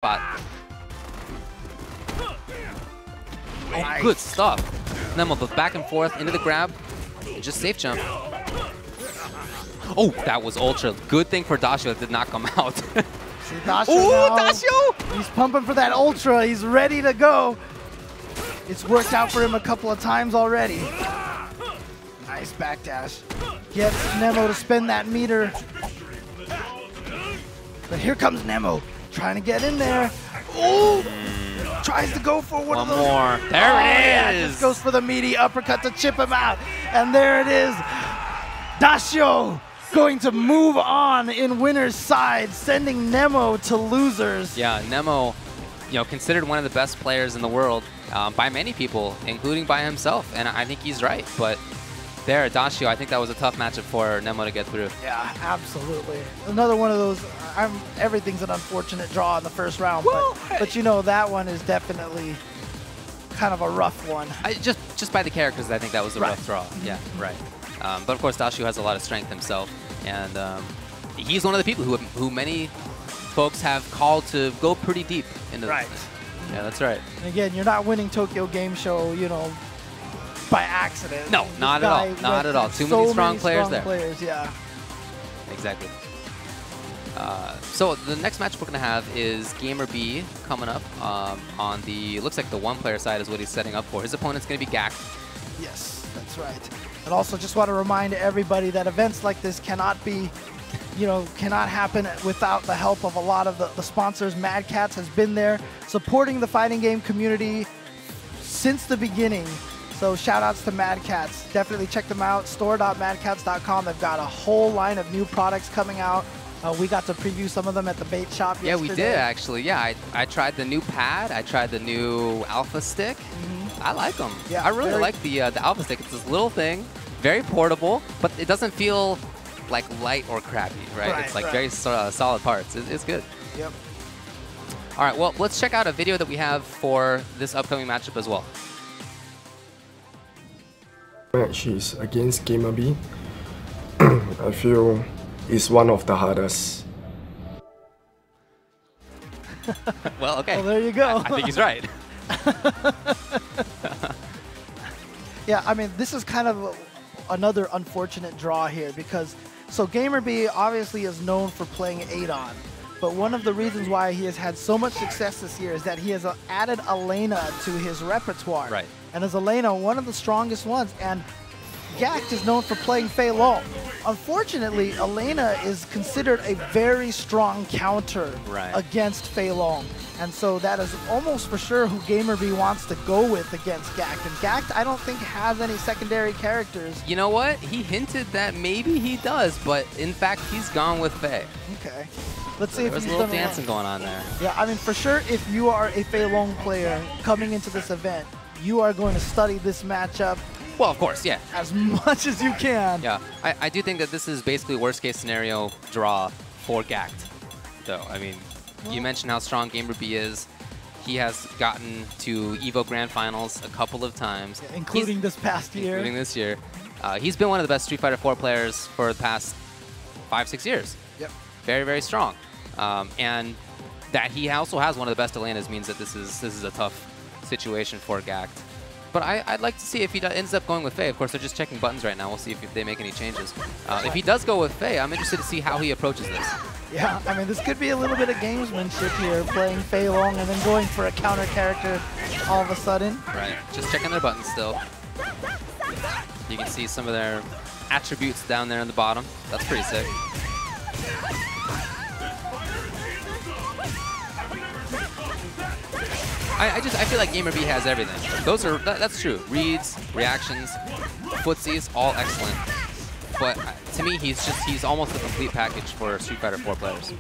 spot. Oh, good stuff. Nemo goes back and forth into the grab. And just safe jump. Oh, that was ultra. Good thing for Dasio that did not come out. See Dasio Ooh, Dasio! He's pumping for that ultra. He's ready to go. It's worked out for him a couple of times already. Nice backdash. Gets Nemo to spend that meter. But here comes Nemo, trying to get in there. Ooh! Tries to go for one of those. More. There it is. Just goes for the meaty uppercut to chip him out. And there it is. Dasio going to move on in winner's side, sending Nemo to losers. Yeah, Nemo, considered one of the best players in the world by many people, including by himself. And I think he's right. But there, Dasio, I think that was a tough matchup for Nemo to get through. Yeah, absolutely. Another one of those. Everything's an unfortunate draw in the first round, but that one is definitely kind of a rough one. Just by the characters, I think that was a rough draw. Yeah, right. But of course, Dasio has a lot of strength himself, and he's one of the people who many folks have called to go pretty deep into this thing. Yeah, that's right. And again, you're not winning Tokyo Game Show, by accident. No, not at all. Not at all. Too many strong players there. Yeah. Exactly. So the next match we're going to have is Gamer B coming up on the, looks like the one-player side is what he's setting up for. His opponent's going to be Gak. Yes, that's right. And also just want to remind everybody that events like this cannot be, cannot happen without the help of a lot of the sponsors. Mad Catz has been there supporting the fighting game community since the beginning. So shout outs to Mad Catz. Definitely check them out. store.madcats.com. They've got a whole line of new products coming out. We got to preview some of them at the bait shop yesterday. Yeah, we did actually. Yeah, I tried the new pad. I tried the new Alpha Stick. I like them. Yeah, I really like the Alpha Stick. It's this little thing, very portable, but it doesn't feel like light or crappy, right? It's like very solid parts. It's good. Yep. All right, well, let's check out a video that we have for this upcoming matchup as well. Match is against Gamer B. I feel it's one of the hardest. Well, okay. Well, there you go. I think he's right. Yeah, I mean, this is kind of another unfortunate draw here because, Gamer B obviously is known for playing Adon, but one of the reasons why he has had so much success this year is that he has added Elena to his repertoire. Right. And as Elena, one of the strongest ones, and Gak is known for playing Fei Long. Unfortunately, Elena is considered a very strong counter against Fei Long. And so that is almost for sure who Gamer B wants to go with against Gak. And Gak, I don't think, has any secondary characters. You know what? He hinted that maybe he does, but in fact, he's gone with Fei. Okay. Let's see if there's a little dancing going on there. Yeah, I mean, for sure, if you are a Fei Long player coming into this event, you are going to study this matchup. Well, of course, yeah. As much as you can. Yeah, I do think that this is basically worst case scenario draw for Gak, though. I mean, you mentioned how strong Gamer B is. He has gotten to EVO Grand Finals a couple of times. Yeah, including this past year. Including this year. He's been one of the best Street Fighter 4 players for the past 5-6 years. Yep. Very, very strong. And that he also has one of the best Elenas means that this is a tough situation for Gak. But I'd like to see if he ends up going with Fei. Of course, they're just checking buttons right now. We'll see if they make any changes. If he does go with Fei, I'm interested to see how he approaches this. Yeah, I mean, this could be a little bit of gamesmanship here, playing Fei Long and then going for a counter character all of a sudden. Right, just checking their buttons still. You can see some of their attributes down there in the bottom. That's pretty sick. I feel like Gamer B has everything. That's true. Reads, reactions, footsies, all excellent. But to me, he's almost a complete package for Street Fighter 4 players.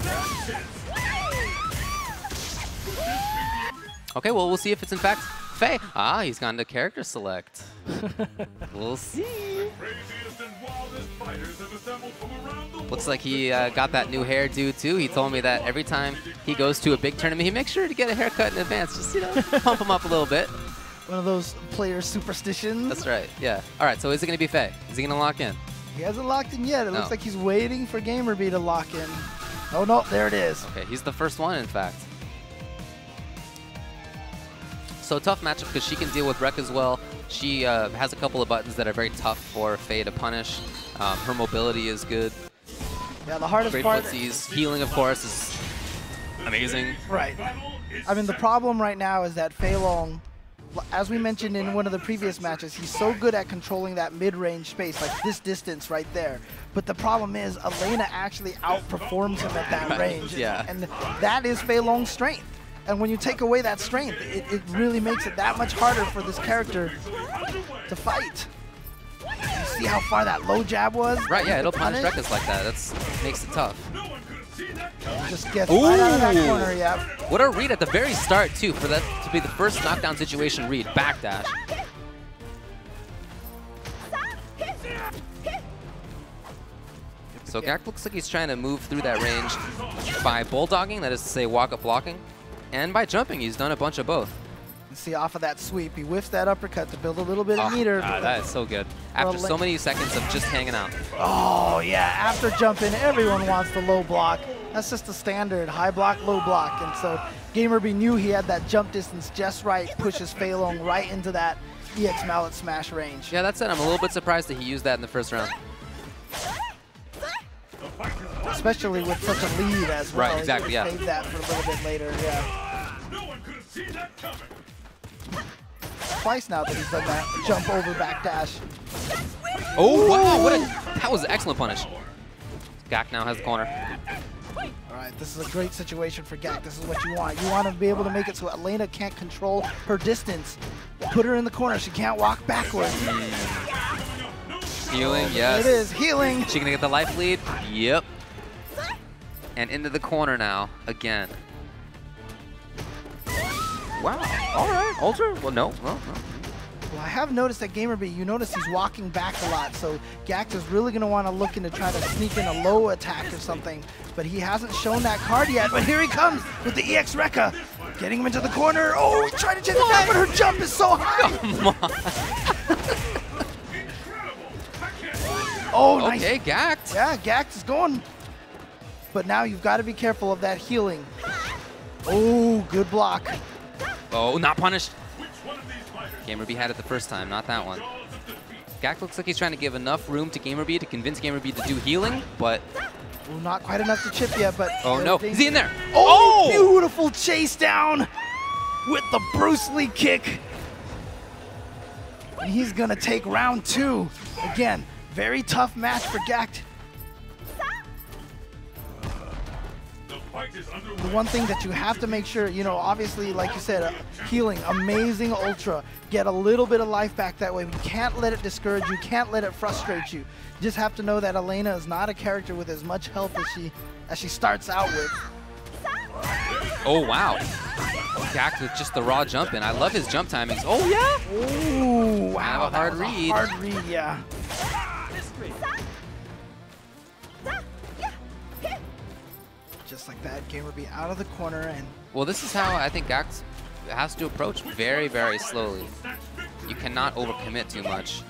Okay, well, we'll see if it's in fact Fei. Ah, he's gone to character select. We'll see. Looks like he got that new hairdo too. He told me that every time he goes to a big tournament, he makes sure to get a haircut in advance. Just, pump him up a little bit. One of those player superstitions. That's right, yeah. All right, so is it going to be Fei? Is he going to lock in? He hasn't locked in yet. It looks like he's waiting for Gamer B to lock in. Oh, no, there it is. Okay, he's the first one, in fact. So tough matchup because she can deal with Wreck as well. She has a couple of buttons that are very tough for Faye to punish. Her mobility is good. Yeah, the hardest Great part. footsies. Healing, of course, is amazing. Right. I mean, the problem right now is that Fei Long, as we mentioned in one of the previous matches, he's so good at controlling that mid-range space, like this distance right there. But the problem is, Elena actually outperforms him at that range. Yeah. And that is Fei Long's strength. And when you take away that strength, it really makes it that much harder for this character to fight. You see how far that low jab was? Right, yeah, it'll punish Rekkas like that. That's makes it tough. Just gets right out of that corner, yeah. What a read at the very start, too, for that to be the first knockdown situation read. Backdash. So Gak looks like he's trying to move through that range by bulldogging, that is to say walk-up blocking, and by jumping. He's done a bunch of both. You see off of that sweep, he whiffs that uppercut to build a little bit of meter. That is so good. After so many seconds of just hanging out. Oh, yeah, after jumping, everyone wants the low block. That's just the standard, high block, low block. And so Gamerby knew he had that jump distance just right, pushes Fei Long right into that EX Mallet Smash range. Yeah, that's it. I'm a little bit surprised that he used that in the first round. Especially with such a lead as well. Right, exactly, yeah. Save that for a little bit later, yeah. Twice now that he's done that jump over backdash. Oh, wow, that was an excellent punish. Gak now has the corner. All right, this is a great situation for Gak. This is what you want. You want to be able to make it so Elena can't control her distance. Put her in the corner. She can't walk backwards. Healing, yes. It is healing. She gonna get the life lead? Yep. And into the corner now, again. Wow, all right, Ultra? Well, no. Well, I have noticed that Gamerby, you notice he's walking back a lot, so Gak is really going to want to look in to try to sneak in a low attack or something, but he hasn't shown that card yet, but here he comes with the EX Rekka, getting him into the corner. Oh, he tried to change it back, but her jump is so high. Come on. Oh, nice. Okay, Gak. Yeah, Gak is going, but now you've got to be careful of that healing. Oh, good block. Oh, not punished. Gamerby had it the first time, not that one. Gak looks like he's trying to give enough room to Gamerby to convince Gamerby to do healing, but... Ooh, not quite enough to chip yet, but... Oh, no. Is he in there? Oh, beautiful chase down with the Bruce Lee kick. And he's going to take round 2. Again, very tough match for Gak. The one thing that you have to make sure, you know, obviously, like you said, healing, amazing Ultra. Get a little bit of life back that way. You can't let it discourage you. Can't let it frustrate you. You just have to know that Elena is not a character with as much health as she starts out with. Oh, wow. Gak with just the raw jump in. I love his jump timings. Oh, yeah? Ooh, wow. A hard read. Hard read, yeah. Just like that, Gamerby out of the corner, and well, this is how I think Gak has to approach very, very slowly. You cannot overcommit too much.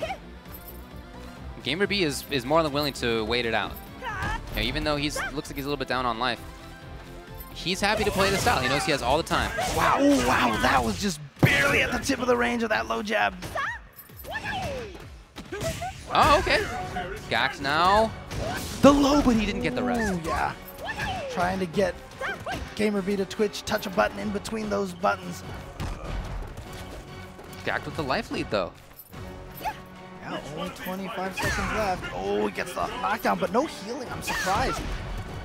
Gamerby is more than willing to wait it out. You know, even though looks like he's a little bit down on life, he's happy to play the style. He knows he has all the time. Wow, oh, wow, that was just barely at the tip of the range of that low jab. Oh, okay. Gak now the low, but he didn't get the rest. Ooh, yeah. Trying to get Gamerby to twitch, touch a button in between those buttons. Gak with the life lead, though. Yeah, only 25 seconds left. Oh, he gets the knockdown, but no healing. I'm surprised.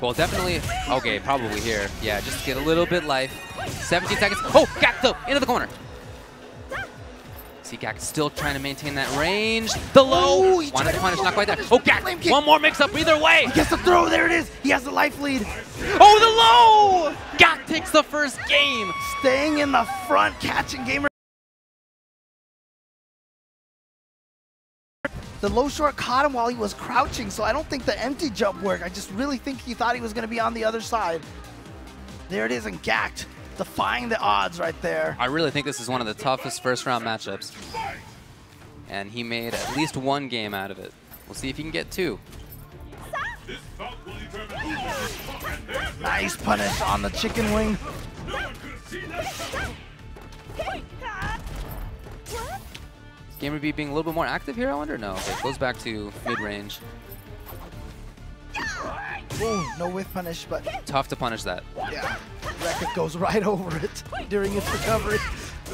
Well, definitely. Okay, probably here. Yeah, just get a little bit life. 17 seconds. Oh, Gak, though, into the corner. See, Gak still trying to maintain that range. The low. Wanted to punish, not quite there. Oh, Gak, one more mix-up either way. He gets the throw. There it is. He has the life lead. Oh, the low. Gak takes the first game. Staying in the front, catching Gamer. The low short caught him while he was crouching, so I don't think the empty jump worked. I just really think he thought he was going to be on the other side. There it is, and Gak defying the odds right there. I really think this is one of the toughest first-round matchups. And he made at least one game out of it. We'll see if he can get 2. Nice punish on the chicken wing. Is Gamer B being a little bit more active here, I wonder? No, okay, goes back to mid-range. Ooh, no whiff punish, but Tough to punish that. yeah, Record goes right over it during its recovery.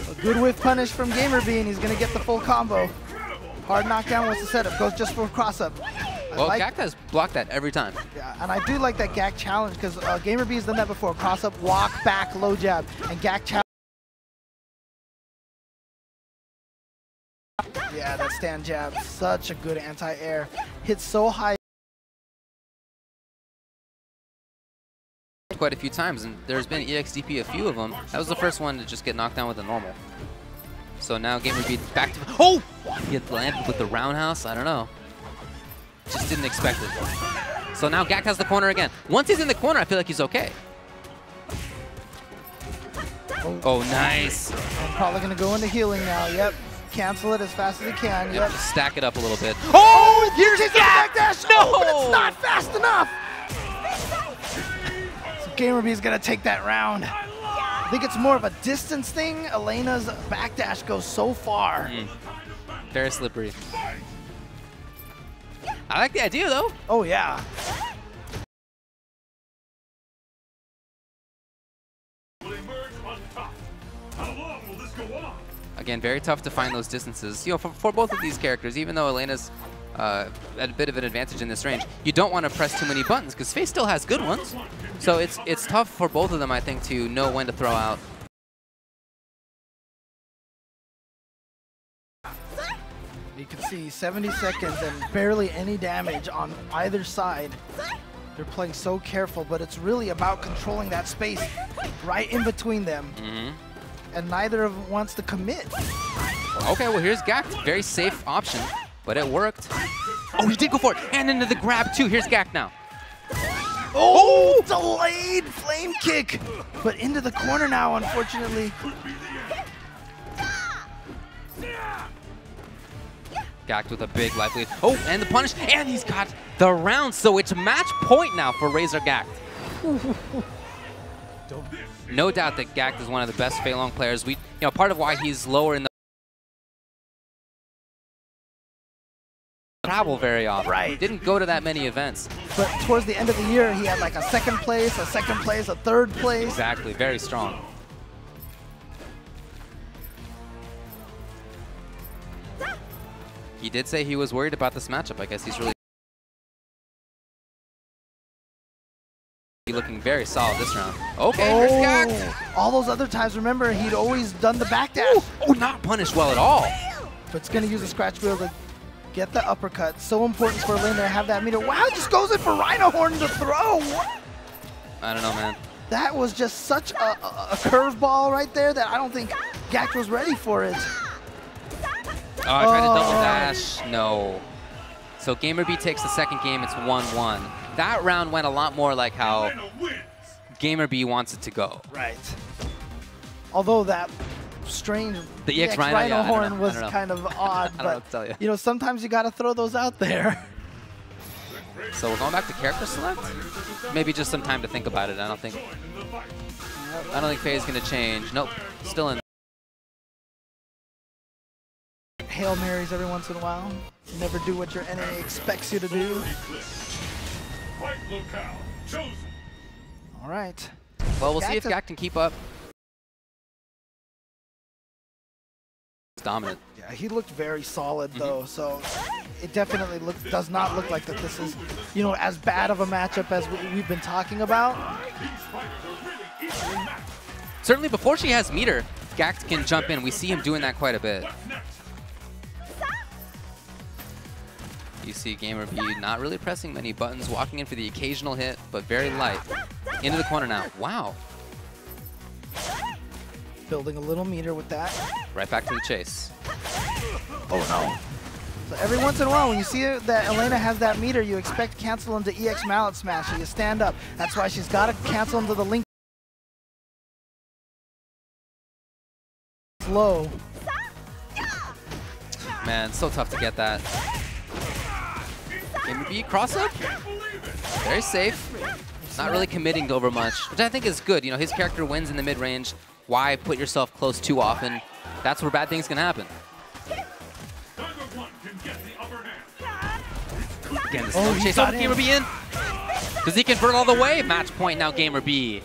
A good whiff punish from Gamer B, and he's going to get the full combo. Hard knockdown was the setup, goes just for cross-up. Well, Gak has blocked that every time. Yeah, and I do like that Gak challenge, because Gamer B has done that before. Cross-up, walk, back, low jab, and Gak challenge. Yeah, that stand jab, such a good anti-air. Hits so high. Quite a few times, and there's been EXDP a few of them. That was the first one to just get knocked down with a normal. So now Gamer B back to... Oh! He had landed with the roundhouse? I don't know. Just didn't expect it. So now Gak has the corner again. Once he's in the corner, I feel like he's okay. Oh, nice. Probably going to go into healing now, yep. Cancel it as fast as he can, yep. Just stack it up a little bit. Oh! Here's his back dash! No! But it's not fast enough! Gamer B is going to take that round. I think it's more of a distance thing. Elena's backdash goes so far. Very slippery. I like the idea, though. Oh, yeah. Again, very tough to find those distances. You know, for both of these characters, even though Elena's at a bit of an advantage in this range, you don't want to press too many buttons because Faye still has good ones. So it's tough for both of them, I think, to know when to throw out. You can see 70 seconds and barely any damage on either side. They're playing so careful, but it's really about controlling that space right in between them. And neither of them wants to commit. Okay, well, here's Gak. Very safe option, but it worked. Oh, he did go for it. And into the grab, too. Here's Gak now. Oh, delayed flame kick. But into the corner now, unfortunately. Gak with a big life lead. Oh, and the punish. And he's got the round. So it's match point now for Razor Gak. No doubt that Gak is one of the best Fei Long players. Part of why he's lower in the travel very often. Right. Didn't go to that many events. But towards the end of the year, he had like a second place, a third place. Exactly, very strong. He did say he was worried about this matchup. I guess he's really looking very solid this round. Okay, here's Gak. All those other times, remember, he'd always done the backdash. Oh, not punished well at all. But it's going to use a scratch wheel to get the uppercut. So important for Elena to have that meter. Wow, he just goes in for Rhino Horn to throw. I don't know, man. That was just such a curveball right there that I don't think Gak was ready for it. Oh, I tried to double dash. No. So Gamer B takes the second game. It's 1-1. That round went a lot more like how Gamer B wants it to go. Right. Although that strange the EX Rhino Horn was kind of odd, but you know, sometimes you got to throw those out there. So we're going back to character select. Maybe just some time to think about it. I don't think Faye is going to change. Nope, still in. Hail Marys every once in a while. Never do what your enemy expects you to do. All right. Well, we'll see if Gak can keep up. It's dominant. Yeah, he looked very solid though, so it definitely does not look like that this is, you know, as bad of a matchup as we've been talking about. Certainly before she has meter, Gak can jump in. We see him doing that quite a bit. You see Gamer B not really pressing many buttons, walking in for the occasional hit, but very light. Into the corner now. Wow. Building a little meter with that. Right back to the chase. Oh no. So every once in a while, when you see that Elena has that meter, you expect to cancel into EX Mallet Smash. So you stand up. That's why she's got to cancel into the link. Low. Man, so tough to get that. Gamer B cross up. Very safe. Not really committing to over much, which I think is good. You know, his character wins in the mid range. Why put yourself close too often? That's where bad things can happen. Again, the slow chase. Oh, Gamer B in. Does he convert all the way? Match point now, Gamer B.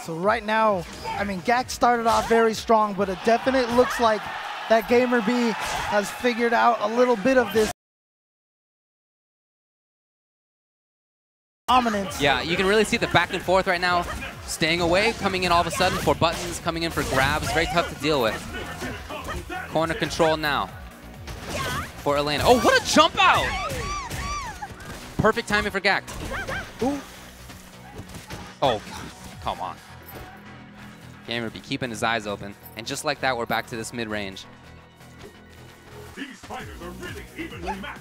So right now, I mean, Gak started off very strong, but it definitely looks like that Gamer B has figured out a little bit of this dominance. Yeah, you can really see the back and forth right now. Staying away, coming in all of a sudden for buttons, coming in for grabs. Very tough to deal with. Corner control now for Elena. Oh, what a jump out! Perfect timing for Gak. Ooh. Oh, come on. Gamer be keeping his eyes open. And just like that, we're back to this mid-range. These fighters are really evenly matched.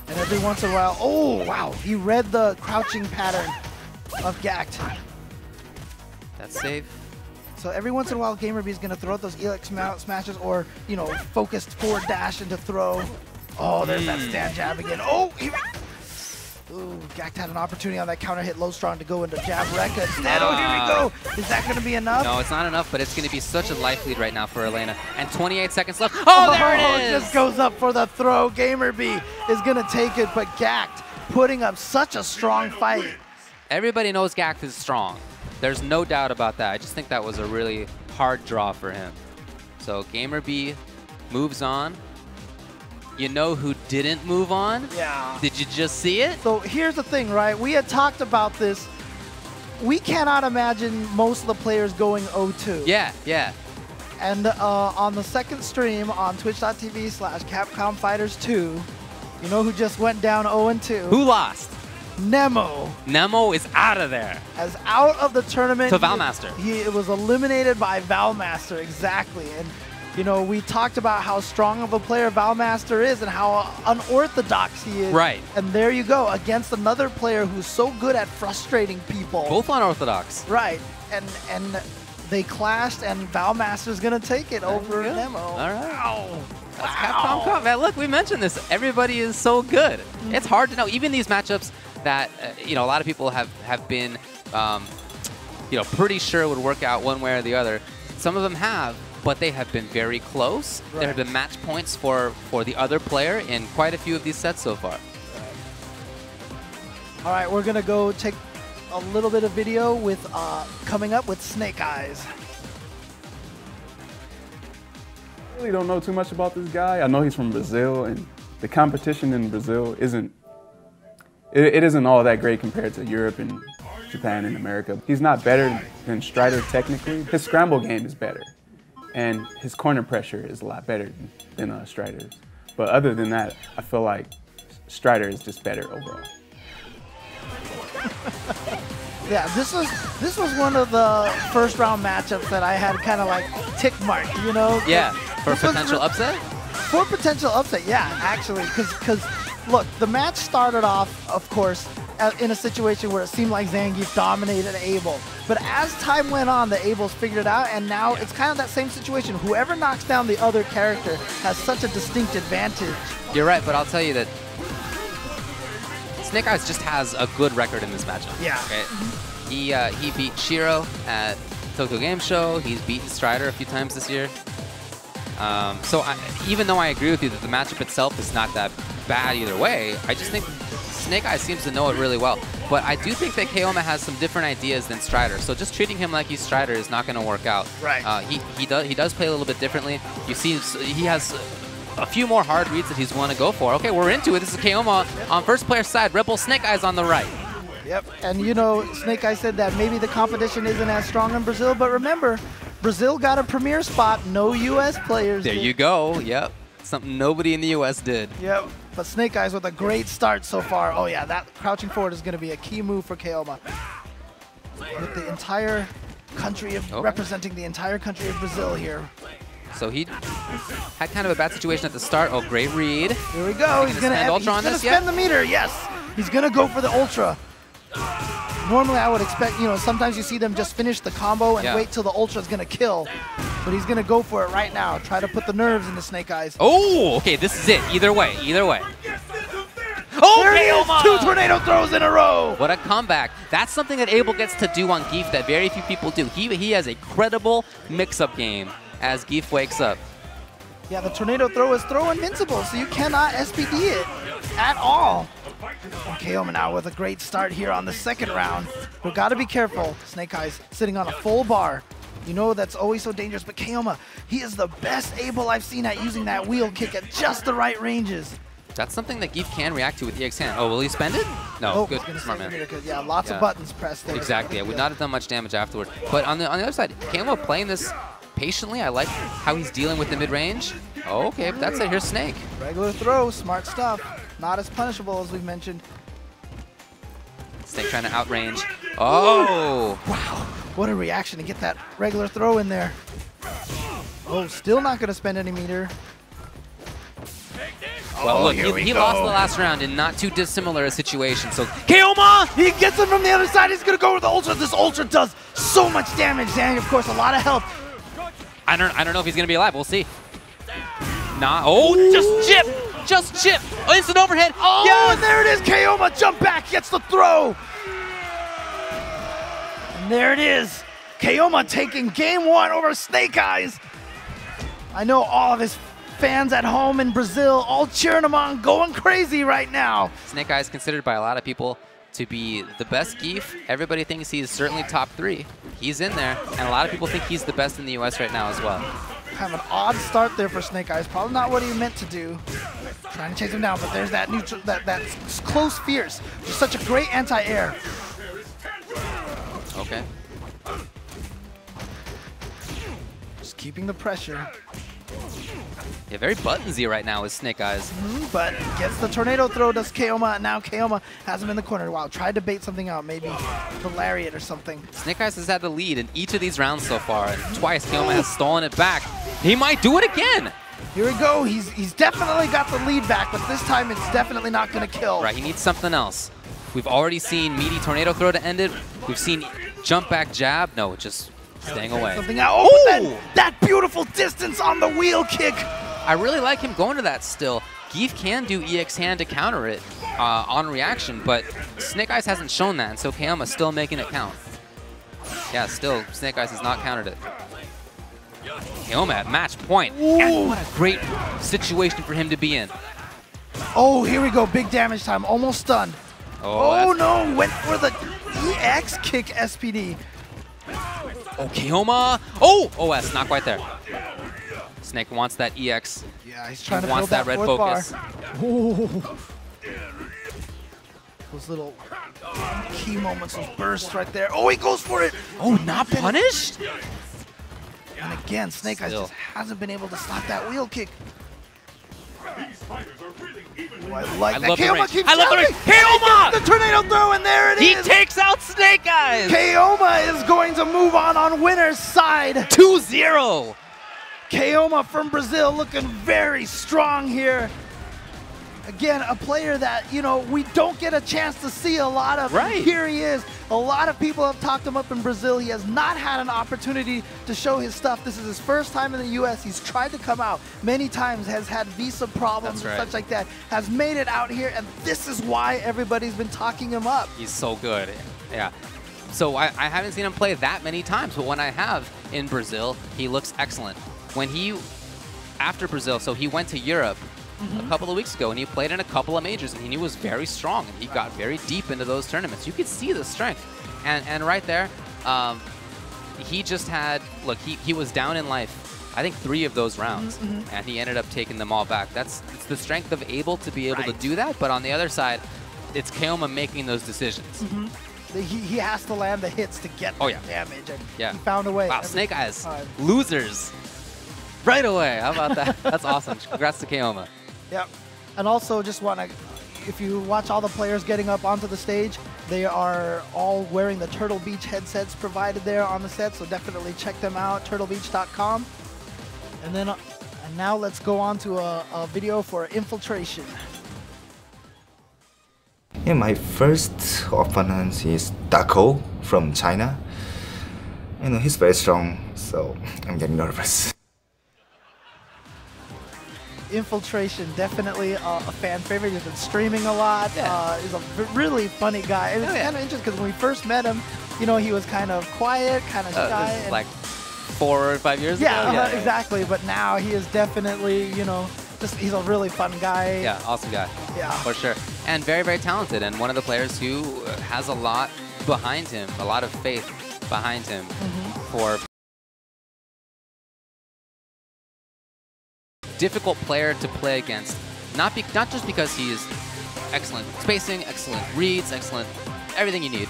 And every once in a while, oh, wow, he read the crouching pattern of Gak. That's safe. So every once in a while, Gamer B is going to throw out those EX smashes or, you know, focused forward dash into throw. Oh, there's that stand jab again. Oh, ooh, Gak had an opportunity on that counter hit low strong to go into jab Rekka instead. Oh, here we go. Is that going to be enough? No, it's not enough, but it's going to be such a life lead right now for Elena. And 28 seconds left. Oh, there it is! Just goes up for the throw. Gamer B is going to take it, but Gak putting up such a strong fight. Everybody knows Gak is strong. There's no doubt about that. I just think that was a really hard draw for him. So Gamer B moves on. You know who didn't move on? Yeah. Did you just see it? So here's the thing, right? We had talked about this. We cannot imagine most of the players going 0-2. Yeah, yeah. And on the second stream on twitch.tv/Capcom Fighters 2, you know who just went down 0-2? Who lost? Nemo. Nemo is out of there. As out of the tournament. To Valmaster. He was eliminated by Valmaster, exactly. And, you know, we talked about how strong of a player Valmaster is and how unorthodox he is. Right. And there you go, against another player who's so good at frustrating people. Both unorthodox. Right. And they clashed, and Valmaster's going to take it over Nemo. All right. Wow. That's Capcom Cup, man. Look, we mentioned this. Everybody is so good. It's hard to know. Even these matchups that, you know, a lot of people have been, you know, pretty sure would work out one way or the other. Some of them have, but they have been very close. Right. There have been match points for the other player in quite a few of these sets so far. All right, we're going to go take a little bit of video with coming up with Snake Eyes. I really don't know too much about this guy. I know he's from Brazil, and the competition in Brazil isn't all that great compared to Europe and Japan and America. He's not better than Strider technically. His scramble game is better, and his corner pressure is a lot better than Strider's. But other than that, I feel like Strider is just better overall. Yeah, this was one of the first round matchups that I had kind of like tick mark, you know? Yeah, for potential upset? For potential upset, yeah, actually, because look, the match started off, of course, in a situation where it seemed like Zangief dominated Abel. But as time went on, the Abels figured it out, and now it's kind of that same situation. Whoever knocks down the other character has such a distinct advantage. You're right, but I'll tell you that Snake Eyes just has a good record in this matchup. Yeah. Okay? He beat Shiro at Tokyo Game Show. He's beaten Strider a few times this year. So even though I agree with you that the matchup itself is not that bad either way, I just think Snake Eyes seems to know it really well. But I do think that Keoma has some different ideas than Strider. So just treating him like he's Strider is not going to work out. Right. He does play a little bit differently. You see, he has a few more hard reads that he's want to go for. Okay, we're into it. This is Keoma on first player side. Rebel Snake Eyes on the right. Yep, and you know, Snake Eyes said that maybe the competition isn't as strong in Brazil, but remember, Brazil got a premier spot, no U.S. players There did. you go, yep. Something nobody in the U.S. did. Yep, but Snake Eyes with a great start so far. Oh yeah, that crouching forward is going to be a key move for Keoma. With the entire country, representing the entire country of Brazil here. So he had kind of a bad situation at the start. Oh, great read. Here we go, he's going to spend the meter, yes. He's going to go for the Ultra. Normally I would expect, you know, sometimes you see them just finish the combo and wait till the Ultra is going to kill. But he's going to go for it right now. Try to put the nerves into Snake Eyes. Oh, okay, this is it. Either way, either way. Oh, There it is! Keoma! 2 tornado throws in a row! What a comeback. That's something that Abel gets to do on Geef that very few people do. He has a credible mix-up game as Geef wakes up. Yeah, the tornado throw is throw invincible, so you cannot SPD it at all. And Keoma now with a great start here on the second round. But gotta be careful. Snake Eyes sitting on a full bar. You know that's always so dangerous, but Keoma, he is the best Abel I've seen at using that wheel kick at just the right ranges. That's something that Geef can react to with EX hand. Oh, will he spend it? No, good, smart man. Yeah, lots of buttons pressed there. Exactly, it would not have done much damage afterward. But on the other side, Keoma playing this patiently. I like how he's dealing with the mid-range. Oh, okay, but that's it. Here's Snake. Regular throw, smart stuff. Not as punishable as we've mentioned. Snake trying to outrange. Oh! Wow, what a reaction to get that regular throw in there. Oh, still not going to spend any meter. Well, look, he lost the last round in not too dissimilar a situation. So, Keoma! He gets him from the other side. He's going to go with the Ultra. This Ultra does so much damage, and of course, a lot of health. I don't know if he's going to be alive. We'll see. Nah. Oh, just chip! Just chip! Oh, instant overhead! Oh, yes! And there it is! Keoma jump back, gets the throw! And there it is! Keoma taking game 1 over Snake Eyes. I know all of his fans at home in Brazil all cheering him on, going crazy right now. Snake Eyes considered by a lot of people to be the best Geef. Everybody thinks he's certainly top 3. He's in there, and a lot of people think he's the best in the US right now as well. Kind of an odd start there for Snake Eyes. Probably not what he meant to do. Trying to chase him down, but there's that neutral, that close fierce. Just such a great anti-air. Okay. Just keeping the pressure. Yeah, very buttonsy right now with Snake Eyes. But gets the tornado throw, does Keoma, and now Keoma has him in the corner. Wow, tried to bait something out, maybe the lariat or something. Snake Eyes has had the lead in each of these rounds so far, and twice Keoma has stolen it back. He might do it again! Here we go, he's definitely got the lead back, but this time it's definitely not gonna kill. Right, he needs something else. We've already seen meaty tornado throw to end it. We've seen jump back jab. No, just staying away. Something out. Oh, that beautiful distance on the wheel kick. I really like him going to that still. Geef can do EX hand to counter it on reaction, but Snake Eyes hasn't shown that, and so Keoma's still making it count. Yeah, still, Snake Eyes has not countered it. Keoma at match point. And what a great situation for him to be in. Oh, here we go, big damage time, almost stunned. Oh no, went for the EX kick SPD. Oh, Keoma. Oh, OS, not quite there. Snake wants that EX. Yeah, he's trying to wants build that red bar. focus. Ooh. Those little key moments, those bursts right there. Oh, he goes for it. Oh, not punished? And again, Snake Eyes just hasn't been able to stop that wheel kick. Oh, I like that. Keoma keeps jumping. Keoma! The tornado throw, and there it is. He takes out Snake Eyes. Keoma is going to move on winner's side. 2-0. Keoma from Brazil looking very strong here. Again, a player that, you know, we don't get a chance to see a lot of. Right. Here he is. A lot of people have talked him up in Brazil. He has not had an opportunity to show his stuff. This is his first time in the US. He's tried to come out many times, has had visa problems and such like that, has made it out here, and this is why everybody's been talking him up. He's so good. Yeah. So I haven't seen him play that many times, but when I have in Brazil, he looks excellent. When he, after Brazil, so he went to Europe a couple of weeks ago, and he played in a couple of majors, and he was very strong, and he got very deep into those tournaments. You could see the strength. And right there, he just had, look, he was down in life, I think 3 of those rounds, and he ended up taking them all back. It's the strength of Abel to be able to do that, but on the other side, it's Keoma making those decisions. He has to land the hits to get the damage, and he found a way. Wow, Snake Eyes, losers. Right away, how about that? That's awesome. Congrats to Keoma. Yep. And also just want to, if you watch all the players getting up onto the stage, they are all wearing the Turtle Beach headsets provided there on the set, so definitely check them out, turtlebeach.com. And then, and now let's go on to a video for Infiltration. Yeah, my first opponent is Daco from China. You know, he's very strong, so I'm getting nervous. Infiltration, definitely a fan favorite. He's been streaming a lot. Yeah. He's a really funny guy. And it's kind of interesting because when we first met him, you know, he was kind of quiet, kind of shy. This is like 4 or 5 years ago? Yeah, exactly. But now he is definitely, you know, he's a really fun guy. Yeah, awesome guy. Yeah. For sure. And very, very talented, and one of the players who has a lot behind him, a lot of faith behind him for difficult player to play against. Not just because he is excellent spacing, excellent reads, excellent everything you need,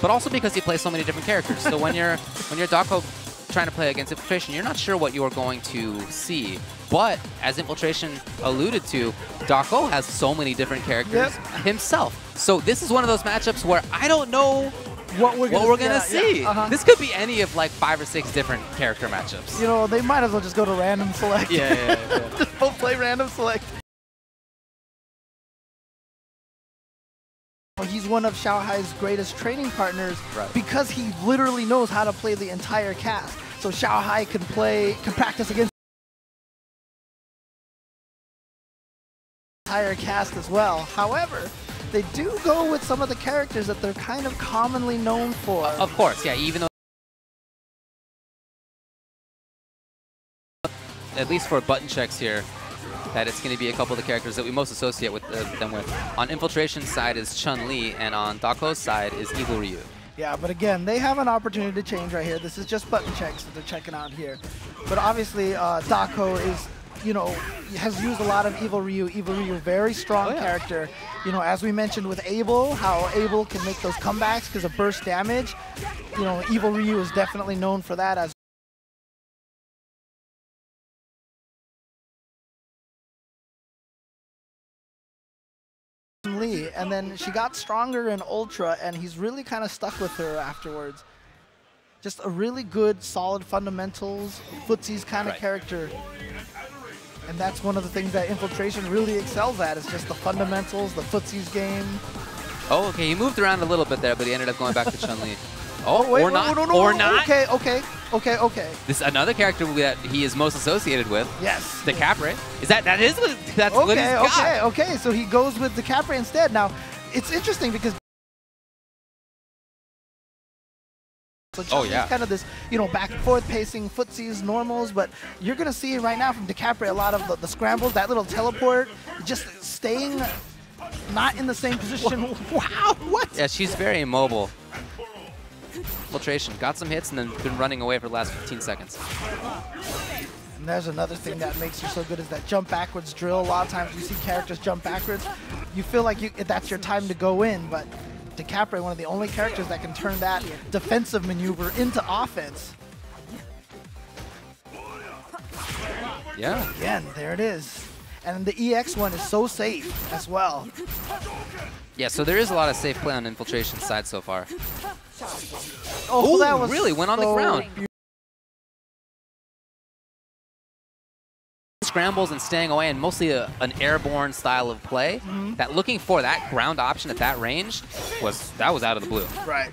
but also because he plays so many different characters. So when you're Dako trying to play against Infiltration, you're not sure what you're going to see. But as Infiltration alluded to, Dako has so many different characters himself. So this is one of those matchups where I don't know what we're gonna see. This could be any of like 5 or 6 different character matchups. You know, they might as well just go to random select. Yeah. Just go play random select. He's one of Xiaohai's greatest training partners because he literally knows how to play the entire cast. So Xiaohai can practice against the entire cast as well. However, they do go with some of the characters that they're kind of commonly known for. Of course, yeah, even though at least for button checks here, that it's going to be a couple of the characters that we most associate with them with. On Infiltration's side is Chun-Li, and on Dako's side is Evil Ryu. Yeah, but again, they have an opportunity to change right here. This is just button checks that they're checking out here. But obviously, Dako is, you know, has used a lot of Evil Ryu. Evil Ryu, very strong character. You know, as we mentioned with Abel, how Abel can make those comebacks because of burst damage. You know, Evil Ryu is definitely known for that as Lee, and then she got stronger in Ultra, and he's really kind of stuck with her afterwards. Just a really good, solid fundamentals, footsies kind of character. And that's one of the things that Infiltration really excels at, is just the fundamentals, the footsies game. Oh, okay, he moved around a little bit there, but he ended up going back to Chun-Li. Oh, wait, or not, or not. Okay. This is another character that he is most associated with. Yes. The Capre. That's what he's got. Okay, so he goes with the Capre instead. Now, it's interesting because so kind of this, you know, back and forth pacing, footsies, normals, but you're going to see right now from DeCapre a lot of the scrambles, that little teleport, just staying not in the same position. Wow, what? Yeah, she's very immobile. Infiltration got some hits and then been running away for the last 15 seconds. And there's another thing that makes her so good, is that jump backwards drill. A lot of times you see characters jump backwards, you feel like that's your time to go in, but DeCapre, one of the only characters that can turn that defensive maneuver into offense. Yeah. Again, there it is. And the EX one is so safe as well. Yeah, so there is a lot of safe play on Infiltration's side so far. Oh, that was really went on the ground. Scrambles and staying away, and mostly an airborne style of play. That looking for that ground option at that range was out of the blue. Right.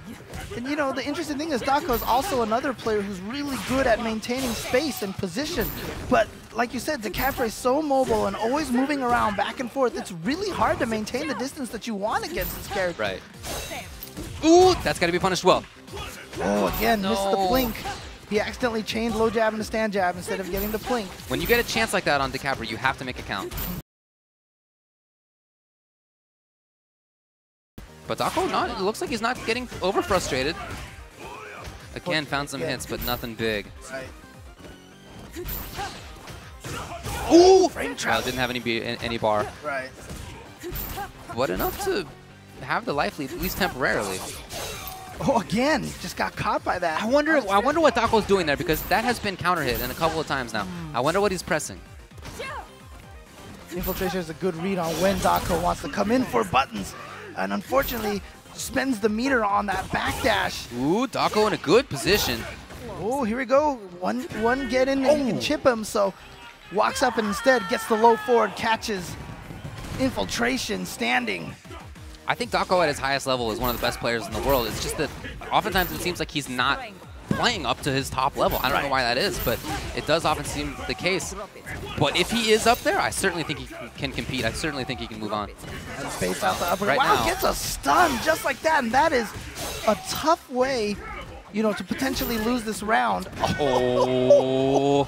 And you know, the interesting thing is Dako is also another player who's really good at maintaining space and position. But like you said, DeCapre is so mobile and always moving around back and forth. It's really hard to maintain the distance that you want against this character. Right. Ooh, that's got to be punished well. Oh, again, missed the blink. He accidentally chained low jab into stand jab instead of getting the plink. When you get a chance like that on DeCapre, you have to make it count. But Dako, it looks like he's not getting over frustrated. Again, found some hits, but nothing big. Right. Ooh! Frame trap. Didn't have any bar. Right. But enough to have the life lead, at least temporarily. Oh, again, just got caught by that. I wonder what Dako's doing there, because that has been counter hit in a couple of times now. I wonder what he's pressing. Infiltration is a good read on when Dako wants to come in for buttons, and unfortunately spends the meter on that backdash. Ooh, Dako in a good position. Oh, here we go. One get in and he can chip him, so walks up and instead gets the low forward, catches Infiltration standing. I think Dako at his highest level is one of the best players in the world. It's just that oftentimes it seems like he's not playing up to his top level. I don't know why that is, but it does often seem the case. But if he is up there, I certainly think he can compete. I certainly think he can move on. And face out the upper. Right Wow, now. gets a stun just like that, and that is a tough way, you know, to potentially lose this round. Oh.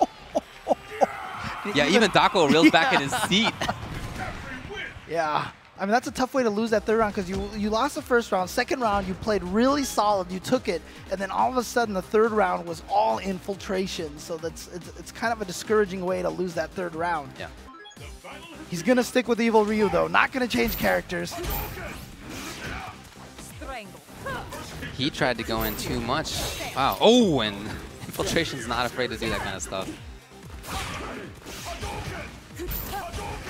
Yeah, even Dako reels back in his seat. Yeah. I mean, that's a tough way to lose that third round because you lost the first round. Second round, you played really solid. You took it. And then all of a sudden, the third round was all infiltration. So it's kind of a discouraging way to lose that third round. Yeah. He's going to stick with Evil Ryu, though. Not going to change characters. He tried to go in too much. Wow. Oh, and Infiltration's not afraid to do that kind of stuff.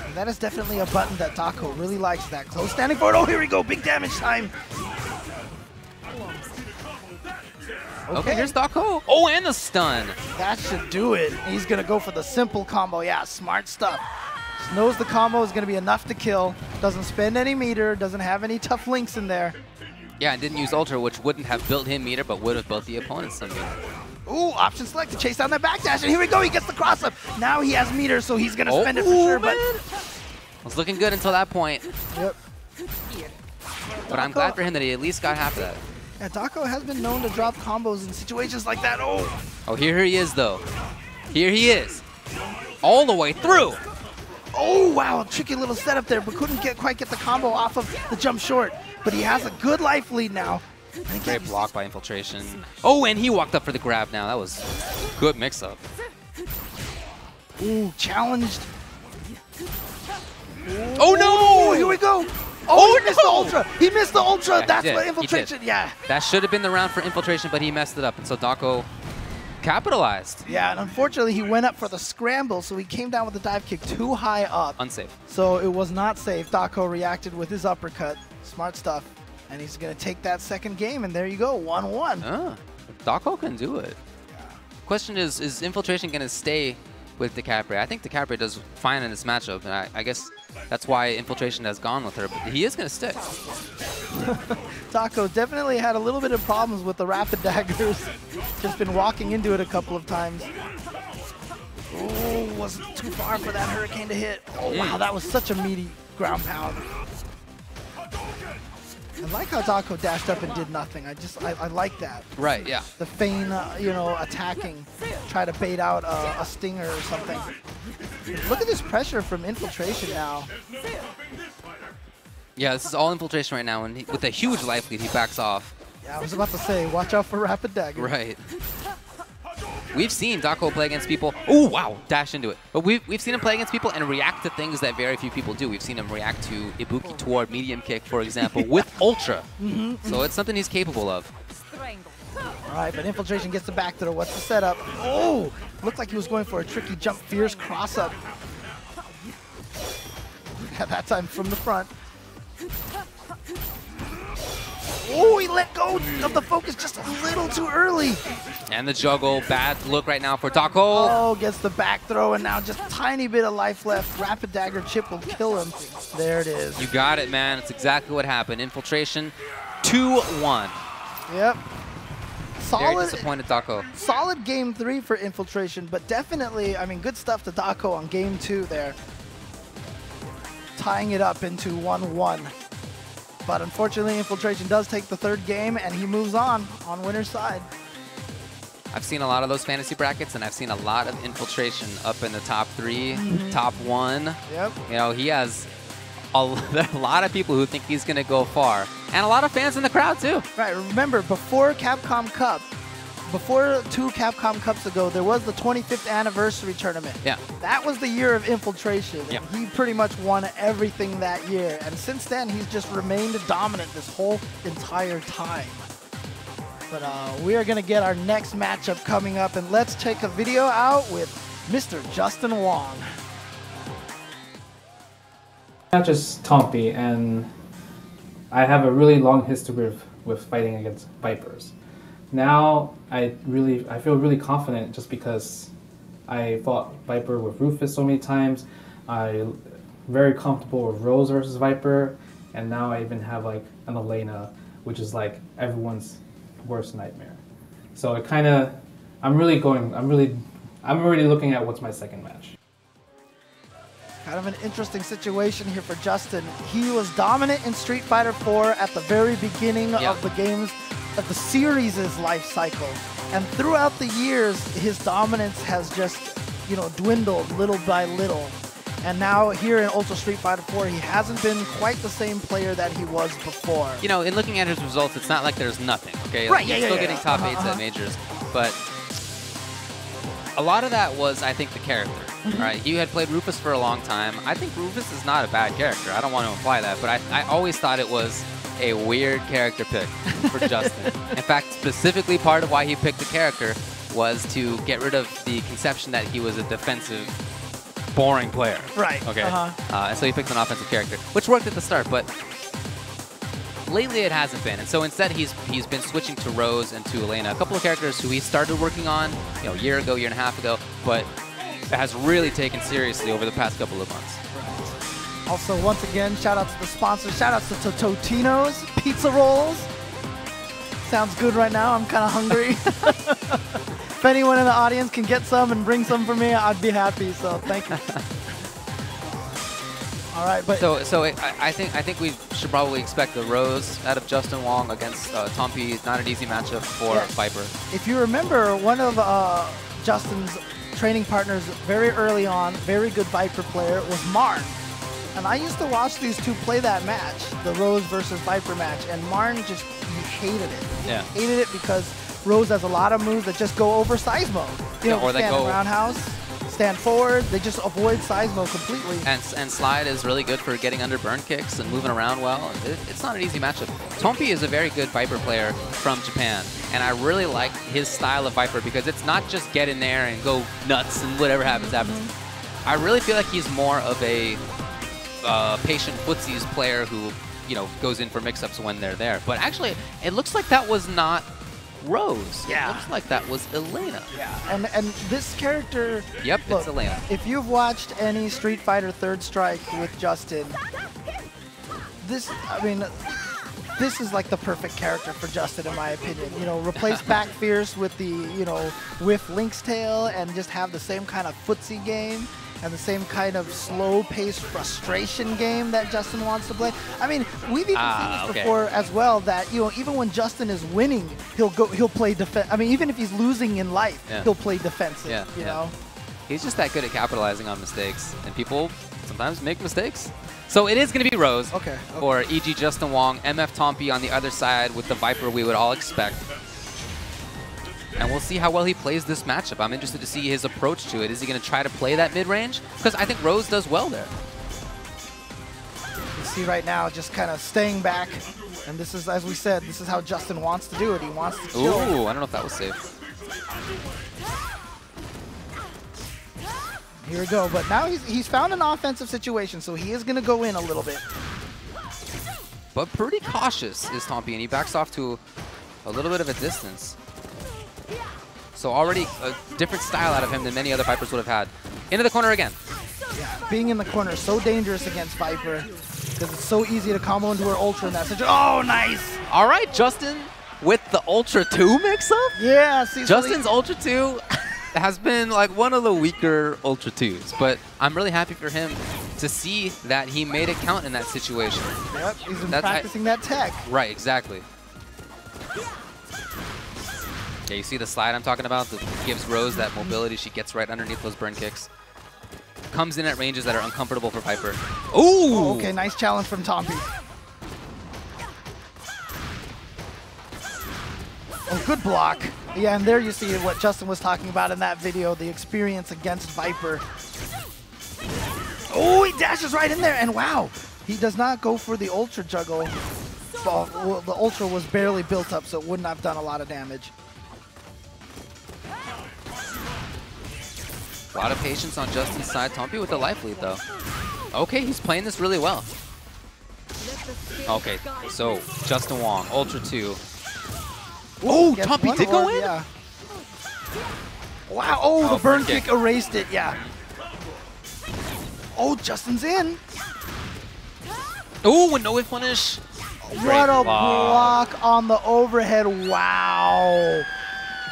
And that is definitely a button that Dako really likes, that close standing forward. Oh, here we go. Big damage time. Okay, here's Dako. Oh, and the stun. That should do it. He's going to go for the simple combo. Yeah, smart stuff. Knows the combo is going to be enough to kill. Doesn't spend any meter. Doesn't have any tough links in there. Yeah, and didn't use Ultra, which wouldn't have built him meter, but would have built the opponent some meter. Ooh, option select to chase down that backdash, and here we go. He gets the cross up. Now he has meter, so he's going to spend it for sure. But it was looking good until that point. Yep. But I'm glad for him that he at least got half of that. Yeah, Dako has been known to drop combos in situations like that. Oh. Oh, here he is, though. Here he is. All the way through. Oh, wow. Tricky little setup there, but couldn't quite get the combo off of the jump short. But he has a good life lead now. Great block by Infiltration. Oh, and he walked up for the grab now. That was good mix-up. Ooh, challenged. Oh, no! Here we go. Oh, he missed the no! Ultra. He missed the Ultra. Yeah, That's he did. what He Infiltration, did. yeah. That should have been the round for Infiltration, but he messed it up. And so Dako capitalized. Yeah, and unfortunately, he went up for the scramble, so he came down with the dive kick too high up. Unsafe. So it was not safe. Dako reacted with his uppercut. Smart stuff. And he's going to take that second game, and there you go, 1-1. Ah, Dako can do it. Question is Infiltration going to stay with DiCaprio? I think DiCaprio does fine in this matchup, and I guess that's why Infiltration has gone with her, but he is going to stick. Dako definitely had a little bit of problems with the rapid daggers. Just been walking into it a couple of times. Oh, wasn't too far for that Hurricane to hit. Oh, wow, that was such a meaty ground pound. I like how Dako dashed up and did nothing. I like that. Right, yeah. The feign, you know, attacking, try to bait out a stinger or something. Look at this pressure from Infiltration now. Yeah, this is all Infiltration right now, and with a huge life lead, he backs off. Yeah, I was about to say, watch out for rapid dagger. Right. We've seen Dako play against people. Oh, wow, dash into it. But we've seen him play against people and react to things that very few people do. We've seen him react to Ibuki toward medium kick, for example, with Ultra. So it's something he's capable of. All right, but Infiltration gets the back throw. What's the setup? Oh, looked like he was going for a tricky jump, fierce cross up. At that time from the front. Oh, he let go of the focus just a little too early. And the juggle, bad look right now for Dako. Oh, gets the back throw, and now just a tiny bit of life left. Rapid dagger chip will kill him. There it is. You got it, man. It's exactly what happened. Infiltration, 2-1. Yep. Very disappointed Dako. Solid game 3 for Infiltration, but definitely, I mean, good stuff to Dako on game 2 there. Tying it up into 1-1. But unfortunately, Infiltration does take the third game, and he moves on winner's side. I've seen a lot of those fantasy brackets, and I've seen a lot of Infiltration up in the top 3, top 1. Yep. You know, he has there are a lot of people who think he's going to go far, and a lot of fans in the crowd, too. Right, remember, before Capcom Cup, before 2 Capcom Cups ago, there was the 25th anniversary tournament. Yeah. That was the year of Infiltration. Yep. He pretty much won everything that year. And since then, he's just remained dominant this whole entire time. But we are going to get our next matchup coming up. And let's take a video out with Mr. Justin Wong. Match is Tompy, and I have a really long history with fighting against Vipers. Now I feel really confident just because I fought Viper with Rufus so many times. I'm very comfortable with Rose versus Viper, and now I even have like an Elena, which is like everyone's worst nightmare. So it kind of, I'm already looking at what's my second match. Kind of an interesting situation here for Justin. He was dominant in Street Fighter 4 at the very beginning of the game's, of the series' life cycle. And throughout the years, his dominance has just, you know, dwindled little by little. And now here in Ultra Street Fighter 4, he hasn't been quite the same player that he was before. You know, in looking at his results, it's not like there's nothing, okay? Right, He's still getting top 8s at majors, but a lot of that was, I think, the character, right? He had played Rufus for a long time. I think Rufus is not a bad character. I don't want to imply that, but I always thought it was a weird character pick for Justin. In fact, specifically part of why he picked the character was to get rid of the conception that he was a defensive, boring player. Right. Okay. And so he picked an offensive character, which worked at the start, but lately it hasn't been. And so instead he's been switching to Rose and to Elena, a couple of characters who he started working on, you know, a year ago, year and a half ago, but has really taken seriously over the past couple of months. Also, once again, shout out to the sponsors. Shout outs to Totino's Pizza Rolls. Sounds good right now. I'm kind of hungry. If anyone in the audience can get some and bring some for me, I'd be happy. So thank you. All right, but I think we should probably expect the Rose out of Justin Wong against Tompi. Not an easy matchup for Viper. If you remember, one of Justin's training partners very early on, very good Viper player, was Marn. And I used to watch these two play that match, the Rose versus Viper match, and Marn just, he hated it. Yeah. He hated it because Rose has a lot of moves that just go over size mode. You know, or they stand go roundhouse, stand forward, they just avoid size mode completely. And slide is really good for getting under burn kicks and moving around well. It's not an easy matchup. Tompi is a very good Viper player from Japan, and I really like his style of Viper because it's not just get in there and go nuts and whatever happens, happens. I really feel like he's more of a patient footsies player who, you know, goes in for mix-ups when they're there. But actually, it looks like that was not Rose. Yeah. It looks like that was Elena. Yeah. And this character... Yep, look, it's Elena. If you've watched any Street Fighter Third Strike with Justin, this is like the perfect character for Justin, in my opinion. You know, replace Back Fierce with the, you know, whiff Link's Tail and just have the same kind of footsie game and the same kind of slow-paced frustration game that Justin wants to play. I mean, we've even seen this before as well, that, you know, even when Justin is winning, he'll play defense. I mean, even if he's losing in life, he'll play defensive, you know? He's just that good at capitalizing on mistakes, and people sometimes make mistakes. So it is going to be Rose for E.G. Justin Wong, MF Tompi on the other side with the Viper we would all expect. And we'll see how well he plays this matchup. I'm interested to see his approach to it. Is he going to try to play that mid-range? Because I think Rose does well there. You see right now just kind of staying back. And this is, as we said, this is how Justin wants to do it. He wants to chill. Ooh, I don't know if that was safe. Here we go. But now he's found an offensive situation, so he is going to go in a little bit. But pretty cautious is Tompi, and he backs off to a little bit of a distance. So already a different style out of him than many other Vipers would have had. Into the corner again. Yeah, being in the corner is so dangerous against Viper because it's so easy to combo into her Ultra in that situation. Oh, nice! All right, Justin with the Ultra 2 mix-up? Yeah, see, Justin's Ultra 2 has been like one of the weaker Ultra 2s, but I'm really happy for him to see that he made it count in that situation. Yep, he's been practicing that tech. Right, exactly. Yeah, you see the slide I'm talking about that gives Rose that mobility. She gets right underneath those burn kicks. Comes in at ranges that are uncomfortable for Viper. Ooh! Oh, okay, nice challenge from Tompi. Oh, good block. Yeah, and there you see what Justin was talking about in that video, the experience against Viper. Oh, he dashes right in there, and wow, he does not go for the Ultra juggle. Well, the Ultra was barely built up, so it wouldn't have done a lot of damage. A lot of patience on Justin's side. Tompi with the life lead, though. Okay, he's playing this really well. Okay, so Justin Wong, Ultra 2. Oh, Tompi did go in? Yeah. Wow, oh, the burn kick erased it, yeah. Oh, Justin's in. Oh, and no whiff punish. What a block on the overhead. Wow.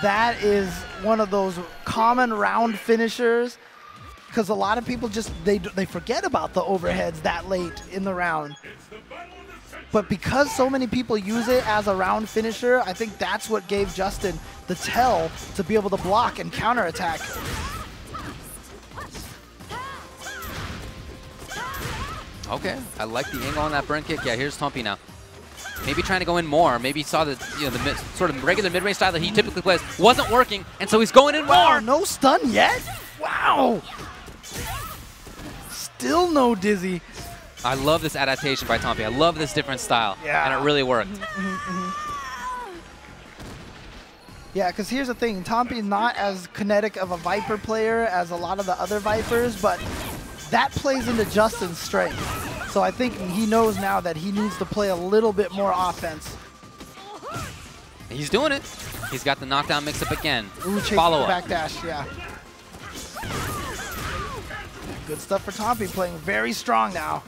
that is one of those common round finishers, because a lot of people just, they forget about the overheads that late in the round. But because so many people use it as a round finisher, I think that's what gave Justin the tell to be able to block and counterattack. Okay, I like the angle on that burn kick. Yeah, here's Tompi now. Maybe trying to go in more. Maybe saw the sort of regular mid-range style that he typically plays wasn't working, and so he's going in Wow, more. no stun yet? Wow. Still no dizzy. I love this adaptation by Tompi. I love this different style, Yeah. and it really worked. Yeah, because here's the thing. Tompi's not as kinetic of a Viper player as a lot of the other Vipers, but that plays into Justin's strength. So I think he knows now that he needs to play a little bit more offense. He's doing it. He's got the knockdown mix-up again. Ooh, chasing Follow the up. backdash, yeah. Good stuff for Tompi, playing very strong now.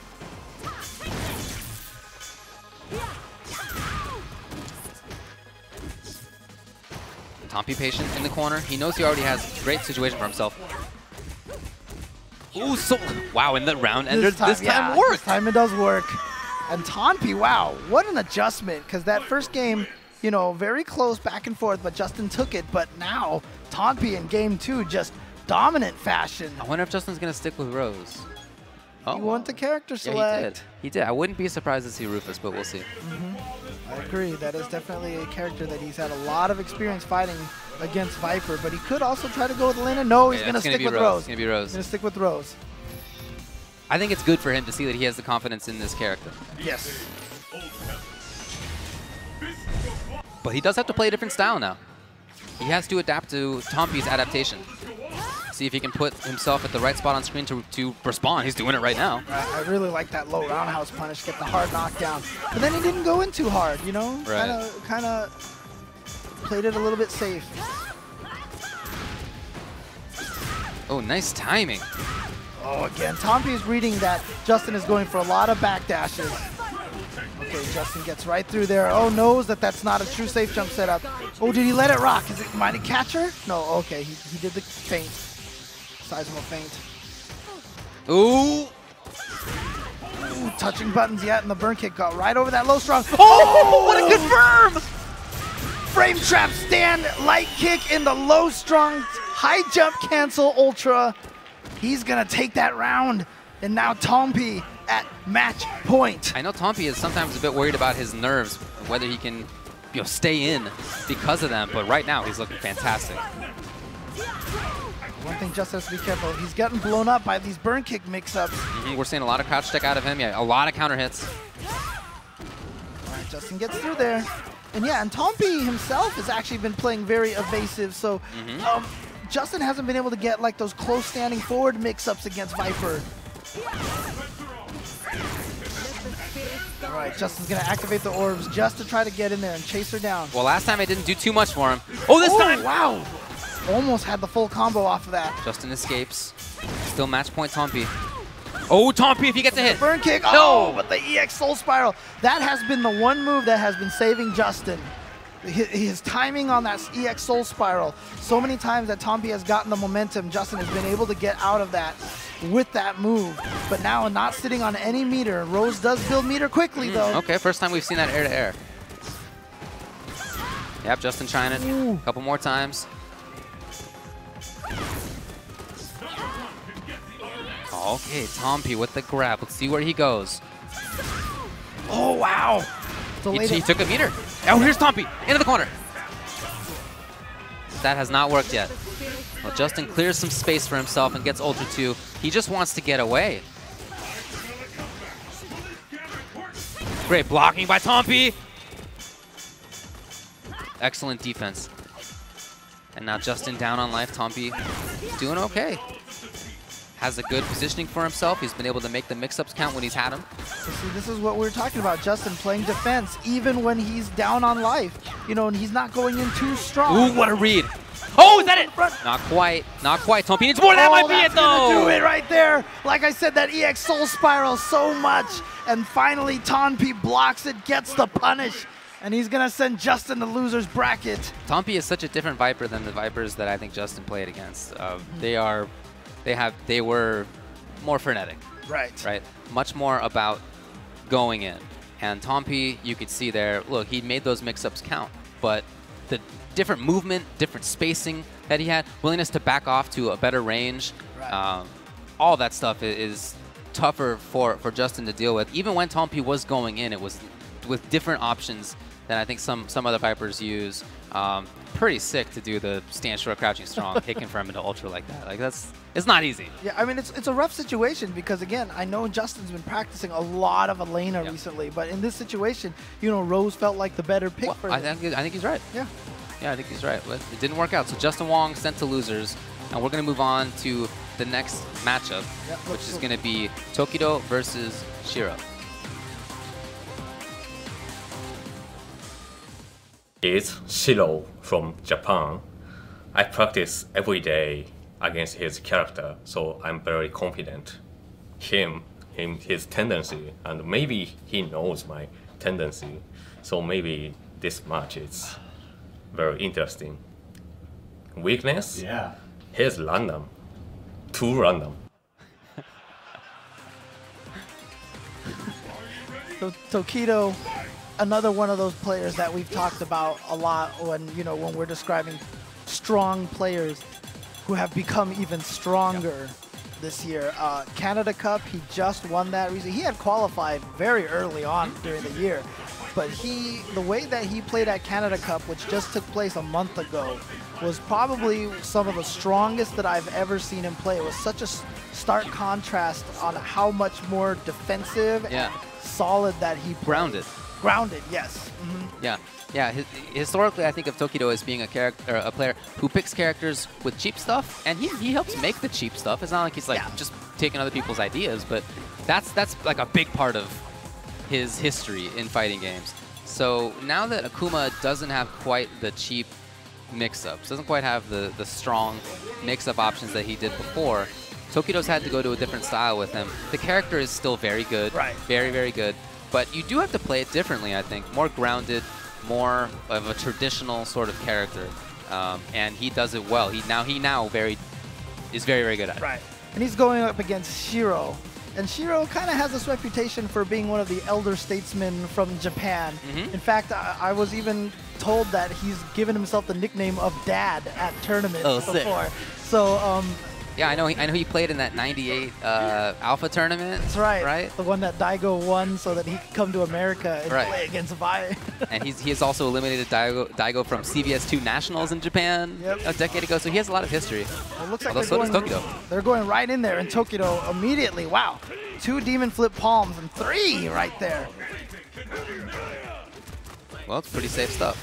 Tompi patient in the corner. He knows he already has a great situation for himself. Ooh, so wow, in the round ender, this time worked. This time it does work. And Tompi, wow, what an adjustment, because that first game, you know, very close back and forth, but Justin took it. But now, Tompi in game 2, just dominant fashion. I wonder if Justin's going to stick with Rose. Oh, You want the character yeah, select. he did. He did. I wouldn't be surprised to see Rufus, but we'll see. I agree. That is definitely a character that he's had a lot of experience fighting against Viper, but he could also try to go with Lena. No, he's Yeah, going to it's gonna stick be with Rose. Rose. It's going to be Rose. He's going to stick with Rose. I think it's good for him to see that he has the confidence in this character. Yes. But he does have to play a different style now. He has to adapt to Tompi's adaptation. See if he can put himself at the right spot on screen to respond. He's doing it right now. I really like that low roundhouse punish, get the hard knockdown. But then he didn't go in too hard, you know? Right. Kind of played it a little bit safe. Oh, nice timing. Oh, again, Tompi is reading that Justin is going for a lot of backdashes. Okay, Justin gets right through there. Oh, knows that that's not a true safe jump setup. Oh, did he let it rock? Is it mighty catcher? No, okay, he did the feint. Sizable feint. Ooh. Ooh, touching buttons yet, and the burn kick got right over that low strong. Oh, what a confirm! Frame trap stand, light kick in the low strong, high jump cancel ultra. He's gonna take that round, and now Tompi at match point. I know Tompi is sometimes a bit worried about his nerves, whether he can stay in because of them, but right now he's looking fantastic. One thing Justin has to be careful. He's gotten blown up by these burn kick mix-ups. We're seeing a lot of crouch check out of him. Yeah, a lot of counter hits. All right, Justin gets through there. And yeah, and Tompi himself has actually been playing very evasive, so Justin hasn't been able to get like those close standing forward mix-ups against Viper. All right, Justin's gonna activate the orbs just to try to get in there and chase her down. Well, last time I didn't do too much for him. Oh, this time! Wow! Almost had the full combo off of that. Justin escapes. Still match point Tompi. Oh, Tompi if he gets a hit. Burn kick. No! Oh, but the EX Soul Spiral. That has been the one move that has been saving Justin. His timing on that EX Soul Spiral. So many times that Tompi has gotten the momentum, Justin has been able to get out of that with that move. But now not sitting on any meter. Rose does build meter quickly though. Okay, first time we've seen that air to air. Yep, Justin trying it a couple more times. Okay, Tompi with the grab. Let's see where he goes. Oh, wow. He took a meter. Oh, here's Tompi into the corner. That has not worked yet. Well, Justin clears some space for himself and gets Ultra 2. He just wants to get away. Great blocking by Tompi. Excellent defense. And now Justin down on life. Tompi doing okay. Has a good positioning for himself. He's been able to make the mix-ups count when he's had them. See, this is what we're talking about. Justin playing defense even when he's down on life. You know, and he's not going in too strong. Ooh, what a read. Oh, is that it? Not quite. Not quite. Tompi needs more. That might be it, though. Do it right there. Like I said, that EX Soul Spiral so much. And finally, Tompi blocks it, gets the punish. And he's going to send Justin the loser's bracket. Tompi is such a different Viper than the Vipers that I think Justin played against. They were more frenetic. Right. Much more about going in. And Tompi, you could see there, look, he made those mix-ups count. But the different movement, different spacing that he had, willingness to back off to a better range, all that stuff is tougher for Justin to deal with. Even when Tompi was going in, it was with different options than I think some other Vipers use. Pretty sick to do the stand short, crouching strong, hit confirm into ultra like that. Like it's not easy. Yeah, I mean it's a rough situation because again, I know Justin's been practicing a lot of Elena recently, but in this situation, you know, Rose felt like the better pick for him. I think he's right. Yeah, I think he's right. But it didn't work out. So Justin Wong sent to losers, and we're gonna move on to the next matchup, which is gonna be Tokido versus Shiro. It's Shiro from Japan. I practice every day against his character, so I'm very confident. His tendency, and maybe he knows my tendency, so maybe this match is very interesting. Weakness? Yeah. He's random. Too random. So Tokido, another one of those players that we've talked about a lot when we're describing strong players who have become even stronger this year. Canada Cup, he just won that recently. He had qualified very early on during the year, but the way that he played at Canada Cup, which just took place a month ago, was probably some of the strongest that I've ever seen him play. It was such a stark contrast on how much more defensive and solid that he played. Grounded, yes. Yeah. Historically, I think of Tokido as being a player who picks characters with cheap stuff, and he helps make the cheap stuff. It's not like he's like just taking other people's ideas, but that's like a big part of his history in fighting games. So now that Akuma doesn't have quite the cheap mix-ups, doesn't quite have the strong mix-up options that he did before, Tokido's had to go to a different style with him. The character is still very good, very, very good. But you do have to play it differently, I think. More grounded, more of a traditional sort of character. And he does it well. He now is very, very good at it. Right. And he's going up against Shiro. And Shiro kind of has this reputation for being one of the elder statesmen from Japan. In fact, I was even told that he's given himself the nickname of Dad at tournaments before. Sick. So yeah, I know he played in that 98 Alpha tournament. That's right. The one that Daigo won so that he could come to America and play against Vi. And he has also eliminated Daigo from CVS2 Nationals in Japan a decade ago, so he has a lot of history. Well, it looks like they're going right in there, and Tokido immediately, wow, 2 demon flip palms and 3 right there. Well, it's pretty safe stuff.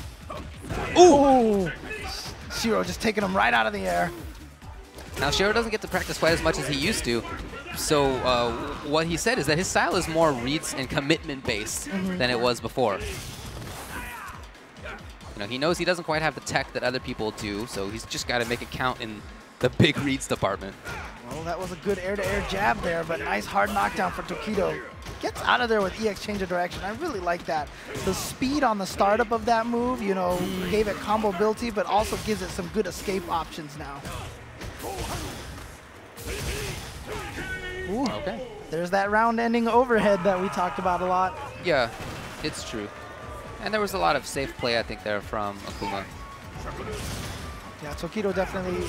Ooh! Shiro just taking him right out of the air. Now, Shiro doesn't get to practice quite as much as he used to, so what he said is that his style is more reads and commitment-based than it was before. He knows he doesn't quite have the tech that other people do, so he's just got to make it count in the big reads department. Well, that was a good air-to-air jab there, but nice hard knockdown for Tokido. Gets out of there with EX change of direction. I really like that. The speed on the startup of that move, gave it combo ability, but also gives it some good escape options now. Ooh, okay. There's that round-ending overhead that we talked about a lot. Yeah, it's true. And there was a lot of safe play, I think, there from Akuma. Yeah, Tokido definitely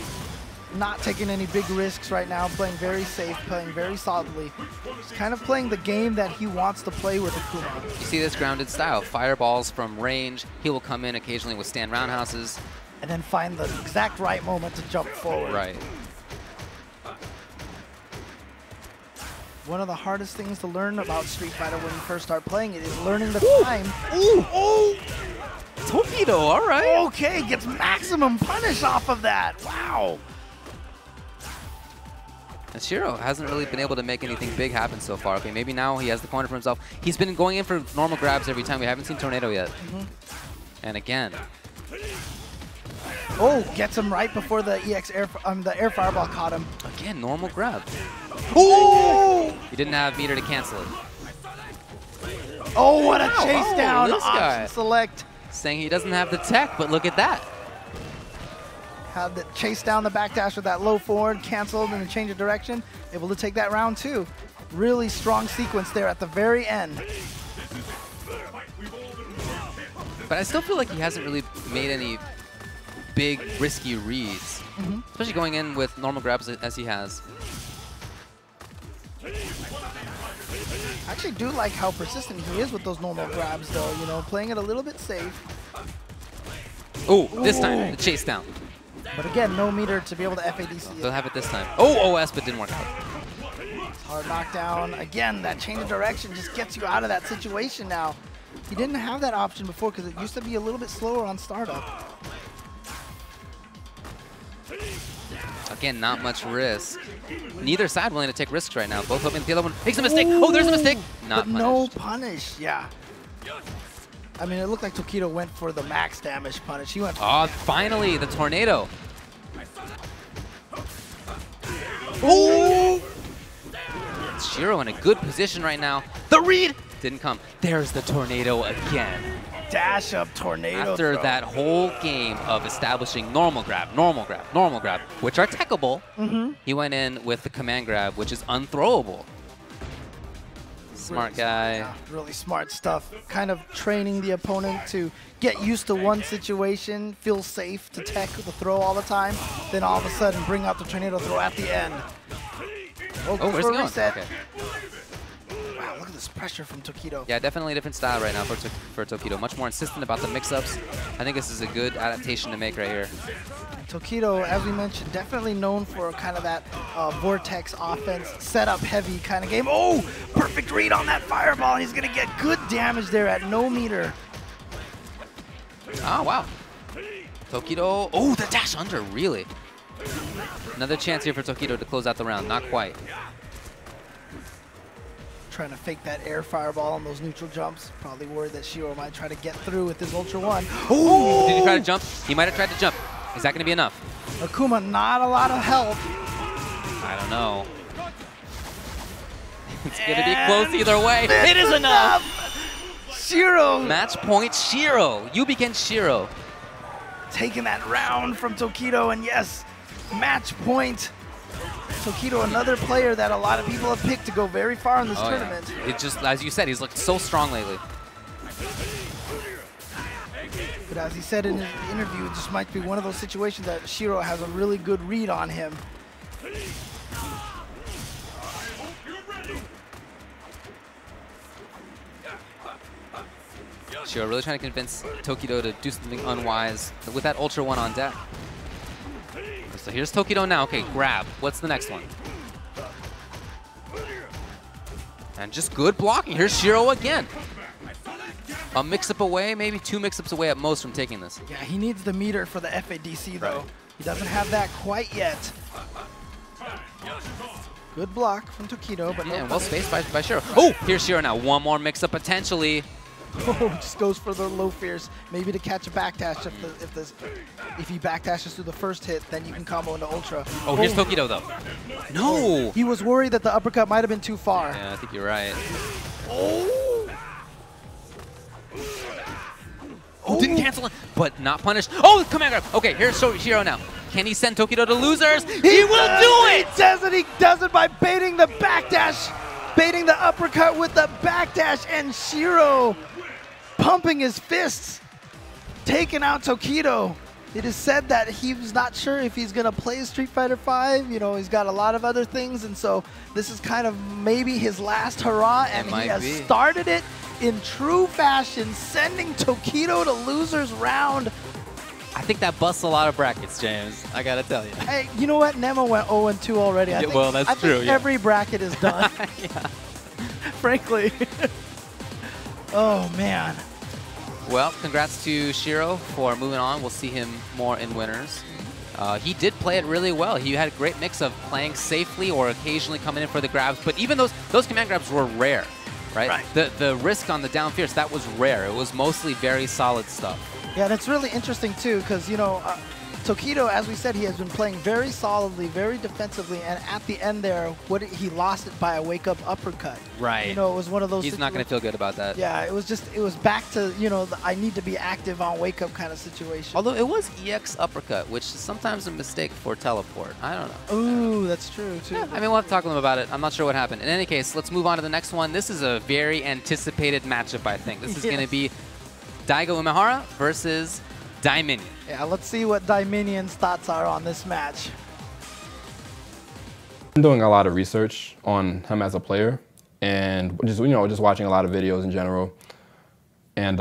not taking any big risks right now, playing very safe, playing very solidly. He's kind of playing the game that he wants to play with Akuma. You see this grounded style, fireballs from range. He will come in occasionally with stand roundhouses. And then find the exact right moment to jump forward. Right. One of the hardest things to learn about Street Fighter when you first start playing it is learning the time. Ooh! Tokido, all right. Okay, gets maximum punish off of that. Wow. And Shiro hasn't really been able to make anything big happen so far. Okay, maybe now he has the corner for himself. He's been going in for normal grabs every time. We haven't seen Tornado yet. And again. Oh, gets him right before the the air fireball caught him. Again, normal grab. Ooh! He didn't have meter to cancel it. Oh, what a chase Oh, down. this guy. Option select. Saying he doesn't have the tech, but look at that. Had the chase down the backdash with that low forward, canceled and a change of direction. Able to take that round too. Really strong sequence there at the very end. But I still feel like he hasn't really made any big, risky reads. Especially going in with normal grabs as he has. I actually do like how persistent he is with those normal grabs though, you know, playing it a little bit safe. Oh, this time, the chase down. But again, no meter to be able to FADC They'll it. have it this time. Oh, OS, but didn't work out. Hard knockdown. Again, that change of direction just gets you out of that situation now. He didn't have that option before because it used to be a little bit slower on startup. Again, not much risk. Neither side willing to take risks right now. Both hoping the other one makes a mistake. Oh, there's a mistake. Not but no punish, yeah. I mean, it looked like Tokido went for the max damage punish. He went for Oh, finally, the tornado. Oh! Shiro in a good position right now. The read didn't come. There's the tornado again. dash up tornado After throw. that whole game of establishing normal grab, which are techable, he went in with the command grab, which is unthrowable. Smart guy. Yeah, really smart stuff. Kind of training the opponent to get used to one situation, feel safe to tech the throw all the time, then all of a sudden bring out the tornado throw at the end. Oh, where's he going? Reset. Okay. Wow, look at this pressure from Tokido. Yeah, definitely a different style right now for Tokido. Much more insistent about the mix-ups. I think this is a good adaptation to make right here. Tokido, as we mentioned, definitely known for kind of that vortex offense, setup heavy kind of game. Oh, perfect read on that fireball, and he's going to get good damage there at no meter. Oh, wow. Tokido. Oh, the dash under, really? Another chance here for Tokido to close out the round. Not quite. Trying to fake that air fireball on those neutral jumps. Probably worried that Shiro might try to get through with his Ultra One. Oh! Did he try to jump? He might have tried to jump. Is that going to be enough? Akuma, not a lot of help. I don't know. It's going to be close either way. It is enough! Shiro Match point Shiro. You begin Shiro. taking that round from Tokido, and yes, match point. Tokido, another player that a lot of people have picked to go very far in this tournament. Yeah. It just, as you said, he's looked so strong lately. But as he said in his interview, it just might be one of those situations that Shiro has a really good read on him. Shiro really trying to convince Tokido to do something unwise with that Ultra One on deck. So here's Tokido now. Okay, grab. What's the next one? And just good blocking. Here's Shiro again. A mix-up away, maybe 2 mix-ups away at most from taking this. Yeah, he needs the meter for the FADC though. Right. He doesn't have that quite yet. Good block from Tokido, but Yeah, no well punish. spaced by Shiro. Oh, here's Shiro now. One more mix-up potentially. Oh, just goes for the low fierce, maybe to catch a backdash. If he backdashes through the first hit, then you can combo into Ultra. Oh, here's Tokido though. No! He was worried that the uppercut might have been too far. Yeah, I think you're right. Oh, didn't cancel it, but not punished. Oh, command grab. Okay, here's Shiro now. Can he send Tokido to losers? He will do it! He does it! He does it by baiting the backdash, baiting the uppercut with the backdash, and Shiro pumping his fists, taking out Tokido. It is said that he was not sure if he's going to play Street Fighter V. You know, he's got a lot of other things, and so this is kind of maybe his last hurrah, and he has started it in true fashion, sending Tokido to losers round. I think that busts a lot of brackets, James. I gotta tell you. Hey, you know what? Nemo went 0-2 already. I think, well, that's true, think yeah. every bracket is done. Frankly. Oh, man. Well, congrats to Shiro for moving on. We'll see him more in winners. He did play it really well. He had a great mix of playing safely or occasionally coming in for the grabs, but even those command grabs were rare, right? The risk on the down fierce, that was rare. It was mostly very solid stuff. Yeah, and it's really interesting, too, because, you know, Tokido, as we said, he has been playing very solidly, very defensively, and at the end there, he lost it by a wake-up uppercut. Right. You know, it was one of those. He's not going to feel good about that. Yeah, it was back to, you know, I need to be active on wake-up kind of situation. Although it was EX uppercut, which is sometimes a mistake for teleport. I don't know. Ooh, that's true, too. Yeah, I mean, we'll have to talk to them about it. I'm not sure what happened. In any case, let's move on to the next one. This is a very anticipated matchup, I think. This is going to be Daigo Umehara versus Daiminion. Yeah, let's see what Daiminion's thoughts are on this match. I'm doing a lot of research on him as a player, and just just watching a lot of videos in general. And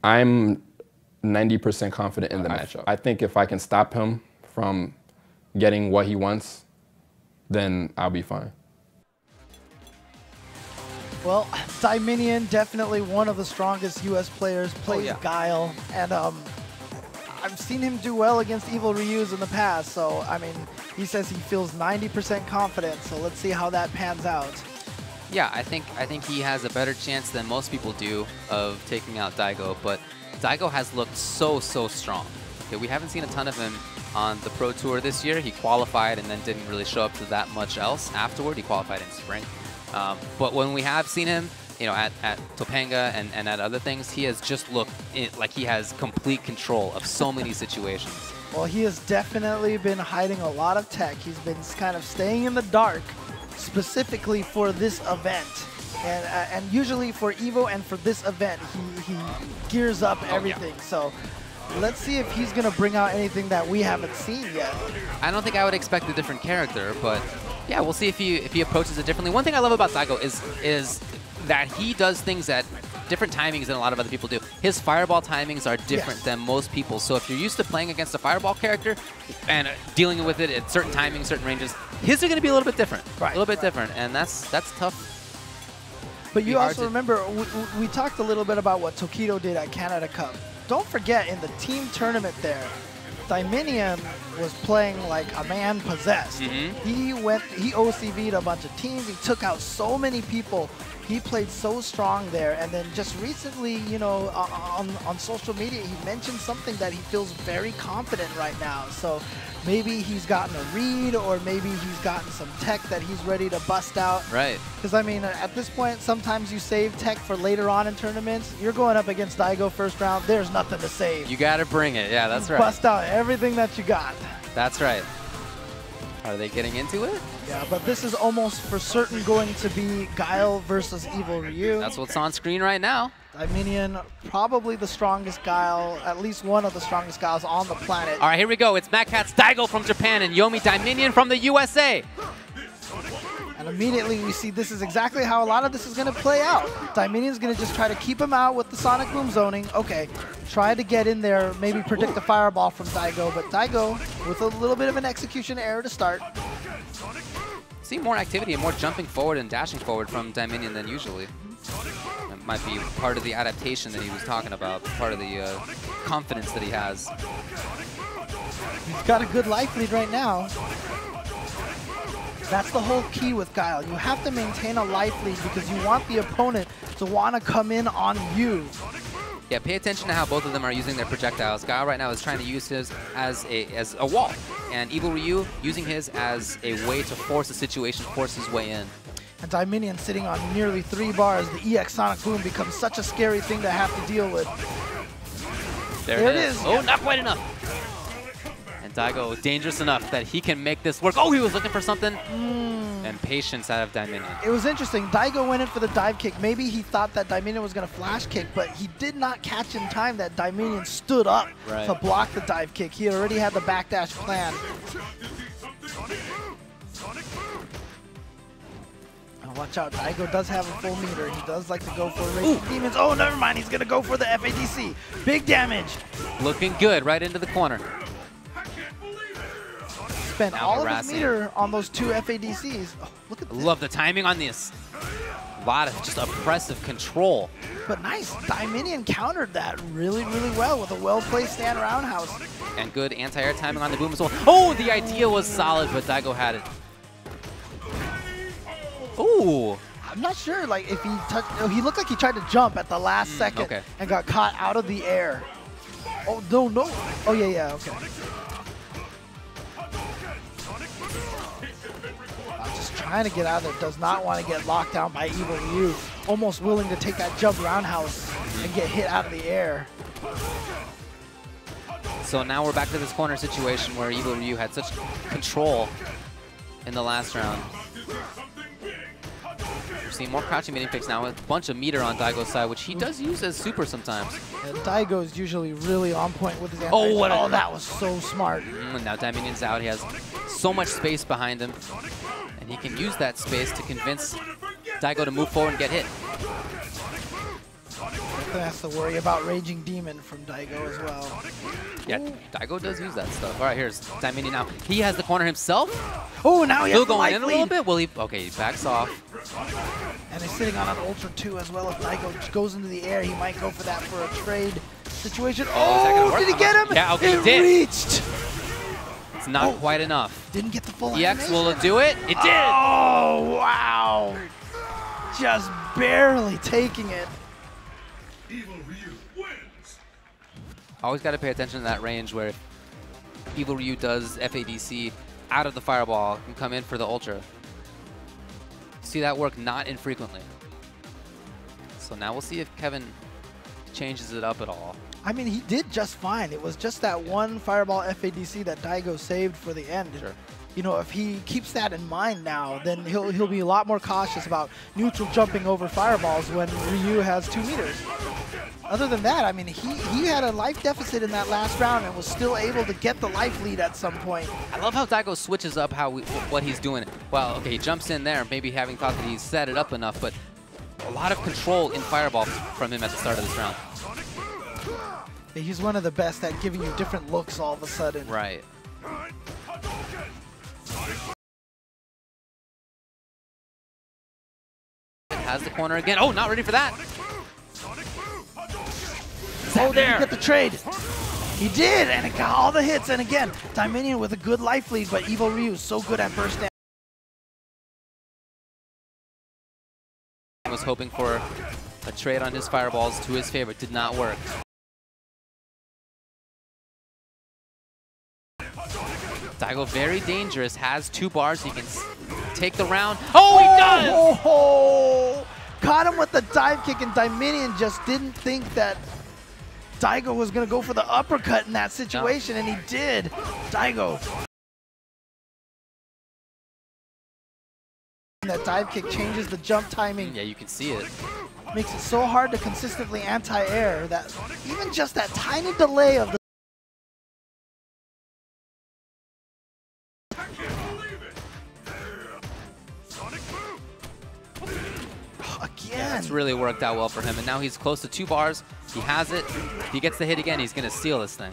I'm 90% confident in the matchup. I think if I can stop him from getting what he wants, then I'll be fine. Well, Daiminion, definitely one of the strongest U.S. players, plays Guile, and I've seen him do well against Evil Ryus in the past, so, I mean, he says he feels 90% confident, so let's see how that pans out. Yeah, I think he has a better chance than most people do of taking out Daigo, but Daigo has looked so strong. Okay, we haven't seen a ton of him on the Pro Tour this year. He qualified and then didn't really show up to that much else afterward. He qualified in spring. But when we have seen him, you know, at Topanga and at other things, he has just looked like he has complete control of so many situations. Well, he has definitely been hiding a lot of tech. He's been kind of staying in the dark, specifically for this event. And usually for EVO and for this event, he gears up everything. So let's see if he's going to bring out anything that we haven't seen yet. I don't think I would expect a different character, but yeah, we'll see if he approaches it differently. One thing I love about Daigo is that he does things at different timings than a lot of other people do. His fireball timings are different than most people. So if you're used to playing against a fireball character and dealing with it at certain timings, certain ranges, his are going to be a little bit different. Right. A little bit different, and that's tough. But you also remember, we talked a little bit about what Tokido did at Canada Cup. Don't forget, in the team tournament there, Daiminion was playing like a man possessed. He OCV'd a bunch of teams. He took out so many people. He played so strong there. And then just recently, you know, on social media, he mentioned something that he feels very confident right now. So maybe he's gotten a read, or maybe he's gotten some tech that he's ready to bust out. Right. Because, I mean, at this point, sometimes you save tech for later on in tournaments. You're going up against Daigo first round. There's nothing to save. You got to bring it. Yeah, that's right. Bust out everything that you got. That's right. Are they getting into it? Yeah, but this is almost for certain going to be Guile versus Evil Ryu. That's what's on screen right now. Daiminion, probably the strongest Guile, at least one of the strongest Guiles on the planet. All right, here we go. It's Mad Catz Daigo from Japan and Yomi Daiminion from the USA. And immediately we see this is exactly how a lot of this is going to play out. Daiminion's going to just try to keep him out with the Sonic Boom zoning. Okay, try to get in there, maybe predict a fireball from Daigo, but Daigo with a little bit of an execution error to start. See more activity and more jumping forward and dashing forward from Daiminion than usually. That might be part of the adaptation that he was talking about, part of the confidence that he has. He's got a good life lead right now. That's the whole key with Guile. You have to maintain a life lead because you want the opponent to want to come in on you. Yeah, pay attention to how both of them are using their projectiles. Guile right now is trying to use his as a wall, and Evil Ryu using his as a way to force a situation, force his way in. And Daiminion sitting on nearly 3 bars. The EX Sonic Boom becomes such a scary thing to have to deal with. There it is. Oh, not quite enough. And Daigo dangerous enough that he can make this work. Oh, he was looking for something. And patience out of Daiminion. It was interesting. Daigo went in for the dive kick. Maybe he thought that Daiminion was going to flash kick, but he did not catch in time that Daiminion stood up to block the dive kick. He already had the backdash plan. Oh, watch out. Daigo does have a full meter. He does like to go for Raging Demons. Oh, never mind. He's going to go for the FADC. Big damage. Looking good right into the corner. Spent all of his meter on those 2 FADCs. Oh, look at this. Love the timing on this. A lot of just oppressive control. But nice. Daiminion countered that really, really well with a well-placed stand roundhouse. And good anti-air timing on the boom as well. Oh, the idea was solid, but Daigo had it. Ooh. I'm not sure, like, if he touched. Oh, he looked like he tried to jump at the last second and got caught out of the air. Oh, no, no. Oh, yeah, okay. Just trying to get out of there. Does not want to get locked down by Evil Ryu. Almost willing to take that jump roundhouse and get hit out of the air. So now we're back to this corner situation where Evil Ryu had such control in the last round. We're seeing more crouching mini picks now with a bunch of meter on Daigo's side, which he does use as super sometimes. And Daigo is usually really on point with his Oh, that was so smart. And now Dominion's out. He has so much space behind him. And he can use that space to convince Daigo to move forward and get hit. Definitely has to worry about Raging Demon from Daigo as well. Yeah, Daigo does use that stuff. All right, here's Dominion now. He has the corner himself. Oh, now he has Still the going in life a little lead. bit. Will he? Okay, he backs off. And he's sitting on an Ultra 2 as well. If Daigo goes into the air, he might go for that for a trade situation. Oh, did he get him? Yeah, okay, it he did. Reached. It's not quite enough. Didn't get the full EX, animation. will it do it? It did! Oh, wow. Just barely taking it. Evil Ryu wins. Always got to pay attention to that range where Evil Ryu does FADC out of the fireball and come in for the Ultra. See that work not infrequently. So now we'll see if Kevin changes it up at all. I mean, he did just fine. It was just that one fireball FADC that Daigo saved for the end. Sure. You know, if he keeps that in mind now, then he'll be a lot more cautious about neutral jumping over fireballs when Ryu has 2 meters. Other than that, I mean, he had a life deficit in that last round and was still able to get the life lead at some point. I love how Daigo switches up what he's doing. Well, okay, he jumps in there, maybe having thought that he set it up enough, but a lot of control in fireball from him at the start of this round. He's one of the best at giving you different looks all of a sudden. Right. Has the corner again. Oh, not ready for that. Oh, there! Get the trade. He did, and it got all the hits. And again, Dominion with a good life lead, but Evil Ryu is so good at burst damage. Was hoping for a trade on his fireballs to his favor. Did not work. Daigo very dangerous, has 2 bars, he can take the round. Oh, he does! Oh, caught him with the dive kick, and Dominion just didn't think that Daigo was going to go for the uppercut in that situation, and he did. Daigo. That dive kick changes the jump timing. Yeah, you can see it. Makes it so hard to consistently anti-air that even just that tiny delay of the Yeah, it's really worked out well for him, and now he's close to 2 bars. He has it. If he gets the hit again, he's going to steal this thing.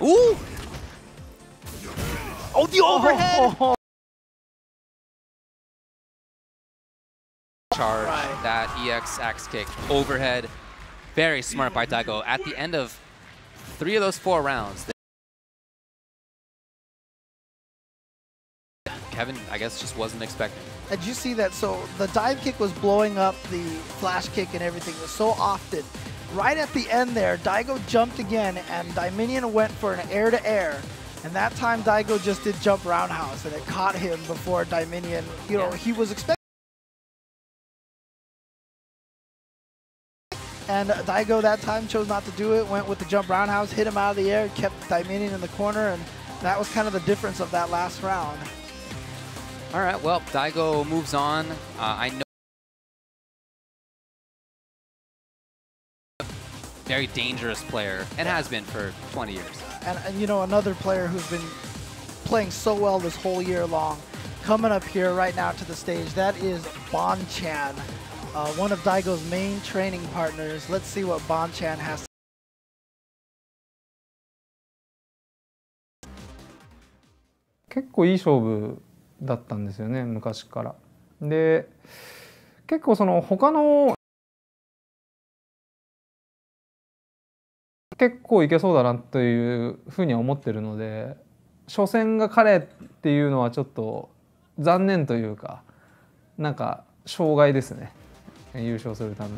Ooh! Oh, the overhead! Charge, that EX axe kick, overhead. Very smart by Daigo. At the end of 3 of those 4 rounds, Kevin, I guess, just wasn't expecting. Did you see that? So the dive kick was blowing up the flash kick and everything was so often. Right at the end there, Daigo jumped again, and Dominion went for an air-to-air. And that time, Daigo just did jump roundhouse, and it caught him before Dominion, you know, he was expecting. And Daigo that time chose not to do it, went with the jump roundhouse, hit him out of the air, kept Dominion in the corner, and that was kind of the difference of that last round. All right, well, Daigo moves on. I know very dangerous player and has been for 20 years. And you know, another player who's been playing so well this whole year long, coming up here right now to the stage, that is Bon-chan, one of Daigo's main training partners. Let's see what Bon-chan has to say. 結構いい勝負だったんですよね、昔から。で、結構その他の結構いけそうだなというふうには思ってるので、初戦が彼っていうのはちょっと残念というか、なんか障害ですね、優勝するために。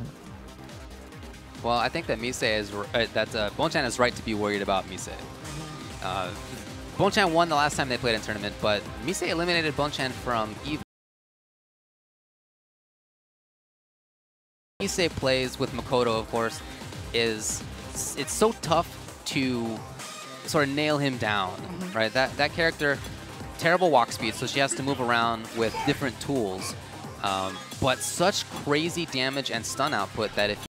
Well, I think that Bonchan is right to be worried about Mise. Bonchan won the last time they played in tournament, but Mise eliminated Bonchan from EVE. Mise plays with Makoto, of course, it's so tough to sort of nail him down, right? That character, terrible walk speed, so she has to move around with different tools, but such crazy damage and stun output that if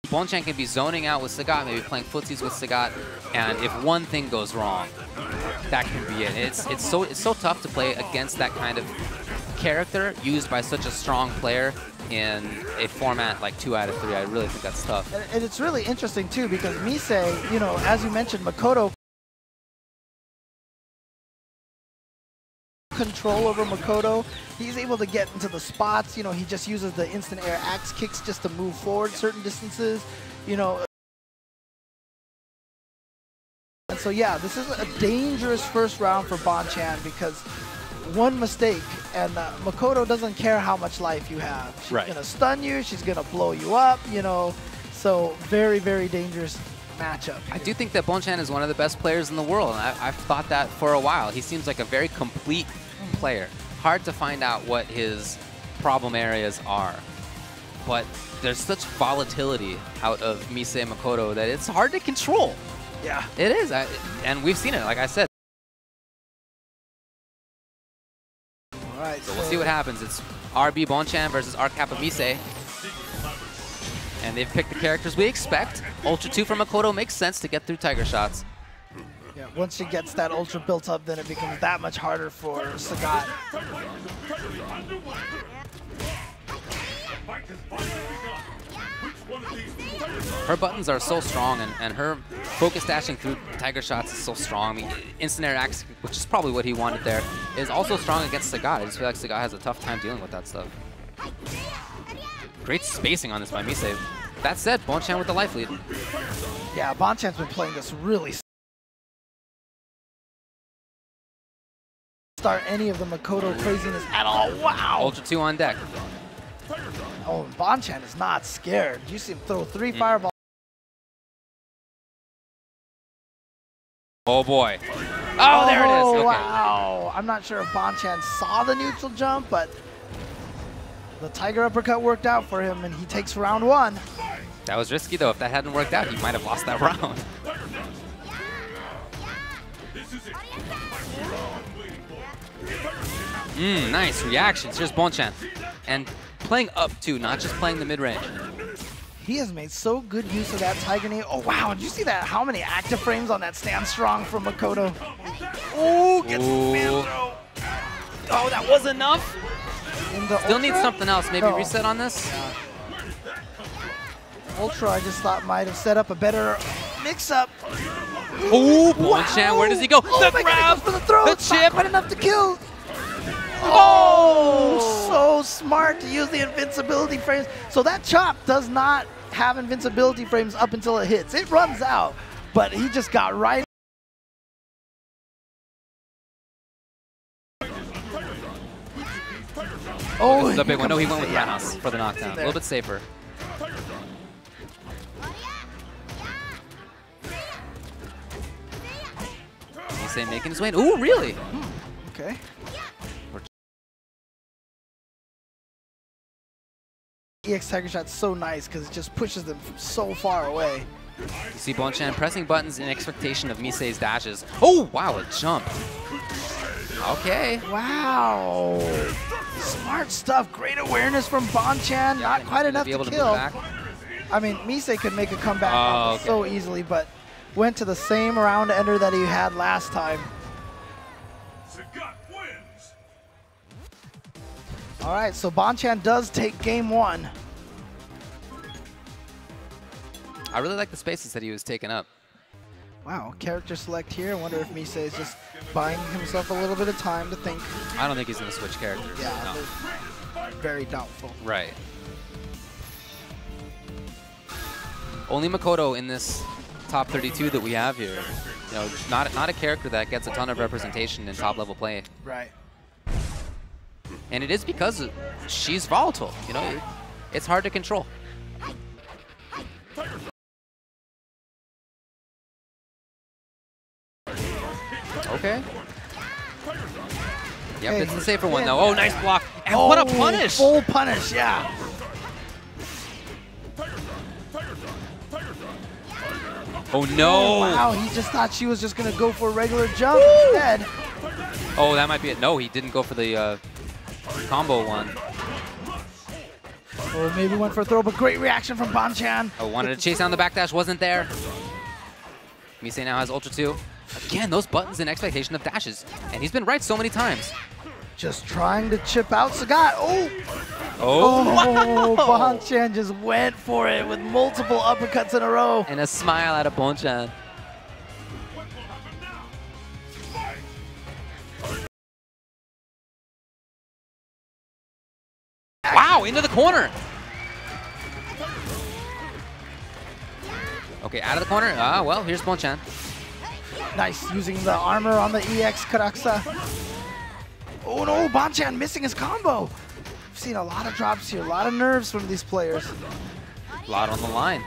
Bonchan can be zoning out with Sagat, maybe playing footsies with Sagat, and if one thing goes wrong, that can be it. It's so tough to play against that kind of character used by such a strong player in a format like 2 out of 3. I really think that's tough. And it's really interesting too, because Mise, you know, as you mentioned, Makoto control over Makoto. He's able to get into the spots. You know, he just uses the instant air axe kicks just to move forward certain distances. You know, and so yeah, this is a dangerous first round for Bonchan because one mistake and Makoto doesn't care how much life you have. She's gonna stun you. She's gonna blow you up. You know, so very, very dangerous matchup. I do think that Bonchan is one of the best players in the world, and I've thought that for a while. He seems like a very complete player. Hard to find out what his problem areas are, but there's such volatility out of Mise Makoto that it's hard to control. Yeah. It is, and we've seen it, like I said. All right, so we'll see what happens. It's RB Bonchan versus R Kappa Mise. And they've picked the characters we expect. Ultra 2 from Makoto makes sense to get through Tiger Shots. Yeah, once she gets that Ultra built up, then it becomes that much harder for Sagat. Her buttons are so strong, and her focus dashing through Tiger Shots is so strong. I mean, instant air axe, which is probably what he wanted there, is also strong against Sagat. I just feel like Sagat has a tough time dealing with that stuff. Great spacing on this by Mise. That said, Bonchan with the life lead. Yeah, Bonchan's been playing this really start any of the Makoto craziness at all. Wow! Ultra 2 on deck. Oh, and Bonchan is not scared. You see him throw 3 fireballs. Oh boy. Oh, there it is. Okay. Wow. I'm not sure if Bonchan saw the neutral jump, but the Tiger Uppercut worked out for him, and he takes round 1. That was risky, though. If that hadn't worked out, he might have lost that round. Nice reactions. Here's Bonchan. And playing up, too, not just playing the mid-range. He has made so good use of that Tiger knee. Oh, wow. Did you see that? How many active frames on that stand strong from Makoto? Oh, gets the man throw. Oh, that was enough? Still needs Ultra? something else. Maybe No. reset on this? Yeah. Ultra, I just thought might have set up a better mix-up. Oh, Bonchan, where does he go? Oh, The grab, for the throw. the It's not chip. quite enough to kill. Oh, so smart to use the invincibility frames. So that chop does not have invincibility frames up until it hits. It runs out, but he just got right. Oh, this is a big here one. No, he comes went with the- Ranos for the knockdown. A little bit safer. Mise making his way in. Ooh, really? Okay. EX Tiger Shot's so nice because it just pushes them from so far away. You see Bonchan pressing buttons in expectation of Mise's dashes. Oh, wow, a jump. Okay. Wow. Smart stuff. Great awareness from Bonchan. Not quite enough to kill. I mean, Mise could make a comeback off it so easily, but went to the same round ender that he had last time. All right, so Bonchan does take game 1. I really like the spaces that he was taking up. Wow, character select here. I wonder if Mise is just buying himself a little bit of time to think. I don't think he's going to switch characters. Yeah, No. very doubtful. Right. Only Makoto in this top 32 that we have here. You know, not a character that gets a ton of representation in top level play. Right. And it is because she's volatile. You know, it's hard to control. Okay. Yep, it's the safer one though. Oh, nice block. And what a punish! Full punish, yeah. Oh no! Wow, he just thought she was just gonna go for a regular jump instead. Oh, that might be it. No, he didn't go for the combo one. Or maybe went for a throw, but great reaction from Bonchan. Oh, wanted to chase down the backdash, wasn't there. Mise now has Ultra 2. Again, those buttons in expectation of dashes. And he's been right so many times. Just trying to chip out Sagat. Oh! Oh, wow! Bonchan just went for it with multiple uppercuts in a row. And a smile out of Bonchan. Wow, into the corner. Okay, out of the corner. Ah, well, here's Bonchan. Nice, using the armor on the EX Karaksa. Oh no, Bonchan missing his combo. I've seen a lot of drops here, a lot of nerves from these players. A lot on the line.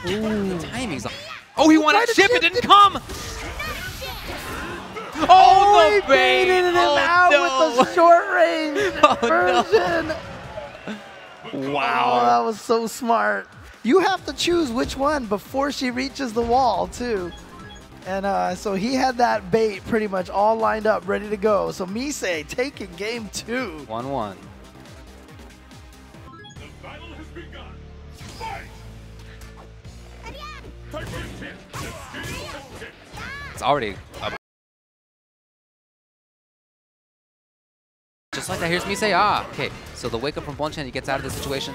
Ooh. The timing's on. Oh, he wanted to chip, it didn't come! Oh, he the bait! baited him out with the short range version. No. Wow. Oh, that was so smart. You have to choose which one before she reaches the wall, too. And so he had that bait pretty much all lined up, ready to go. So Mise taking game 2. 1-1. The battle has begun. Fight! It's already up. Just like that, here's Mise. Ah, okay. So the wake up from Bonchan, he gets out of this situation.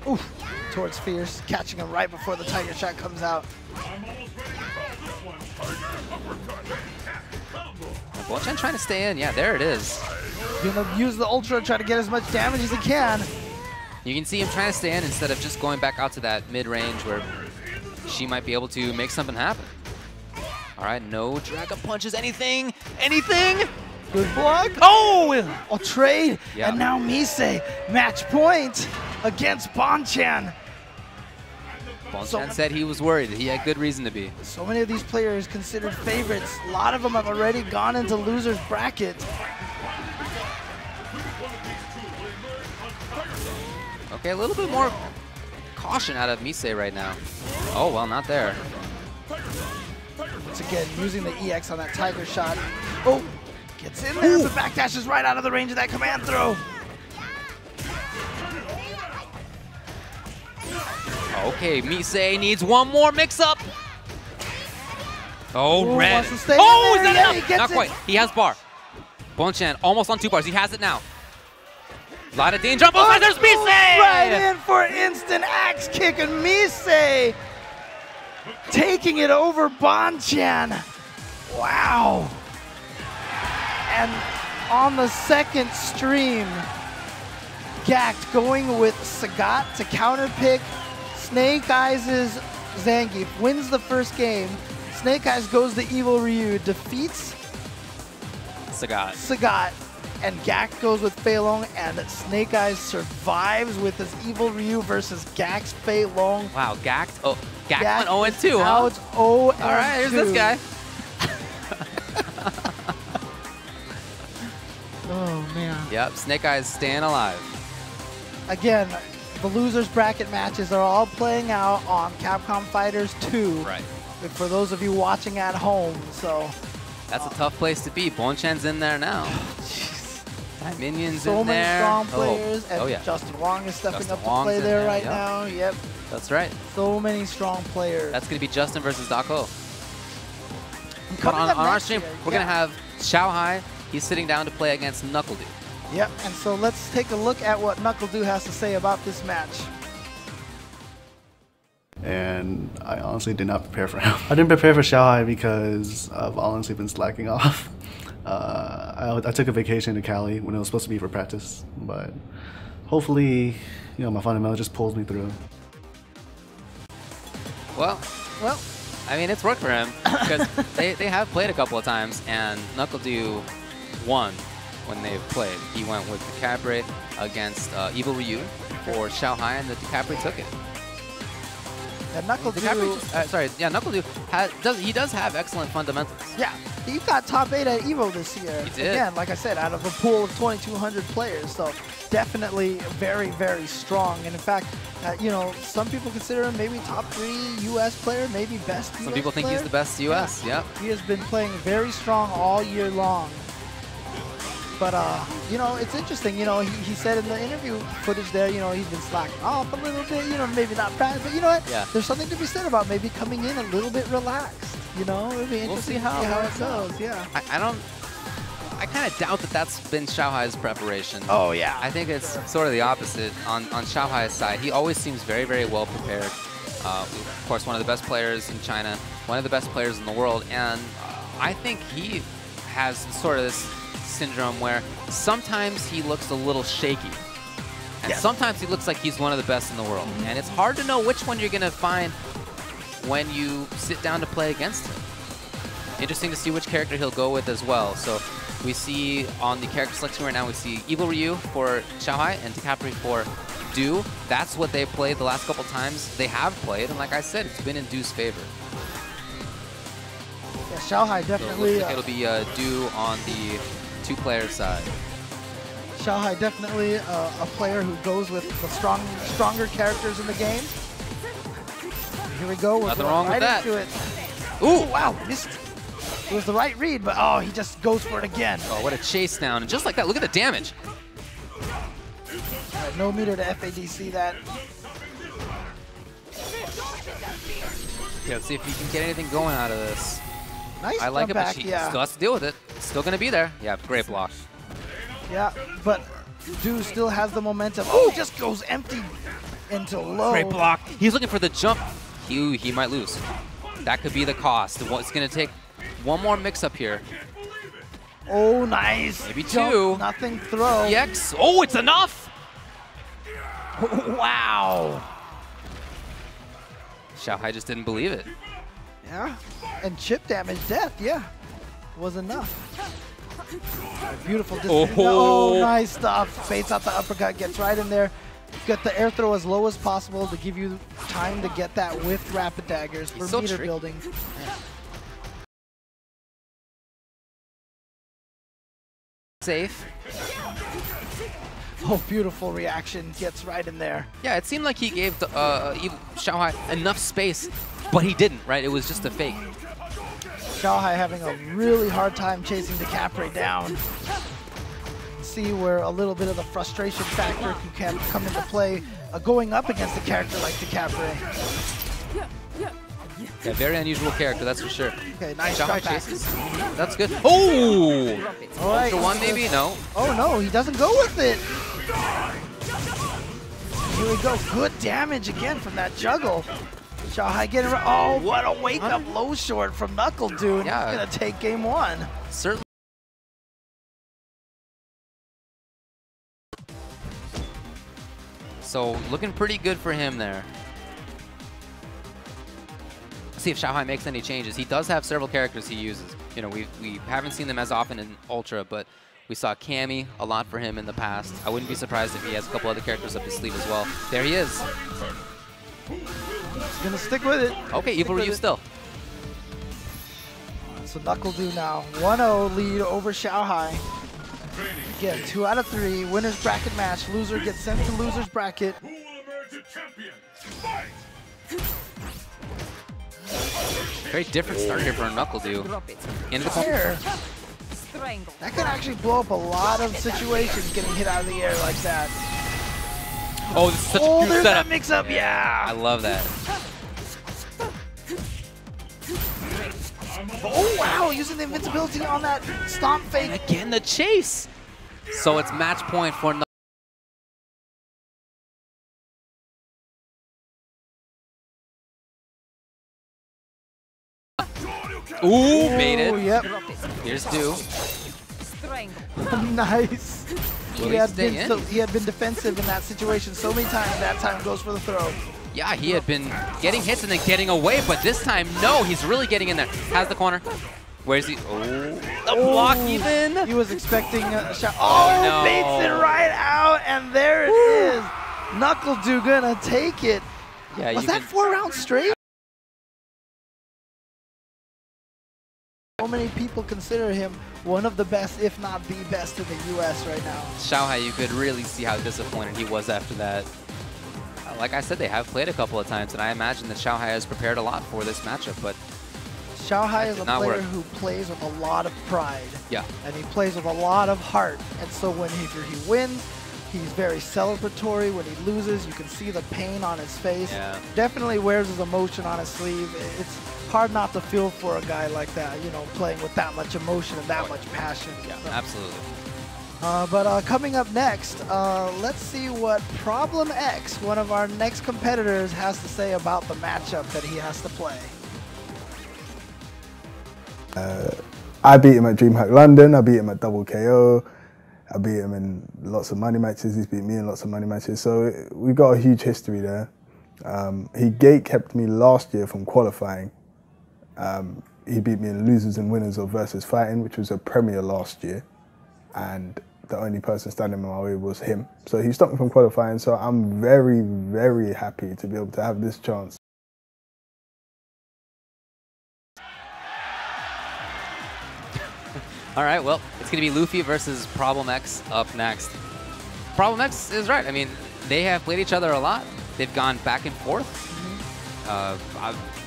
Oof. Towards Fierce, catching him right before the Tiger Shot comes out. Bonchan trying to stay in. Yeah, there it is. Gonna use the Ultra, try to get as much damage as he can. You can see him trying to stay in instead of just going back out to that mid-range where she might be able to make something happen. All right, no Dragon Punches, anything, anything. Good block. Oh! A trade, Yeah. and now Mise, match point against Bonchan. Bonchan said he was worried. He had good reason to be. So many of these players considered favorites. A lot of them have already gone into losers bracket. Okay, a little bit more caution out of Mise right now. Oh, well, not there. Once again, using the EX on that Tiger Shot. Oh, gets in there. The backdash is right out of the range of that command throw. Okay, Mise needs one more mix-up. Oh, Ooh, red. wants to stay Oh, in is there. that Yeah, enough? he gets Not it. quite. He has bar. Bonchan almost on 2 bars. He has it now. A lot of danger on both sides. There's Mise! Right in for an instant axe kick, and Mise taking it over Bonchan. Wow. And on the second stream, Gact going with Sagat to counterpick Snake Eyes' Zangief. Wins the first game. Snake Eyes goes to Evil Ryu, defeats Sagat. And Gact goes with Fei Long, and Snake Eyes survives with his Evil Ryu versus Gact's Fei Long. Wow, Gact. Oh, Gact went 0-2, huh? Now it's 0-2. All right, here's this guy. Oh, man. Yep, Snake Eyes staying alive. Again, the losers bracket matches are all playing out on Capcom Fighters 2. Right. For those of you watching at home, so. That's a tough place to be. Bonchan's in there now. Minion's So in many there. strong players, and Oh, yeah. Justin Wong is stepping Justin up to Wong's play in there there, right yeah. now. Yep. That's right. So many strong players. That's going to be Justin versus Dako. But Coming on up our next stream, year, we're going to have Xiao Hai. He's sitting down to play against Knuckle Dude. Yep, and so let's take a look at what Knuckle Dude has to say about this match. And I honestly did not prepare for him. I didn't prepare for Xiao because I've honestly been slacking off. I took a vacation to Cali when it was supposed to be for practice, but hopefully, my fundamental just pulls me through. Well, I mean, it's worked for him because they have played a couple of times, and NuckleDu won when they've played. He went with Decapre against Evil Ryu for Xiaohai, and the Decapre took it. And NuckleDu, he does have excellent fundamentals. Yeah, he got top 8 at Evo this year. He did. Again, like I said, out of a pool of 2,200 players, so definitely very, very strong. And in fact, you know, some people consider him maybe top 3 U.S. player, maybe best US Some people think player. he's the best U.S. Yeah. Yep. He has been playing very strong all year long. But, you know, it's interesting. You know, he said in the interview footage there, you know, he's been slacking off a little bit, you know, maybe not practice. But you know what? Yeah. There's something to be said about maybe coming in a little bit relaxed. You know, it'll be interesting to see how it goes. Yeah. I kind of doubt that that's been Xiaohai's preparation. Oh, yeah. I think it's sort of the opposite on Xiaohai's side. He always seems very, very well prepared. Of course, one of the best players in China, one of the best players in the world, and I think he has sort of this syndrome where sometimes he looks a little shaky, and sometimes he looks like he's one of the best in the world. And it's hard to know which one you're going to find when you sit down to play against him. Interesting to see which character he'll go with as well. So we see on the character selection right now, we see Evil Ryu for Xiaohai and Decapre for Du. That's what they've played the last couple times they have played, and like I said, it's been in Du's favor. Yeah, Xiaohai definitely. So it looks like it'll be Du on the two-player side. Xiaohai definitely a player who goes with the stronger characters in the game. Here we go. We're Nothing going wrong with right that. into it. Ooh, wow, missed. It was the right read, but oh, he just goes for it again. Oh, what a chase down. And just like that, look at the damage. All right, no meter to FADC that. Yeah, let's see if he can get anything going out of this. Nice I like it, back, but he yeah. still has to deal with it. It's still going to be there. Yeah, great block. Yeah, but Du still has the momentum. Oh, just goes empty into low. Great block. He's looking for the jump. He might lose. That could be the cost. It's going to take one more mix-up here. Oh, nice. Maybe Jump, two. nothing throw. EX. Oh, it's enough. Wow. Xiaohai just didn't believe it. Yeah, and chip damage death, yeah, was enough. Beautiful distance. Oh. Oh, nice stuff. Baits out the uppercut, gets right in there. Get the air throw as low as possible to give you time to get that with rapid daggers for so meter tricky. building. Safe. Oh, beautiful reaction. Gets right in there. Yeah, it seemed like he gave Xiaohai enough space, but he didn't, right? It was just a fake. Xiaohai having a really hard time chasing Decapre down. See where a little bit of the frustration factor can come into play going up against a character like Decapre. Yeah, very unusual character, that's for sure. Okay, nice Xiaohai jump back. chases. That's good. Oh! All right. Ultra one maybe? No. Oh no, he doesn't go with it. Here we go. Good damage again from that juggle. Xiaohai getting. Oh, what a wake up low short from NuckleDu. Yeah. He's gonna take game one. Certainly. So looking pretty good for him there. Let's see if Xiaohai makes any changes. He does have several characters he uses. You know, we haven't seen them as often in Ultra, but we saw Cammy a lot for him in the past. I wouldn't be surprised if he has a couple other characters up his sleeve as well. There he is. He's gonna stick with it. Okay, Evil Ryu still. So NuckleDu now 1-0 lead over Xiaohai. Again, 2 out of 3. Winner's bracket match. Loser gets sent to loser's bracket. Who will emerge a champion? Fight! Very different start here for NuckleDu. Into the Air. That could actually blow up a lot of situations getting hit out of the air like that. Oh, this is such a Oh, cute there's setup. that mix-up, yeah! I love that. Oh, wow, using the invincibility on that stomp fake. Again, the chase. So it's match point for NuckleDu. Ooh, baited. Oh, yep. Here's Du. Nice. Will he stay in? He had been defensive in that situation so many times. That time goes for the throw. Yeah, he had been getting hits and then getting away, but this time, no, he's really getting in there. Has the corner. Where is he? Oh, the block even. He was expecting a shot. Oh, no. baits it right out, and there it is. NuckleDu gonna take it. Yeah, was that 4 rounds straight? So many people consider him one of the best, if not the best in the US right now. Xiaohai, you could really see how disappointed he was after that. Like I said, they have played a couple of times, and I imagine that Xiaohai has prepared a lot for this matchup, but Xiaohai is a player work. who plays with a lot of pride. Yeah. And he plays with a lot of heart. And so when he wins, he's very celebratory. When he loses, you can see the pain on his face. Yeah. Definitely wears his emotion on his sleeve. It's hard not to feel for a guy like that, you know, playing with that much emotion and that much passion. Yeah, absolutely. But coming up next, let's see what Problem X, one of our next competitors, has to say about the matchup that he has to play. I beat him at DreamHack London, I beat him at Double KO, I beat him in lots of money matches, he's beat me in lots of money matches, so we got a huge history there. He gate-kept me last year from qualifying. He beat me in losers and winners of Versus Fighting, which was a premiere last year, and the only person standing in my way was him. So he stopped me from qualifying, so I'm very, very happy to be able to have this chance. All right, well, it's going to be Luffy versus Problem X up next. Problem X is right. I mean, they have played each other a lot. They've gone back and forth.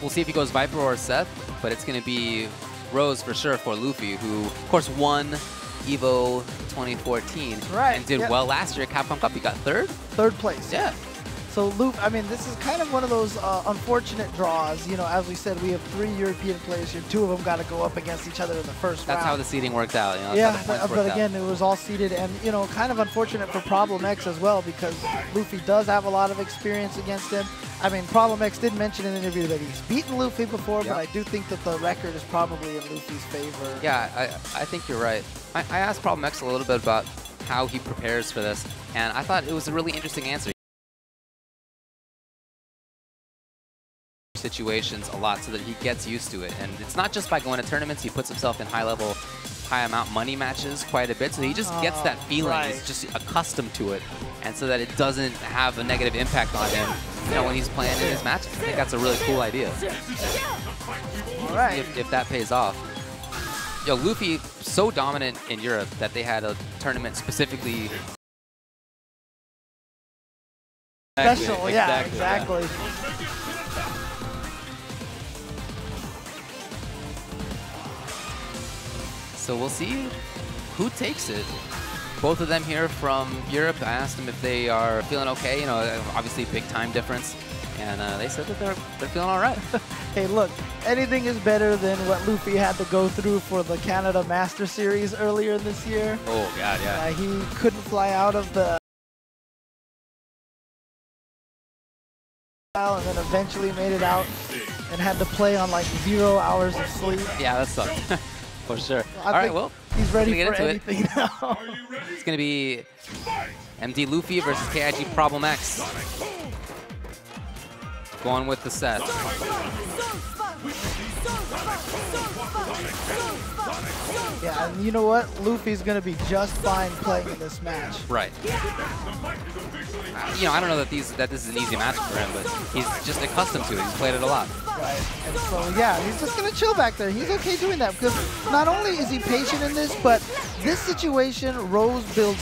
We'll see if he goes Viper or Seth, but it's going to be Rose for sure for Luffy, who, of course, won EVO 2014 and did well last year at Capcom Cup. He got third? Third place. Yeah. So Luffy, I mean, this is kind of one of those unfortunate draws. You know, as we said, we have 3 European players here. 2 of them got to go up against each other in the first round. That's how the seeding worked out. You know, yeah, but again, it was all seeded, and you know, kind of unfortunate for Problem X as well, because Luffy does have a lot of experience against him. I mean, Problem X did mention in an interview that he's beaten Luffy before, but I do think that the record is probably in Luffy's favor. Yeah, I think you're right. I asked Problem X a little bit about how he prepares for this, and I thought it was a really interesting answer. Situations a lot so that he gets used to it, and it's not just by going to tournaments. He puts himself in high amount money matches quite a bit, so he just gets that feeling. He's just accustomed to it, and so that it doesn't have a negative impact on him, you know, when he's playing in his matches. I think that's a really cool idea. All right. If that pays off. Yo, Luffy so dominant in Europe that they had a tournament specifically. Special, yeah, exactly. So we'll see who takes it. Both of them here from Europe. I asked them if they are feeling okay. You know, obviously big time difference, and they said that they're feeling all right. Hey, look, anything is better than what Luffy had to go through for the Canada Master Series earlier this year. Oh God, yeah. He couldn't fly out of the and then eventually made it out and had to play on like 0 hours of sleep. Yeah, that sucked. For sure. All right, well, he's ready for anything now. It's going to be MD Luffy versus KIG Problem X. Going with the set. Yeah, and you know what? Luffy's going to be just fine playing in this match. Right. You know, I don't know that this is an easy match for him, but he's just accustomed to it. He's played it a lot. Right. And so, yeah, he's just going to chill back there. He's okay doing that because not only is he patient in this, but this situation, Rose builds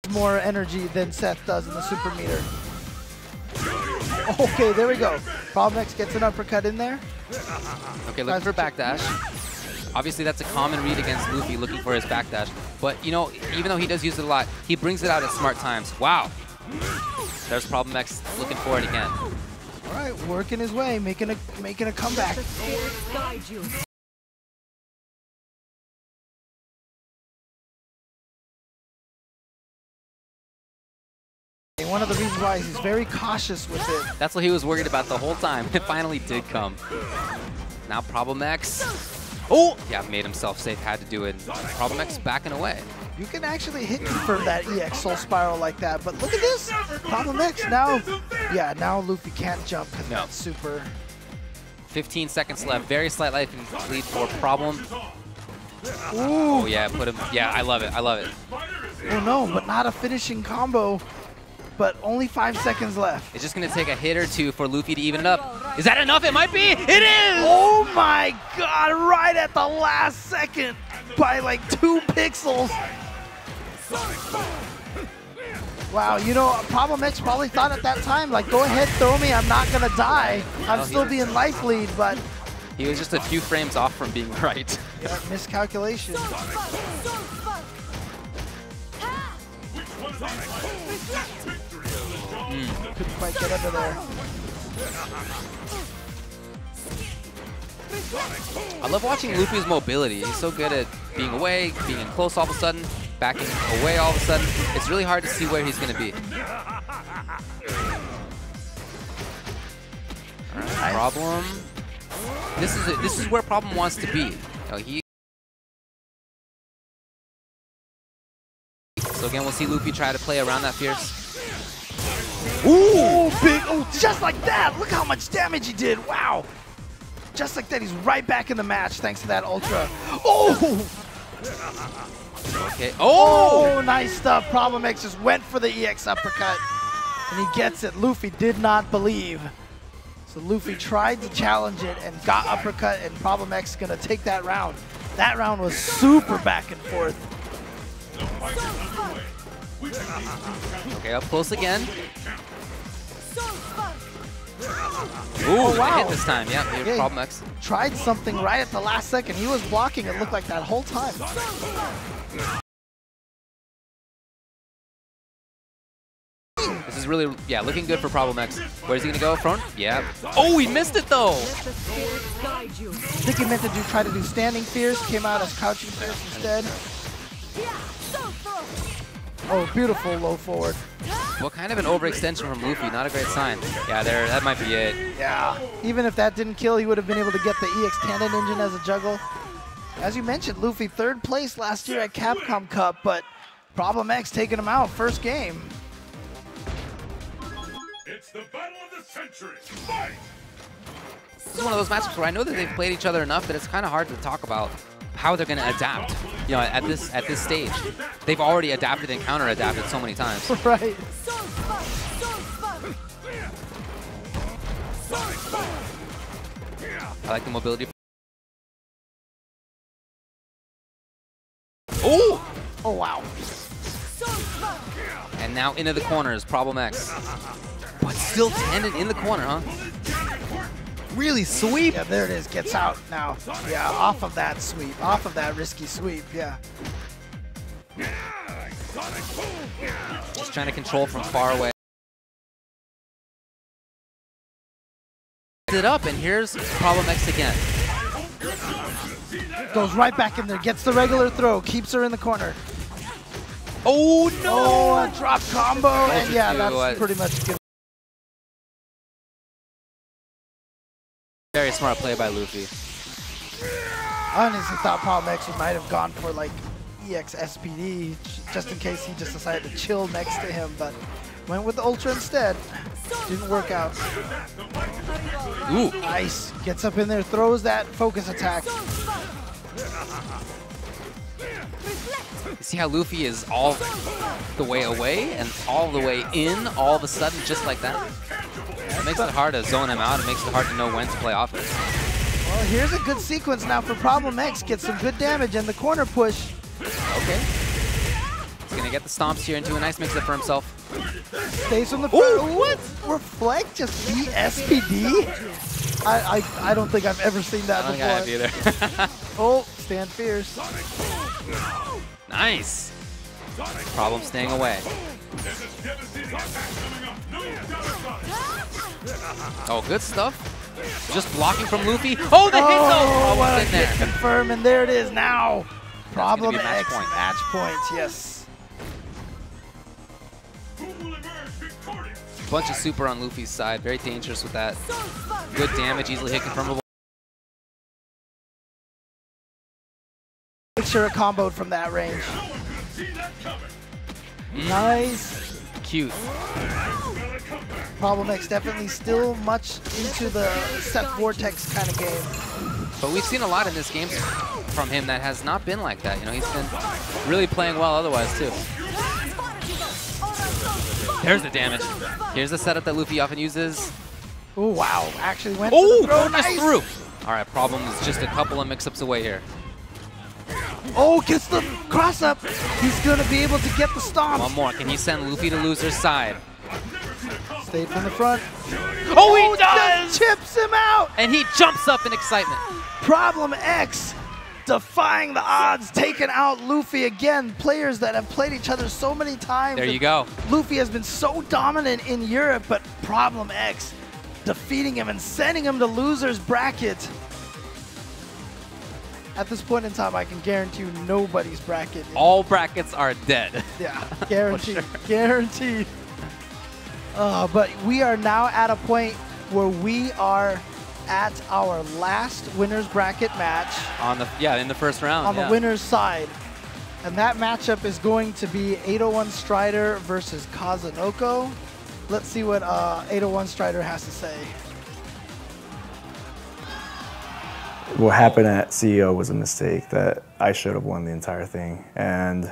more energy than Seth does in the super meter. Okay, there we go. Problem X gets an uppercut in there. Okay, looking for backdash. Obviously, that's a common read against Luffy, looking for his backdash. But, you know, even though he does use it a lot, he brings it out at smart times. Wow. There's Problem X looking for it again. All right, working his way, making a comeback. One of the reasons why he's very cautious with it. That's what he was worried about the whole time. It finally did come. Now Problem X. Oh! Yeah, made himself safe, had to do it. Problem X backing away. You can actually hit confirm that EX Soul Spiral like that, but look at this! Problem X now, yeah, now Luffy can't jump because that's super. 15 seconds left, very slight life lead for Problem. Ooh. Oh yeah, put him, yeah, I love it, I love it. Oh no, but not a finishing combo, but only 5 seconds left. It's just gonna take a hit or two for Luffy to even it up. Is that enough? It might be, it is! Oh my god, right at the last second by like 2 pixels. Wow, you know, Problem X probably thought at that time, like, go ahead, throw me, I'm not gonna die. I'm still being life lead, but... He was just a few frames off from being right. Yeah, miscalculation. Couldn't quite get under there. I love watching Luffy's mobility. He's so good at being away, being in close all of a sudden, backing away all of a sudden. It's really hard to see where he's going to be. All right, Problem. This is where Problem wants to be. So again, we'll see Luffy try to play around that Fierce. Ooh, big, oh, just like that. Look how much damage he did. Wow. Just like that, he's right back in the match thanks to that Ultra. Oh! Okay. Oh! Nice stuff. Problem X just went for the EX uppercut. And he gets it. Luffy did not believe. So Luffy tried to challenge it and got uppercut, and Problem X is going to take that round. That round was super back and forth. Okay, up close again. Ooh, oh, wow. hit this time. Yeah, Problem X. Tried something right at the last second. He was blocking, it looked like that whole time. This is really, yeah, looking good for Problem X. Where's he going to go? Front? Yeah. Oh, he missed it, though. I think he meant to try to do standing Fierce, came out as crouching Fierce instead. Oh, beautiful low forward. Well, kind of an overextension from Luffy. Not a great sign. Yeah, that might be it. Yeah. Even if that didn't kill, he would have been able to get the EX Tandem Engine as a juggle. As you mentioned, Luffy 3rd place last year at Capcom Cup, but Problem X taking him out first game. It's the battle of the century. Fight! This is one of those matchups where I know that they've played each other enough that it's kind of hard to talk about how they're going to adapt. You know, at this stage, they've already adapted and counter-adapted so many times. Right. I like the mobility. Oh! Oh wow. And now into the corners, Problem X. But still tended in the corner, huh? Really sweep. Yeah, there it is. Gets out now. Yeah, off of that sweep. Off of that risky sweep. Yeah. Just trying to control from far away. It up, and here's Problem X again. Goes right back in there. Gets the regular throw. Keeps her in the corner. Oh no! Oh, a drop combo, and yeah, that's pretty much good. Very smart play by Luffy. I honestly thought Problem X might have gone for like EX SPD just in case he just decided to chill next to him, but went with the Ultra instead. Didn't work out. Ooh. Nice. Gets up in there, throws that focus attack. You see how Luffy is all the way away and all the way in all of a sudden just like that? It makes it hard to zone him out. It makes it hard to know when to play offense. Well, here's a good sequence now for Problem X. Gets some good damage in the corner push. Okay. He's going to get the stomps here into a nice mix-up for himself. Stays on the front. What? Reflect just beat SPD? I don't think I've ever seen that before. I don't think I have either. Oh, stand fierce. Nice. Problem staying away. Oh, good stuff. Just blocking from Luffy. Oh, the hit though! What a hit confirm, and there it is now. Problem X match point, yes. Bunch of super on Luffy's side. Very dangerous with that. Good damage, easily hit confirmable. Make sure it comboed from that range. Nice. Cute. Problem X definitely still much into the Seth Vortex kind of game. But we've seen a lot in this game from him that has not been like that. You know, he's been really playing well otherwise too. There's the damage. Here's the setup that Luffy often uses. Oh wow! Actually went for the throw. Nice. Through. All right, Problem is just a couple of mix-ups away here. Oh, gets the cross up. He's gonna be able to get the stomp. One more. Can he send Luffy to loser's side? Stayed from the front. Oh, he does! Just chips him out! And he jumps up in excitement. Problem X defying the odds, taking out Luffy again. Players that have played each other so many times. There you go. Luffy has been so dominant in Europe, but Problem X defeating him and sending him to loser's bracket. At this point in time, I can guarantee you nobody's bracket. All brackets are dead. Yeah, guaranteed. Sure. Guaranteed. But we are now at a point where we are at our last winner's bracket match. In the first round. On the winner's side. And that matchup is going to be 801 Strider versus Kazunoko. Let's see what 801 Strider has to say. What happened at CEO was a mistake that I should have won the entire thing. And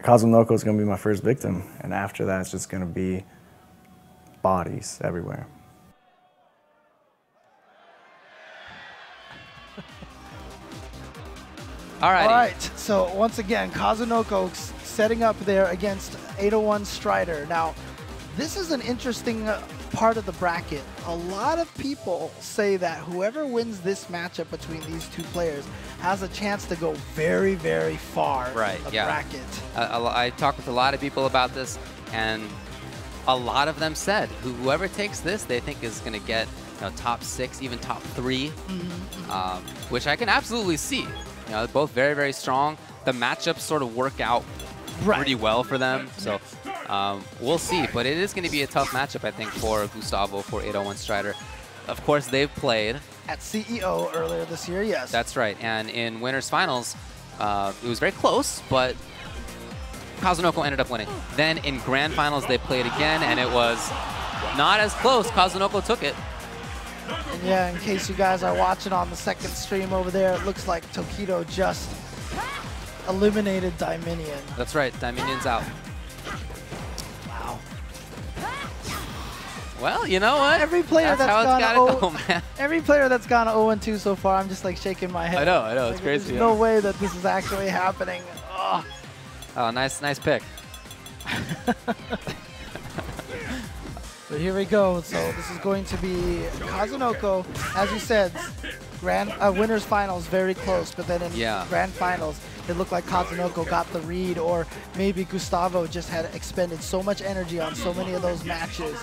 Kazunoko is going to be my first victim. And after that, it's just going to be bodies everywhere. All right. So once again, Kazunoko setting up there against 801 Strider. Now, this is an interesting part of the bracket. A lot of people say that whoever wins this matchup between these two players has a chance to go very, very far in the bracket. I talked with a lot of people about this, and a lot of them said whoever takes this, they think is going to get top 6, even top 3, which I can absolutely see. They're both very, very strong. The matchups sort of work out pretty well for them. So we'll see. But it is going to be a tough matchup, I think, for Gustavo, for 801 Strider. Of course, they've played at CEO earlier this year, yes. That's right. And in winners finals, it was very close, but Kazunoko ended up winning. Then in grand finals, they played again, and it was not as close. Kazunoko took it. And yeah, in case you guys are watching on the second stream over there, it looks like Tokido just eliminated Dominion. That's right, Dominion's out. Wow. Well, you know what? Every player that's how it's gotta go, man. Every player that's gone 0-2 so far, I'm just like shaking my head. I know, it's crazy. There's no way that this is actually happening. Oh, nice pick. But here we go. So this is going to be Kazunoko, as you said, winners finals very close, but then in grand finals, it looked like Kazunoko got the read, or maybe Gustavo just had expended so much energy on so many of those matches.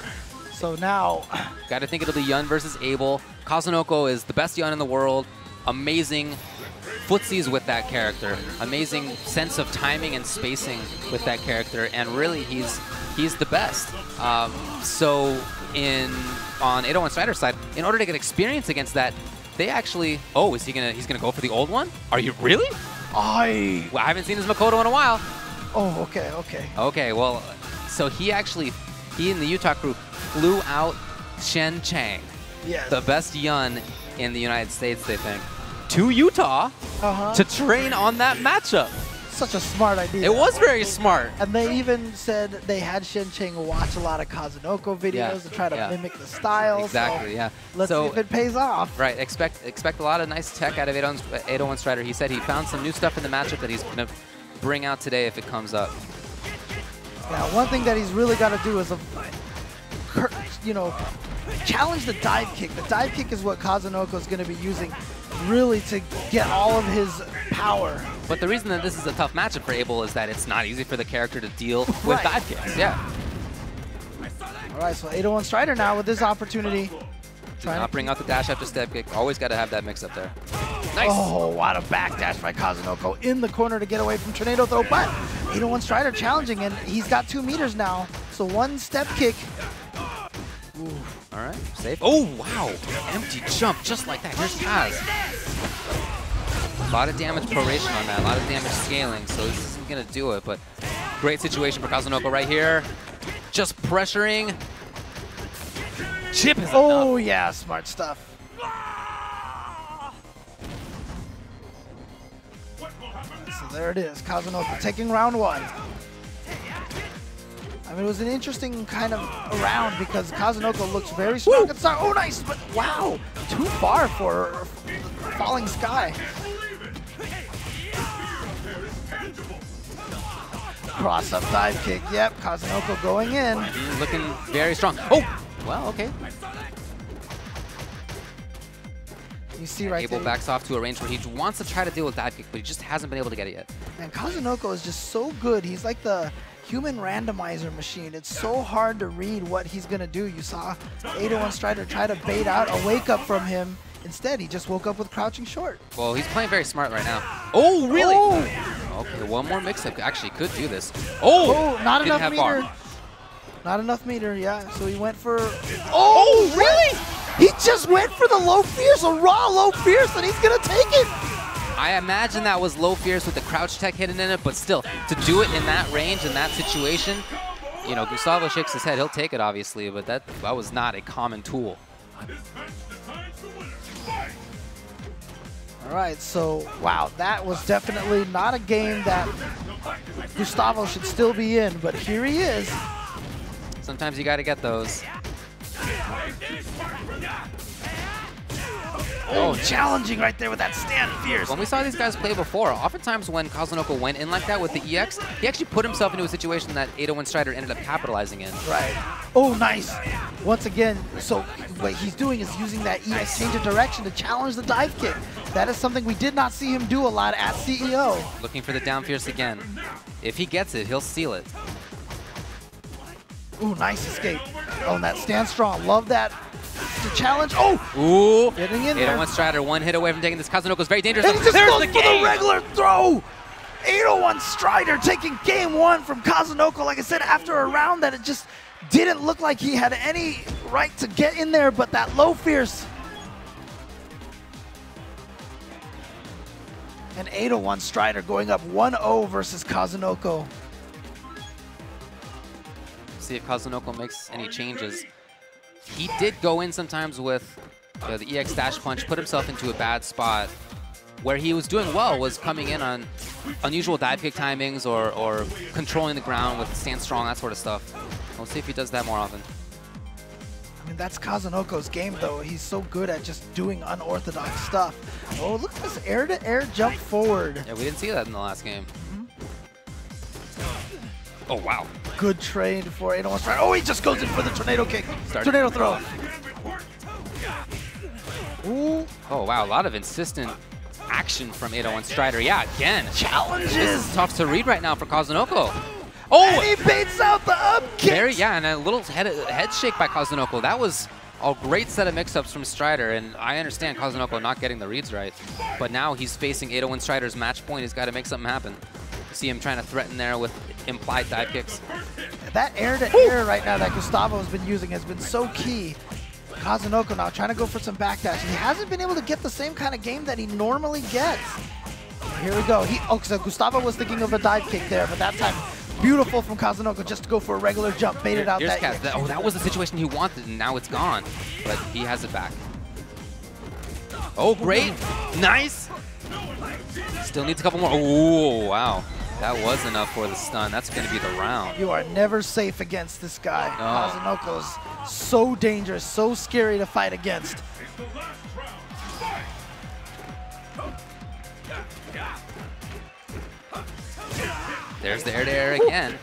So now, got to think it'll be Yun versus Abel. Kazunoko is the best Yun in the world. Amazing footsies with that character. Amazing sense of timing and spacing with that character, and really he's the best. So on 801 Strider's side, in order to get experience against that, they actually he's gonna go for the old one? Are you really? Well, I haven't seen his Makoto in a while. Oh, okay. Okay, well, so he and the Utah crew flew out Shen Chang, the best Yun in the United States, they think, to Utah to train on that matchup. Such a smart idea. It was very smart. And they even said they had Shen Cheng watch a lot of Kazunoko videos to try to mimic the style. Exactly, so let's see if it pays off. Right, expect a lot of nice tech out of 801 Strider. He said he found some new stuff in the matchup that he's going to bring out today if it comes up. Now, one thing that he's really got to do is, challenge the dive kick. The dive kick is what Kazunoko is going to be using really to get all of his power. But the reason that this is a tough matchup for Abel is that it's not easy for the character to deal with dive kicks. Yeah. All right, so 801 Strider now with this opportunity. Do not bring out the dash after step kick. Always got to have that mix up there. Nice. Oh, what a backdash by Kazunoko in the corner to get away from Tornado Throw. But 801 Strider challenging, and he's got 2 meters now. So one step kick. Ooh. All right, safe. Oh, wow. Empty jump just like that. Here's Kaz. A lot of damage proration on that, a lot of damage scaling, so this isn't going to do it, but great situation for Kazunoko right here. Just pressuring. Chip is Oh, enough. yeah, smart stuff. So there it is, Kazunoko taking round 1. I mean, it was an interesting kind of round because Kazunoko looks very strong at start. Oh, nice, but wow, too far for Falling Sky. Cross-up dive kick, yep, Kazunoko going in. Looking very strong. Oh, well, okay. You see right Abel there. backs off to a range where he wants to try to deal with dive kick, but he just hasn't been able to get it yet. And Kazunoko is just so good. He's like the human randomizer machine. It's so hard to read what he's going to do. You saw 801 Strider try to bait out a wake up from him. Instead, he just woke up with crouching short. Well, he's playing very smart right now. Oh, really? Oh. Okay, one more mix-up actually could do this. Oh, not didn't enough have meter. bar. Not enough meter, yeah. So he went for... Oh, really? He just went for the low fierce, a raw low fierce, and he's going to take it. I imagine that was low fierce with the crouch tech hidden in it, but still, to do it in that range, in that situation, you know, Gustavo shakes his head. He'll take it, obviously, but that was not a common tool. All right, so, wow, that was definitely not a game that Gustavo should still be in, but here he is. Sometimes you got to get those. Oh, challenging right there with that stand fierce. When we saw these guys play before, oftentimes when Kazunoko went in like that with the EX, he actually put himself into a situation that 801 Strider ended up capitalizing in. Right. Oh, nice. Once again, so what he's doing is using that EX change of direction to challenge the dive kick. That is something we did not see him do a lot at CEO. Looking for the down fierce again. If he gets it, he'll seal it. Ooh, nice escape. Oh, and that stand strong. Love that. The challenge. Oh! Ooh! Getting in there. 801 Strider, one hit away from taking this. Kazunoko's very dangerous. And he just There's goes the for game! the regular throw! 801 Strider taking game 1 from Kazunoko. Like I said, after a round that it just didn't look like he had any right to get in there, but that low fierce. And 801 Strider going up 1-0 versus Kazunoko. See if Kazunoko makes any changes. He did go in sometimes with the EX dash punch, put himself into a bad spot. Where he was doing well was coming in on unusual dive kick timings or controlling the ground with stand strong, that sort of stuff. We'll see if he does that more often. I mean, that's Kazunoko's game, though. He's so good at just doing unorthodox stuff. Oh, look at this air-to-air jump forward. Yeah, we didn't see that in the last game. Oh, wow. Good trade for 801 Strider. Oh, he just goes in for the tornado kick. Tornado throw. Ooh. Oh, wow. A lot of insistent action from 801 Strider. Yeah, again. Challenges. This is tough to read right now for Kazunoko. Oh! And he baits out the up kick. Yeah, and a little head shake by Kazunoko. That was a great set of mix-ups from Strider, and I understand Kazunoko not getting the reads right. But now he's facing 801 Strider's match point. He's got to make something happen. See him trying to threaten there with implied dive kicks. That air-to-air right now that Gustavo has been using has been so key. Kazunoko now trying to go for some backdash. He hasn't been able to get the same kind of game that he normally gets. Here we go. So Gustavo was thinking of a dive kick there, but that time, beautiful from Kazunoko just to go for a regular jump, baited out that. That was the situation he wanted, and now it's gone. But he has it back. Oh, great. Nice. Still needs a couple more. Oh, wow. That was enough for the stun. That's going to be the round. You are never safe against this guy. No. Kazunoko's so dangerous, so scary to fight against. There's the air-to-air again.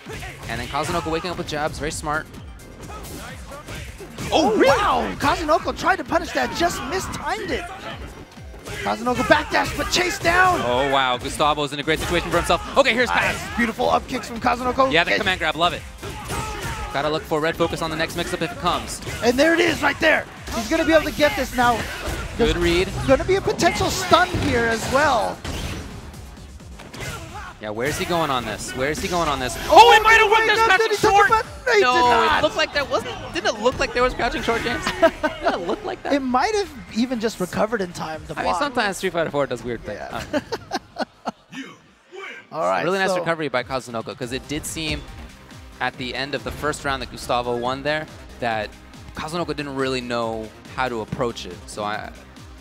And then Kazunoko waking up with jabs. Very smart. Oh, really? Wow. Kazunoko tried to punish that, just mistimed it. Kazunoko backdash, but chased down. Oh, wow. Gustavo's in a great situation for himself. Okay, here's pass. Beautiful up kicks from Kazunoko. Yeah, the command grab. Love it. Gotta look for red focus on the next mix-up if it comes. And there it is right there. He's going to be able to get this now. Good read. Going to be a potential stun here as well. Yeah, where's he going on this? Where's he going on this? Oh, it might have worked this match short! No, it look like that wasn't? Didn't it look like there was crouching short, James? Didn't it look like that? It might have even just recovered in time to block. I mean, sometimes Street Fighter 4 does weird things. Yeah. All right. Really nice recovery by Kazunoko, because it did seem at the end of the first round that Gustavo won there that Kazunoko didn't really know how to approach it. So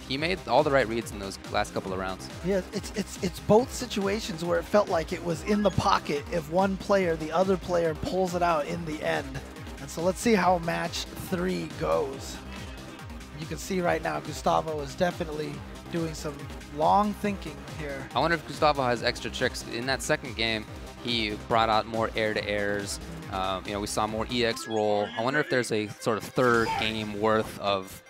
he made all the right reads in those last couple of rounds. Yeah, it's both situations where it felt like it was in the pocket. If one player, the other player pulls it out in the end. And so let's see how match 3 goes. You can see right now Gustavo is definitely doing some long thinking here. I wonder if Gustavo has extra tricks. In that second game, he brought out more air-to-airs. You know, we saw more EX roll. I wonder if there's a sort of third game worth of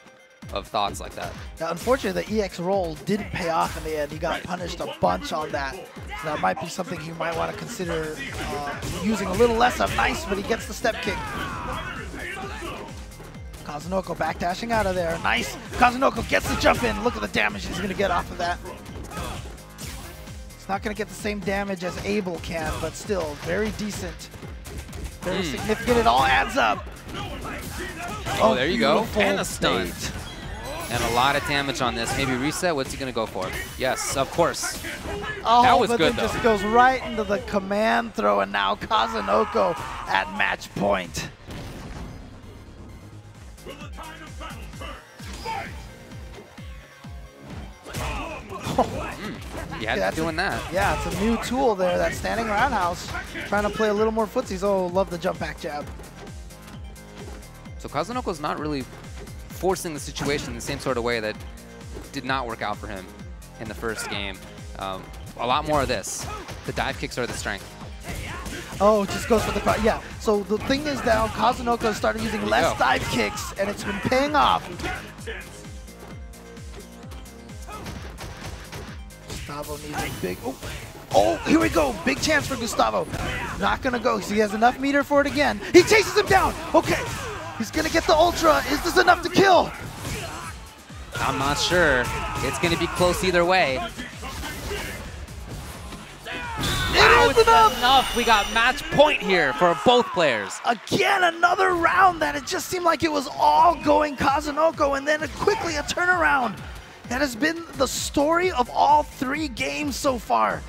thoughts like that. Now, unfortunately, the EX roll didn't pay off in the end. He got punished a bunch on that. So that might be something he might want to consider using a little less of. Nice, but he gets the step kick. Kazunoko backdashing out of there. Nice. Kazunoko gets the jump in. Look at the damage he's going to get off of that. It's not going to get the same damage as Abel can, but still very decent. Very significant. It all adds up. Oh, there you go. And a stun. And a lot of damage on this. Maybe reset. What's he going to go for? Yes, of course. Oh, that was but good, then though. Just goes right into the command throw, and now Kazunoko at match point. You had to be doing that. Yeah, it's a new tool there, that standing roundhouse. Trying to play a little more footsies. Oh, love the jump back jab. So Kazunoko's not really forcing the situation in the same sort of way that did not work out for him in the first game. A lot more of this. The dive kicks are the strength. Oh, it just goes for the crowd. Yeah, so the thing is now Kazunoko started using less dive kicks, and it's been paying off. Gustavo needs a big... Oh, here we go. Big chance for Gustavo. Not going to go. He has enough meter for it again. He chases him down. Okay. He's going to get the ultra. Is this enough to kill? I'm not sure. It's going to be close either way. It is enough. We got match point here for both players. Again, another round that it just seemed like it was all going Kazunoko, and then quickly a turnaround. That has been the story of all 3 games so far.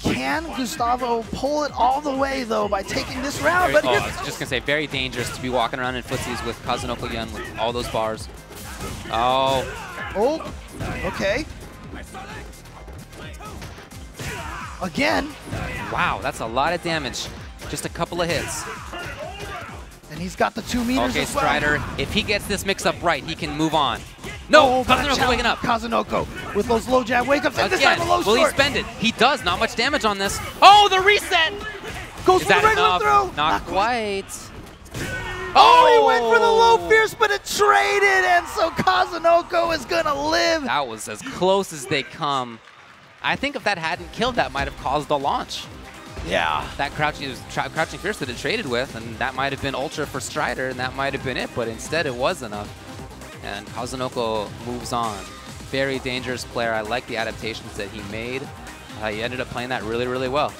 Can Gustavo pull it all the way, though, by taking this round? I was just going to say, very dangerous to be walking around in footsies with Kazunoko Yun with all those bars. Oh. Oh, okay. Again. Wow, that's a lot of damage. Just a couple of hits. And he's got the 2 meters Okay, as well. Strider, if he gets this mix up right, he can move on. No, Kazunoko waking up. Kazunoko with those low jab wake ups, and this time a low will he short. spend it? He does, not much damage on this. Oh, the reset! Goes Is for the that regular enough? throw. Not quite. Oh, he went for the low fierce, but it traded, and so Kazunoko is gonna live. That was as close as they come. I think if that hadn't killed, that might have caused a launch. Yeah. That crouching fierce that it traded with, and that might have been ultra for Strider, and that might have been it, but instead it was enough. And Kazunoko moves on. Very dangerous player. I like the adaptations that he made. He ended up playing that really, really well.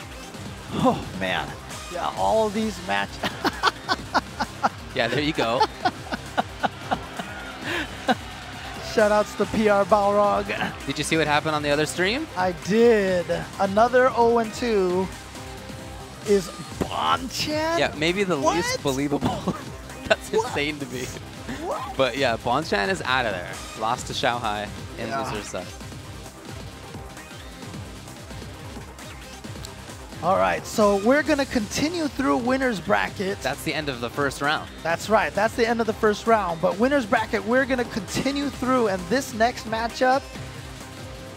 Oh, man. Yeah, all of these matches. Yeah, there you go. Shoutouts to PR Balrog. Did you see what happened on the other stream? I did. Another 0-2 is Bonchan? Yeah, maybe the least believable. That's insane to me. But yeah, Bonchan is out of there. Lost to Xiaohai in loser's set. All right, so we're going to continue through winner's bracket. That's the end of the first round. That's right. That's the end of the first round. But winner's bracket, we're going to continue through, and this next matchup.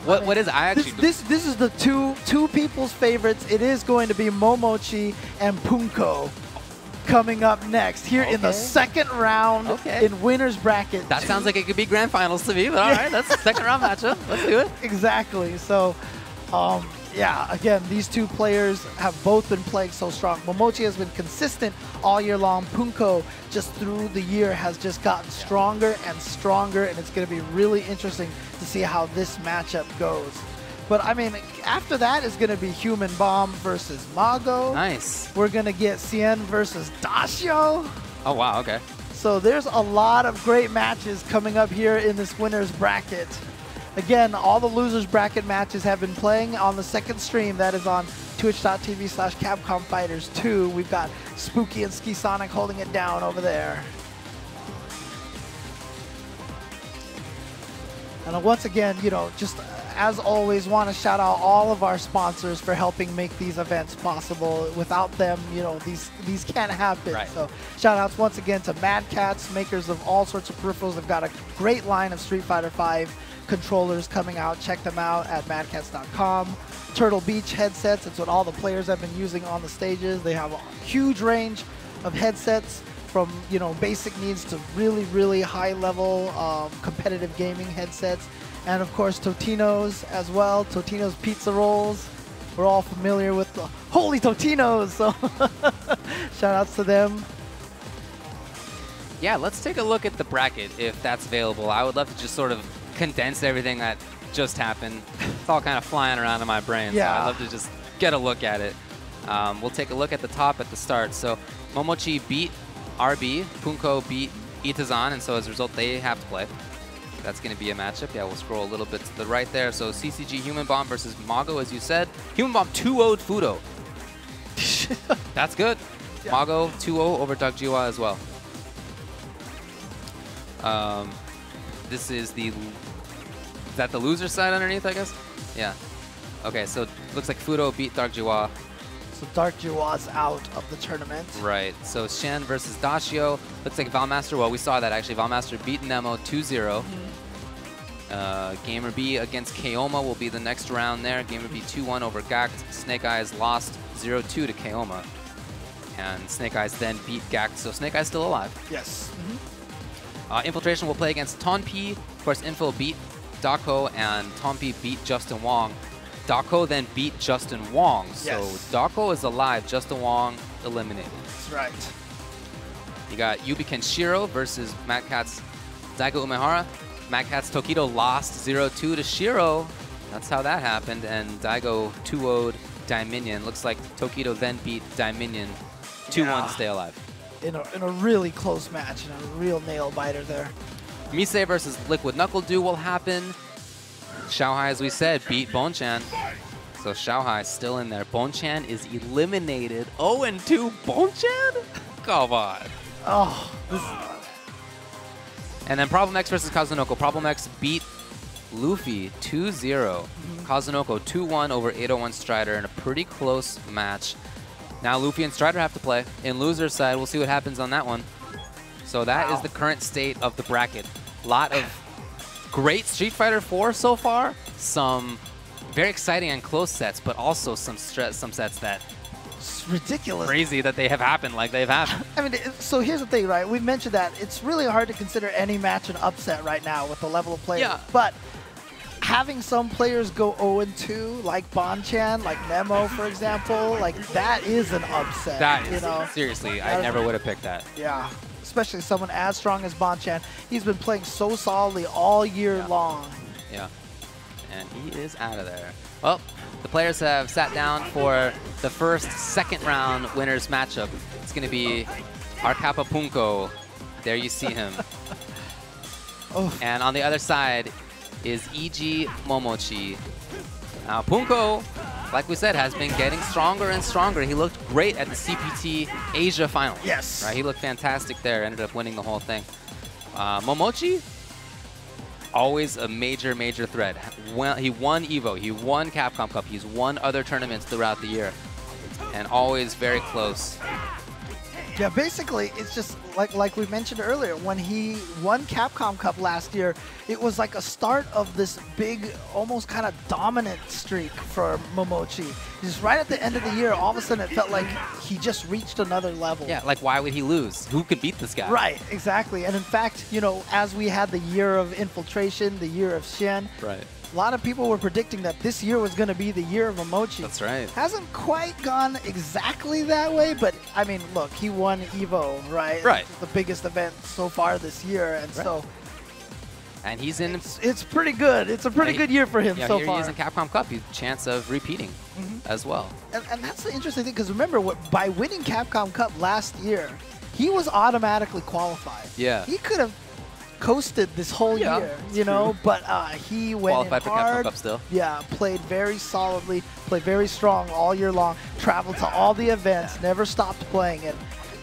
What is it? I actually this is the two people's favorites. It is going to be Momochi and Punko coming up next here in the second round in winner's bracket. That sounds like it could be grand finals to me, but all right, that's the second round matchup. Let's do it. Exactly. So, yeah, again, these 2 players have both been playing so strong. Momochi has been consistent all year long. Punko, just through the year, has just gotten stronger and stronger, and it's going to be really interesting to see how this matchup goes. But, I mean, after that is going to be Human Bomb versus Mago. Nice. We're going to get Cien versus Dasho. Oh, wow, okay. So there's a lot of great matches coming up here in this winner's bracket. Again, all the losers bracket matches have been playing on the second stream. That is on twitch.tv/Capcom Fighters 2. We've got Spooky and Ski Sonic holding it down over there. And once again, you know, just as always, want to shout out all of our sponsors for helping make these events possible. Without them, you know, these can't happen. Right. So shout outs once again to Mad Catz, makers of all sorts of peripherals. They've got a great line of Street Fighter V controllers coming out. Check them out at madcats.com. Turtle Beach headsets. It's what all the players have been using on the stages. They have a huge range of headsets, from, you know, basic needs to really, really high level competitive gaming headsets. And of course, Totino's as well. Totino's pizza rolls. We're all familiar with the holy Totino's, so shout outs to them. Yeah, let's take a look at the bracket if that's available. I would love to just sort of condense everything that just happened. It's all kind of flying around in my brain, Yeah. so I'd love to just get a look at it. We'll take a look at the top at the start. So Momochi beat RB, Punko beat Itazan, and so as a result, they have to play. That's going to be a matchup. Yeah, we'll scroll a little bit to the right there. So CCG Human Bomb versus Mago, as you said. Human Bomb 2-0'd Fudo. That's good. Yeah. Mago 2-0 over Doug Jiwa as well. This is the... Is that the loser side underneath, I guess? Yeah. Okay, so looks like Fudo beat Dark Jiwa. So Dark Jiwa's out of the tournament. Right. So Shen versus Dashio. Looks like Valmaster. Well, we saw that actually. Valmaster beat Nemo 2-0. Gamer B against Keoma will be the next round there. Gamer B 2-1 over Gact. Snake Eyes lost 0-2 to Keoma. And Snake Eyes then beat Gact. So Snake Eyes still alive. Yes. Infiltration will play against Tonpi. Of course, Infil beat Dako, and Tonpi beat Justin Wong. Dako then beat Justin Wong. Yes. So Dako is alive. Justin Wong eliminated. That's right. You got Yubi Kenshiro versus Mad Catz Daigo Umehara. Mad Catz Tokido lost 0-2 to Shiro. That's how that happened. And Daigo 2-0'd Daiminion. Looks like Tokido then beat Daiminion 2-1 to stay alive. In a really close match, and a real nail biter there. Mise versus Liquid Knuckle Do will happen. Xiaohai, as we said, beat Bonchan. So Xiaohai still in there. Bonchan is eliminated. 0-2 Bonchan? Come on. Oh. And then Problem X versus Kazunoko. Problem X beat Luffy 2-0. Kazunoko 2-1 over 801 Strider in a pretty close match. Now Luffy and Strider have to play. In loser's side, we'll see what happens on that one. So that is the current state of the bracket. A lot of great Street Fighter 4 so far. Some very exciting and close sets, but also some sets that it's ridiculous. Crazy that they have happened like they've happened. I mean, so here's the thing, right? We mentioned that it's really hard to consider any match an upset right now with the level of play. Yeah. But having some players go 0-2, like Bonchan, like Nemo, for example, like that is an upset. That is, you know? seriously, I never would have picked that. Yeah. Especially someone as strong as Bonchan. He's been playing so solidly all year long. Yeah. And he is out of there. Well, the players have sat down for the first second round winners matchup. It's going to be Arcapa Punko. There you see him. And on the other side is EG Momochi. Now Punko, like we said, has been getting stronger and stronger. He looked great at the CPT Asia final. Yes. Right, he looked fantastic there, ended up winning the whole thing. Momochi, always a major, major threat. He won EVO, he won Capcom Cup, he's won other tournaments throughout the year, and always very close. Yeah, basically, it's just like we mentioned earlier, when he won Capcom Cup last year, it was like a start of this big, almost kind of dominant streak for Momochi. Just right at the end of the year, all of a sudden it felt like he just reached another level. Yeah, like why would he lose? Who could beat this guy? Right, exactly. And in fact, you know, as we had the year of Infiltration, the year of Shen, right, a lot of people were predicting that this year was going to be the year of Momochi. That's right. Hasn't quite gone exactly that way, but I mean, look, he won EVO, right? Right. The biggest event so far this year, and so. And he's in. It's pretty good. It's a pretty good year for him so here far. he is in Capcom Cup. He's a chance of repeating as well. And that's the interesting thing, because remember, by winning Capcom Cup last year, he was automatically qualified. Yeah. He could have coasted this whole year, you know, but he went Qualified in for hard. Capcom Cup still. Yeah, played very solidly, played very strong all year long, traveled to all the events, never stopped playing it.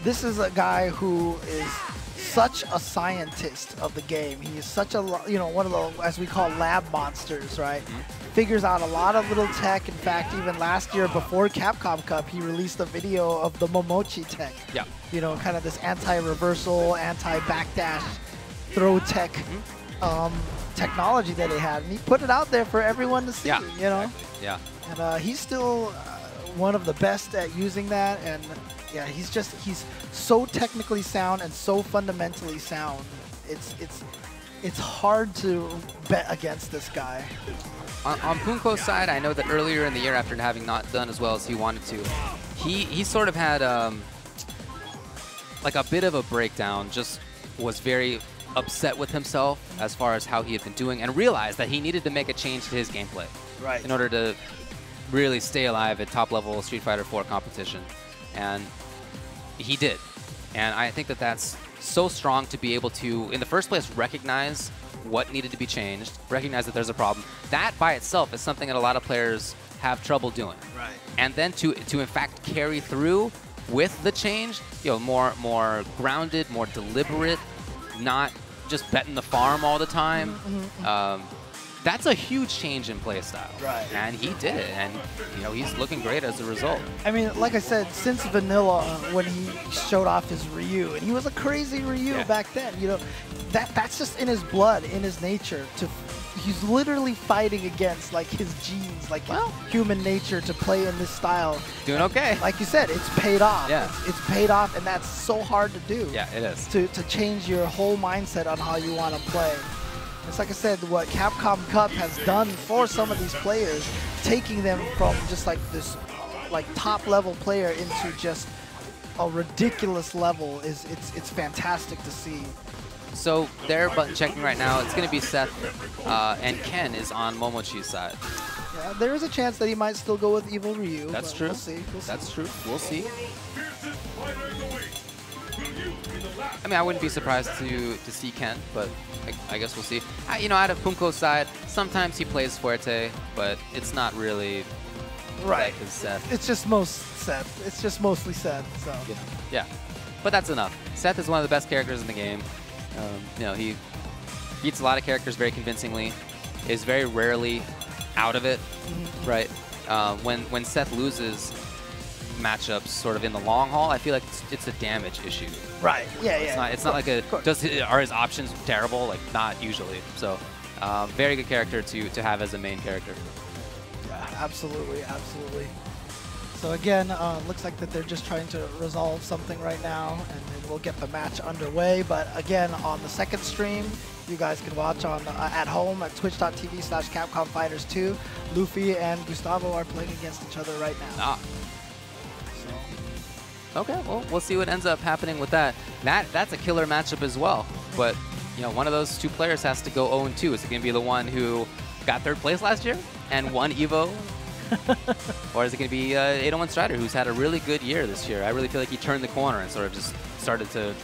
This is a guy who is such a scientist of the game. He is such a, you know, one of the, as we call, lab monsters, right? Figures out a lot of little tech. In fact, even last year before Capcom Cup, he released a video of the Momochi tech. Yeah. You know, kind of this anti-reversal, anti-backdash throw tech technology that he had. And he put it out there for everyone to see, you know? Exactly. Yeah. And he's still one of the best at using that. And yeah, he's so technically sound and so fundamentally sound. It's hard to bet against this guy. On Punko's side, I know that earlier in the year, after having not done as well as he wanted to, he sort of had like a bit of a breakdown, just was very upset with himself as far as how he had been doing, and realized that he needed to make a change to his gameplay in order to really stay alive at top-level Street Fighter 4 competition. And he did. And I think that that's so strong to be able to, in the first place, recognize what needed to be changed, recognize that there's a problem. That by itself is something that a lot of players have trouble doing. Right. And then to in fact carry through with the change, you know, more grounded, more deliberate, not just betting the farm all the time. That's a huge change in play style. Right. And he did it, and you know, he's looking great as a result. I mean, like I said, since Vanilla, when he showed off his Ryu, and he was a crazy Ryu back then, you know, that's just in his blood, in his nature. He's literally fighting against like his genes, like human nature to play in this style. Doing okay. Like you said, it's paid off. Yeah. It's paid off, and that's so hard to do. Yeah, it is. To change your whole mindset on how you want to play. It's like I said, what Capcom Cup has done for some of these players, taking them from just like this like top level player into just a ridiculous level, it's fantastic to see. So they're button checking right now. It's going to be Seth, and Ken is on Momochi's side. Yeah, there is a chance that he might still go with Evil Ryu. That's true. We'll see. That's true. We'll see. I mean, I wouldn't be surprised to see Ken, but I guess we'll see. You know, out of Punko's side, sometimes he plays Fuerte, but it's not really right. Like Seth. It's just Seth. It's just mostly Seth. So yeah, but that's enough. Seth is one of the best characters in the game. You know, he beats a lot of characters very convincingly. Is very rarely out of it, right? When Seth loses matchups sort of in the long haul, I feel like it's a damage issue. Right. Yeah. It's not like are his options terrible? Like, not usually. So very good character to have as a main character. Yeah, absolutely. So again, looks like that they're just trying to resolve something right now, and then we'll get the match underway. But again, on the second stream, you guys can watch on at home at twitch.tv/CapcomFighters2. Luffy and Gustavo are playing against each other right now. Okay, well, we'll see what ends up happening with that. That's a killer matchup as well. But, you know, one of those two players has to go 0-2. Is it going to be the one who got third place last year and won EVO? Or is it going to be 801 Strider, who's had a really good year this year? I really feel like he turned the corner and sort of just started to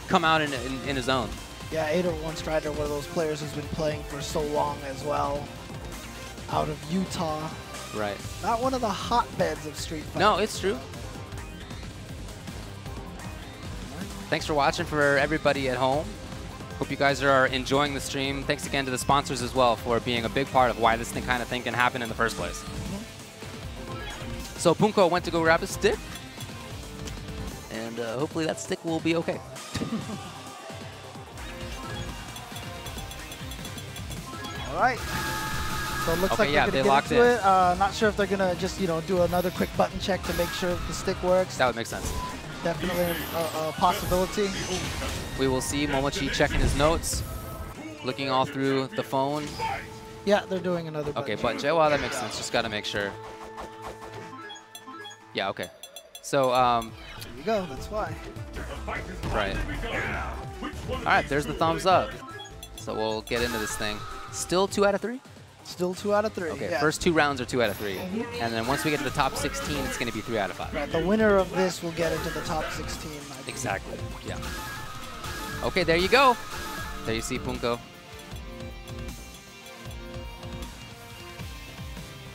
come out in his own. Yeah, 801 Strider, one of those players who's been playing for so long as well. Out of Utah. Right. Not one of the hotbeds of Street Fighter. No, it's true. Thanks for watching for everybody at home. Hope you guys are enjoying the stream. Thanks again to the sponsors as well for being a big part of why this kind of thing can happen in the first place. So Punko went to go grab a stick, and hopefully that stick will be okay. All right. So it looks Okay, like yeah, they're they going to get locked into it. Not sure if they're going to just, you know, do another quick button check to make sure the stick works. That would make sense. Definitely a possibility. We will see Momochi checking his notes, looking all through the phone. Yeah, they're doing another button Okay, button check. Well, that makes sense. Just got to make sure. Yeah, okay. So, there you go. That's why. Right. All right, there's the thumbs up. So we'll get into this thing. Still 2 out of 3? Still 2 out of 3. Okay, yeah. first 2 rounds are 2 out of 3. And then once we get to the top 16, it's going to be 3 out of 5. Right, the winner of this will get into the top 16. Exactly, yeah. Okay, there you go. There you see Punko.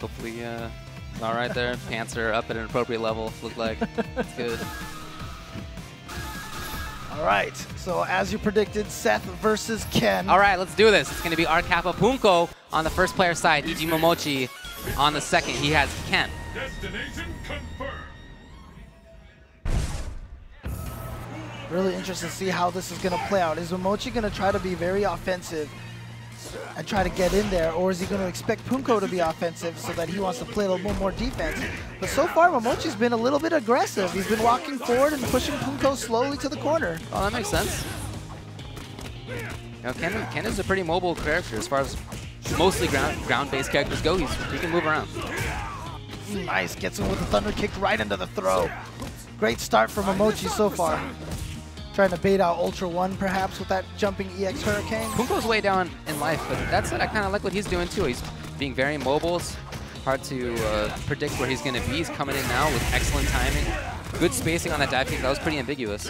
Hopefully, all right there. Pants are up at an appropriate level, look like. It's good. All right, so as you predicted, Seth versus Ken. All right, let's do this. It's going to be our Kappa Punko on the first player side, Iji Momochi on the second. He has Ken. Destination confirmed. Really interested to see how this is going to play out. Is Momochi going to try to be very offensive and try to get in there, or is he going to expect Punko to be offensive so that he wants to play a little more defense? But so far, Momochi's been a little bit aggressive. He's been walking forward and pushing Punko slowly to the corner. Oh, that makes sense. You know, Ken is a pretty mobile character as far as mostly ground-based characters go. He can move around. Nice, gets him with a thunder kick right into the throw. Great start from Momochi so far. Trying to bait out Ultra 1 perhaps with that jumping EX Hurricane. Punko's way down in life, but that said, I kind of like what he's doing too. He's being very mobile. It's hard to predict where he's going to be. He's coming in now with excellent timing. Good spacing on that dive kick. That was pretty ambiguous.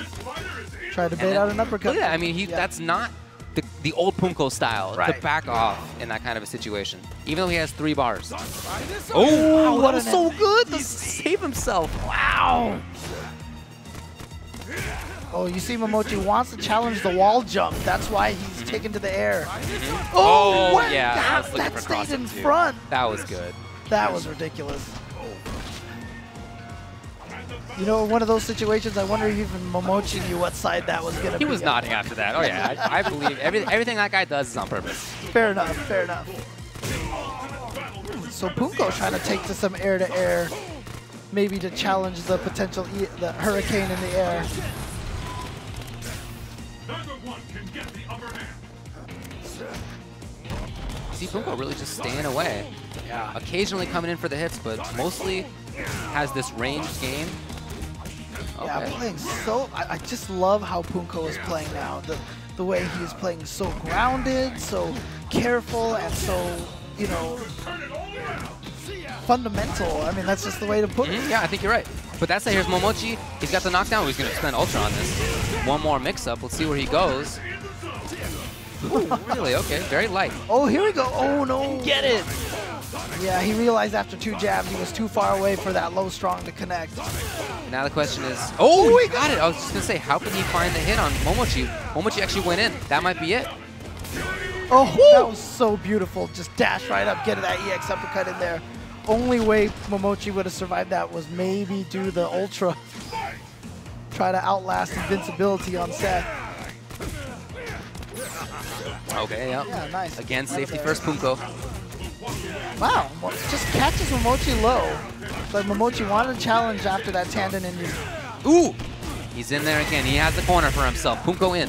Tried to bait out an uppercut. Yeah, I mean, that's not the old Punko style to back off in that kind of a situation, even though he has 3 bars. Oh, wow, that was so good to save himself. Wow. Oh, you see Momochi wants to challenge the wall jump. That's why he's taken to the air. Oh, what? yeah. That stayed in front. That was good. That was ridiculous. You know, one of those situations, I wonder if even Momochi knew what side that was going to be. He was nodding after that. Oh, yeah. I believe everything that guy does is on purpose. Fair enough. Fair enough. So Punko trying to take to some air-to-air, maybe to challenge the potential the Hurricane in the air. See Punko really just staying away. Yeah. Occasionally coming in for the hits, but mostly has this ranged game. Okay. Yeah, playing so. I just love how Punko is playing now. The way he is playing so grounded, so careful, and so, you know, fundamental. I mean, that's just the way to put it. Yeah, I think you're right. But that's it. Here's Momochi. He's got the knockdown. He's going to spend Ultra on this. One more mix-up. Let's see where he goes. Ooh, really? Okay, very light. Oh, here we go. Oh, no. Get it. Yeah, he realized after 2 jabs he was too far away for that low strong to connect. Now the question is, oh, he got it. I was just going to say, how can he find the hit on Momochi? Momochi actually went in. That might be it. Oh, that was so beautiful. Just dash right up, get that EX uppercut in there. Only way Momochi would have survived that was maybe do the Ultra. Try to outlast invincibility on Seth. Okay, yep. Yeah, nice. Again, safety first Punko. Wow, just catches Momochi low. But Momochi wanted a challenge after that tandem injury. Ooh! He's in there again. He has the corner for himself. Punko in.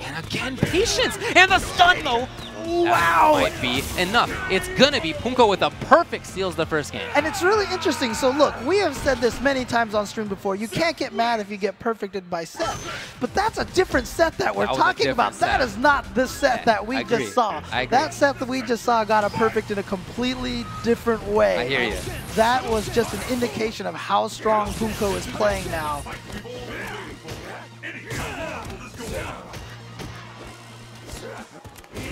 And again, patience! And the stun, though! Wow! That might be enough. It's gonna be Punko with a perfect steals the first game. And it's really interesting. So look, we have said this many times on stream before. You can't get mad if you get perfected by Seth. But that's a different set that we're talking about. That is not the set that we just saw. That set that we just saw got a perfect in a completely different way. I hear you. That was just an indication of how strong Punko is playing now.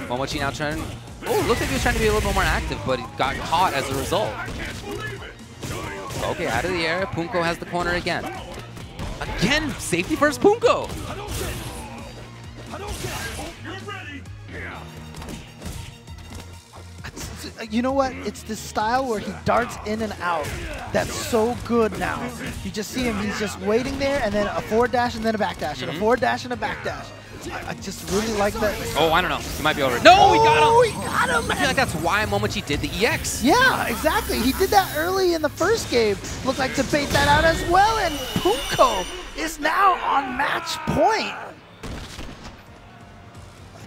Momochi now trying. Oh, looks like he was trying to be a little bit more active, but he got caught as a result. Okay, out of the air. Punko has the corner again. Again, safety first Punko. You know what? It's this style where he darts in and out that's so good now. You just see him, he's just waiting there, and then a forward dash and then a back dash, and a forward dash and a back dash. I just really like that. Oh, I don't know. He might be over. No, he got him! Oh, he got him! I feel like that's why Momochi did the EX. Yeah, exactly. He did that early in the first game. Looked like to bait that out as well, and Punko is now on match point.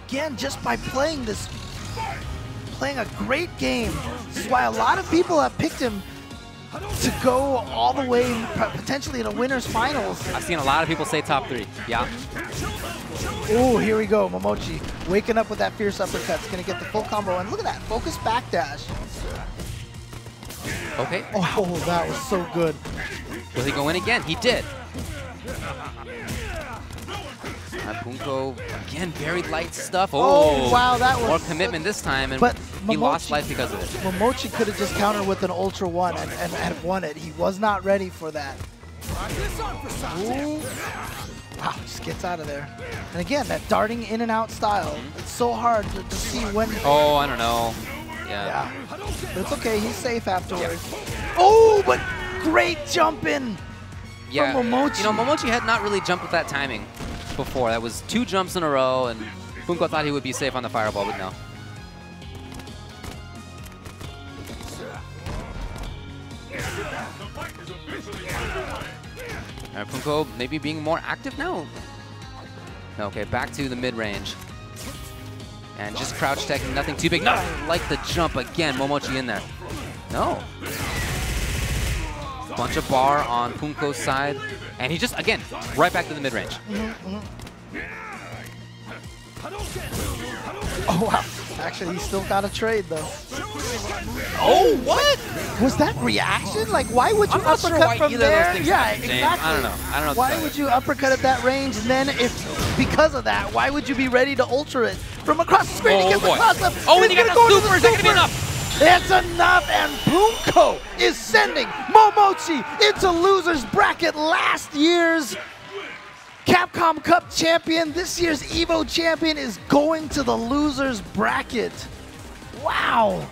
Again, just by playing a great game. This is why a lot of people have picked him to go all the way, potentially in a winner's finals. I've seen a lot of people say top 3. Yeah. Oh, here we go. Momochi waking up with that fierce uppercut. It's going to get the full combo. And look at that. Focus backdash. Okay. Oh, that was so good. Will he go in again? He did. Punko, again, very light stuff. Oh, wow, that was... More commitment this time, and but he lost life because of it. Momochi could have just countered with an Ultra 1 and won it. He was not ready for that. Ooh. Wow, just gets out of there. And again, that darting in and out style. It's so hard to see when... Oh, I don't know. Yeah. But it's okay. He's safe afterwards. Yeah. Oh, but great jump in from Momochi. You know, Momochi had not really jumped with that timing before. That was 2 jumps in a row, and Punko thought he would be safe on the fireball, but no. All right, Punko maybe being more active now. Okay, back to the mid-range. And just crouch teching, nothing too big. No, like the jump again, Momochi in there. No. Bunch of bar on Punko's side. And he just, again, right back to the mid-range. Oh, wow. Actually, he still got a trade, though. Oh, what? Was that reaction? Like, why would you uppercut from there? Yeah, exactly. I don't know. Why would you uppercut at that range? And then, because of that, why would you be ready to ultra it from across the screen? He gets the cross-up. Oh, and he got the super. Is that going to be enough? It's enough, and Punko is sending Momochi into loser's bracket. Last year's Capcom Cup champion, this year's EVO champion is going to the loser's bracket. Wow.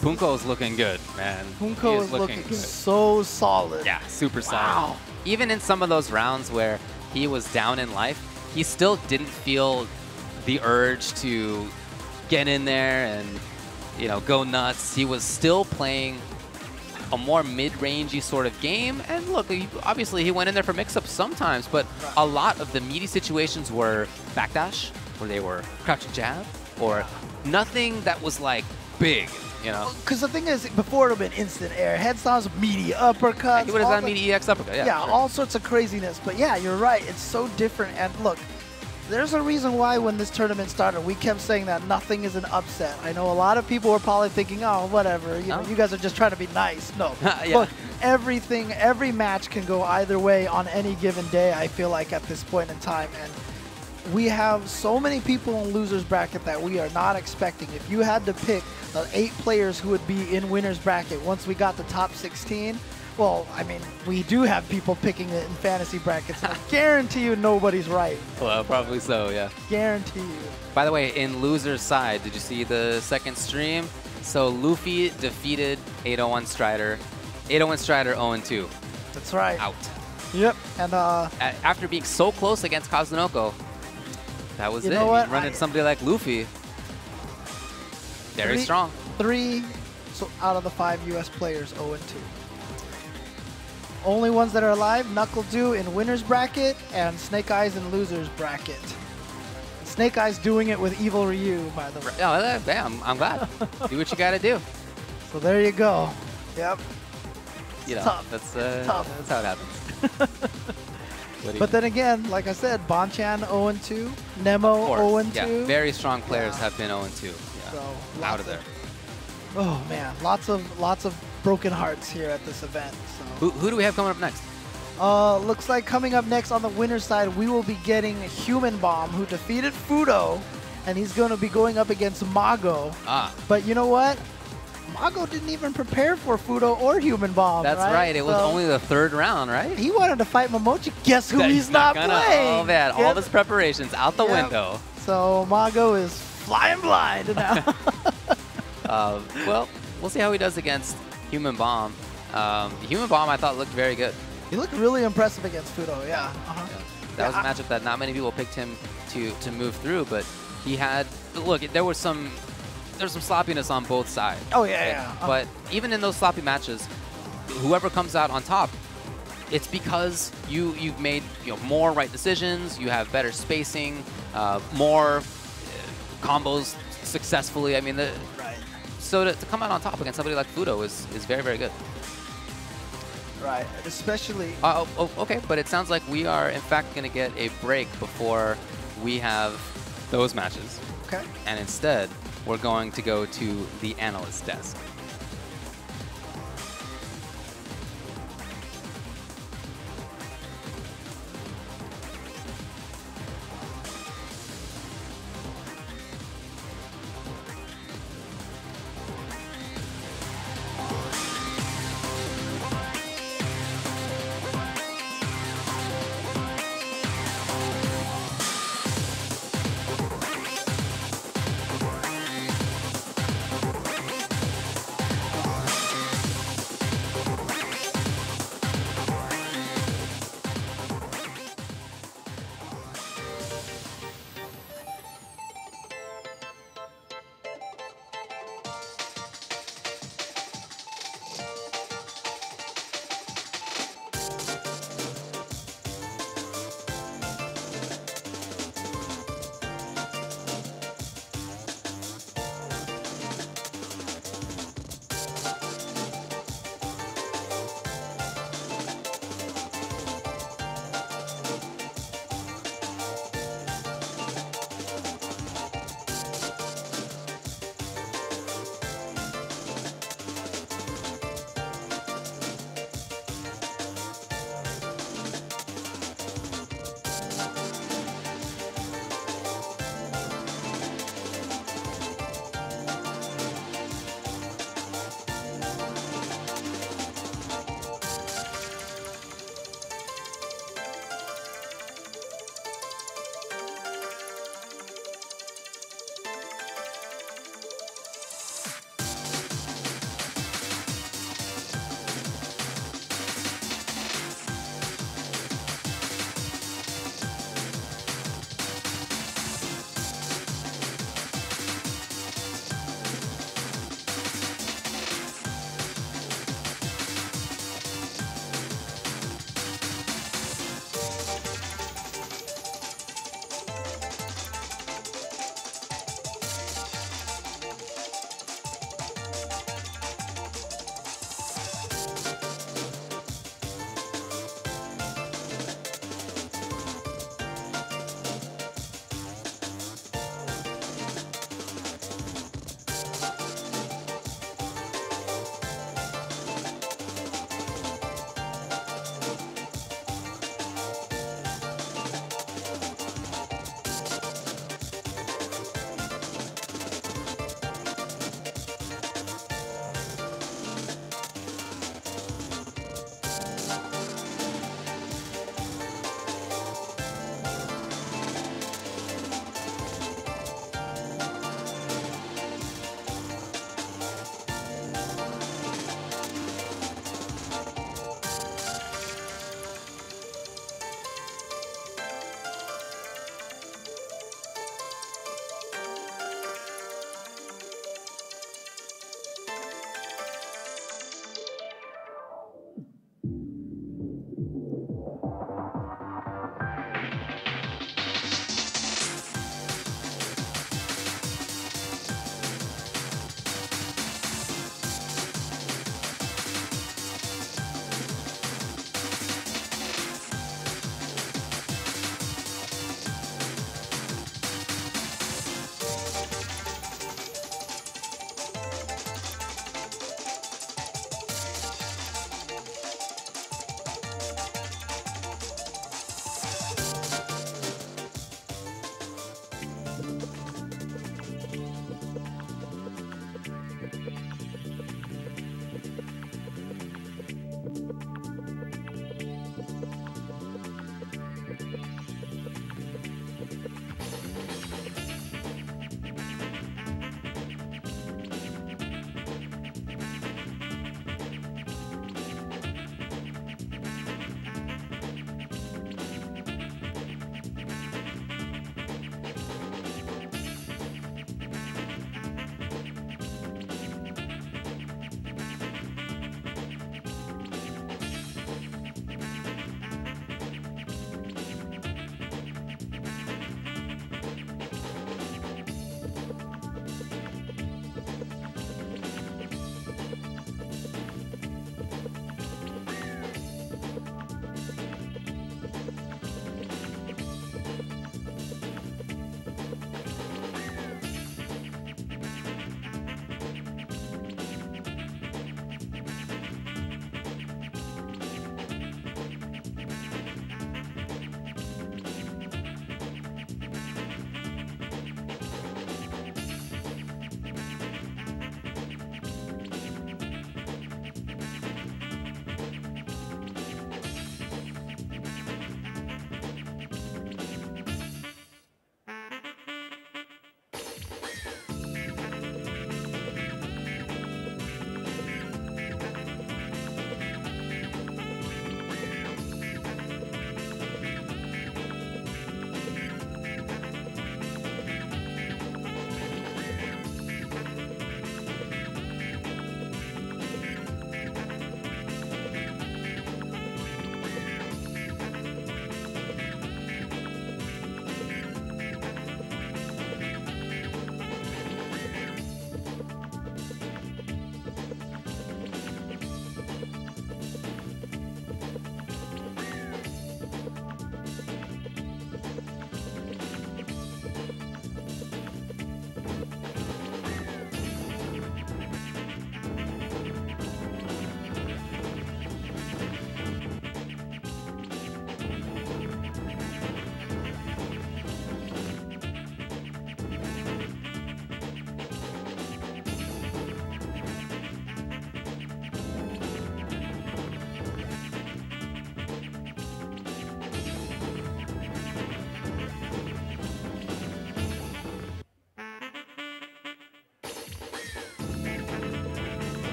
Punko's looking good, man. Punko is looking so solid. Yeah, super solid. Wow. Even in some of those rounds where he was down in life, he still didn't feel the urge to get in there and, you know, go nuts. He was still playing a more mid-rangey sort of game. And look, obviously he went in there for mix-ups sometimes, but a lot of the meaty situations were backdash, where they were crouching jab, or nothing that was like big, you know? Because the thing is, before it would have been instant air, headstops, meaty uppercuts. Yeah, he would have done meaty EX uppercut, yeah. Yeah, sure. all sorts of craziness. But yeah, you're right. It's so different. And look, there's a reason why when this tournament started, we kept saying that nothing is an upset. I know a lot of people were probably thinking, oh, whatever, you know, you guys are just trying to be nice. No. Yeah. Look, every match can go either way on any given day, I feel like, at this point in time. And we have so many people in loser's bracket that we are not expecting. If you had to pick the 8 players who would be in winner's bracket once we got the top 16, well, I mean, we do have people picking it in fantasy brackets. I guarantee you nobody's right. Well, probably so, yeah. Guarantee you. By the way, in loser's side, did you see the second stream? So Luffy defeated 801 Strider. 801 Strider 0-2. That's right. Out. Yep. And after being so close against Kazunoko, that was it. You know what? Running somebody like Luffy. Very strong. 3 out of the 5 US players 0-2. Only ones that are alive, Knuckle Dew in winner's bracket and Snake Eyes in loser's bracket. Snake Eyes doing it with Evil Ryu, by the way. Oh, yeah, I'm glad. Do what you gotta do. So there you go. Yep. You know, tough. That's how it happens. But then again, like I said, Bonchan 0-2, Nemo 0-2. Yeah, very strong players have been 0-2. Yeah. So out of there. Oh man, lots of broken hearts here at this event. So. Who do we have coming up next? Looks like coming up next on the winner's side, we will be getting Human Bomb, who defeated Fudo, and he's going to be going up against Mago. But you know what? Mago didn't even prepare for Fudo or Human Bomb. That's right. It was only the 3rd round, right? He wanted to fight Momochi. Guess who he's not playing? Oh man, all his preparations out the window. So Mago is flying blind now. Well, we'll see how he does against Human Bomb. Human Bomb, I thought, looked very good. He looked really impressive against Fudo, yeah. That was a matchup that not many people picked him to move through, but he had, look, there was some sloppiness on both sides. Oh, yeah. But even in those sloppy matches, whoever comes out on top, it's because you've made more right decisions, you have better spacing, more combos successfully. I mean, so to come out on top against somebody like Fudo is very, very good. Right, especially... Okay, but it sounds like we are, in fact, going to get a break before we have those matches. Okay. And instead, we're going to go to the analyst desk.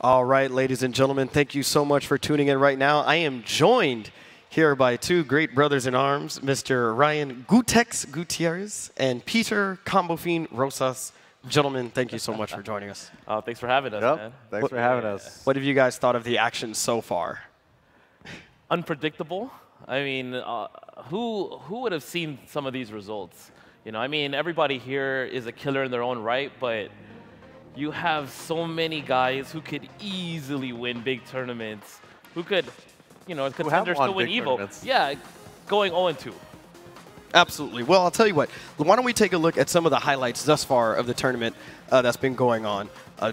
All right, ladies and gentlemen, thank you so much for tuning in right now. I am joined here by two great brothers in arms, Mr. Ryan Gutex Gutierrez and Peter Combofin Rosas. Gentlemen, thank you so much for joining us. Thanks for having us, man. Thanks for having us. What have you guys thought of the action so far? Unpredictable. I mean, who would have seen some of these results? You know, I mean, everybody here is a killer in their own right, but you have so many guys who could easily win big tournaments, who could, you know, contenders to win Evo. Tournaments. Yeah, going 0-2. Absolutely. Well, I'll tell you what. Why don't we take a look at some of the highlights thus far of the tournament that's been going on.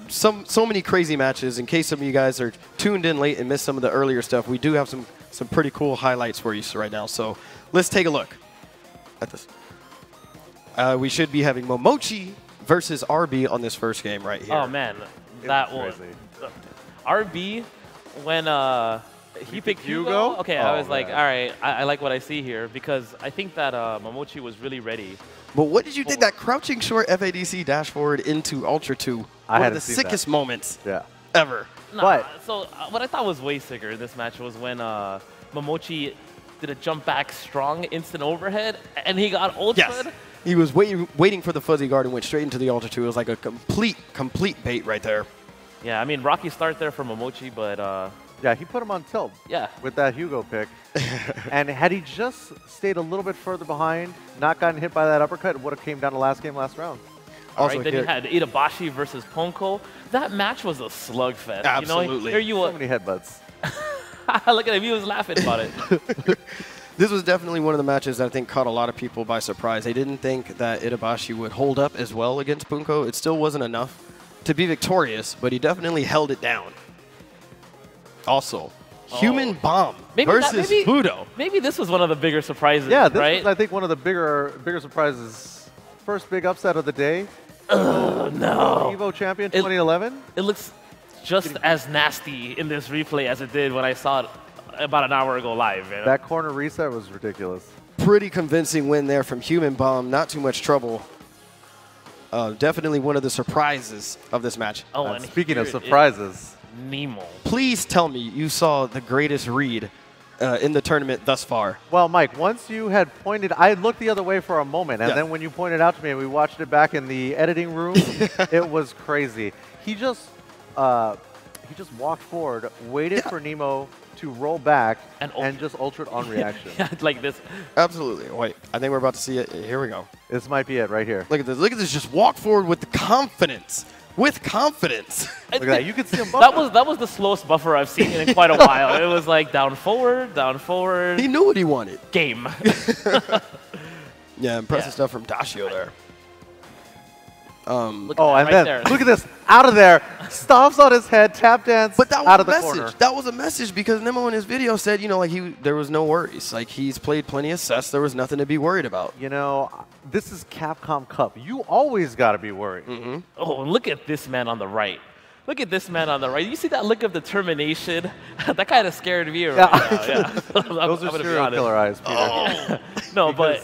So many crazy matches. In case some of you guys are tuned in late and missed some of the earlier stuff, we do have some pretty cool highlights for you right now. So let's take a look at this. We should be having Momochi versus RB on this first game right here. Oh, man. That one. RB, when he picked Hugo, okay, I was like, all right, I like what I see here, because I think that Momochi was really ready. But what did you think that crouching short FADC dash forward into Ultra 2? One of the sickest moments ever. Nah, so what I thought was way sicker in this match was when Momochi did a jump back strong instant overhead, and he got ultra'd. Yes. He was waiting for the fuzzy guard and went straight into the Ultra 2. It was like a complete bait right there. Yeah, I mean, rocky start there for Momochi, but... yeah, he put him on tilt with that Hugo pick. And had he just stayed a little bit further behind, not gotten hit by that uppercut, it would have came down to last game, last round. All right, then you had Itabashi versus Ponko. That match was a slugfest. Absolutely. You know, here you so many headbutts. Look at him. He was laughing about it. This was definitely one of the matches that I think caught a lot of people by surprise. They didn't think that Itabashi would hold up as well against Punko. It still wasn't enough to be victorious, but he definitely held it down. Also, Human Bomb versus Fudo. Maybe this was one of the bigger surprises, yeah, this right? was, I think, one of the bigger surprises. First big upset of the day. Oh, no. Evo champion 2011. It looks just as nasty in this replay as it did when I saw it about an hour ago live. You know? That corner reset was ridiculous. Pretty convincing win there from Human Bomb. Not too much trouble. Definitely one of the surprises of this match. Oh, and speaking of surprises, Nemo. Please tell me you saw the greatest read in the tournament thus far. Well, Mike, once you had pointed, I looked the other way for a moment, and then when you pointed out to me and we watched it back in the editing room, it was crazy. He just walked forward, waited for Nemo to roll back, and just ultra'd on reaction. Yeah, like this. Absolutely. Wait, I think we're about to see it. Here we go. This might be it right here. Look at this. Look at this. Just walk forward with the confidence. With confidence. Look at that. You could see him buffer. That was the slowest buffer I've seen in quite a while. It was like down forward, down forward. He knew what he wanted. Game. Yeah, impressive stuff from Dashio there. Look and right then there. look at this, out of there, stomps on his head, tap dance, but that was out of the message. corner. That was a message because Nemo in his video said, you know, like there was no worries. Like he's played plenty of sets, there was nothing to be worried about. You know, this is Capcom Cup. You always got to be worried. Oh, and look at this man on the right. Look at this man on the right. You see that look of determination? That kind of scared me right now. Yeah. Those are serial killer eyes, Peter. Oh. No, but,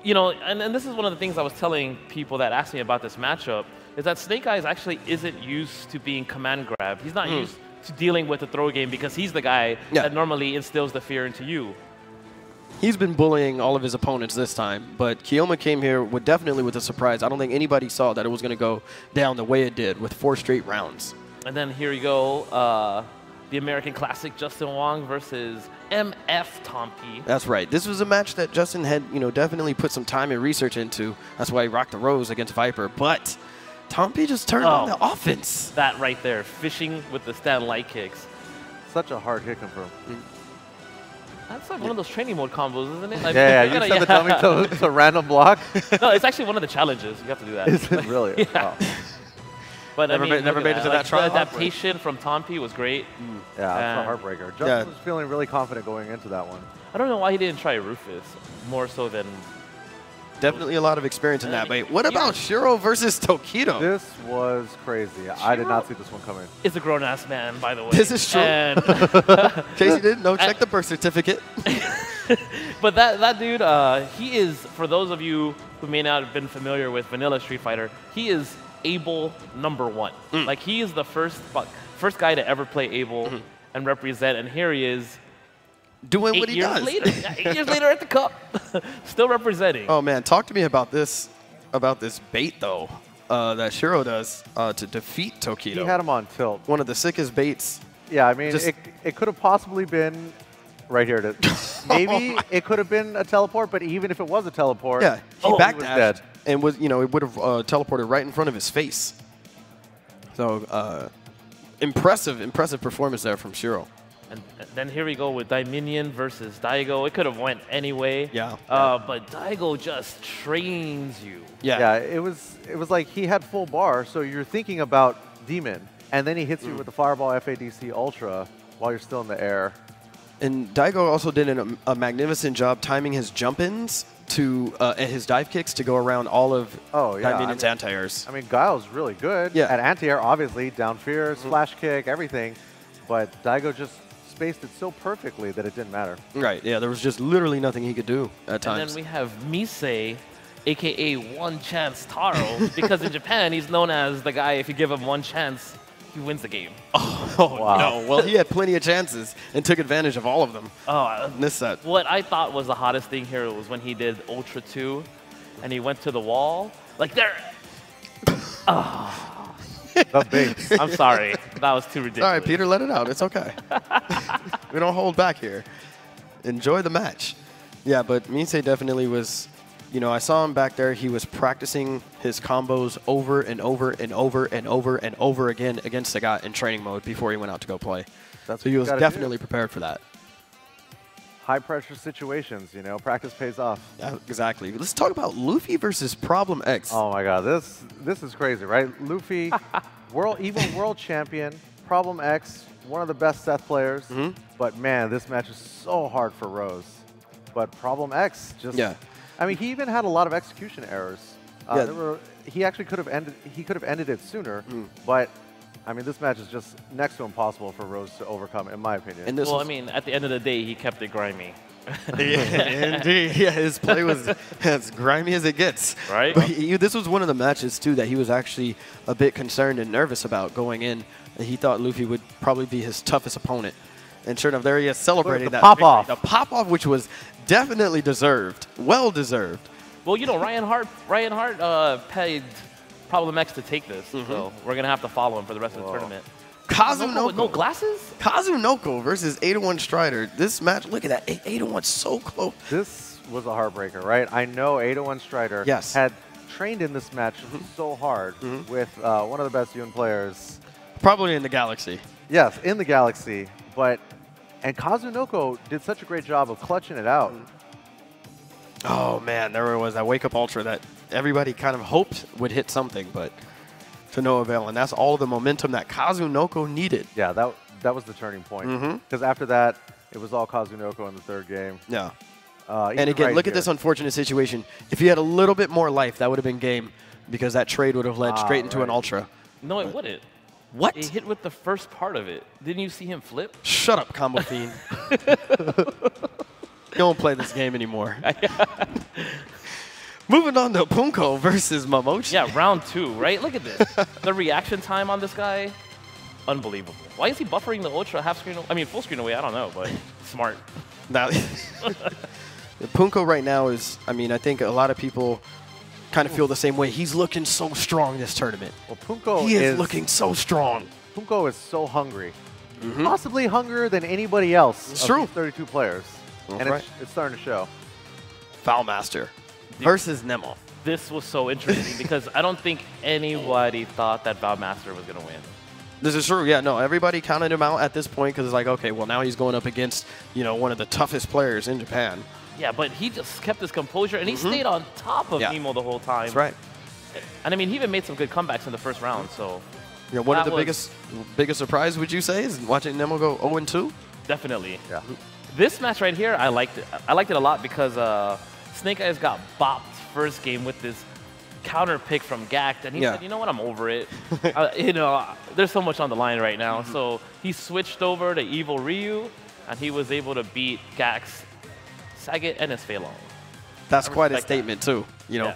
you know, and this is one of the things I was telling people that asked me about this matchup, is that Snake Eyes actually isn't used to being command grab. He's not used to dealing with the throw game because he's the guy that normally instills the fear into you. He's been bullying all of his opponents this time, but Kiyoma came here definitely with a surprise. I don't think anybody saw that it was going to go down the way it did with 4 straight rounds. And then here you go, the American Classic Justin Wong versus MF Tompi. That's right. This was a match that Justin had, you know, definitely put some time and research into. That's why he rocked the Rose against Viper. But Tompi just turned on the offense. That right there, fishing with the stand light kicks. Such a hard hit confirm. That's like one of those training mode combos, isn't it? Like, yeah, you set the dummy to random block. No, it's actually one of the challenges. You have to do that. Is it really? Yeah. Oh. But never made it to that trial. The adaptation from Tompi was great. Yeah, that's a heartbreaker. Justin was feeling really confident going into that one. I don't know why he didn't try Rufus more so than... Definitely a lot of experience in that. But what about Shiro versus Tokido? This was crazy. I did not see this one coming. Is a grown-ass man, by the way. This is true. And in case you didn't know, check the birth certificate. But that dude, he is, for those of you who may not have been familiar with vanilla Street Fighter, he is able #1. Like, he is the first first guy to ever play Abel and represent, and here he is. Doing what he does. 8 years later at the Cup, still representing. Oh man, talk to me about this bait though that Shiro does to defeat Tokido. He had him on tilt. One of the sickest baits. Yeah, I mean, it could have possibly been right here. Maybe it could have been a teleport, but even if it was a teleport, yeah, he backdashed dead. And was, it would have teleported right in front of his face. So impressive performance there from Shiro. And then here we go with Dominion versus Daigo. It could have went anyway. Yeah. But Daigo just trains you. Yeah. It was like he had full bar, so you're thinking about Demon, and then he hits you with the Fireball FADC Ultra while you're still in the air. And Daigo also did a magnificent job timing his jump-ins to and his dive kicks to go around all of Dominion's anti-airs. I mean, Guile's really good at anti-air, obviously, down fear, splash kick, everything. But Daigo just spaced it so perfectly that it didn't matter. Right, yeah, there was just literally nothing he could do at times. And then we have Misei, a.k.a. One Chance Taro, because in Japan, he's known as the guy, if you give him one chance, he wins the game. Oh, wow. No. Well, he had plenty of chances and took advantage of all of them in this set. What I thought was the hottest thing here was when he did Ultra 2 and he went to the wall. Like, there. The baits. I'm sorry. That was too ridiculous. All right, Peter, let it out. It's okay. We don't hold back here. Enjoy the match. Yeah, but Misei definitely was, I saw him back there. He was practicing his combos over and over and over and over and over again against the guy in training mode before he went out to go play. So he was definitely prepared for that. High pressure situations, practice pays off. Yeah, exactly. Let's talk about Luffy versus Problem X. Oh my God, this is crazy, right? Luffy, even world champion. Problem X, one of the best Seth players. But man, this match is so hard for Rose. But Problem X just, I mean, he even had a lot of execution errors. He actually could have ended it sooner. But I mean, this match is just next to impossible for Rose to overcome, in my opinion. And I mean, at the end of the day, he kept it grimy. Indeed. Yeah, his play was as grimy as it gets. Right. But this was one of the matches, too, that he was actually a bit concerned and nervous about going in. He thought Luffy would probably be his toughest opponent. And sure enough, there he is celebrating that pop-off. The pop-off, which was definitely deserved. Well-deserved. Well, Ryan Hart paid Problem X to take this, so we're going to have to follow him for the rest of the tournament. Kazunoko with no glasses? Kazunoko versus 8-1 Strider. This match, look at that. 8-1 so close. This was a heartbreaker, right? I know 8-1 Strider had trained in this match so hard with one of the best Yun players. Probably in the Galaxy. Yes, in the Galaxy. And Kazunoko did such a great job of clutching it out. Oh, man, there was that wake-up ultra that everybody kind of hoped would hit something, but to no avail. And that's all the momentum that Kazunoko needed. Yeah, that was the turning point. Because after that, it was all Kazunoko in the third game. Yeah. And again, look at this unfortunate situation. If he had a little bit more life, that would have been game, because that trade would have led straight into an ultra. No, it wouldn't. What? He hit with the first part of it. Didn't you see him flip? Shut up, Combo Fiend. Don't play this game anymore. Moving on to Punko versus Momochi. Yeah, round 2, right? Look at this. The reaction time on this guy, unbelievable. Why is he buffering the ultra half screen? I mean, full screen away, I don't know, but smart. Now, Punko right now is, I mean, I think a lot of people kind of feel the same way. He's looking so strong this tournament. Well, Punko is looking so strong. Punko is so hungry. Possibly hungrier than anybody else. It's true. 32 players. That's and right. It's starting to show. Foulmaster versus Nemo. This was so interesting because I don't think anybody thought that Foulmaster was going to win. This is true. Yeah, no, everybody counted him out at this point because it's like, okay, well, now he's going up against, one of the toughest players in Japan. Yeah, but he just kept his composure, and he stayed on top of Nemo the whole time. That's right. And, I mean, he even made some good comebacks in the first round, so... Yeah, one of the biggest surprise, would you say, is watching Nemo go 0-2? Definitely. Yeah. This match right here, I liked it. I liked it a lot because Snake Eyes got bopped first game with this counter pick from Gact, and he said, you know what, I'm over it. There's so much on the line right now. So he switched over to Evil Ryu, and he was able to beat Gact's Sagat and his Phelan. That's quite a statement, too.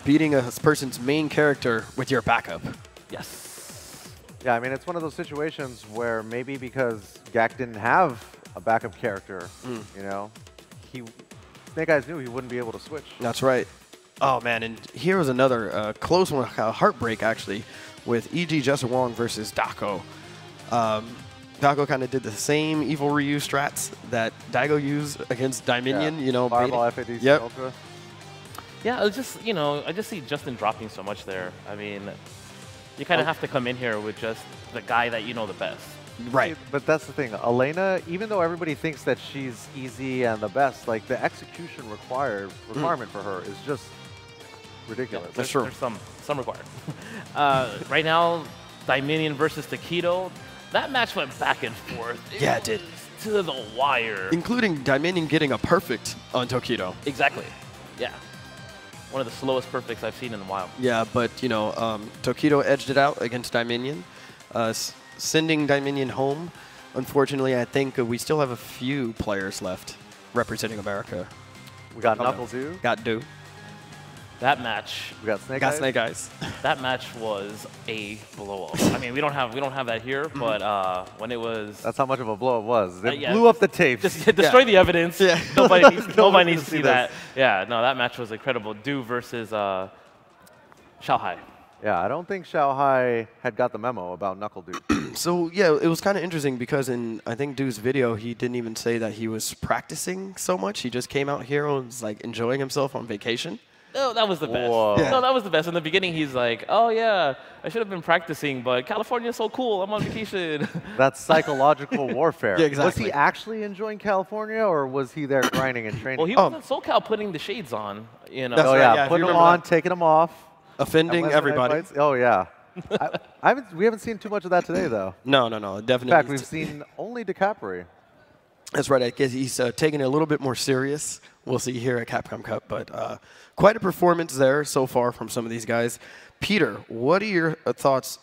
Beating a person's main character with your backup. Yes. Yeah, I mean, it's one of those situations where maybe because Gak didn't have a backup character, you know, Snake Eyes knew he wouldn't be able to switch. That's right. Oh, man, and here was another close one, heartbreak, actually, with E.G. Jester Wong versus Dako. Dako kind of did the same evil Ryu strats that Daigo used against Dominion, you know. Fireball, FADC, yep. Ultra. Yeah, it's just, you know, I just see Justin dropping so much there. I mean, you kind of have to come in here with just the guy that you know the best. Right. But that's the thing. Elena, even though everybody thinks that she's easy and the best, like the execution requirement for her is just ridiculous. Yeah, there's some required. Right now, Dominion versus Takedo. That match went back and forth. Yeah, it did. To the wire. Including Dominion getting a perfect on Tokido. Exactly. Yeah. One of the slowest perfects I've seen in a while. Yeah, but, you know, Tokido edged it out against Dominion, sending Dominion home. Unfortunately, I think we still have a few players left representing America. We got Knuckle Do. Got Do. That match. We got Snake Eyes. Snake Eyes. That match was a blow up. I mean, we don't have that here, but when it was. That's how much of a blow it was. It yeah, blew up the tapes. Just destroy the evidence. Yeah. Nobody needs to see this. that. Yeah, no, that match was incredible. Do versus Xiaohai. Yeah, I don't think Xiaohai had got the memo about Knuckle Do. So, yeah, it was kind of interesting because in, I think, Do's video, he didn't even say that he was practicing so much. He just came out here and was, like, enjoying himself on vacation. No, that was the best. Yeah. No, that was the best. In the beginning, he's like, oh, yeah, I should have been practicing, but California's so cool. I'm on vacation. That's psychological warfare. Yeah, exactly. Was he actually enjoying California, or was he there grinding and training? Well, he was in SoCal putting the shades on. You know. That's oh, right, yeah, yeah, putting them on, taking them off. Offending everybody. Oh, yeah. We haven't seen too much of that today, though. No, definitely. In fact, we've seen only DiCaprio. That's right. I guess he's taking it a little bit more serious. We'll see here at Capcom Cup. But quite a performance there so far from some of these guys. Peter, what are your thoughts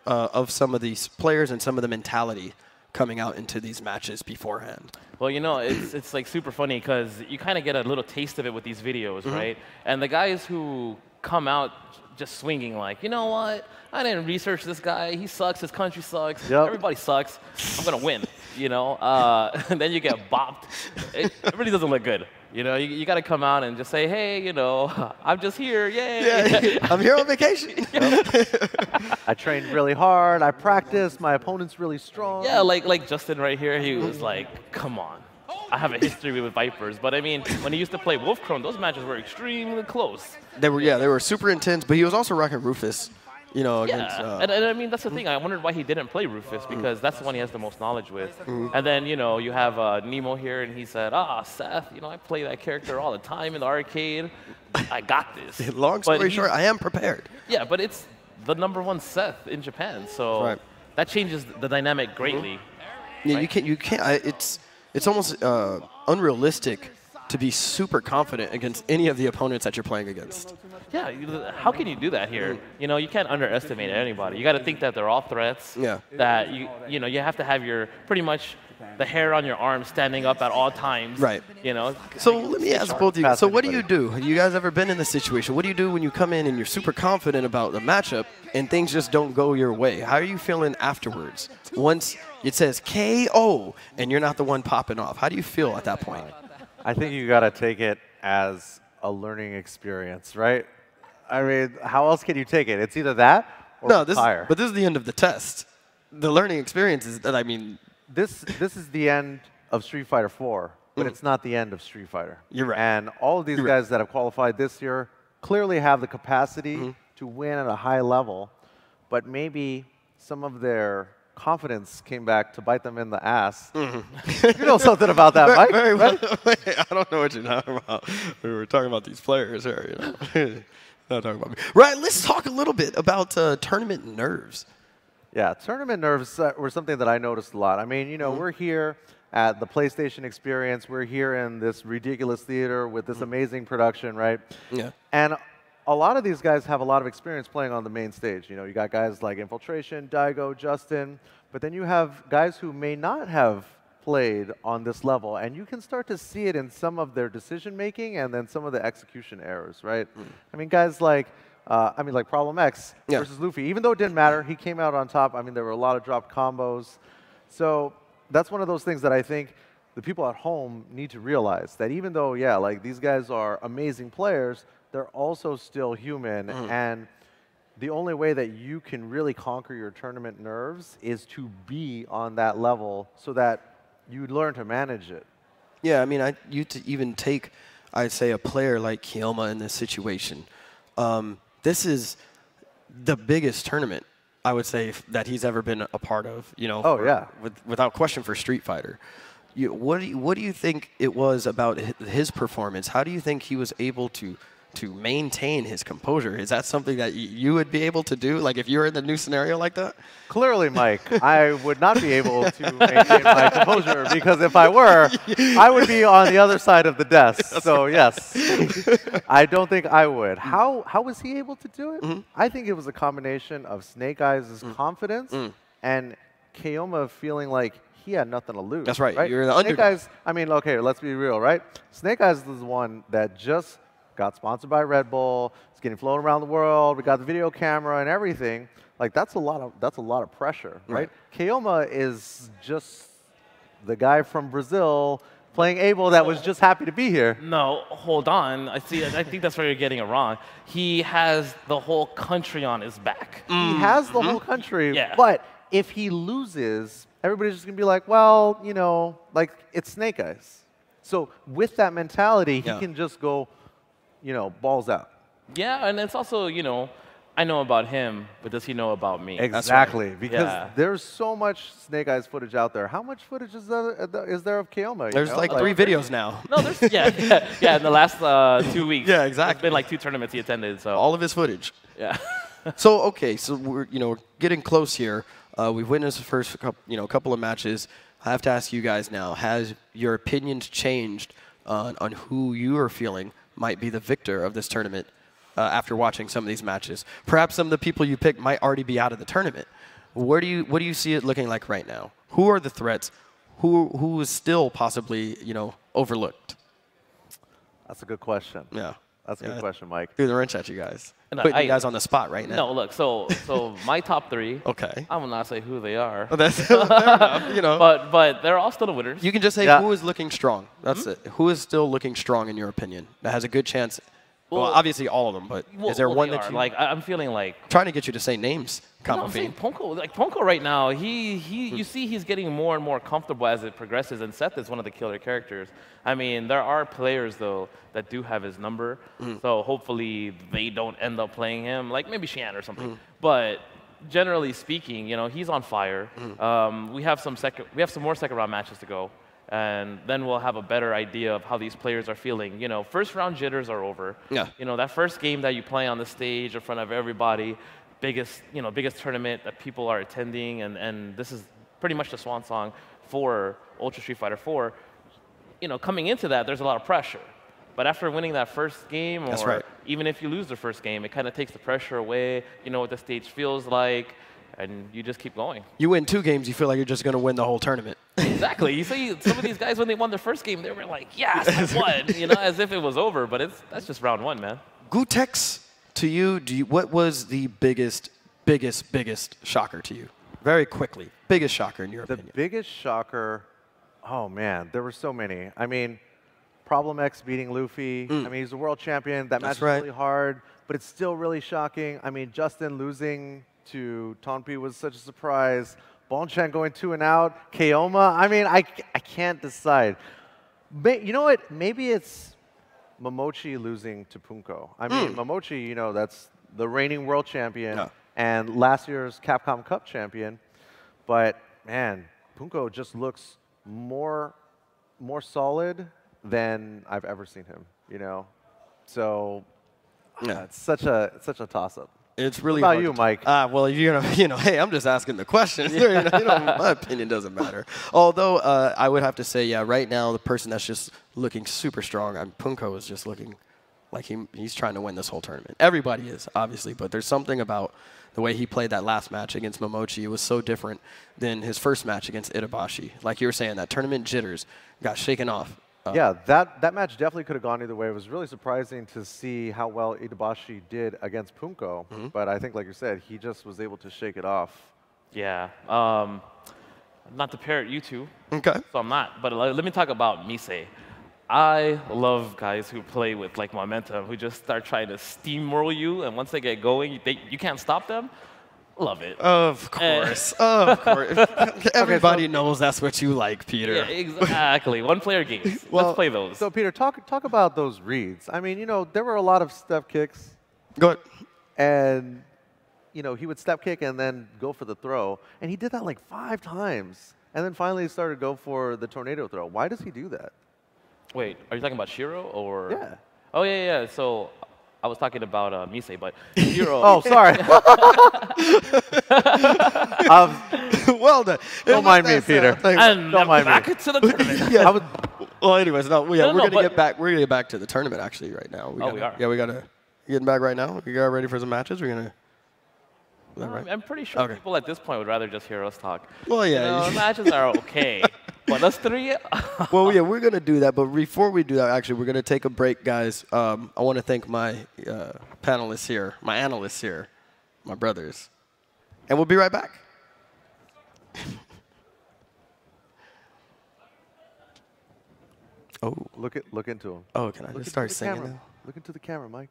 of some of these players and some of the mentality coming out into these matches beforehand? Well, you know, it's like super funny because you kind of get a little taste of it with these videos, right? And the guys who come out just swinging like, you know what? I didn't research this guy. He sucks. His country sucks. Yep. Everybody sucks. I'm going to win, you know? And then you get bopped. It really doesn't look good. You know, you got to come out and just say, hey, you know, I'm just here. Yay. Yeah, I'm here on vacation. I trained really hard. I practiced. My opponent's really strong. Yeah, like Justin right here. He was like, come on. I have a history with Vipers, but I mean, when he used to play Wolfchrome, those matches were extremely close. They were super intense, but he was also rocking Rufus, you know, against... and I mean, that's the thing. I wondered why he didn't play Rufus, because that's the one he has the most knowledge with. And then, you know, you have Nemo here, and he said, Seth, you know, I play that character all the time in the arcade. I got this. Long story short, I am prepared. Yeah, but it's the #1 Seth in Japan, so that changes the dynamic greatly. Yeah, you can't. It's almost unrealistic to be super confident against any of the opponents that you're playing against. Yeah, how can you do that here? You know, you can't underestimate anybody. You got to think that they're all threats. Yeah. That you know, you have to have your pretty much the hair on your arm standing up at all times. Right. You know. So let me ask both of you. So what do you do? Have you guys ever been in this situation? What do you do when you come in and you're super confident about the matchup and things just don't go your way? How are you feeling afterwards? Once it says KO and you're not the one popping off, how do you feel at that point? I think you got to take it as a learning experience, right? I mean, how else can you take it? It's either that or retire. But this is the end of the test. The learning experience is that, I mean... This is the end of Street Fighter 4, but it's not the end of Street Fighter. You're right. And all of these guys that have qualified this year clearly have the capacity to win at a high level, but maybe some of their confidence came back to bite them in the ass. You know something about that, Mike? Very well. I don't know what you're talking about. We were talking about these players here, you know. Not talking about me. Right, let's talk a little bit about tournament nerves. Yeah, tournament nerves were something that I noticed a lot. I mean, you know, we're here at the PlayStation Experience. We're here in this ridiculous theater with this amazing production, right? Yeah. And a lot of these guys have a lot of experience playing on the main stage. You know, you got guys like Infiltration, Daigo, Justin, but then you have guys who may not have played on this level, and you can start to see it in some of their decision-making and then some of the execution errors, right? I mean, guys like I mean, like Problem X versus Luffy. Even though it didn't matter, he came out on top. I mean, there were a lot of dropped combos. So that's one of those things that I think the people at home need to realize, that even though, yeah, like these guys are amazing players, they're also still human. And the only way that you can really conquer your tournament nerves is to be on that level so that you learn to manage it. Yeah, I mean, even take, I'd say, a player like Keoma in this situation. This is the biggest tournament, I would say, that he's ever been a part of. You know, without question, for Street Fighter. What do you think it was about his performance? How do you think he was able to maintain his composure? Is that something that you would be able to do? Like if you were in the new scenario like that? Clearly, Mike, I would not be able to maintain my composure, because if I were, I would be on the other side of the desk. So yes, I don't think I would. How was he able to do it? I think it was a combination of Snake Eyes' confidence and Keoma feeling like he had nothing to lose. That's right. You're the Snake underdog. Eyes, I mean, okay, let's be real, right? Snake Eyes is the one that just got sponsored by Red Bull. It's getting flown around the world. We got the video camera and everything. Like that's a lot of pressure, right? Keoma is just the guy from Brazil playing Abel that was just happy to be here. No, hold on. I think that's where you're getting it wrong. He has the whole country on his back. He has the whole country, but if he loses, everybody's just going to be like, well, you know, like it's Snake Eyes. So with that mentality, he can just go, you know, balls out. Yeah, and it's also, you know, I know about him, but does he know about me? Exactly, because there's so much Snake Eyes footage out there. How much footage is there of Keoma? There's like 3 videos now. No, there's in the last 2 weeks. Yeah, exactly. It's been like 2 tournaments he attended. So all of his footage. Yeah. So okay, so we're getting close here. We've witnessed the first couple of matches. I have to ask you guys now: has your opinions changed on who you are feeling might be the victor of this tournament after watching some of these matches? Perhaps some of the people you picked might already be out of the tournament. What do you see it looking like right now? Who are the threats? Who is still possibly overlooked? That's a good question. Yeah. That's a good question, Mike. Threw the wrench at you guys. No, Putting you guys on the spot right now. No, look, so my top 3. Okay. I will not say who they are. Well, that's fair enough, But they're all still the winners. You can just say who is looking strong. That's it. Who is still looking strong in your opinion? That has a good chance. Well, obviously all of them, but is there one that you... Like, I'm feeling like... Trying to get you to say names, No, I'm saying Ponko. Like, Ponko right now, you see he's getting more and more comfortable as it progresses, and Seth is one of the killer characters. I mean, there are players, though, that do have his number, so hopefully they don't end up playing him, like maybe Shan or something. But generally speaking, he's on fire. We have some more second-round matches to go. And then we'll have a better idea of how these players are feeling. First round jitters are over. Yeah. That first game that you play on the stage in front of everybody, biggest tournament that people are attending, and this is pretty much the swan song for Ultra Street Fighter 4. Coming into that, there's a lot of pressure. But after winning that first game, or even if you lose the first game, it kind of takes the pressure away. You know what the stage feels like, and you just keep going. You win 2 games, you feel like you're just going to win the whole tournament. Exactly. You see some of these guys, when they won their first game, they were like, yes, I won, as if it was over. But that's just round 1, man. Gutex, to you, what was the biggest shocker to you? Very quickly. Biggest shocker in your opinion. The biggest shocker, oh man, there were so many. I mean, Problem X beating Luffy. I mean, he's a world champion. That match is really hard, but it's still really shocking. I mean, Justin losing to Tonpi was such a surprise. Bonchan going 2 and out. Keoma. I mean, I can't decide. You know what? Maybe it's Momochi losing to Punko. I mean, Momochi, that's the reigning world champion and last year's Capcom Cup champion. But man, Punko just looks more solid than I've ever seen him. So it's such a toss-up. It's really what about hard you, Mike? Well, hey, I'm just asking the question. My opinion doesn't matter. Although I would have to say, right now the person that's just looking super strong, Punko is just looking like he's trying to win this whole tournament. Everybody is, obviously, but there's something about the way he played that last match against Momochi. It was so different than his first match against Itabashi. Like you were saying, that tournament jitters got shaken off Yeah, that match definitely could have gone either way. It was really surprising to see how well Itabashi did against Punko, but I think, like you said, he just was able to shake it off. Yeah. Not to parrot you two. Okay. So I'm not. But let me talk about Mise. I love guys who play with like momentum, who just start trying to steamroll you, and once they get going, you can't stop them. Love it. Of course. Of course. Everybody knows that's what you like, Peter. Yeah, exactly. One-player games. Let's play those. So, Peter, talk about those reads. I mean, there were a lot of step kicks. Go ahead. And, he would step kick and then go for the throw. And he did that like 5 times. And then finally he started to go for the tornado throw. Why does he do that? Wait, are you talking about Shiro or? Yeah. Oh, yeah. So I was talking about Mise, but Shiro. Oh, sorry. Well done. Don't mind me, Peter. And don't mind back me. to the tournament. Yeah. Well, anyways, we're gonna but- get back. We're gonna get back to the tournament actually right now. We are. Yeah, we gotta getting back right now. We got ready for some matches. We're gonna. Is that right? I'm pretty sure people at this point would rather just hear us talk. Well, yeah. Matches are okay, but us three. Well, yeah, we're gonna do that. But before we do that, actually, we're gonna take a break, guys. I want to thank my panelists here, my analysts here, my brothers, and we'll be right back. Oh, look into him. Oh, can I just start singing camera. now? Look into the camera, Mike.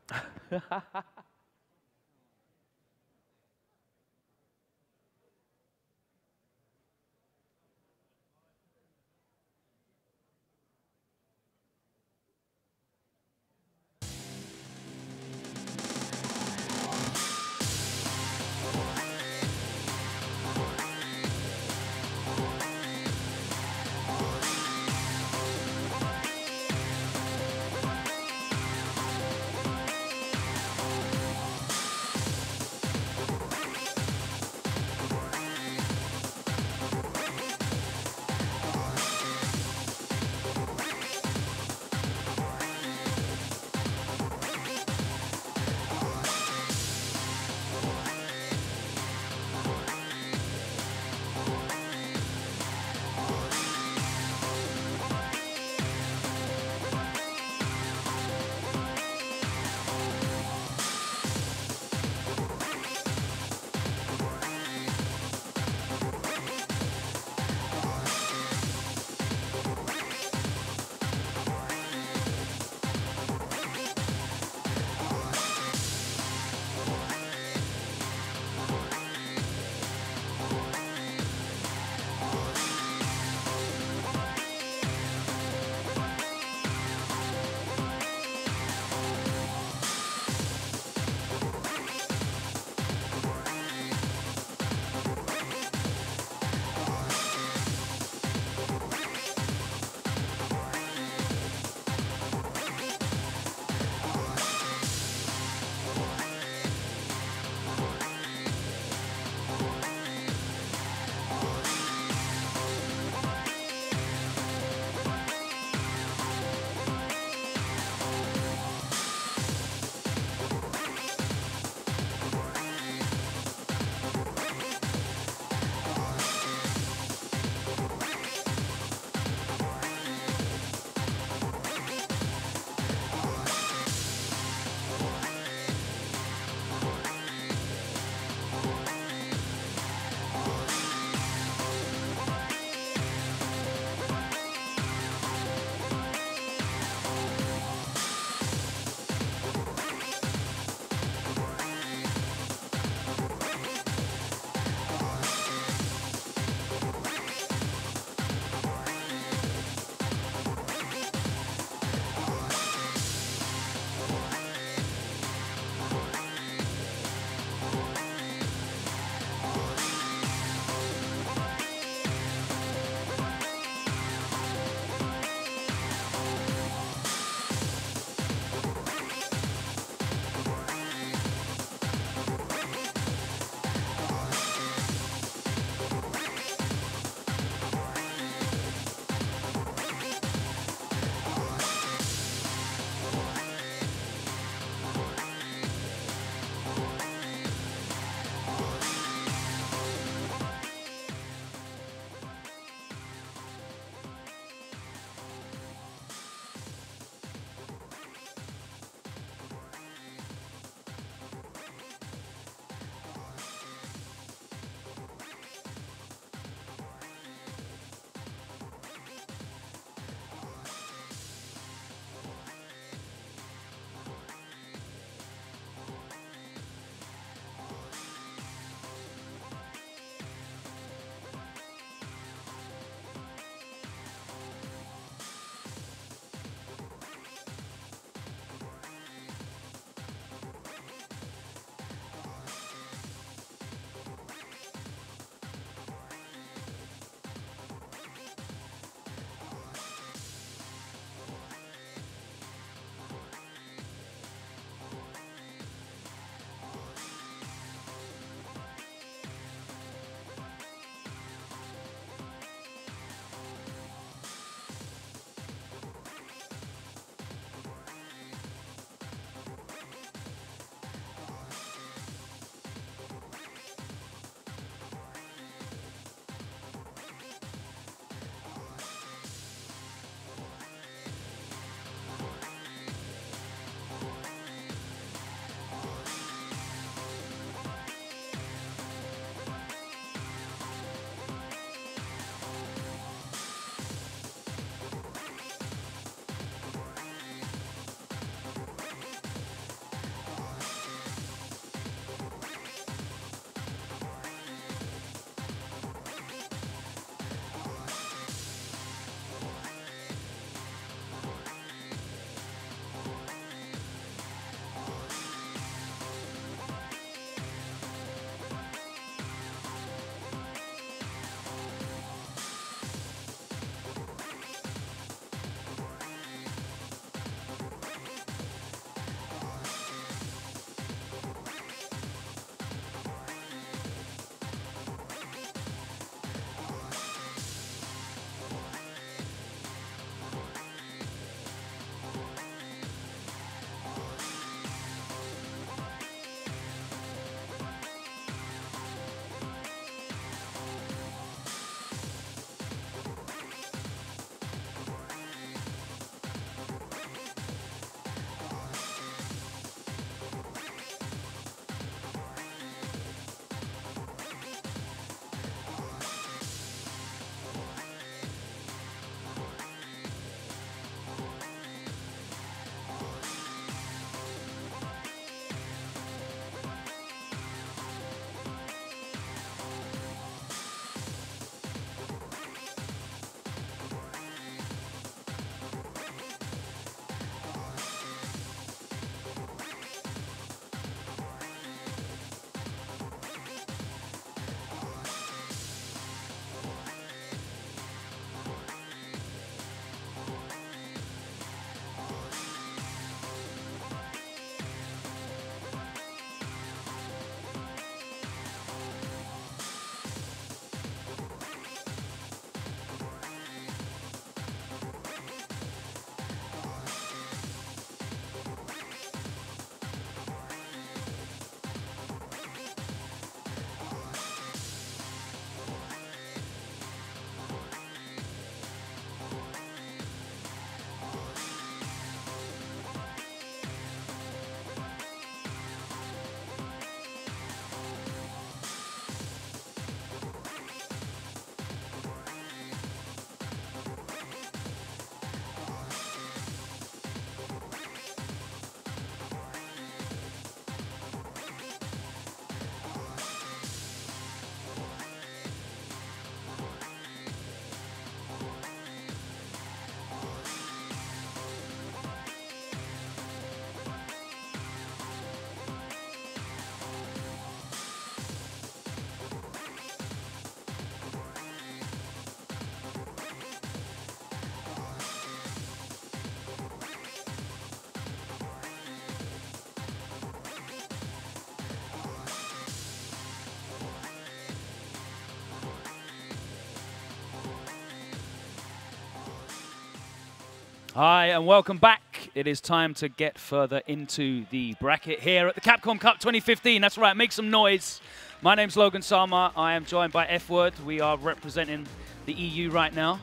Hi and welcome back. It is time to get further into the bracket here at the Capcom Cup 2015. That's right, make some noise. My name's Logan Sama. I am joined by F-Word. We are representing the EU right now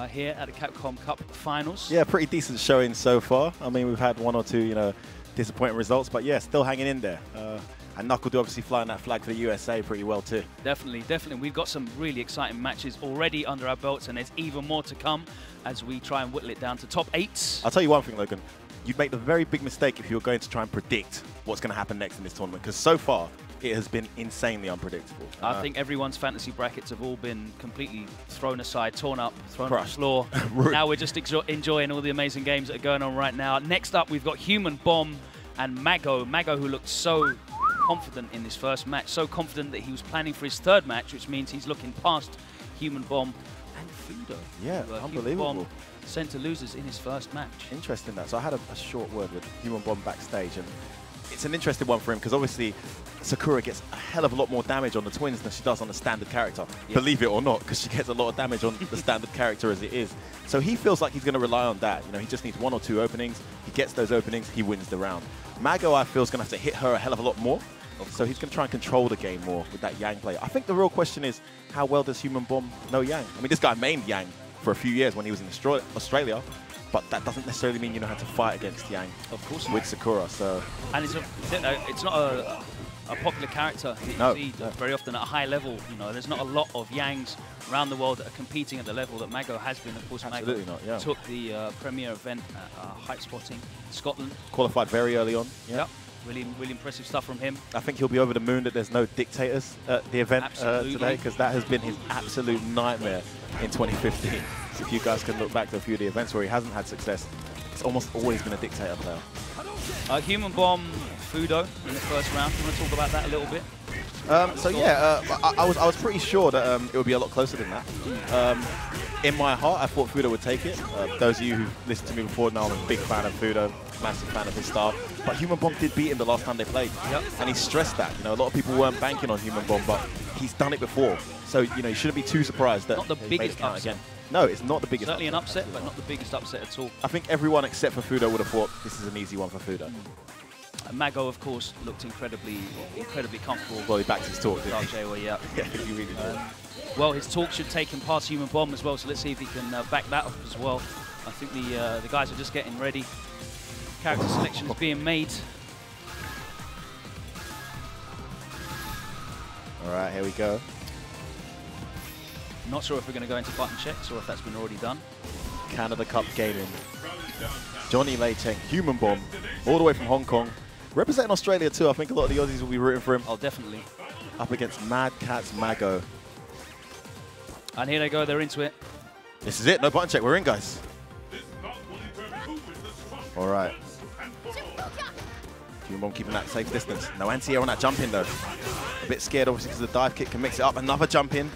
here at the Capcom Cup finals. Yeah, pretty decent showing so far. I mean, we've had one or two, disappointing results, but yeah, still hanging in there. And Knuckle obviously flying that flag for the USA pretty well too. Definitely, definitely. We've got some really exciting matches already under our belts, and there's even more to come as we try and whittle it down to top 8. I'll tell you one thing, Logan. You'd make the very big mistake if you were going to try and predict what's going to happen next in this tournament, because so far it has been insanely unpredictable. I think everyone's fantasy brackets have all been completely thrown aside, torn up, thrown on the Crushed. floor. Now we're just enjoying all the amazing games that are going on right now. Next up, we've got Human Bomb and Mago. Mago, who looked so confident in his first match, so confident that he was planning for his third match, which means he's looking past Human Bomb and Fudo. Yeah, unbelievable. Human Bomb sent to losers in his first match. Interesting that. So I had a short word with Human Bomb backstage, and it's an interesting one for him because obviously Sakura gets a hell of a lot more damage on the twins than she does on the standard character. Yeah. Believe it or not, because she gets a lot of damage on the standard character as it is. So he feels like he's going to rely on that. He just needs 1 or 2 openings. He gets those openings, he wins the round. Mago, I feel, is going to have to hit her a hell of a lot more. So he's going to try and control the game more with that Yang play. I think the real question is, how well does Human Bomb know Yang? I mean, this guy mained Yang for a few years when he was in Australia, but that doesn't necessarily mean you know how to fight against Yang. Of course with Sakura. So and it's not a popular character that you see very often at a high level. There's not a lot of Yangs around the world that are competing at the level that Mago has been. Of course, Absolutely Mago not, yeah. took the premier event at Height Spotting, Scotland. Qualified very early on. Yeah. Yep. Really, really impressive stuff from him. I think he'll be over the moon that there's no dictators at the event today, because that has been his absolute nightmare in 2015. If you guys can look back to a few of the events where he hasn't had success, it's almost always been a dictator player. Human Bomb, Fudo in the first round. Do you want to talk about that a little bit? I was pretty sure that it would be a lot closer than that. In my heart, I thought Fudo would take it. Those of you who've listened to me before know I'm a big fan of Fudo, massive fan of his style. But Human Bomb did beat him the last time they played. Yep. And he stressed that. A lot of people weren't banking on Human Bomb, but he's done it before. So, you shouldn't be too surprised that Not the he biggest made it count upset. again. No, it's not the biggest Certainly an upset, but not the biggest upset at all. I think everyone except for Fudo would have thought this is an easy one for Fudo. Mago, of course, looked incredibly comfortable. Well, he backed his talk, didn't he? Yeah. Yeah, he really did. Well, his talk should take him past Human Bomb as well, so let's see if he can back that up as well. I think the guys are just getting ready. Character selections being made. All right, here we go. Not sure if we're going to go into button checks or if that's been already done. Canada Cup Gaming. Johnny Lei Cheng, Human Bomb, all the way from Hong Kong. Representing Australia too. I think a lot of the Aussies will be rooting for him. Oh, definitely. Up against Mad Catz Mago. And here they go, they're into it. This is it, no button check, we're in, guys. All right. Human Bomb keeping that safe distance. No anti-air on that jump in though. A bit scared obviously because the dive kick can mix it up. Another jump in.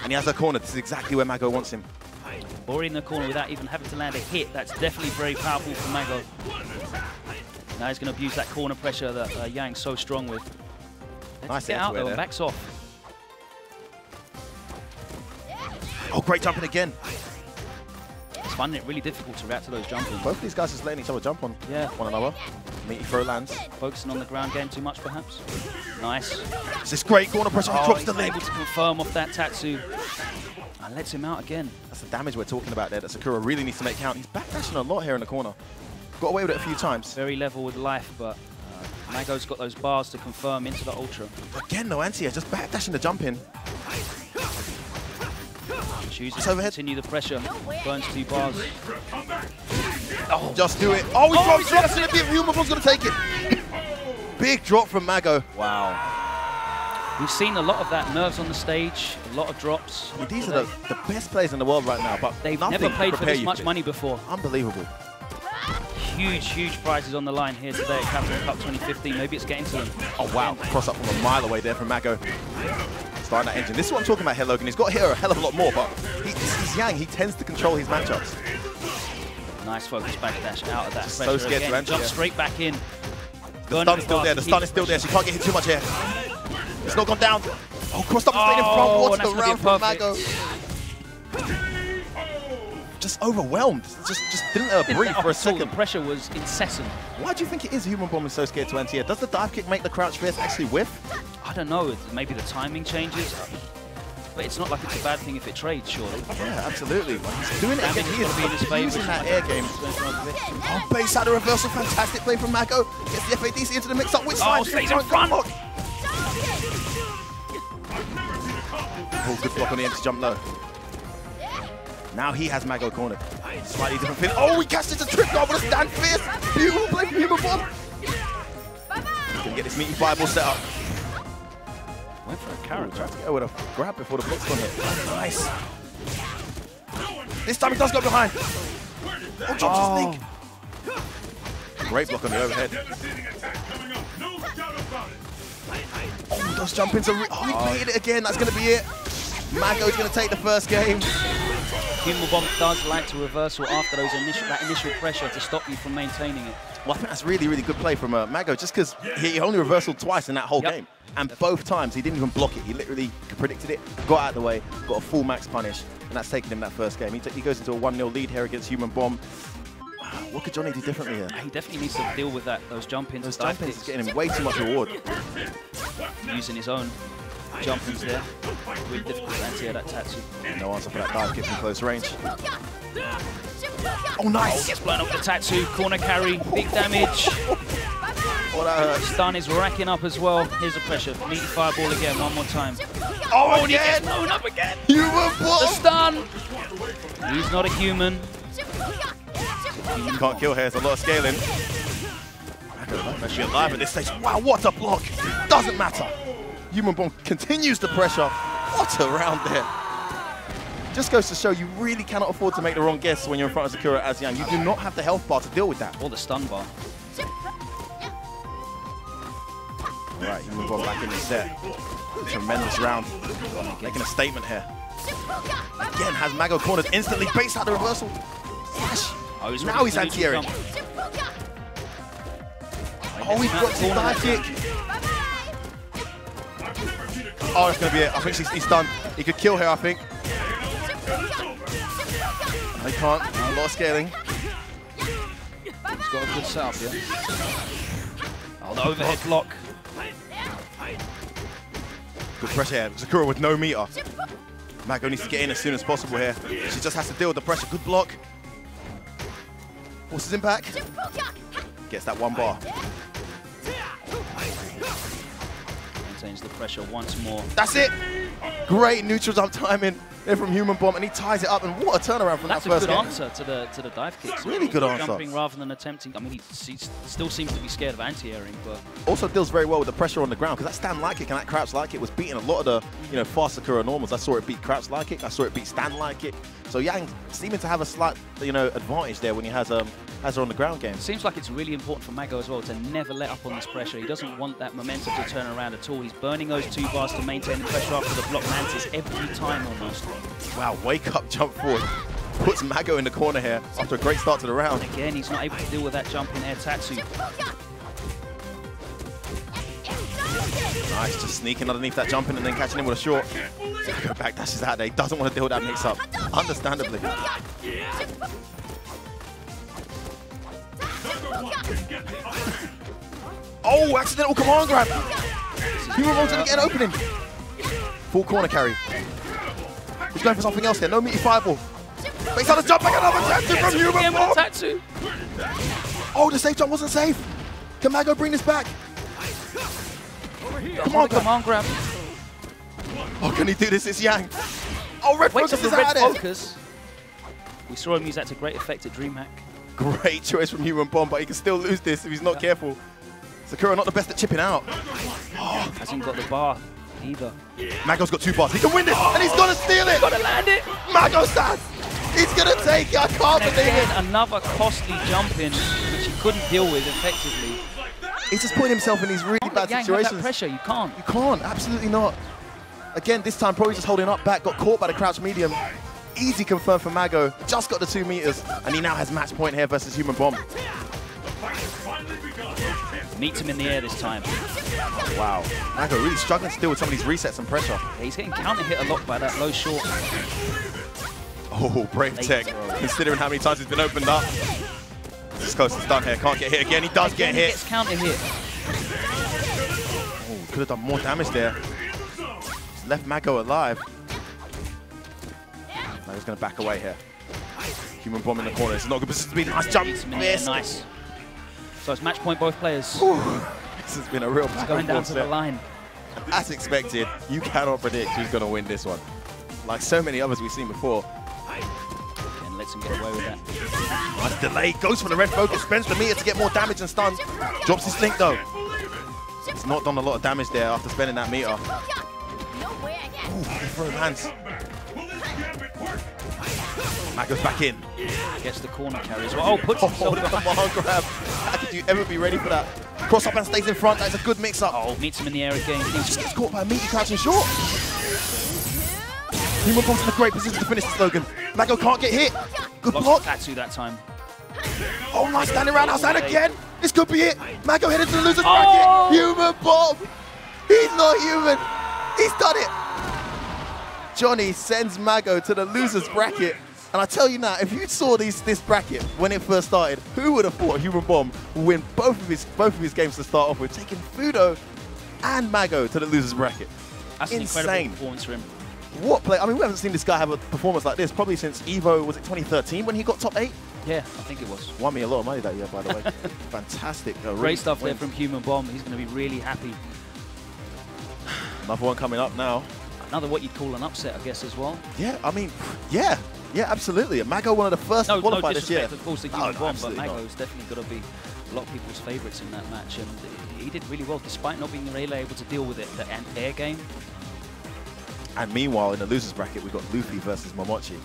And he has a corner. This is exactly where Mago wants him. Already in the corner without even having to land a hit. That's definitely very powerful for Mago. Now he's going to abuse that corner pressure that Yang's so strong with. Let's get out though, backs off. Oh, great jumping again. It's finding it really difficult to react to those jumping. Both of these guys are just letting each other jump on one another. Meaty throw lands. Focusing on the ground game too much, perhaps. Nice. This is great corner pressure. He drops the leg. Able to confirm off that Tatsu. And lets him out again. That's the damage we're talking about there that Sakura really needs to make count. He's backdashing a lot here in the corner. Got away with it a few times. Very level with life, but Mago's got those bars to confirm into the Ultra. Again, no anti-air, just backdashing the jump in. Chooses to continue the pressure. Burns 2 bars. Oh, just do it. Oh, he drops it. Human Bomb's going to take it. Big drop from Mago. Wow. We've seen a lot of that. Nerves on the stage, a lot of drops. I mean, these are the best players in the world right now, but they've never played for this much money before. Unbelievable. Huge prizes on the line here today at Capcom Cup 2015. Maybe it's getting to them. Oh, wow. Cross up from a mile away there from Mago. Starting that engine. This is what I'm talking about here, Logan. He's got to hit her a hell of a lot more, but he's Yang. He tends to control his matchups. Nice focus backdash out of that Just pressure. so scared again. to enter. Jump straight back in. The stun is still there. The stun is still there. She can't get hit too much here. It's not gone down. Oh, crossed up and stayed in front. What's the round from Mago? just overwhelmed. Just didn't let her breathe for a second. The pressure was incessant. Why do you think it is Human Bomb is so scared to anti-air? Does the dive kick make the crouch fierce actually whiff? I don't know. Maybe the timing changes. But it's not like it's a bad thing if it trades, surely. Yeah, absolutely. He's doing it again. He is using that air game. Oh, base out of reversal. Fantastic play from Mago. Gets the FADC into the mix-up with side. Stays in front. Oh, good block on the empty jump low. Now he has Mago cornered. Slightly different feel. Oh, he catches a trip guard with a stand fierce. Beautiful play from Human Bomb. Can get this meaty fireball set up. Went for a carrot. Tried to go with a grab before the block's gone hit. Nice. This time he does go behind. Oh, drops the sneak. Great block on the overhead. Oh, those jump ins are he baited it again. That's going to be it. Mago's going to take the first game. Human Bomb does like to reversal after that initial pressure to stop you from maintaining it. Well, I think that's really, really good play from Mago, just because he only reversaled twice in that whole game. And both times he didn't even block it. He literally predicted it, got out of the way, got a full max punish, and that's taken him that first game. He goes into a 1-0 lead here against Human Bomb. What could Johnny do differently here? He definitely needs to deal with those jump-ins. Those jump-ins is getting him way too much reward. Using his own jump-ins there. Really difficult to anti-air that Tatsu. No answer for that dive kick from close range. Oh, nice! Oh, gets blown up the Tatsu. Corner carry, big damage. Oh, that hurt. Stun is racking up as well. Here's the pressure. Meaty fireball again, one more time. Oh, and he gets blown up again. Human Bomb! The stun! He's not a human. You can't kill here, there's a lot of scaling. Actually alive at this stage. Wow, what a block! Doesn't matter. Human Bomb continues the pressure. What a round there. Just goes to show you really cannot afford to make the wrong guess when you're in front of Sakura as Yang. You do not have the health bar to deal with that. Or the stun bar. All right, Human Bomb back in the set. Tremendous round. Making a statement here. Again, has Mago cornered instantly. Base out the reversal. Oh, now he's anti-airing. Oh, he blocks the dive kick. Oh, that's going to be it. I think he's done. He could kill here, I think. He can't. A lot of scaling. He's got a good setup, yeah. Oh, the overhead block. Good pressure here. Sakura with no meter. Mago needs to get in as soon as possible here. She just has to deal with the pressure. Good block. Forces him back. Gets that one bar. Maintains the pressure once more. That's it. Great neutral jump timing there from Human Bomb, and he ties it up. And what a turnaround from that first game. That's a good answer to the dive kicks. Really good answer. Jumping rather than attempting. I mean, he still seems to be scared of anti-airing, but also deals very well with the pressure on the ground, because that stand light kick and that crouch light kick was beating a lot of the fast Sakura normals. I saw it beat crouch light kick. I saw it beat stand light kick. So Yang seeming to have a slight advantage there when he has her on the ground game. Seems like it's really important for Mago as well to never let up on this pressure. He doesn't want that momentum to turn around at all. He's burning those 2 bars to maintain the pressure after the block Mantis every time almost. Wow, wake up jump forward. Puts Mago in the corner here after a great start to the round. Again, he's not able to deal with that jump in air Tatsu. Nice, just sneaking underneath that jump in and then catching him with a short. Go back, dashes out there. He doesn't want to deal with that mix up. Understandably. Oh, accidental command grab. Human Bomb's going to get an opening. Full corner carry. He's going for something else here. No meaty fireball. But he's on a jump back, another Tatsu from Human Bomb. Tatsu. Oh, the safe jump wasn't safe. Can Mago bring this back? Come on, grab. Oh, can he do this? It's Yang. Oh, red focus is out of there. We saw him use that to great effect at DreamHack. Great choice from Human Bomb, but he can still lose this if he's not careful. Sakura not the best at chipping out. Oh, hasn't got the bar either. Mago's got 2 bars. He can win this, and he's going to steal it. He's got to land it. Mago-san, he's going to take it. I can't believe it. Another costly jump in, which he couldn't deal with effectively. He's just putting himself in these really bad situations. That pressure, you can't. You can't, absolutely not. Again, this time probably just holding up back, got caught by the crouch medium. Easy confirm for Mago, just got the 2 meters, and he now has match point here versus Human Bomb. Meets him in the air this time. Wow, Mago really struggling to deal with some of these resets and pressure. Yeah, he's getting counter hit a lot by that low short. Oh, brave tech. Considering how many times he's been opened up. This is close to stun here. Can't get hit again. He does get hit. He gets counter hit. Oh, could have done more damage there. Just left Mago alive. Now he's going to back away here. Human bomb in the corner. It's not a good position to be. Nice jump. Yeah, nice. So it's match point both players. This has been a real back going and down forth to the set. line. As expected, you cannot predict who's going to win this one. Like so many others we've seen before. And lets him get away with that. Nice delay. Goes for the red focus. Spends the meter to get more damage and stun. Drops his link though. He's not done a lot of damage there after spending that meter. Ooh, throw hands. Matt goes back in. Gets the corner carry as well. Oh, puts himself behind. Grab. How could you ever be ready for that? Cross up and stays in front. That's a good mix up. Oh, meets him in the air again. He's caught by a meaty crouching short. Human bomb's in a great position to finish the slogan. Mago can't get hit. Good block. Tatsu that time. Oh, nice standing roundhouse and again. This could be it. Mago headed to the loser's bracket. Human bomb. He's not human. He's done it. Johnny sends Mago to the loser's bracket. And I tell you now, if you saw this bracket when it first started, who would have thought Human Bomb would win both of his games to start off with, taking Fudo and Mago to the loser's bracket? That's an incredible performance for him. What play? I mean, we haven't seen this guy have a performance like this probably since Evo, was it 2013 when he got top 8? Yeah, I think it was. Won me a lot of money that year, by the way. Fantastic. Great stuff there from Human Bomb. He's going to be really happy. Another one coming up now. Another what you'd call an upset, I guess, as well. Yeah, I mean, yeah. Yeah, absolutely. Mago, one of the first to qualify this year. Of course, the Human Bomb, but Mago's definitely got to be a lot of people's favourites in that match. And he did really well, despite not being really able to deal with it, the air game. And meanwhile, in the losers bracket, we've got Luffy versus Momochi.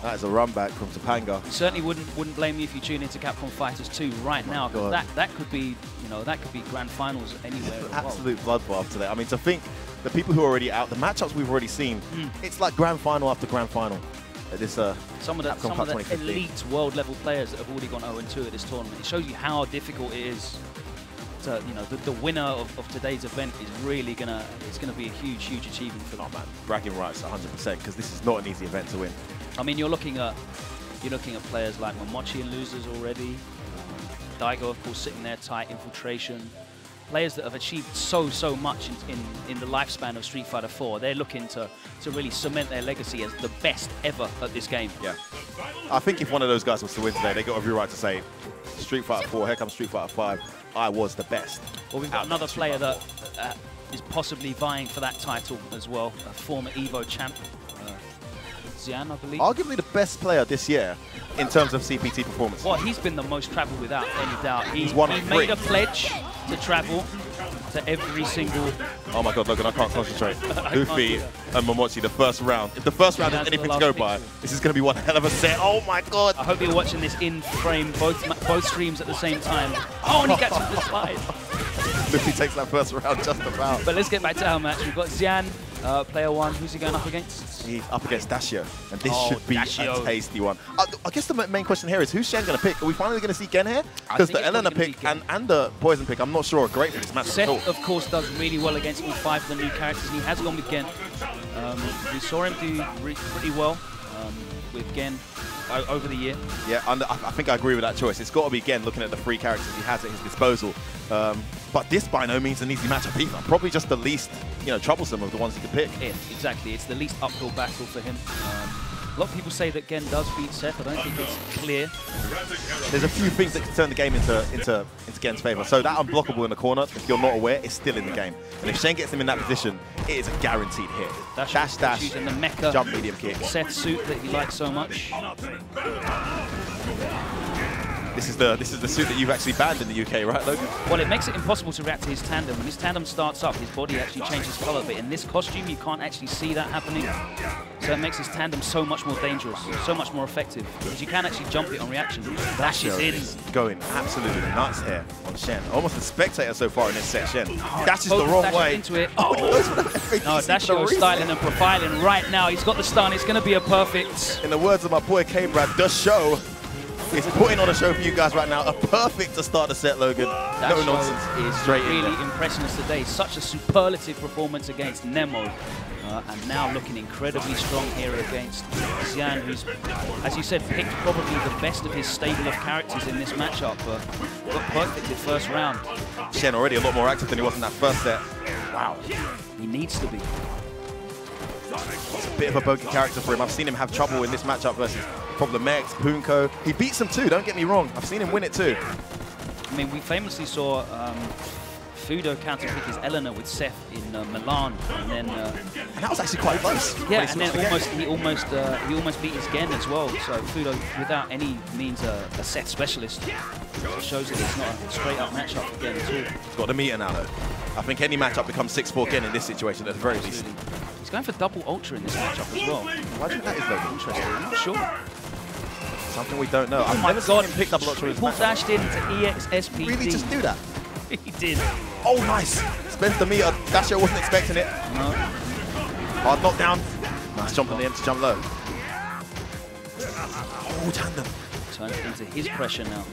That is a run back from Topanga. Certainly wouldn't blame you if you tune into Capcom Fighters 2 right now, because that could be, that could be grand finals anywhere. Absolute bloodbath today. I mean, to think the people who are already out, the matchups we've already seen, it's like grand final after grand final. This some of the elite world level players that have already gone 0-2 at this tournament. It shows you how difficult it is. To, the winner of today's event is really gonna be a huge achievement for them. Oh man, bragging rights 100%, because this is not an easy event to win. I mean, you're looking at players like Momochi and losers already. Daigo, of course, sitting there tight, infiltration. Players that have achieved so much in the lifespan of Street Fighter 4. They're looking to really cement their legacy as the best ever at this game. Yeah. I think if one of those guys was to win today, they got every right to say, Street Fighter 4, here comes Street Fighter 5, I was the best. Well, we've got another player that is possibly vying for that title as well, a former Evo champ. Xian, I believe. Arguably the best player this year in terms of CPT performance. Well, he's been the most traveled without any doubt. He's won he made a pledge to travel to every single... Oh my god, Logan, I can't concentrate. Luffy and Momochi, the first round. If the first round is anything to go by, this is going to be one hell of a set. Oh my god. I hope you're watching this in frame, both streams at the same time. Oh, and he gets the slide. Luffy takes that first round just about. But let's get back to our match. We've got Xian, player 1. Who's he going up against? He's up against Dashio, and this should be a tasty one. I guess the main question here is, who's Shen going to pick? Are we finally going to see Gen here? Because the Elena pick and the Poison pick, I'm not sure, are great for this match Seth, at all. of course, does really well against all 5 of the new characters, and he has gone with Gen. We saw him do pretty well with Gen over the year. Yeah, and I think I agree with that choice. It's got to be Gen, looking at the 3 characters he has at his disposal. But this by no means an easy matchup either. Probably just the least, troublesome of the ones he could pick. Yeah, exactly. It's the least uphill battle for him. A lot of people say that Gen does beat Seth. I don't think it's clear. There's a few things that can turn the game into Gen's favour. So that unblockable in the corner, if you're not aware, is still in the game. And if Shen gets him in that position, it is a guaranteed hit. Dash, using the mecha jump medium kick. Seth suit that he likes so much. This is the suit that you've actually banned in the UK, right, Logan? Well, it makes it impossible to react to his tandem. When his tandem starts up, his body actually changes colour. But in this costume, you can't actually see that happening. So it makes his tandem so much more dangerous, so much more effective. Because you can actually jump it on reaction. Dashes in. Going absolutely nuts here on Shen. Almost a spectator so far in this set, Shen. Dashes the wrong way. Into it. Oh, no, Dashio styling and profiling right now. He's got the stun. It's going to be a perfect. In the words of my boy K-Brad, the show. is putting on a show for you guys right now. A perfect to start the set, Logan. No nonsense. Is straight really in there. impressing us today. Such a superlative performance against Nemo. And now looking incredibly strong here against Xian, who's, as you said, picked probably the best of his stable of characters in this matchup. Got perfect in first round. Shen already a lot more active than he was in that first set. Wow. He needs to be. It's a bit of a bogey character for him. I've seen him have trouble in this matchup versus Problem X, Punko. He beats him too, don't get me wrong. I've seen him win it too. I mean, we famously saw Fudo counterpick his Eleanor with Seth in Milan, and then and that was actually quite close. Yeah, and then he almost beat his Gen as well. So Fudo, without any means a Seth specialist, shows that it's not a straight up matchup for Gen at all. He's got the meter now though. I think any matchup becomes 6-4 Gen in this situation at the very least. He's going for double ultra in this matchup as well. Why do you think that is though? Interesting. I'm not sure. Something we don't know. Oh my god, he picked up ultra. Triple dashed into EXSPD. Really just do that? He did. Oh, nice. Spends the meter. Dasher wasn't expecting it. No. Hard knockdown. Nice jump on the end to jump low. Oh, tandem. Turns it into his pressure now.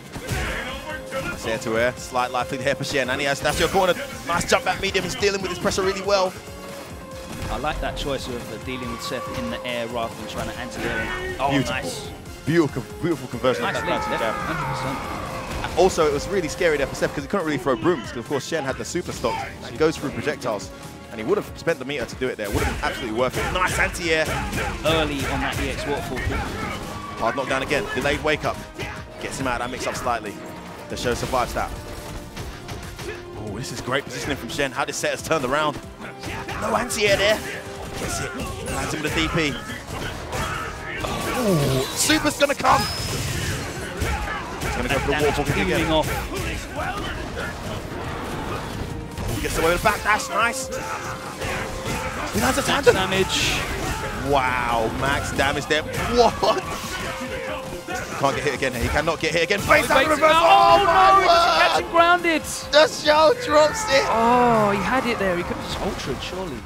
Nice air to air. Slight life lead here for Shen. And he has Dasher cornered. Nice jump back medium. He's dealing with his pressure really well. I like that choice of dealing with Seth in the air rather than trying to anti-air. Oh, beautiful. Nice. Beautiful conversion. Nice of lead, that 100%. Also, it was really scary there for Seth because he couldn't really throw brooms because, of course, Shen had the super stock that goes through projectiles. And he would have spent the meter to do it there. Would have been absolutely worth it. Nice anti-air. Early on that EX waterfall kick. Hard knockdown again. Delayed wake up. Gets him out of that mix-up slightly. The show survives that. Oh, this is great positioning from Shen. How this set has turned around. No anti-air there. Gets it. Lands him with a DP. Oh, Super's going to come. He's going to go for the waterfall kick again. Off. Gets away with a backdash. Nice. He lands a tandem. Damage. Wow, max damage there. What? Can't get hit again. He cannot get hit again. Face out reverse. Oh, no, he's catching grounded. The show drops it. Oh, he had it there. He could have just ultra'd, surely.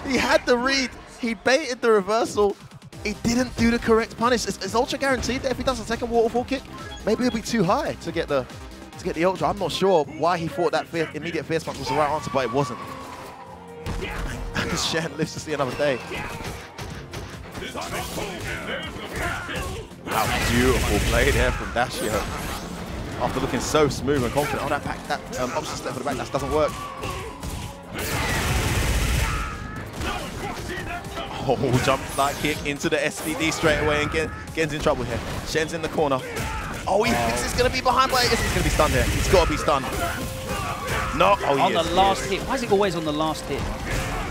He had the read. He baited the reversal. He didn't do the correct punish. Is ultra guaranteed that if he does a second waterfall kick, maybe he'll be too high to get the ultra. I'm not sure why he thought that immediate fierce punch was the right answer, but it wasn't. Because Shen lives to see another day. Wow, beautiful play there from Dashio. After looking so smooth and confident. Oh, that option step for the back dash doesn't work. Oh, jump light kick into the SVD straight away and gets in trouble here. Shen's in the corner. Oh, he thinks he's going to be behind, but I guess he's going to be stunned here. He's got to be stunned. No, oh, on the last hit. Why is it always on the last hit?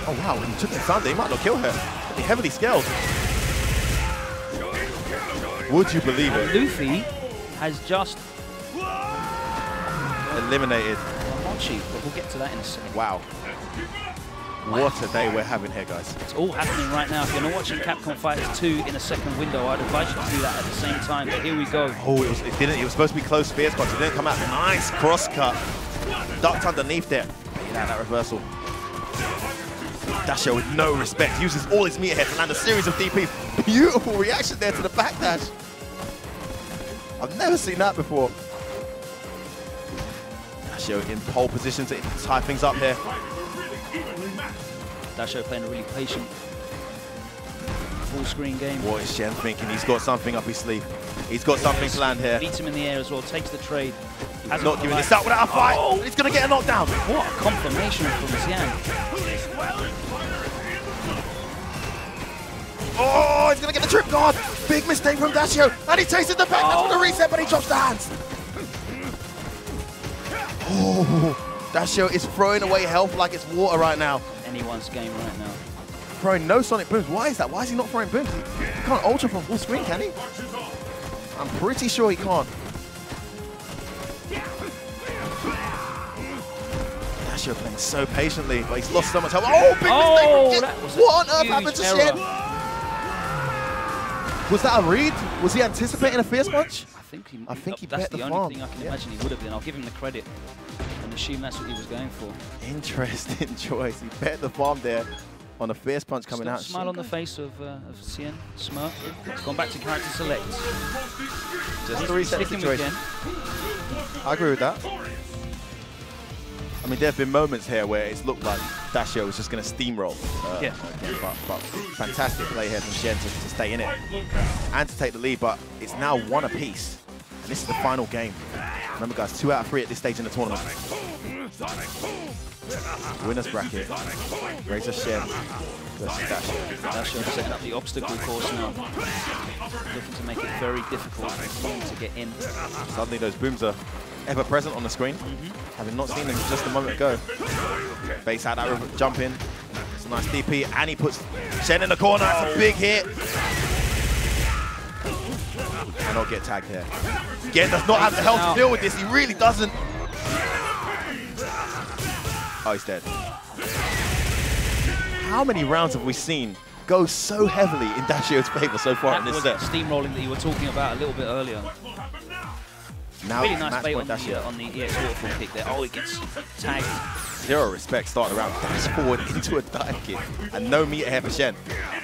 Oh, wow, when he took the thunder, he might not kill her. He's heavily scaled. Would you believe it? Luffy has just eliminated Mochi, but we'll get to that in a second. Wow. What a day we're having here, guys. It's all happening right now. If you're not watching Capcom Fighters 2 in a second window, I'd advise you to do that at the same time. But here we go. Oh, it was supposed to be close fierce punch. It didn't come out. Nice cross cut. Ducked underneath there. Yeah, that reversal. Dasher with no respect. Uses all his meter here to land a series of DPs. Beautiful reaction there to the backdash. I've never seen that before. Dasher in pole position to tie things up here. Dasho playing a really patient full screen game. What is Shen thinking? He's got something up his sleeve. He's got something planned here. Beats him in the air as well, takes the trade. He's not giving this out without a fight. Oh, he's going to get a knockdown. What a confirmation from Xian. Oh, he's going to get the trip guard. Big mistake from Dashio. And he tasted the back. That's for the reset, but he drops the hands. Oh. Dashio is throwing away health like it's water right now. Anyone's game right now. Throwing no sonic booms. Why is that? Why is he not throwing booms? He can't ultra from full screen, can he? I'm pretty sure he can't. Dashio playing so patiently, but he's lost so much health. Oh, big mistake! What on earth happened to Shen? Was that a read? Was he anticipating a fierce punch? I think he bet the farm. That's the only thing I can imagine he would have been. I'll give him the credit and assume that's what he was going for. Interesting choice. He bet the farm there on a fierce punch coming Still out. Smile on the face of Cien. Smirk. It's gone back to character select. Just a reset Sticking situation. with I agree with that. I mean, there have been moments here where it's looked like Dashio was just going to steamroll. Yeah. Again, but fantastic play here from Shen to stay in it and to take the lead, but it's now 1 apiece. And this is the final game. Remember, guys, 2 out of 3 at this stage in the tournament. Winners bracket. Razor Shen versus Dashio. Dashio setting up the obstacle course now. Looking to make it very difficult to get in. Suddenly those booms are ever present on the screen. Having not seen them just a moment ago. Base out that jump in. It's a nice DP, and he puts Shen in the corner. That's a big hit. Cannot get tagged here. Again, does not have the health to deal with this. He really doesn't. Oh, he's dead. How many rounds have we seen go so heavily in Dashio's favor so far in this set? Steamrolling that you were talking about a little bit earlier. Now really nice bait on Dashio. the EX waterfall kick there. Oh, it gets tagged. Zero respect starting around. Dash forward into a dive kick. And no meter here for Shen.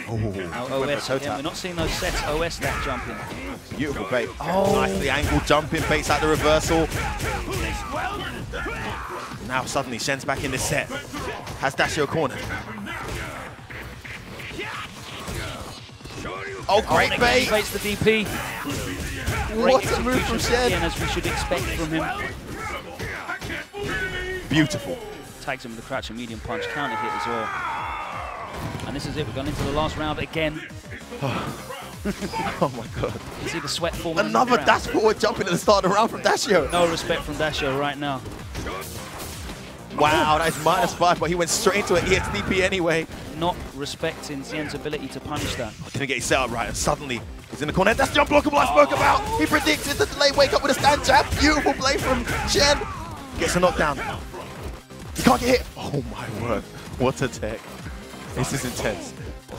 OS again. We're not seeing those sets. OS that jumping. Beautiful bait. Nicely angled jumping. Baits out the reversal. Now suddenly Shen's back in this set. Has Dashio cornered. Oh, great bait. He baits the DP. What a move from Shen. As we should expect from him. Beautiful. Tags him with the crouch and medium punch. Counter hit as well. And this is it. We're going into the last round again. Oh my god. You see the sweat forming. Another dash forward jumping at the start of the round from Dashio. No respect from Dashio right now. Wow, that's -5, but he went straight into an EXDP anyway. Not respecting Cien's ability to punish that. Didn't get his setup right, and suddenly he's in the corner. That's the unblockable I spoke about. He predicted the delay wake up with a stand jab. Beautiful play from Shen. Gets a knockdown. He can't get hit. Oh my word. What a tech. This is intense.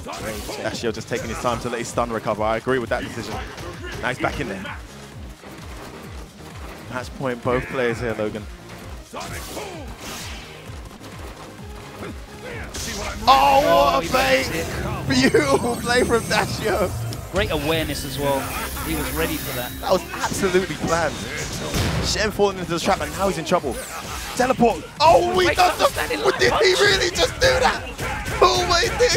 Dashio just taking his time to let his stun recover. I agree with that decision. Now he's back in there. Match point both players here, Logan. Oh, what a bait! Beautiful play from Dashio. Great awareness as well. He was ready for that. That was absolutely planned. Shen falling into the trap, and now he's in trouble. Teleport. Oh, he does the... Did he really just do that? Oh, wait, this.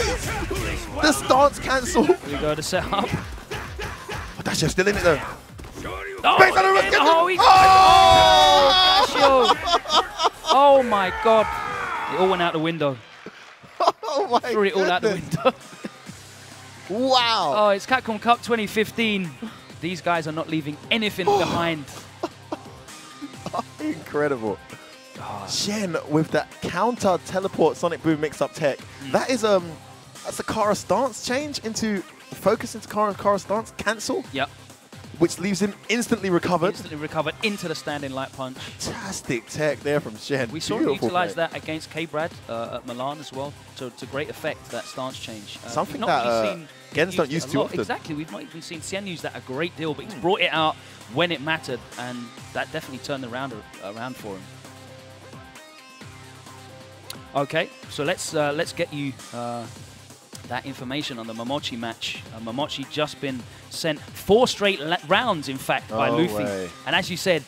The stance cancel. Here we go to set up. Oh, Dashio's still in it, though. Oh, Dashio! Oh, my God. It all went out the window. Oh, my Threw it all out the window. Wow. Oh, it's Capcom Cup 2015. These guys are not leaving anything behind. Incredible. Shen with that counter teleport Sonic Boom mix-up tech. That is that's a Kara stance change into focus into Kara stance cancel. Yep. Which leaves him instantly recovered. Instantly recovered into the standing light punch. Fantastic tech there from Shen. We saw him utilize that against K-Brad at Milan as well. So to great effect, that stance change. Something that Gens don't use too often. Exactly. We've not even seen Cien use that a great deal, but he's brought it out when it mattered, and that definitely turned the round around for him. Okay, so let's get you that information on the Momochi match. Momochi just been sent 4 straight rounds, in fact, by Luffy. Way. And as you said,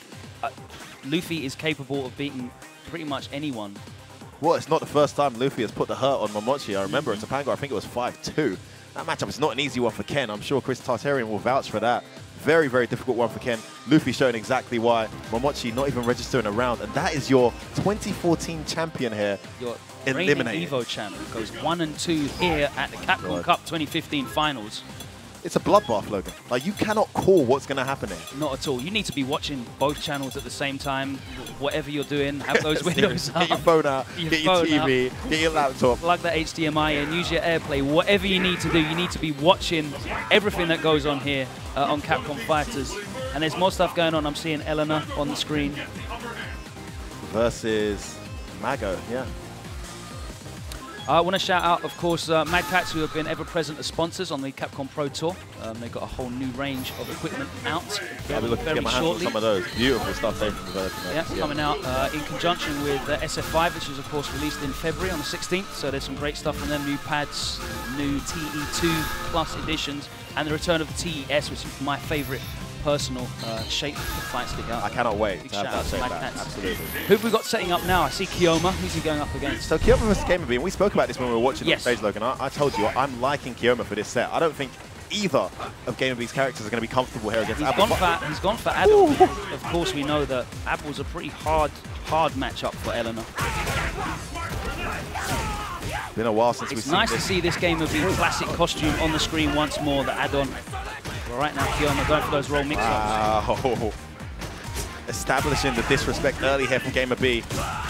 Luffy is capable of beating pretty much anyone. Well, it's not the first time Luffy has put the hurt on Momochi. I remember in Topanga, I think it was 5-2. That matchup is not an easy one for Ken. I'm sure Chris Tartarian will vouch for that. Very, very difficult one for Ken. Luffy showing exactly why. Momochi not even registering a round. And that is your 2014 champion here. Your eliminated. Evo champ goes 1-2 here at the Capcom Cup 2015 finals. It's a bloodbath, Logan. Like, you cannot call what's going to happen here. Not at all. You need to be watching both channels at the same time. Whatever you're doing, have those windows up. Get your phone out, get your TV, get your laptop. Plug that HDMI in, use your AirPlay. Whatever you need to do, you need to be watching everything that goes on here on Capcom Fighters. And there's more stuff going on. I'm seeing Eleanor on the screen. Versus Mago, yeah. I want to shout out, of course, Mad Cats, who have been ever-present as sponsors on the Capcom Pro Tour. They've got a whole new range of equipment out I'll be looking to get my hands on some of those. Beautiful stuff they've developed. Yeah, coming out in conjunction with SF5, which was, of course, released in February on the 16th. So there's some great stuff from them, new pads, new TE2 Plus editions, and the return of the TES, which is my favorite personal shape of fight stick out. I cannot wait Big to have shout that out to shape Mad back. Cats. Absolutely. Who have we got setting up now? I see Kioma. Who's he going up against? So Kioma versus Gamer-B, and we spoke about this when we were watching on stage, Logan. I told you, I'm liking Kioma for this set. I don't think either of Gamer-B's characters are going to be comfortable here against Apple. He's gone for Adol. Of course, we know that Apple's a pretty hard matchup for Eleanor. Been a while since we've It's seen nice this. to see this Gamer-B classic costume on the screen once more, the add-on. Well, right now, Kioma going for those roll mix-ups. Wow. Establishing the disrespect early here from Gamer-B.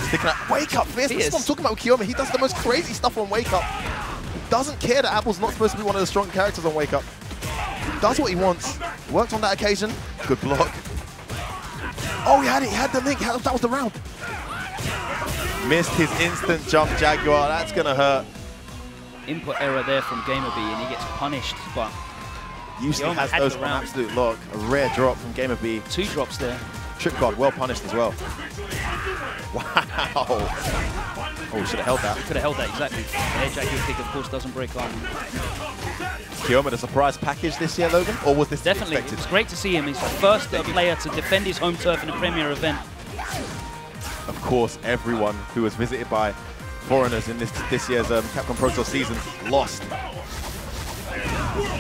Sticking out Wake Up Fierce. This is what I'm talking about with Kioma. He does the most crazy stuff on Wake Up. Doesn't care that Apple's not supposed to be one of the strong characters on Wake Up. Does what he wants. Worked on that occasion. Good block. Oh, he had it. He had the link. That was the round. Missed his instant jump Jaguar. That's going to hurt. Input error there from Gamer-B, and he gets punished, but Usually has those on absolute lock. A rare drop from Gamer-B. 2 drops there. Trip guard, well punished as well. Wow. Oh, should have held that. Could have held that, exactly. The air Jaguar kick, of course, doesn't break arm. Kioma, the surprise package this year, Logan? Or was this Definitely. expected? It's great to see him. He's the first player to defend his home turf in a premier event. Of course, everyone who was visited by foreigners in this year's Capcom Pro Tour season lost.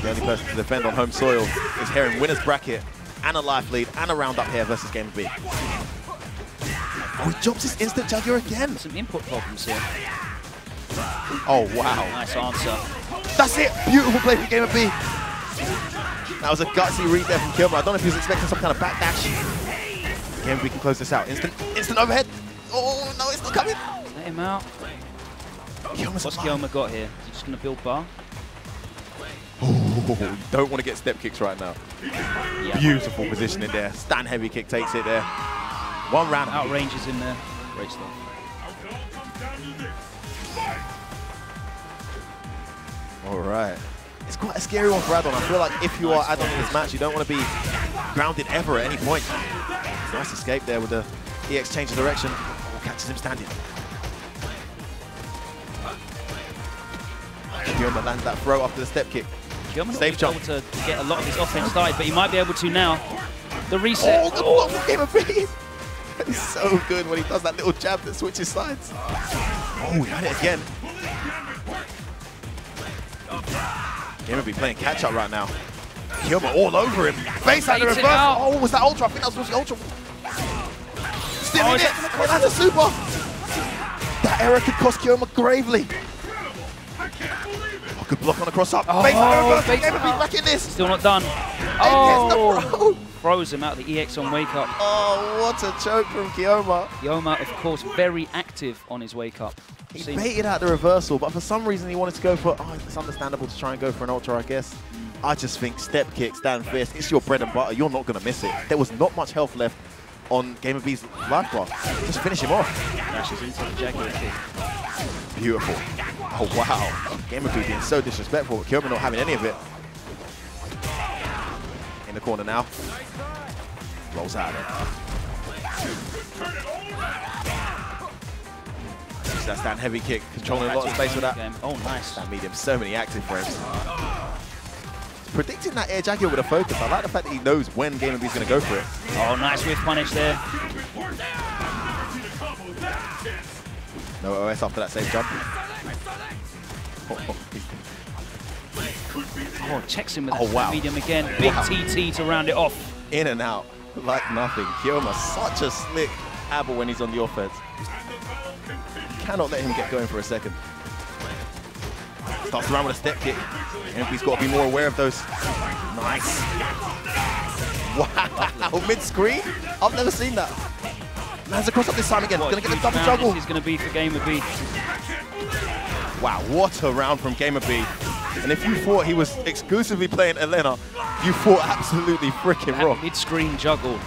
The only person to defend on home soil is here in winner's bracket, and a life lead, and a round up here versus Gamer-B. Oh, he drops his instant Jaguar again. Some input problems here. Oh, wow. Nice answer. That's it. Beautiful play from Gamer-B. That was a gutsy read there from Kioma. I don't know if he was expecting some kind of backdash. Gamer-B can close this out. Instant overhead. Oh, no, it's not coming. Let him out. What's Kioma got here? Is he just going to build bar? Oh, you don't want to get step kicks right now. Yeah. Beautiful positioning there. Stand heavy kick takes it there. One round. Outranges in there. Great stuff. All right. It's quite a scary one for Adon. I feel like if you are Adon in this match, you don't want to be grounded ever at any point. Nice escape there with the EX change of direction. Oh, catches him standing. Kioma lands that throw after the step kick. Kioma Safe jump. able to get a lot of his offense started, but he might be able to now. The reset. Oh, good block from Gamer-B. He's so good when he does that little jab that switches sides. Oh, he had it again. Gamer-B playing catch up right now. Kioma all over him. Base out the reverse. Oh, was that ultra? I think that was supposed to be ultra. Still in it. Oh, that's a super. That error could cost Kioma gravely. Oh, good block on the cross up. Oh, base out the reverse. base Gamer-B out. back in this. Still not done. Oh, throws him out of the EX on wake up. Oh, what a choke from Kioma. Kioma, of course, very active on his wake up. He baited out the reversal, but for some reason he wanted to go for, it's understandable to try and go for an ultra, I guess. I just think step kick, stand fierce, it's your bread and butter, you're not going to miss it. There was not much health left on Gamer-B's life bar. Just finish him off. Dashes into the Jaguar kick. Beautiful. Oh, wow. Gamer-B being so disrespectful, but Kioma not having any of it. In the corner now. Rolls out of it. That stand heavy kick, controlling a lot of space with that. Oh, nice. That medium, so many active frames. Predicting that air Jaguar with a focus. I like the fact that he knows when Gamer-B's going to go for it. Oh, nice whiff punish there. No OS after that safe jump. Oh, checks him with Oh, that wow. medium again. Big TT to round it off. In and out, like nothing. Kioma, such a slick Abel when he's on the offense. Cannot let him get going for a second. Starts around with a step kick. Gamer-B's got to be more aware of those. Nice. Wow, mid-screen? I've never seen that. Lands across up this time again. Gonna get the double juggle. This is going to be for Gamer-B. Wow, what a round from Gamer-B. And if you thought he was exclusively playing Elena, you thought absolutely freaking wrong. Mid-screen juggle.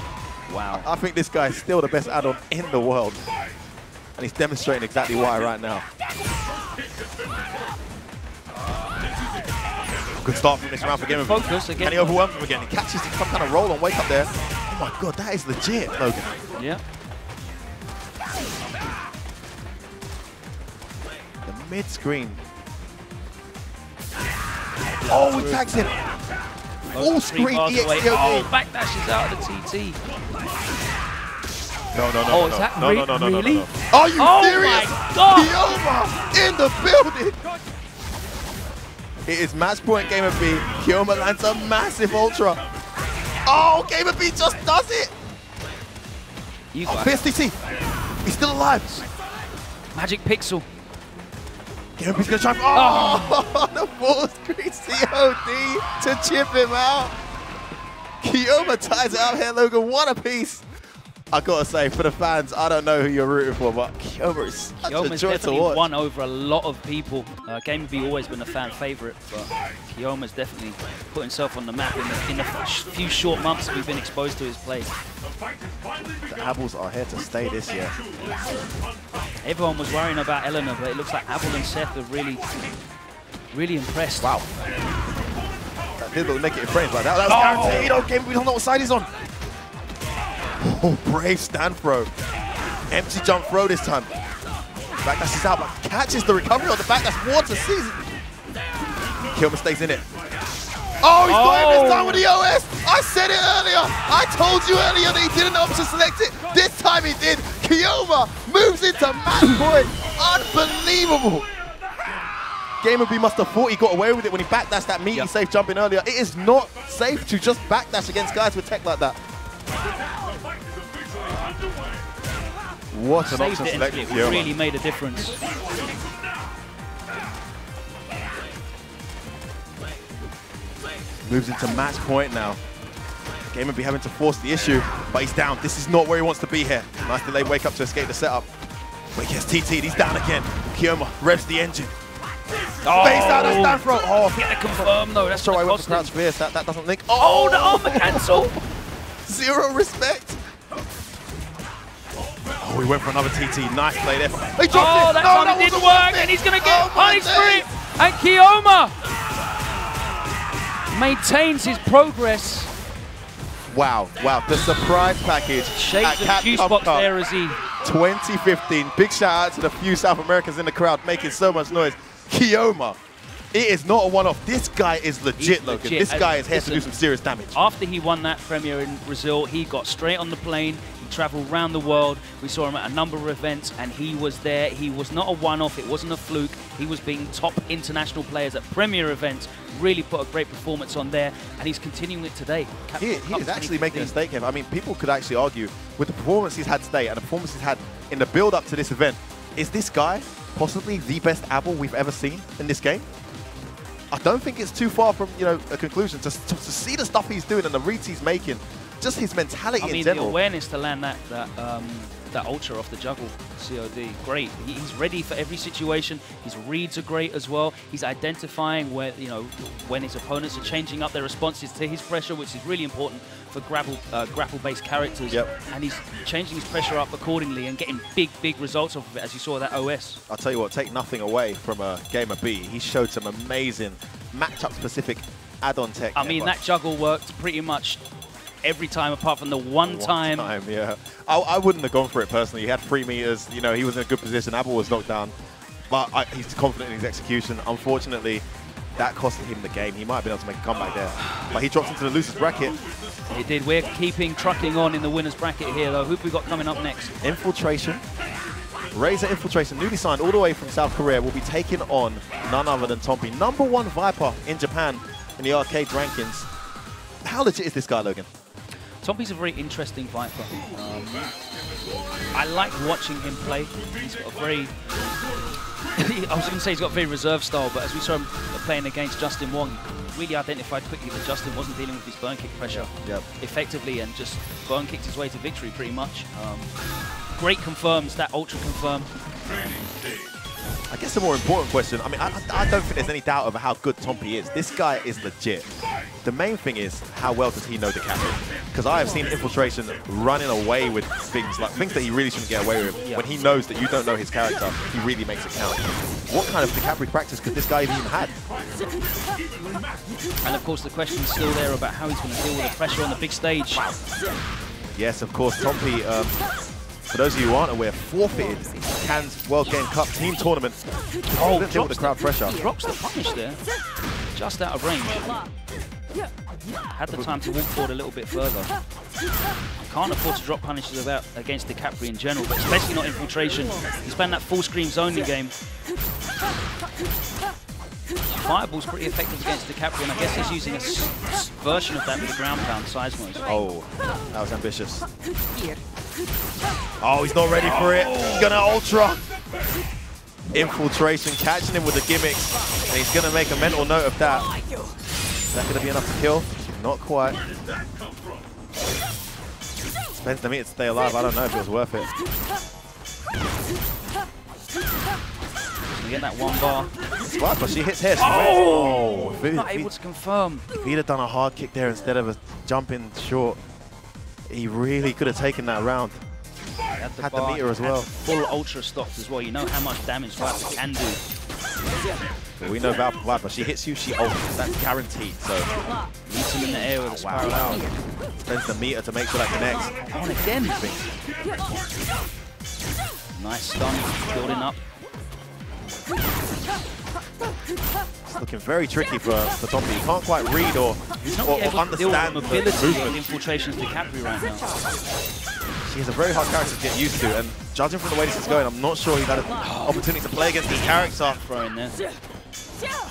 Wow. I think this guy is still the best add-on in the world. And he's demonstrating exactly why right now. Good start from this round for Game of Focus again. Can he overwhelm him again? He catches some kind of roll on wake up there. Oh my god, that is legit, Logan. Yeah. The mid-screen. Oh, he tags him. Full screen EXCOD. Oh, backdashes out of the TT. No. Oh, is that really? Are you serious? My God. Kyoma in the building. It is match point Game of B. Kyoma lands a massive ultra. Oh, Game of B just does it. Pierce TT. He's still alive. Magic Pixel. Game of B's gonna try. Oh, the full screen COD to chip him out. Kyoma ties it up here, Logan. What a piece. I gotta say, for the fans, I don't know who you're rooting for, but Kyoma is such a joy to watch. Won over a lot of people. Game of B always been a fan favorite, but Kyoma's definitely put himself on the map in the few short months we've been exposed to his play. The Abels are here to stay this year. Everyone was worrying about Eleanor, but it looks like Abel and Seth are really impressed. Wow. That did make it in frames like that. That was guaranteed. Oh, Game of B don't know what side he's on. Oh, brave stand throw. Empty jump throw this time. Backdash is out, but catches the recovery on the back. That's water season. Kyoma stays in it. Oh, he's got him this time with the OS. I said it earlier. I told you earlier that he didn't option select it. This time he did. Kyoma moves into match point. Unbelievable. Game of B must have thought he got away with it when he backdashed that meaty safe jumping earlier. It is not safe to just backdash against guys with tech like that. What an option selection. It really made a difference. Moves into match point now. Game of B having to force the issue, but he's down. This is not where he wants to be here. Nice delayed wake up to escape the setup. But he gets TT'd, he's down again. Kyoma revs the engine. Oh, face out of stand throw. Oh, get the confirm though. That's why I went for crouch fierce. That doesn't link. Oh, the armor cancel. Zero respect. Oh, he went for another TT. Nice play there. He dropped it. That time it didn't work, and he's going to get punished for it. And Kyoma maintains his progress. Wow, the surprise package Shades at of juice Capcom box Cup there as he 2015. Big shout out to the few South Americans in the crowd making so much noise. Kyoma, it is not a one-off. This guy is legit, Logan. This guy is here to do some serious damage. After he won that Premier in Brazil, he got straight on the plane. He traveled around the world. We saw him at a number of events, and he was there. He was not a one-off. It wasn't a fluke. He was being top international players at Premier events. Really put a great performance on there, and he's continuing it today. He is actually making a stake here. I mean, people could actually argue with the performance he's had today and the performance he's had in the build-up to this event, is this guy possibly the best Abel we've ever seen in this game? I don't think it's too far from, a conclusion to see the stuff he's doing and the reads he's making, just his mentality in general. The awareness to land that ultra off the juggle COD, great. He's ready for every situation. His reads are great as well. He's identifying where, when his opponents are changing up their responses to his pressure, which is really important for grapple-based characters. And he's changing his pressure up accordingly and getting big results off of it, as you saw that OS. I'll tell you what, take nothing away from a Game of B. He showed some amazing matchup-specific add-on tech. I mean, that juggle worked pretty much every time apart from the one time. Yeah. I wouldn't have gone for it personally. He had 3 meters. He was in a good position. Abel was knocked down. But he's confident in his execution. Unfortunately, that costed him the game. He might have been able to make a comeback there. But he drops into the losers bracket. He did. We're trucking on in the winners bracket here, though. Who have we got coming up next? Infiltration. Razor Infiltration, newly signed all the way from South Korea, will be taking on none other than Tompi, #1 Viper in Japan in the arcade rankings. How legit is this guy, Logan? Tompi's a very interesting Viper. I like watching him play. He's got a very... I was going to say he's got a very reserved style, but as we saw him playing against Justin Wong, he really identified quickly that Justin wasn't dealing with his burn kick pressure effectively and just burn kicked his way to victory pretty much. Great confirms, that ultra confirm. I guess the more important question, I mean, I don't think there's any doubt over how good Tompi is. This guy is legit. The main thing is, how well does he know the character? Because I have seen Infiltration running away with things that he really shouldn't get away with. When he knows that you don't know his character, he really makes it count. what kind of DiCaprio practice could this guy have even had? And of course the question's still there about how he's going to deal with the pressure on the big stage. Yes, of course, Tompi, for those of you who aren't aware, forfeited Cannes World Game Cup team tournament. Oh, didn't deal with the crowd pressure. Drops the punish there, just out of range. Had the time to walk forward a little bit further. Can't afford to drop punishes against DiCaprio in general, but especially not infiltration. He's playing that full screen zoning game. Fireball's pretty effective against DiCaprio, and I guess he's using a version of that with the ground pound seismos. Oh, that was ambitious. Oh, he's not ready for it. He's gonna ultra. Infiltration, catching him with the gimmicks, and he's gonna make a mental note of that. Is that gonna be enough to kill? Not quite. Spends the meter to stay alive. I don't know if it was worth it. We get that one bar. Viper, she hits his. Oh! Not able to confirm. If he'd have done a hard kick there instead of a jumping short, he really could have taken that round. Had the meter as well. Full ultra stopped as well. You know how much damage Viper can do. But we know about Viper. She hits you, she ultras. That's guaranteed. So meets him in the air with a spiral out. Spends the meter to make sure that connects. On again. Nice stun, building up. It's looking very tricky for Tompi. He can't quite read or understand the mobility of infiltration's DiCaprio right now. She has a very hard character to get used to, and judging from the way this is going, I'm not sure he's had an opportunity to play against this character. Throw in there.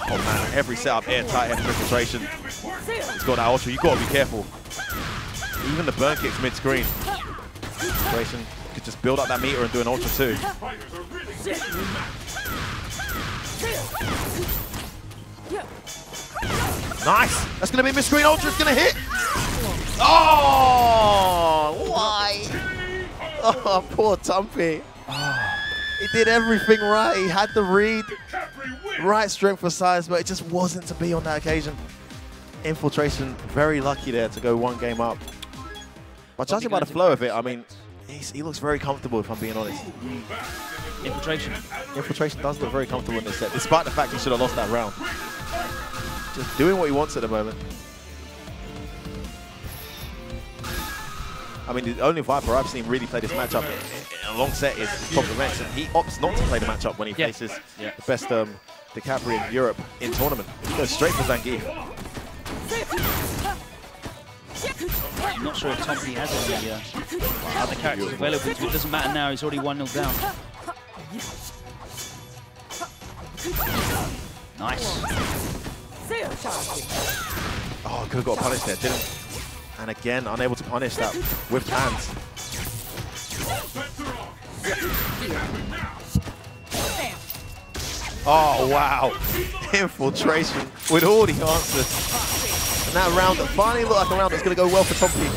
Oh man, every setup airtight after infiltration. He's got that ultra, you've got to be careful. Even the burn kicks mid-screen. Infiltration could just build up that meter and do an ultra too. Nice! That's going to be mid-screen ultra, it's going to hit! Oh! Why? Oh, poor Tompi. He did everything right. He had the read, right strength for size, but it just wasn't to be on that occasion. Infiltration, very lucky there to go one game up. But judging by the flow of it, I mean, he looks very comfortable, if I'm being honest. Infiltration does look very comfortable in this set, despite the fact he should have lost that round. Just doing what he wants at the moment. I mean, the only Viper I've seen really play this matchup in a long set is Problem X, and he opts not to play the matchup when he faces the best DiCaprio in Europe in tournament. He goes straight for Zangief. I'm not sure if Tompi has any other characters available. It doesn't matter now, he's already 1-0 down. Nice. Oh, could have got a punish there, didn't. And again, unable to punish that with hands. Oh, wow. Infiltration with all the answers. And that round that finally looked like a round that's going to go well for Tompi.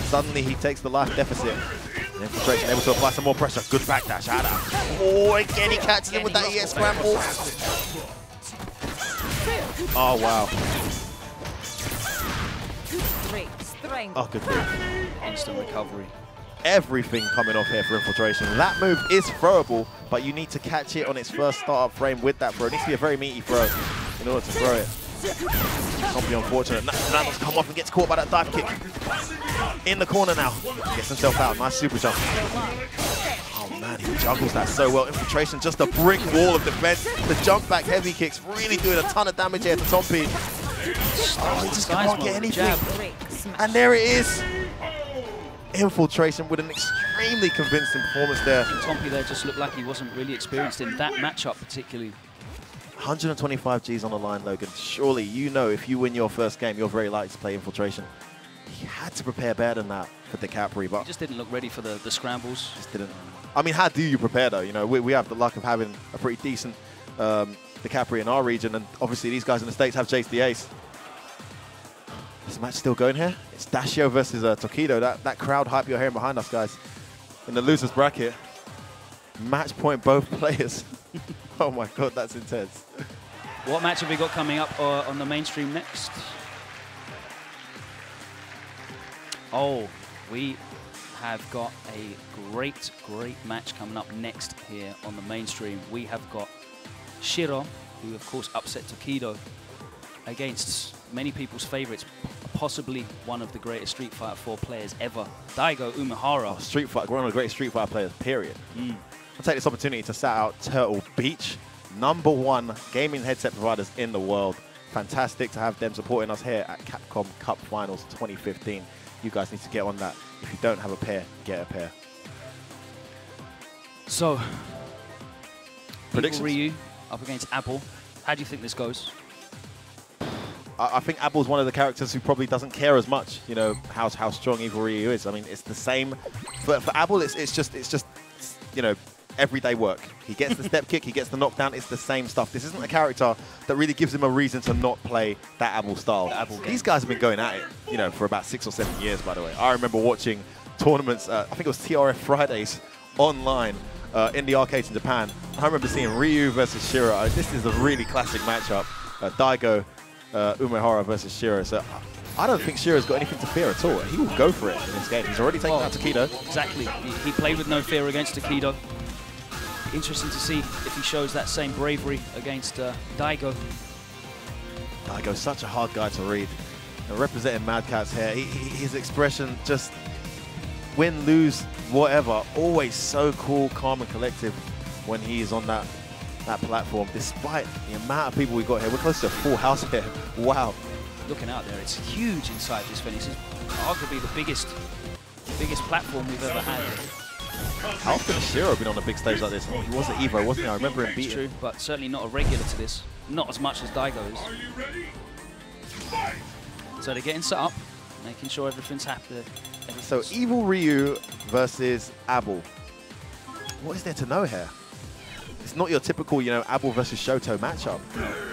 Suddenly he takes the life deficit. And Infiltration able to apply some more pressure. Good backdash out of. Oh, again he catches him with that EX scramble. Oh, wow. Oh, good thing. Instant recovery. Everything coming off here for Infiltration. That move is throwable, but you need to catch it on its first startup frame with that throw. It needs to be a very meaty throw in order to throw it. Tompi unfortunate. Nando's come off and gets caught by that dive kick. In the corner now. Gets himself out. Nice super jump. Oh man, he juggles that so well. Infiltration, just a brick wall of defense. The jump back heavy kicks really doing a ton of damage here to Tompi. Oh, he just can't get anything. And there it is. Infiltration with an extremely convincing performance there. Tompi there just looked like he wasn't really experienced in that matchup particularly. 125 Gs on the line, Logan. Surely you know if you win your first game, you're very likely to play Infiltration. He had to prepare better than that for DiCaprio, but he just didn't look ready for the scrambles. Just didn't. I mean, how do you prepare though? You know, we have the luck of having a pretty decent DiCaprio in our region, and obviously these guys in the States have Jace the Ace. This match still going here. It's Dashio versus Tokido. That crowd hype you're hearing behind us, guys. In the losers bracket. Match point both players. Oh my god, that's intense. What match have we got coming up on the mainstream next? Oh, we have got a great match coming up next here on the mainstream. We have got Shiro, who of course upset Tokido, against many people's favorites, possibly one of the greatest Street Fighter 4 players ever, Daigo Umehara. Oh, Street Fighter, one of the greatest Street Fighter players, period. I'll take this opportunity to shout out Turtle Beach, #1 gaming headset providers in the world. Fantastic to have them supporting us here at Capcom Cup Finals 2015. You guys need to get on that. If you don't have a pair, get a pair. So, predictions. Ryu up against Abel. How do you think this goes? I think Abel's one of the characters who probably doesn't care as much, you know, how strong Evil Ryu is. I mean, it's the same. For Abel, it's just, you know, everyday work. He gets the step kick, he gets the knockdown. It's the same stuff. This isn't a character that really gives him a reason to not play that Abel style. These guys have been going at it, you know, for about 6 or 7 years, by the way. I remember watching tournaments, I think it was TRF Fridays online in the arcades in Japan. I remember seeing Ryu versus Shiro. This is a really classic matchup. Daigo Umehara versus Shiro. So I don't think Shiro's got anything to fear at all. He will go for it in this game. He's already taken out Tokido. Exactly. He played with no fear against Tokido. Interesting to see if he shows that same bravery against Daigo. Daigo's such a hard guy to read. And representing Mad Catz here, his expression just win, lose, whatever, always so cool, calm and collective when he is on that platform, despite the amount of people we've got here. We're close to a full house here. Wow. Looking out there, it's huge inside this finish. It's arguably the biggest platform we've ever had. How often has Shiro been on a big stage like this? He was at Evo, wasn't he? I remember him beating. It's true, but certainly not a regular to this. Not as much as Daigo is. So they're getting set up, making sure everything's happy. So Evil Ryu versus Abel. What is there to know here? It's not your typical, you know, Abel versus Shoto matchup.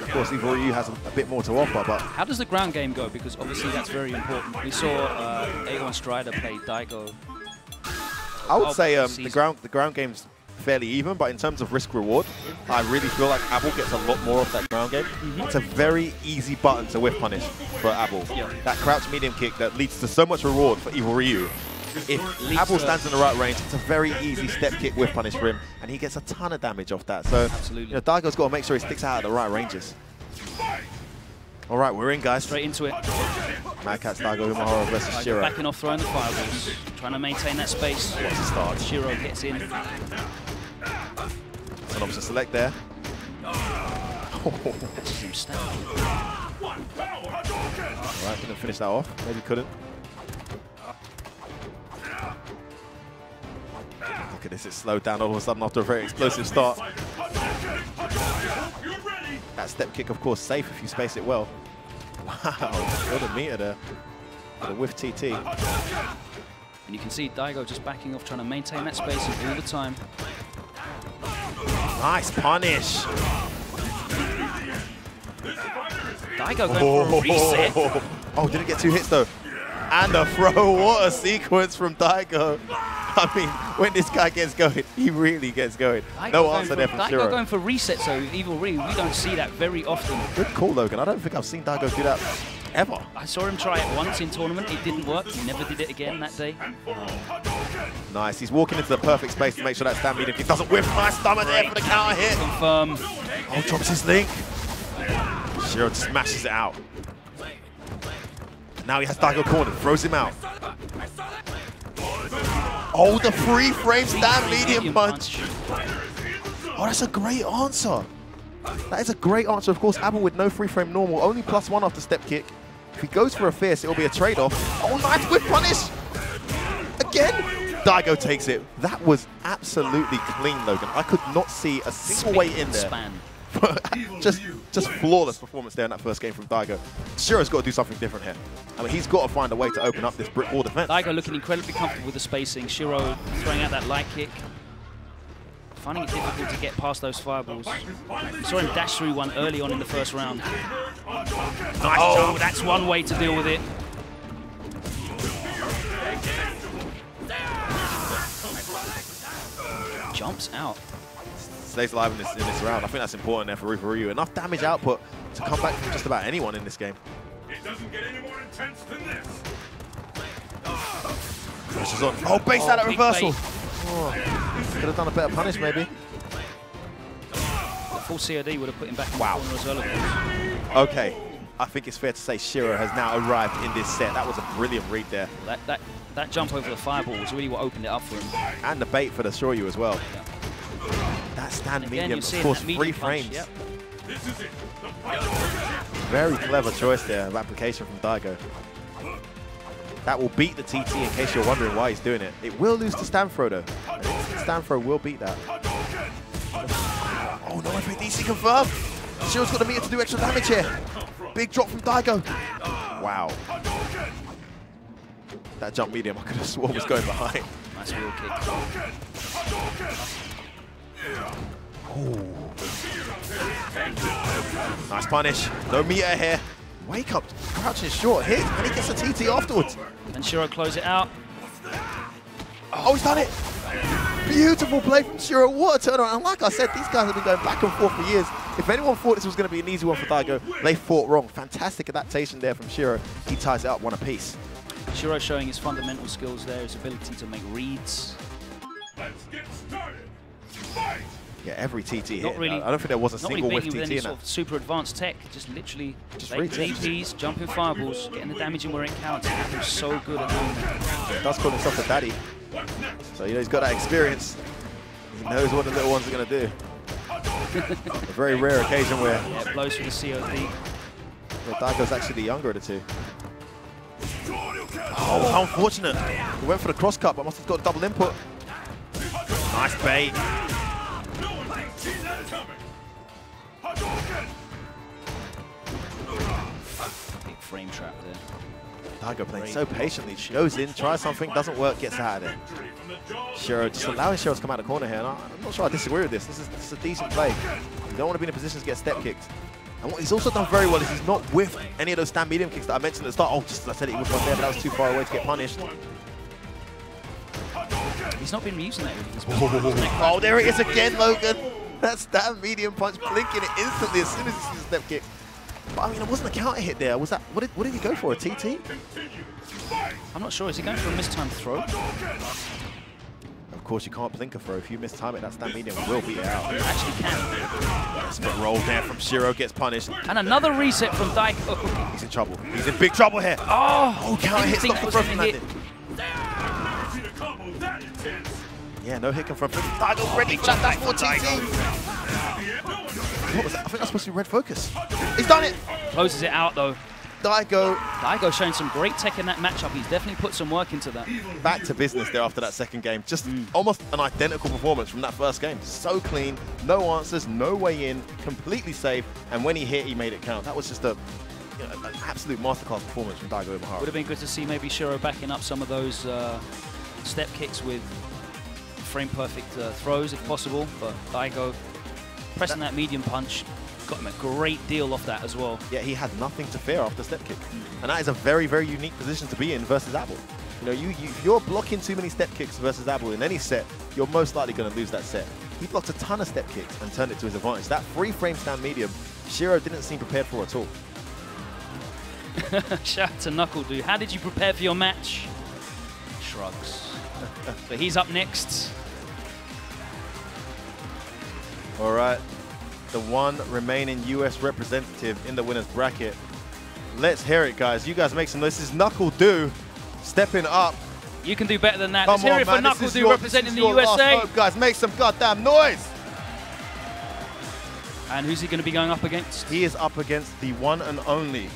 Of course, Evil Ryu has a bit more to offer, but... How does the ground game go? Because obviously that's very important. We saw Aegon Strider play Daigo. I would say the ground game's fairly even, but in terms of risk-reward, I really feel like Abel gets a lot more of that ground game. It's a very easy button to whiff punish for Abel. That crouch medium kick that leads to so much reward for Evil Ryu. If Abel stands in the right range, it's a very easy step kick whiff punish for him, and he gets a ton of damage off that. So, you know, Daigo's got to make sure he sticks out at the right ranges. All right, we're in, guys. Straight into it. Mad Catz, Daigo Umehara versus Shiro. Backing off, throwing the fireballs, trying to maintain that space. What's the start? Shiro gets in. An option select there. Catches him standing. All right, couldn't finish that off. Maybe couldn't. Look at this, it's slowed down all of a sudden after a very explosive start. That step kick, of course, safe if you space it well. Wow, what a meter there. With a whiff TT. And you can see Daigo just backing off, trying to maintain that spacing all the time. Nice punish. Daigo going for a reset. Oh, didn't get 2 hits though. And a throw, what a sequence from Daigo. I mean, when this guy gets going, he really gets going. No answer there from Shiro. Daigo going for reset, so Evil Ryu, we don't see that very often. Good call, Logan. I don't think I've seen Daigo do that ever. I saw him try it once in tournament. It didn't work. He never did it again that day. Nice. He's walking into the perfect space to make sure that stand medium kick doesn't whiff. Nice stomach there for the counter hit. Confirm. Oh, drops his link. Shiro smashes it out. Now he has Daigo cornered, throws him out. Oh, the free frame stand medium punch. Oh, that's a great answer. That is a great answer. Of course, Abel with no free frame normal, only +1 after step kick. If he goes for a fierce, it'll be a trade-off. Oh, nice whip punish. Again. Daigo takes it. That was absolutely clean, Logan. I could not see a single way in there. just flawless performance there in that first game from Daigo. Shiro's got to do something different here. I mean, he's got to find a way to open up this brick wall defense. Daigo looking incredibly comfortable with the spacing. Shiro throwing out that light kick. Finding it difficult to get past those fireballs. We saw him dash through one early on in the first round. Nice jump. That's one way to deal with it. Jumps out. Stays alive in this round. I think that's important there for Ryu. Enough damage output to come back from just about anyone in this game. It doesn't get any more intense than this. Pressure's on. Oh, base out at reversal. Oh, could have done a better punish maybe. full COD would have put him back in the corner as well, of course. Okay, I think it's fair to say Shiro has now arrived in this set. That was a brilliant read there. That jump over the fireball was really what opened it up for him. And the bait for the Shoryu as well. That stand medium, of course, 3 frames. Yep. Very clever choice there of application from Daigo. That will beat the TT in case you're wondering why he's doing it. It will lose to stand throw though. Stand throw will beat that. Oh no, FADC confirmed. Shiro's got the meter to do extra damage here. Big drop from Daigo. Wow. That jump medium, I could have sworn was going behind. Nice wheel kick. Ooh. Nice punish. No meter here. Wake up, crouching short hit, and he gets a TT afterwards. And Shiro close it out. Oh, he's done it. Beautiful play from Shiro. What a turnaround. And like I said, these guys have been going back and forth for years. If anyone thought this was going to be an easy one for Daigo, they thought wrong. Fantastic adaptation there from Shiro. He ties it up one apiece. Shiro showing his fundamental skills there, his ability to make reads. Let's get started. Fight! Yeah, every TT hit. Not really, I don't think there was a single whiff TT with any in sort that. of super advanced tech, just literally reads it. DPs, jumping fireballs, getting the damage in where it counts. He's so good at doing that. He does call himself a daddy. So, you know, he's got that experience. He knows what the little ones are going to do. A very rare occasion where... Yeah, blows for the COD. Well, Daigo's actually the younger of the two. Oh, how unfortunate. He went for the cross cut, but must have got double input. Nice bait. Big frame trap there. Daigo playing so patiently, goes in, tries something, doesn't work, gets out of there. Shiro, just allowing Shiro to come out of the corner here, and I'm not sure I disagree with this. This is a decent play. You don't want to be in a position to get step kicked. And what he's also done very well is he's not whiffed any of those stand medium kicks that I mentioned at the start. Oh, just as I said it, he whiffed one there, but that was too far away to get punished. He's not been using that really. Oh, there it is again, Logan. That stand medium punch, blinking it instantly as soon as he sees the step kick. But I mean, it wasn't a counter hit there. Was that? What did he go for? A TT? I'm not sure. Is he going for a mistimed throw? Of course, you can't blink a throw. If you mistime it, that stand medium will beat it out. You actually can. Split roll there from Shiro, gets punished. And another reset from Daigo. He's in trouble. He's in big trouble here. Oh, counter hit, stop the throw from hit. landing. Yeah, no hit confirmed. Daigo ready, chat, that's more TT. What was that? I think that's supposed to be red focus. He's done it! Closes it out though. Daigo showing some great tech in that matchup. He's definitely put some work into that. Back to business there after that second game. Just almost an identical performance from that first game. So clean, no answers, no way in, completely safe. And when he hit, he made it count. That was just an absolute masterclass performance from Daigo Imahara. Would have been good to see maybe Shiro backing up some of those step kicks with frame perfect throws if possible. But Daigo pressing that medium punch, got him a great deal off that as well. Yeah, he had nothing to fear after step kick. And that is a very, very unique position to be in versus Abel. You know, if you're blocking too many step kicks versus Abel in any set, you're most likely going to lose that set. He blocked a ton of step kicks and turned it to his advantage. That 3-frame stand medium, Shiro didn't seem prepared for at all. Shout out to Knuckle Dude. How did you prepare for your match? Shrugs. So he's up next. All right, the one remaining US representative in the winner's bracket. Let's hear it, guys. You guys make some noise. This is Knuckle Do stepping up. You can do better than that. Come Let's hear on, it for man. Knuckle Do representing the USA. Last hope, guys, make some goddamn noise. And who's he going to be going up against? He is up against the one and only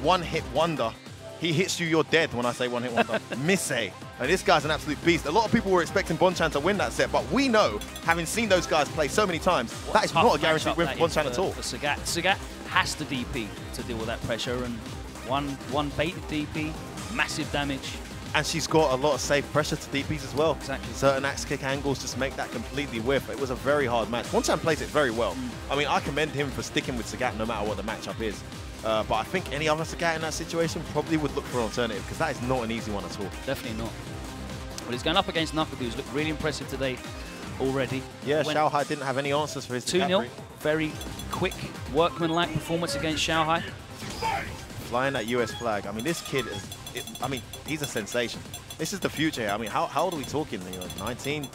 one-hit wonder. He hits you, you're dead when I say one-hit wonder. Misei. And this guy's an absolute beast. A lot of people were expecting Bonchan to win that set, but we know, having seen those guys play so many times, that is not a guaranteed win for Bonchan at all. For Sagat. Sagat has to DP to deal with that pressure, and one baited DP, massive damage. And she's got a lot of safe pressure to DPs as well. Exactly. Certain axe kick angles just make that completely whiff. It was a very hard match. Bonchan plays it very well. I mean, I commend him for sticking with Sagat no matter what the matchup is. But I think any other Sagat in that situation probably would look for an alternative, because that is not an easy one at all. Definitely not. But he's going up against Knuckle Do, who's looked really impressive today already. Yeah, Xiaohai didn't have any answers for his 2-0. Very quick, workman-like performance against Xiaohai. Flying that US flag. I mean, this kid is, he's a sensation. This is the future here. I mean, how old are we talking? You know, 19,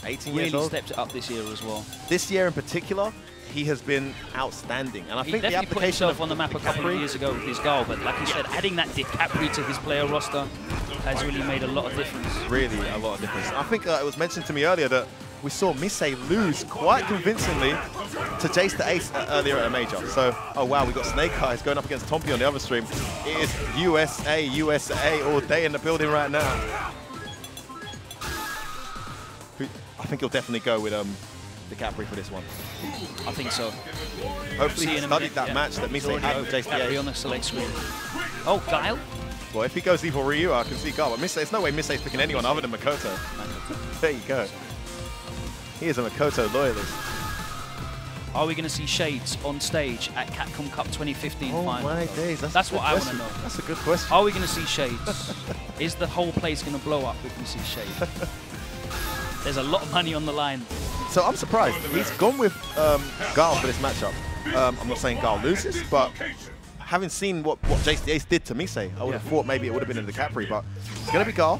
18 years old? Really stepped it up this year as well. This year in particular, he has been outstanding. And I He think the definitely put application himself on the map a couple of years ago with his goal, but like you said, adding that DiCaprio to his player roster has really made a lot of difference. Really a lot of difference. I think it was mentioned to me earlier that we saw Misei lose quite convincingly to Jace the Ace earlier at a major. So, oh wow, we got Snake Eyes going up against Tompi on the other stream. It is USA all day in the building right now. I think he'll definitely go with DiCaprio for this one. I think so. Hopefully he studied that match that Misei had with Jace the Ace. on the select screen. Oh, Guile? Well, if he goes Evil Ryu, I can see Guile. But Misei, there's no way Misei's picking anyone other than Makoto. There you go. He is a Makoto loyalist. Are we going to see Shades on stage at Capcom Cup 2015 Oh final? my days, That's what I want to know. That's a good question. Are we going to see Shades? Is the whole place going to blow up if we see Shades? There's a lot of money on the line. So I'm surprised. He's gone with Guile for this matchup. I'm not saying Guile loses, but having seen what Jace the Ace did to Misei, I would have thought maybe it would have been in the DiCaprio, but it's going to be Guile,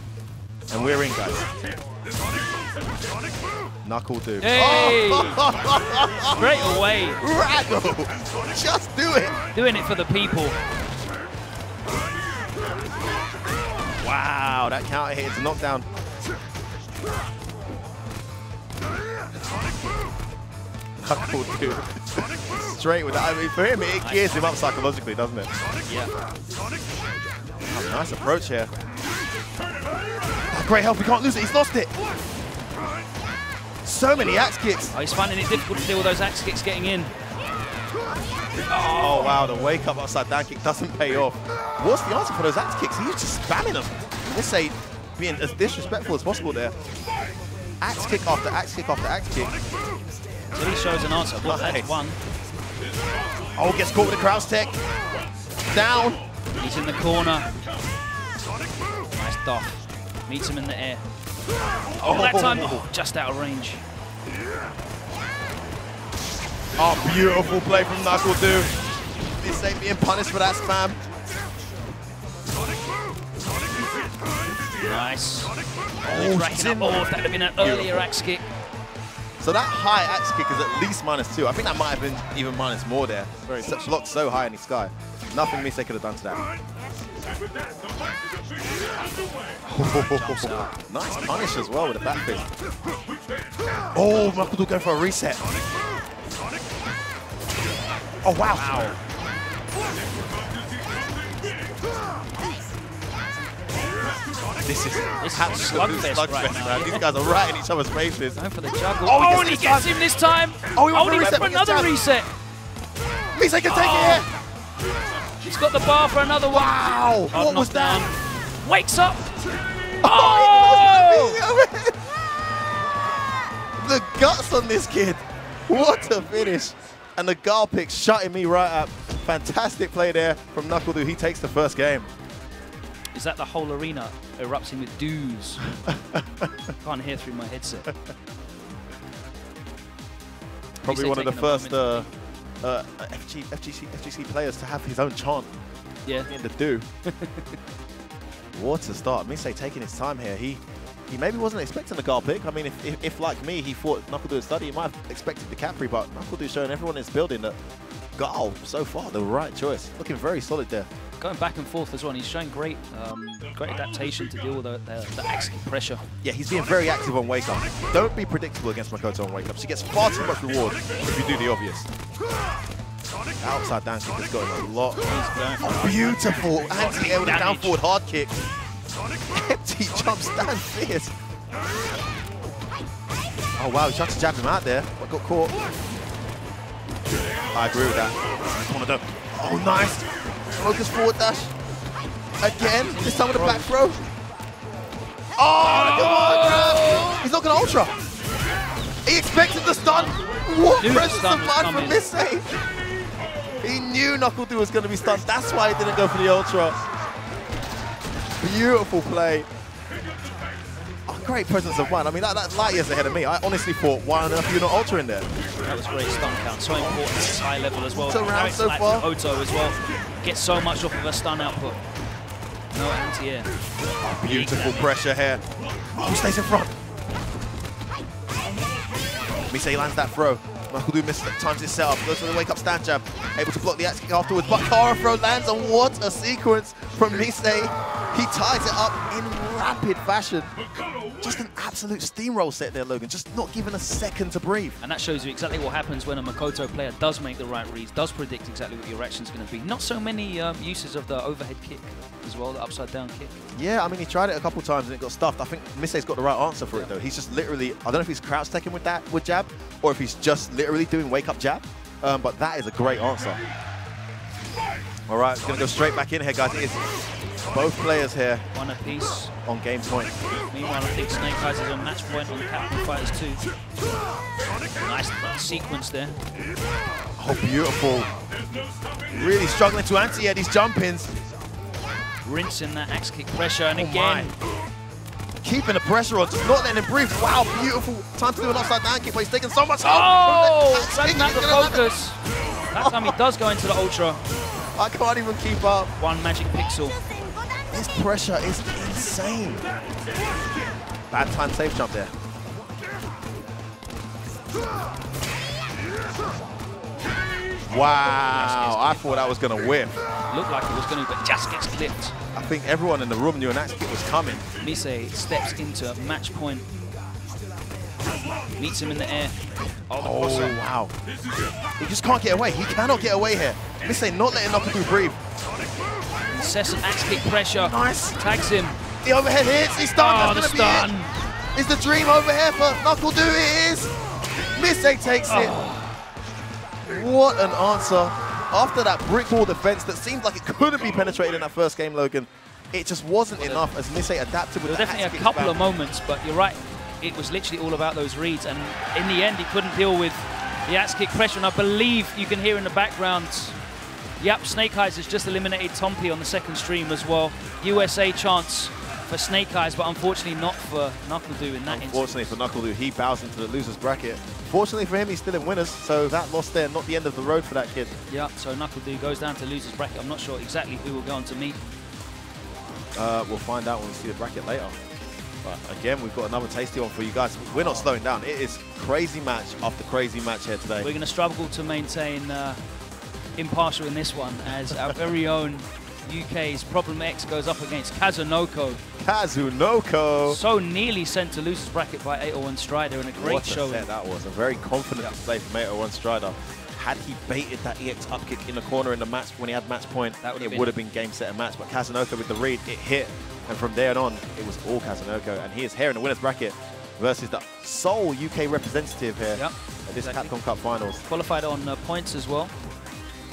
and we're in, guys. Knuckle do. Hey! Oh. Straight away. Raggle! Just do it! Doing it for the people. Wow, that counter hit is a knockdown. Knuckle do. Straight with that. I mean, for him, it gears him up psychologically, doesn't it? Yeah. Oh, nice approach here. Oh, great help, he can't lose it, he's lost it. So many axe kicks. Oh, he's finding it difficult to deal with those axe kicks getting in. Oh, wow, the wake up upside down kick doesn't pay off. What's the answer for those axe kicks? He's just spamming them. Let's say being as disrespectful as possible there. Axe kick after axe kick after axe kick. So he shows an answer. Well, that's one. Oh, gets caught with a crouch tech. Down. He's in the corner. Nice doff. Meets him in the air. Oh, that time, just out of range. Oh, beautiful play from Knuckle do. This ain't being punished for that spam. Nice. Oh, racking up. Oh, if that had been an earlier axe kick. So that high axe kick is at least -2. I think that might have been even minus more there. It's blocked so high in the sky. Nothing Misei could have done to that. Nice punish as well with a back fist. Oh, Makoto going for a reset. Oh, wow. This is slugfest right now. Man. These guys are right in each other's faces. Going for the juggle. Oh, and he gets him this time. Oh, he went for another reset. Misei can take it here. He's got the bar for another one. Wow. What was that? Wakes up. Oh! The guts on this kid. What a finish. And the Guile pick shutting me right up. Fantastic play there from Knuckle do. He takes the first game. Is that the whole arena erupting with doos? Can't hear through my headset. Probably one of the first FGC players to have his own chant in the do. What a start. Misei taking his time here. He maybe wasn't expecting the Guile pick. I mean, if like me, he thought Knuckle do would study, he might have expected the Capri, but Knuckle do showing everyone in this building that Guile, so far, the right choice. Looking very solid there. Going back and forth as well. He's showing great adaptation to deal with the axe kick pressure. Yeah, he's being very active on wake up. Don't be predictable against Makoto on wake up. She gets far too much reward if you do the obvious. Outside down kick has got him a lot. Oh, beautiful anti-air with a down forward hard kick. Empty jump stand fierce. Oh wow, he tried to jab him out there, but got caught. I agree with that. Oh, nice. Focus forward dash. Again, this time with a back throw. Oh, come on, grab. He's not going to ultra. He expected the stun. What presence of mind from Misei? He knew Knuckle do was going to be stunned. That's why he didn't go for the ultra. Beautiful play. Oh, great presence of mind. I mean, that's light years ahead of me. I honestly thought, why on earth are you not ultra in there? That was great stun count. So important at this high level as well. It's around so far. Oto as well. Gets so much off of a stun output. No anti-air. Oh, beautiful pressure here. Oh, stays in front. Misei lands that throw. Knuckle misses times his setup, goes for the wake-up stand jab, able to block the axe kick afterwards, but Kara throw lands, and what a sequence from Nisei. He ties it up in rapid fashion. Just an absolute steamroll set there, Logan, just not given a second to breathe. And that shows you exactly what happens when a Makoto player does make the right reads, does predict exactly what your reaction's going to be. Not so many uses of the overhead kick as well, the upside down kick. Yeah, I mean, he tried it a couple times and it got stuffed. I think Misei's got the right answer for it, though. He's just literally, I don't know if he's crouch taking with that with jab, or if he's just literally doing wake-up jab, but that is a great answer. All right, we're going to go straight back in here, guys. It is both players here. One apiece. On game point. Meanwhile, I think Snake Eyes is on match point on the Capcom Fighters 2. Nice sequence there. Oh, beautiful. Really struggling to answer these jump-ins. Rinsing that axe kick pressure, and again. Keeping the pressure on, just not letting him breathe. Wow, beautiful. Time to do an upside down kick, but he's taking so much that's not the focus. That time he does go into the ultra. I can't even keep up. One magic pixel. This pressure is insane. Bad time safe jump there. Wow, I thought that was going to whip. Looked like it was going to, but just gets clipped. I think everyone in the room knew an axe kick was coming. Nisei steps into match point. Meets him in the air. Oh, wow. He just can't get away. He cannot get away here. Nisei not letting Knuckle breathe. Incessant axe kick pressure. Nice. Tags him. The overhead hits. He's stunned. Oh, That's the going to stun. be it. Is the dream over here for Knuckle? It is. Nisei takes it. What an answer. After that brick wall defense that seemed like it couldn't be penetrated in that first game, Logan, it just wasn't enough as Nisei adapted with There were definitely a couple of moments, but you're right. It was literally all about those reads, and in the end, he couldn't deal with the axe kick pressure. And I believe you can hear in the background, yep, Snake Eyes has just eliminated Tompi on the second stream as well. USA chance for Snake Eyes, but unfortunately not for Knuckle-Doo in that instance. Unfortunately for Knuckle-Doo, he bows into the loser's bracket. Fortunately for him, he's still in winners, so that loss there, not the end of the road for that kid. Yeah, so Knuckle-Doo goes down to loser's bracket. I'm not sure exactly who will go on to meet. We'll find out when we see the bracket later. But again, we've got another tasty one for you guys. We're not slowing down. It is crazy match after crazy match here today. We're going to struggle to maintain impartial in this one, as our very own UK's Problem X goes up against Kazunoko. Kazunoko! So nearly sent to loser's bracket by 801 Strider in a great showing. What a set that was. A very confident display from 801 Strider. Had he baited that EX upkick in the corner in the match when he had match point, it would have been game, set, and match. But Kazunoko with the read, it hit. And from there on, it was all Kazunoko. And he is here in the winner's bracket versus the sole UK representative here at this Capcom Cup Finals. Qualified on points as well.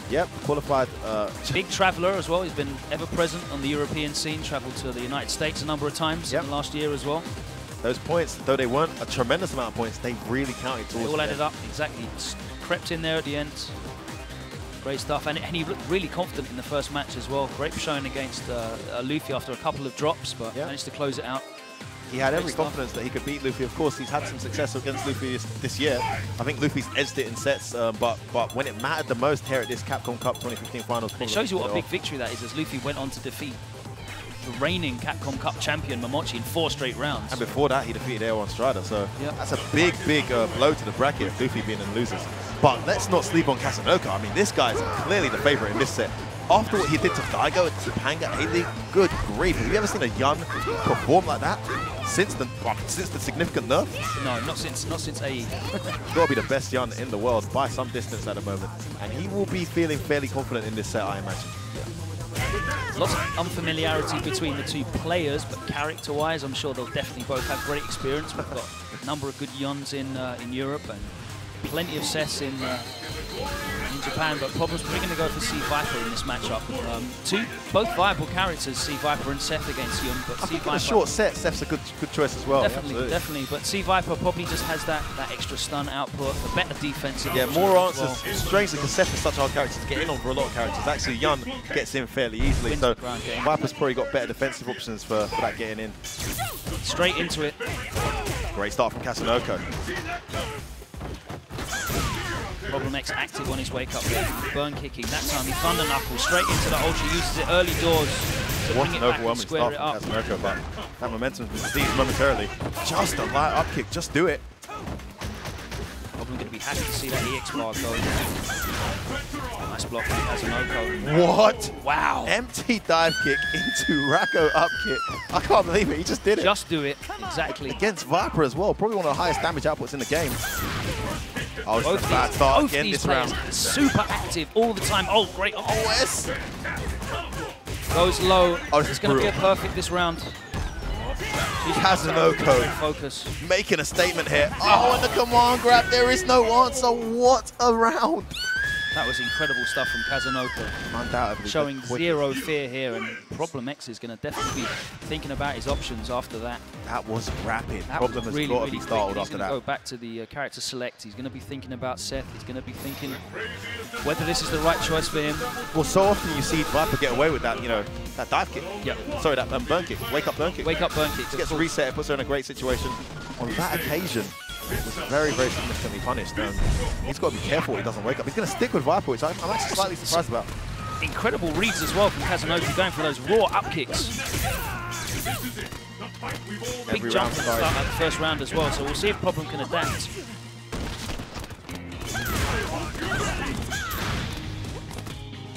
Yep, qualified. Big traveller as well. He's been ever present on the European scene, travelled to the United States a number of times in the last year as well. Those points, though they weren't a tremendous amount of points, they really counted towards it. All added up, exactly. Crept in there at the end. Great stuff, and he looked really confident in the first match as well. Great showing against Luffy after a couple of drops, but managed to close it out. He had every confidence that he could beat Luffy. Of course, he's had some success against Luffy this year. I think Luffy's edged it in sets, but when it mattered the most here at this Capcom Cup 2015 Finals. It shows you what a big victory that is, as Luffy went on to defeat the reigning Capcom Cup champion Momochi in 4 straight rounds. And before that, he defeated 801 Strider, so that's a big, big blow to the bracket of Luffy being in losers. But let's not sleep on Kazunoko. I mean, this guy's clearly the favorite in this set. After what he did to Daigo at Topanga A-League, good grief. Have you ever seen a Yun perform like that since the significant nerf? No, not since AE. Got to be the best Yun in the world by some distance at the moment. And he will be feeling fairly confident in this set, I imagine. Lots of unfamiliarity between the two players, but character-wise, I'm sure they'll definitely both have great experience. We've got a number of good Yuns in Europe and plenty of sets in Japan, but Problem's probably going to go for C Viper in this matchup. Both viable characters, C Viper and Seth against Yun, but C Viper. In a short set, Seth's a good choice as well. Definitely. But C Viper probably just has that extra stun output, a better defensive. Yeah, more answers. Strangely, because Seth is such a hard character to get in on for a lot of characters. Actually, Yun gets in fairly easily, so Viper's probably got better defensive options for that getting in. Straight into it. Great start from Kazunoko. Problem X active on his wake up there. Burn kicking. That time he Thunder Knuckle straight into the ultra, uses it early doors to bring it back and square it up. Kazunoko, but that momentum's been seized momentarily. Just a light up kick, just do it. Problem going to be happy to see that EX bar go. Nice block from Kazunoko. What? Wow. Empty dive kick into Rako up kick. I can't believe it. He just did it. Just do it. Exactly. Against Viper as well. Probably one of the highest damage outputs in the game. Oh, it's a bad start again this round. Super active all the time. Oh, great. OS. Goes low. Oh, this it's is going to be a brutal. perfect this round. Kazunoko Focus. making a statement here. Oh, and the command grab. There is no answer. What a round. That was incredible stuff from Kazunoko. Undoubtedly. Showing zero fear here, and Problem X is going to definitely be thinking about his options after that. That was rapid. That Problem was has really, got to really be startled quick. after He's going that. to go back to the character select. He's going to be thinking about Seth. He's going to be thinking whether this is the right choice for him. Well, so often you see Viper get away with that, you know, that dive kick. Yeah. Sorry, that burn kick. Wake up burn kick. Wake up burn kick. Gets reset, it puts her in a great situation. On that occasion, it was very, very significantly punished. He's got to be careful he doesn't wake up. He's going to stick with Viper, which I'm actually slightly surprised about. Incredible reads as well from Kazunoko, going for those raw up kicks. Big Every jump round at the start of the first round as well, so we'll see if Problem can adapt.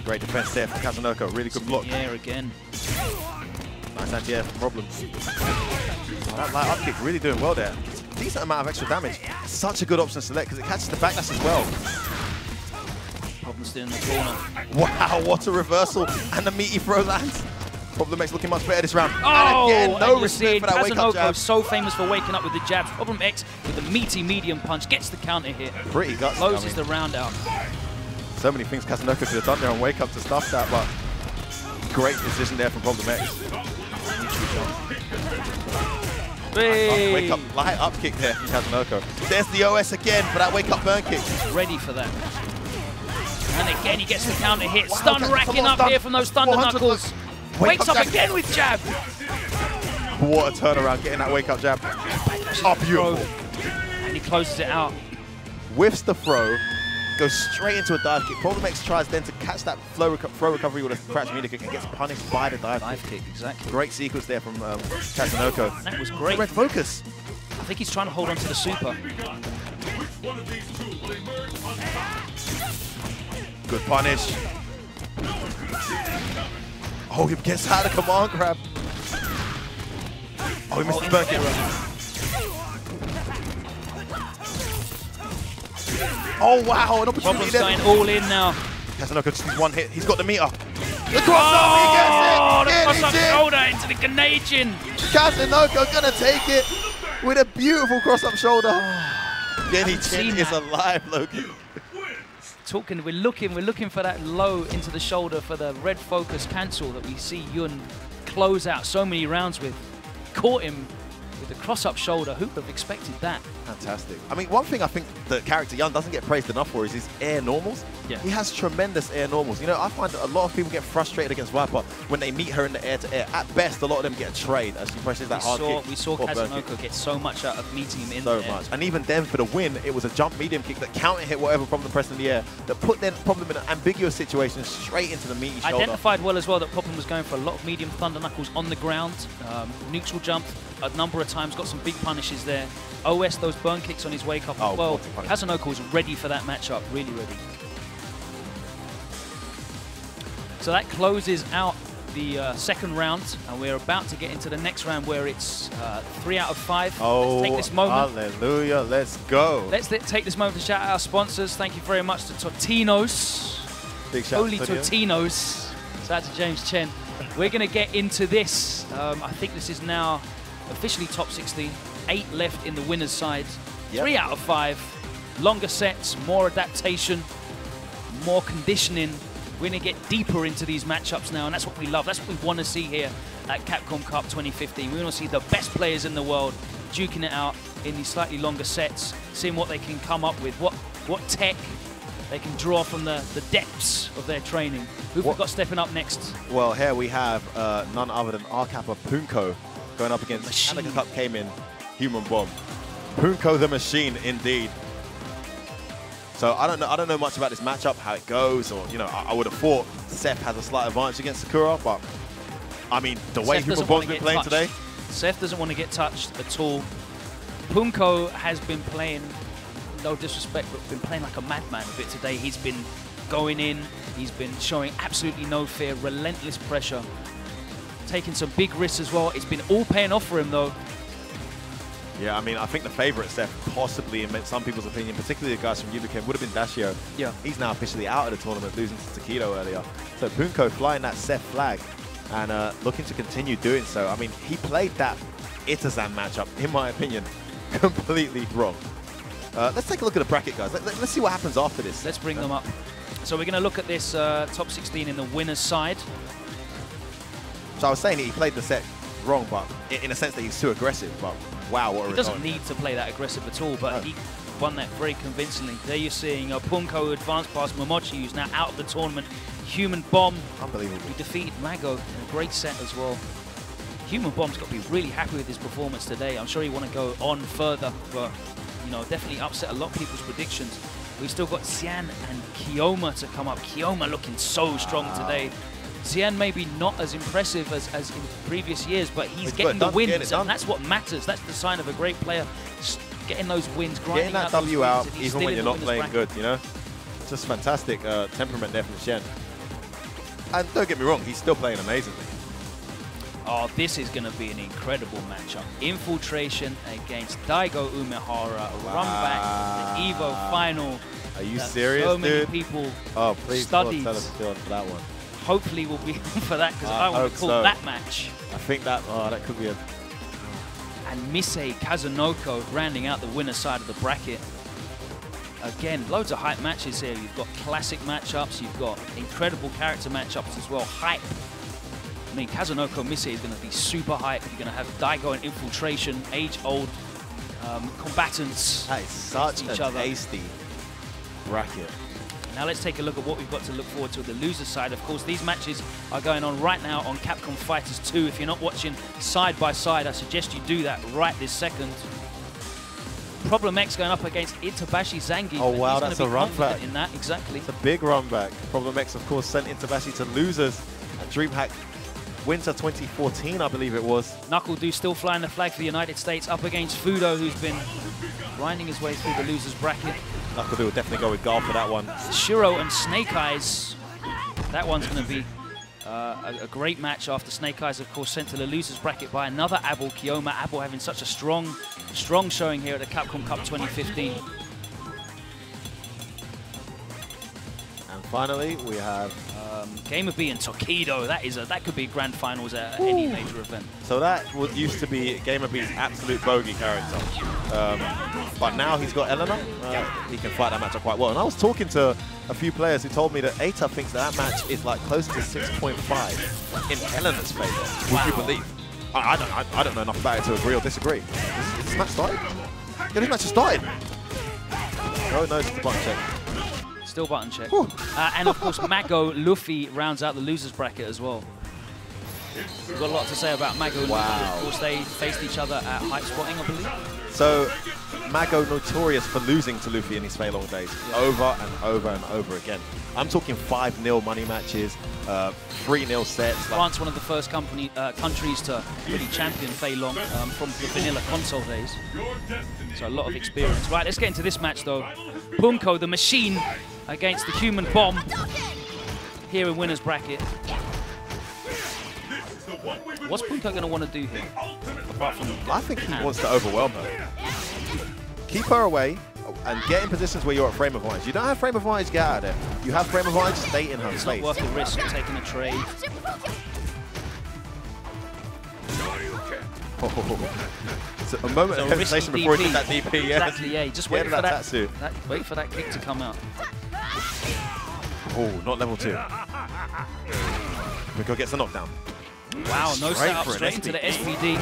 Great defense there from Kazunoko. Really good block. Yeah, again. Nice anti-air from Problem. Oh, that light up kick really doing well there. Decent amount of extra damage. Such a good option to select because it catches the backlash as well. Problem still in the corner. Wow, what a reversal. And the meaty throw lands. Problem X looking much better this round. Oh, and again, no and respect for that wake-up Kazunoko jab. so famous for waking up with the jabs. Problem X with the meaty medium punch gets the counter hit. Pretty gutsy. Closes the round out. So many things Kazunoko could have done there on wake up to stuff that, but great decision there from Problem X. Hey. Wake up, light up kick there from Kazunoko. There's the OS again for that wake up burn kick. Ready for that. And again, he gets the counter hit. Wow, Stun okay, racking come on, up stun. here from those Thunder 400 Knuckles. Wakes up again with jab. What a turnaround, getting that wake up jab. Oh, beautiful. And he closes it out. Whiffs the throw, goes straight into a dive kick. Problem X tries then to catch that throw recovery with a crouch media kick and gets punished by the dive kick. Exactly. Great sequence there from Kazunoko. That was great. Red focus. I think he's trying to hold on to the super. Good punish. Oh, he gets out of command grab. Oh, he missed the burn kick. Oh, wow, an opportunity Problem's there. going all in now. Kazunoko just needs one hit. He's got the meter. The Oh, crossover, he gets it. the cross-up shoulder into the Canadian. Kazunoko gonna take it with a beautiful cross-up shoulder. Genny Haven't Chin seen is that. alive, Logan. We're looking for that low into the shoulder for the red focus cancel that we see Yun close out so many rounds with. Caught him with the cross-up shoulder. Who would have expected that? Fantastic. I mean, one thing I think the character Yun doesn't get praised enough for is his air normals. Yeah. He has tremendous air normals. You know, I find that a lot of people get frustrated against Viper when they meet her in the air-to-air. At best, a lot of them get a trade as she presses that hard kick. We saw or burn kick. Kazunoko get so much out of meeting him in So there. much. And even then, for the win, it was a jump medium kick that counter-hit whatever Problem pressed in the air, that put then Problem in an ambiguous situation straight into the meaty shoulder. Identified well as well that Problem was going for a lot of medium Thunder Knuckles on the ground. Neutral jump a number of times, got some big punishes there. OS those burn kicks on his wake up as well. Kazunoko was ready for that matchup, really ready. So that closes out the second round, and we're about to get into the next round where it's 3 out of 5. Oh, let's take this moment. hallelujah, let's go. Let's take this moment to shout out our sponsors. Thank you very much to Totinos. Big shout Holy out to Totinos. Shout out to James Chen. We're going to get into this. I think this is now officially top 16. 8 left in the winner's side. Yep. 3 out of 5. Longer sets, more adaptation, more conditioning. We're going to get deeper into these matchups now, and that's what we love. That's what we want to see here at Capcom Cup 2015. We want to see the best players in the world duking it out in these slightly longer sets, seeing what they can come up with, what tech they can draw from the depths of their training. Who've we got stepping up next? Well, here we have none other than R-Kappa Punko going up against Capcom Cup came in Human Bomb. Punko the Machine, indeed. So I don't know much about this matchup, how it goes, or I would have thought Seth has a slight advantage against Sakura, but I mean the way Human Bomb's been playing today. Seth doesn't want to get touched at all. Punko has been playing no disrespect, but been playing like a madman a bit today. He's been going in, he's been showing absolutely no fear, relentless pressure, taking some big risks as well. It's been all paying off for him though. Yeah, I mean, I think the favourite Seth, possibly in some people's opinion, particularly the guys from Ubiquim, would have been Dashio. Yeah. He's now officially out of the tournament, losing to Takedo earlier. So Punko flying that Seth flag and looking to continue doing so. I mean, he played that Itazan matchup, in my opinion, completely wrong. Let's take a look at the bracket, guys. Let's see what happens after this. Let's bring them up. So we're going to look at this top 16 in the winner's side. So I was saying he played the set wrong, but in a sense that he's too aggressive. But wow, what a He doesn't need to play that aggressive at all, but he won that very convincingly. There you're seeing Punko advance past Momochi, who's now out of the tournament. Human Bomb, unbelievable, who defeated Mago in a great set as well. Human Bomb's got to be really happy with his performance today. I'm sure he want to go on further, but you know, definitely upset a lot of people's predictions. We've still got Xian and Kiyoma to come up. Kiyoma looking so strong today. Xian maybe not as impressive as in previous years, but he's getting the wins, and that's what matters. That's the sign of a great player. Just getting those wins, grinding getting that out W out, those even when you're not playing good, you know? Just fantastic temperament there from Xian. And don't get me wrong, he's still playing amazingly. Oh, this is going to be an incredible matchup. Infiltration against Daigo Umehara. Run back to the EVO final. Are you serious, so many dude? people Oh, please God, studied. tell us to go on for that one. Hopefully we'll be for that, because I want to call that match. I think that, that could be a... And Misei Kazunoko rounding out the winner side of the bracket. Again, loads of hype matches here. You've got classic matchups, you've got incredible character matchups as well. Hype. I mean, Kazunoko Misei is going to be super hype. You're going to have Daigo and Infiltration, age-old combatants. That is such each a other. tasty bracket. Now let's take a look at what we've got to look forward to the loser side. Of course, these matches are going on right now on Capcom Fighters 2. If you're not watching side by side, I suggest you do that right this second. Problem X going up against Itabashi Zangi. Oh wow, that's a run back. In that, exactly. It's a big run back. Problem X, of course, sent Itabashi to losers at DreamHack Winter 2014, I believe it was. Knuckle-Doo still flying the flag for the United States up against Fudo, who's been grinding his way through the losers bracket. Knuckle-Doo will definitely go with Gal for that one. Shiro and Snake Eyes. That one's going to be a great match after Snake Eyes, of course, sent to the losers bracket by another Abel Kiyoma. Abel having such a strong showing here at the Capcom Cup 2015. And finally, we have Gamer B and Tokido. That could be grand finals at any major event. So that used to be Gamer B's absolute bogey character. But now he's got Elena. He can fight that matchup quite well. And I was talking to a few players who told me that Eita thinks that match is like close to 6.5 in Elena's favor. Would you believe? I don't know enough about it to agree or disagree. Is this match started? Yeah, this match has started. Oh no, it's the button check. Still button check. And of course, Mago Luffy rounds out the losers bracket as well. We've got a lot to say about Mago and Luffy. Of course, they faced each other at height spotting, I believe. So, Mago notorious for losing to Luffy in his Fei Long days, over and over and over again. I'm talking 5-0 money matches, 3-0 sets. France, one of the first countries to really champion Fei Long from the vanilla console days. So a lot of experience. Right, let's get into this match though. Punko, the machine, against the Human Bomb here in winner's bracket. What's Punko going to want to do here? Apart from I think he wants to overwhelm her. Keep her away and get in positions where you're at frame of mind. You don't have frame of mind, get out of there. You have frame of mind, stay in her it's face. Not worth the risk of taking a trade. So a moment of hesitation before he did that DP. Yeah. Exactly, yeah. Just wait for that kick to come out. Oh, not level 2. Punko gets a knockdown. Wow, no setup, straight into the SPD.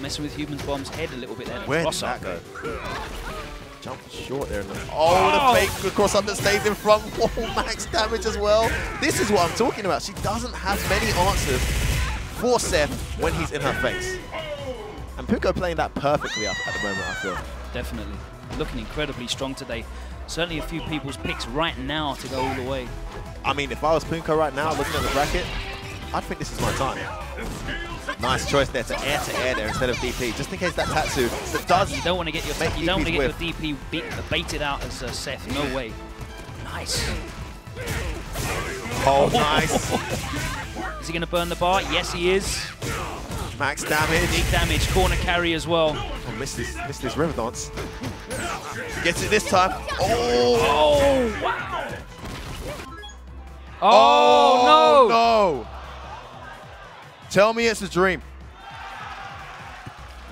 Messing with Human Bomb's head a little bit there. Where did that go? Jumped short there. Oh, the fake cross up that stays in front. Whoa, max damage as well. This is what I'm talking about. She doesn't have many answers for Seth when he's in her face. And Punko playing that perfectly at the moment, I feel. Definitely. Looking incredibly strong today. Certainly a few people's picks right now to go all the way. I mean, if I was Punko right now looking at the bracket, I'd think this is my time. Nice choice there to air there instead of DP, just in case that Tatsu that does. You don't want to get your DP baited out as Seth. No way. Nice. Oh, nice. Is he going to burn the bar? Yes, he is. Max damage. Big damage. Corner carry as well. Oh, missed this river dance. Gets it this time. Oh, wow. Oh, no. Tell me it's a dream.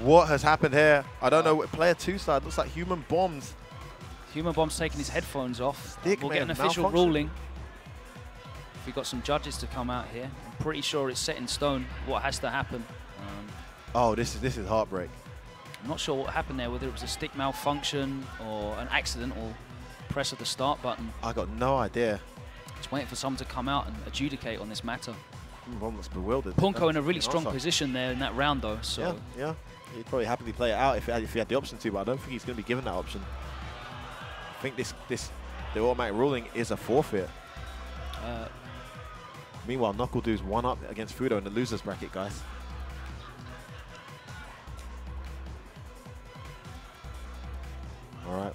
What has happened here? I don't know. Player 2 side looks like Human Bombs. Human Bomb's taking his headphones off. Stick We'll get an official ruling. We've got some judges to come out here. I'm pretty sure it's set in stone what has to happen. Oh, this is heartbreak. I'm not sure what happened there, whether it was a stick malfunction or an accidental press of the start button. I got no idea. Just waiting for someone to come out and adjudicate on this matter. One was bewildered. Punko in a really strong position there in that round, though. So yeah. He'd probably happily play it out if he had the option to, but I don't think he's going to be given that option. I think the automatic ruling is a forfeit. Meanwhile, Knuckle Dude's one up against Fudo in the losers bracket, guys. All right.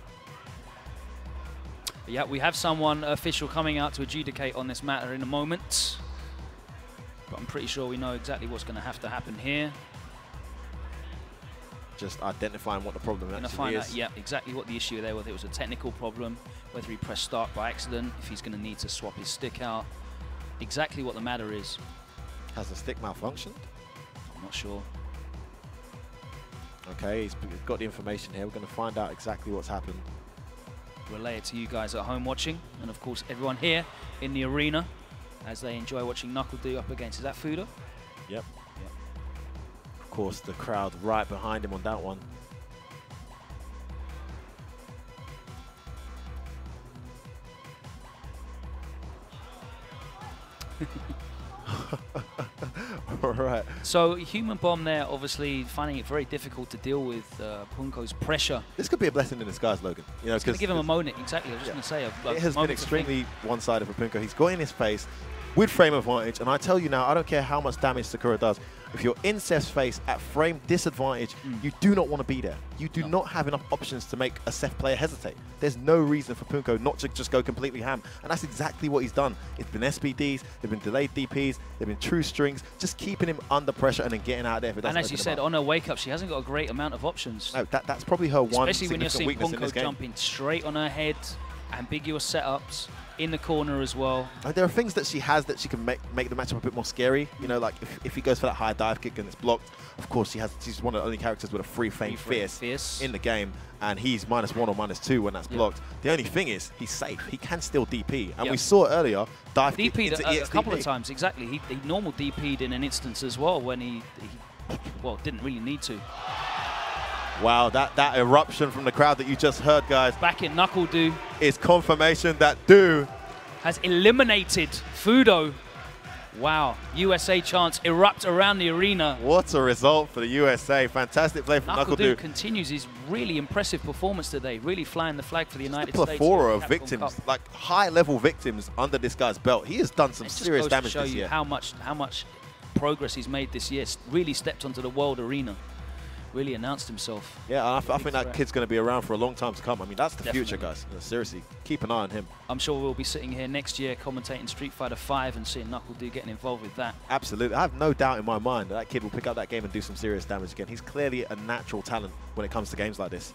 Yeah, we have someone official coming out to adjudicate on this matter in a moment. But I'm pretty sure we know exactly what's going to have to happen here. Just identifying what the problem actually is. Yeah, exactly what the issue there, whether it was a technical problem, whether he pressed start by accident, if he's going to need to swap his stick out. Exactly what the matter is. Has the stick malfunctioned? I'm not sure. Okay, he's got the information here. We're going to find out exactly what's happened. Relay it to you guys at home watching, and of course everyone here in the arena as they enjoy watching Knuckle Do up against. Is that Fudo? Yep. Of course, the crowd right behind him on that one. All right. So Human Bomb there, obviously finding it very difficult to deal with Punko's pressure. This could be a blessing in disguise, Logan. You know, it's going to give him a moment. Exactly. I was just going to say. It has been extremely one-sided for Punko. He's got in his face with frame advantage, and I tell you now, I don't care how much damage Sakura does. If you're in Seth's face at frame disadvantage, you do not want to be there. You do not have enough options to make a Seth player hesitate. There's no reason for Punko not to just go completely ham, and that's exactly what he's done. It's been SPDs, they've been delayed DPs, they've been true strings, just keeping him under pressure and then getting out of there if it doesn't. And as you said, on her wake-up, she hasn't got a great amount of options. No, that's probably her one Especially when you're seeing weakness in this Punko game. jumping straight on her head, ambiguous setups, in the corner as well. There are things that she has that she can make the matchup a bit more scary. You know, like if he goes for that high dive kick and it's blocked, of course she's one of the only characters with a free frame fierce in the game, and he's -1 or -2 when that's blocked. The only thing is he's safe. He can still DP, and we saw earlier dive kick into DP'd a couple of times. Exactly, he normal DP'd in an instance as well when he didn't really need to. Wow, that eruption from the crowd that you just heard, guys. Back in Knuckle Do. Is confirmation that Do has eliminated Fudo. Wow, USA chants erupt around the arena. What a result for the USA. Fantastic play from Knuckle Do. Continues his really impressive performance today, really flying the flag for the United States. Plethora of victims, like high-level victims under this guy's belt. He has done some serious damage this year. How much progress he's made this year. Really stepped onto the world arena. Really announced himself. Yeah, I think that kid's going to be around for a long time to come. I mean, that's the future, guys. Seriously, keep an eye on him. I'm sure we'll be sitting here next year commentating Street Fighter V and seeing Knuckle Do getting involved with that. Absolutely. I have no doubt in my mind that kid will pick up that game and do some serious damage again. He's clearly a natural talent when it comes to games like this.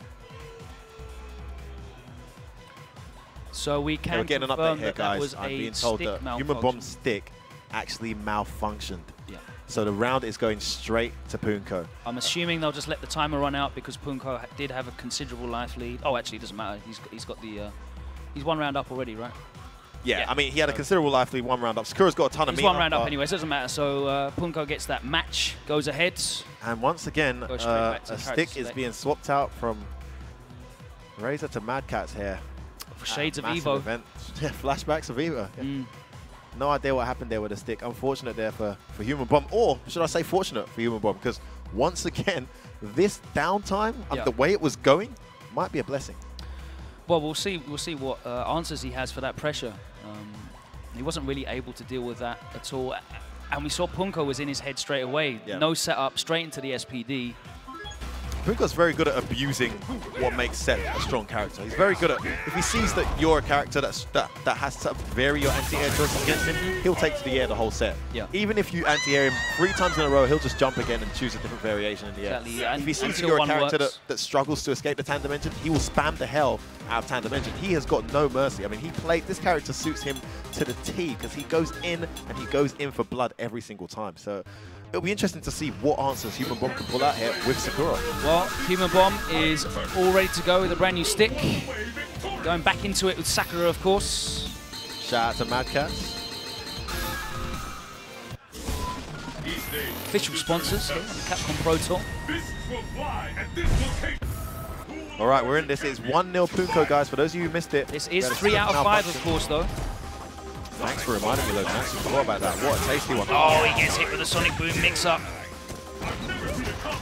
So we can we're getting an update here, guys. I'm being told that Human Bomb's stick actually malfunctioned. Yeah. So the round is going straight to Punko. I'm assuming they'll just let the timer run out because Punko did have a considerable life lead. Oh, actually, it doesn't matter. He's got the he's 1 round up already, right? Yeah, I mean, he had a considerable life lead, 1 round up. Sakura's got a ton of meat. He's 1 round up anyway, so it doesn't matter. So Punko gets that match, goes ahead. And once again, a stick is being swapped out from Razor to Mad Catz here. Shades of Evo. Event. Yeah, flashbacks of Evo. Yeah. No idea what happened there with the stick. Unfortunate there for Human Bomb, or should I say fortunate for Human Bomb, because once again, this downtime, the way it was going, might be a blessing. Well, we'll see what answers he has for that pressure. He wasn't really able to deal with that at all. And we saw Punko was in his head straight away. Yeah. No setup, straight into the SPD. Punko's very good at abusing what makes Seth a strong character. He's very good at, if he sees that you're a character that has to vary your anti-air choices against him, he'll take to the air the whole set. Yeah. Even if you anti-air him 3 times in a row, he'll just jump again and choose a different variation in the air. Exactly. If he sees that Until you're a one character works. that struggles to escape the tandem engine, he will spam the hell out of tandem engine. He has got no mercy. I mean, this character suits him to the T because he goes in and he goes in for blood every single time. So it'll be interesting to see what answers Human Bomb can pull out here with Sakura. Well, Human Bomb is all ready to go with a brand new stick. Going back into it with Sakura, of course. Shout out to Mad Cats. Official sponsors here on the Capcom Pro Tour. All right, we're in this. It's 1-0 Punko, guys. For those of you who missed it. This is 3 out of 5, of course, though. Thanks for reminding me, Logan. I actually forgot about that. What a tasty one. Oh, he gets hit with a Sonic Boom mix-up.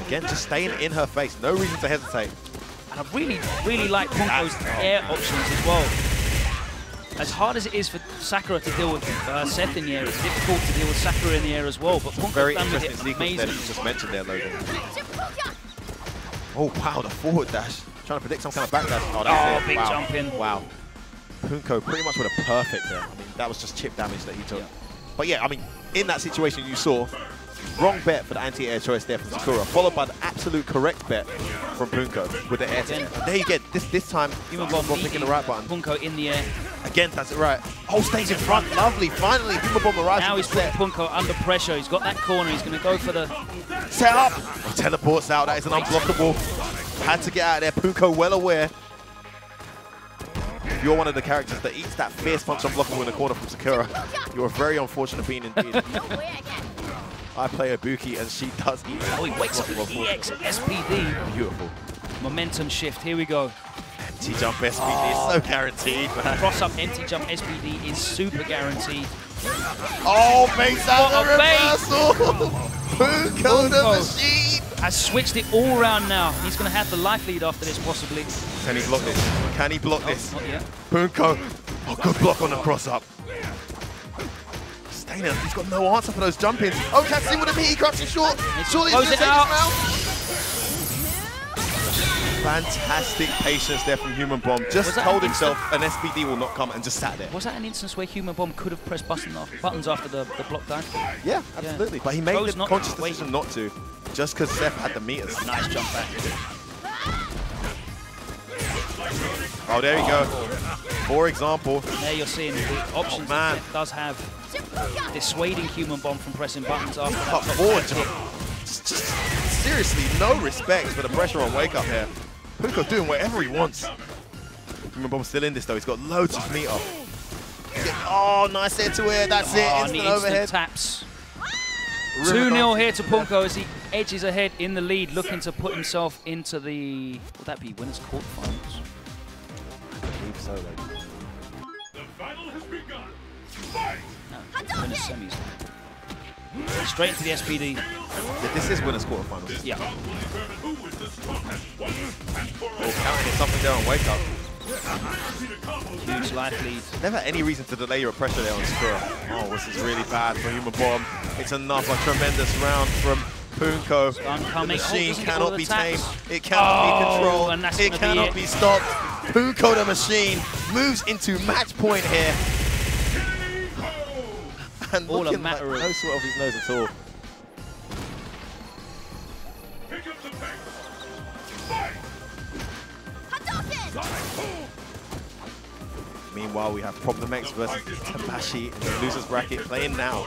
Again, just staying in her face. No reason to hesitate. And I really like Punko's air options as well. As hard as it is for Sakura to deal with Seth in the air, it's difficult to deal with Sakura in the air as well. But Punko's Very done with interesting it sequence there amazing. that you just mentioned there, Logan. Oh, wow, the forward dash. Trying to predict some kind of back dash. Oh, that's it. Big Wow. jump in. Wow. Punko pretty much with a perfect there. I mean, that was just chip damage that he took. But yeah, I mean, in that situation you saw, wrong bet for the anti-air choice there from Sakura, followed by the absolute correct bet from Punko with the air tip. There you get this time, Human Bomb picking the right button. Punko in the air. Again, that's it right. Oh, stays in front. Lovely. Finally, Human Bomb arrives. Now he's putting Punko under pressure. He's got that corner. He's going to go for the set up. Oh, teleports out. That is an unblockable. Had to get out of there. Punko well aware. If you're one of the characters that eats that fierce punch unblockable in the corner from Sakura, you're a very unfortunate being indeed. I play Ibuki and she does eat that. Oh, he wakes up with the EX SPD. Beautiful. Momentum shift. Here we go. Empty jump SPD is so guaranteed, man. Cross up empty jump SPD is super guaranteed. Oh, base out the reversal! Punko the machine! Has switched it all around now. He's going to have the life lead after this, possibly. Can he block this? Can he block this? Not yet. Punko. Oh, good block on the cross up. Staying there. He's got no answer for those jump-ins. Oh, catch him with a meaty corruption short. Surely he's going to take out. this round. Fantastic patience there from Human Bomb. Just told himself an SPD will not come and just sat there. Was that an instance where Human Bomb could have pressed buttons after the block dive? Yeah, absolutely. But he made the conscious decision not to, just because Seth had the meters. Nice jump back. Oh, there you go. For example. There you're seeing the options that Seth does have. Dissuading Human Bomb from pressing buttons after that. Up forward jump. Just seriously, no respect for the pressure on wake up here. Punko doing whatever he wants. Human Bomb's still in this though. He's got loads of meter. Oh, nice air to air. That's it. Instant overhead. Taps. 2-0 here to Punko as he edges ahead in the lead, looking to put himself into the, would that be winners quarterfinals? I believe so, The battle has begun. Fight! No, winners semis. Straight into the SPD. Yeah, this is winners quarterfinals. Yeah. Oh, counting it something there on wake up. Huge life lead. Never any reason to delay your pressure there on Sakura. Oh, this is really bad for Human Bomb. It's another tremendous round from Punko. The machine cannot be tamed. It cannot be controlled. It cannot be stopped. Punko the machine moves into match point here. And all a looking matter like of no sweat off his nose at all. Meanwhile, we have Problem X versus Tabashi in the loser's bracket playing now.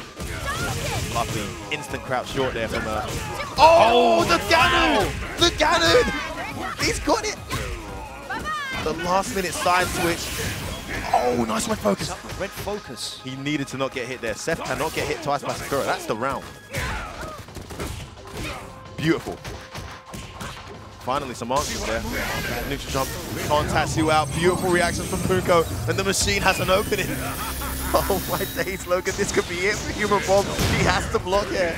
Lovely instant crouch short there from Oh, the Ganon! The Ganon! He's got it! The last minute side switch. Oh, nice red focus. Red focus. He needed to not get hit there. Seth cannot get hit twice by Sakura. That's the round. Beautiful. Finally, some answers there. Neutral jump. Contacts you out. Beautiful reaction from Punko. And the machine has an opening. Oh my days, Logan. This could be it for Human Bomb. He has to block here.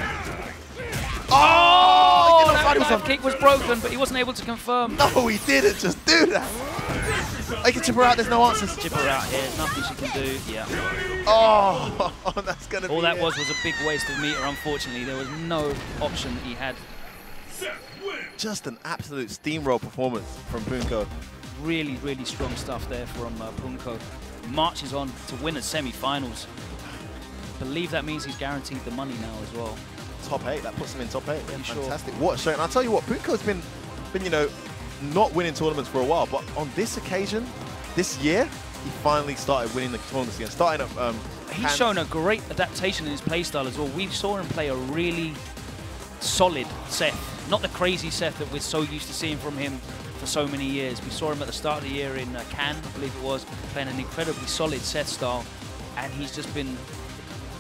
Oh! That dive kick was broken, but he wasn't able to confirm. No, he didn't just do that. I can chip her out, there's no answers. Chip her out here, nothing she can do. Yeah. Oh, that's going to be All that was a big waste of meter, unfortunately. There was no option that he had. Just an absolute steamroll performance from Punko. Really, really strong stuff there from Punko. Marches on to win at semi-finals. Believe that means he's guaranteed the money now as well. Top 8, that puts him in top 8. Yeah, sure. fantastic. What a show. And I'll tell you what, Punko's been, you know, not winning tournaments for a while, but on this occasion, this year, he finally started winning the tournaments again. Starting at He's shown a great adaptation in his playstyle as well. We saw him play a really solid Seth. Not the crazy Seth that we're so used to seeing from him for so many years. We saw him at the start of the year in Cannes, I believe it was, playing an incredibly solid Seth style. And he's just been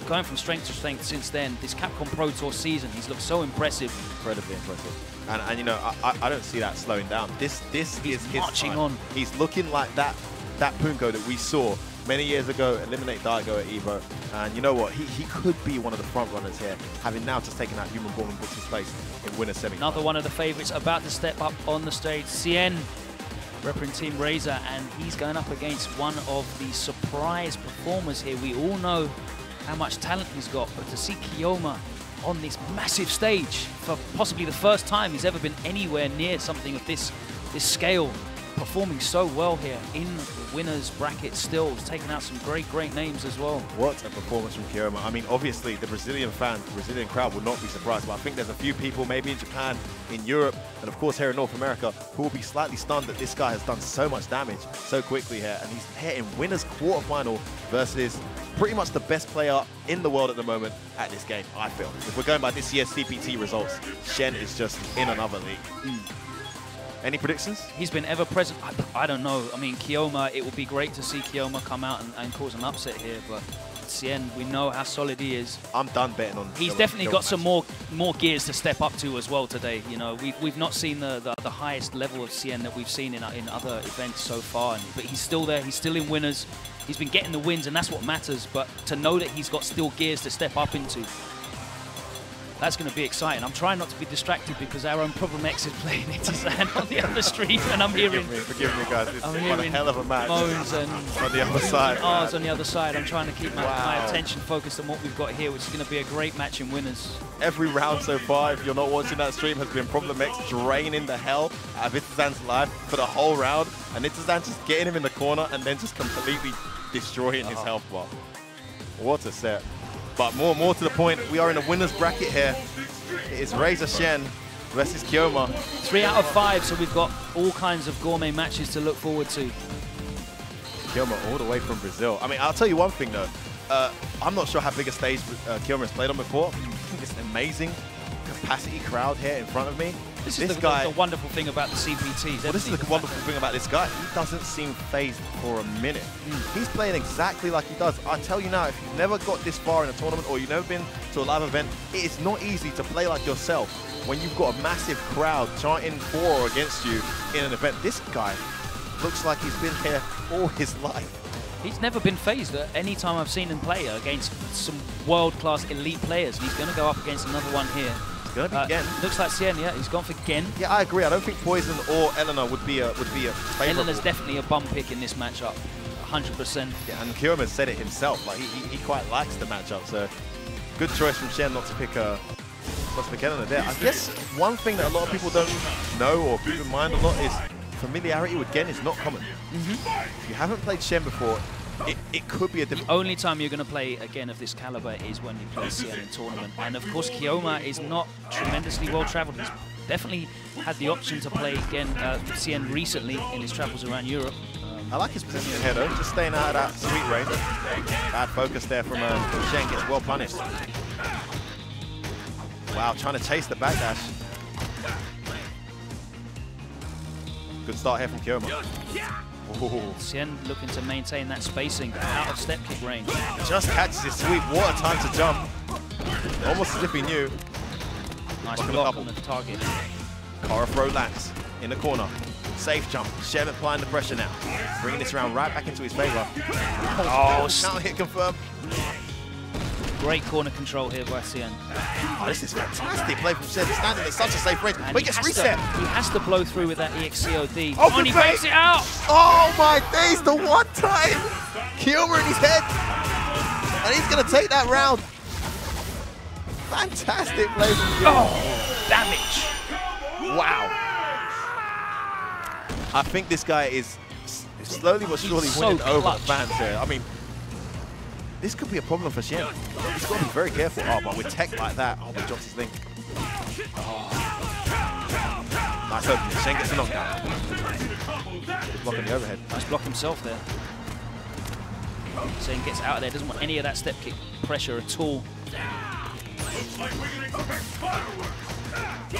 going from strength to strength since then. This Capcom Pro Tour season, he's looked so impressive. Incredibly impressive. And you know, I don't see that slowing down. This is his marching time. on. He's looking like that Punko that we saw many years ago, eliminate Daigo at EVO. And you know what? He could be one of the front runners here, having now just taken out Human Ball and booked his place in winner semi. Another one of the favorites about to step up on the stage, Cien, representing Team Razor, and he's going up against one of the surprise performers here. We all know how much talent he's got, but to see Kiyoma on this massive stage for possibly the first time he's ever been anywhere near something of this scale, performing so well here in the winners bracket still, taking out some great names as well. What a performance from Kiyoma. I mean, obviously the Brazilian crowd will not be surprised, but I think there's a few people maybe in Japan, in Europe, and of course here in North America, who will be slightly stunned that this guy has done so much damage so quickly here, and he's here in winners quarterfinal versus pretty much the best player in the world at the moment at this game, I feel. If we're going by this year's CPT results, Shen is just in another league. Any predictions? He's been ever present. I don't know. I mean, Kiyoma, it would be great to see Kiyoma come out and cause an upset here, but Cien, we know how solid he is. I'm done betting on. He's definitely got some more gears to step up to as well today. You know, we've not seen the highest level of Cien that we've seen in other events so far, but he's still there. He's still in winners. He's been getting the wins, and that's what matters. But to know that he's got still gears to step up into, that's going to be exciting. I'm trying not to be distracted because our own Problem X is playing Itazan on the other stream, and I'm hearing... Forgive me, guys. This is one hell of a match. Moans and on the other side. R's on the other side. I'm trying to keep my attention focused on what we've got here, which is going to be a great match in winners. Every round so far, if you're not watching that stream, has been Problem X draining the hell out of Itazan's life for the whole round, and Itazan just getting him in the corner and then just completely destroying his health bar. What a set. But more to the point, we are in a winner's bracket here. It is Razor Shen versus Kiyoma. 3 out of 5, so we've got all kinds of gourmet matches to look forward to. Kiyoma all the way from Brazil. I mean, I'll tell you one thing though. I'm not sure how big a stage Kiyoma has played on before. I think it's an amazing capacity crowd here in front of me. This is the wonderful thing about the CPTs. Well, this is the wonderful thing about this guy. He doesn't seem phased for a minute. He's playing exactly like he does. I tell you now, if you've never got this far in a tournament or you've never been to a live event, it is not easy to play like yourself when you've got a massive crowd chanting for or against you in an event. This guy looks like he's been here all his life. He's never been phased at any time I've seen him play against some world-class elite players. And he's going to go up against another one here. It's going to be Gen. Looks like Cien, yeah. He's gone for Gen. Yeah, I agree. I don't think Poison or Elena would be a favorable. Elena's definitely a bum pick in this matchup, 100%. Yeah, and Kiyoma said it himself. Like he quite likes the matchup. So good choice from Shen not to pick Elena there. I guess one thing that a lot of people don't know or keep in mind a lot is familiarity with Gen is not common. If you haven't played Shen before, it could be a difficult... The only time you're going to play again of this caliber is when you play Cien in tournament. And of course, Kiyoma is not tremendously well traveled. He's definitely had the option to play again Cien recently in his travels around Europe. I like his position here though, just staying out of that sweet range. Bad focus there from Shen, gets well punished. Wow, trying to chase the backdash. Good start here from Kiyoma. Cien looking to maintain that spacing out of step kick range. Just catches his sweep. What a time to jump. Almost as if he knew. Nice block on the target. Kara throw lands in the corner. Safe jump. Shen applying the pressure now. Bringing this round right back into his favor. Oh, shout hit confirmed. Great corner control here by Cien. Oh, this is fantastic play from Shen, standing at such a safe range. And But he gets reset. He has to blow through with that EXCOD. Oh, and he good breaks play. it out! Oh my days, the one time! Kiyomer in his head. And he's going to take that round. Fantastic play from Kiyomer. Oh, damage. Wow. I think this guy is slowly but surely so winning over clutch. the fans here. I mean, this could be a problem for Shen. He's got to be very careful. Oh, but with tech like that, oh, but drops his link. Oh. Nice opening. Shen gets the knockdown. Good block on the overhead. Nice block himself there. Cien gets out of there, doesn't want any of that step kick pressure at all.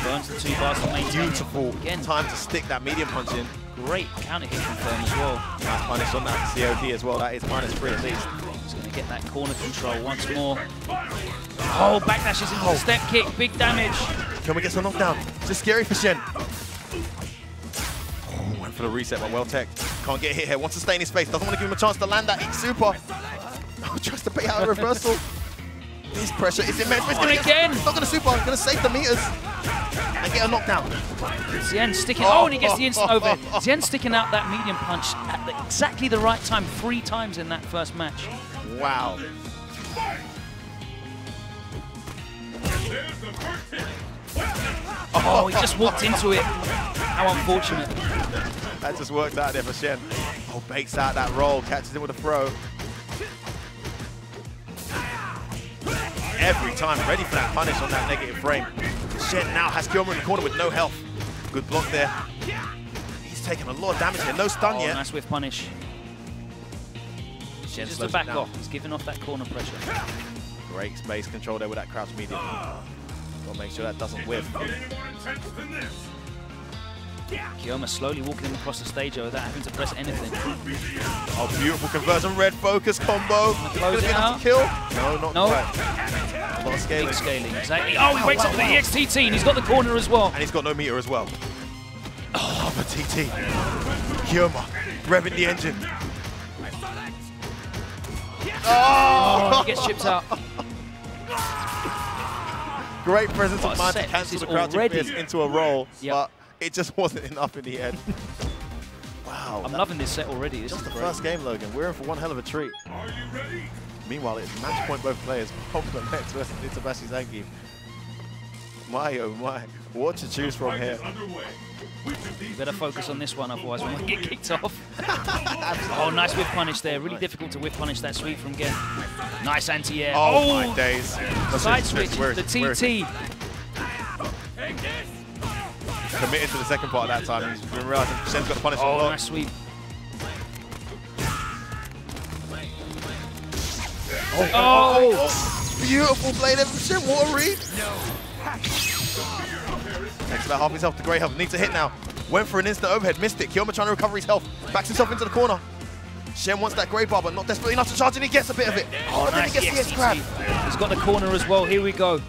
Burns the 2 bars to maintain. Beautiful. Again, time to stick that medium punch in. Great counter hit from Firm as well. Nice punish on that COD as well. That is -3 at least. He's going to get that corner control once more. Oh, backdashes into the step kick. Big damage. Can we get some knockdown? It's just scary for Shen. Oh, went for the reset, but well tech. Can't get hit here. Wants to stay in his face. Doesn't want to give him a chance to land that super. Oh, tries to bait out a reversal. This pressure is immense. It's gonna again. It's not going to super. It's going to save the meters and get a knockdown. Cien sticking. Oh, and he gets the instant over. Cien sticking out that medium punch at exactly the right time 3 times in that first match. Wow. Oh, he just walked into it. How unfortunate. That just worked out there for Shen. Oh, baits out that roll, catches him with a throw. Every time ready for that punish on that negative frame. Shen now has Kiyomer in the corner with no health. Good block there. He's taking a lot of damage here. No stun yet. Nice whiff punish. Shen Just to back off. He's giving off that corner pressure. Great space control there with that crouch medium. Gotta make sure that doesn't whiff. Kiyomer slowly walking him across the stage without having to press anything. Oh, beautiful conversion. Red focus combo. Close it out. Kill? No, not quite. A lot of scaling. Big scaling, exactly. Oh, he wakes up with the EXTT and he's got the corner as well. And he's got no meter as well. Oh, but TT. Kiyomer revving the engine. Oh, he gets chipped out. Great presence What of a mind to set. cancel This the is crouching already- fist into a roll, Yep. but it just wasn't enough in the end. Wow. I'm loving this set already. This Just is the great. first game, Logan. We're in for one hell of a treat. Meanwhile, it's match point both players. Compliment versus Itabashi Zangief. My oh my. What to choose from here. You better focus on this one, otherwise we might get kicked off. Oh, nice whiff punish there. Really difficult to whiff punish that sweep from Gen. Nice anti-air. Oh, my days. Side switch, Where is the it? Where is TT. Committed to the second part at that time. He's been realizing Shen's got the punish on Oh, the block. nice sweep. Oh, beautiful play there from Shen. What a read. Takes about half his health to grey health. Needs a hit now. Went for an instant overhead. Missed it. Kiyomer trying to recover his health. Backs himself into the corner. Shen wants that grey bar, but not desperately enough to charge, and he gets a bit of it. Oh, and then he gets the X grab. He's got the corner as well. Here we go.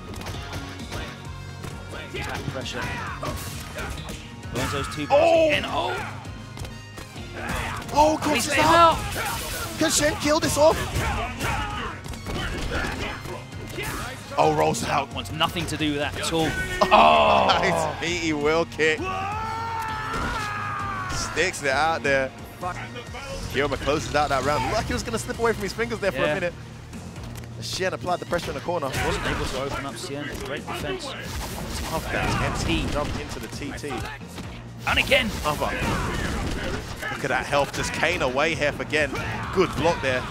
Tap pressure. Burns those 2 bars again. Oh! Oh, He's catches let him out. out. Can Shen kill this off? Oh, rolls out. Wants nothing to do with that at all. Oh! Nice meaty wheel kick. Sticks it out there. Kiyomer closes out that round. Looked like he was going to slip away from his fingers there for a minute. Shen applied the pressure in the corner. Wasn't able to open up Cien. Great defense. Tough that NT jumped into the TT. And again. Look at that health just cane away here for Gen. Good block there.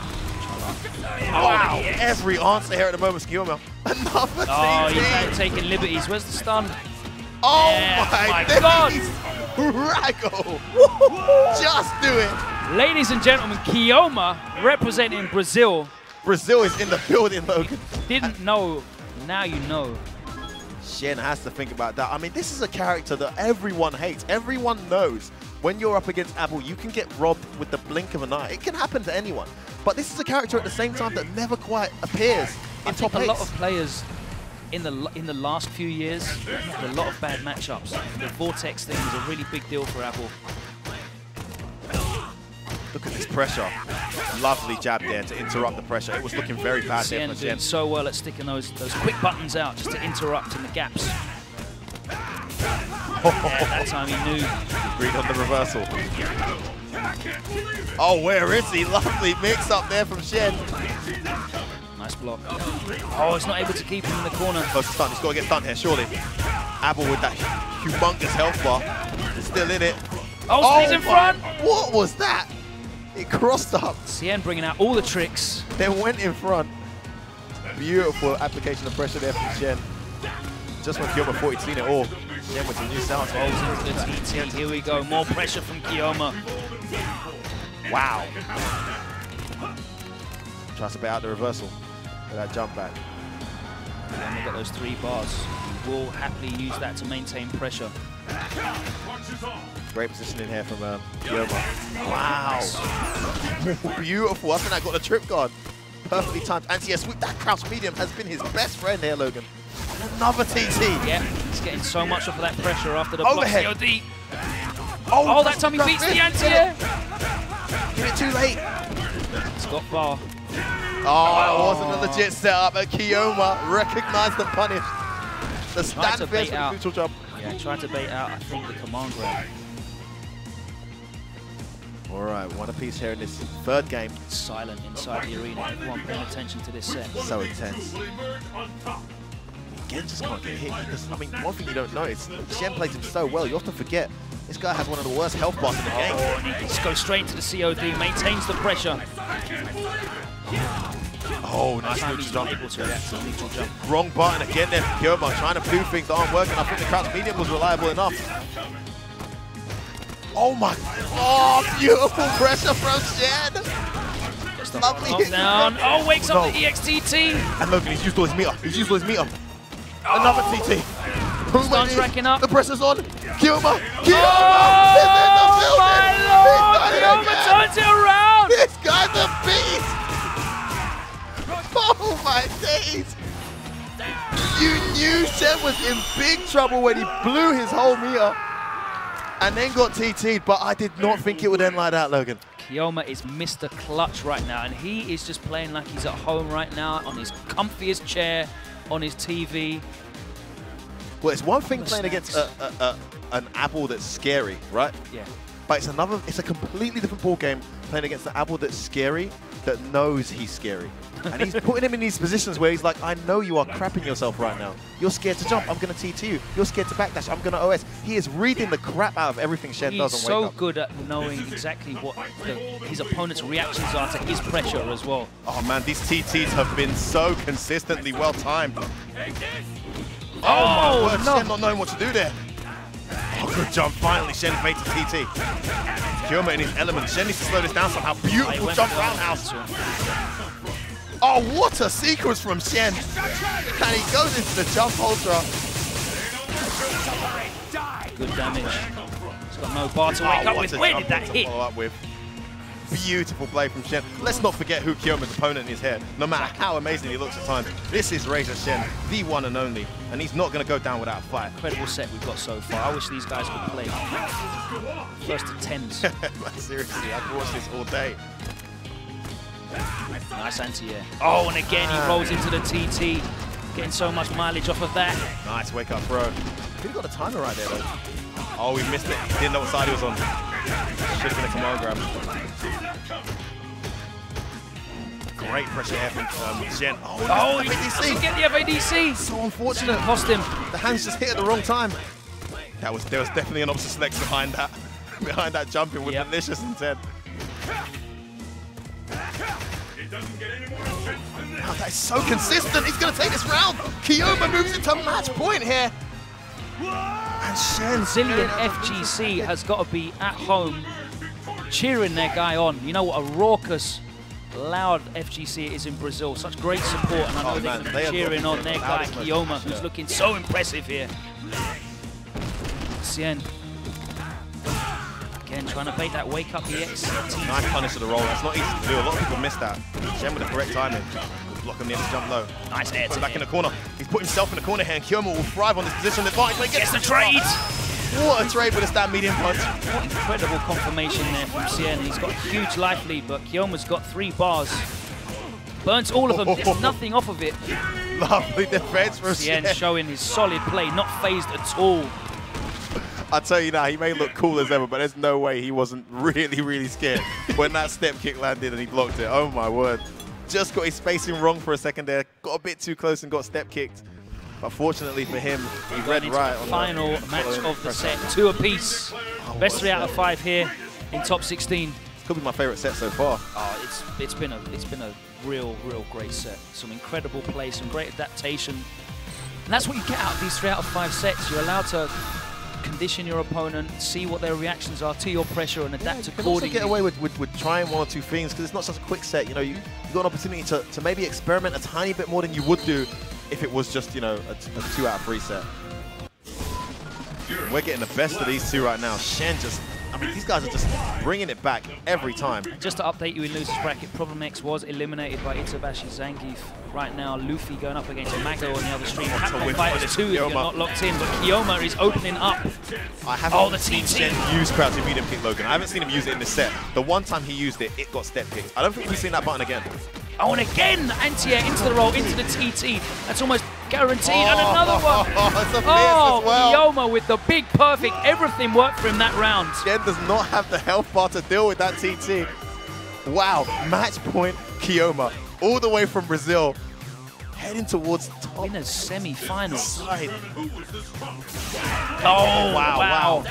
Wow. Yes. Every answer here at the moment, Kiyomer. Another TT. Oh, he's taking liberties. Where's the stun? Oh yeah, my God. Rago. Just do it. Ladies and gentlemen, Kiyomer representing Brazil. Brazil is in the building, Logan. Didn't know, now you know. Shen has to think about that. I mean, this is a character that everyone hates. Everyone knows when you're up against Abel, you can get robbed with the blink of an eye. It can happen to anyone. But this is a character at the same time that never quite appears in top 8. A lot of players in the last few years had a lot of bad matchups. The Vortex thing was a really big deal for Abel. Look at this pressure. Lovely jab there to interrupt the pressure. It was looking very bad there Cien for doing Chen. so well at sticking those quick buttons out just to interrupt in the gaps. Yeah, that time he knew. Agreed on the reversal. Oh, where is he? Lovely mix up there from Shen. Nice block. Oh, he's not able to keep him in the corner. Close to stun. He's got to get stunned here, surely. Abel with that humongous health bar. Still in it. Oh, he's in front. What was that? It crossed up. Cien bringing out all the tricks. Then went in front. Beautiful application of pressure there from Shen. Just when Kiyoma thought he'd seen it all. Shen with some new sounds. Rolls into the TT. Here we go. More pressure from Kiyoma. Wow. Tries to bait out the reversal with that jump back. And we've got those 3 bars. He will happily use that to maintain pressure. Great positioning here from Kiyoma. Wow. Beautiful. I think I got the trip guard. Perfectly timed. Anti-air sweep. That crouch medium has been his best friend here, Logan. Another TT. Yeah, he's getting so much off of that pressure after the Overhead. block COD. Oh, that time he beats the anti-air. Give it too late. It's got bar. Oh, it wasn't a legit setup, but Kiyoma recognized and punished. The stand fierce with the neutral jump. Yeah, tried to bait out, I think, the command grab. All right, one apiece here in this third game. It's silent inside the arena. Everyone paying attention to this set. So intense. Again, just can't get hit. Because, I mean, one thing you don't know is Shen plays him so well. You often forget this guy has one of the worst health bars in the game. Oh, and he just goes straight into the COD, maintains the pressure. Oh, nice neutral jump. Able to react to the neutral jump. Wrong button again there for Kiyoma, trying to do things that aren't working. I think the crouch medium was reliable enough. Oh my, oh, beautiful pressure from Shen. Lovely hit. Down. Oh, wakes up the EXTT. And Logan, he's used all his meter. He's used all his meter. Another TT. Stuns racking up. The pressure's on. Kiyoma. Oh, is in the building. my Lord. Kiyoma turns it around. This guy's a beast. Oh my days. You knew Shen was in big trouble when he blew his whole meter and then got TT'd, but I did not think it would end like that, Logan. Kiyoma is Mr. Clutch right now, and he is just playing like he's at home right now on his comfiest chair, on his TV. Well, it's one thing playing against an Abel that's scary, right? Yeah. But it's a completely different ball game playing against an Abel that's scary, that knows he's scary. And he's putting him in these positions where he's like, I know you are crapping yourself right now. You're scared to jump, I'm going to TT you. You're scared to backdash, I'm going to OS. He is reading the crap out of everything Shen does on Wake Up. He's so good at knowing exactly what his opponent's reactions are to his pressure as well. Oh man, these TTs have been so consistently well timed. Oh my word, Shen not knowing what to do there. Oh, good jump. Finally, Shen faked a TT. Kiyoma in his element. Shen needs to slow this down somehow. Beautiful jump roundhouse. Oh, what a sequence from Shen. And he goes into the jump ultra. Good damage. He's got no bar to wake up with. Where did that hit? Follow up with. Beautiful play from Shen. Let's not forget who Kiyoma's opponent is here. No matter how amazing he looks at times, this is Razor Shen, the one and only, and he's not going to go down without a fight. Incredible set we've got so far. I wish these guys could play first to 10s. Seriously, I could watch this all day. Nice anti-air. Oh, and again he rolls into the TT, getting so much mileage off of that. Nice wake up, bro. He got the timer right there, though. Oh, we missed it. Didn't know what side he was on. Should have been a command grab. Great pressure here from Shen. Oh, he doesn't get the FADC. So unfortunate. Cost him. The hands just hit at the wrong time. There was definitely an opposite select behind that. Behind that jumping with malicious intent. Wow, that is so consistent. He's going to take this round. Kiyoma moves into match point here. And Shen. Brazilian FGC has got to be at home cheering their guy on. You know what a raucous, loud FGC it is in Brazil. Such great support, and I know they're going to be cheering on their guy Kiyoma, who's looking so impressive here. Cien. Again, trying to bait that wake up EX. Nice punish to the roll. That's not easy to do. A lot of people miss that. Shen with the correct timing. Block on the end, jump low. Nice air back in the corner. He's put himself in the corner here, and Kiyoma will thrive on this position advantage. Gets the trade. What a trade with a stand medium punch. What incredible confirmation there from Cien. He's got a huge life lead, but Kiyoma's got 3 bars. Burns all of them, gets nothing off of it. Lovely defense from Cien Cien. showing his solid play, not phased at all. I tell you now, he may look cool as ever, but there's no way he wasn't really, really scared when that step kick landed and he blocked it. Oh my word. Just got his spacing wrong for a second there. Got a bit too close and got step kicked. But fortunately for him, he read right on the final match of the set, 2 apiece. Best 3 out of 5 here in top 16. Could be my favorite set so far. Oh, it's been a real great set. Some incredible play, some great adaptation. And that's what you get out of these 3 out of 5 sets. You're allowed to condition your opponent, see what their reactions are to your pressure and adapt you can accordingly. also get away with trying 1 or 2 things because it's not such a quick set. You know, you've got an opportunity to maybe experiment a tiny bit more than you would do if it was just, you know, a 2 out of 3 set. We're getting the best of these 2 right now. Shen just, I mean, these guys are just bringing it back every time. Just to update you in losers bracket, Problem X was eliminated by Itabashi Zangief. Right now, Luffy going up against Mago on the other stream. Capcom Fighters 2 if you're not locked in, but Kiyoma is opening up. I haven't seen Shen use crouching medium kick Logan. I haven't seen him use it in this set. The one time he used it, it got step kicked. I don't think we've seen that button again. Oh, and again, anti-air into the roll, into the TT. That's almost guaranteed. And another one. It's a as well. Kiyoma with the big perfect. Everything worked for him that round. Shen does not have the health bar to deal with that TT. Wow, match point Kiyoma, all the way from Brazil, heading towards top. Winners semi-finals. Oh, wow.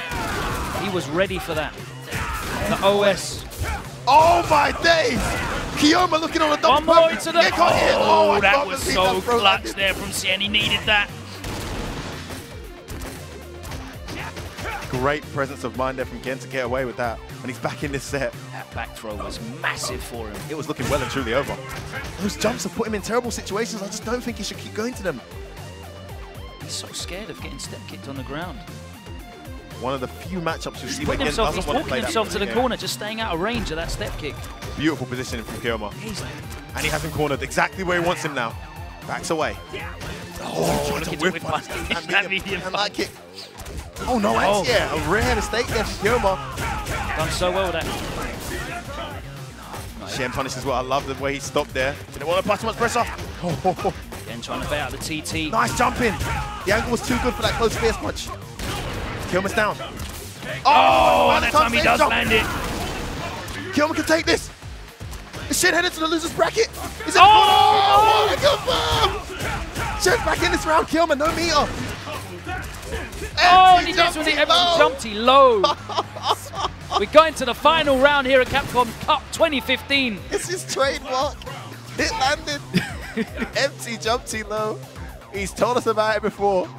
He was ready for that. The OS. Oh my days! Kiyoma looking on a double. One more into the... Oh, that was so clutch there from Cien. He needed that. Great presence of mind there from Gen to get away with that. And he's back in this set. That back throw was massive for him. It was looking well and truly over. Those jumps have put him in terrible situations. I just don't think he should keep going to them. He's so scared of getting step kicked on the ground. One of the few matchups you see He's where Gen doesn't he's want to play walking himself to the game. corner, just staying out of range of that step kick. Beautiful positioning from Kiyoma. And he has him cornered exactly where he wants him now. Backs away. Oh, look at whip punch. That medium and that kick. Oh no, yeah, a rare mistake there from Kiyoma. Done so well with that. Shen punishes well. I love the way he stopped there. Didn't want to apply too much pressure. Again, trying to bait out the TT. Nice jumping. The angle was too good for that close fierce punch. Kiyama's down. Oh, that time he does land it. Kiyoma can take this. Is Shen headed to the loser's bracket? Is it oh, confirmed? Shen's back in this round. Kiyoma, no meter. Oh, and he did with the jumpy low. We're going to the final round here at Capcom Cup 2015. It's his trademark. It landed. Empty jumpy low. He's told us about it before.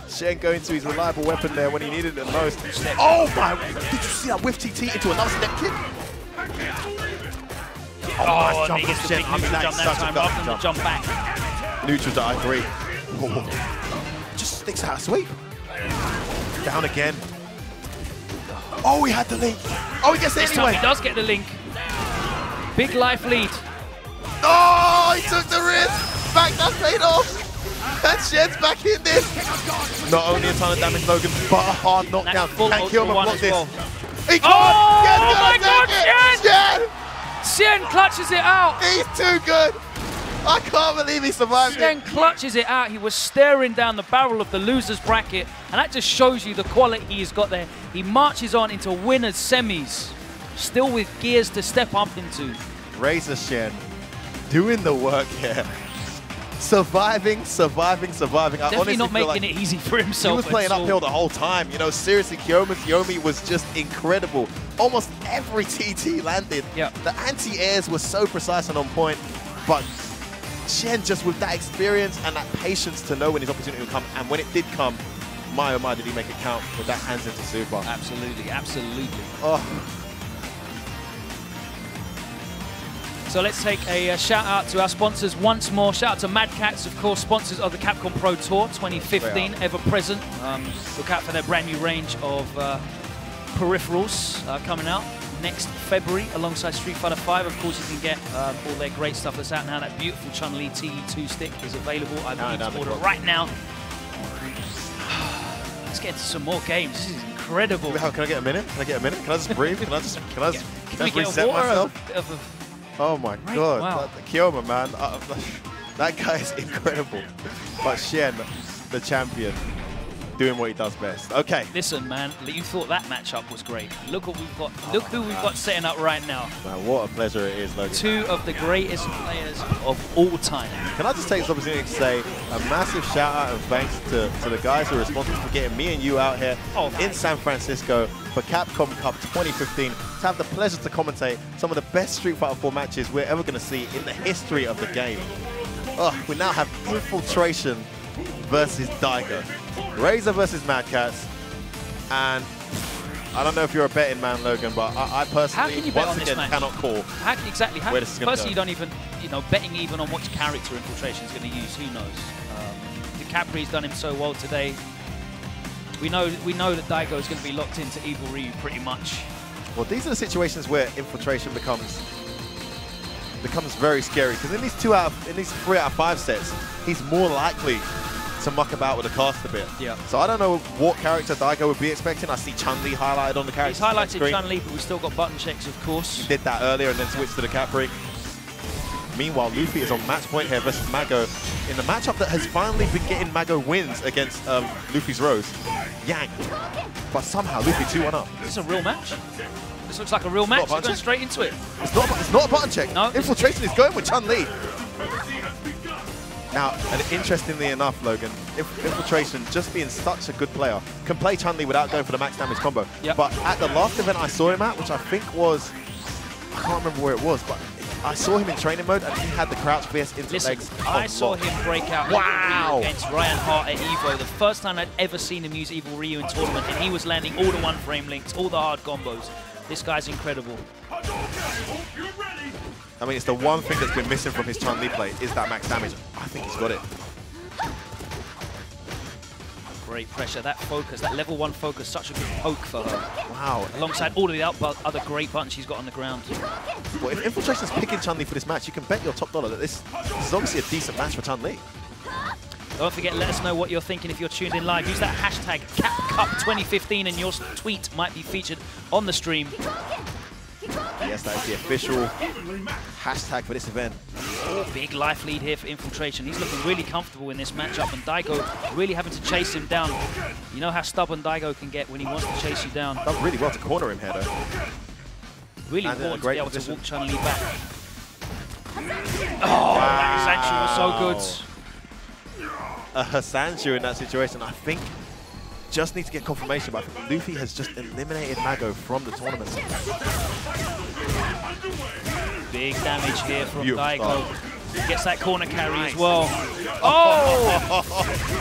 Shen going to his reliable weapon there when he needed it the most. Oh my, did you see that whiff TT into another step kick? Oh, nice jump from Shen. I mean, that that time rather than the jump back. Neutral to I3. Oh. Just sticks out a sweep. Down again. Oh, he had the link. Oh, he gets it this anyway. Time he does get the link. Big life lead. Oh, he took the risk. Back, that paid off. And Shen's back in this. Not only a ton of damage, Logan, but a hard knockdown. And Kiyoma blocked this. He can't. Oh my God, Shen! Shen clutches it out. He's too good. I can't believe he survived Shen it. clutches it out. He was staring down the barrel of the loser's bracket, and that just shows you the quality he's got there. He marches on into winners semis, still with gears to step up into. Razor Shen doing the work here. Surviving. Definitely not making it easy for himself. He was playing uphill the whole time. You know, seriously, Kiyoma's Yomi was just incredible. Almost every TT landed. Yep. The anti-airs were so precise and on point, but Shen just with that experience and that patience to know when his opportunity would come, and when it did come, my oh my, did he make it count with that hands into super. Absolutely, absolutely. Oh. So let's take a shout out to our sponsors once more. Shout out to Mad Cats, of course, sponsors of the Capcom Pro Tour 2015, ever present. Look out for their brand new range of peripherals coming out next February alongside Street Fighter V. Of course, you can get all their great stuff that's out now. That beautiful Chun-Li TE2 stick is available. I believe to order right now. Let's get into some more games. This is incredible. incredible. Can I get a minute? Can I get a minute? Can I just breathe? Can I just we get reset water myself? Oh my god. Wow. Kyoma, man. That guy is incredible. But Shen, the champion, doing what he does best. Okay. Listen, man, you thought that matchup was great. Look what we've got. Look who we've got setting up right now. Man, what a pleasure it is, Logan. Two of the greatest players of all time. Can I just take this opportunity to say a massive shout out and thanks to the guys who are responsible for getting me and you out here in San Francisco for Capcom Cup 2015 to have the pleasure to commentate some of the best Street Fighter 4 matches we're ever going to see in the history of the game. We now have Infiltration versus Daigo, Razor versus Mad Cats, and I don't know if you're a betting man, Logan, but I personally once again cannot call where this is going to go. Personally, you don't even, betting even on which character Infiltration is going to use, who knows? The Capri's done him so well today. We know that Daigo is going to be locked into Evil Ryu pretty much. Well, these are the situations where Infiltration becomes very scary, because in these 3 out of 5 sets, he's more likely to muck about with the cast a bit. Yeah. So I don't know what character Daigo would be expecting. I see Chun-Li highlighted on the character. He's highlighted Chun-Li, but we've still got button checks, of course. He did that earlier and then switched to the Capri. Meanwhile, Luffy is on match point here versus Mago in the matchup that has finally been getting Mago wins against Luffy's Rose. Yang. But somehow Luffy 2-1 up. Is this a real match? This looks like a real match. He's going straight into it. It's not a button check. No. Infiltration is going with Chun-Li. Now, and interestingly enough, Logan, Infiltration, just being such a good player, can play Chun-Li without going for the max damage combo. Yep. But at the last event I saw him at, which I think was, I can't remember where it was, but I saw him in training mode and he had the crouch fierce into legs. I saw him break out against Ryan Hart at EVO. The first time I'd ever seen him use Evil Ryu in tournament, and he was landing all the one-frame links, all the hard combos. This guy's incredible. I mean, it's the one thing that's been missing from his Chun-Li play is that max damage. I think he's got it. Great pressure, that focus, that level 1 focus, such a good poke for her. Wow. Alongside all of the other great buttons she's got on the ground. Well, if Infiltration's picking Chun-Li for this match, you can bet your top dollar that this is obviously a decent match for Chun-Li. Don't forget, let us know what you're thinking if you're tuned in live. Use that hashtag CapCup2015 and your tweet might be featured on the stream. Yes, that is the official hashtag for this event. Big life lead here for Infiltration. He's looking really comfortable in this matchup, and Daigo really having to chase him down. You know how stubborn Daigo can get when he wants to chase you down. Done really well to corner him here, though. Really important to be able to walk Chun-Li back. Oh, that Sanchu was so good. A Sanchu in that situation, I think, just need to get confirmation, but I think Luffy has just eliminated Mago from the tournament. Big damage here from Daigo. Gets that corner carry as well.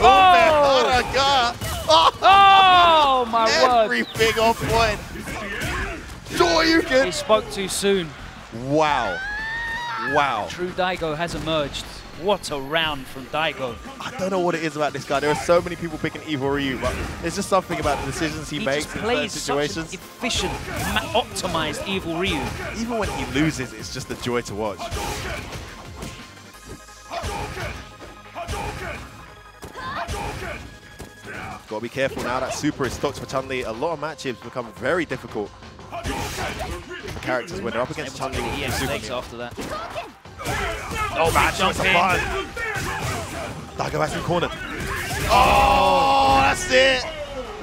Oh my word. Everything on point. Shoryuken. He spoke too soon. Wow. Wow. True Daigo has emerged. What a round from Daigo. I don't know what it is about this guy. There are so many people picking Evil Ryu, but there's just something about the decisions he makes in certain situations. Such an efficient, optimized Evil Ryu. Even when he loses, it's just a joy to watch. Gotta be careful now. That super is stocked for Chun-Li. A lot of matches become very difficult for characters when they're up against Chun-Li. After that. Oh, bad jump in. Daigo back in corner. Oh, that's it.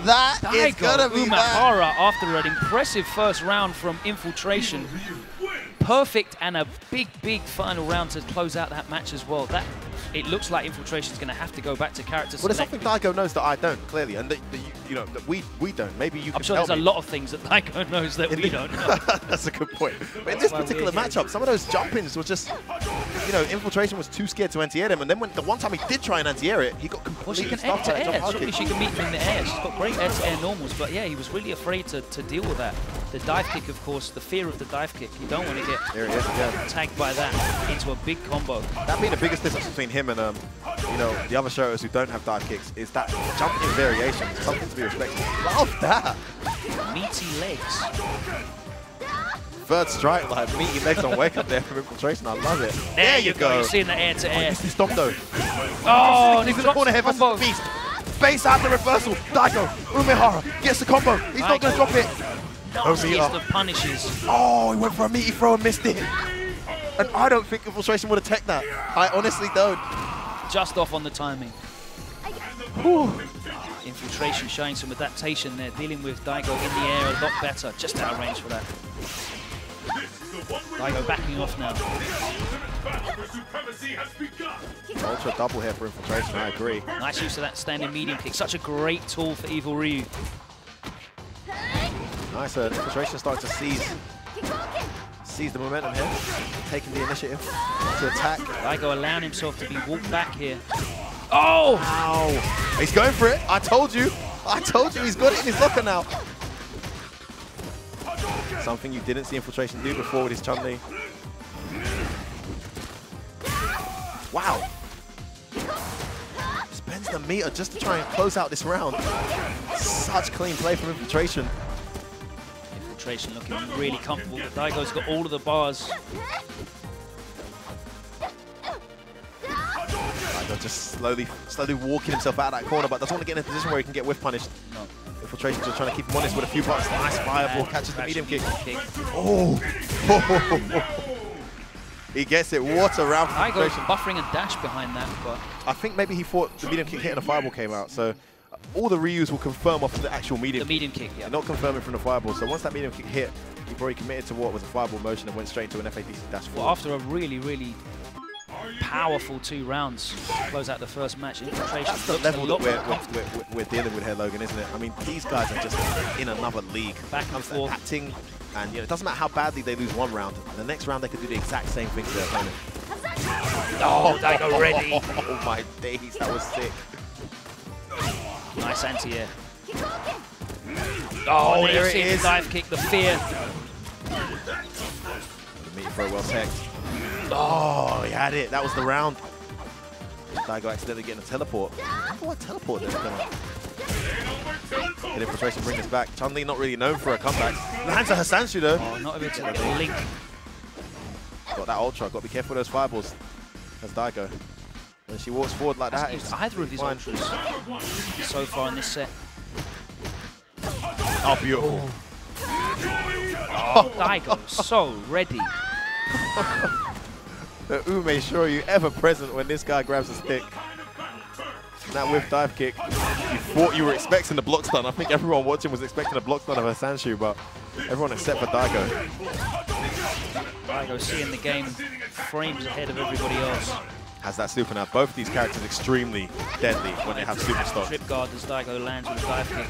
That is gonna be Umehara after an impressive first round from Infiltration. Perfect and a big final round to close out that match as well. It looks like Infiltration's going to have to go back to character select. Well, there's something Daigo knows that I don't, clearly, and that we don't. Maybe you can I'm sure tell there's me. a lot of things that Daigo knows that we don't know. That's a good point. But in this particular matchup, some of those jump-ins were just, Infiltration was too scared to anti-air him, and then when the one time he did try and anti-air it, he got completely she can stuffed. air-to-air. Surely she can meet him in the air. She's got great air-to-air normals, but yeah, he was really afraid to deal with that. The dive kick, of course, the fear of the dive kick. You don't want to get tagged by that into a big combo. That being the biggest difference between him and the other showers who don't have dive kicks is that jumping variation is something to be respected. Love that. Meaty legs. Third strike, like meaty legs on wake up there from Infiltration. I love it. There you go. You're seeing the air-to-air. This is stop though. Oh, he's in the corner here versus the Beast. base out the reversal. Daigo, Umehara gets the combo. He's not going to drop it. Nastiest of punishes. Oh, he went for a meaty throw and missed it. And I don't think Infiltration would have teched that. I honestly don't. Just off on the timing. Whew. Infiltration showing some adaptation there, dealing with Daigo in the air a lot better. Just out of range for that. Daigo backing off now. Ultra double here for Infiltration, I agree. Nice use of that standing medium kick. Such a great tool for Evil Ryu. Nice, Infiltration starting to seize the momentum here, taking the initiative to attack. Daigo allowing himself to be walked back here. Oh! Wow. He's going for it. I told you. He's got it in his locker now. Something you didn't see Infiltration do before with his Chun-Li. Wow. Spends the meter just to try and close out this round. Such clean play from Infiltration. Infiltration looking really comfortable, but Daigo's got all of the bars. Daigo just slowly walking himself out of that corner, but doesn't want to get in a position where he can get whiff punished. No. Infiltration just trying to keep him honest with a few buttons. Nice fireball, catches the medium kick. Oh! He gets it. What a round for Daigo Infiltration. buffering a dash behind that, but I think maybe he thought the medium kick hit and a fireball came out. So all the Ryus will confirm off of the actual medium kick. The medium kick, yeah. They're not confirming from the fireball. So once that medium kick hit, he probably committed to what was a fireball motion and went straight into an FADC dash forward. well, after a really, really powerful 2 rounds to close out the first match, Infiltration That's the looks level a lot that more comfortable. we're dealing with here, Logan, isn't it? I mean, these guys are just in another league. Back and forth. Acting, and it doesn't matter how badly they lose one round. The next round, they could do the exact same thing to their opponent. Oh, Daigo ready. Oh my days, that was sick. Nice anti-air. Oh, there it is. is. The dive kick, the fear. The meter throw well teched. Oh, he had it. That was the round. Daigo accidentally getting a teleport. I wonder what teleport there's going on. Did Infiltration bring this back? Chun-Li not really known for her comeback. Lands a Hasanshu though. Oh, not able to get the link. Got that ultra. Got to be careful with those fireballs. That's Daigo. When she walks forward like that, Used either of these ultras so far in this set. Oh, beautiful. Oh, Daigo, so ready. The Ume Shoryu ever present when this guy grabs a stick. That whiff dive kick. You thought you were expecting the block stun. I think everyone watching was expecting a block stun of a Sanshu, but everyone except for Daigo. Daigo seeing the game frames ahead of everybody else. Has that super now. Both these characters extremely deadly when they have super stocks. Trip guard as Daigo lands with a dive kick.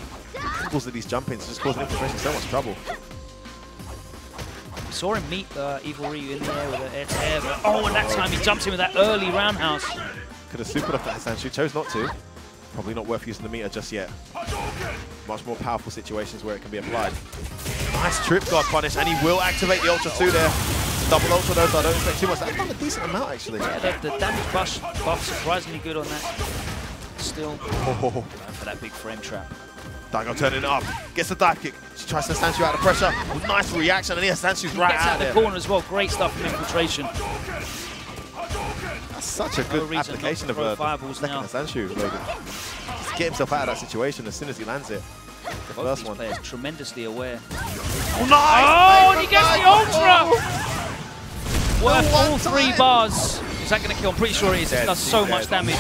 Angles of these jump-ins just causing Infiltration so much trouble. We saw him meet Evil Ryu in the air with an air-to-air, but oh, and that time he jumps in with that early roundhouse. Could have supered off that Sanshu, chose not to. Probably not worth using the meter just yet. Much more powerful situations where it can be applied. Nice trip guard punish, and he will activate the Ultra 2 there. Double Ultra though, so I don't expect too much. That's done a decent amount actually. Yeah, the damage buff surprisingly good on that. Still, going for that big frame trap. Daigo turning it up, gets the dive kick. She tries to Sanshu out of pressure. Nice reaction, and here Sanshu's right Gets out out of the corner as well. Great stuff from Infiltration. That's such a good application of a second Sanshu, Logan. Just get himself out of that situation as soon as he lands it. The first one. Players tremendously aware. Oh, nice! Oh, and he gets the Ultra! Worth all 3 bars. Is that going to kill? I'm pretty sure it is. It does so much damage.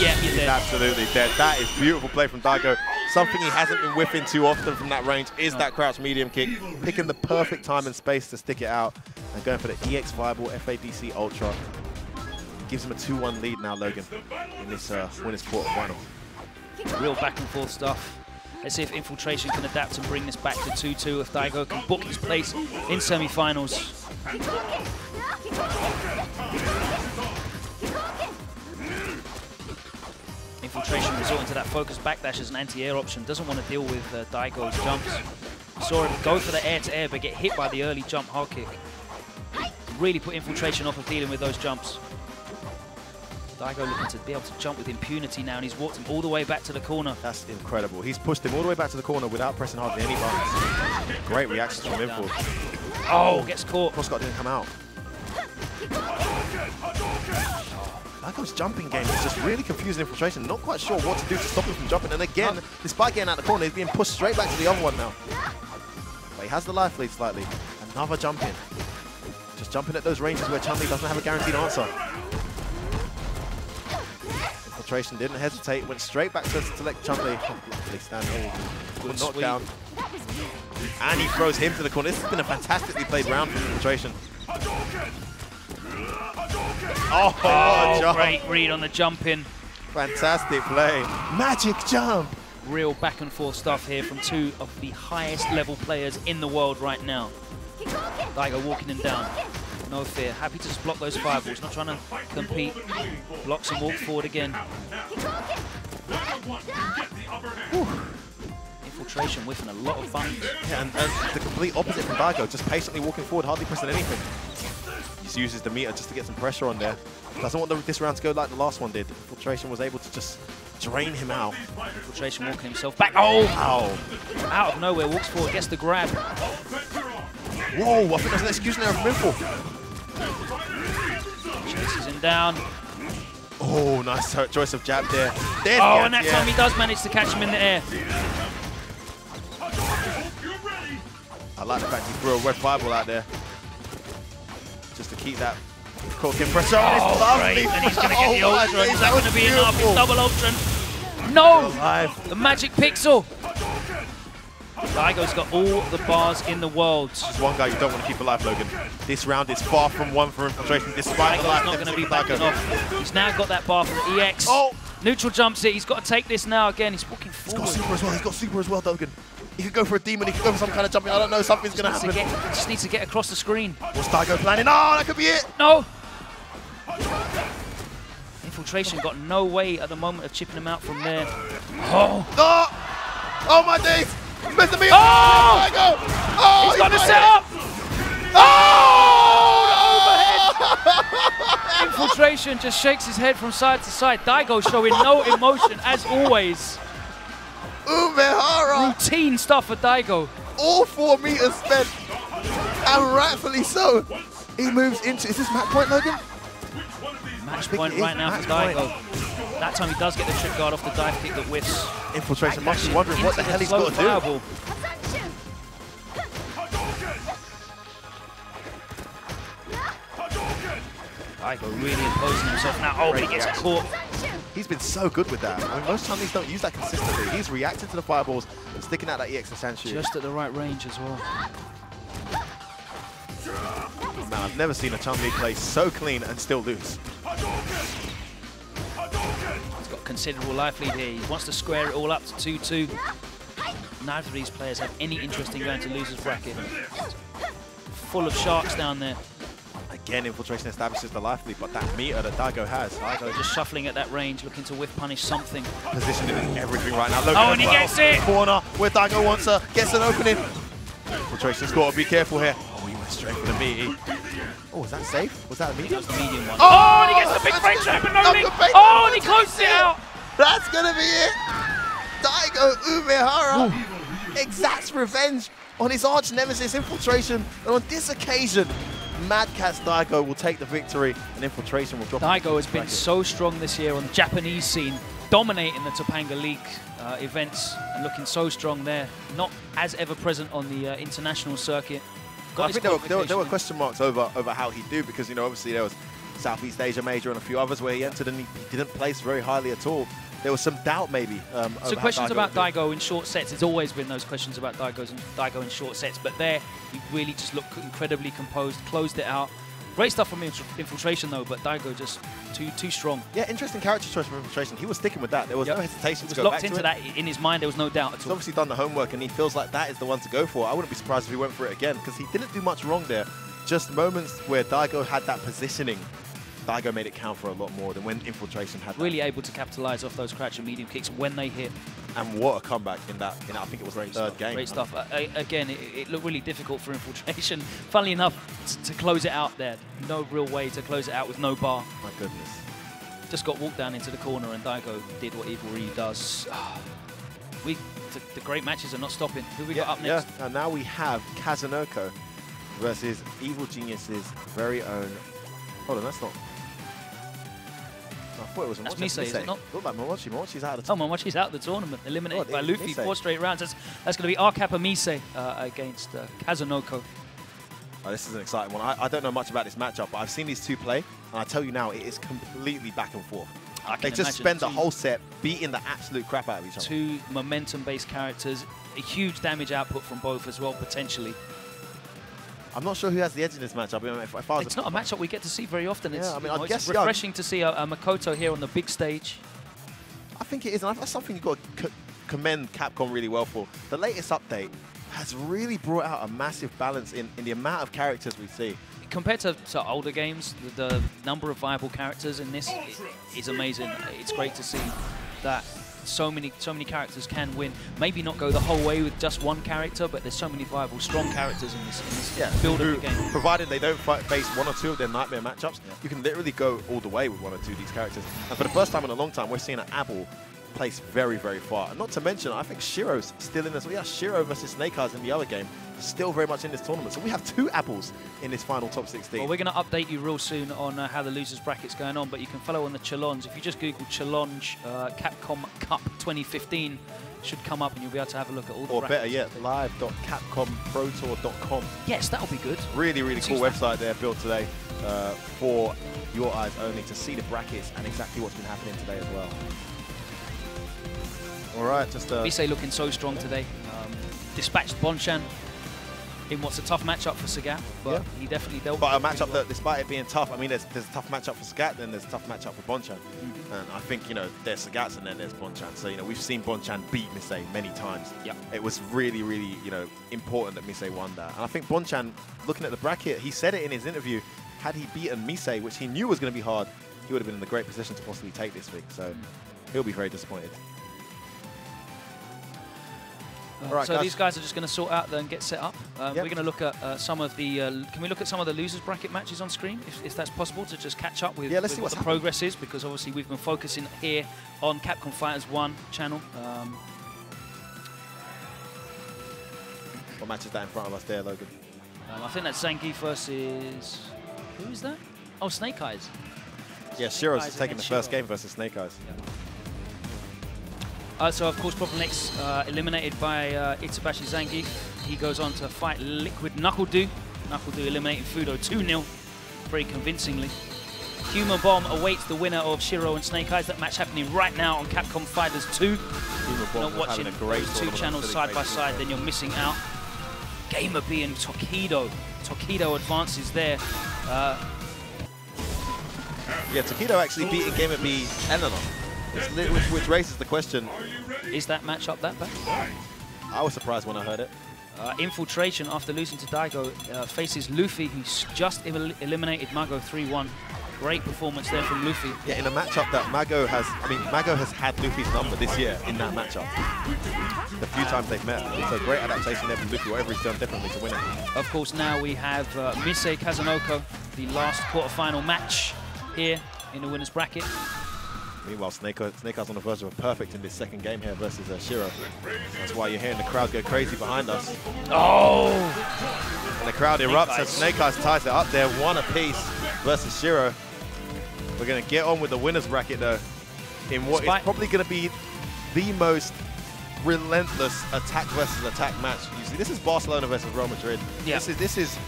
Yeah, you're dead. Absolutely dead. That is beautiful play from Daigo. Something he hasn't been whiffing too often from that range is that crouch medium kick. Picking the perfect time and space to stick it out and going for the EX Viable FADC Ultra. Gives him a 2-1 lead now, Logan, in this winners quarterfinal. Real back and forth stuff. Let's see if Infiltration can adapt and bring this back to 2-2, if Daigo can book his place in semi-finals. Infiltration resorting to that focus backdash as an anti-air option. Doesn't want to deal with Daigo's jumps. Saw him go for the air-to-air, but get hit by the early jump hard kick. Really put Infiltration off of dealing with those jumps. Daigo looking to be able to jump with impunity now, and he's walked him all the way back to the corner. That's incredible. He's pushed him all the way back to the corner without pressing hardly any buttons. Great reaction from Infil. Oh, gets caught. Crossguard didn't come out. Daigo's jumping game is just really confusing Infiltration. Not quite sure what to do to stop him from jumping. And again, despite getting out the corner, he's being pushed straight back to the other one now. But he has the life lead slightly. Another jump in. Just jumping at those ranges where Chun-Li doesn't have a guaranteed answer. Infiltration didn't hesitate, went straight back to select Chun-Li. Luckily standing, good knockdown. And he throws him to the corner. This has been a fantastically played round for Infiltration. Oh, great read on the jump in. Fantastic play. Magic jump. Real back and forth stuff here from two of the highest level players in the world right now. Daigo walking him down. No fear. Happy to just block those fireballs. Not trying to compete. Blocks and walk forward again. Whew. Infiltration whiffing a lot of buttons. Yeah, and the complete opposite from Daigo. Just patiently walking forward, hardly pressing anything. Just uses the meter just to get some pressure on there. Doesn't want this round to go like the last one did. Infiltration was able to just drain him out. Infiltration walking himself back. Oh! Ow. Out of nowhere, walks forward, gets the grab. Whoa, I think there's an execution there from Infil. Chases him down. Oh, nice choice of jab there. And that time he does manage to catch him in the air. I like the fact he threw a red fireball out there. Just to keep that corking pressure on. It's lovely. And he's going to get the ultra. Is that going to be enough? It's double ultra. No! The magic pixel. Daigo's got all the bars in the world. There's one guy you don't want to keep alive, Logan. This round is far from one for Infiltration, despite the life. Not going to be backing off. He's now got that bar from the EX. Neutral jumps it. He's got to take this now again. He's walking forward. He's got super as well. He's got super as well, Logan. He could go for a demon. He could go for some kind of jumping. I don't know. Something's going to happen. Just needs to get across the screen. What's Daigo planning? Oh, that could be it. No. Infiltration got no way at the moment of chipping him out from there. Oh. Oh my days. Mr. Me. Oh! Daigo. Oh, he's got the setup. Oh! Infiltration just shakes his head from side to side. Daigo showing no emotion as always. Umehara. Routine stuff for Daigo. All 4 meters spent, and rightfully so. He moves into. Is this match point, Logan? Match point right now for Daigo. That time he does get the trip guard off the dive kick that whiffs. Infiltration must be wondering what the hell he's got to do. Daigo really imposing himself now. Oh, but he gets caught. He's been so good with that. I mean, most times don't use that consistently. He's reacting to the fireballs and sticking out that EX Sanshu. Just at the right range as well. Man, I've never seen a Chun-Li play so clean and still lose. He's got considerable life lead here. He wants to square it all up to 2-2. Neither of these players have any interest in going to losers bracket. Full of sharks down there. Again, Infiltration establishes the life lead, but that meter that Daigo has. Daigo just shuffling at that range, looking to whiff punish something. Positioning is everything right now. Logan and he gets it! Corner where Daigo wants her, gets an opening. Infiltration's got to be careful here. Oh, he went straight for the meaty. Oh, was that safe? Was that a medium? That was the medium one. Oh, and he gets the big frame trap and no link. Oh, and he closes it out. That's going to be it. Daigo Umehara exacts revenge on his arch nemesis Infiltration. And on this occasion, Mad Catz Daigo will take the victory and Infiltration will drop. Daigo has been so strong this year on the Japanese scene, dominating the Topanga League events and looking so strong there. Not as ever present on the international circuit. I think there were question marks over how he'd do because, you know, obviously there was Southeast Asia Major and a few others where he entered and he didn't place very highly at all. There was some doubt maybe. So questions about Daigo in short sets. There's always been those questions about Daigo in short sets, but there he really just looked incredibly composed, closed it out. Great stuff from Infiltration though, but Daigo just too strong. Yeah, interesting character choice from Infiltration. He was sticking with that. There was no hesitation to go back to it. He was locked into that in his mind. There was no doubt at all. He's obviously done the homework and he feels like that is the one to go for. I wouldn't be surprised if he went for it again because he didn't do much wrong there. Just moments where Daigo had that positioning. Daigo made it count for a lot more than when Infiltration had that. Really able to capitalize off those crouch and medium kicks when they hit. And what a comeback in that, I think it was the third game. Great stuff. Again, it looked really difficult for Infiltration. Funnily enough, to close it out there. No real way to close it out with no bar. My goodness. Just got walked down into the corner and Daigo did what Evil really does. The great matches are not stopping. Who we got up next? Yeah, and now we have Kazunoko versus Evil Genius's very own... Hold on, that's not... thought it was That's Misei, is it not? Looked like Momochi. Momochi's out of the Oh, Momochi's out of the tournament, eliminated God, by Luffy, Misei. 4 straight rounds. That's going to be our Kappa Misei against Kazunoko. Oh, this is an exciting one. I don't know much about this matchup, but I've seen these two play, and I tell you now, it is completely back and forth. They just spend the whole set beating the absolute crap out of each other. Two momentum-based characters, a huge damage output from both as well, potentially. I'm not sure who has the edge in this matchup. I mean, if I was It's not a matchup we get to see very often. It's, Yeah, I mean, you know, I guess it's refreshing to see a Makoto here on the big stage. I think it is, and that's something you've got to commend Capcom really well for. The latest update has really brought out a massive balance in the amount of characters we see. Compared to older games, the number of viable characters in this is amazing. It's great to see that so many characters can win. Maybe not go the whole way with just one character, but there's so many viable, strong characters in this build of the game. Provided they don't face one or two of their nightmare matchups, you can literally go all the way with one or two of these characters. And for the first time in a long time, we're seeing an Abel place very, very far. And not to mention, I think Shiro's still in this. We have Shiro versus Snake Eyes in the other game, still very much in this tournament. So we have 2 apples in this final top 16. Well, we're going to update you real soon on how the losers bracket's going on, but you can follow on the Challenge. If you just Google Challenge Capcom Cup 2015, should come up and you'll be able to have a look at all the brackets. Or better yet, live.capcomprotour.com. Yes, that'll be good. Really, really cool website there built today for your eyes only to see the brackets and exactly what's been happening today as well. All right, just Misei looking so strong today. Dispatched Bonchan in what's a tough matchup for Sagat, but he definitely dealt with But a it pretty matchup well. that, despite it being tough, I mean, there's a tough matchup for Sagat, then there's a tough matchup for Bonchan. And I think, you know, there's Sagat's and then there's Bonchan. So, you know, we've seen Bonchan beat Misei many times. Yep. It was really, really, you know, important that Misei won that. And I think Bonchan, looking at the bracket, he said it in his interview, had he beaten Misei, which he knew was going to be hard, he would have been in a great position to possibly take this week. So he'll be very disappointed. Right, so guys. these guys are just going to sort out and get set up. We're going to look at some of the. Can we look at some of the losers bracket matches on screen, if that's possible, to just catch up with, let's see what what's the progress is? Because obviously we've been focusing here on Capcom Fighters 1 channel. What match is that in front of us there, Logan? I think that's Zangief versus. Who is that? Oh, Snake Eyes. Yeah, Shiro's Eyes taking the against first Shiro. game versus Snake Eyes. So, of course, Proponix eliminated by Itsubashi Zangief. He goes on to fight Liquid Knuckle-Doo. Knuckle-Doo eliminating Fudo 2-0 very convincingly. Human Bomb awaits the winner of Shiro and Snake Eyes. That match happening right now on Capcom Fighters 2. If you're not watching those 2 channels side by side, then you're missing out. Gamer B and Tokido. Tokido advances there. Yeah, Tokido actually beating Gamer B Eleanor, which raises the question. Is that matchup that bad? I was surprised when I heard it. Infiltration, after losing to Daigo, faces Luffy, who's just eliminated Mago 3-1. Great performance there from Luffy. Yeah, in a matchup that Mago has, Mago has had Luffy's number this year in that matchup. The few times they've met. So great adaptation there from Luffy, whatever he's done differently to win it. Of course, now we have Misei Kazunoko, the last quarterfinal match here in the winner's bracket. Meanwhile, Snake Eyes on the verge of a perfect in this second game here versus Shiro. That's why you're hearing the crowd go crazy behind us. Oh! And the crowd erupts as Snake Eyes ties it up there, 1 apiece versus Shiro. We're going to get on with the winner's bracket though, in what is probably going to be the most relentless attack versus attack match. You see, this is Barcelona versus Real Madrid. Yeah. This is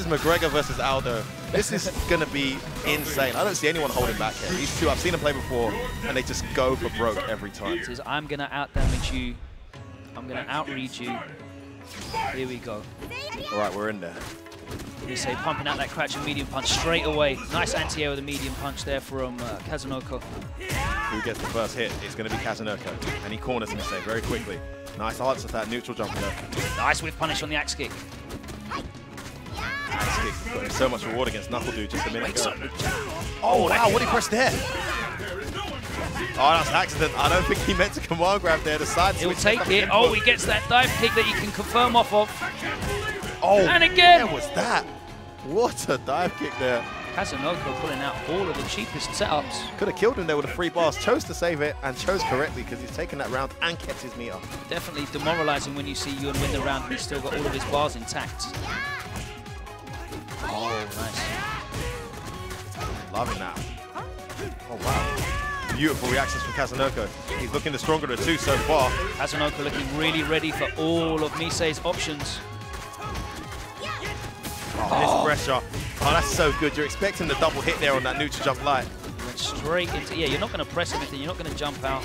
McGregor versus Aldo. This is going to be insane. I don't see anyone holding back here. These two, I've seen them play before, and they just go for broke every time. It says, I'm going to out-damage you. I'm going to out-read you. Here we go. All right, we're in there. Misei pumping out that crouching medium punch straight away. Nice anti-air with a medium punch there from Kazunoko. Who gets the first hit? It's going to be Kazunoko, and he corners Misei very quickly. Nice answer to that neutral jump there. Nice whiff punish on the axe kick. Axe kick got him so much reward against Knuckle-Doo just a minute ago. Oh, wow, what did he press there? Oh, that's an accident. I don't think he meant to command grab there. The side He'll switch take it. Oh, he gets that dive kick that you can confirm off of. Oh, and again. Where was that? What a dive kick there. Kazunoko pulling out all of the cheapest setups. Could have killed him there with the 3 bars. Chose to save it and chose correctly because he's taken that round and kept his meter. Definitely demoralizing when you see Ewan win the round and he's still got all of his bars intact. Oh, nice. Loving that. Oh, wow. Beautiful reactions from Kazunoko. He's looking the stronger of the two so far. Kazunoko looking really ready for all of Misei's options. Oh, this pressure. Oh, that's so good. You're expecting the double hit there on that neutral jump light. Went straight into, yeah, you're not going to press anything, you're not going to jump out.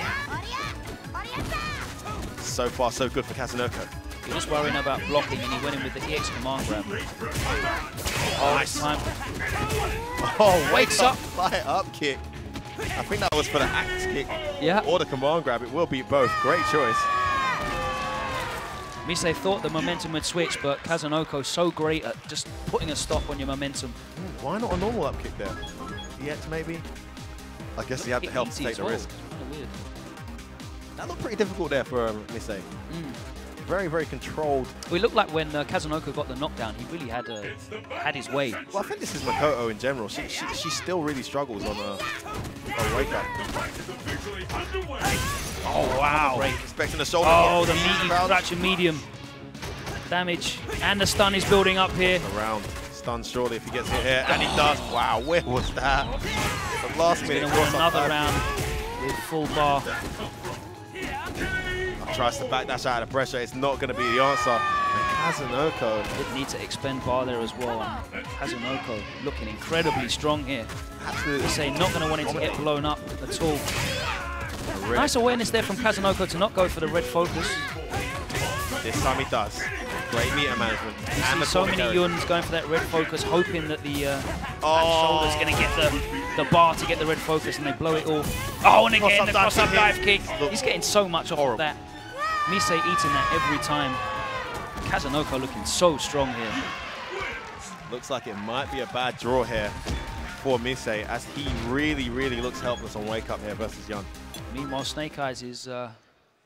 So far, so good for Kazunoko. You're just worrying about blocking, and he went in with the EX command grab. Oh, nice time. Oh, wakes up. Light up kick. I think that was for the axe kick or the command grab. It will beat both. Great choice. Misei thought the momentum would switch, but Kazunoko so great at just putting a stop on your momentum. Why not a normal up kick there? EX maybe? I guess he had the help to take the risk. Kind of weird. That looked pretty difficult there for Misei. Very, very controlled. Well, it looked like when Kazunoko got the knockdown, he really had his way. Well, I think this is Makoto in general. She still really struggles on a wake up. Oh, wow. Break. Expecting the shoulder. Oh, the meaty fracture medium damage. And the stun is building up here. Around. Stun surely if he gets hit here. And he does. Wow, where was that? The last minute. He's going to win another round with full bar. Tries to back dash out of pressure. It's not going to be the answer. And Kazunoko would need to expend bar there as well. And Kazunoko looking incredibly strong here. Absolutely. Say not going to want him to get blown up at all. Nice awareness there from Kazunoko to not go for the red focus. This time he does. Great meter management. You see so many Yuns going for that red focus, hoping that the shoulder's going to get the bar to get the red focus, and they blow it all. Oh, and again, the cross-up dive kick. He's getting so much off of that. Misei eating that every time. Kazunoko looking so strong here. Looks like it might be a bad draw here for Misei, as he really, really looks helpless on wake up here versus Yun. Meanwhile, Snake Eyes is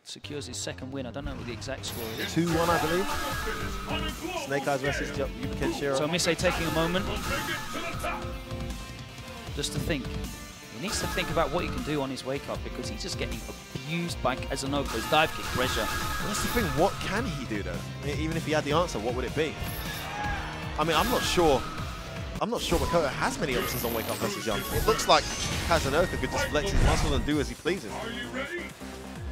secures his second win. I don't know what the exact score is. 2-1, I believe. Snake Eyes versus Yuken Shiro. So Misei taking a moment just to think. He needs to think about what he can do on his wake up, because he's just getting abused by Kazunoko's dive kick pressure. Well, that's the thing. What can he do though? I mean, even if he had the answer, what would it be? I mean, I'm not sure Makoto has many options on wake up versus Young. It looks like Kazunoko could just flex his muscle and do as he pleases.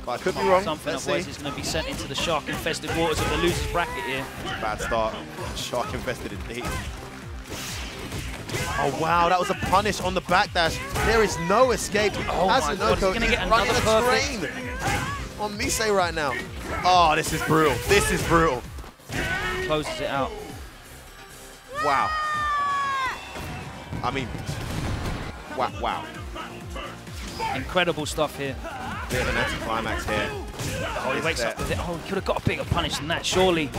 But I could be wrong. Something, otherwise he's going to be sent into the shark-infested waters of the loser's bracket here. Bad start. Shark-infested indeed. Oh wow, that was a punish on the backdash. There is no escape. Oh my God, he's going to get another train on Misei right now. Oh, this is brutal. This is brutal. Closes it out. Wow. I mean, wow. Incredible stuff here. Bit of an anti-climax here. Oh, he wakes up with it. Oh, he could have got a bigger punish than that, surely.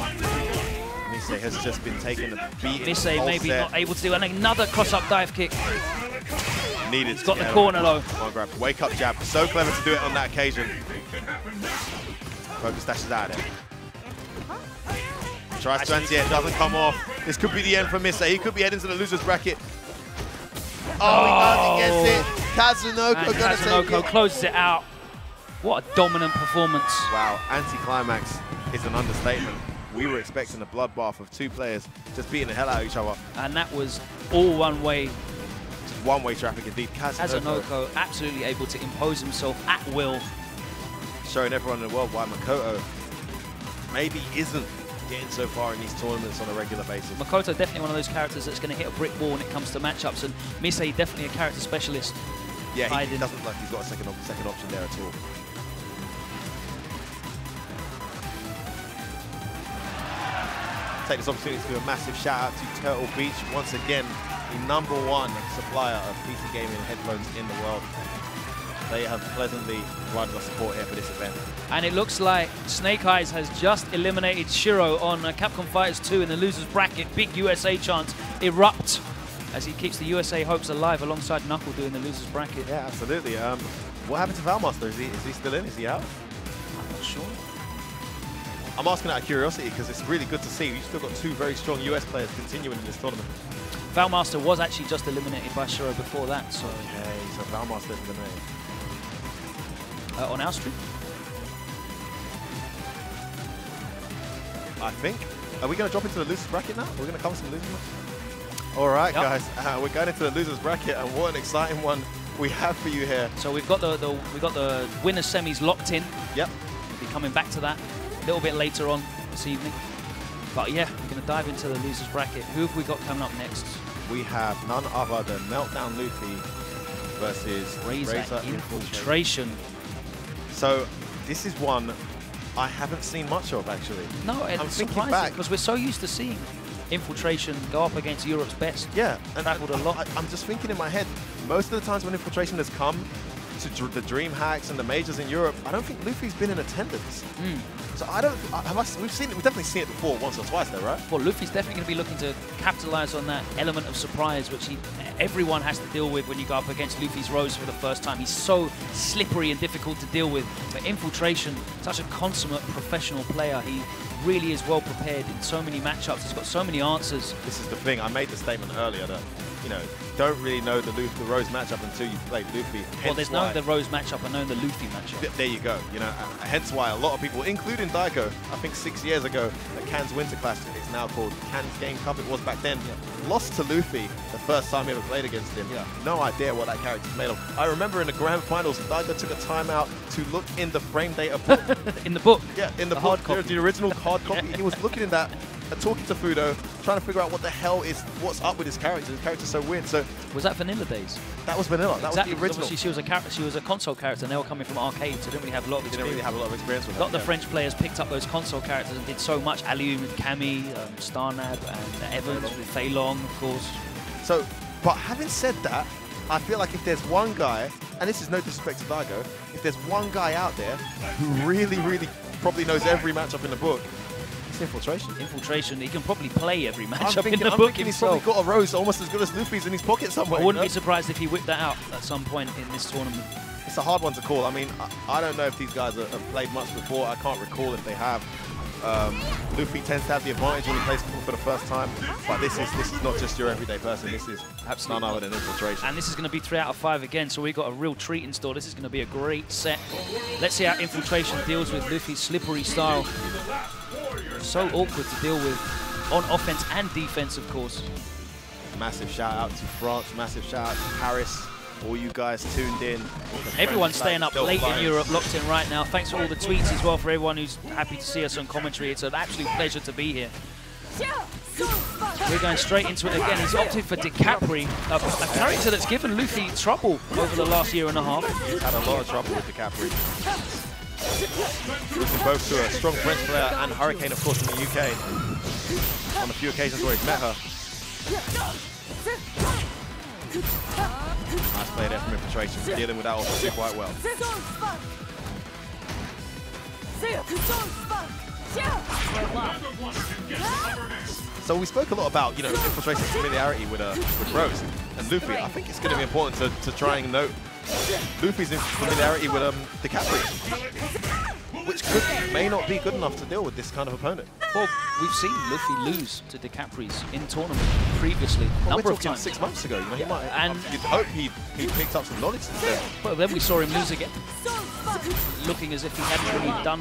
Misei has just been taking a beating. Misei maybe not able to do another cross-up dive kick. Needed. He's got the corner though. One grab, wake up jab. So clever to do it on that occasion. Focus dashes out of there. Tries to anti-it, doesn't come off. This could be the end for Misei. He could be heading to the loser's bracket. Oh, he does, he gets it. Kazunoko closes it out. What a dominant performance. Wow, anti-climax is an understatement. We were expecting a bloodbath of two players just beating the hell out of each other. And that was all one-way. One-way traffic indeed. Kazunoko absolutely able to impose himself at will. Showing everyone in the world why Makoto maybe isn't getting so far in these tournaments on a regular basis. Makoto definitely one of those characters that's going to hit a brick wall when it comes to matchups, and Misei definitely a character specialist. Yeah, he doesn't look like he's got a second option there at all. Take this opportunity to do a massive shout out to Turtle Beach, once again the #1 supplier of PC gaming headphones in the world. They have pleasantly provided us support here for this event. And it looks like Snake Eyes has just eliminated Shiro on Capcom Fighters 2 in the loser's bracket. Big USA chants erupt as he keeps the USA hopes alive alongside Knuckle doing the loser's bracket. Yeah, absolutely. What happened to Valmaster? Is he still in? Is he out? I'm not sure. I'm asking out of curiosity because it's really good to see. You've still got two very strong US players continuing in this tournament. Valmaster was actually just eliminated by Shiro before that, so... Okay, so Valmaster is eliminated. On our stream? I think. Are we going to drop into the loser's bracket now? We're going to cover some losers? All right, guys. We're going into the loser's bracket, and what an exciting one we have for you here. So we've got the winner semis locked in. Yep. We'll be coming back to that a little bit later on this evening. But yeah, we're going to dive into the losers bracket. Who have we got coming up next? We have none other than Meltdown Luffy versus Razor Infiltration. So this is one I haven't seen much of, actually. No, it's surprising because we're so used to seeing Infiltration go up against Europe's best. Yeah, and traveled a lot. I'm just thinking in my head, most of the times when Infiltration has come to the Dream Hacks and the majors in Europe, I don't think Luffy's been in attendance. So I don't. We've definitely seen it before, once or twice, though, right? Well, Luffy's definitely going to be looking to capitalize on that element of surprise, which everyone has to deal with when you go up against Luffy's Rose for the first time. He's so slippery and difficult to deal with. But Infiltration, such a consummate professional player, he really is well prepared in so many matchups. He's got so many answers. This is the thing. I made the statement earlier that, you know, don't really know the Rose matchup until you've played Luffy. Well, there's no the Rose matchup and no the Luffy matchup. There you go. You know, hence why a lot of people, including Daiko, I think 6 years ago at Cannes Winter Classic, it's now called Cannes Game Cup, it was back then, lost to Luffy the first time he ever played against him. No idea what that character's made of. I remember in the grand finals, Daiko took a timeout to look in the frame data book. In the book? Yeah, in the book, hard copy. The original hard copy. He was looking in that and talking to Fudo, trying to figure out what the hell what's up with his character. His character's so weird. So was that Vanilla days? That was Vanilla. That exactly, was the original. Obviously, she was a console character, and they were coming from arcade, so didn't really have a lot of experience. With a lot of the French players picked up those console characters and did so much. Alioune with Cammy, Starnab, and Evans with Fei Long, of course. So, but having said that, I feel like if there's one guy, and this is no disrespect to Daiko, if there's one guy out there who really, really probably knows every matchup in the book, it's Infiltration. Infiltration, he can probably play every matchup in the book himself. He's probably got a Rose almost as good as Luffy's in his pocket somewhere. I wouldn't be surprised if he whipped that out at some point in this tournament. It's a hard one to call. I mean, I don't know if these guys have played much before. I can't recall if they have. Luffy tends to have the advantage when he plays for the first time, but this is not just your everyday person. This is none other than Infiltration. And this is going to be 3 out of 5 again, so we've got a real treat in store. This is going to be a great set. Let's see how Infiltration deals with Luffy's slippery style. So awkward to deal with on offense and defense, of course. Massive shout out to France, massive shout out to Paris. All you guys tuned in. Everyone's staying up late in Europe, locked in right now. Thanks for all the tweets as well, for everyone who's happy to see us on commentary. It's an absolute pleasure to be here. We're going straight into it again. He's opted for DiCapri, a character that's given Luffy trouble over the last year and a half. He's had a lot of trouble with DiCapri. Losing both to a strong French player and Hurricane, of course, from the UK. On a few occasions where he's met her. Nice play there from Infiltration, dealing with that also quite well. So we spoke a lot about, you know, Infiltration's familiarity with Rose and Luffy. I think it's going to be important to try and note Luffy's familiarity with DiCapri, which may not be good enough to deal with this kind of opponent. Well, we've seen Luffy lose to DiCapri's in tournament previously, number of times. 6 months ago, you know, he might, and you'd hope he picked up some knowledge since then. Well, then we saw him lose again, looking as if he hadn't really done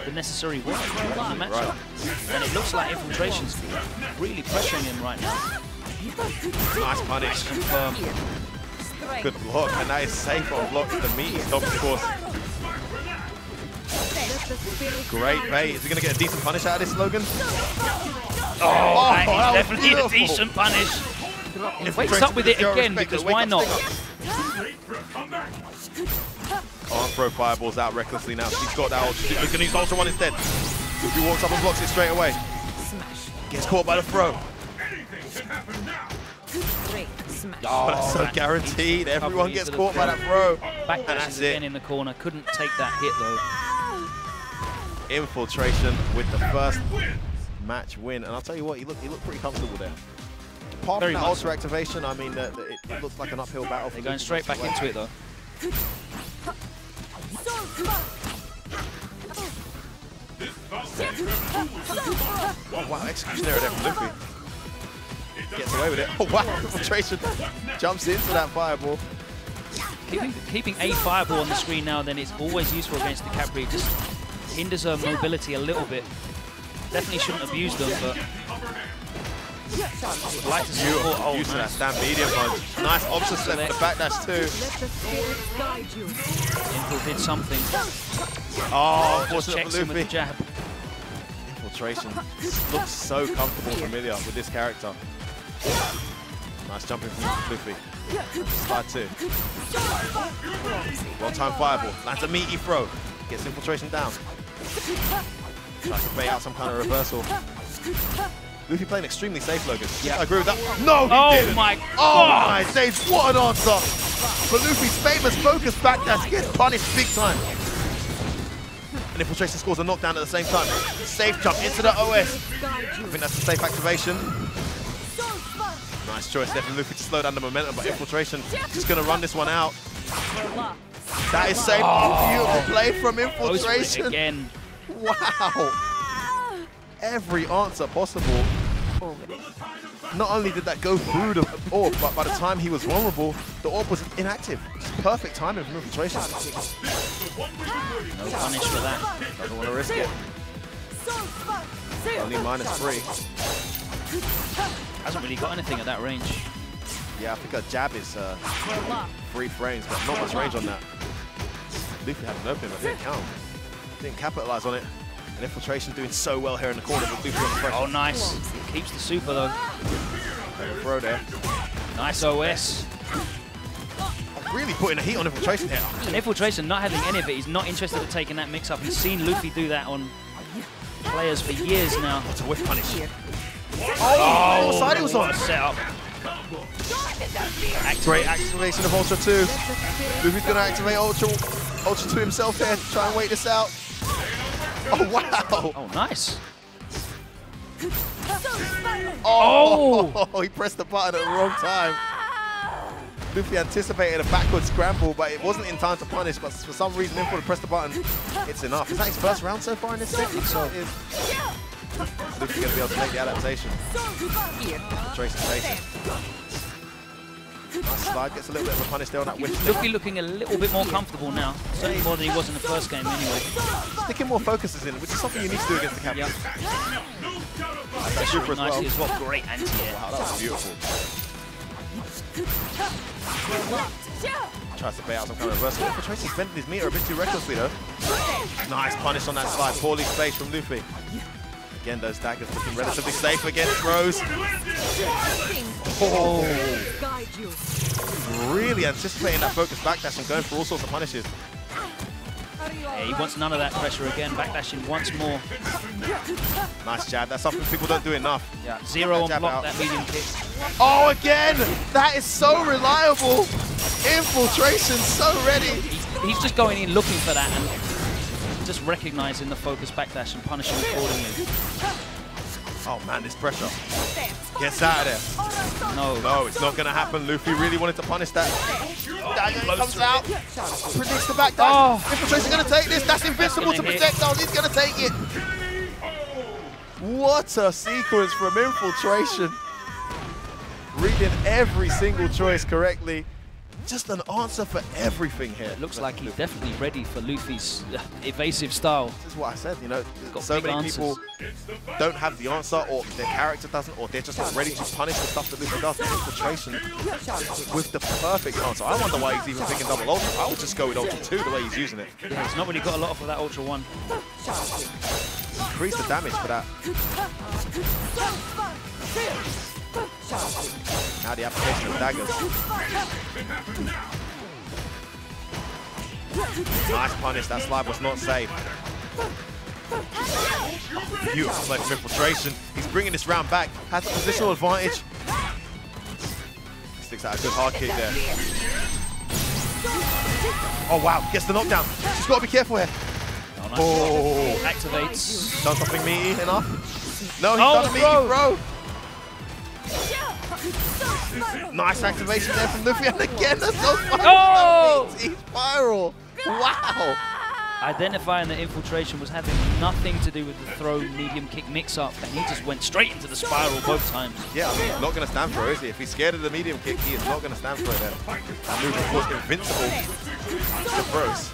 the necessary work in the matchup. And it looks like Infiltration's really pressuring him right now. Nice punish. Confirmed. Good block, and that is safe on block. The meaty stop, of course. Great bait. Is he going to get a decent punish out of this, Logan? Oh, definitely a decent punish. He wakes up with it again, because why not? Can't throw fireballs out recklessly now. She's got that ultra. He's going to use Ultra 1 instead. If he walks up and blocks it straight away. Gets caught by the throw. Oh, that's so guaranteed. Everyone gets caught by that throw. Back dashes again in the corner. Couldn't take that hit though. Infiltration with the first match win, and I'll tell you what, he looked pretty comfortable there. Apart from that ultra activation, I mean, it looks like an uphill battle. They're going straight back into it though. Oh wow, execution error there from Luffy. Gets away with it. Oh wow, Infiltration jumps into that fireball. Keeping a fireball on the screen now, then it's always useful against DiCapri. It just hinders her mobility a little bit. Definitely shouldn't abuse them, but Would like to see Beautiful use of that stand medium punch. Nice option step for the backdash too. Infil did something. Oh, just unfortunate checks for him with the Luffy. jab. Infiltration looks so comfortable, familiar with this character. Nice jumping from Luffy. Slide 2. Well-timed fireball. Lands a meaty throw. Gets infiltration down. Tries to bait out some kind of reversal. Luffy playing extremely safe, Logan. Yeah, I agree with that. No, he didn't. My Oh God. my days, what an answer! But Luffy's famous focus backdash gets punished big time. And infiltration scores a knockdown at the same time. Safe jump into the OS. I think that's a safe activation. Nice choice there from Luffy to slow down the momentum, but infiltration just going to run this one out. That is safe. Oh, beautiful play from infiltration. Again. Wow. Every answer possible. Not only did that go through the orb, but by the time he was vulnerable, the orb was inactive. Just perfect timing from infiltration. No punish for that. Doesn't want to risk it. Only -3. Hasn't really got anything at that range. Yeah, I think a jab is 3 frames, but not much range on that. Luffy had an opening, but didn't count. Didn't capitalize on it. And infiltration doing so well here in the corner with Luffy on the pressure. Oh, nice. Keeps the super though. Better throw there. Nice OS. Really putting a heat on infiltration here. And infiltration not having any of it. He's not interested in taking that mix up. He's seen Luffy do that on players for years now. What's a whiff punish? Oh, what side he was on? Set up. Great activation of Ultra 2. Luffy's going to activate Ultra 2 himself here to try and wait this out. Oh, wow. Oh, nice. Oh, he pressed the button at the wrong time. Luffy anticipated a backward scramble, but it wasn't in time to punish, but for some reason, Infil to press the button, it's enough. Is that his first round so far in this set? I think so. It is. Luffy going to be able to make the adaptation. Trace chasing. Nice slide, gets a little bit of a punish there on that whiff. Luffy looking a little bit more comfortable now. Certainly more than he was in the first game anyway. Sticking more focuses in, which is something you need to do against the Capcom. That's super as well. Nicely as well. Great anti-air. Wow, that was beautiful. Tries to bait out some kind of reversal. Infiltration's bending his meter a bit too recklessly though. Nice punish on that slide. Poorly spaced from Luffy. Again, those daggers looking relatively safe against throws. Oh. Really anticipating that focus backdash and going for all sorts of punishes. Yeah, he wants none of that pressure again. Backlashing once more. Nice jab. That's something people don't do enough. Yeah, 0 on block, that medium kick. Oh, again! That is so reliable. Infiltration, so ready. He's just going in looking for that and just recognizing the focus backdash and punishing accordingly. Oh man, this pressure. Gets out of there. No, it's not going to happen. Luffy really wanted to punish that. Dagger comes out. Predicts the backdash. Oh. Infiltration's going to take this. That's invincible to projectiles. He's going to take it. What a sequence from Infiltration. Reading every single choice correctly. Just an answer for everything here. It looks like he's definitely ready for Luffy's evasive style. This is what I said, you know, so many people don't have the answer, or their character doesn't, or they're just not ready to punish the stuff that Luffy does. Infiltration with the perfect answer. I wonder why he's even picking double Ultra. I would just go with Ultra 2 the way he's using it. Yeah, he's not really got a lot for that Ultra 1. Increase the damage for that. Now the application of daggers. Nice punish, that slide was not safe. Beautiful play from Infiltration. He's bringing this round back, has the positional advantage. Sticks out a good hard kick there. Oh wow, gets the knockdown. She's got to be careful here. Oh, activates. Done something meaty enough. No, he's done a meaty throw. Nice activation there from Luffy, and again, there's no spiral. Wow. Identifying that Infiltration was having nothing to do with the throw medium kick mix-up, and he just went straight into the spiral both times. Yeah, I mean, he's not going to stand for it, is he? If he's scared of the medium kick, he is not going to stand for it then. That move, of course, invincible to throws.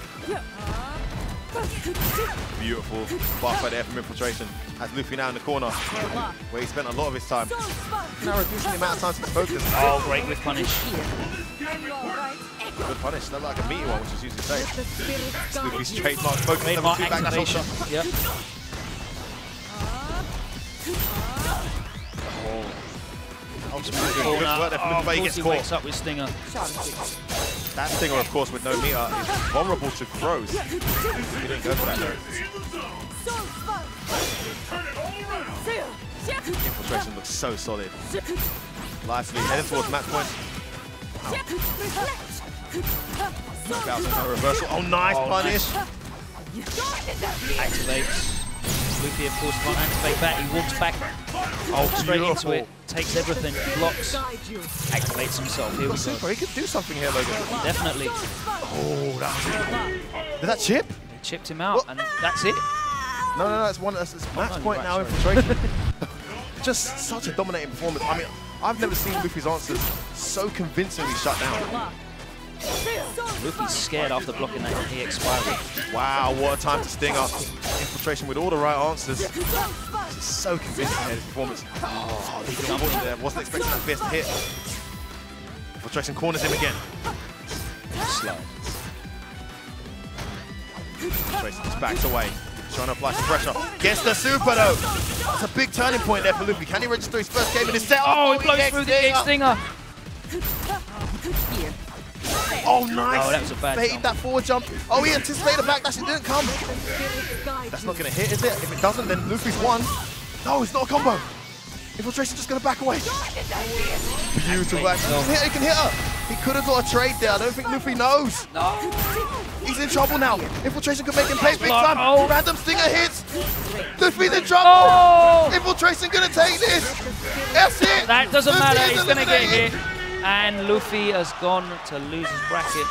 Beautiful buffer there from Infiltration. Has Luffy now in the corner, where he spent a lot of his time. Now reducing the amount of time to focus. Oh, great with punish. Good punish. That looked like a meaty one, which is usually safe. It's Luffy's trademark focus. Trademark Level 2 back dash activation. ultra. Yep. Good work there from Luffy, but he gets he caught. wakes up with Stinger. That Stinger, of course, with no meter, is vulnerable to throws. He didn't go for that though. Infiltration looks so solid. Lively heading towards match point. Bouncing a reversal. Oh, nice punish. Activates. Luffy, of course, can't activate that. He walks back straight into it, takes everything, blocks, activates himself. Here we go. Super. He could do something here, Logan. Definitely. Oh, that was it. Did that chip? He chipped him out, and that's it. No, it's match point now. Infiltration. Just such a dominating performance. I mean, I've never seen Luffy's answers so convincingly shut down. Luffy's scared after blocking that EX spiral. Wow, what a time to sting up. Infiltration with all the right answers. This is so convincing here, this performance. Oh, he jumped there. Wasn't expecting that fierce to hit. Infiltration corners him again. Slow. Infiltration just backs away. Trying to apply some pressure. Gets the super though. That's a big turning point there for Luffy. Can he register his first game in his set? Oh, he blows through the EX Stinger. Oh, nice. Oh, that was a bad Baited jump. that forward jump. Oh, he anticipated the back dash. It didn't come. That's not going to hit, is it? If it doesn't, then Luffy's won. No, it's not a combo. Infiltration's just going to back away. Beautiful action. He can hit her. He could have got a trade there. I don't think Luffy knows. No. He's in trouble now. Infiltration could make him pay big time. Oh. Random stinger hits. Luffy's in trouble. Oh. Infiltration going to take this. That's it. That doesn't Luffy matter. is He's going to get eliminated. hit. And Luffy has gone to loser's bracket.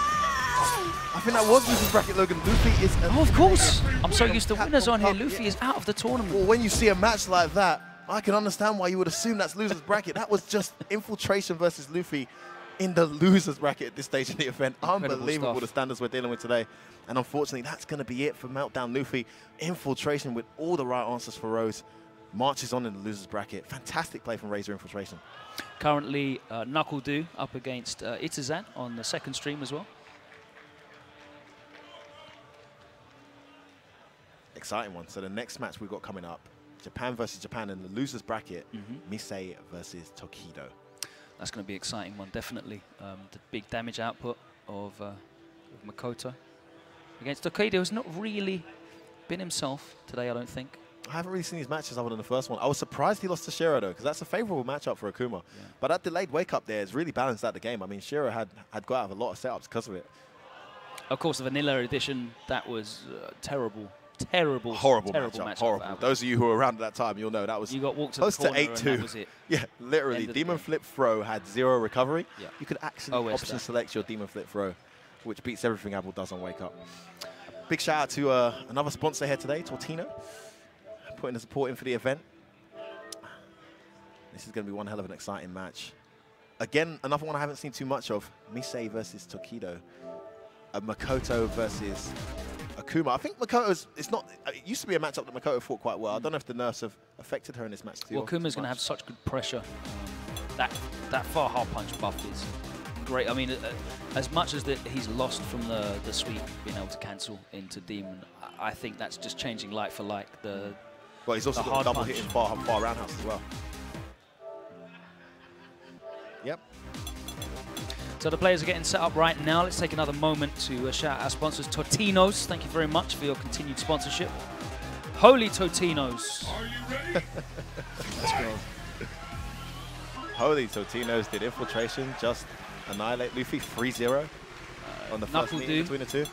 I think that was loser's bracket, Logan. Luffy is... Oh, of course. I'm so used to winners on here. Luffy is out of the tournament. Well, when you see a match like that, I can understand why you would assume that's loser's bracket. That was just Infiltration versus Luffy in the loser's bracket at this stage in the event. Unbelievable stuff. the standards we're dealing with today. And unfortunately, that's going to be it for Meltdown Luffy. Infiltration with all the right answers for Rose. Marches on in the loser's bracket. Fantastic play from Razor Infiltration. Currently, Knuckle Do up against Itazan on the second stream as well. Exciting one. So the next match we've got coming up, Japan versus Japan in the loser's bracket, Misei versus Tokido. That's going to be an exciting one, definitely. The big damage output of Makoto against Tokido has not really been himself today, I don't think. I haven't really seen his matches other than the first one. I was surprised he lost to Shiro, though, because that's a favorable matchup for Akuma. Yeah. But that delayed wake-up there has really balanced out the game. I mean, Shiro had got out of a lot of setups because of it. Of course, the Vanilla Edition, that was terrible. Horrible matchup. Horrible. Those of you who were around at that time, you'll know that was you got walked to close the corner to 8-2. and that was it. Yeah, literally. Demon Flip Throw had 0 recovery. Yeah. You could actually option select your Demon Flip Throw, which beats everything Apple does on Wake Up. Big shout out to another sponsor here today, Tortino, putting the support in for the event. This is going to be one hell of an exciting match. Again, another one I haven't seen too much of, Misei versus Tokido. Makoto versus Akuma. I think Makoto's, it used to be a matchup that Makoto fought quite well. I don't know if the nerfs have affected her in this match too. Well, Akuma's going to have such good pressure. That far hard punch buff is great. I mean, as much as he's lost from the sweep, being able to cancel into Demon, I think that's just changing like for like. Well, he's also got a double hit in far roundhouse as well. Yep. So the players are getting set up right now. Let's take another moment to shout out our sponsors, Totino's. Thank you very much for your continued sponsorship. Holy Totino's. Let's go. Holy Totino's did Infiltration just annihilate Luffy 3-0 on the first meeting between the two.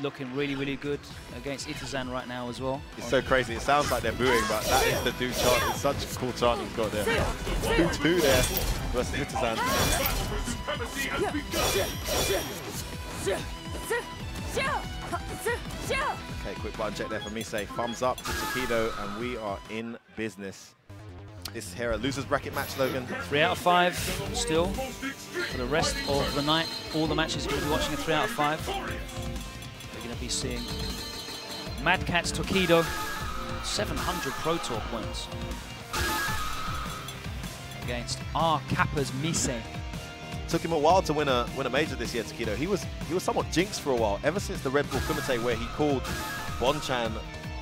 Looking really, really good against Itazan right now as well. It's so crazy. It sounds like they're booing, but that is the dude chant. It's such a cool chant he's got there. 2-2 there versus Itazan. Okay, quick button check there for Misei. Thumbs up to Tokido, and we are in business. This is here a loser's bracket match, Logan. 3 out of 5 still for the rest of the night. All the matches you're going to be watching are 3 out of 5. We're going to be seeing Mad Catz Tokido, 700 Pro Tour points against R Kappa's Mise. Took him a while to win a major this year, Tokido. He was somewhat jinxed for a while, ever since the Red Bull Kumite, where he called Bonchan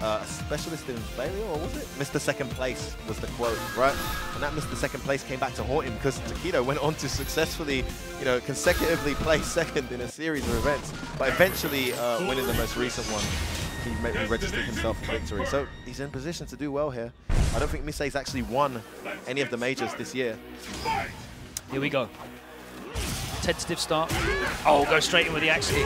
a specialist in failure, or was it? Mr. Second Place was the quote, right? And that Mr. Second Place came back to haunt him because Tokido went on to successfully, consecutively place second in a series of events, but eventually winning the most recent one. He maybe registered himself for victory. So he's in position to do well here. I don't think Misei's actually won any of the majors this year. Here we go. Tentative start. Oh, go straight in with the axe kick.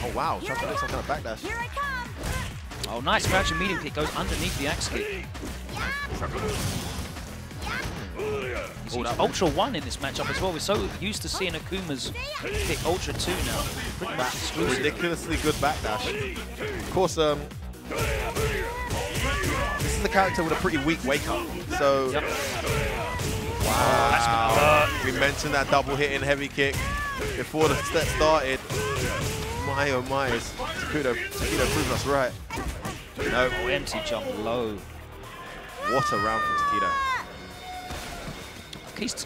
Oh wow, trying to do some kind of backdash. Oh, nice crouching medium kick goes underneath the axe kick. He's used Ultra 1 in this matchup as well. We're so used to seeing Akuma's pick Ultra 2 now. Pretty much exclusive. Ridiculously good backdash. Of course, this is a character with a pretty weak wake up. So, wow. We mentioned that double hit in heavy kick before the set started. My oh my, Tokido proved us right. No. Oh, empty jump low. What a round from Tokido.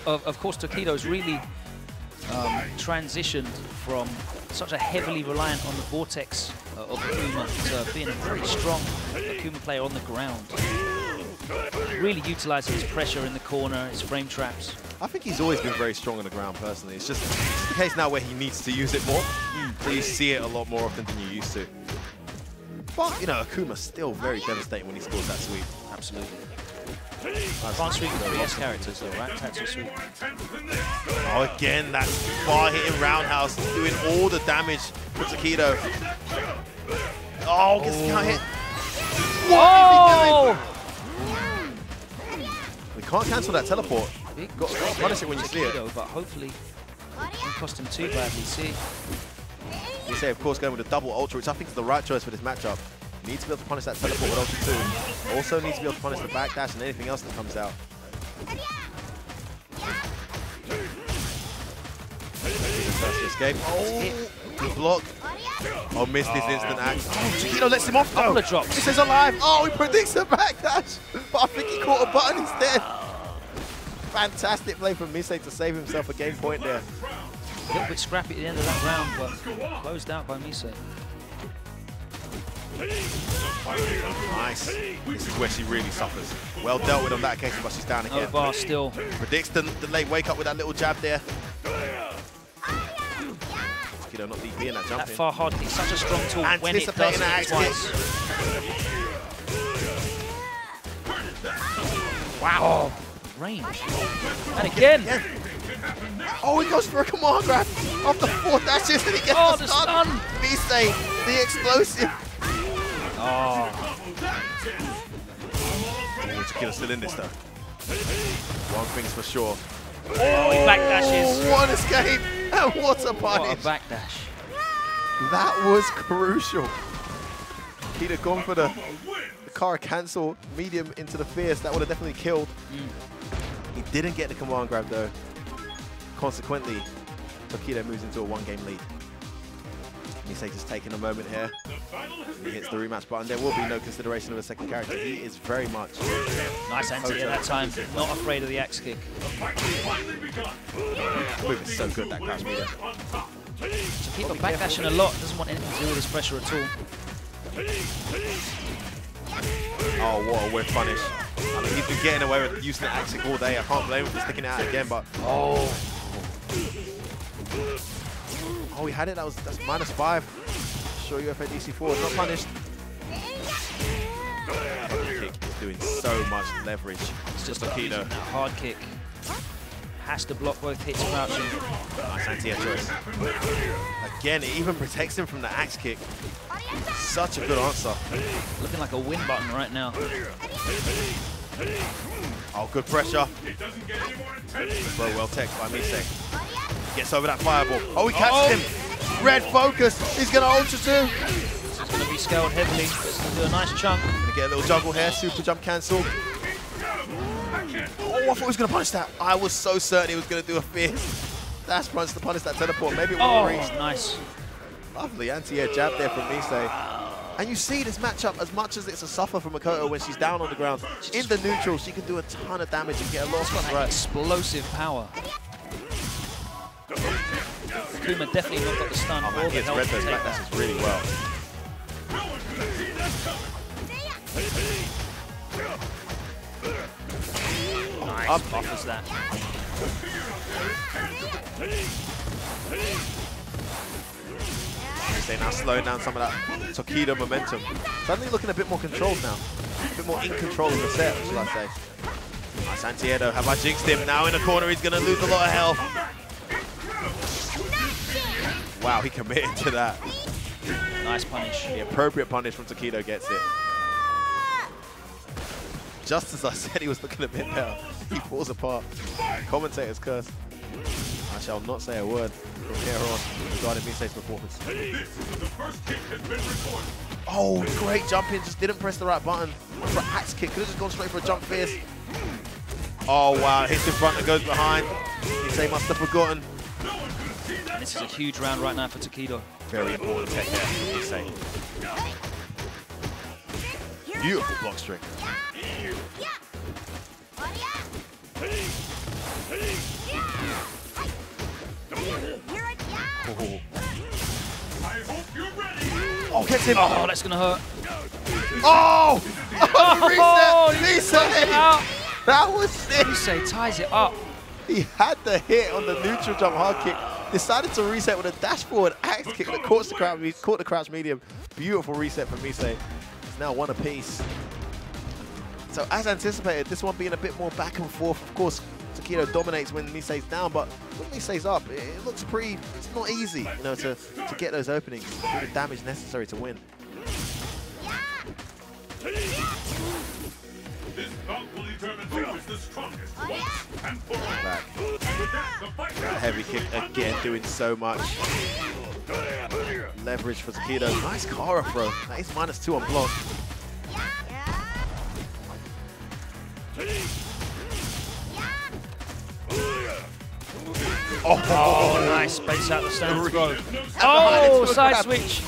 Of course, Tokido's really transitioned from such a heavily reliant on the vortex of Akuma to being a very strong Akuma player on the ground. Really utilising his pressure in the corner, his frame traps. I think he's always been very strong on the ground personally. It's just the case now where he needs to use it more. So you see it a lot more often than you used to. But, Akuma's still very devastating when he scores that sweep. Absolutely. Can't sweep with the best characters though, right? Tatsu sweep. Oh, again, that bar-hitting roundhouse doing all the damage for Tokido. Oh, gets the count hit. What is he doing? We can't cancel that teleport. Got to punish it when you see it. But hopefully, it won't cost him too badly. See. You say, of course, going with a double ultra, which I think is the right choice for this matchup. Needs to be able to punish that teleport with Ultra 2. Also needs to be able to punish the backdash and anything else that comes out. First escape. Oh, good block. Oh, missed his instant axe. Oh, Tokido lets him off though. Couple of drops. This is alive. Oh, he predicts the backdash. But I think he caught a button instead. Fantastic play from Misei to save himself a game point there. A little bit scrappy at the end of that round, but closed out by Misei. Nice. This is where she really suffers. Well dealt with on that occasion, but she's down again. No bar still. Predicts the late wake up with that little jab there. Not DP in that jump. That far hard kick, such a strong tool when it does it twice. Wow. Range. And again. Oh, he goes for a command grab after 4 dashes and he gets the stun. Misei, the explosive. Oh. Tokido's still in this though. One thing's for sure. Oh, he backdashes. One escape and what a punish. What a backdash. That was crucial. Tokido gone for the Kara cancel medium into the fierce. That would have definitely killed. He didn't get the command grab though. Consequently, Tokido moves into a 1-game lead. Misei just taking a moment here. He hits the rematch button. There will be no consideration of a second character. He is very much... Nice anti at that time. Not afraid of the axe kick. Move is so good, that crash meter. Tokido backdashing a lot. Doesn't want anything to do with his pressure at all. Oh, what a whiff punish. I mean, he's been getting away with using the axe kick all day. I can't blame him for sticking it out again, but... Oh, he had it. That's -5. Show UFA DC4 not punished. Kick is doing so much leverage. It's just Tokido. Hard kick. Has to block both hits crouching. Nice anti-air choice. Again, it even protects him from the axe kick. Such a good answer. Looking like a win button right now. Oh, good pressure. Bro, well teched by Misei. Gets over that fireball. Oh, he catches him. Red focus. He's going to Ultra 2. This is going to be scaled heavily. It's going to do a nice chunk. Going to get a little juggle here. Super jump cancel. Oh, I thought he was going to punish that. I was so certain he was going to do a fierce. dash punch to punish that teleport. Maybe it won't reach. Nice. Lovely anti-air jab there from Misei. And you see this matchup, as much as it's a suffer for Makoto when she's down on the ground, in the neutral, she can do a ton of damage and get a lot of stuff right. Explosive power. Kuma definitely not got the stun. Oh man, he has read those back dashes really well. Nice, offers that. They're now slowing down some of that Tokido momentum. Suddenly looking a bit more controlled now. A bit more in control of the set, shall I say. Nice anti-air though. Have I jinxed him? Now in the corner, he's going to lose a lot of health. Wow, he committed to that. Nice punish. The appropriate punish from Tokido gets it. Just as I said he was looking a bit better, he falls apart. Commentator's curse. I shall not say a word from here on regarding Misei's performance. Oh, great jump in, just didn't press the right button. Went for an axe kick, could have just gone straight for a jump fierce. Oh wow, hits in front and goes behind. Misei must have forgotten. And this is a huge round right now for Tokido. Very important tech there for Misei. Beautiful block string. Oh, gets him. Oh, that's gonna hurt. Oh! Oh, reset! Misei! That was sick! Misei ties it up. He had the hit on the neutral jump hard kick. Decided to reset with a dash forward axe kick that caught the crouch medium. Beautiful reset from Misei. It's now one apiece. So as anticipated, this one being a bit more back and forth. Of course, Tokido dominates when Misei's down, but when Misei's up, it looks pretty, it's not easy, you know, to get those openings, do the damage necessary to win. This bout will determine who is the strongest once and for all. Back. That heavy kick again, doing so much. Leverage for Tokido. Nice Kara throw. That is -2 on block. Oh, nice. Space out the stand throw. Oh, side switch.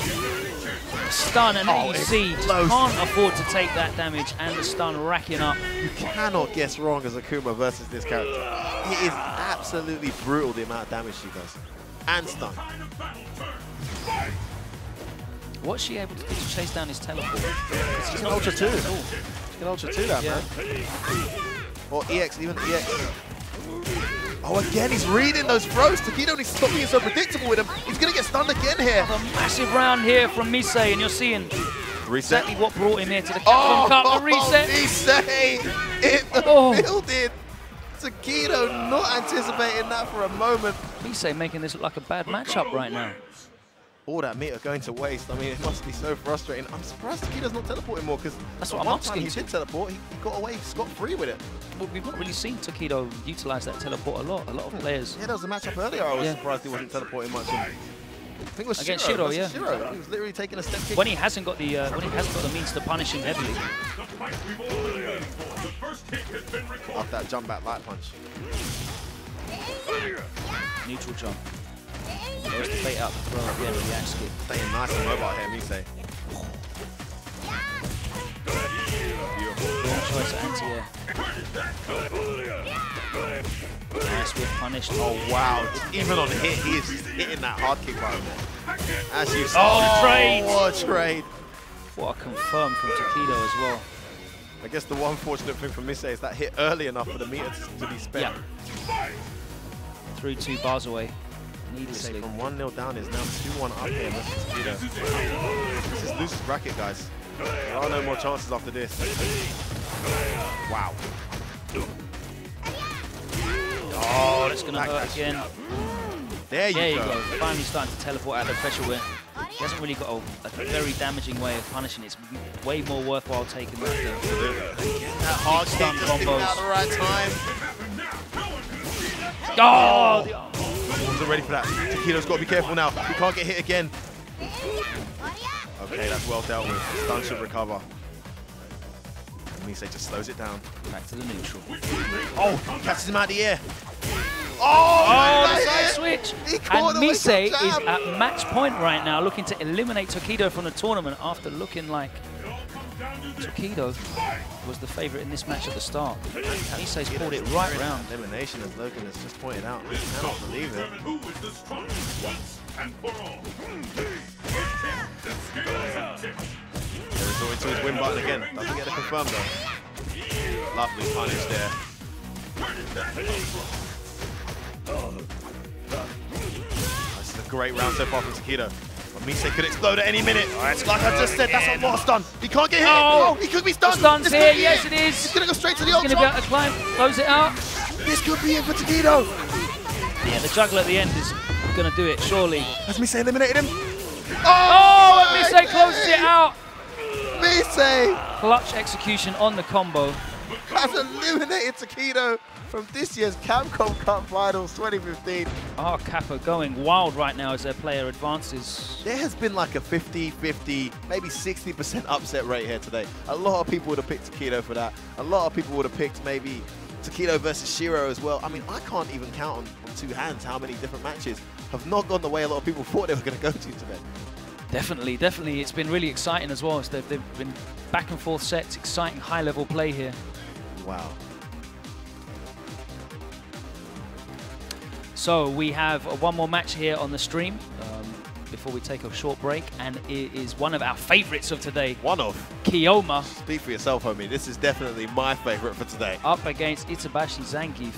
Stun, and then you see, just can't afford to take that damage, and the stun racking up. You cannot guess wrong as Akuma versus this character. It is absolutely brutal the amount of damage she does. And stun. What's she able to do to chase down his teleport? She can Ultra 2. She can Ultra 2 that, man. Or EX, even EX. Oh, again, he's reading those throws. Tokido needs to stop being so predictable with him. He's going to get stunned again here. A massive round here from Misei, and you're seeing reset. Exactly what brought him here to the Capcom Cup, the reset. Misei in the building. Tokido not anticipating that for a moment. Misei making this look like a bad matchup right now. All that meter going to waste. I mean, it must be so frustrating. I'm surprised Tokido's not teleporting more, because that's what I'm one asking. Time he did teleport, he got away scot-free with it. Well, we've not really seen Tokido utilize that teleport a lot. A lot of players. Yeah, there was a matchup earlier. I was surprised he wasn't teleporting much. I think it was against Shiro. Yeah. Shiro. He was literally taking a step kick. When he hasn't got the means to punish him heavily. Off that jump back light punch. Neutral jump. There's the bait out the throw at the end of the axe kick. Staying nice and mobile here, Misei. Good choice at anti-air. Nice whip punished. Oh wow, even on hit, he is hitting that hard kick right there. As you saw. Oh, trade! What a trade! What a confirm from Tokido as well. I guess the one fortunate thing for Misei is that hit early enough for the meter to be spent. Yeah. 3-2 bars away. Needlessly. From 1-0 down is now 2-1 up here versus Tokido. This is loose bracket, guys. There are no more chances after this. Wow. Oh, that's going to hurt again. There you go. Finally starting to teleport out of the pressure where he hasn't really got a very damaging way of punishing it. It's way more worthwhile taking that. That hard kick just hitting out the right time. Oh! Wasn't ready for that. Tokido's got to be careful now. He can't get hit again. Okay, that's well dealt with. Stun should recover. Misei just slows it down. Back to the neutral. Oh, catches him out of the air. Oh, the side edge. And Mise is at match point right now, looking to eliminate Tokido from the tournament after looking like Tokido was the favorite in this match at the start. Mise's pulled it right round. Elimination, as Logan has just pointed out. I cannot believe it. There's always to his win button again. Doesn't get the confirm though. Lovely punish there. This is a great round so far from Tokido. But Mise could explode at any minute. Like I just said, that's a lot of stun. He can't get hit. Oh, he could be stunned. Stun's here, yes it is. He's going to go straight to the He's going to be able ultra. to climb, close it out. This could be it for Tokido. Yeah, the juggle at the end is going to do it, surely. Has Mise eliminated him? Oh, and Mise closes it out. Mise Clutch execution on the combo. has eliminated Tokido from this year's Capcom Cup Finals 2015. Kappa going wild right now as their player advances. There has been like a 50-50, maybe 60% upset rate here today. A lot of people would have picked Tokido for that. A lot of people would have picked maybe Tokido versus Shiro as well. I mean, I can't even count on two hands how many different matches have not gone the way a lot of people thought they were going to go to today. Definitely, definitely. It's been really exciting as well. They've been back and forth sets, exciting high-level play here. Wow. So we have one more match here on the stream before we take a short break, and it is one of our favorites of today. One of? Kiyoma. Speak for yourself, homie. This is definitely my favorite for today. Up against Itabashi Zangief.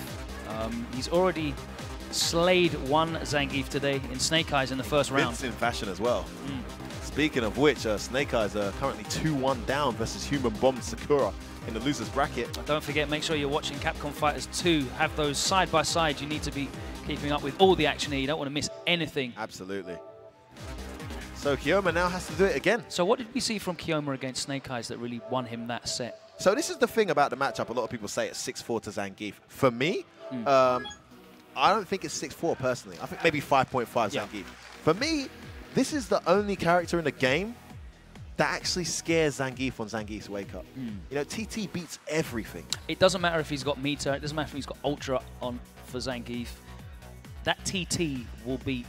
He's already slayed one Zangief today in Snake Eyes in the first round. Vince in fashion as well. Speaking of which, Snake Eyes are currently 2-1 down versus Human Bomb Sakura in the loser's bracket. Don't forget, make sure you're watching Capcom Fighters 2. Have those side by side. You need to be keeping up with all the action here. You don't want to miss anything. Absolutely. So Kiyoma now has to do it again. So what did we see from Kiyoma against Snake Eyes that really won him that set? So this is the thing about the matchup. A lot of people say it's 6-4 to Zangief. For me, I don't think it's 6-4 personally. I think maybe 5.5 Zangief. For me, this is the only character in the game that actually scares Zangief on Zangief's wake up. You know, TT beats everything. It doesn't matter if he's got meter, it doesn't matter if he's got ultra on for Zangief. That TT will beat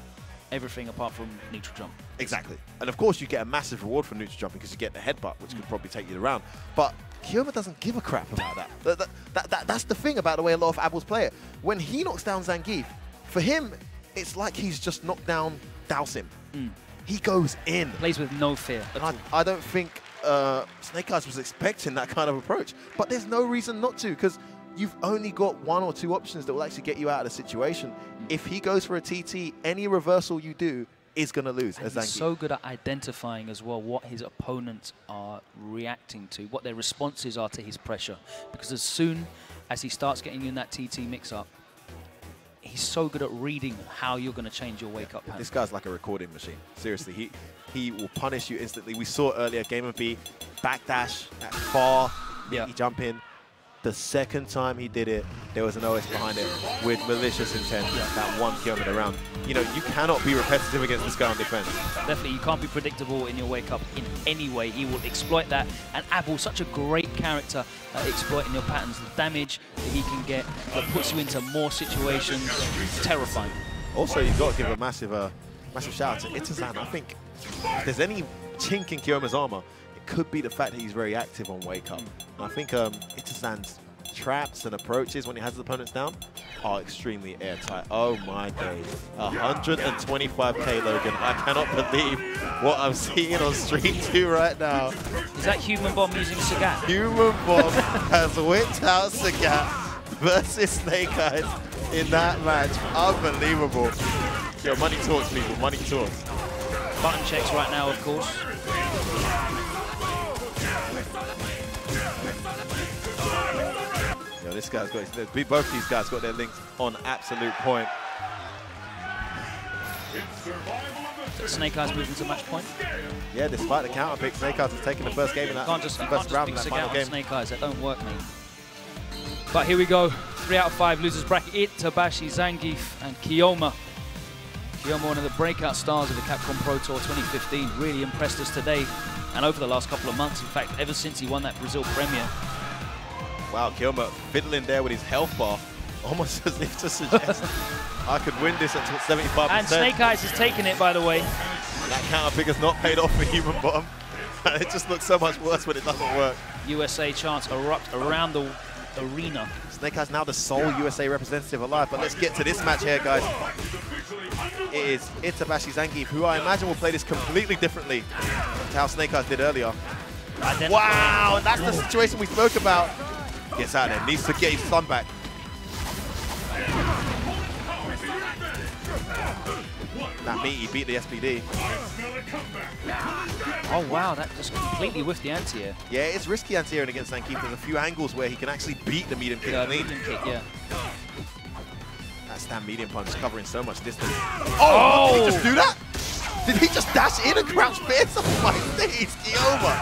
everything apart from neutral jump. Exactly. And of course you get a massive reward for neutral jumping because you get the headbutt, which could probably take you the round. But Kiyoma doesn't give a crap about that. That's the thing about the way a lot of Abels play it. When he knocks down Zangief, for him, it's like he's just knocked down Dowsim. He goes in. Plays with no fear. And I don't think Snake Eyes was expecting that kind of approach. But there's no reason not to, because you've only got one or two options that will actually get you out of the situation. If he goes for a TT, any reversal you do is going to lose. And he's so good at identifying as well what his opponents are reacting to, what their responses are to his pressure. Because as soon as he starts getting you in that TT mix-up, he's so good at reading how you're going to change your wake-up pattern. This guy's like a recording machine. Seriously, he will punish you instantly. We saw earlier, Game of B, backdash, that far, he jump in. The second time he did it, there was an OS behind it with malicious intent. That one Kiyoma the round. You know, you cannot be repetitive against this guy on defense. Definitely, you can't be predictable in your wake-up in any way. He will exploit that. And Abel, such a great character at exploiting your patterns. The damage that he can get that puts you into more situations. Terrifying. Also, you've got to give a massive shout out to Itazan. I think if there's any chink in Kiyoma's armor, it could be the fact that he's very active on wake up. And I think Itazan's traps and approaches when he has his opponents down are extremely airtight. Oh my days. 125k, Logan. I cannot believe what I'm seeing on Stream 2 right now. Is that Human Bomb using Sagat? Human Bomb has whipped out Sagat versus Snake Eyes in that match. Unbelievable. Yo, money talks, people. Money talks. Button checks right now, of course. Yo, this guy's got both these guys got their links on absolute point. Snake Eyes moving to match point. Yeah, despite the counter pick, Snake Eyes has taken the first game in that first round in that final game. Snake Eyes, that don't work, mate. But here we go. 3 out of 5 losers bracket. Itabashi, Zangief, and Kiyoma. Kiyoma, one of the breakout stars of the Capcom Pro Tour 2015, really impressed us today and over the last couple of months. In fact, ever since he won that Brazil Premier. Wow, Kiyoma fiddling there with his health bar. Almost as if to suggest I could win this at 75%. And Snake Eyes is taking it, by the way. That counter pick has not paid off for Human Bottom. It just looks so much worse when it doesn't work. USA chants erupt around the arena. Snake Eyes now the sole USA representative alive, but let's get to this match here, guys. It is Itabashi Zangief, who I imagine will play this completely differently to how Snake Eyes did earlier. Wow, and that's the situation we spoke about. Gets out there, needs to get his son back. That meaty beat the SPD. Oh wow, that just completely whiffed the anti-air. Yeah, it's risky anti-airing against Zangief. There's a few angles where he can actually beat the medium kick clean. Medium kick, yeah. That stand medium punch covering so much distance. Oh! Did he just do that? Did he just dash in and crouch fierce on my stage? Kioma!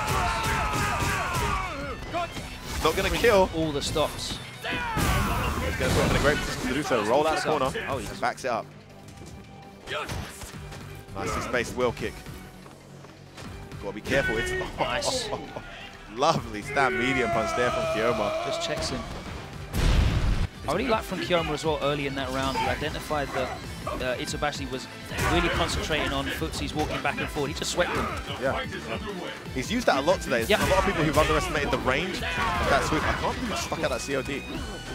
Not gonna kill. All the stops. He's gonna put him in a great position to do so. Roll out the corner. Oh, he just backs it up. Nicely spaced wheel kick. Gotta be careful. It's nice. Lovely stand medium punch there from Kioma. Just checks in. I really like from Kioma as well early in that round. He identified that Itabashi was really concentrating on footsies walking back and forth. He just swept them. Yeah. He's used that a lot today. There's a lot of people who've underestimated the range of that sweep. I can't believe he stuck out that COD.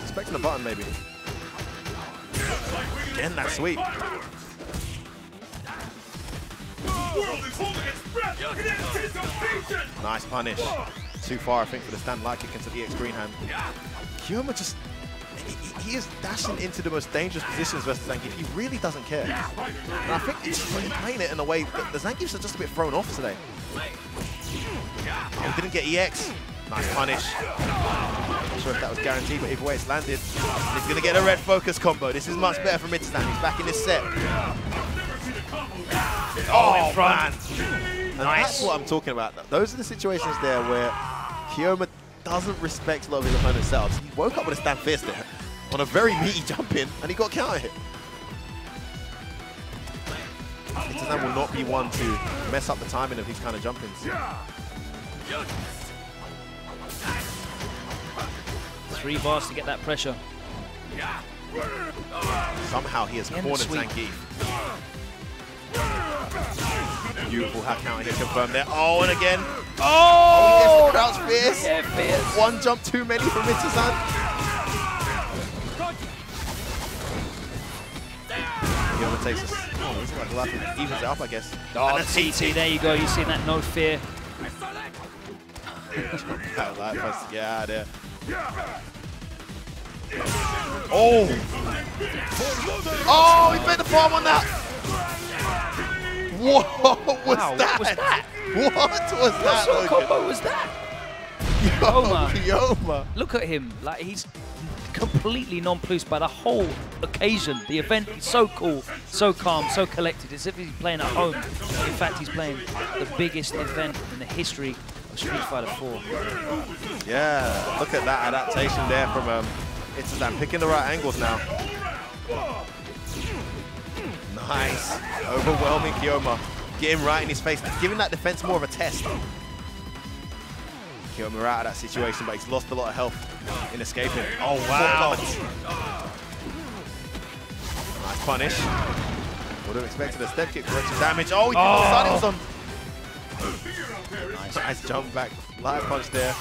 Expecting a button maybe. Again, that sweep. Nice punish. Too far, I think, for the stand light kick into the EX green hand. Kioma just... He is dashing into the most dangerous positions versus Zangief. He really doesn't care. And I think he's playing it in a way that the Zangiefs are just a bit thrown off today. Oh, didn't get EX. Nice punish. Not sure if that was guaranteed, but either way it's landed. And he's going to get a red focus combo. This is much better from Mitsusan. He's back in this set. Oh, in front. Man. And that's what I'm talking about. Those are the situations there where Kioma doesn't respect a lot of his opponent's setups. He woke up with a stand fist there on a very meaty jump in, and he got counter hit. Mitsusan will not be one to mess up the timing of these kind of jump-ins. 3 bars to get that pressure. Somehow he has cornered Zangief. Beautiful how counter hit confirmed there. Oh, and again. Oh, he gets the crouch fierce. Yeah, fierce. One jump too many from Mitsusan. Kioma takes us. Oh, looks like a lot of evens it up, I guess. Oh, and the TT, there you go. You see that no fear. Light punch to get out of there. Oh! Oh, he made the farm on that! What was that? What was that? What was that? What sort of combo was that? Kioma. Look at him. Like, he's completely nonplussed by the whole occasion. The event is so cool, so calm, so collected, as if he's playing at home. In fact, he's playing the biggest event in the history of Street Fighter 4. Yeah, look at that adaptation there from Itsusan, picking the right angles now. Nice, overwhelming Kioma. Get him right in his face, giving that defense more of a test. Kioma out of that situation, but he's lost a lot of health in escaping. Oh, wow. Nice punish. Would have expected a step kick for extra damage. Oh, he did the on. Nice jump back. Light punch there.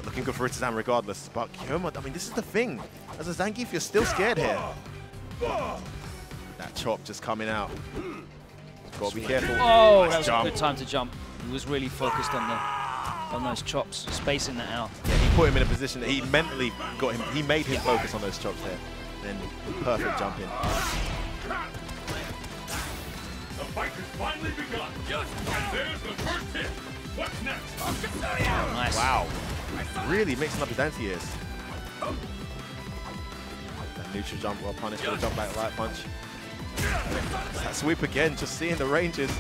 Looking good for Itsusan regardless. But Kioma, I mean, this is the thing. As a Zangief, you're still scared here. That chop just coming out. Gotta be careful. Oh, nice that was jump. a good time to jump. He was really focused on those chops, spacing that out. Yeah, he put him in a position that he mentally got him. He made him focus on those chops there. Then perfect jump in. The fight has finally begun. And there's the first hit. What's next? Nice. Wow. Really mixing up his anti-airs. That neutral jump well punished with a jump back light punch. That sweep again, just seeing the ranges.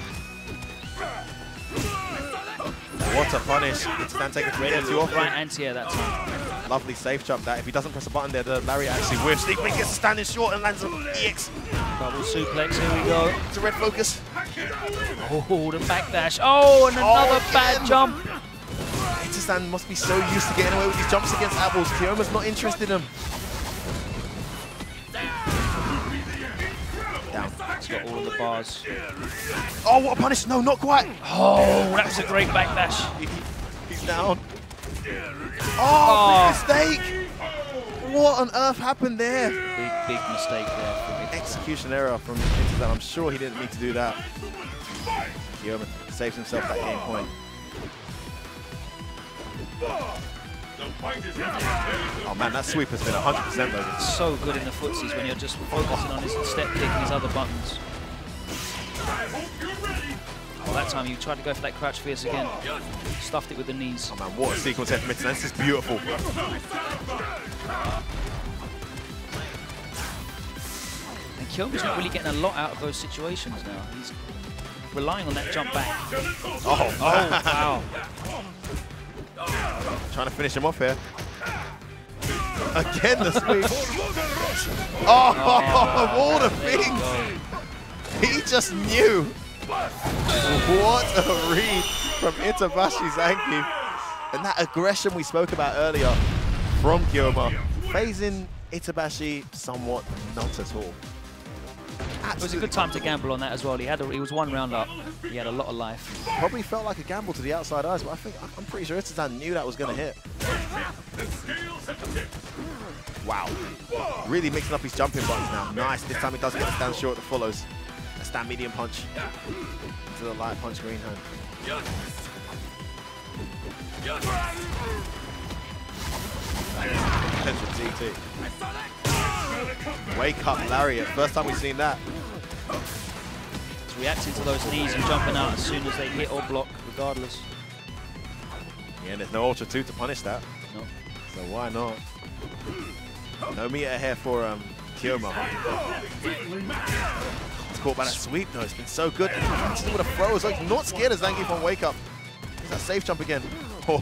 What a punish. Itsusan taking it too often. Right anti-air that time. Lovely safe jump that. If he doesn't press a button there, the Larry actually whiffs. He gets standing short and lands on EX. Double suplex, here we go. It's a red focus. Oh, the backdash. Oh, and another bad jump. Itsusan must be so used to getting away with these jumps against Apples. Kioma's not interested in him. He's got all of the bars. Oh, what a punish! No, not quite. Oh, that was a great backdash. He's down. Oh, big mistake! What on earth happened there? Big mistake there. Execution error from Intizam. I'm sure he didn't mean to do that. Guillaume saves himself that game point. Oh man, that sweep has been 100% loaded. It's so good in the footsies when you're just focusing on his step kick and his other buttons. Well, that time you tried to go for that crouch fierce again. Stuffed it with the knees. Oh man, what a sequence there from Intizam. This is beautiful. And Kyoma's not really getting a lot out of those situations now. He's relying on that jump back. Oh, wow. Trying to finish him off here. Again, the sweep. Oh, of all the things. He just knew. What a read from Itabashi Zangief. And that aggression we spoke about earlier from Kyoma. Phasing Itabashi somewhat not at all. It was a good time to gamble on that as well. He was 1 round up. He had a lot of life. Probably felt like a gamble to the outside eyes, but I'm pretty sure Itazan knew that was going to hit. Wow. Really mixing up his jumping buttons now. Nice. This time he does get a stand short that follows. A stand medium punch to the light punch green hand. Potential TT. Wake up lariat. First time we've seen that. He's reacting to those knees and jumping out as soon as they hit or block, regardless. Yeah, and there's no Ultra 2 to punish that. No. So why not? No meter here for Kyoma. It's caught by that sweep though. It's been so good. He's still with a throw as well. He's not scared of Zangief on wake up. He's that safe jump again. Oh,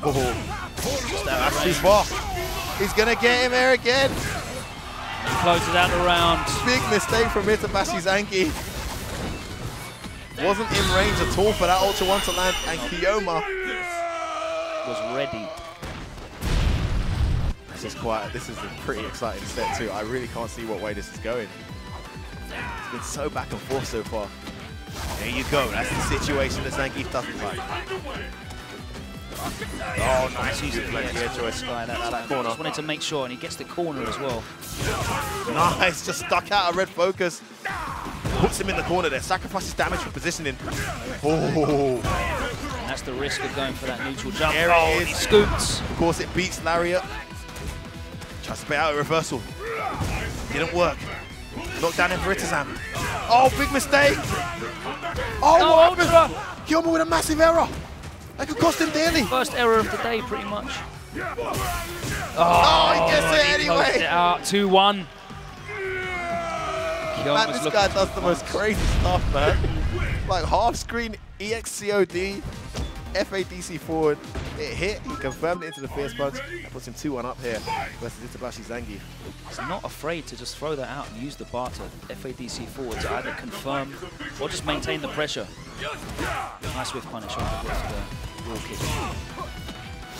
that's too far. He's gonna get him there again. He closes out the round. Big mistake from Itabashi Zangief. Wasn't in range at all for that Ultra 1 to land, and Kyoma was ready. This is a pretty exciting set too. I really can't see what way this is going. It's been so back and forth so far. There you go. That's the situation that Zangief doesn't like. Oh, nice use of plenty of choice. That corner. Just wanted to make sure, and he gets the corner as well. Nice, just stuck out a red focus. Puts him in the corner there. Sacrifices damage for positioning. Oh. And that's the risk of going for that neutral jump. There oh, it is. He scoots. Of course, it beats Lariat. Tries to spit out a reversal. Didn't work. Knockdown in for Itazam. Oh, big mistake. Oh, what happened? Kyoma with a massive error. That could cost him dearly. First error of the day, pretty much. Oh, he gets it anyway. It out 2-1. Man, this guy does the most crazy stuff, man. Like half screen EXCOD, FADC forward. It hit, he confirmed it into the fierce punch. That puts him 2-1 up here versus Itabashi Zangief. He's not afraid to just throw that out and use the bar to FADC forward to either confirm or just maintain the pressure. Nice whiff punish off the wall kick.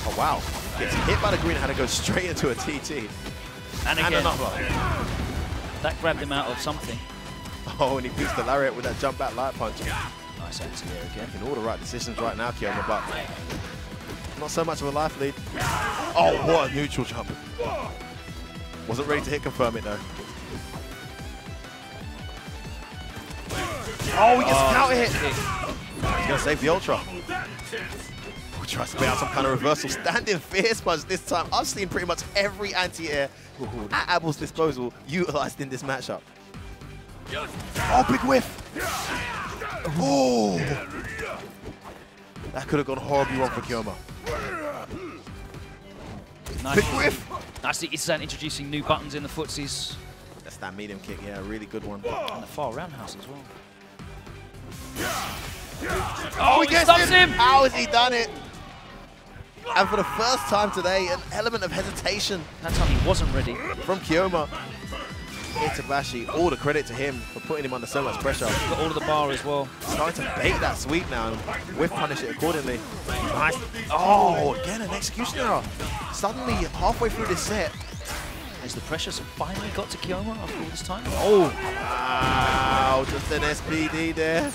Oh wow, gets hit by the green hand and goes straight into a TT. And again, another. That grabbed him out of something. Oh, and he beats the lariat with that jump back light punch. Nice anti-air again. Making all the right decisions right now, Kyoma, but not so much of a life lead. Oh, what a neutral jump. Wasn't ready to hit confirm it though. Oh, he gets a counter hit. He's going to save the Ultra. We'll try to spit out some kind of reversal. Standing fierce punch this time. I've seen pretty much every anti-air at Abel's disposal utilized in this matchup. Oh, big whiff. Oh. That could have gone horribly wrong for Kyoma. Nice. Big whiff. Nicely, Itazan introducing new buttons in the footsies. That's that medium kick, yeah, a really good one. And the far roundhouse as well. Oh, he stops him! How has he done it? And for the first time today, an element of hesitation. That time he wasn't ready. From Kyoma. Itabashi, all the credit to him for putting him under so much pressure. He's got all of the bar as well. Starting to bait that sweep now and whiff punish it accordingly. Nice. Oh, again, an execution error. Suddenly, halfway through this set. Has the pressure finally got to Kyoma after all this time? Oh! Wow. Wow, just an SPD there.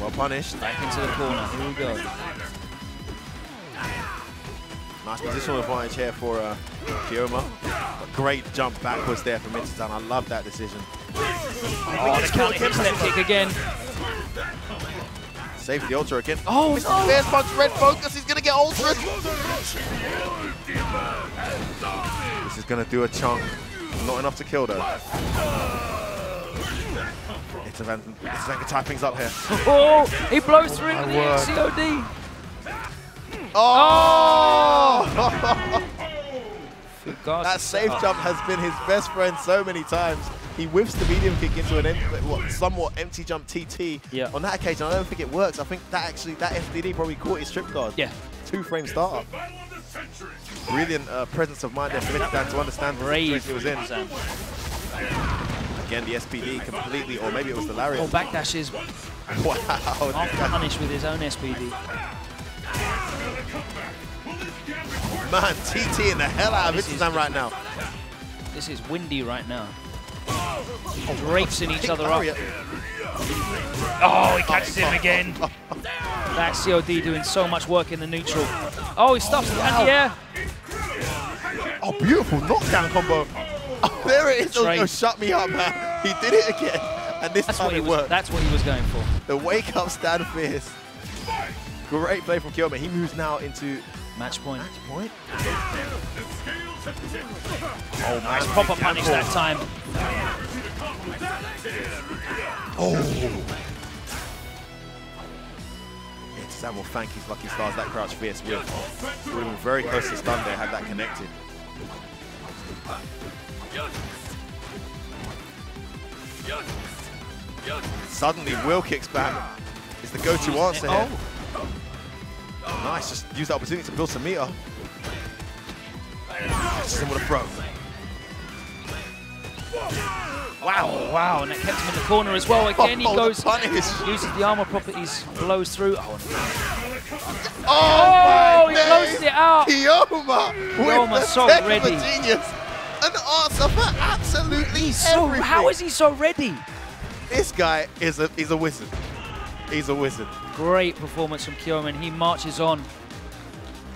Well punished. Back into the corner. Here we go. Nice positional advantage here for Kioma. A great jump backwards there from Mitsuzan. I love that decision. Oh, the counter hip step kick again. Save the ultra again. Oh, Mr. no. Bear's punch, red focus. He's going to get ultra. This is going to do a chunk. Not enough to kill, though. It's a tie things up here. Oh, he blows through the COD. Oh! That safe jump has been his best friend so many times. He whiffs the medium kick into an somewhat empty jump TT. Yeah. On that occasion, I don't think it works. I think that FDD probably caught his trip guard. Yeah. 2-frame startup. Brilliant presence of mind there for Mitsuzan to understand the situation he was in. Again, the SPD completely, or maybe it was the lariat. Oh, backdashes. Wow. Punished with his own SPD. Man, TT in the hell out of Mitsuzan right now. This is windy right now. Drapes in each other up. Oh, he catches him again. That COD doing so much work in the neutral. Oh, he stops the anti-air. Oh, beautiful knockdown combo. Oh, there it is. Oh, shut me up, man. He did it again. And this time it worked. That's what he was going for. The wake up stand fierce. Great play from Kioma. He moves now into match point. Match point. Oh, nice proper punish that time. Oh. Sam will thank his lucky stars that crouch fierce whip. Would have been very close to stun there had that connected. Suddenly, Will kicks back. Is the go-to answer here. Nice, just use that opportunity to build some meter. Catches him with a throw. Wow, wow, and that kept him in the corner as well. Again, he goes, uses the armor properties, blows through. Oh, he closes it out. Kioma so ready. Genius. An answer for absolutely everything. How is he so ready? This guy is he's a wizard. He's a wizard. Great performance from Kioma, and he marches on.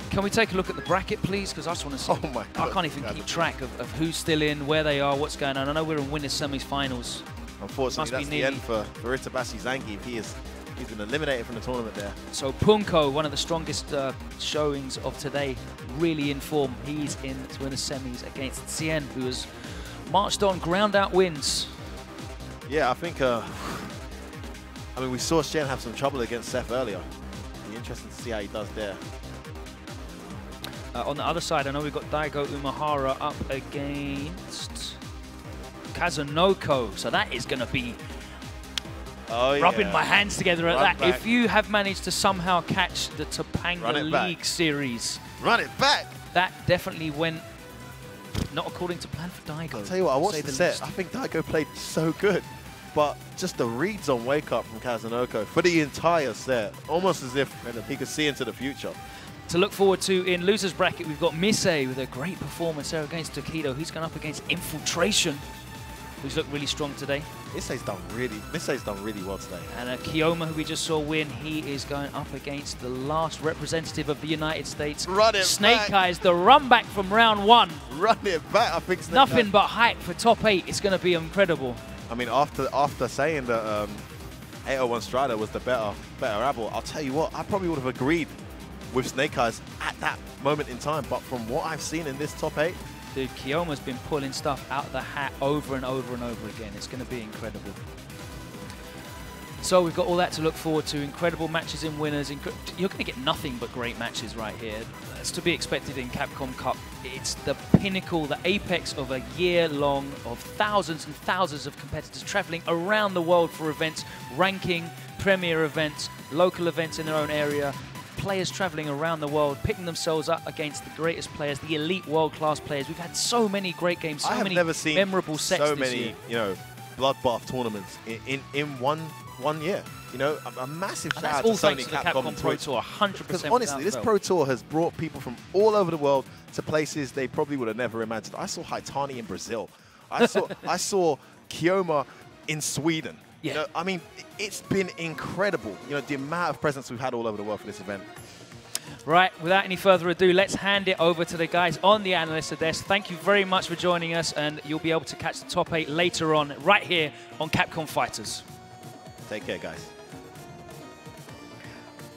Can we take a look at the bracket, please? Because I just want to see. Oh my God. I can't even keep track of who's still in, where they are, what's going on. I know we're in winners semi-finals. Unfortunately, that's the end for Itabasi Zangief. He's been eliminated from the tournament there. So Punko, one of the strongest showings of today, really in form. He's in to winners semis against Cien, who has marched on, ground out wins. Yeah, I think. I mean, we saw Cien have some trouble against Seth earlier. It'll be interesting to see how he does there. On the other side, I know we've got Daigo Umehara up against Kazunoko, so that is going to be rubbing my hands together at that. If you have managed to somehow catch the Topanga League series, run it back. That definitely went not according to plan for Daigo. I'll tell you what, I watched the set. I think Daigo played so good, but just the reads on wake up from Kazunoko for the entire set, almost as if he could see into the future. To look forward to in losers bracket, we've got Misei with a great performance there against Tokido. He's gone up against Infiltration, who's looked really strong today. Misei's done really well today. And Kioma, who we just saw win, he is going up against the last representative of the United States. Run it Snake back. Eyes, the run back from round one. Run it back, I think. Snake Nothing Eyes. but hype for top 8. It's going to be incredible. I mean, after saying that 801 Strider was the better Rebel, I'll tell you what, I probably would have agreed with Snake Eyes at that moment in time. But from what I've seen in this top 8, dude, Kiyoma's been pulling stuff out of the hat over and over and over again. It's going to be incredible. So we've got all that to look forward to. Incredible matches in winners. You're going to get nothing but great matches right here. It's to be expected in Capcom Cup. It's the pinnacle, the apex of a year long of thousands and thousands of competitors traveling around the world for events, ranking, premier events, local events in their own area. Players traveling around the world, picking themselves up against the greatest players, the elite world-class players. We've had so many great games, so many memorable sets so this many, year. bloodbath tournaments in one year. A massive shout out to all Sony, thanks to the Capcom, Capcom and Pro Twitch. Tour, 100%. Because honestly, this Pro Tour has brought people from all over the world to places they probably would have never imagined. I saw Haitani in Brazil. I saw Kioma in Sweden. Yeah. You know, I mean, it's been incredible. You know, the amount of presence we've had all over the world for this event. Right, without any further ado, let's hand it over to the guys on the analyst desk. Thank you very much for joining us, and you'll be able to catch the top 8 later on, right here on Capcom Fighters. Take care, guys.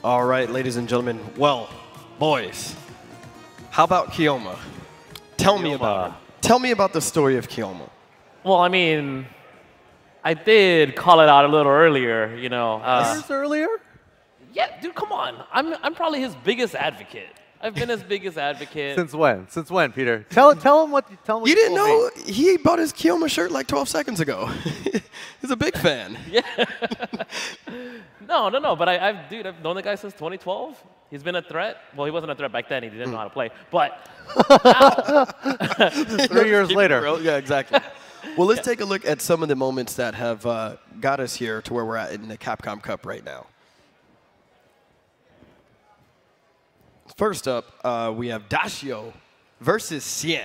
All right, ladies and gentlemen. Well, boys, how about Kiyoma? Tell me about her. Tell me about the story of Kiyoma. Well, I mean, I did call it out a little earlier, you know. Years earlier? Yeah, dude, come on. I'm probably his biggest advocate. I've been his biggest advocate. Since when? Since when, Peter? Tell him what You didn't know he bought his Kiyoma shirt like 12 seconds ago. He's a big fan. Yeah. No, but Dude, I've known the guy since 2012. He's been a threat. Well, he wasn't a threat back then. He didn't know how to play. But now, 3 years later. Yeah, exactly. Well, let's take a look at some of the moments that have got us here to where we're at in the Capcom Cup right now. First up, we have Dashio versus Cien.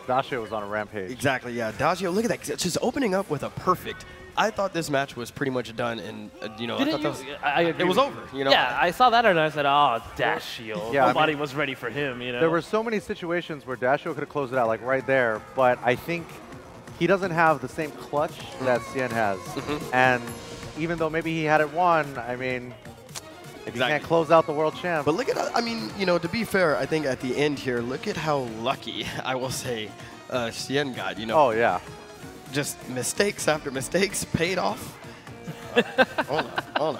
Dashio was on a rampage. Exactly, yeah. Dashio, look at that. Just opening up with a perfect. I thought this match was pretty much done, and you know, I agree it was over. You know, yeah, I saw that and I said, "Oh, Dashio." Yeah, Nobody was ready for him. You know, there were so many situations where Dashio could have closed it out, like right there. But I think he doesn't have the same clutch that Cien has, and even though maybe he had it won, I mean. If you can't close out the world champ. But look at, I mean, you know, to be fair, I think at the end here, look at how lucky, I will say, Cien got, you know. Oh, yeah. Just mistakes after mistakes paid off. Hold on.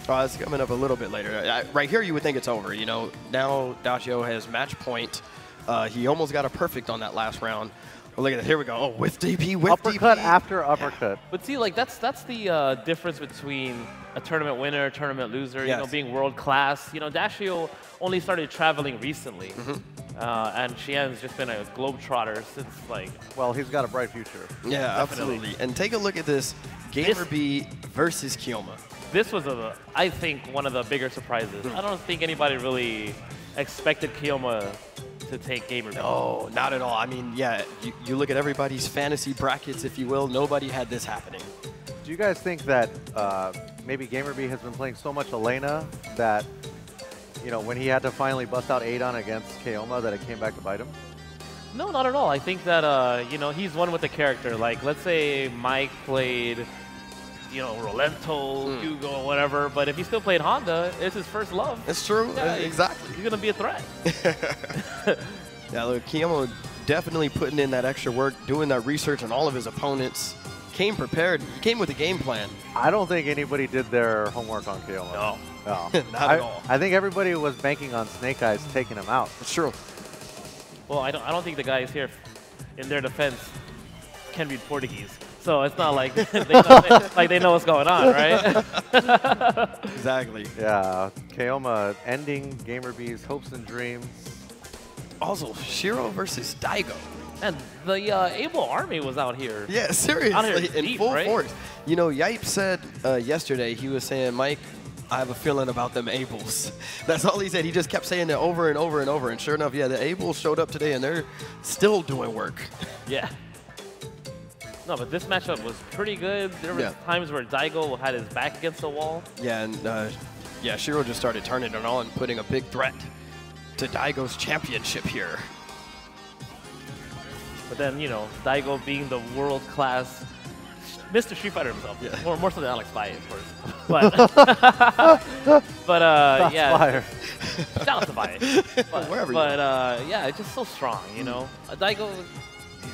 Oh, it's coming up a little bit later. Right here, you would think it's over, you know. Now Dashio has match point. He almost got a perfect on that last round. Well, look at that. Here we go. Oh, with DP, with uppercut DP. after uppercut. Yeah. But see, like that's the difference between a tournament winner, a tournament loser. Yes. You know, being world class. You know, Dashio only started traveling recently, and Cien's just been a globetrotter since like. Well, he's got a bright future. Yeah, Definitely. absolutely. And take a look at this: Gamer B versus Kiyoma. This was I think one of the bigger surprises. I don't think anybody really expected Kiyoma to take Gamer B. No, not at all. I mean, yeah, you look at everybody's fantasy brackets, if you will. Nobody had this happening. Do you guys think that maybe Gamer B has been playing so much Elena that, you know, when he had to finally bust out Adon against Kiyoma, that it came back to bite him? No, not at all. I think that, you know, he's one with the character. Like, let's say Mike played, you know, Rolento, Hugo, whatever, but if he still played Honda, it's his first love. It's true. Yeah, exactly. He's going to be a threat. Yeah, look, Kiyoma definitely putting in that extra work, doing that research on all of his opponents. Came prepared. He came with a game plan. I don't think anybody did their homework on Kiyoma. No. Not at all. I think everybody was banking on Snake Eyes taking him out. It's true. Well, I don't think the guys here, in their defense, can read Portuguese. So it's not like they know what's going on, right? Exactly. Yeah, Kiyoma ending Gamer B's hopes and dreams. Also, Shiro versus Daigo. And the Able Army was out here. Yeah, seriously, out here in deep, full right? force. You know, Yipe said yesterday, he was saying, Mike, I have a feeling about them Ables. That's all he said. He just kept saying that over and over and over. And sure enough, yeah, the Ables showed up today, and they're still doing work. Yeah. No, but this matchup was pretty good. There were times where Daigo had his back against the wall. Yeah, and yeah, Shiro just started turning it on, putting a big threat to Daigo's championship here. But then, you know, Daigo being the world-class Mr. Street Fighter himself. Yeah. More so than Alex Faye, of course. But yeah. Fire. Shout out to Faye. Wherever yeah, it's just so strong, you know. Daigo,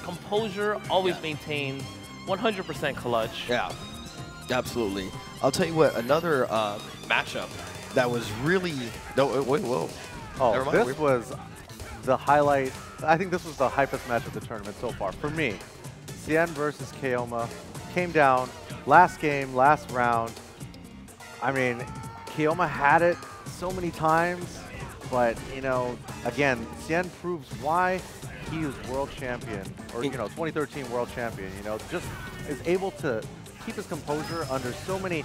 composure, always maintained, 100% clutch. Yeah, absolutely. I'll tell you what, another matchup that was really... No, wait, whoa. Oh, this was the highlight. I think this was the hypest match of the tournament so far. For me, Cien versus Kiyoma came down, last game, last round. I mean, Kiyoma had it so many times, but, you know, again, Cien proves why he is world champion, or, you know, 2013 world champion, you know, just is able to keep his composure under so many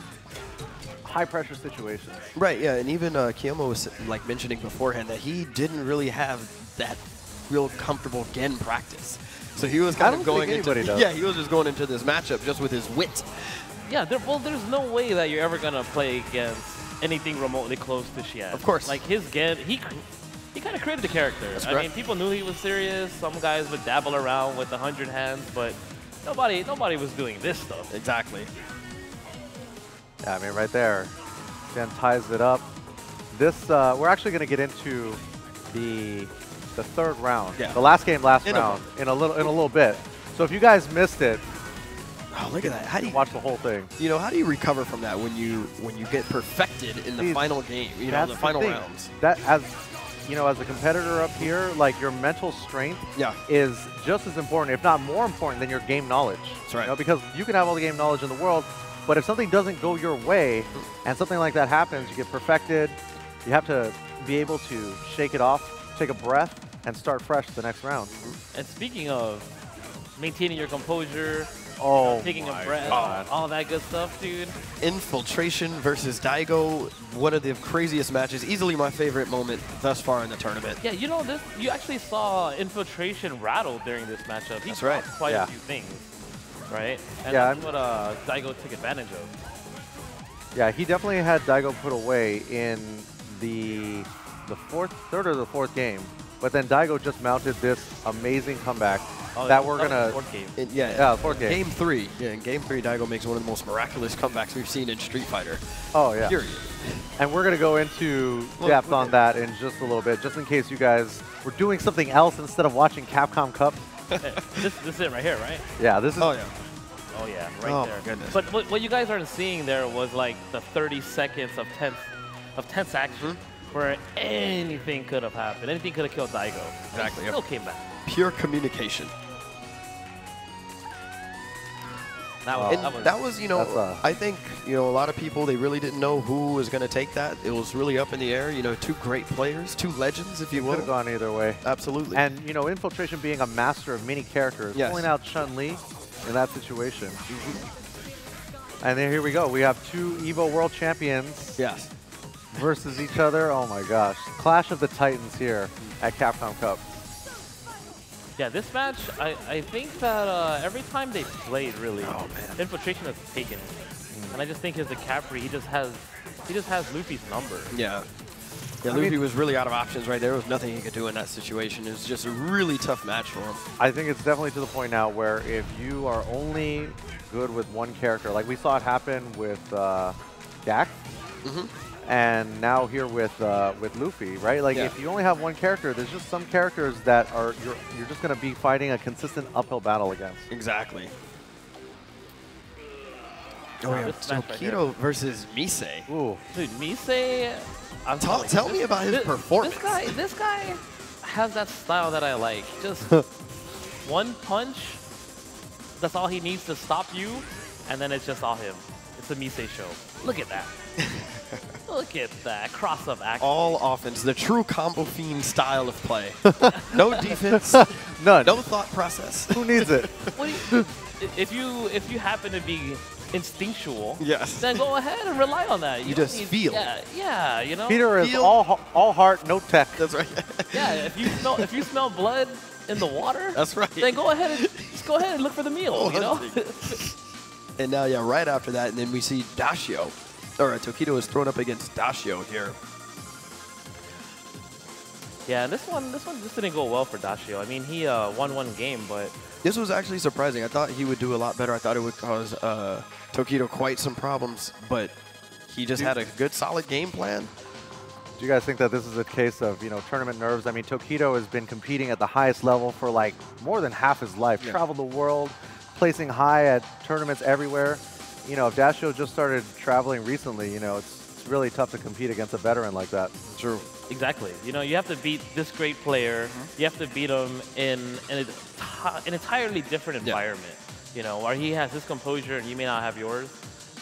high-pressure situations. Right, yeah, and even Kiyoma was like mentioning beforehand that he didn't really have that real comfortable Gen practice. So he was kind of going into does. he was just going into this matchup just with his wit. Yeah, there's no way that you're ever gonna play against anything remotely close to Xian. Of course. Like his Gen, he kind of created the character. I mean, people knew he was serious. Some guys would dabble around with 100 hands, but nobody was doing this stuff. Exactly. Yeah, I mean, right there, Xian ties it up. This we're actually gonna get into the third round. Yeah. The last game, last round in a little bit. So if you guys missed it. Oh, look at that! How do you watch the whole thing? You know, how do you recover from that when you get perfected in the final game? You know, the final rounds. That as a competitor up here, like your mental strength is just as important, if not more important, than your game knowledge. That's right. You know, because you can have all the game knowledge in the world, but if something doesn't go your way and something like that happens, you get perfected. You have to be able to shake it off, take a breath, and start fresh the next round. And speaking of maintaining your composure. Taking a breath, all that good stuff, dude. Infiltration versus Daigo, one of the craziest matches, easily my favorite moment thus far in the tournament. Yeah, you know, you actually saw Infiltration rattle during this matchup. He dropped quite a few thirds, right? And that's what Daigo took advantage of. Yeah, he definitely had Daigo put away in the third or the fourth game, but then Daigo just mounted this amazing comeback. That we're gonna fourth game. Fourth game. Game 3. Yeah, in Game 3, Daigo makes one of the most miraculous comebacks we've seen in Street Fighter. Oh yeah. Period. And we're gonna go into depth on that in just a little bit, just in case you guys were doing something else instead of watching Capcom Cup. This is it right here, right? Yeah, this is. Oh yeah. Oh yeah, right there. Oh my goodness. But what you guys aren't seeing there was like the 30 seconds of tense action, where anything could have happened. Anything could have killed Daigo. Exactly. He still came back. Pure communication. That was, you know, I think, you know, a lot of people, they really didn't know who was going to take that. It was really up in the air. You know, two great players, two legends, if you will. Could have gone either way. Absolutely. And, you know, Infiltration being a master of many characters, pulling out Chun-Li in that situation. And then here we go. We have two EVO World Champions versus each other. Oh my gosh. Clash of the Titans here at Capcom Cup. Yeah, this match, I think that every time they played, really, Infiltration has taken it. And I just think as a Capri, he just has Luffy's number. Yeah. Yeah, Luffy was really out of options right there. There was nothing he could do in that situation. It was just a really tough match for him. I think it's definitely to the point now where if you are only good with one character, like we saw it happen with Gak, and now here with Luffy, right? Like if you only have one character, there's just some characters that are you're just going to be fighting a consistent uphill battle against. Exactly. Oh yeah, Tokido versus Mise. Ooh, dude, Mise. Tell me about his performance. This guy has that style that I like. Just one punch. That's all he needs to stop you, and then it's just all him. It's a Mise show. Look at that. Look at that cross-up action. All offense, the true combo fiend style of play. No defense, none. No thought process. Who needs it? If you happen to be instinctual, then go ahead and rely on that. You just feel. Yeah, you know. Peter is all heart, no tech. That's right. Yeah, if you smell blood in the water, that's right. Then go ahead and look for the meal. You know. And now, right after that, and then we see Dashio. Or Tokido is thrown up against Dashio here. Yeah, this one just didn't go well for Dashio. I mean, he won one game, but this was actually surprising. I thought he would do a lot better. I thought it would cause Tokido quite some problems, but he just had a good, solid game plan. Do you guys think that this is a case of, you know, tournament nerves? I mean, Tokido has been competing at the highest level for like more than half his life. Traveled the world, placing high at tournaments everywhere. You know, if Dashio just started traveling recently, you know, it's really tough to compete against a veteran like that. True. Exactly. You know, you have to beat this great player. You have to beat him in an entirely different environment. You know, where he has his composure and you may not have yours.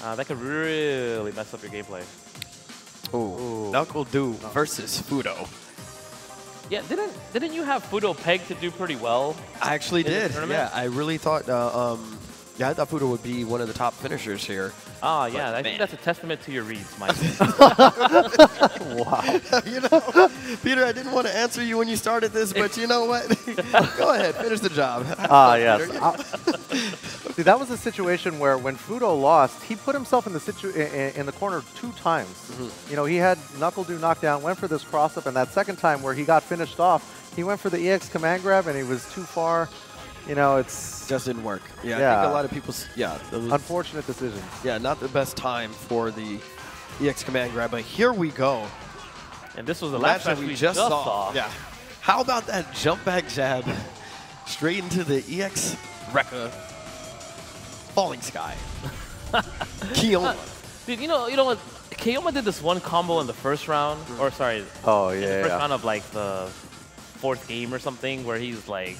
That could really mess up your gameplay. Ooh. Knuckle Do versus Fudo. Yeah, didn't you have Fudo pegged to do pretty well? I actually did. Yeah, I really thought Yeah, I thought Fudo would be one of the top finishers here. Ah, yeah, I think that's a testament to your reads, Mike. Wow. You know, Peter, I didn't want to answer you when you started this, but you know what? Go ahead, finish the job. Yes. See, that was a situation where when Fudo lost, he put himself in the corner 2 times. You know, he had Knuckle do knockdown, went for this cross-up, and that second time where he got finished off, he went for the EX command grab, and he was too far. You know, it's... Just didn't work. Yeah, I think a lot of people... Yeah. Unfortunate decisions. Yeah, not the best time for the EX command grab, but here we go. And this was the match last that we just saw. Yeah. How about that jump back jab straight into the EX Rekka Falling Sky. Kiyoma. Dude, you know what? Kiyoma did this one combo in the first round, or sorry, oh in the first round of like the 4th game or something, where he's like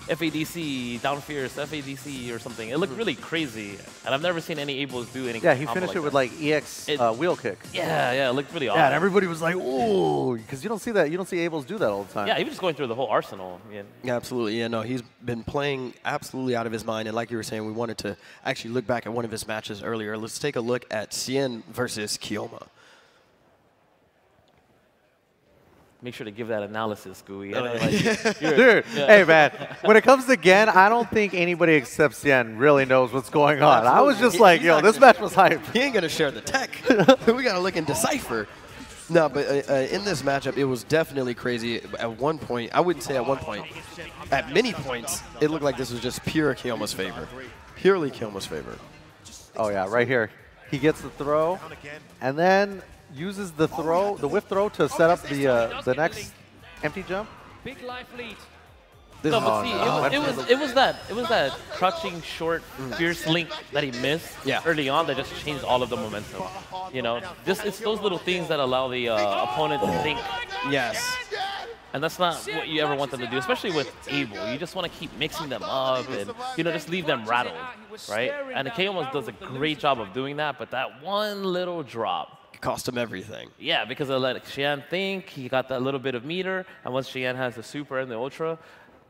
FADC, down fierce, FADC or something. It looked really crazy, and I've never seen any Abels do any. Yeah, he finished it with like EX wheel kick. Yeah, it looked really awesome. Yeah, and everybody was like, "Ooh," because you don't see that. You don't see Abels do that all the time. Yeah, he was just going through the whole arsenal. Yeah, absolutely. Yeah, no, he's been playing absolutely out of his mind, and like you were saying, we wanted to actually look back at one of his matches earlier. Let's take a look at Cien versus Kiyoma. Make sure to give that analysis, Gooey. Dude, hey man, when it comes to Gen, I don't think anybody except Cien really knows what's going on. Absolutely. I was just like, yo, this match was hype. He ain't gonna share the tech. We gotta look in Decipher. No, but in this matchup, it was definitely crazy. At one point, I wouldn't say at one point, at many points, it looked like this was just pure Kiyoma's favor. Purely Kiyoma's favor. Oh yeah, right here. He gets the throw, and then uses the throw, the whiff throw, to set up the next empty jump. Big life lead. No, but see, it was that crouching short fierce link that he missed early on that just changed all of the momentum. You know, it's those little things that allow the opponent to think. Yes. And that's not what you ever want them to do, especially with Abel. You just want to keep mixing them up and, you know, just leave them rattled, right? And Kiyoma does a great job of doing that, but that one little drop cost him everything. Yeah, because it let Xian think. He got that little bit of meter, and once Xian has the super and the ultra,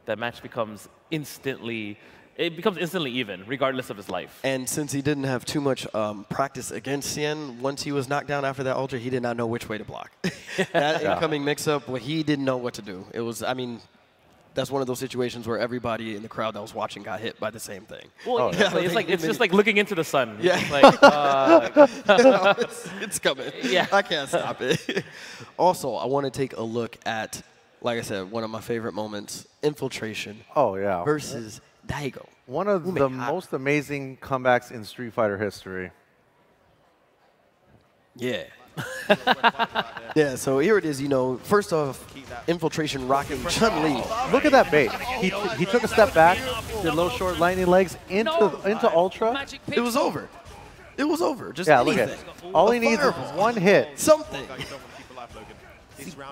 that match becomes instantly even, regardless of his life. And since he didn't have too much practice against Cien, once he was knocked down after that ultra, he did not know which way to block. That incoming mix-up, well, he didn't know what to do. It was, I mean, that's one of those situations where everybody in the crowd that was watching got hit by the same thing. Well, it's just like looking into the sun. Yeah. It's like, it's coming. Yeah. I can't stop it. Also, I want to take a look at, like I said, one of my favorite moments, Infiltration. Oh, yeah. Versus Daigo. One of the most amazing comebacks in Street Fighter history. Yeah. Yeah, so here it is, you know, first off, Infiltration rocking Chun-Li. Look at that bait. He took a step back, did low short lightning legs into Ultra. It was over. It was over. Just look anything. at it. All he needs is one hit. Something.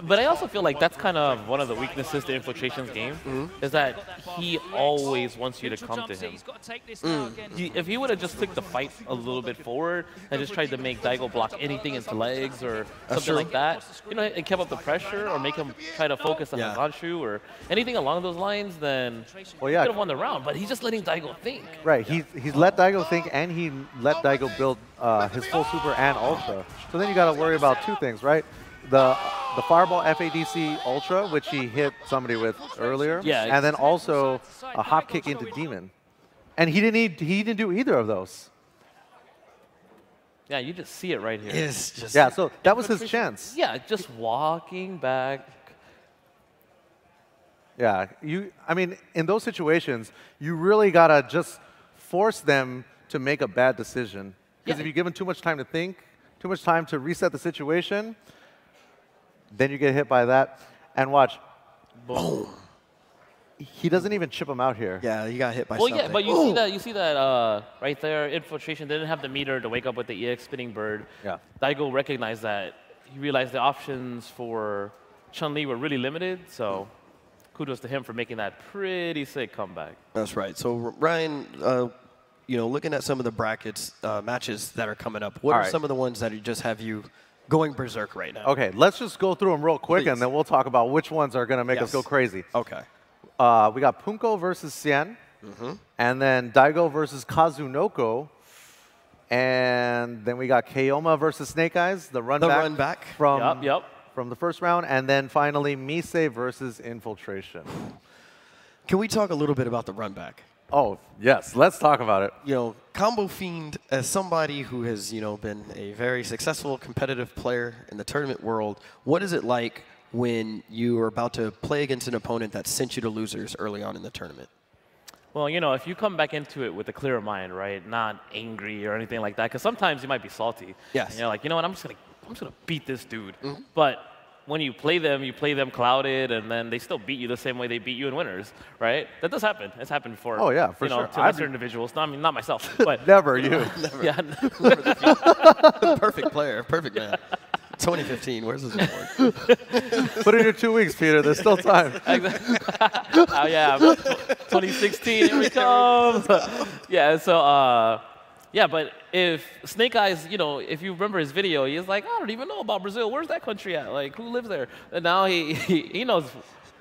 But I also feel like that's kind of one of the weaknesses to Infiltration's game, is that he always wants you to come to him. If he would have just took the fight a little bit forward and just tried to make Daigo block anything into legs or something like that, you know, and kept up the pressure or make him try to focus on Haganshu or anything along those lines, then he could have won the round. But he's just letting Daigo think. Right, he's let Daigo think, and he let Daigo build his full super and ultra. So then you got to worry about two things, right? The Fireball FADC Ultra, which he hit somebody with earlier, and then also a hop kick into Demon, and he didn't do either of those. Yeah, you just see it right here. It's just so that was his chance. Yeah, just walking back. Yeah, I mean, in those situations, you really gotta just force them to make a bad decision, because if you give them too much time to think, too much time to reset the situation, then you get hit by that, and watch. Boom. He doesn't even chip him out here. Yeah, he got hit by something. Yeah, but you see that right there. Infiltration didn't have the meter to wake up with the EX spinning bird. Yeah. Daigo recognized that. He realized the options for Chun-Li were really limited, so kudos to him for making that pretty sick comeback. That's right. So Ryan, you know, looking at some of the brackets matches that are coming up, what are some of the ones that just have you going berserk right now? Okay, let's just go through them real quick, and then we'll talk about which ones are going to make us go crazy. Okay. We got Punko versus Cien. And then Daigo versus Kazunoko. And then we got Keoma versus Snake Eyes, the run back from, from the first round. And then finally, Mise versus Infiltration. Can we talk a little bit about the run back? Oh, yes. Let's talk about it. You know, Combo Fiend, as somebody who has, you know, been a very successful competitive player in the tournament world, what is it like when you are about to play against an opponent that sent you to losers early on in the tournament? Well, you know, if you come back into it with a clear mind, right, not angry or anything like that, because sometimes you might be salty. Yes. And you're like, you know what, I'm just gonna beat this dude. But when you play them clouded, and then they still beat you the same way they beat you in winners, right? That does happen. It's happened before. Oh yeah, for you know, sure. To lesser individuals. No, I mean, not myself, but never you. Never. Yeah. Perfect player, perfect man. 2015, where's his award? Put in your 2 weeks, Peter. There's still time. Oh yeah, 2016, here we come. Yeah, so yeah, but if Snake Eyes, you know, if you remember his video, he's like, I don't even know about Brazil. Where's that country at? Like, who lives there? And now he knows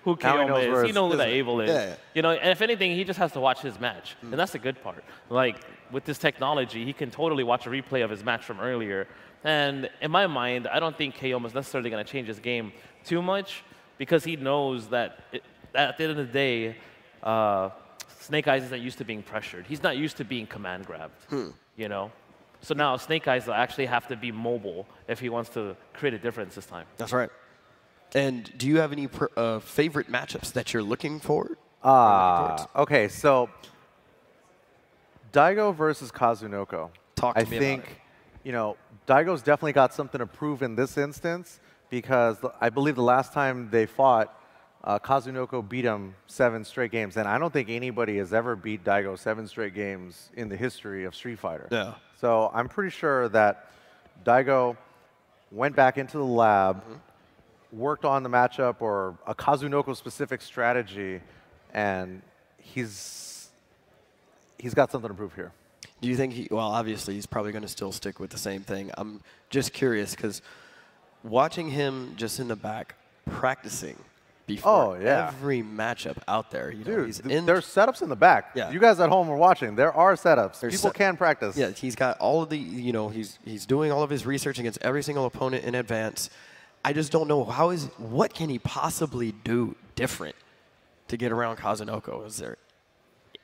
who Keoma is. He knows who that Abel is. Yeah. You know, and if anything, he just has to watch his match, and that's the good part. Like with this technology, he can totally watch a replay of his match from earlier. And in my mind, I don't think Keoma is necessarily going to change his game too much, because he knows that at the end of the day, Snake Eyes isn't used to being pressured. He's not used to being command grabbed, you know? So now Snake Eyes will actually have to be mobile if he wants to create a difference this time. That's right. And do you have any favorite matchups that you're looking for? Okay, so Daigo versus Kazunoko. Talk to me about it. You know, Daigo's definitely got something to prove in this instance, because I believe the last time they fought, Kazunoko beat him 7 straight games, and I don't think anybody has ever beat Daigo 7 straight games in the history of Street Fighter. Yeah. So I'm pretty sure that Daigo went back into the lab, worked on the matchup or a Kazunoko-specific strategy, and he's got something to prove here. Do you think well, obviously, he's probably going to still stick with the same thing. I'm just curious, because watching him just in the back practicing before every matchup out there, you know, he's in. There's setups in the back. Yeah. You guys at home are watching. There are setups. People can practice. Yeah, he's got all of the, you know, he's doing all of his research against every single opponent in advance. I just don't know what can he possibly do different to get around Kazunoko?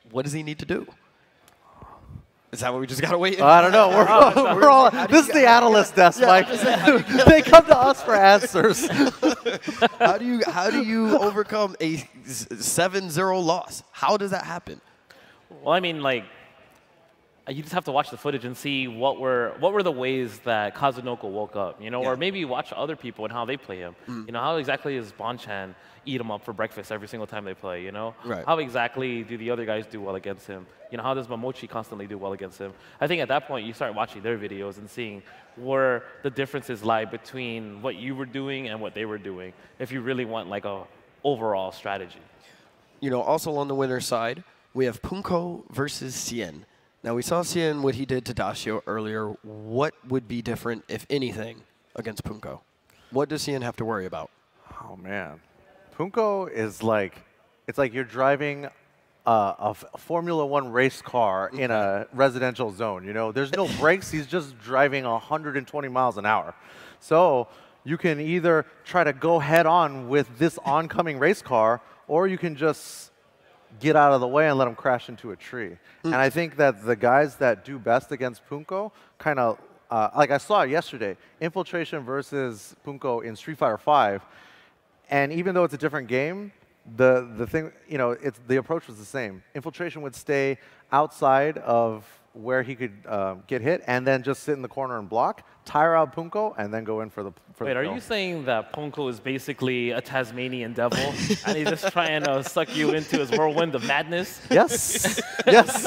What does he need to do? Is that what we just got to wait? I don't know. We're all this is the analyst desk, Mike. They come to us for answers. How do you overcome a 7-0 loss? How does that happen? Well, I mean, like, you just have to watch the footage and see what were the ways that Kazunoko woke up, you know, or maybe watch other people and how they play him. You know, how exactly does Bonchan eat him up for breakfast every single time they play, you know? Right. How exactly do the other guys do well against him? You know, how does Momochi constantly do well against him? I think at that point you start watching their videos and seeing where the differences lie between what you were doing and what they were doing, if you really want like a overall strategy. You know, also on the winner's side, we have Punko versus Cien. Now, we saw Cien, what he did to Dashio earlier. What would be different, if anything, against Punko? What does Cien have to worry about? Oh, man. Punko is like, it's like you're driving a Formula One race car in a residential zone, you know? There's no brakes. He's just driving 120 miles an hour. So you can either try to go head on with this oncoming race car, or you can just get out of the way and let him crash into a tree. And I think that the guys that do best against Punko kind of, like I saw yesterday, Infiltration versus Punko in Street Fighter V, and even though it's a different game, the thing, you know, the approach was the same. Infiltration would stay outside of where he could get hit, and then just sit in the corner and block, tire out Punko, and then go in for the Wait, are you saying that Punko is basically a Tasmanian devil, and he's just trying to suck you into his whirlwind of madness? Yes. Yes.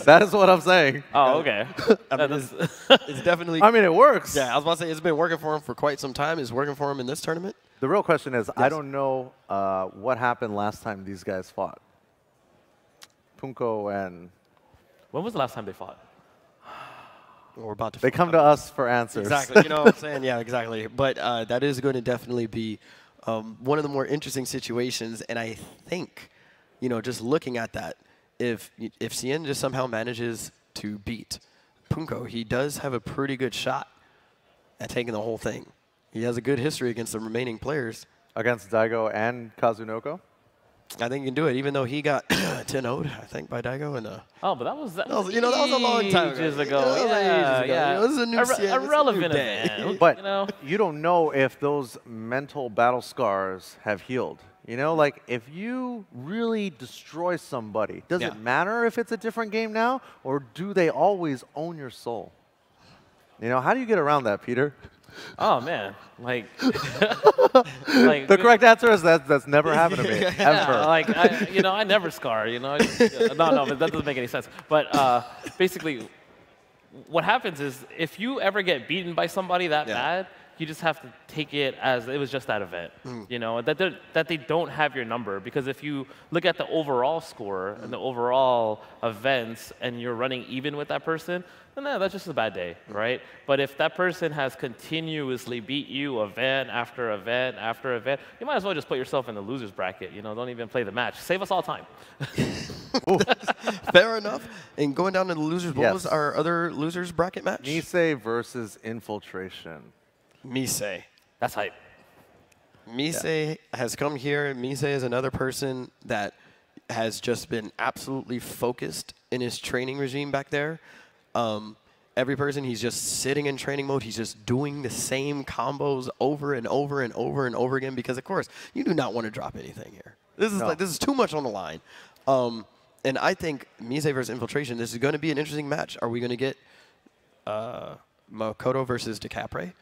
That is what I'm saying. Oh, okay. I mean, it's definitely... I mean, it works. Yeah, I was about to say, it's been working for him for quite some time. Is it working for him in this tournament? The real question is, I don't know what happened last time these guys fought. Punko and... When was the last time they fought? We're about to. They come to us for answers. Exactly. You know what I'm saying? Yeah, exactly. But that is going to definitely be one of the more interesting situations. And I think, you know, just looking at that, if Cien just somehow manages to beat Punko, he does have a pretty good shot at taking the whole thing. He has a good history against the remaining players. Against Daigo and Kazunoko? I think he can do it, even though he got 10-0'd, I think, by Daigo. And oh, but that was that was a long time ago. Ages ago. Yeah. It was a new irrelevant event. But you know, you don't know if those mental battle scars have healed. You know, like if you really destroy somebody, does it matter if it's a different game now, or do they always own your soul? You know, how do you get around that, Peter? Oh man, like, the correct answer is that's never happened to me ever. Yeah, like I never scar. You know, no, but that doesn't make any sense. But basically, what happens is if you ever get beaten by somebody that bad, you just have to take it as it was just that event. You know, that they don't have your number, because if you look at the overall score and the overall events and you're running even with that person, then that's just a bad day, right? But if that person has continuously beat you event after event after event, you might as well just put yourself in the loser's bracket. You know, don't even play the match. Save us all time. Fair enough. And going down to the losers, what was our other losers bracket match? Nisei versus Infiltration. Misei. That's hype. Misei has come here. Misei is another person that has just been absolutely focused in his training regime back there. Every person, he's just sitting in training mode. He's just doing the same combos over and over and over and over again, because, of course, you do not want to drop anything here. This is this is too much on the line. And I think Misei versus Infiltration, this is going to be an interesting match. Are we going to get Makoto versus DeCapre?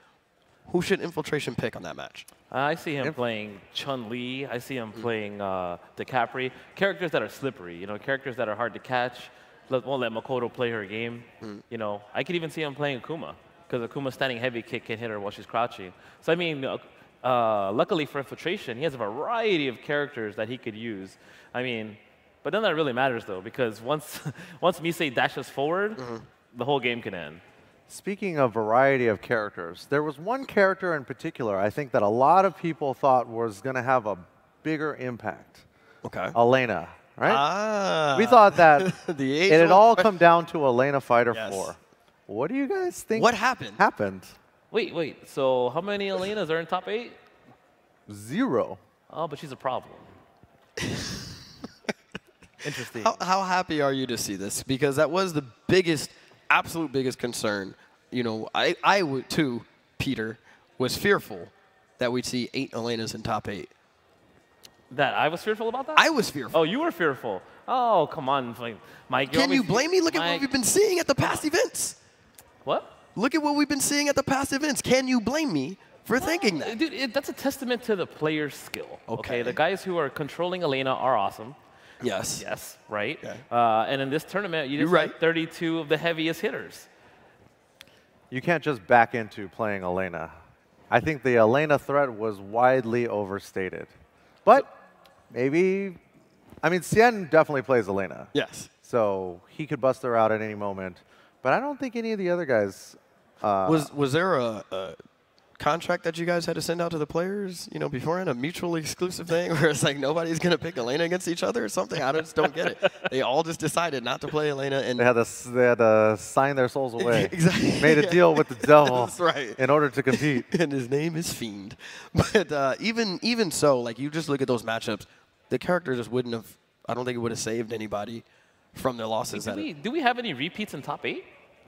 Who should Infiltration pick on that match? I see him playing Chun-Li. I see him playing DeCapre. Characters that are slippery, you know, characters that are hard to catch. Won't let Makoto play her game. You know, I could even see him playing Akuma, because Akuma's standing heavy kick can hit her while she's crouching. So, I mean, luckily for Infiltration, he has a variety of characters that he could use. I mean, but none of that really matters, though, because once Misei dashes forward, the whole game can end. Speaking of variety of characters, there was one character in particular I think that a lot of people thought was going to have a bigger impact. Okay. Elena, right? Ah. We thought that it had all come down to Elena Fighter 4. What do you guys think What happened? Wait. So how many Elenas are in top 8? 0. Oh, but she's a problem. Interesting. How happy are you to see this? Because that was the biggest, absolute biggest concern. You know, I would too, Peter, was fearful that we'd see 8 Elenas in top 8. That I was fearful about that? I was fearful. Oh, you were fearful. Oh, come on, Mike. Can you blame me? Look at what we've been seeing at the past events. What? Look at what we've been seeing at the past events. Can you blame me for thinking that? Dude, that's a testament to the player's skill. Okay. The guys who are controlling Elena are awesome. Yes. Yes, right? Okay. And in this tournament, you just had 32 of the heaviest hitters. You can't just back into playing Elena. I think the Elena threat was widely overstated. But maybe, I mean, Cien definitely plays Elena. Yes. So he could bust her out at any moment. But I don't think any of the other guys. Was there a contract that you guys had to send out to the players, you know, beforehand, a mutually exclusive thing where it's like nobody's going to pick Elena against each other or something? I just don't get it. They all just decided not to play Elena. And they had to sign their souls away. Exactly. Made a deal with the devil. That's right. In order to compete. And his name is Fiend. But even so, like, you just look at those matchups, the character just wouldn't have, I don't think it would have saved anybody from their losses. Do we have any repeats in top 8?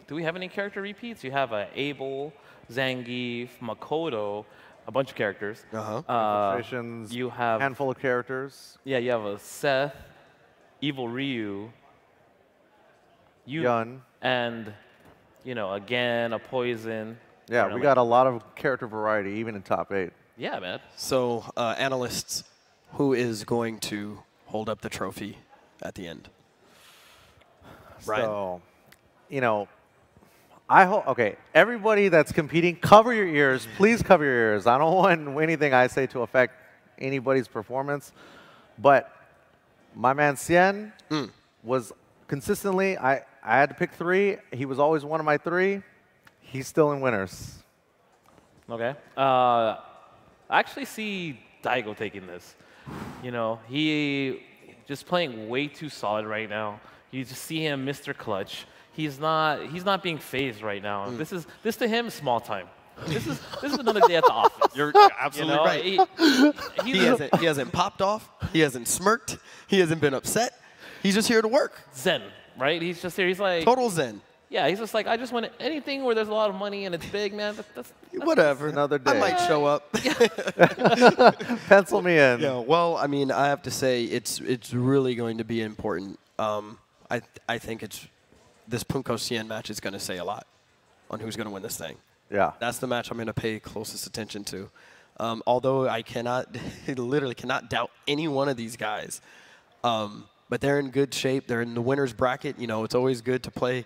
Do we have any character repeats? You have Abel, Zangief, Makoto, a bunch of characters. Infiltrations, you have handful of characters. Yeah, you have a Seth, Evil Ryu, Yun, and you know, again, a Poison. Yeah, we got a lot of character variety even in top 8. Yeah, man. So, analysts, who is going to hold up the trophy at the end? Ryan. So, you know, I hope, okay, everybody that's competing, cover your ears. Please cover your ears. I don't want anything I say to affect anybody's performance. But my man Cien was consistently, I had to pick 3. He was always one of my 3. He's still in winners. Okay. I actually see Daigo taking this. You know, he just playing way too solid right now. You just see him, Mr. Clutch. He's not being phased right now. This to him is small time. This is another day at the office. You're absolutely right. He hasn't popped off. He hasn't smirked. He hasn't been upset. He's just here to work. Zen, right? He's just here. He's like total zen. Yeah, he's just like, I just want anything where there's a lot of money and it's big, man. That's whatever. Another day. I might show up. Pencil me in. Yeah. Well, I mean, I have to say it's really going to be important. I think this Punko Cien match is going to say a lot on who's going to win this thing. Yeah. That's the match I'm going to pay closest attention to. Although I literally cannot doubt any one of these guys. But they're in good shape. They're in the winner's bracket. You know, it's always good to play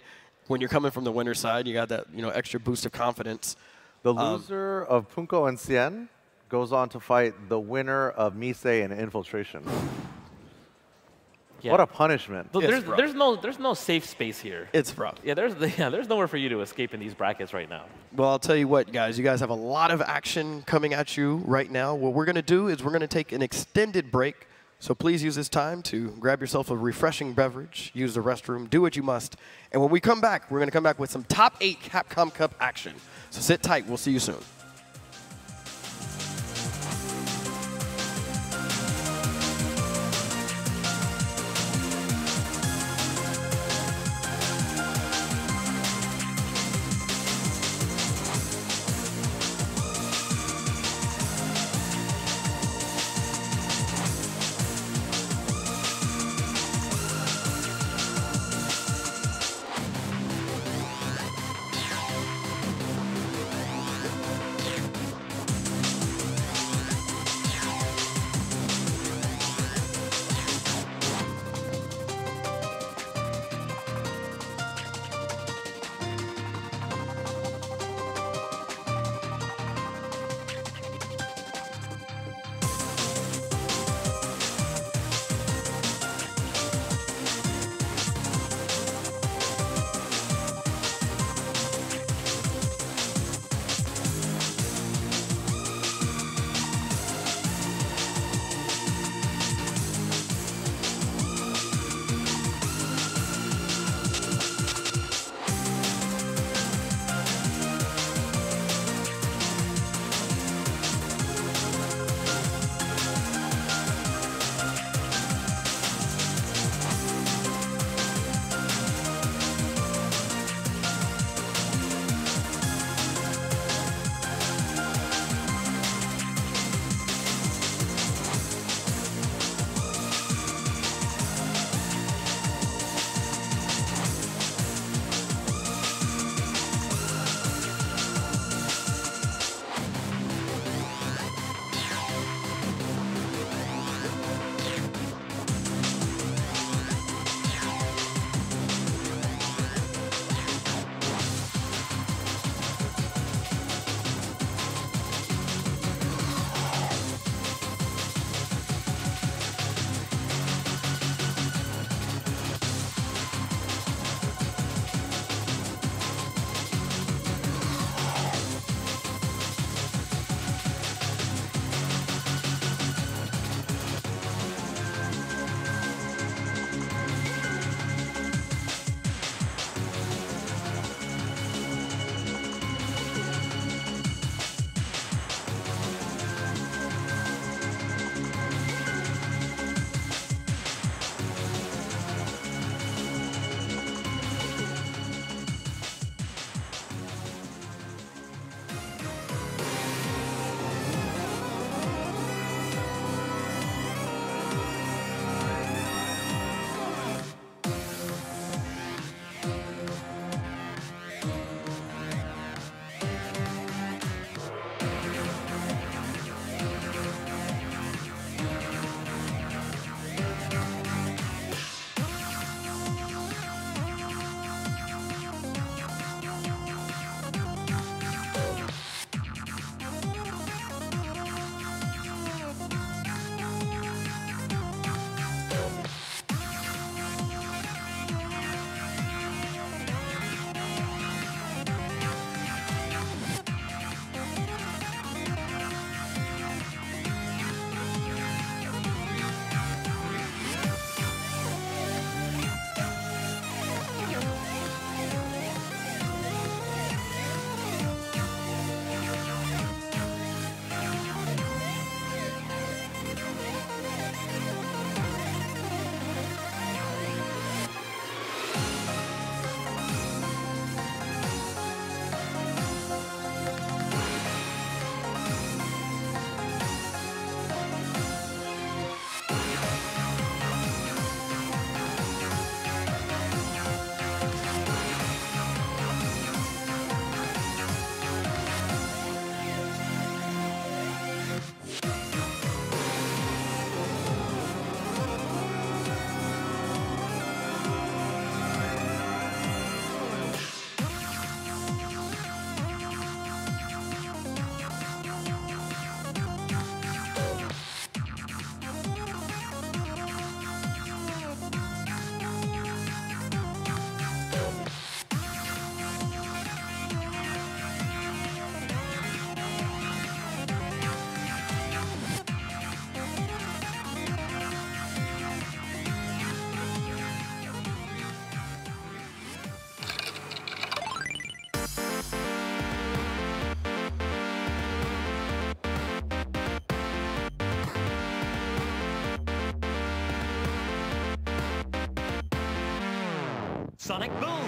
when you're coming from the winner's side. You got that, extra boost of confidence. The loser of Punko and Cien goes on to fight the winner of Mise and Infiltration. Yeah. What a punishment. There's no safe space here. It's rough. Yeah, there's nowhere for you to escape in these brackets right now. Well, I'll tell you what, guys. You guys have a lot of action coming at you right now. What we're going to do is we're going to take an extended break. So please use this time to grab yourself a refreshing beverage, use the restroom, do what you must. And when we come back, we're going to come back with some top 8 Capcom Cup action. So sit tight. We'll see you soon. Sonic Boom!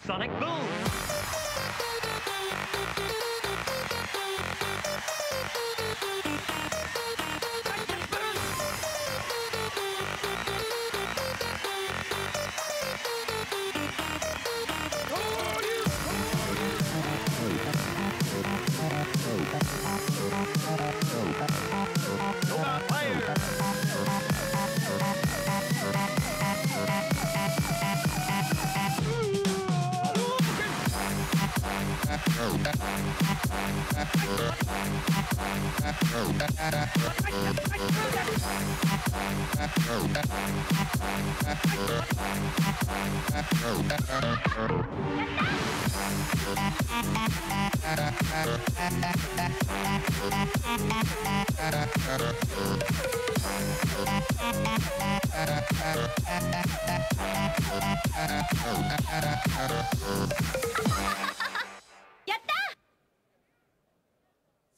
Sonic Boom!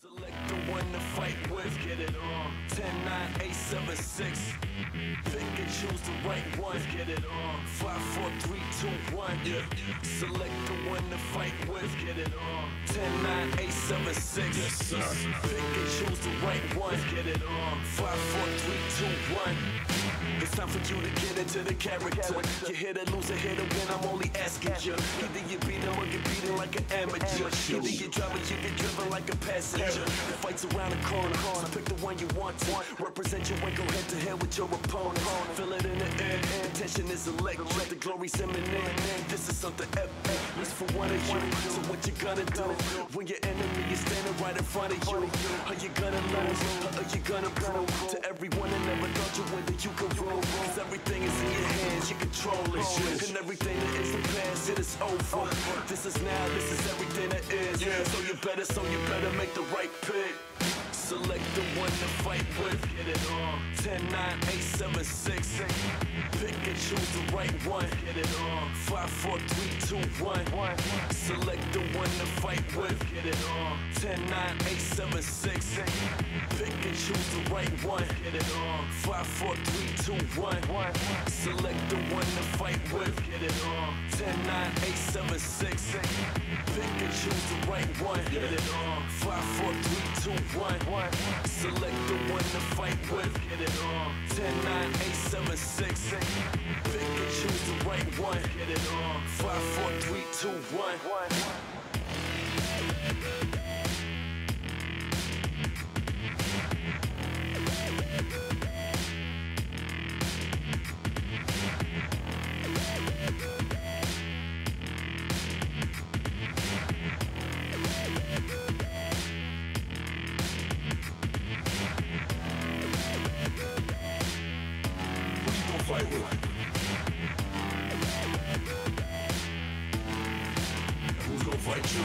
Select the one to fight with, get it on. 10, 9, 8, 7, 6. Pick and choose the right one, get it on. 5, 4, 3, 2, 1. Yeah. Select the one to fight with, get it on. 10, 9, 8, 7, 6. Yes, sir. Pick and choose the right one, get it on. 5, 4, 3, 2, 1. It's time for you to get into the character. You here to lose or here to win, I'm only asking you. Either you beat him or get beaten like an amateur. Either you drive or you get driven like a passenger. The fight's around the corner, so pick the one you want to. Represent your way, go head to head with your opponent. Feel it in the air, tension is electric. The glory's imminent, this is something epic. It's for one of you, so what you gonna do? When your enemy is standing right in front of you, are you gonna lose, or are you gonna prove to everyone that never thought you win that you can rule? Cause everything is in your hands, you control it. And everything that is the past, it is over. This is now, this is everything that is. So you better make the right pick. Select the one to fight with, get it on. 10, 9, 8, 7, 6. Pick and choose the right one, get it on. 5, 4, 3, 2, 1. Select the one to fight with, get it on. 10, 9, 8, 7, 6. Pick and choose the right one, get it on. 5, 4, 3, 2, 1. Select the one to fight with, get it on. 10, 9, 8, 7, 6. Pick and choose the right one, get it on. 5, 4, 3, 2, 1. Select the one to fight with, get it on. 10, 9, 8, 7, 6. Pick and choose the right one, get it on. 5, 4, 3, 2, 1. Fight with. Who's gonna fight you?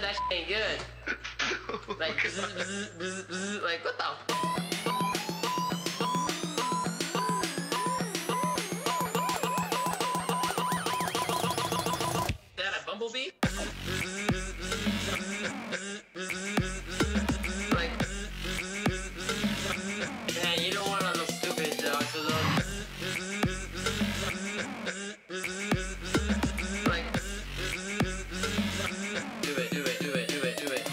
that shit ain't good. Like, like, what the? That a bumblebee? Like, man, you don't want to look stupid, dog. So like, do it.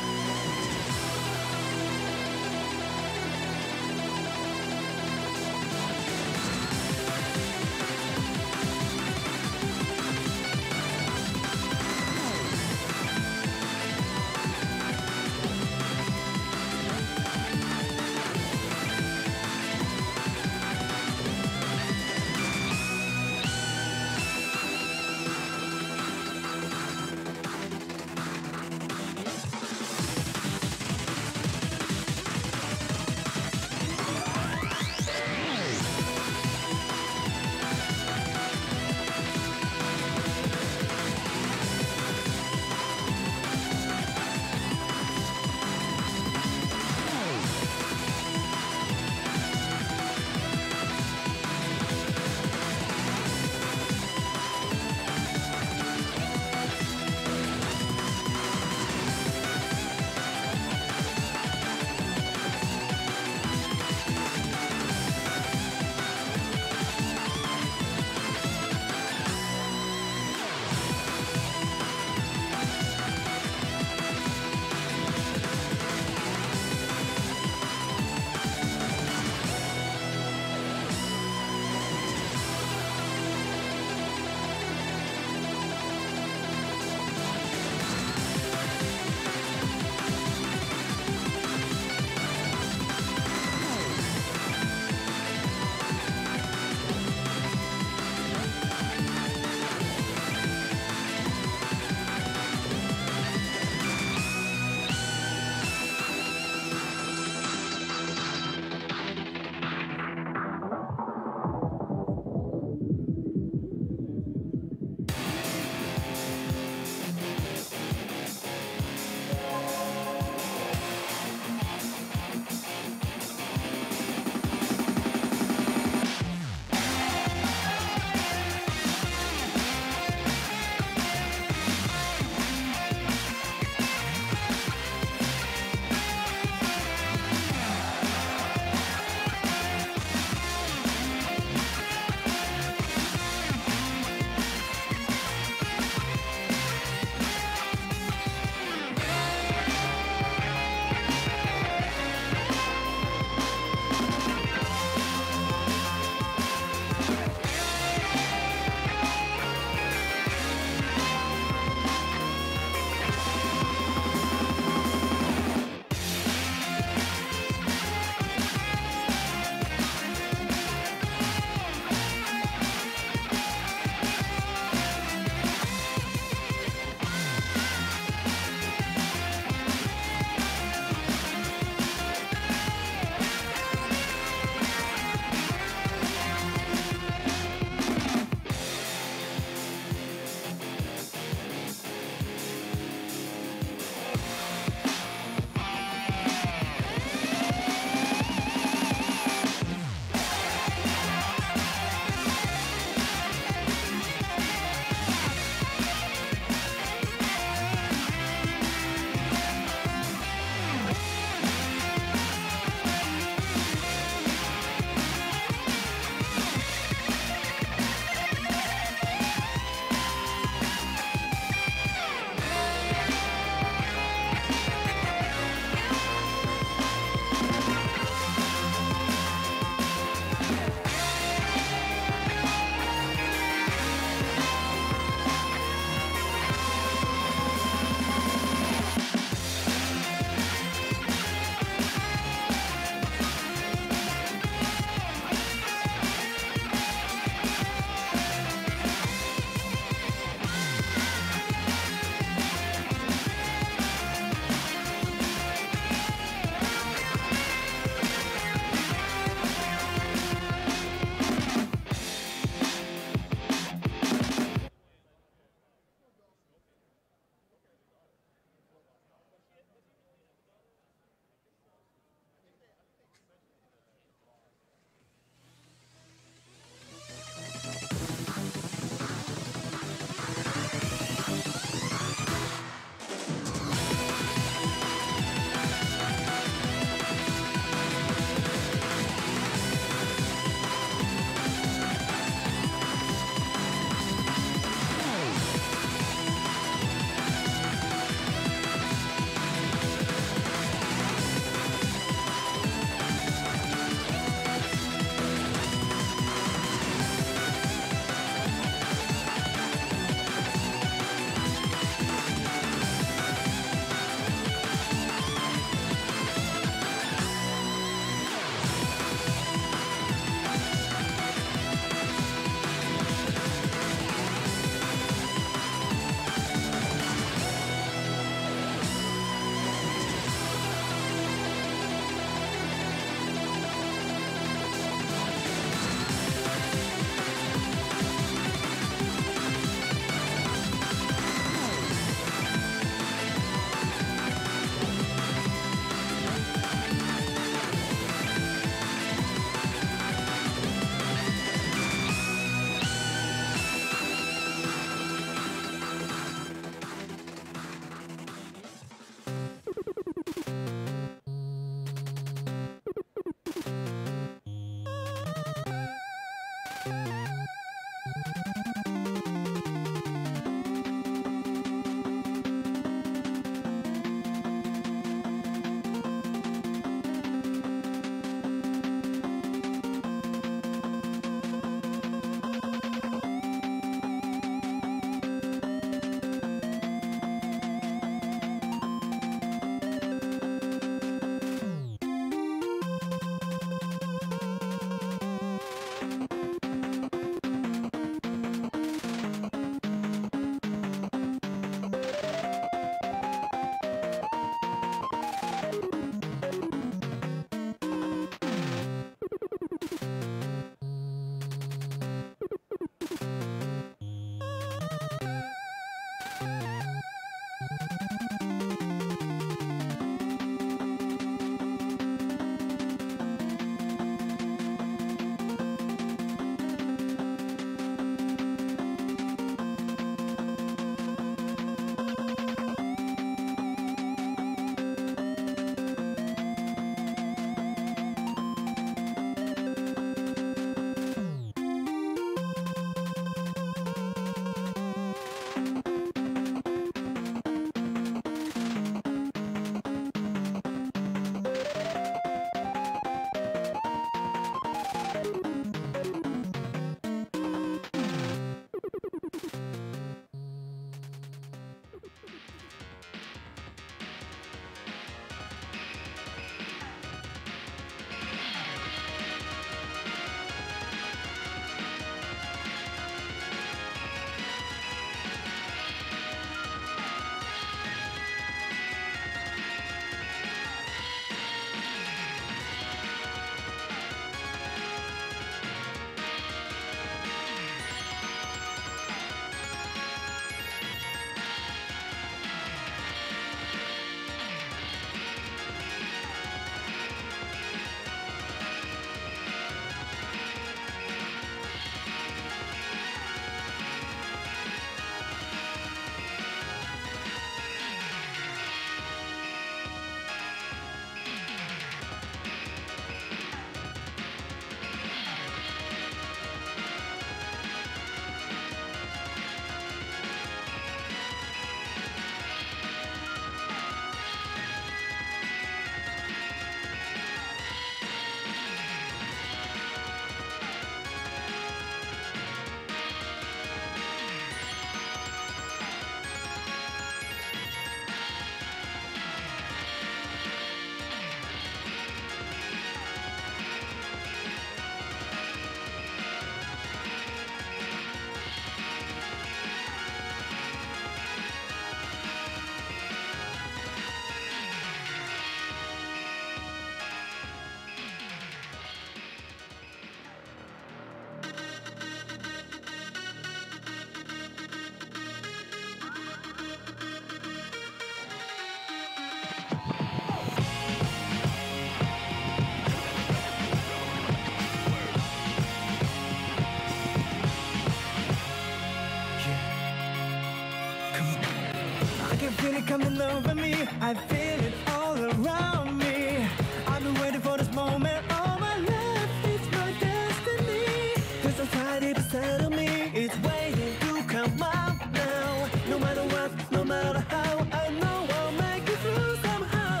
feel it coming over me. I feel it all around me. I've been waiting for this moment all my life. It's my destiny. There's a tide beside of me. It's waiting to come out now. No matter what, no matter how, I know I'll make it through somehow.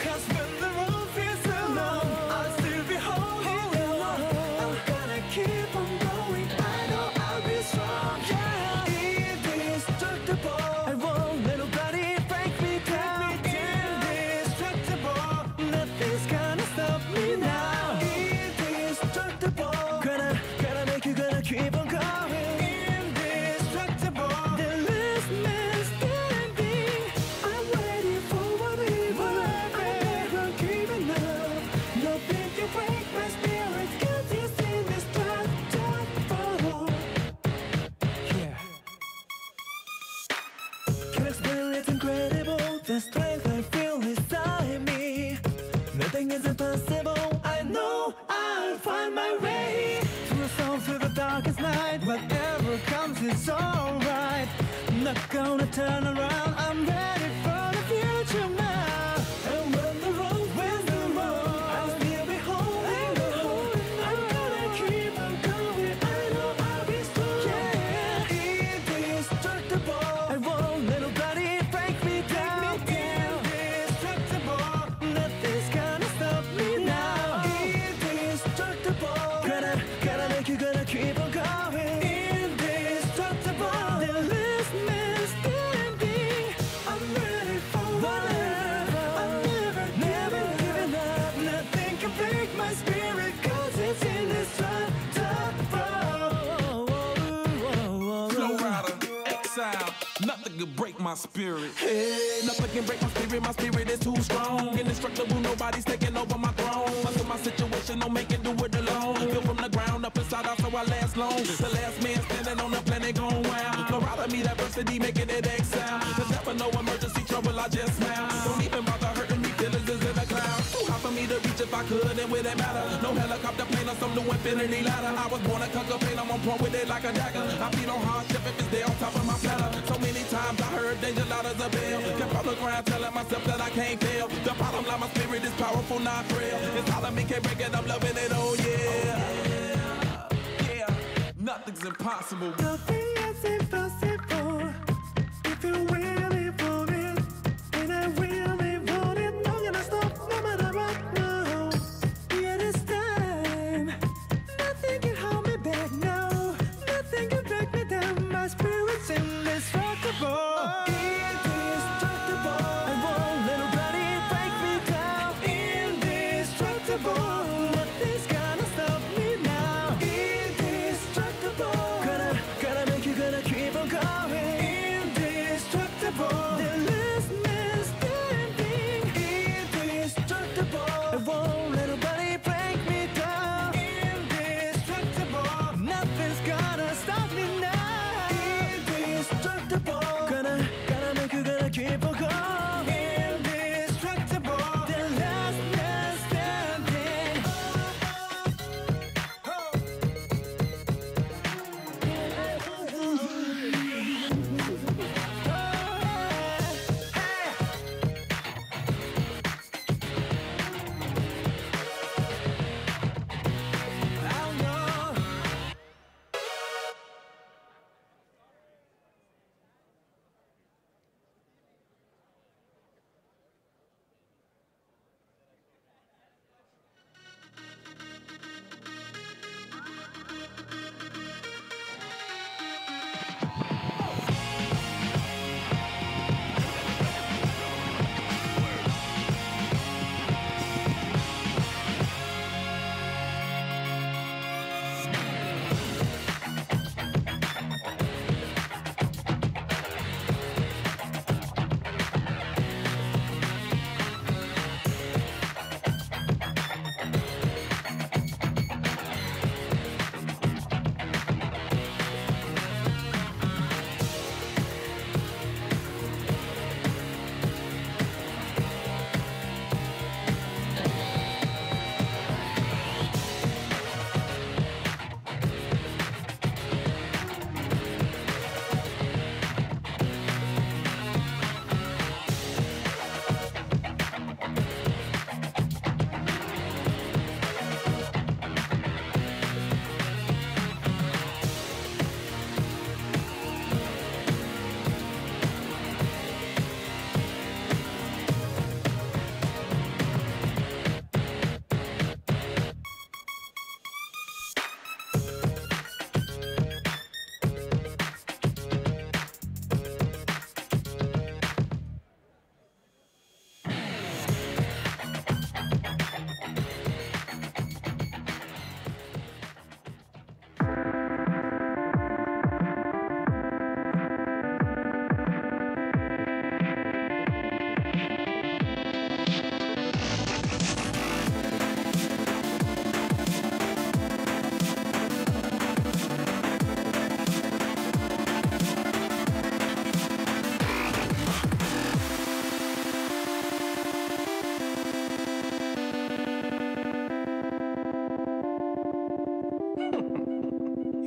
Cause when the road feels so long, I'll still be holding on. I'm gonna keep on going. I know I'll be strong. Yeah, indestructible. I won't let nobody break me down. Indestructible. Nothing's gonna stop me now. Indestructible. Gonna make you gonna keep on going. Indestructible. The last man standing. I'm waiting for whatever. I'm never giving up. Nothing can break my spirit. 'Cause it's indestructible. Yeah. Can't explain, it's incredible. The strength I feel inside me. Nothing is impossible. I know I'll find my way. Through the storm, through the darkest night. Whatever comes, it's alright. Not gonna turn around. I'm ready for the future now. And when the road, I'll still be holding on. I'm gonna keep on going. I know I'll be strong. Yeah, indestructible. I won't let nobody break me down. Indestructible. Nothing's gonna stop me now. Indestructible. Gonna make you gonna keep on going. Indestructible. The last man standing. I'm ready for whatever. I'm never giving up. Nothing can break my spirit. 'Cause it's indestructible. Flow rider, exile, nothing can break my spirit. Hey, nothing can break my spirit. My spirit is too strong. Indestructible, nobody's taking over my throne. Under my situation, don't make it do it alone. Built from the ground up inside out, so I last long. The last man standing on the planet gone wild. No rider meet adversity, making it exile. There's never no emergency trouble, I just smile. Don't even bother hurting me, feelings is in the clouds. Too hard for me to reach if I could, and would it matter? No helicopter plane or some new infinity ladder. I was born to conquer pain, I'm on point with it like a dagger. I feed on hardship if it's there on top of my platter. So many times I heard danger loud as a bell. Kept on the ground telling myself that I can't fail. The bottom line, my spirit is powerful, not frail. It's all of me, can't break it, I'm loving it, oh yeah. Yeah, nothing's impossible. Nothing is impossible if you really want it. And I really want it. Not gonna stop no matter what. No, yeah, this time nothing can hold me back. No, nothing can break me down. My spirit's indestructible. Indestructible. I won't let nobody break me down. Indestructible. Nothing's gonna stop me now. Indestructible. Gonna make you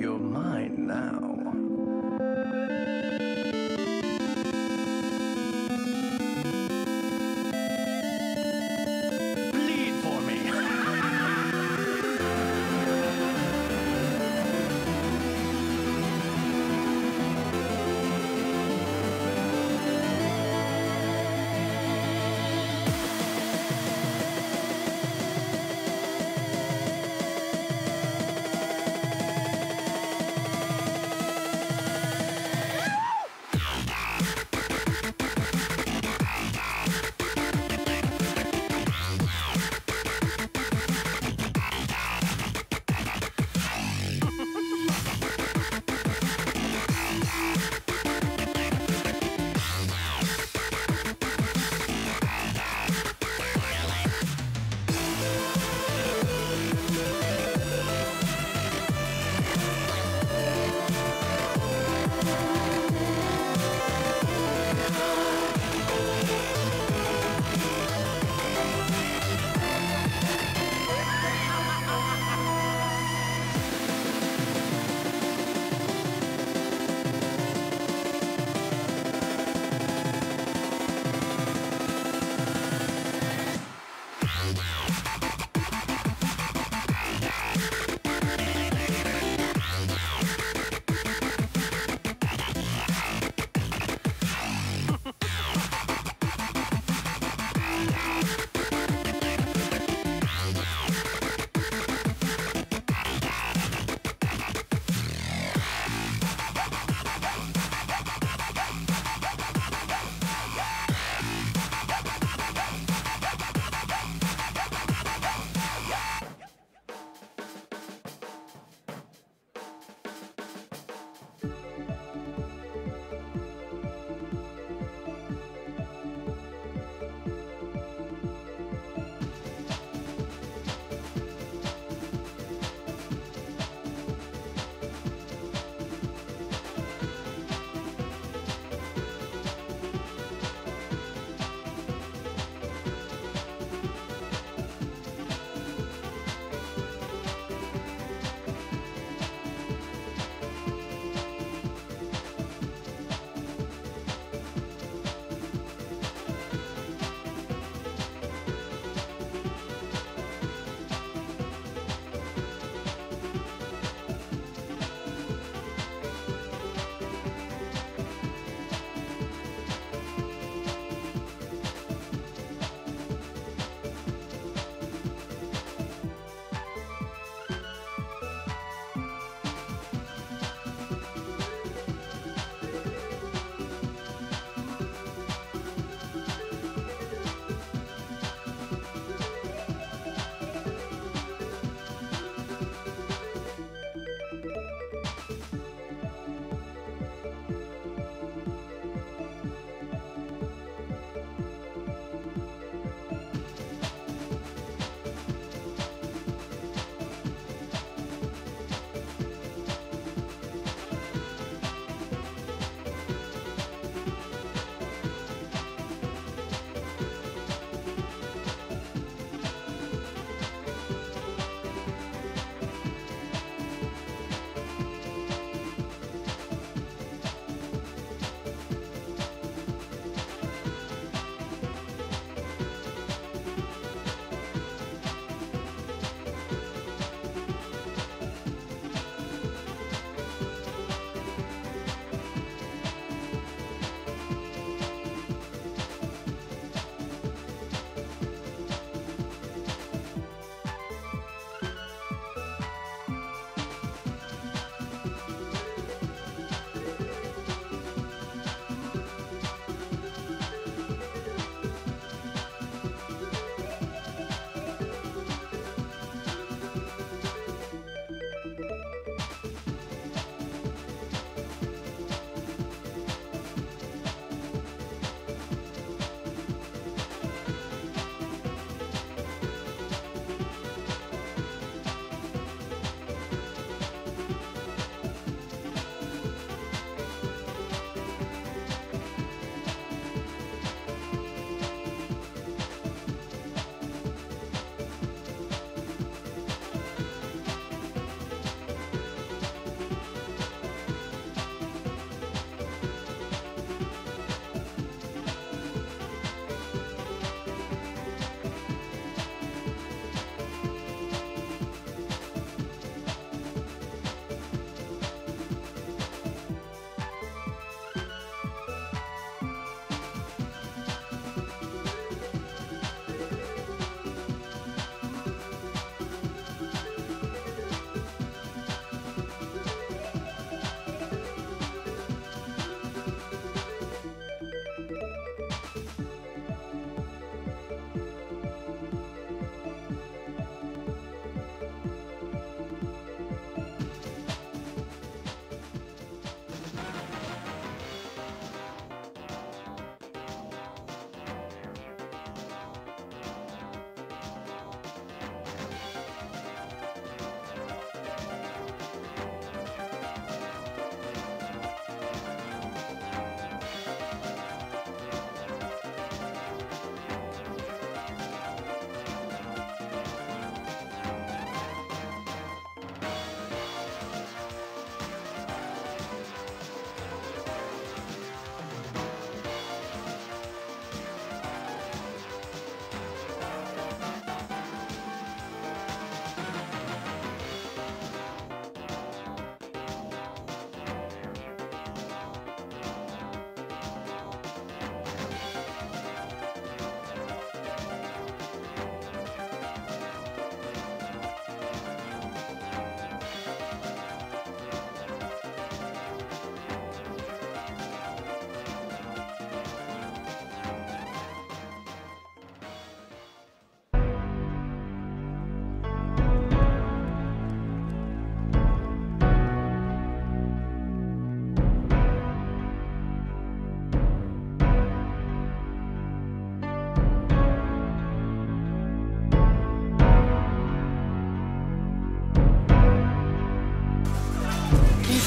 You're mine now. Bleed for me.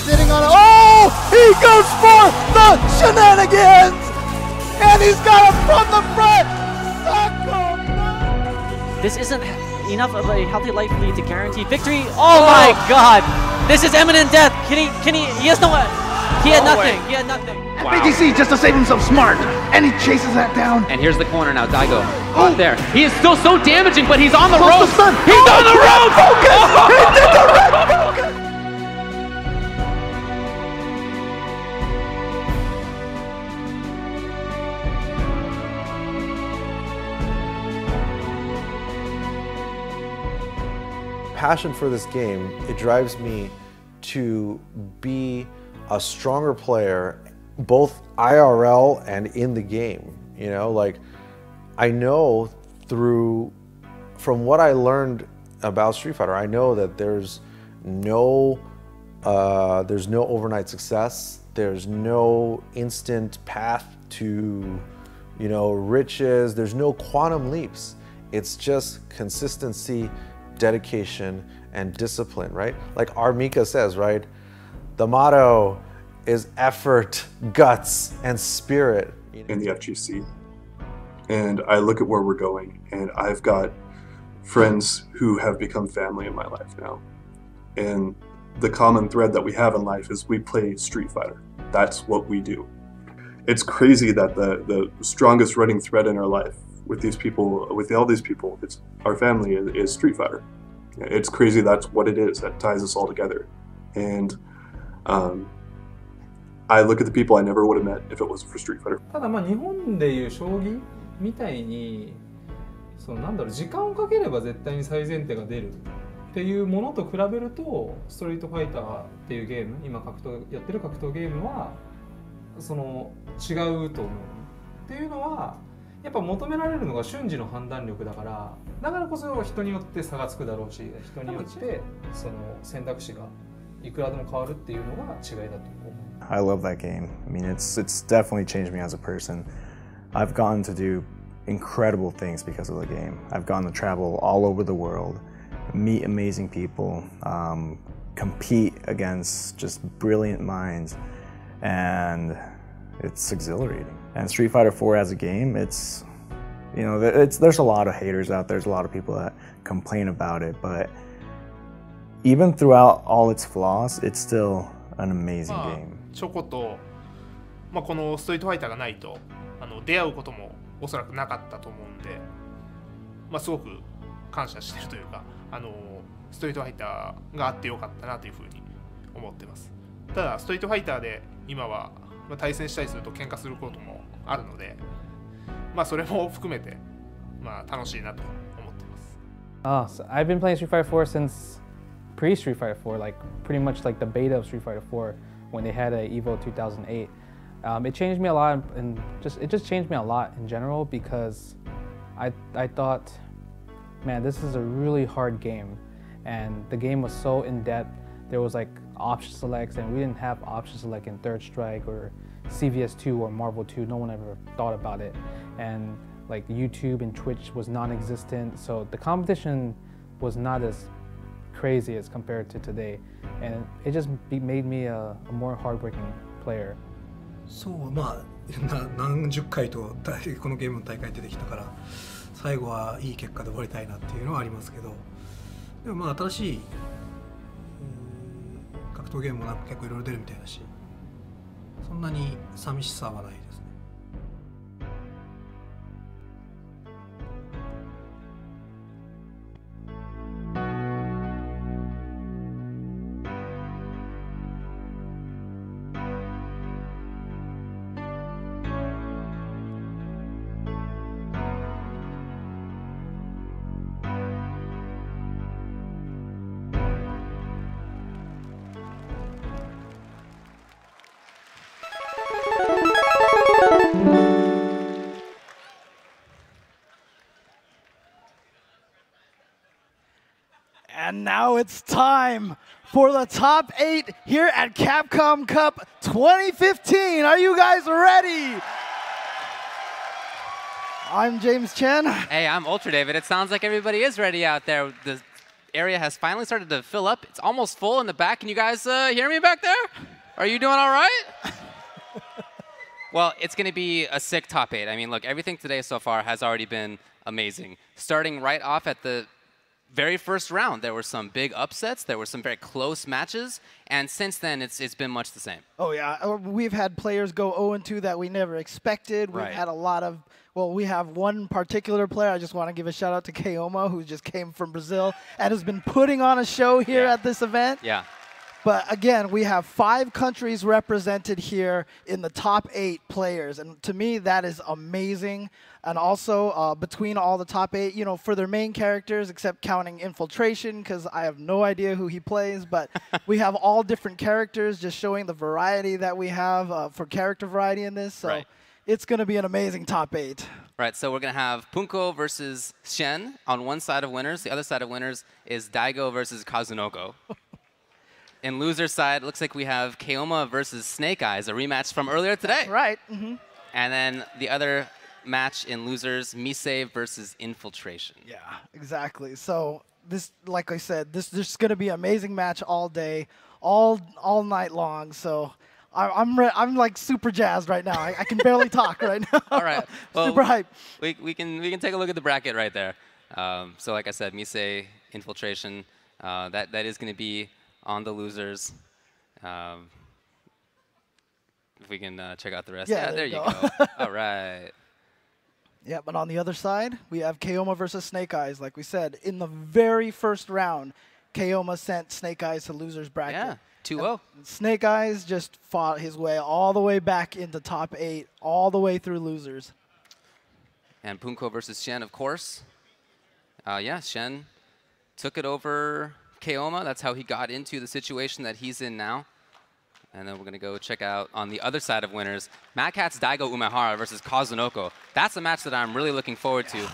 sitting on it. Oh, he goes for the shenanigans, and he's got it from the front. This isn't enough of a healthy life lead to guarantee victory. Oh my God! This is imminent death. He has no, he had nothing. He had nothing. Wow. BTC just to save himself smart, and he chases that down. And here's the corner now, Daigo. Right there. He is still so damaging, but he's on the Close rope. to stun. He's on the rope. Focus! He did the red focus! Passion for this game, it drives me to be a stronger player, both IRL and in the game. You know, like I know from what I learned about Street Fighter, I know that there's no overnight success. There's no instant path to, you know, riches. There's no quantum leaps. It's just consistency, dedication, and discipline, right? Like Armika says, right? The motto is effort, guts, and spirit. In the FGC. And I look at where we're going, and I've got friends who have become family in my life now. And the common thread that we have in life is we play Street Fighter. That's what we do. It's crazy that the strongest running thread in our life with these people, with all these people, it's our family is Street Fighter. It's crazy that's what it is that ties us all together. And I look at the people I never would have met if it wasn't for Street Fighter. ただまあ日本でいう将棋みたいになんだろう時間をかければ絶対に最善手が出るっていうものと比べるとストリートファイターっていうゲーム今やってる格闘ゲームは違うと思うっていうのはやっぱ求められるのが瞬時の判断力だからこそ人によって差がつくだろうし人によって選択肢がいくらでも変わるっていうのが違いだと思う。I love that game. I mean, it's definitely changed me as a person. I've gotten to do incredible things because of the game. I've gotten to travel all over the world, meet amazing people, compete against just brilliant minds, and it's exhilarating. And Street Fighter 4 as a game, it's, you know, there's a lot of haters out there. There's a lot of people that complain about it, but even throughout all its flaws, it's still an amazing game. チョコと、このストリートファイターがないと出会うこともおそらくなかったと思うんで、すごく感謝してるというかストリートファイターがあってよかったなというふうに思ってます。ただストリートファイターで今は対戦したりすると喧嘩することもあるので、それも含めて楽しいなと思ってます。So I've been playing Street Fighter 4 since pre-Street Fighter 4, like pretty much like the beta of Street Fighter 4 when they had a Evo 2008. It changed me a lot, and it just changed me a lot in general because I thought, man, this is a really hard game, and the game was so in depth. There was like option selects, and we didn't have option select in Third Strike or CVS2 or Marvel 2. No one ever thought about it, and like YouTube and Twitch was non-existent, so the competition was not as crazy as compared to today, and it just made me a more hardworking player. そう何十回とこのゲームの大会に出てきたから最後はいい結果で終わりたいなっていうのはありますけど、でも新しい格闘ゲームも結構いろいろ出るみたいだし、そんなに寂しさはないですね。And now it's time for the top 8 here at Capcom Cup 2015. Are you guys ready? I'm James Chen. Hey, I'm Ultra David. It sounds like everybody is ready out there. The area has finally started to fill up. It's almost full in the back. Can you guys hear me back there? Are you doing all right? Well, it's going to be a sick top 8. I mean, look, everything today so far has already been amazing. Starting right off at the very first round, there were some big upsets. There were some very close matches. And since then, it's been much the same. Oh, yeah. We've had players go 0-2 that we never expected. We've had a lot of, well, we have one particular player. I just want to give a shout out to Keoma, who just came from Brazil and has been putting on a show here at this event. Yeah. But again, we have 5 countries represented here in the top 8 players. And to me, that is amazing. And also, between all the top 8, you know, for their main characters, except counting Infiltration, because I have no idea who he plays, but we have all different characters, just showing the variety that we have for character variety in this. So it's going to be an amazing top 8. Right, so we're going to have Punko versus Shen on one side of winners. The other side of winners is Daigo versus Kazunoko. In loser side, it looks like we have Keoma versus Snake Eyes, a rematch from earlier today. That's right. Mm-hmm. And then the other match in losers, Mise versus Infiltration. Yeah, exactly. So this, like I said, this is going to be an amazing match all day, all night long. So I'm like super jazzed right now. I can barely talk right now. All right. Well, super hype. We can take a look at the bracket right there. So like I said, Mise, Infiltration, that is going to be on the losers. If we can check out the rest. Yeah, there you go. All right. Yeah, but on the other side, we have Keoma versus Snake Eyes. Like we said, in the very first round, Keoma sent Snake Eyes to losers bracket. Yeah, 2-0. Snake Eyes just fought his way all the way back into top 8, all the way through losers. And Punko versus Shen, of course. Yeah, Shen took it over Keoma. That's how he got into the situation that he's in now. And then we're going to go check out on the other side of winners, Mad Catz Daigo Umehara versus Kazunoko. That's a match that I'm really looking forward to.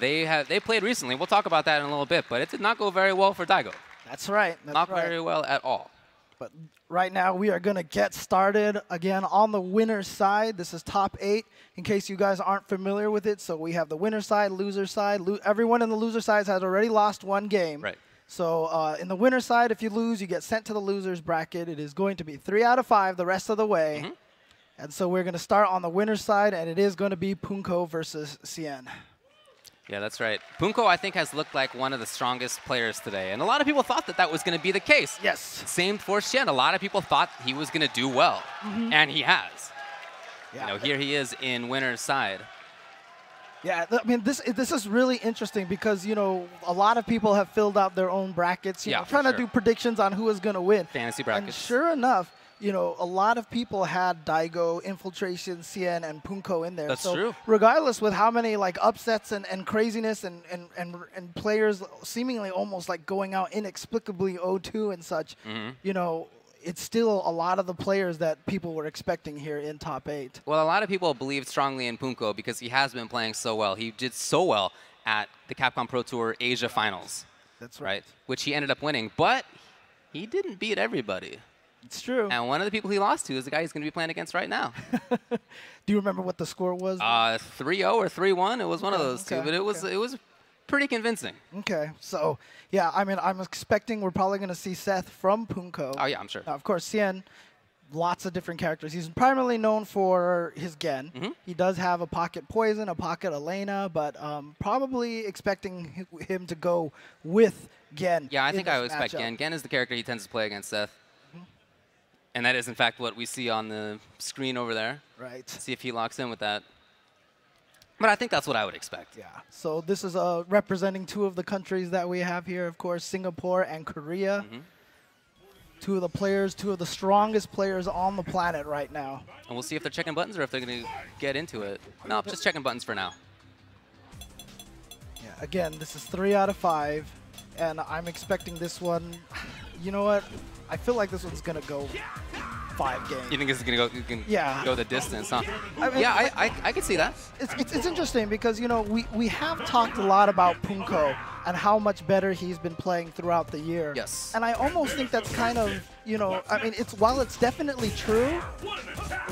They played recently. We'll talk about that in a little bit, but it did not go very well for Daigo. That's right. Not very well at all. But right now, we are going to get started again on the winner's side. This is top 8, in case you guys aren't familiar with it. So we have the winner's side, loser's side. Everyone in the loser side has already lost one game. Right. So in the winner's side, if you lose, you get sent to the loser's bracket. It is going to be 3 out of 5 the rest of the way. Mm-hmm. And so we're going to start on the winner's side, and it is going to be Punko versus Cien. Yeah, that's right. Punko, I think, has looked like one of the strongest players today. And a lot of people thought that that was going to be the case. Yes. Same for Shen. A lot of people thought he was going to do well. Mm-hmm. And he has. Yeah. You know, here he is in winner's side. Yeah, I mean, this is really interesting because, you know, a lot of people have filled out their own brackets, you know, trying to do predictions on who is going to win. Fantasy brackets. And sure enough, you know, a lot of people had Daigo, Infiltration, Cien, and Punko in there. That's so true. Regardless with how many, like, upsets and craziness and players seemingly almost, like, going out inexplicably 0-2 and such, you know, it's still a lot of the players that people were expecting here in top 8. Well, a lot of people believe strongly in Punko because he has been playing so well. He did so well at the Capcom Pro Tour Asia Finals. That's right. Which he ended up winning, but he didn't beat everybody. It's true. And one of the people he lost to is the guy he's going to be playing against right now. Do you remember what the score was? 3-0 or 3-1. It was one of those two, but it was pretty convincing. Okay, so yeah, I mean, I'm expecting we're probably going to see Seth from Punko. Oh yeah, I'm sure. Now, of course, Cien, lots of different characters. He's primarily known for his Gen. He does have a Pocket Poison, a Pocket Elena, but probably expecting him to go with Gen. Yeah, I think I would expect Gen. Gen is the character he tends to play against Seth. And that is, in fact, what we see on the screen over there. Right. See if he locks in with that. But I think that's what I would expect. Yeah. So this is representing 2 of the countries that we have here, of course, Singapore and Korea. 2 of the players, 2 of the strongest players on the planet right now. And we'll see if they're checking buttons or if they're going to get into it. No, just checking buttons for now. Yeah. Again, this is 3 out of 5, and I'm expecting this one. You know what? I feel like this one's going to go 5 games. You think this is going to go the distance, huh? I mean, yeah, I can see that. It's interesting because, you know, we have talked a lot about Punko and how much better he's been playing throughout the year. Yes. And I almost think that's kind of, you know, I mean, while it's definitely true,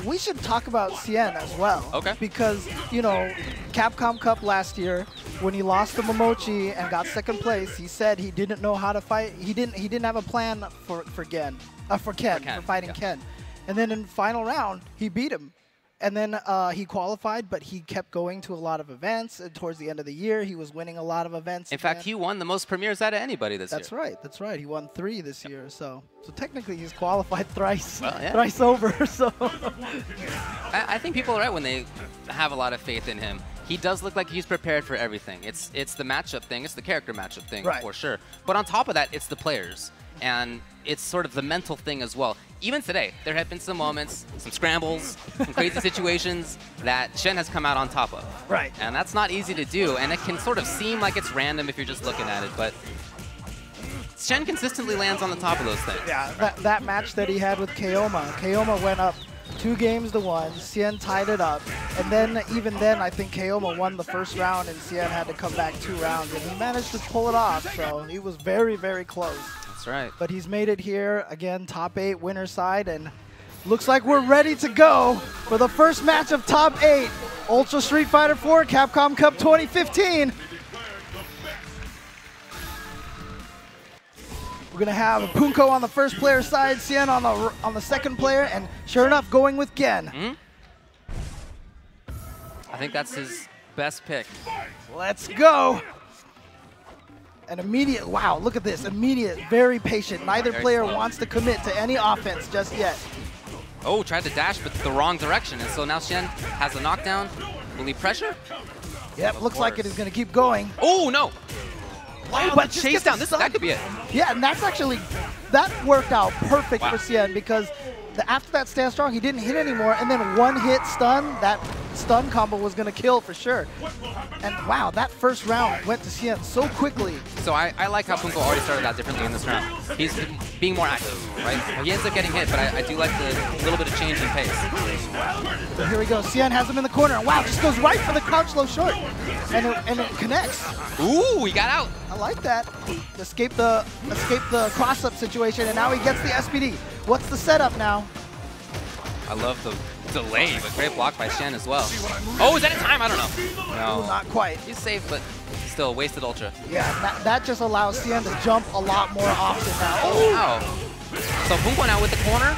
we should talk about Cien as well. Okay. Because, you know, Capcom Cup last year, when he lost to Momochi and got second place, he said he didn't know how to fight. He didn't have a plan for Ken, for fighting Ken. And then in final round, he beat him. And then he qualified, but he kept going to a lot of events. And towards the end of the year, he was winning a lot of events. In fact, he won the most premieres out of anybody this year. That's right. That's right. He won 3 this year. So technically, he's qualified thrice, well, yeah. thrice over. So I think people are right when they have a lot of faith in him. He does look like he's prepared for everything. It's the matchup thing. It's the character matchup thing, right. for sure. But on top of that, it's the players. And it's sort of the mental thing as well. Even today, there have been some moments, some scrambles, some crazy situations that Shen has come out on top of. Right. And that's not easy to do, and it can sort of seem like it's random if you're just looking at it, but Shen consistently lands on the top of those things. Yeah, that match that he had with Keoma went up 2-1. Cien tied it up, and then even then, I think Keoma won the first round, and Cien had to come back 2 rounds, and he managed to pull it off. So he was very, very close. That's right. But he's made it here again, top 8 winner side, and looks like we're ready to go for the first match of top 8, Ultra Street Fighter 4 Capcom Cup 2015. We're gonna have Punko on the first player side, Cien on the second player, and sure enough, going with Gen. I think that's his best pick. Let's go. An immediate, wow, look at this, immediate, very patient. Neither player wants to commit to any offense just yet. Oh, tried to dash, but the wrong direction, and so now Shen has a knockdown. Will he pressure? Yep, looks like it is gonna keep going. Oh, no. Wow, but the chase down, that could be it. Yeah, and that's actually, that worked out perfect for Cien because after that stand strong, he didn't hit anymore, and then one hit stun, that stun combo was going to kill for sure. And wow, that first round went to Cien so quickly. So I like how Punko already started out differently in this round. He's being more active, right? He ends up getting hit, but I do like the little bit of change in pace. So here we go, Cien has him in the corner, and wow, just goes right for the crouch low short, and it connects. Ooh, he got out. I like that. Escape the cross-up situation, and now he gets the SPD. What's the setup now? I love the delay, but great block by Shen as well. Oh, is that in time? I don't know. No. Ooh, not quite. He's safe, but still wasted ultra. Yeah, that just allows Cien to jump a lot more often now. Oh, wow. So Punko now with the corner.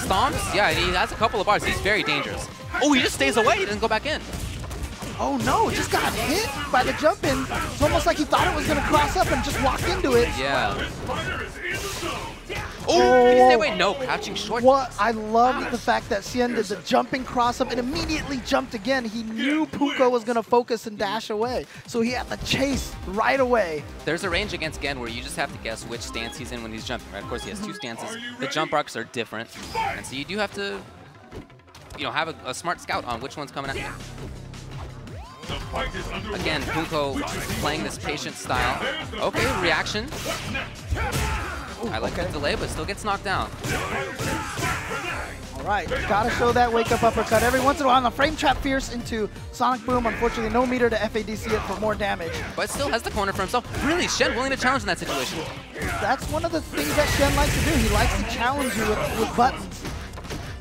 Stomps. Yeah, he has a couple of bars. He's very dangerous. Oh, he just stays away. He doesn't go back in. Oh no, just got hit by the jump in. It's almost like he thought it was going to cross up and just walk into it. Yeah. Oh, did he stay away? No, crouching short. What I love the fact that Cien did the jumping cross up and immediately jumped again. He knew Punko was going to focus and dash away, so he had to chase right away. There's a range against Gen where you just have to guess which stance he's in when he's jumping, right? Of course, he has 2 stances. The jump arcs are different, and so you do have to, have a smart scout on which one's coming at you. Again, Punko playing this patient style. Okay, reaction. I like the delay, but still gets knocked down. All right, gotta show that wake-up uppercut every once in a while. The frame trap fierce into Sonic Boom. Unfortunately, no meter to FADC it for more damage. But still has the corner for himself. Really, Shen willing to challenge in that situation. That's one of the things that Shen likes to do. He likes to challenge you with buttons.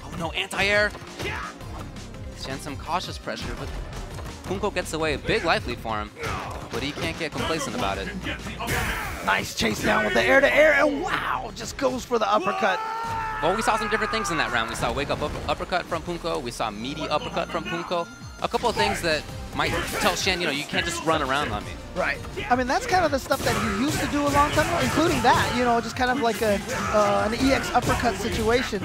Oh no, anti-air. Shen some cautious pressure, but Punko gets away. Big life lead for him, but he can't get complacent about it. Nice chase down with the air-to-air, and wow, just goes for the uppercut. Well, we saw some different things in that round. We saw wake-up uppercut from Punko. We saw meaty uppercut from Punko. A couple of things that might tell Shen, you can't just run around on me. Right. I mean, that's kind of the stuff that he used to do a long time ago, including that, just kind of like an EX uppercut situation.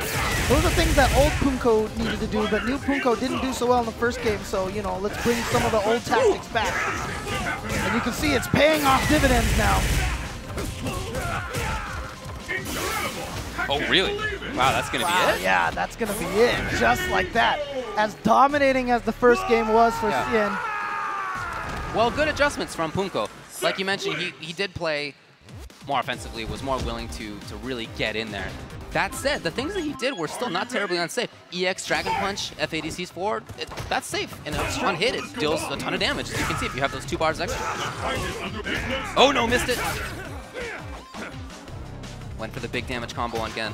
Those are things that old Punko needed to do, but new Punko didn't do so well in the first game, so, let's bring some of the old tactics back. And you can see it's paying off dividends now. Oh, really? Wow, that's going to be it? Yeah, that's going to be it. Just like that. As dominating as the first game was for Cien. Well, good adjustments from Punko. Like you mentioned, he did play more offensively, was more willing to really get in there. That said, the things that he did were still not terribly unsafe. EX Dragon Punch, FADC's forward, that's safe. And on hit, it deals a ton of damage, as you can see if you have those 2 bars extra. Oh no, missed it! Went for the big damage combo on Gen.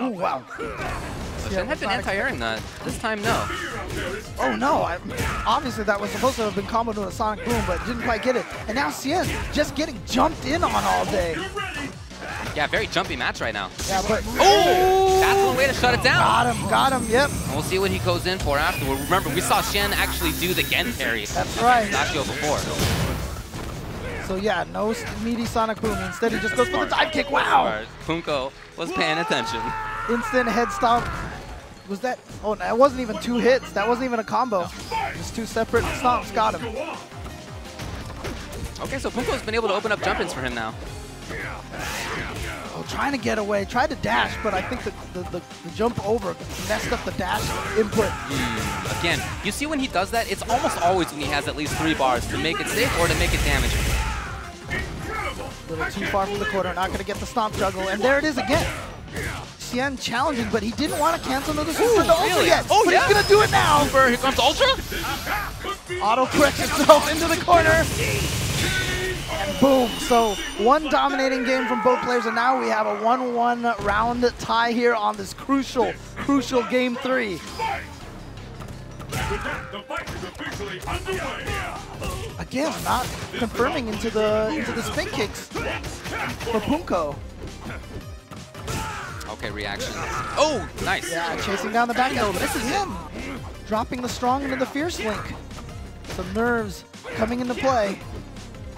Ooh, wow. So Shen had been anti-airing that. This time, no. Oh no, obviously that was supposed to have been comboed with a Sonic Boom, but didn't quite get it. And now Cien just getting jumped in on all day. Yeah, very jumpy match right now. Yeah, but oh, that's one way to shut it down. Got him, yep. And we'll see what he goes in for afterward. Remember, we saw Shen actually do the Gen parry. That's right. Last show before. So yeah, no meaty Sonic Boom. Instead, he just goes for the dive kick. Wow. Punko was paying attention. Instant head stomp. Was that? Oh, that wasn't even 2 hits. That wasn't even a combo. Just 2 separate stomps got him. Okay, so Punko's been able to open up jump-ins for him now. Oh, trying to get away. Tried to dash, but I think the jump over messed up the dash input. Again, you see when he does that, it's almost always when he has at least 3 bars to make it safe or to make it damaging. A little too far from the corner. Not going to get the stomp juggle. And there it is again. Cien challenging, but he didn't want to cancel another super to Ultra yet. Oh, but yeah? he's going to do it now. Here comes Ultra. Auto corrects himself into the corner. And boom. So one dominating game from both players, and now we have a 1-1 round tie here on this crucial game 3. The fight is officially underway. Again, not confirming into the spin kicks for Punko. Okay, reaction. Oh, nice. Yeah, chasing down the back end. This is him. Dropping the strong into the fierce link. Some nerves coming into play.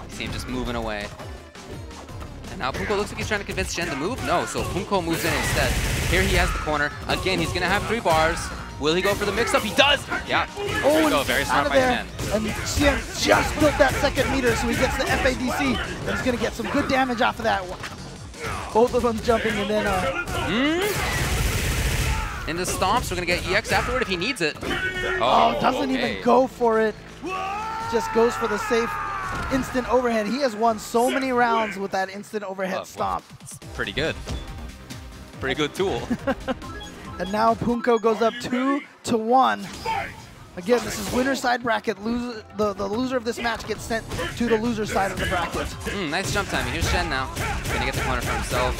You see him just moving away. And now Punko looks like he's trying to convince Shen to move. No, so Punko moves in instead. Here he has the corner. Again, he's going to have 3 bars. Will he go for the mix-up? He does! Yeah. There we go. Very smart by Shen. And Cien just built that second meter, so he gets the FADC. And he's going to get some good damage off of that. Both of them jumping, and then... In the stomps, we're going to get EX afterward if he needs it. Oh, doesn't even go for it. Just goes for the safe instant overhead. He has won so many rounds with that instant overhead stomp. It's pretty good. Pretty good tool. And now Punko goes up 2-1. Again, this is winner side bracket. The loser of this match gets sent to the loser side of the bracket. Nice jump timing. Here's Shen now. Gonna get the corner for himself.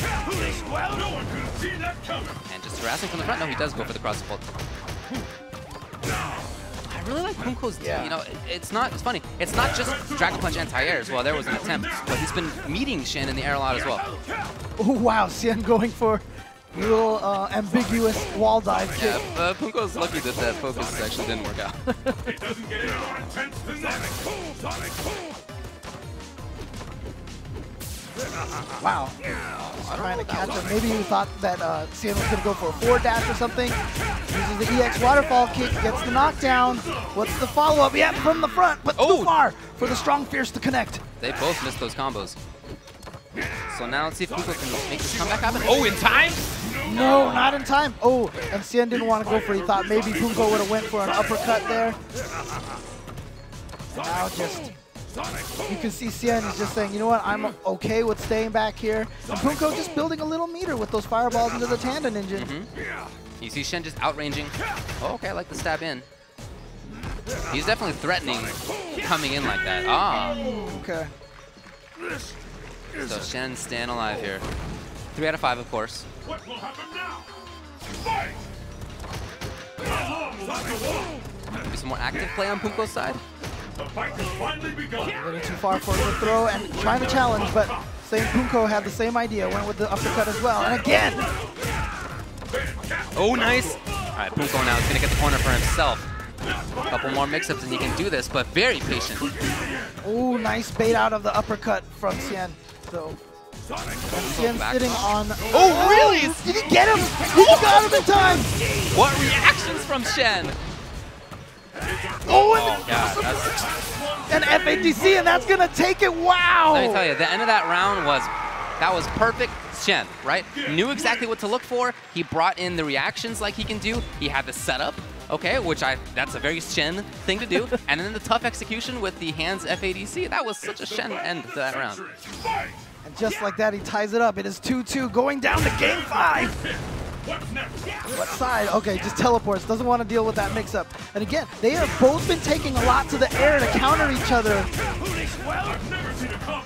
And just harassing from the front. No, he does go for the cross fault. I really like Punko's, you know, it's funny. It's not just Dragon Punch anti-air as well. There was an attempt, but he's been meeting Shen in the air a lot as well. Oh, wow. Cien going for a little ambiguous wall dive kick. Yeah, Punko's lucky that that focus actually didn't work out. Wow. Trying to catch him. Maybe he thought that Cien was going to go for a forward dash or something. Uses the EX waterfall kick, gets the knockdown. What's the follow-up? Yeah, from the front, but too far for the strong fierce to connect. They both missed those combos. So now let's see if Punko can make this comeback happen. Oh, in time? No, not in time. Oh, and Cien didn't want to go for it. He thought maybe Punko would have went for an uppercut there. Now just... You can see Cien is just saying, you know what, I'm okay with staying back here. And Punko just building a little meter with those fireballs into the tandem engine. You see Shen just outranging. Oh, okay, I like the stab in. He's definitely threatening coming in like that. Ah. Okay. So Shen staying alive here. 3 out of 5, of course. What will happen now? Fight! Maybe some more active play on Punko's side. The fight has finally begun. Getting too far for the throw and trying to challenge, but same Punko had the same idea, went with the uppercut as well. And again! Oh, nice! All right, Punko now is going to get the corner for himself. A couple more mix-ups and he can do this, but very patient. Oh, nice bait out of the uppercut from Cien. So, Cien sitting on... Oh, really? Did he get him? He got him in time! What reactions from Shen? Oh, and FADC, and that's going to take it. Wow! Let me tell you, the end of that round was perfect. Shen, right? Knew exactly what to look for. He brought in the reactions like he can do. He had the setup, okay, that's a very Shen thing to do. And then the tough execution with the hands FADC. That was such a Shen end to that round. And just like that, he ties it up. It is 2-2 going down to game 5. What side? Okay, just teleports. Doesn't want to deal with that mix-up. And again, they have both been taking a lot to the air to counter each other.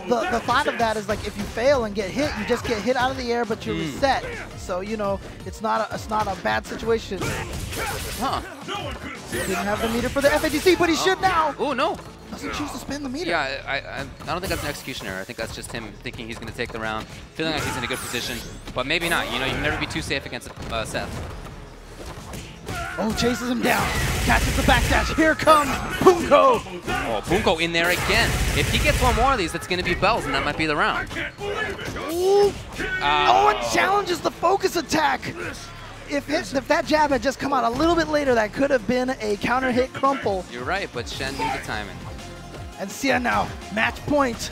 The thought of that is like if you fail and get hit, you just get hit out of the air, but you're reset. So you know it's not a bad situation. Huh? Didn't have the meter for the FADC, but he should now. Oh no! Doesn't choose to spin the meter. Yeah, I don't think that's an execution error. I think that's just him thinking he's going to take the round, feeling like he's in a good position, but maybe not. You know, you can never be too safe against Seth. Oh, chases him down. Catches the backdash. Here comes Punko. Oh, Punko in there again. If he gets one more of these, that's going to be bells, and that might be the round. Ooh. Oh, it challenges the focus attack. If that jab had just come out a little bit later, that could have been a counter hit crumple. You're right, but Shen knew the timing. And Xian now, match point.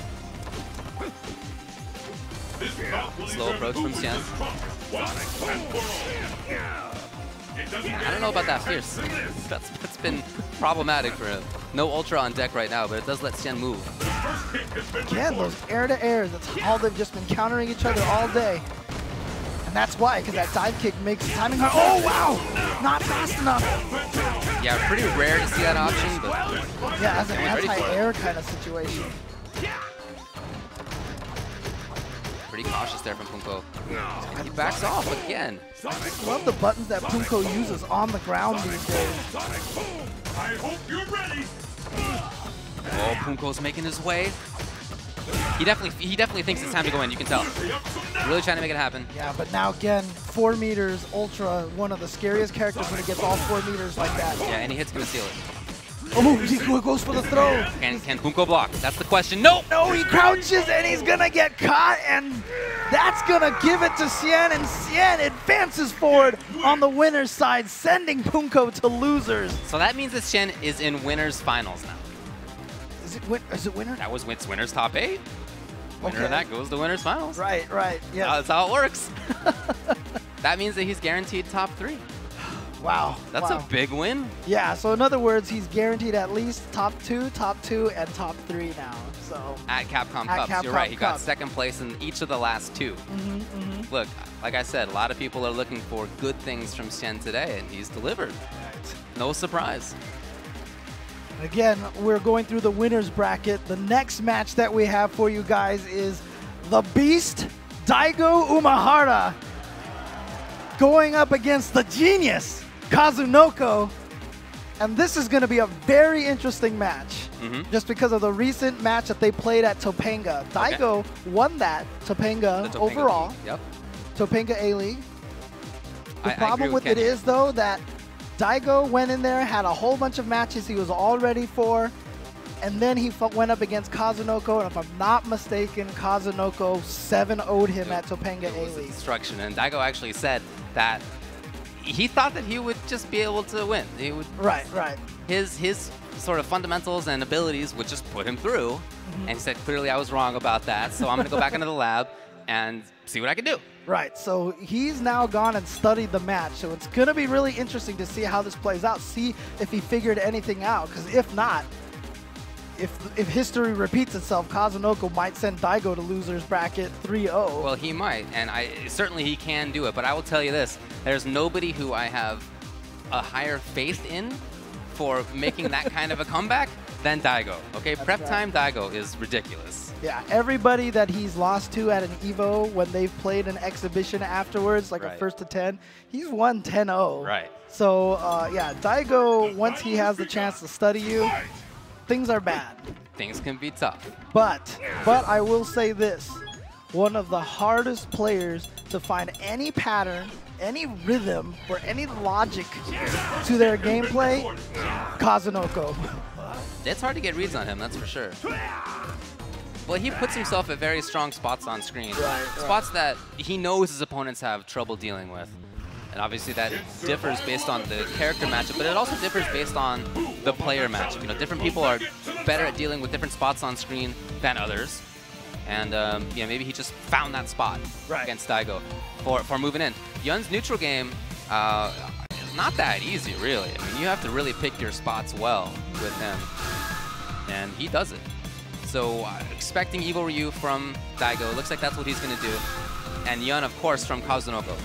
Slow approach from Xian. I don't know about that fierce. That's been problematic for him. No Ultra on deck right now, but it does let Xian move. Again, those air-to-airs, that's all they've just been countering each other all day. And that's why, because that dive kick makes timing hard. Oh, wow! Not fast enough. Yeah, pretty rare to see that option, but... Yeah, as an anti-air kind of situation. Pretty cautious there from Punko. And he backs off again. I love the buttons that Punko uses on the ground these days. I hope you're ready. Oh, Punko's making his way. He definitely thinks it's time to go in, you can tell. Really trying to make it happen. Yeah, but now again, 4 meters, Ultra, one of the scariest characters when he gets all 4 meters like that. Yeah, any hit's gonna seal it. Oh, he goes for the throw. Can Punko block? That's the question. No! No, he crouches and he's gonna get caught, and that's gonna give it to Xian, and Xian advances forward on the winner's side, sending Punko to losers. So that means that Shen is in winners finals now. Is it winner? That was winners top 8. Winner of that goes to winners finals. Right, yeah. That's how it works. That means that he's guaranteed top 3. Wow. That's a big win. Yeah, so in other words, he's guaranteed at least top 2, and top 3 now. So at Capcom Cup, you're right. He got second place in each of the last 2. Look, like I said, a lot of people are looking for good things from Shen today, and he's delivered. No surprise. Again, we're going through the winner's bracket. The next match that we have for you guys is the Beast, Daigo Umehara, going up against the genius, Kazunoko. And this is going to be a very interesting match, just because of the recent match that they played at Topanga. Daigo won that Topanga overall. Yep. Topanga A-League. The problem with it is, though, that Daigo went in there, had a whole bunch of matches he was all ready for, and then he went up against Kazunoko, and if I'm not mistaken, Kazunoko 7-0'd him at Topanga A-League. Instruction, and Daigo actually said that he thought that he would just be able to win. He would, right. His sort of fundamentals and abilities would just put him through, and he said, clearly I was wrong about that, so I'm going to go back into the lab and see what I can do. Right, so he's now gone and studied the match, so it's going to be really interesting to see how this plays out, see if he figured anything out, because if not, if history repeats itself, Kazunoko might send Daigo to losers bracket 3-0. Well, he might, and certainly he can do it, but I will tell you this, there's nobody who I have a higher faith in for making that kind of a comeback than Daigo. Okay, prep time Daigo is ridiculous. Yeah, everybody that he's lost to at an EVO when they've played an exhibition afterwards, like a 1st to 10, he's won 10-0. Right. So, yeah, Daigo, once he has the chance to study you, things are bad. Things can be tough. But I will say this. One of the hardest players to find any pattern, any rhythm, or any logic to their gameplay, Kazunoko. It's hard to get reads on him, that's for sure. Well, he puts himself at very strong spots on screen. Spots that he knows his opponents have trouble dealing with. And obviously that differs based on the character matchup, but it also differs based on the player matchup. You know, different people are better at dealing with different spots on screen than others. And yeah, maybe he just found that spot against Daigo for moving in. Yun's neutral game, not that easy, really. I mean, you have to really pick your spots well with him. And he does it. So expecting Evil Ryu from Daigo, looks like that's what he's going to do. And Yun, of course, from Kazunoko.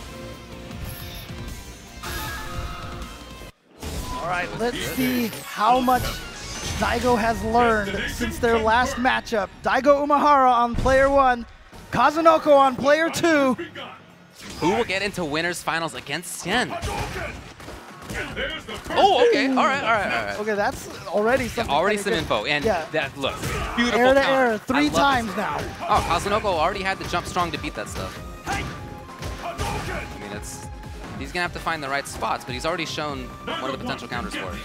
All right, let's see how much Daigo has learned since their last matchup. Daigo Umehara on player 1, Kazunoko on player 2. Who will get into winners finals against Sien? Oh, okay. All right. Okay, that's already something. Yeah, already some info. And that, look, beautiful Air to counter. air 3 times now. Oh, Kazunoko already had the jump strong to beat that stuff. I mean, he's going to have to find the right spots, but he's already shown one of the potential counters for it.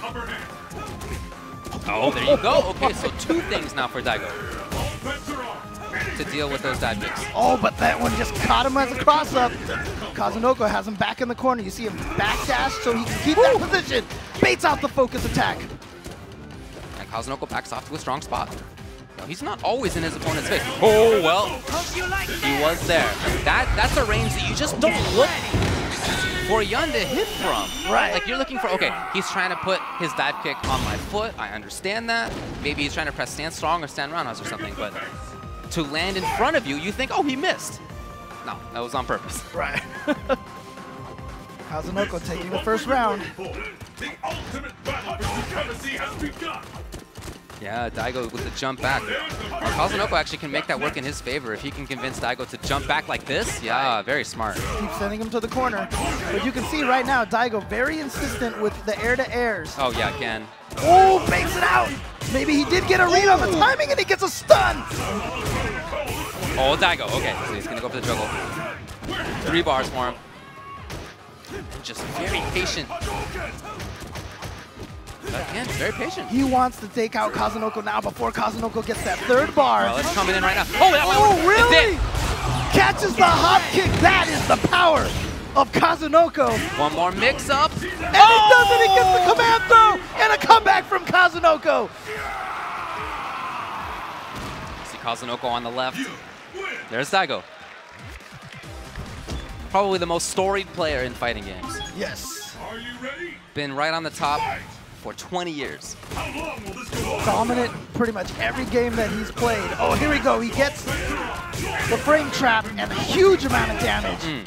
Oh, there you go. Okay, so 2 things now for Daigo to deal with those dive kicks. Oh, but that one just caught him as a cross-up. Kazunoko has him back in the corner. You see him backdash so he can keep that position. Baits out the focus attack. And Kazunoko backs off to a strong spot. No, he's not always in his opponent's face. Oh, well, he was there. That's a range that you just don't look for Yun to hit from. Right. Like, you're looking for, okay, he's trying to put his dive kick on my foot. I understand that. Maybe he's trying to press stand strong or stand roundhouse or something, but to land in front of you, you think, oh, he missed. No, that was on purpose. Right. Kazunoko taking the first round. The ultimate battle for supremacy has begun. Yeah, Daigo with the jump back. Kazunoko actually can make that work in his favor. If he can convince Daigo to jump back like this, yeah, very smart. Keep sending him to the corner. But you can see right now, Daigo very insistent with the air-to-airs. Oh, yeah, again. Oh, bakes it out. Maybe he did get a read on the timing and he gets a stun. Oh, Daigo. Okay, so he's going to go for the juggle. 3 bars for him. Just very patient. Again, very patient. He wants to take out Kazunoko now before Kazunoko gets that 3rd bar. Well, it's coming in right now. Oh, that oh really? Catches the hop kick. That is the power of Kazunoko. One more mix-up. And he does it. He gets the command throw and a comeback from Kazunoko. See Kazunoko on the left. There's Daigo. Probably the most storied player in fighting games. Yes. Are you ready? Been right on the top for 20 years. How long will this go on? Dominant pretty much every game that he's played. Oh, here we go. He gets the frame trap and a huge amount of damage.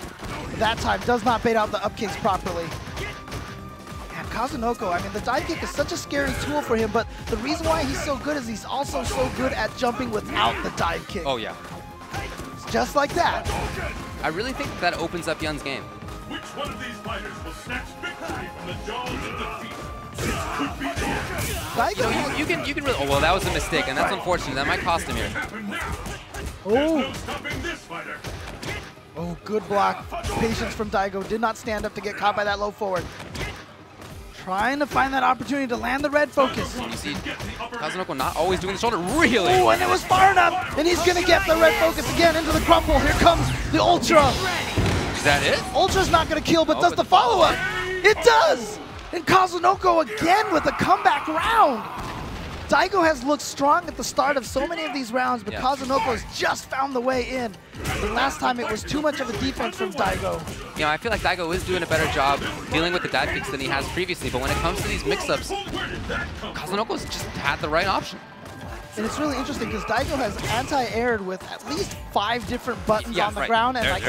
That time does not bait out the up kicks properly. And Kazunoko, I mean, the dive kick is such a scary tool for him, but the reason why he's so good is he's also so good at jumping without the dive kick. Oh, yeah. It's just like that. I really think that opens up Yun's game. Which one of these fighters will snatch victory from the jaws of defeat? Could be the You know, you can really. Oh, well, that was a mistake, and that's unfortunate. That might cost him here. Oh. Oh, good block. Patience from Daigo. Did not stand up to get caught by that low forward. Trying to find that opportunity to land the red focus. You see Kazunoko not always doing the shoulder. Really? Oh, and it was far enough. And he's going to get the red focus again into the crumple. Here comes the Ultra. Is that it? Ultra's not going to kill, but does the follow-up. It does. And Kazunoko again with a comeback round. Daigo has looked strong at the start of so many of these rounds, but Kazunoko has just found the way in. The last time it was too much of a defense from Daigo. You know, I feel like Daigo is doing a better job dealing with the dive kicks than he has previously, but when it comes to these mix-ups, Kazunoko's just had the right option. And it's really interesting because Daigo has anti-aired with at least 5 different buttons on the ground and like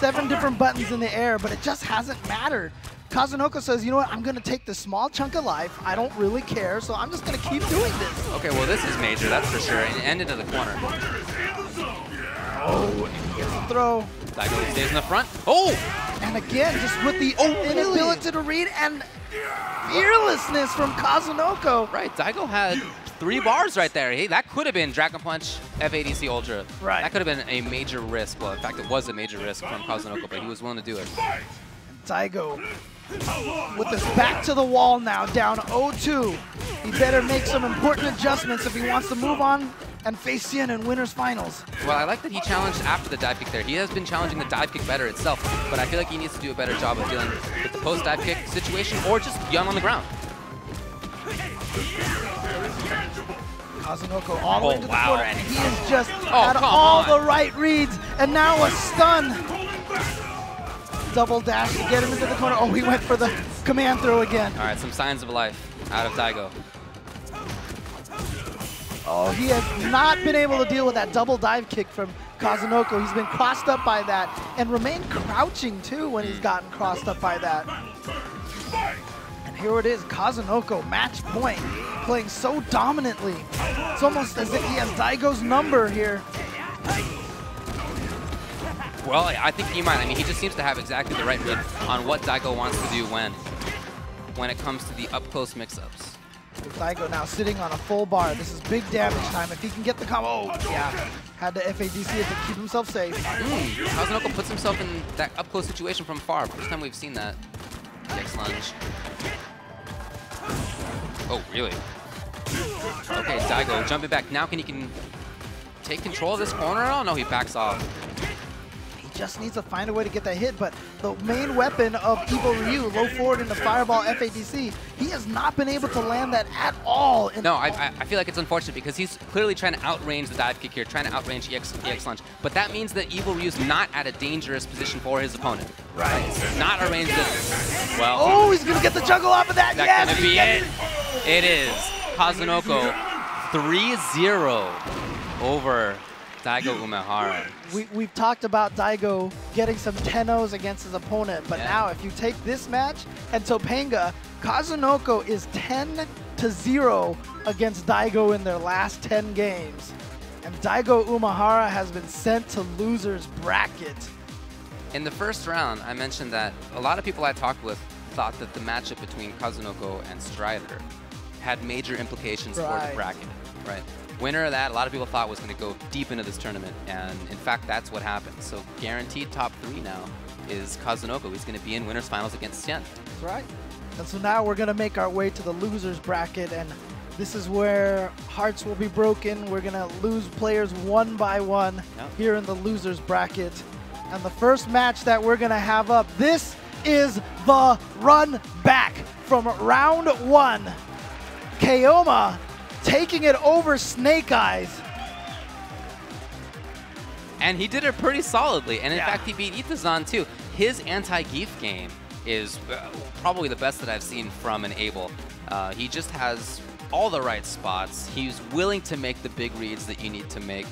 7 different buttons in the air, but it just hasn't mattered. Kazunoko says, you know what, I'm going to take this small chunk of life. I don't really care, so I'm just going to keep doing this. Okay, well, this is major, that's for sure. And into the corner. Oh, and he gets a throw. Daigo stays in the front. Oh! And again, just with the inability to read and fearlessness from Kazunoko. Right, Daigo had 3 bars right there. Hey, that could have been Dragon Punch FADC Ultra. Right. That could have been a major risk. Well, in fact, it was a major risk from Kazunoko, but he was willing to do it. Daigo with his back to the wall now, down 0-2. He better make some important adjustments if he wants to move on and face Sien in winners finals. Well, I like that he challenged after the dive kick there. He has been challenging the dive kick better itself, but I feel like he needs to do a better job of dealing with the post dive kick situation or just Yun on the ground. Kazunoko all the way to the corner, and he is just had all the right reads, and now a stun. Double dash to get him into the corner. Oh, he went for the command throw again. All right, some signs of life out of Daigo. Oh, he has not been able to deal with that double dive kick from Kazunoko. He's been crossed up by that and remained crouching too when he's gotten crossed up by that. And here it is, Kazunoko, match point, playing so dominantly. It's almost as if he has Daigo's number here. Well, I think he might. I mean, he just seems to have exactly the right read on what Daigo wants to do when it comes to the up-close mix-ups. Daigo now sitting on a full bar. This is big damage time. If he can get the combo, oh, yeah. Had to FADC it to keep himself safe. Kazunoko puts himself in that up-close situation from far. First time we've seen that. X lunge. Oh, really? Okay, Daigo jumping back. Now can he take control of this corner? Oh, no, he backs off. Just needs to find a way to get that hit, but the main weapon of Evil Ryu, low forward into Fireball FADC, he has not been able to land that at all. No, I feel like it's unfortunate because he's clearly trying to outrange the dive kick here, trying to outrange EX Lunge, but that means that Evil Ryu's not at a dangerous position for his opponent. Right. Not a range that, well. Oh, he's gonna get the juggle off of that. That's gonna be it. It is. Kazunoko 3-0 over Daigo Umehara. We've talked about Daigo getting some 10-0s against his opponent, but now if you take this match and Topanga, Kazunoko is 10-0 against Daigo in their last 10 games. And Daigo Umehara has been sent to loser's bracket. In the first round, I mentioned that a lot of people I talked with thought that the matchup between Kazunoko and Strider had major implications for the bracket, right? Winner of that, a lot of people thought was going to go deep into this tournament, and in fact, that's what happened. So guaranteed top 3 now is Kazunoko. He's going to be in winners finals against Xian. That's right. And so now we're going to make our way to the losers bracket, and this is where hearts will be broken. We're going to lose players one by one here in the losers bracket. And the first match that we're going to have up, this is the run back from round 1. Keoma taking it over Snake Eyes. And he did it pretty solidly. And in fact, he beat Itazan too. His anti-Geef game is probably the best that I've seen from an Abel. He just has all the right spots. He's willing to make the big reads that you need to make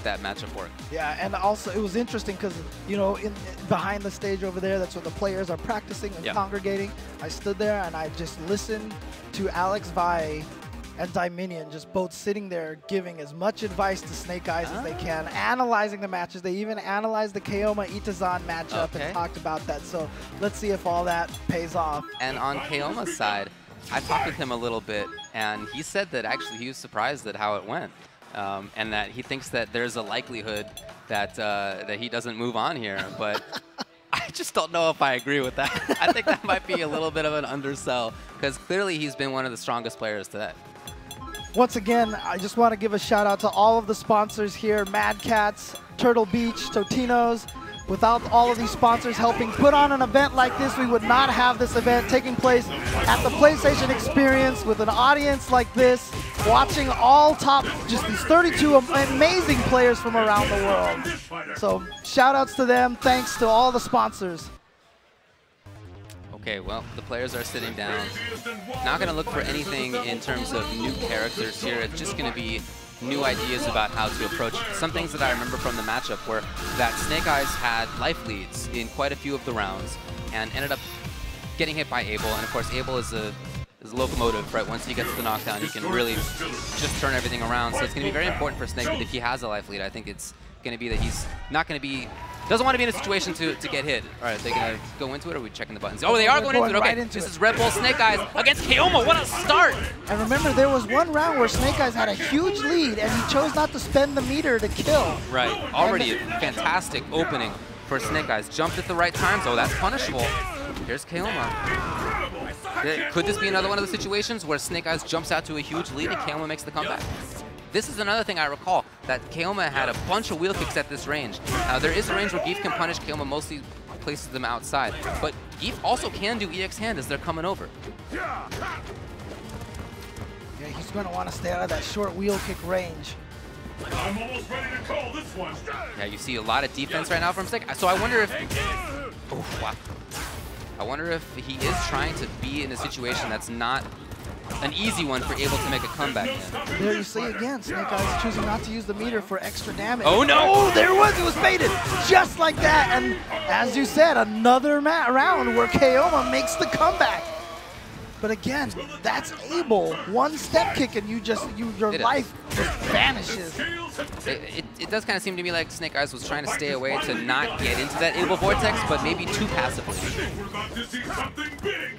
that matchup work. Yeah, and also it was interesting because, you know, behind the stage over there, that's where the players are practicing and congregating. I stood there and I just listened to Alex Vai and Dominion just both sitting there giving as much advice to Snake Eyes as they can, analyzing the matches. They even analyzed the Keoma-Itazan matchup and talked about that. So let's see if all that pays off. And on Keoma's side, I talked with him a little bit, and he said that actually he was surprised at how it went, and that he thinks that there's a likelihood that that he doesn't move on here. But I just don't know if I agree with that. I think that might be a little bit of an undersell, because clearly he's been one of the strongest players today. Once again, I just want to give a shout out to all of the sponsors here, Mad Cats, Turtle Beach, Totino's. Without all of these sponsors helping put on an event like this, we would not have this event taking place at the PlayStation Experience with an audience like this, watching all top, just these 32 amazing players from around the world. So shout outs to them, thanks to all the sponsors. Okay, well, the players are sitting down. Not going to look for anything in terms of new characters here. It's just going to be new ideas about how to approach it. Some things that I remember from the matchup were that Snake Eyes had life leads in quite a few of the rounds and ended up getting hit by Abel. And of course, Abel is a locomotive, right? Once he gets the knockdown, he can really just turn everything around. So it's going to be very important for Snake that if he has a life lead, I think it's going to be that he's not going to be, doesn't want to be in a situation to get hit. All right, are they going to go into it, or are we checking the buttons? Oh, they are going into it. Okay, this is Red Bull Snake Eyes against Keoma. What a start! And remember, there was one round where Snake Eyes had a huge lead, and he chose not to spend the meter to kill. Right, already a fantastic opening for Snake Eyes. Jumped at the right times. Oh, that's punishable. Here's Keoma. Could this be another one of the situations where Snake Eyes jumps out to a huge lead and Keoma makes the comeback? This is another thing I recall, that Keoma had a bunch of wheel kicks at this range. Now, there is a range where Geef can punish. Keoma mostly places them outside. But Geef also can do EX hand as they're coming over. Yeah, he's going to want to stay out of that short wheel kick range. I'm almost ready to call this one. Yeah, you see a lot of defense right now from Snake. So I wonder if... Oh, wow. I wonder if he is trying to be in a situation that's not an easy one for Abel to make a comeback in. There you see again, Snake Eyes choosing not to use the meter for extra damage. Oh no! Oh, there it was, it was baited, just like that. And as you said, another round where Keoma makes the comeback. But again, that's able. One step kick and your life just vanishes. It does kind of seem to me like Snake Eyes was trying to stay away to not get into that able vortex, but maybe too passively. We're about to see something big.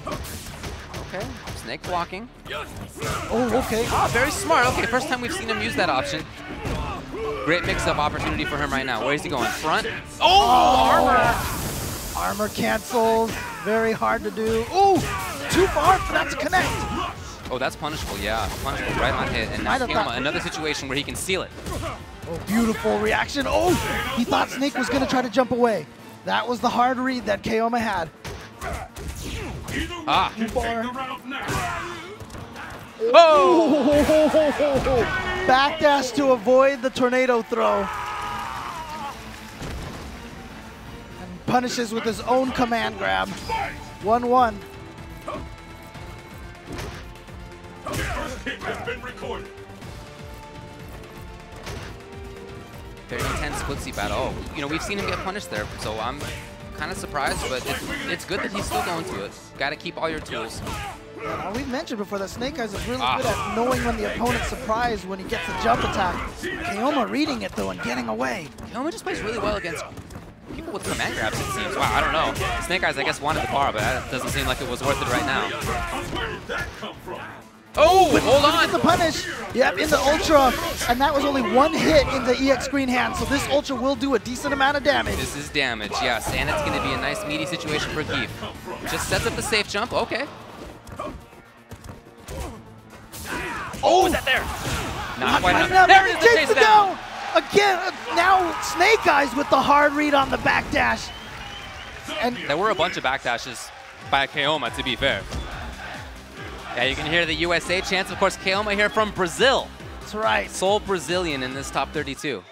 Okay, Snake blocking. Oh, okay. Ah, very smart. Okay, first time we've seen him use that option. Great mix-up opportunity for him right now. Where is he going? Front? Oh, armor! Armor cancels. Very hard to do. Ooh, too far for that to connect. Oh, that's punishable, yeah. Punishable right on hit. And now Keoma, another situation where he can seal it. Oh, beautiful reaction. Oh, he thought Snake was going to try to jump away. That was the hard read that Keoma had. Ah. Too far. Oh! Backdash to avoid the tornado throw. And punishes with his own command grab. 1-1. Very intense footsie battle. Oh, you know, we've seen him get punished there, so I'm kind of surprised, but it's good that he's still going to it. Got to keep all your tools. Now, we've mentioned before that Snake Eyes is really good at knowing when the opponent's surprised when he gets a jump attack. Keoma reading it though and getting away. Keoma just plays really well against people with command grabs, it seems. Wow, I don't know. Snake Eyes, I guess, wanted the bar, but that doesn't seem like it was worth it right now. Oh, but hold on! Get the punish. Yep, in the Ultra, and that was only one hit in the EX Green Hand, so this Ultra will do a decent amount of damage. This is damage, yes, and it's going to be a nice meaty situation for Geef. Just sets up the safe jump, okay. Oh, is that there? Not quite enough. There it is, the chase down! Again, now Snake Eyes with the hard read on the backdash. And there were a bunch of backdashes by Keoma, to be fair. Yeah, you can hear the USA chants. Of course, Keoma here from Brazil. That's right. Sole Brazilian in this top 32.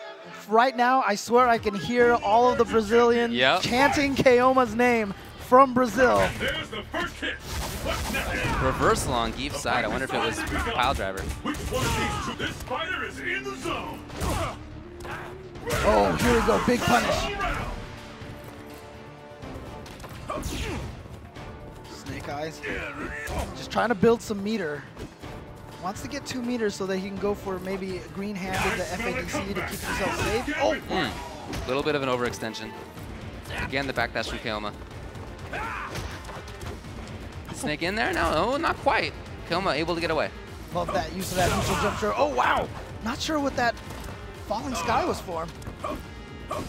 Right now, I swear I can hear all of the Brazilians chanting Keoma's name from Brazil. There's the first hit. What's next? Reversal on Geef's side. I wonder if it was pile driver. Which one of these two? This fighter is in the zone. Oh, here we go. Big punish. Snake Eyes. Just trying to build some meter. Wants to get 2 meters so that he can go for maybe a green hand in the FADC to keep himself safe. Oh! Little bit of an overextension. Again, the backdash from Keoma. Snake in there? No, not quite. Keoma able to get away. Love that use of that neutral jump shot. Oh, wow! Not sure what that falling sky was for.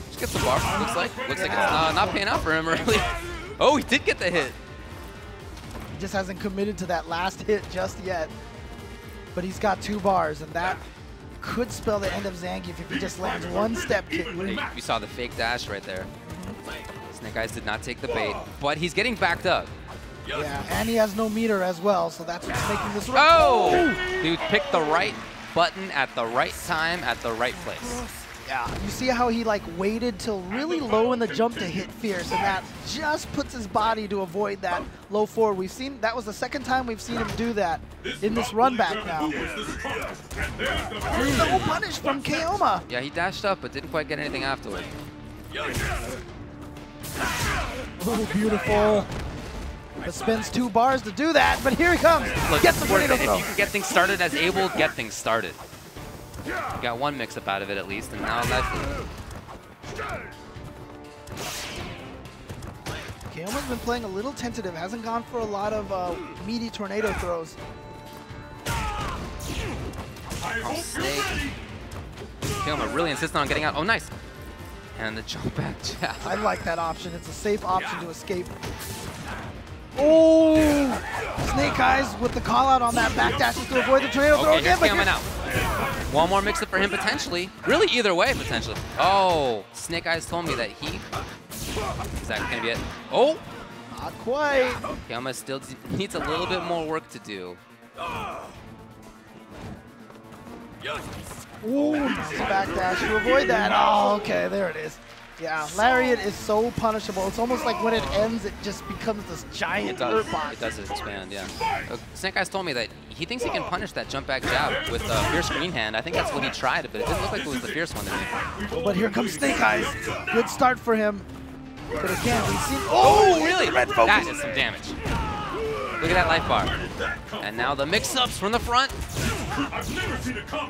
Just gets the bar, looks like. Looks like it's not paying out for him, really. Oh, he did get the hit. He just hasn't committed to that last hit just yet. But he's got 2 bars, and that could spell the end of Zangief if he just lands one step kick. You saw the fake dash right there. Snake Eyes did not take the bait, but he's getting backed up. Yeah, and he has no meter as well, so that's what's making this run. Oh! Dude picked the right button at the right time at the right place. Yeah, you see how he like waited till really low in the jump to hit Fierce, and that just puts his body to avoid that low forward. We've seen, that was the second time we've seen him do that in this run back now. No punish from Keoma. Yeah, he dashed up, but didn't quite get anything afterward. Oh, beautiful. But spends 2 bars to do that, but here he comes. Look, Gets the tornado if throw. you can get things started as able, get things started. You got 1 mix-up out of it at least, and now that's... Keoma's been playing a little tentative, hasn't gone for a lot of meaty tornado throws. Snake. Keoma really insisting on getting out. Oh, nice. And the jump back jab. I like that option. It's a safe option to escape. Oh! Snake Eyes with the call out on that backdash to avoid the tornado throw again. But now. 1 more mix-up for him potentially. Really, either way potentially. Oh, Snake Eyes told me that he... Is that gonna be it? Oh! Not quite. Keoma still needs a little bit more work to do. Ooh, nice backdash to avoid that. Oh, okay, there it is. Yeah, Lariat is so punishable. It's almost like when it ends, it just becomes this giant hurt box. It does expand, yeah. Snake Eyes told me that he thinks he can punish that jump back jab with Fierce Green Hand. I think that's what he tried, but it didn't look like it was the Fierce one to me. But here comes Snake Eyes. Good start for him. But again, we've seen... Oh, really? That is some damage. Look at that life bar. And now the mix-ups from the front.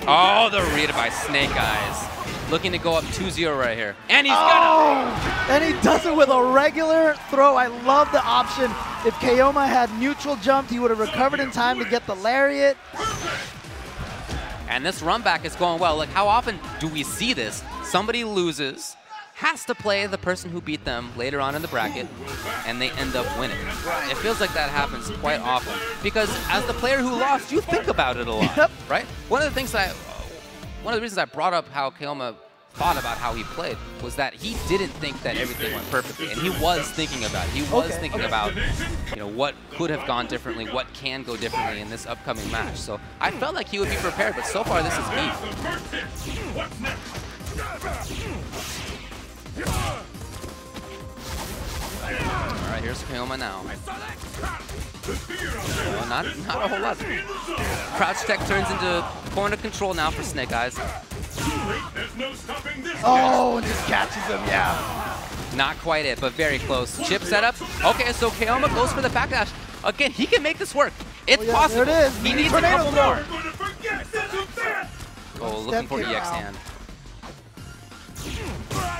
Oh, the read by Snake Eyes. Looking to go up 2-0 right here. And he's got And he does it with a regular throw. I love the option. If Keoma had neutral jumped, he would have recovered in time to get the lariat. And this run back is going well. Like, how often do we see this? Somebody loses, has to play the person who beat them later on in the bracket, and they end up winning. It feels like that happens quite often. Because as the player who lost, you think about it a lot, right? One of the reasons I brought up how Keoma thought about how he played was that he didn't think that everything went perfectly, and he was thinking about it. He was thinking about, what could have gone differently, what can go differently in this upcoming match. So I felt like he would be prepared, but so far this is me. All right, here's Keoma now. Oh, not a whole lot. Crouch tech turns into corner control now for Snake Eyes. Oh, and just catches him, yeah. Not quite it, but very close. Chip setup. Okay, so Keoma goes for the backdash. Again, he can make this work. It's possible. There it is. He needs a couple more. Oh, looking for EX hand.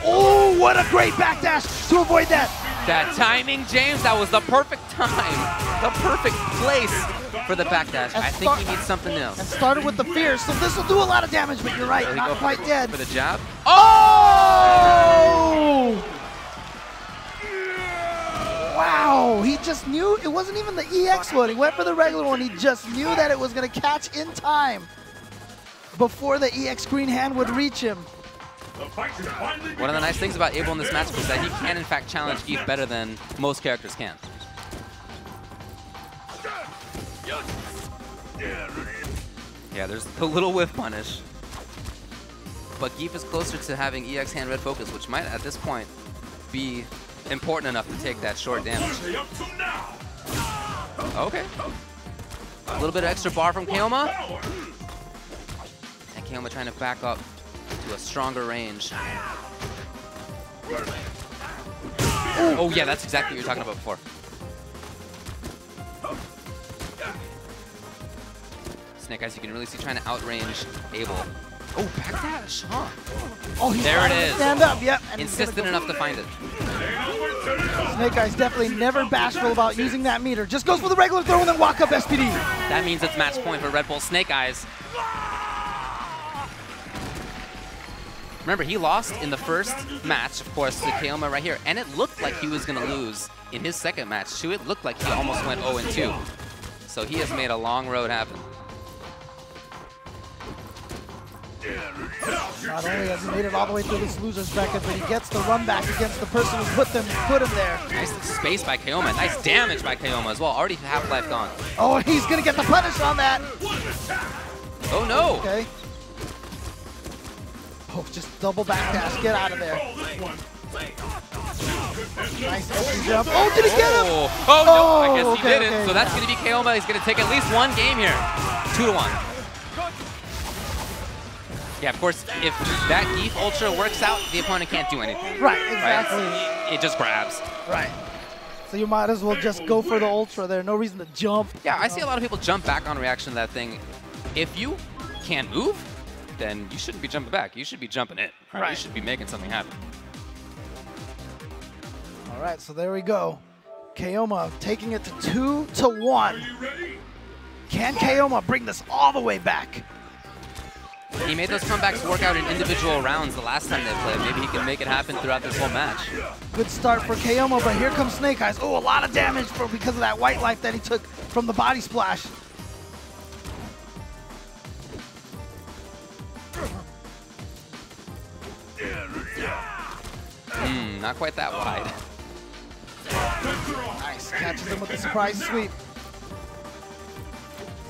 Oh, what a great backdash to avoid that. That timing, James, that was the perfect time. The perfect place for the backdash. I think he needs something else. And started with the fear, so this will do a lot of damage, but you're right, not quite dead. For the jab. Oh! Wow, he just knew it wasn't even the EX one. He went for the regular one. He just knew that it was going to catch in time before the EX green hand would reach him. One of the nice things about Abel in this matchup is that he can, in fact, challenge Geef better than most characters can. Yeah, there's the little whiff punish. But Geef is closer to having EX hand red focus, which might, at this point, be important enough to take that short damage. Okay. A little bit of extra bar from Keoma. And Keoma trying to back up to a stronger range. Oh yeah, that's exactly what you were talking about before. Snake Eyes, you can really see trying to outrange Abel. Oh, backdash, huh? Oh, he's there it is. Stand up, yep. Insistent enough to find it. Snake Eyes definitely never bashful about using that meter. Just goes for the regular throw and then walk up SPD. That means it's match point for Red Bull Snake Eyes. Remember, he lost in the first match, of course, to Keoma right here, and it looked like he was going to lose in his second match, too. It looked like he almost went 0-2. So he has made a long road happen. Not only has he made it all the way through this loser's bracket, but he gets the run back against the person who put him there. Nice space by Keoma. Nice damage by Keoma as well. Already half-life gone. Oh, he's going to get the punish on that. Oh, no. Okay. Oh, just double backdash. Get out of there. Nice empty jump. Oh, did he get him? Oh, no. I guess he didn't. Okay. So that's going to be Keoma. He's going to take at least one game here. 2-1. Yeah, of course, if that Geef Ultra works out, the opponent can't do anything. Right, exactly. Right? It just grabs. Right. So you might as well just go for the Ultra there. No reason to jump. Yeah, I see a lot of people jump back on reaction to that thing. If you can't move, then you shouldn't be jumping back. You should be jumping it. Right. You should be making something happen. All right, so there we go. Keoma taking it to 2-1. Can Keoma bring this all the way back? He made those comebacks work out in individual rounds the last time they played. Maybe he can make it happen throughout this whole match. Good start for Keoma, but here comes Snake Eyes. Oh, a lot of damage because of that white life that he took from the body splash. Not quite that wide. Nice, catches him with the surprise sweep.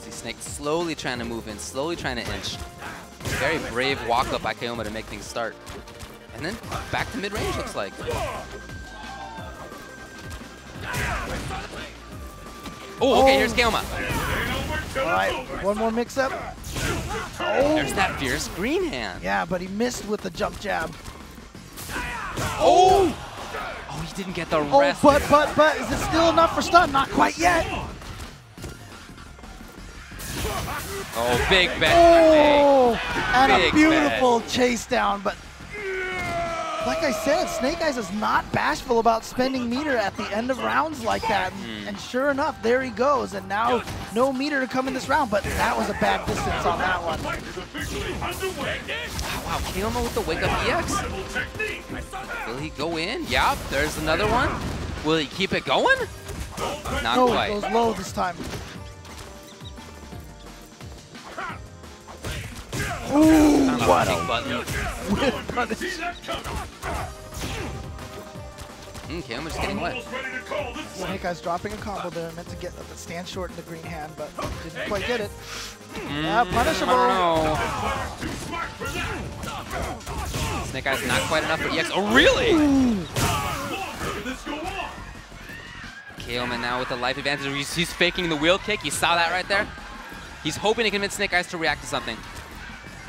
See Snake slowly trying to move in, slowly trying to inch. Very brave walk up by Keoma to make things start. And then back to mid-range, looks like. Oh, okay, here's Keoma. All right, one more mix-up. Oh, there's that fierce green hand. Yeah, but he missed with the jump jab. Oh! Oh, he didn't get the rest. Oh, but, is it still enough for stun? Not quite yet. Oh, big bet. Oh, and Big a beautiful chase down, but like I said, Snake Eyes is not bashful about spending meter at the end of rounds like that. And sure enough, there he goes. And now no meter to come in this round, but that was a bad distance on that one. Wow, Keoma with the wake up EX. Will he go in? Yeah, there's another one. Will he keep it going? Not no, quite. it goes low this time. Ooh, what a whip punish. Keoma's just getting wet. Snake Eyes dropping a combo there, meant to get the stand short in the green hand, but didn't quite get it. Yeah, punishable. Snake Eyes not quite enough for EX. Oh, really? Keoma now with the life advantage. He's faking the wheel kick. You saw that right there? He's hoping to convince Snake Eyes to react to something.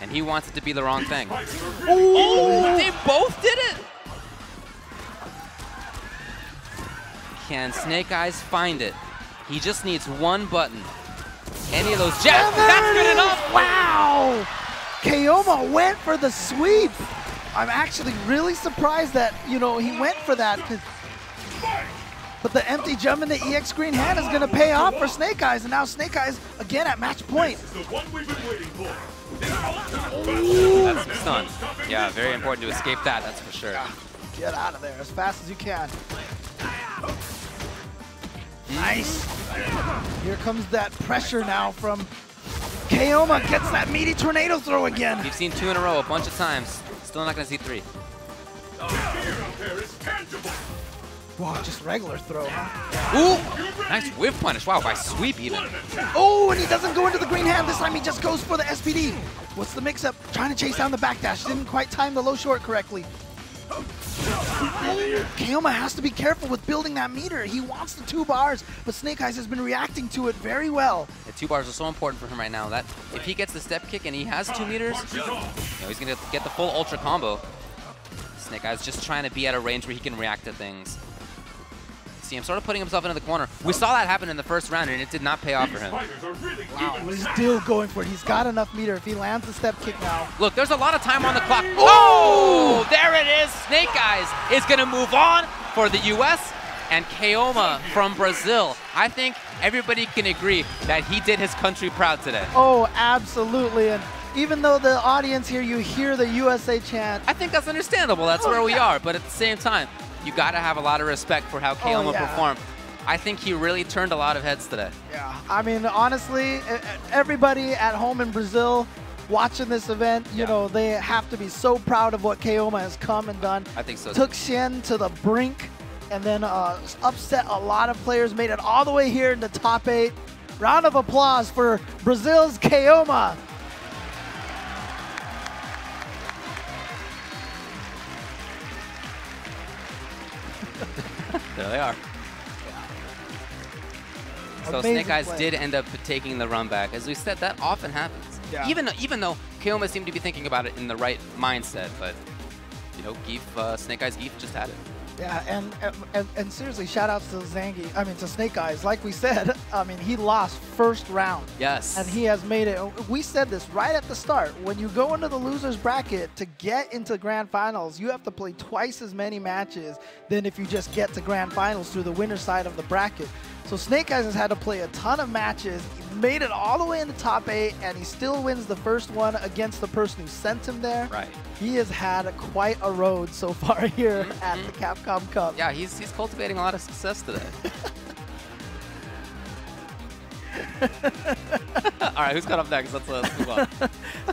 And he wants it to be the wrong thing. Oh, they both did it! Can Snake Eyes find it? He just needs one button. Any of those jabs, that's good enough! Wow! Keoma went for the sweep. I'm actually really surprised that, you know, he went for that. But the empty jump in the EX green hand is going to pay off for Snake Eyes. And now Snake Eyes again at match point. That's some stun. Yeah, very important to escape that, that's for sure. Get out of there as fast as you can. Nice. Here comes that pressure now from Keoma. Gets that meaty tornado throw again. We've seen 2 in a row a bunch of times. Still not going to see 3. Wow, just regular throw, huh? Ooh, nice whiff punish. Wow, by sweep even. Oh, and he doesn't go into the green hand. This time he just goes for the SPD. What's the mix-up? Trying to chase down the backdash. Didn't quite time the low short correctly. Keoma has to be careful with building that meter. He wants the 2 bars, but Snake Eyes has been reacting to it very well. The 2 bars are so important for him right now that if he gets the step kick and he has 2 meters, you know, he's going to get the full ultra combo. Snake Eyes just trying to be at a range where he can react to things. See him sort of putting himself into the corner. We saw that happen in the first round, and it did not pay off for him. Wow, he's still going for it. He's got enough meter. If he lands the step kick now. Look, there's a lot of time on the clock. Oh, there it is. Snake Eyes is going to move on for the U.S. and Keoma from Brazil. I think everybody can agree that he did his country proud today. Oh, absolutely. And even though the audience here, you hear the USA chant. I think that's understandable. That's where we are. But at the same time, you got to have a lot of respect for how Keoma performed. I think he really turned a lot of heads today. Yeah, I mean, honestly, everybody at home in Brazil watching this event, you know, they have to be so proud of what Keoma has come and done. I think so. Took Shen to the brink and then upset a lot of players, made it all the way here in the top 8. Round of applause for Brazil's Keoma. There they are. So Amazing Snake Eyes play. did end up taking the run back. As we said, that often happens. Yeah. Even though Keoma seemed to be thinking about it in the right mindset, but you know, Snake Eyes Geef just had it. Yeah, and seriously, shout outs to Zangi. I mean, to Snake Eyes. Like we said, I mean, he lost first round. Yes. And he has made it. We said this right at the start. When you go into the losers bracket to get into grand finals, you have to play twice as many matches than if you just get to grand finals through the winner side of the bracket. So Snake Eyes has had to play a ton of matches. He made it all the way in the top 8, and he still wins the first one against the person who sent him there. Right. He has had quite a road so far here at the Capcom Cup. Yeah, he's cultivating a lot of success today. All right, who's got up next? Let's move on.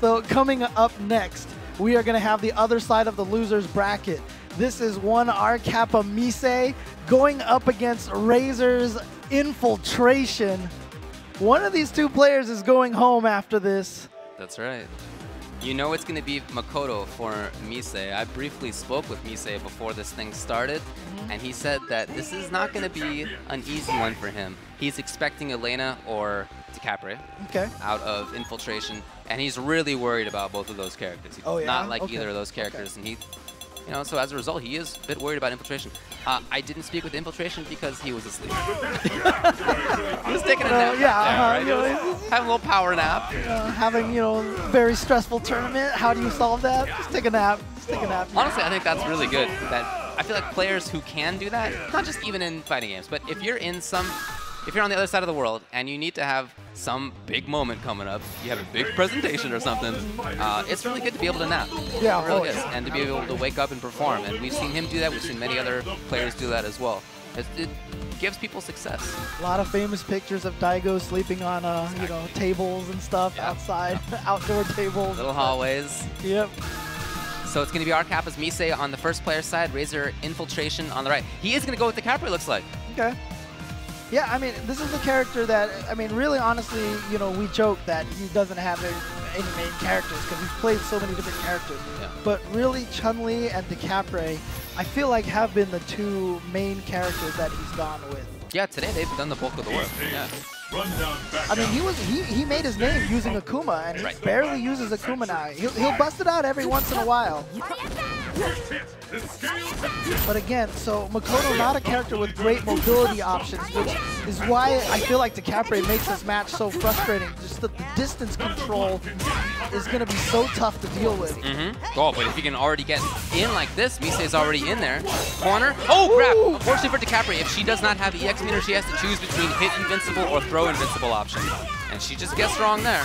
So coming up next, we are going to have the other side of the losers bracket. This is one R-Kappa Mise going up against Razor's Infiltration. One of these 2 players is going home after this. That's right. You know it's going to be Makoto for Mise. I briefly spoke with Mise before this thing started, and he said that this is not going to be an easy one for him. He's expecting Elena or DiCaprio out of Infiltration, and he's really worried about both of those characters. He's not like either of those characters, and You know, so as a result, he is a bit worried about Infiltration. I didn't speak with Infiltration because he was asleep. He was taking a nap. Yeah, Right? Having a little power nap. Having, very stressful tournament. How do you solve that? Just take a nap. Just take a nap. Honestly, I think that's really good. That I feel like players who can do that, not just even in fighting games, but if you're on the other side of the world and you need to have some big moment coming up, you have a big presentation or something, it's really good to be able to nap. Yeah, it really is. And to be able to wake up and perform. And we've seen him do that. We've seen many other players do that as well. It gives people success. A lot of famous pictures of Daigo sleeping on, tables and stuff outside, outdoor tables. Little hallways. Yep. So it's going to be our Cap as Misei on the first player side, Razor Infiltration on the right. He is going to go with the Capri, looks like. Okay. Yeah, I mean, this is the character that, really honestly, we joke that he doesn't have any main characters because he's played so many different characters. Yeah. But really, Chun-Li and Decapre, I feel like have been the two main characters that he's gone with. Yeah, today they've done the bulk of the work. Yeah. I mean, he made his name using Akuma, and he barely uses Akuma now. He'll bust it out every once in a while. But again, so Makoto not a character with great mobility options, which is why I feel like Decapre makes this match so frustrating. Just the distance control is going to be so tough to deal with. Oh, but if you can already get in like this, Misei's already in there. Corner. Oh, crap. Unfortunately for Decapre, if she does not have EX meter, she has to choose between hit invincible or throw invincible option. And she just gets wrong there.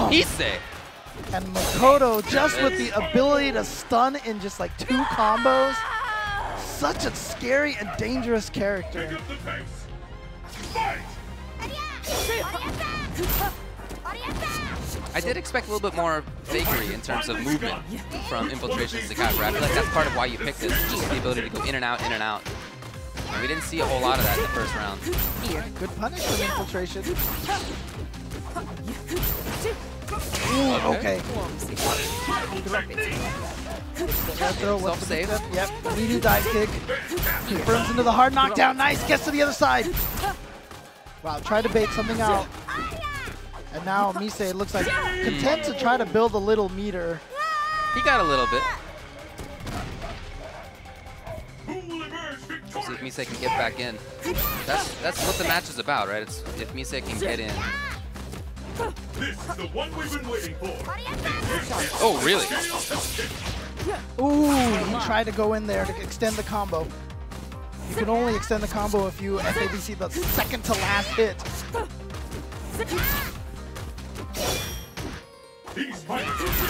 Misei. And Makoto, just with the ability to stun in just like 2 combos, such a scary and dangerous character. I did expect a little bit more vagary in terms of movement from Infiltration to Decapre. I feel like that's part of why you picked it, just the ability to go in and out, in and out. And we didn't see a whole lot of that in the first round. Good punish from Infiltration. Ooh, okay. Self-save. Yep, meaty dive kick. Confirms into the hard knockdown. Nice, gets to the other side. Wow, tried to bait something out. And now Misei looks like content to try to build a little meter. He got a little bit. See if Misei can get back in. That's what the match is about, right? It's if Misei can get in. This is the one we've been waiting for. Oh, really? Ooh, he tried to go in there to extend the combo. You can only extend the combo if you FADC the second to last hit.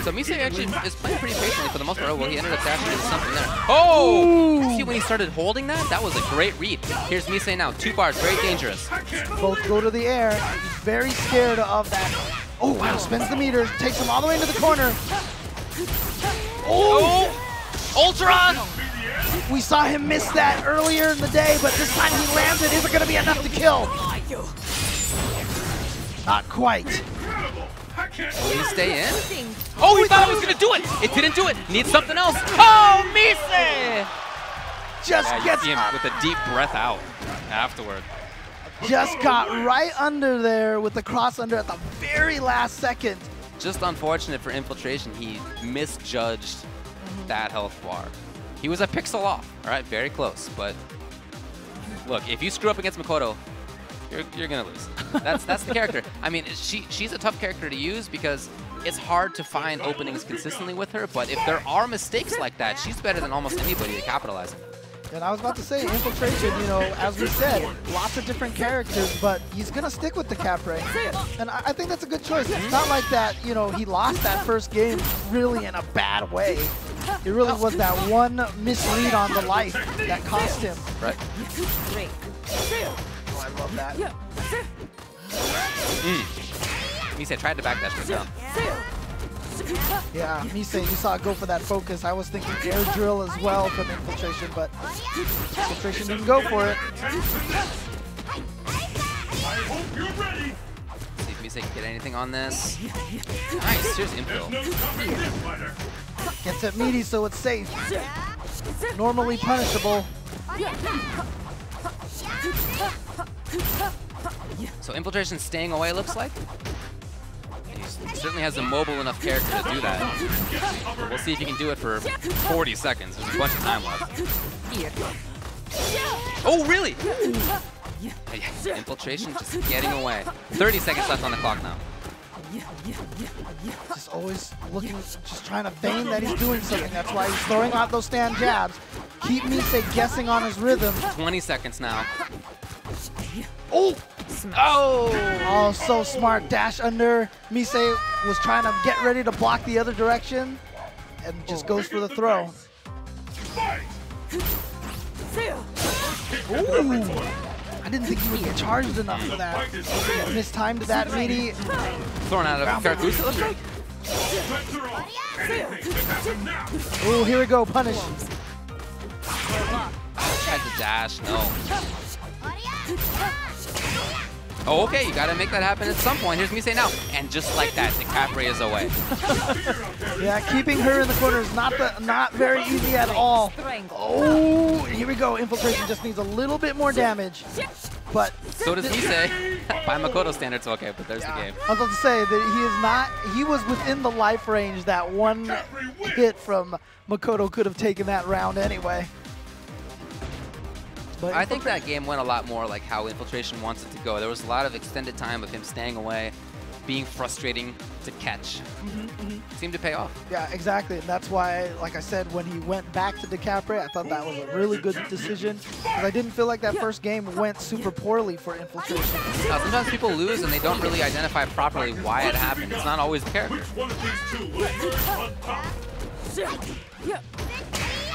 So Misei actually is playing pretty patiently for the most part. Oh, well, he ended up dashing into something there. Oh! See, when he started holding that was a great read. Here's Misei now, 2 bars, very dangerous. Both go to the air. He's very scared of that. Oh, wow, spins the meter, takes him all the way into the corner. Oh! Ultron! We saw him miss that earlier in the day, but this time he lands it. Is it going to be enough to kill? Not quite. Will he stay in? Oh, he thought it was going to do it! It didn't do it! Needs something else. Oh, Misei! Just gets him with a deep breath out afterward. Just got right under there with the cross under at the very last second. Just unfortunate for Infiltration, he misjudged that health bar. He was a pixel off, all right, very close. But look, if you screw up against Makoto, you're gonna lose. That's the character. I mean, she's a tough character to use because it's hard to find openings consistently with her. But if there are mistakes like that, she's better than almost anybody to capitalize on. And I was about to say, Infiltration, as we said, lots of different characters, but he's going to stick with the Capre. And I think that's a good choice. It's not like that, he lost that first game really in a bad way. It really was that one misread on the life that cost him. Right. Oh, I love that. Misei tried to backdash, but down. Yeah, Misei, you saw it go for that focus. I was thinking air drill as well from Infiltration, but Infiltration didn't go for it. See if Misei can get anything on this. Nice, here's Impel. Gets it meaty, so it's safe. Normally punishable. So Infiltration staying away, looks like. Certainly has a mobile enough character to do that. But we'll see if he can do it for 40 seconds. There's a bunch of time left. Oh, really? Infiltration just getting away. 30 seconds left on the clock now. Just always looking, just trying to feign that he's doing something. That's why he's throwing out those stand jabs. Keep Mise guessing on his rhythm. 20 seconds now. Oh! Oh, so smart. Dash under. Mise was trying to get ready to block the other direction and just goes for the throw. Ooh. I didn't think he would get charged enough for that. Mistimed that meaty. Thrown out of Karakusa, looks like. Ooh, here we go. Punish. Tried to dash. No. Oh, okay, you gotta make that happen at some point. Here's Mise now. And just like that, DeCapre is away. Yeah, keeping her in the corner is not very easy at all. Oh, here we go. Infiltration just needs a little bit more damage. But so does Mise. By Makoto standards, okay, but there's the game. I was about to say that he was within the life range. That one hit from Makoto could have taken that round anyway. But I think that game went a lot more like how Infiltration wants it to go. There was a lot of extended time of him staying away, being frustrating to catch. Seemed to pay off. Yeah, exactly. And that's why, like I said, when he went back to DeCapre, I thought that was a really good decision. Because I didn't feel like that first game went super poorly for Infiltration. Sometimes people lose and they don't really identify properly why it happened. It's not always the character.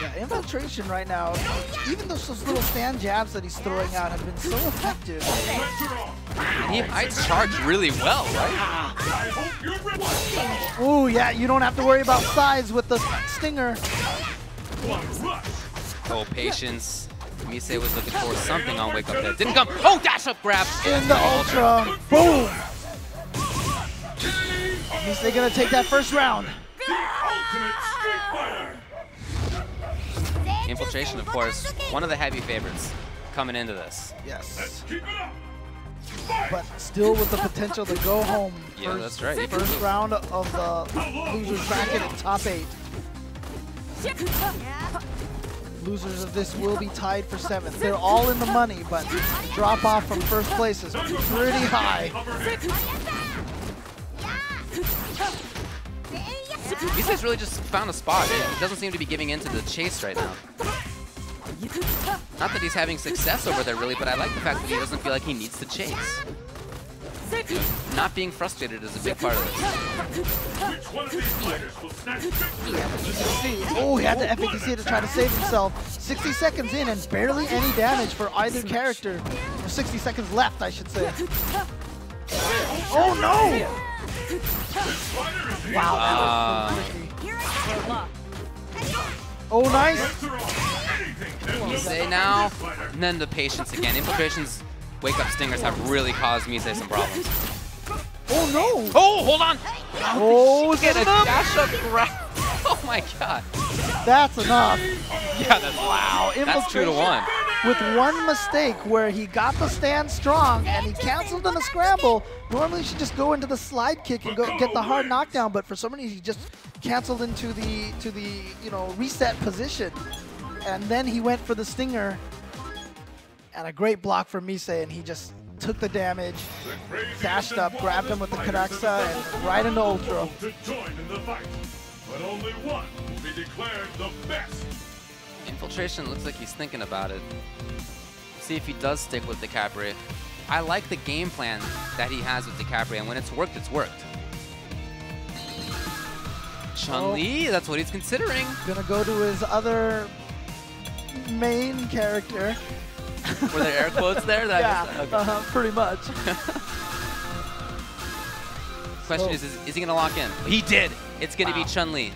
Yeah, Infiltration right now, even those little stand jabs that he's throwing out have been so effective. And he hides charge really well, right? Ooh, yeah, you don't have to worry about size with the stinger. Oh, patience. Mise was looking for something on Wake Up there. Didn't come. Oh, dash up grab. In the Ultra. Boom! Mise gonna take that first round. Infiltration, of course, one of the heavy favorites coming into this. Yes. But still with the potential to go home. Yeah, that's right. First round of the losers bracket in top 8. Losers of this will be tied for 7th. They're all in the money, but drop off from first place is pretty high. Mise's really just found a spot. He doesn't seem to be giving in to the chase right now. Not that he's having success over there, really, but I like the fact that he doesn't feel like he needs to chase. Not being frustrated is a big part of this. Oh, he had the FATC to try to save himself. 60 seconds in and barely any damage for either character. Or 60 seconds left, I should say. Oh, no! Wow, that was tricky. Oh, nice. Mise now, and then the patience again. Infiltration's wake-up stingers have really caused Mise some problems. Oh, no. Oh, hold on. Oh, get a dash up grab. Oh, my God. That's enough. Yeah, that's wow. That's 2-1. With one mistake where he got the stand strong and he canceled on the scramble. Normally you should just go into the slide kick and go get the hard knockdown, but for some reason he just canceled into the reset position. And then he went for the stinger. And a great block from Mise, and he just took the damage, dashed up, grabbed him with the Karaksa, and right into Ultra. But only one will be declared the best. Infiltration looks like he's thinking about it. See if he does stick with DeCapre. I like the game plan that he has with DeCapre, and when it's worked, it's worked. Chun-Li, that's what he's considering. Gonna go to his other main character. Were there air quotes there? Yeah, okay. Pretty much. Question is he going to lock in? He did. It's going to be Chun-Li.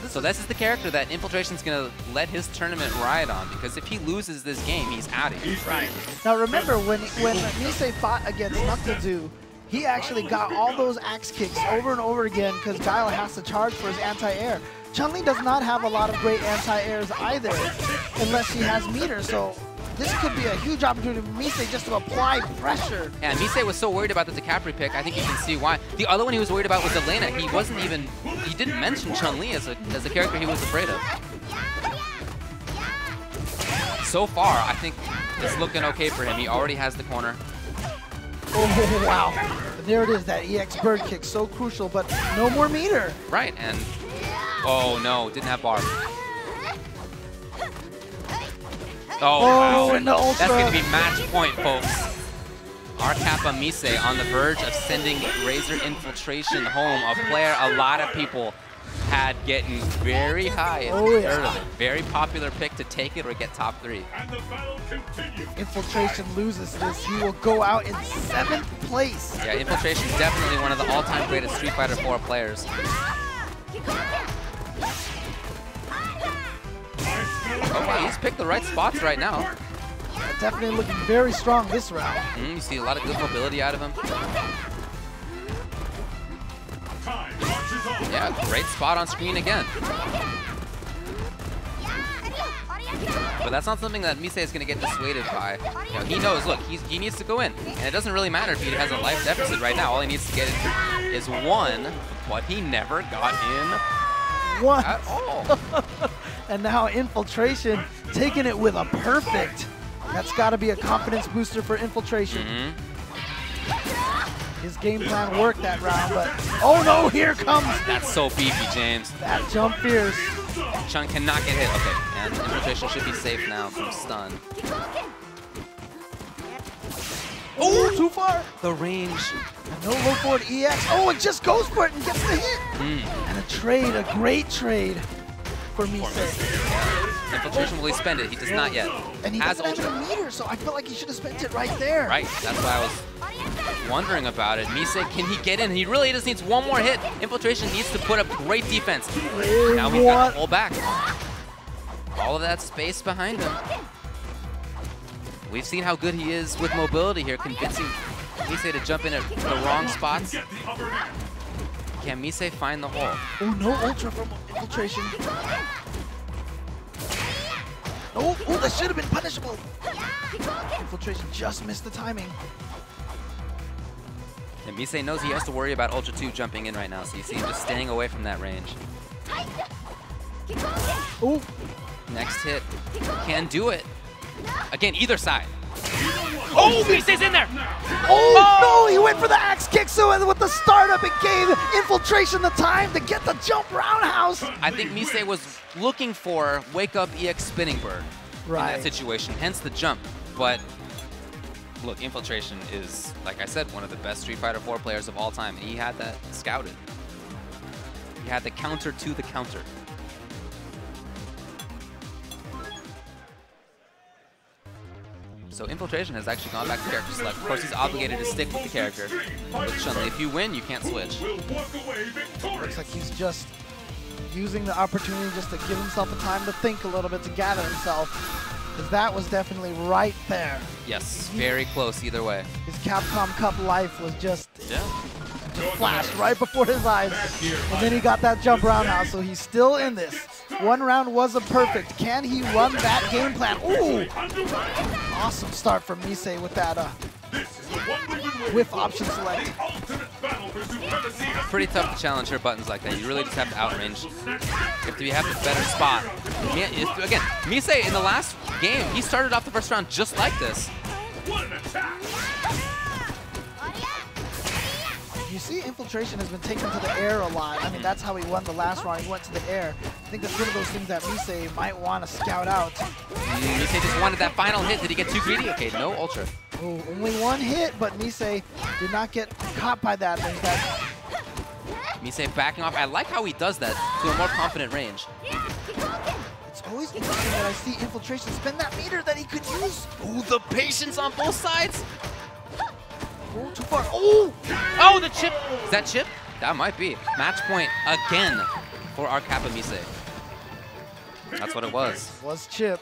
So this is the character that Infiltration's going to let his tournament ride on, because if he loses this game, he's out of here. Right. Now remember, when Mise fought against Knucklezu, he actually got all those axe kicks over and over again because Guile has to charge for his anti-air. Chun-Li does not have a lot of great anti-airs either, unless she has meter, so this could be a huge opportunity for Mise just to apply pressure. And Mise was so worried about the DiCaprio pick, I think you can see why. The other one he was worried about was Elena. He didn't mention Chun-Li as a character he was afraid of. So far, I think it's looking okay for him. He already has the corner. Oh, wow. There it is, that EX bird kick, so crucial, but no more meter. Right, and oh no, didn't have bar. Oh, wow. And the ultra. That's going to be match point, folks. Our Kappa Mise on the verge of sending Razor Infiltration home, a player a lot of people had getting very high in the tournament. Very popular pick to take it or get top 3. Infiltration loses this, he will go out in 7th place. Yeah, Infiltration is definitely one of the all-time greatest Street Fighter 4 players. Okay, he's picked the right spots right now. Definitely looking very strong this round. You see a lot of good mobility out of him. Yeah, great spot on screen again. But that's not something that Mise is going to get dissuaded by. You know, he knows, look, he needs to go in. And it doesn't really matter if he has a life deficit right now. All he needs to get is 1, but he never got in at all. And now Infiltration taking it with a perfect. That's got to be a confidence booster for Infiltration. His game plan worked that round, but oh no, here comes. That's so beefy, James. That jump fierce. Chun cannot get hit. Okay, and Infiltration should be safe now from stun. Oh, too far. The range. And no low forward EX. Oh, it just goes for it and gets the hit. And a trade, a great trade for Mise. Infiltration, will he spend it? He does not yet. And he doesn't have a meter, so I feel like he should have spent it right there. Right, that's why I was wondering about it. Mise, can he get in? He really just needs 1 more hit. Infiltration needs to put up great defense. Now he's got to pull back. All of that space behind him. We've seen how good he is with mobility here, convincing Mise to jump in at the wrong spots. Can Mise find the hole? Oh, no ultra from Infiltration. Oh, that should have been punishable. Infiltration just missed the timing. And Mise knows he has to worry about Ultra 2 jumping in right now, so you see him just staying away from that range. Oh. Next hit. Can do it. Again, either side. Oh, Mise's in there! Oh, no, he went for the axe kick, so with the startup, it gave Infiltration the time to get the jump roundhouse. I think Mise was looking for wake up EX spinning bird in that situation, hence the jump. But look, Infiltration is, like I said, one of the best Street Fighter 4 players of all time, and he had that scouted. He had the counter to the counter. So Infiltration has actually gone back to character select. Of course, he's obligated to stick with the character. With Chun-Li, if you win, you can't switch. Looks like he's just using the opportunity just to give himself the time to think a little bit, to gather himself. Because that was definitely right there. Yes, very close either way. His Capcom Cup life was just flashed right before his eyes. And then he got that jump roundhouse, so he's still in this. 1 round wasn't perfect. Can he run that game plan? Ooh! Awesome start from Mise with that whiff option select. Pretty tough to challenge her buttons like that. You really just have to outrange. You have a better spot. Again, Mise in the last game, he started off the first round just like this. You see Infiltration has been taken to the air a lot. I mean, that's how he won the last round. He went to the air. I think that's one of those things that Mise might want to scout out. Mise just wanted that final hit. Did he get too greedy? Okay, no ultra. Oh, only 1 hit, but Mise did not get caught by that. There's that. Mise backing off. I like how he does that to a more confident range. It's always interesting that I see Infiltration spend that meter that he could use. Ooh, the patience on both sides. Oh, too far. Oh! Oh, the chip. Is that chip? That might be. Match point again for our Kappa Mise. That's what it was. Was chip.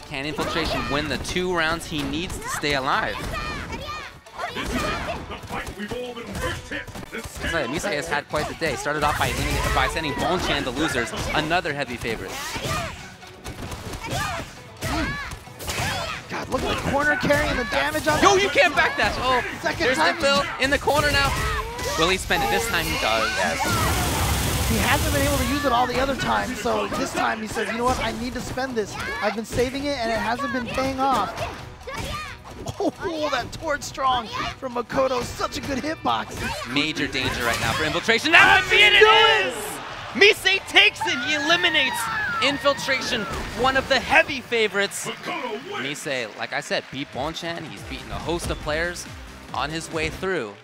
Can Infiltration win the 2 rounds he needs to stay alive? Mise has had quite the day. Started off by sending Bonchan to losers, another heavy favorite. Look at the corner carry and the damage on Yo, you can't backdash. Oh, Second there's time. Infil in the corner now. Will he spend it? This time he does. He hasn't been able to use it all the other times, so this time he says, you know what, I need to spend this. I've been saving it and it hasn't been paying off. Oh, that Toward Strong from Makoto, such a good hitbox. Major danger right now for Infiltration. That might be it, it is! Misei takes it, he eliminates Infiltration, one of the heavy favorites. Misei, like I said, beat Bonchan, he's beaten a host of players on his way through.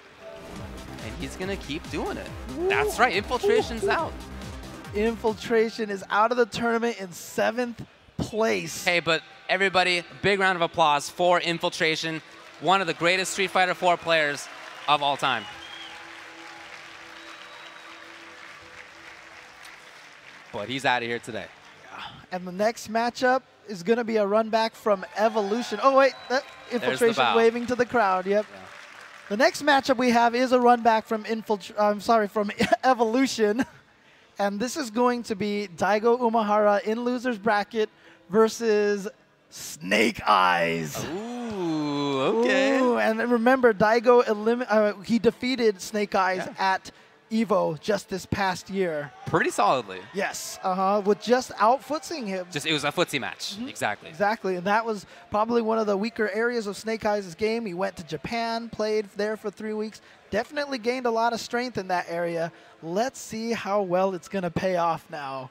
And he's gonna keep doing it. That's right, Infiltration's out. Infiltration is out of the tournament in 7th place. Hey, but everybody, big round of applause for Infiltration, one of the greatest Street Fighter IV players of all time. But he's out of here today. And the next matchup is going to be a run back from Evolution. Oh, wait, Infiltration waving to the crowd. Yep. Yeah. The next matchup we have is a run back from from Evolution. And this is going to be Daigo Umehara in loser's bracket versus Snake Eyes. Ooh, okay. Ooh, and remember, Daigo he defeated Snake Eyes at Evo just this past year. Pretty solidly. Yes, with just out-footsing him. It was a footsie match, exactly. Exactly, and that was probably one of the weaker areas of Snake Eyes' game. He went to Japan, played there for 3 weeks, definitely gained a lot of strength in that area. Let's see how well it's going to pay off now.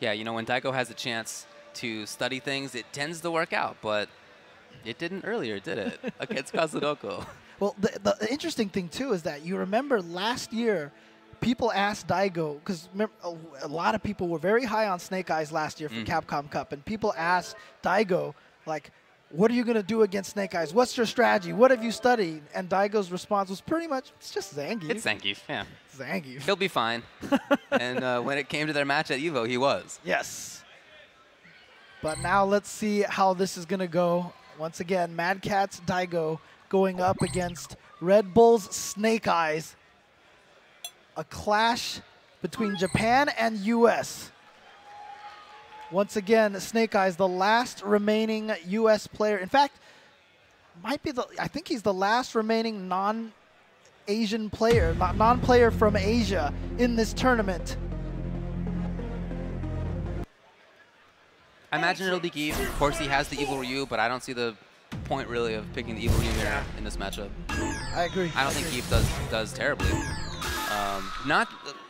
Yeah, you know, when Daigo has a chance to study things, it tends to work out, but it didn't earlier, did it, against Kazunoko? Well, the interesting thing, too, is that you remember last year, people asked Daigo, because a lot of people were very high on Snake Eyes last year for Capcom Cup, and people asked Daigo, like, what are you going to do against Snake Eyes? What's your strategy? What have you studied? And Daigo's response was pretty much, it's just Zangief. It's Zangief, yeah. Zangief. He'll be fine. And when it came to their match at Evo, he was. Yes. But now let's see how this is going to go. Once again, Mad Catz Daigo going up against Red Bull's Snake Eyes. A clash between Japan and US. Once again, Snake Eyes, the last remaining US player. In fact, I think he's the last remaining non-Asian player, non-player from Asia in this tournament. I imagine it'll be Geef. Of course, he has the Evil Ryu, but I don't see the point really of picking the Evil Ryu here in this matchup. I agree. I don't think Geef does terribly.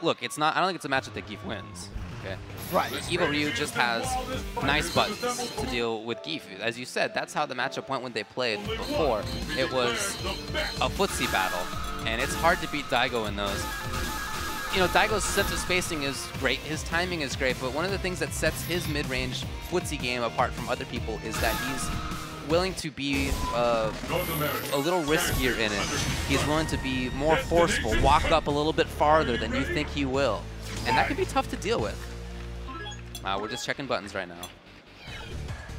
Look, it's not. I don't think it's a matchup that Geef wins. Okay. Right. Evil Ryu just has nice buttons to deal with Geef. As you said, that's how the matchup went when they played before. It was a footsie battle, and it's hard to beat Daigo in those. You know, Daigo's sense of spacing is great, his timing is great, but one of the things that sets his mid-range footsie game apart from other people is that he's willing to be a little riskier in it. He's willing to be more forceful, walk up a little bit farther than you think he will. And that can be tough to deal with. We're just checking buttons right now.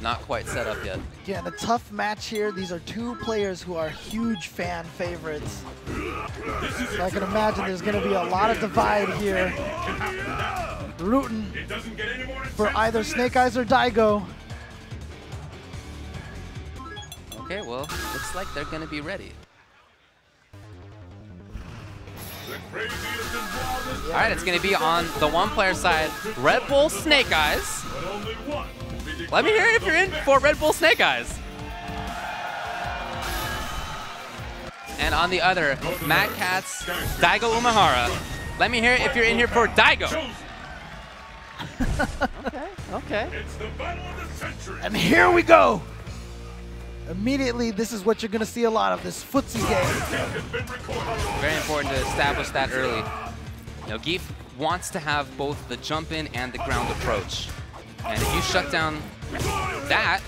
Not quite set up yet. Yeah, the tough match here. These are two players who are huge fan favorites. So I can imagine there's going to be a lot of divide here. Rooting for either Snake Eyes or Daigo. Okay, well, looks like they're going to be ready. All right, it's going to be on the one-player side, Red Bull Snake Eyes. Let me hear it if you're in for Red Bull Snake Eyes. And on the other, Mad Catz, Daigo Umehara. Let me hear it if you're in here for Daigo. Okay. It's the battle of the century. And here we go. Immediately, this is what you're going to see a lot of, this footsie game. Very important to establish that early. You know, Geef wants to have both the jump in and the ground approach. And if you shut down that,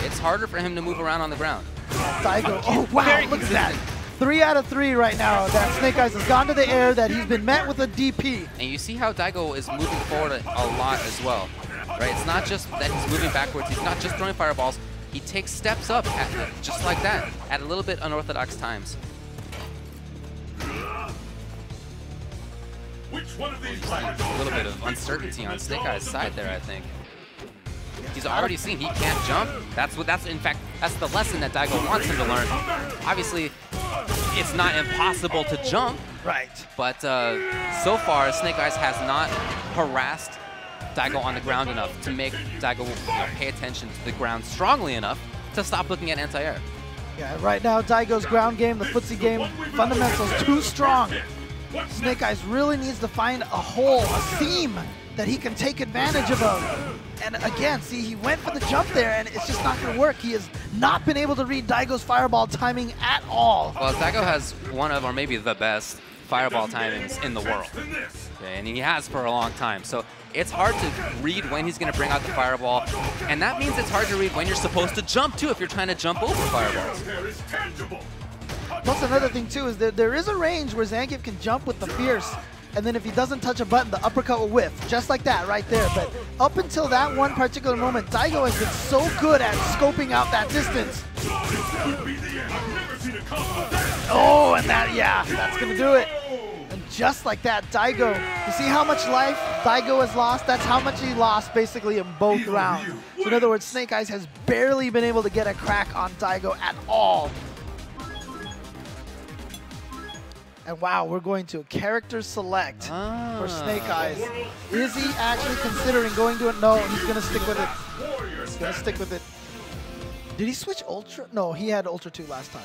it's harder for him to move around on the ground. Daigo, oh wow, look at that. 3 out of 3 right now that Snake Eyes has gone to the air, that he's been met with a DP. And you see how Daigo is moving forward a lot as well, right? It's not just that he's moving backwards, he's not just throwing fireballs, he takes steps up just like that, at a little bit unorthodox times. Which one of these a little bit of uncertainty on Snake Eyes' side there, I think. He's already seen he can't jump. In fact, that's the lesson that Daigo wants him to learn. Obviously, it's not impossible to jump. Right. But so far, Snake Eyes has not harassed Daigo on the ground enough to make Daigo pay attention to the ground strongly enough to stop looking at anti-air. Yeah, right now Daigo's ground game, the footsie game, fundamentals too strong. Snake Eyes really needs to find a hole, a seam that he can take advantage of. And again, see, he went for the jump there, and it's just not going to work. He has not been able to read Daigo's fireball timing at all. Well, Daigo has one of, or maybe the best, fireball timings in the world. Okay, and he has for a long time. So it's hard to read when he's going to bring out the fireball. And that means it's hard to read when you're supposed to jump, too, if you're trying to jump over fireballs. Plus, another thing, too, is that there is a range where Zangief can jump with the Fierce. And then if he doesn't touch a button, the uppercut will whiff, just like that right there. But up until that one particular moment, Daigo has been so good at scoping out that distance. Oh, and that, yeah, that's going to do it. And just like that, Daigo, you see how much life Daigo has lost? That's how much he lost basically in both rounds. So in other words, Snake Eyes has barely been able to get a crack on Daigo at all. And wow, we're going to character select for Snake Eyes. Is he actually considering going to it? No, he's going to stick with it. He's going to stick with it. Did he switch Ultra? No, he had Ultra 2 last time.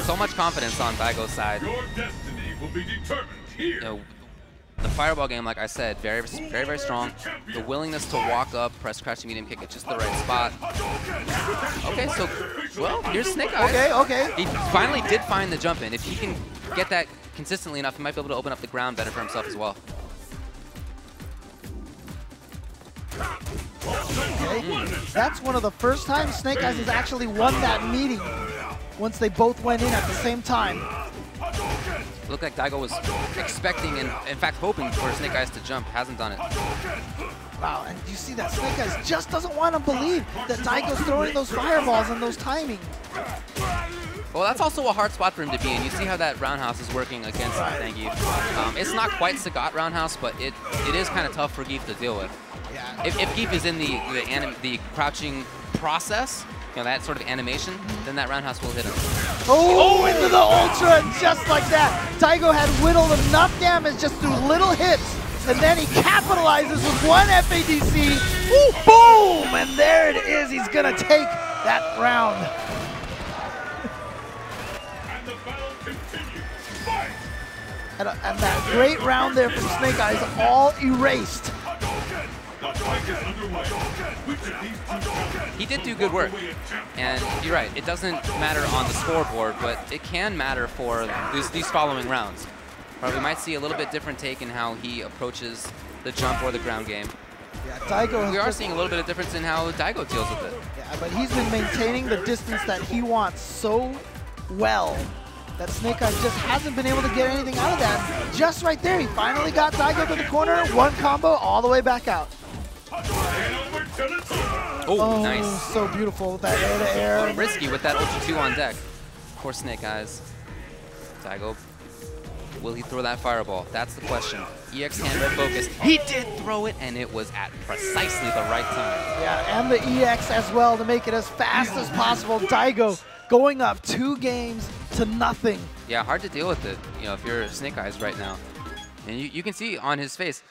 So much confidence on Daigo's side. Your destiny will be determined here. The fireball game, like I said, very, very strong. The willingness to walk up, press crouching medium kick at just the right spot. Okay, so, well, here's Snake Eyes. Okay. He finally did find the jump in. If he can get that consistently enough, he might be able to open up the ground better for himself as well. Okay, that's one of the first times Snake Eyes has actually won that meeting once they both went in at the same time. It looked like Daigo was expecting and, in fact, hoping for Snake Eyes to jump. Hasn't done it. Wow, and you see that Snake Eyes just doesn't want to believe that Daigo's throwing those fireballs and those timing. Well, that's also a hard spot for him to be in. You see how that roundhouse is working against Zangief. It's not quite Sagat roundhouse, but it is kind of tough for Gief to deal with. Yeah. If Gief is in the crouching process, that sort of animation, then that roundhouse will hit him. Oh, into the Ultra, and just like that, Daigo had whittled enough damage just through little hits, and then he capitalizes with one FADC. Ooh, boom! And there it is. He's going to take that round. And the battle continues. Fight! And that great round there from Snake Eyes, all erased. He did do good work, and you're right, it doesn't matter on the scoreboard, but it can matter for these following rounds. Or we might see a little bit different take in how he approaches the jump or the ground game. Yeah, Daigo. We are seeing a little bit of difference in how Daigo deals with it. Yeah, but he's been maintaining the distance that he wants so well that Snake Eyes just hasn't been able to get anything out of that. Just right there, he finally got Daigo to the corner, one combo all the way back out. Oh, nice. So beautiful, that air-to-air. Risky with that Ultra 2 on deck. For Snake Eyes. Daigo, will he throw that fireball? That's the question. EX hand red focus. He did throw it, and it was at precisely the right time. Yeah, and the EX as well to make it as fast as possible. Daigo going up 2 games to nothing. Yeah, hard to deal with it, if you're Snake Eyes right now. And you can see on his face,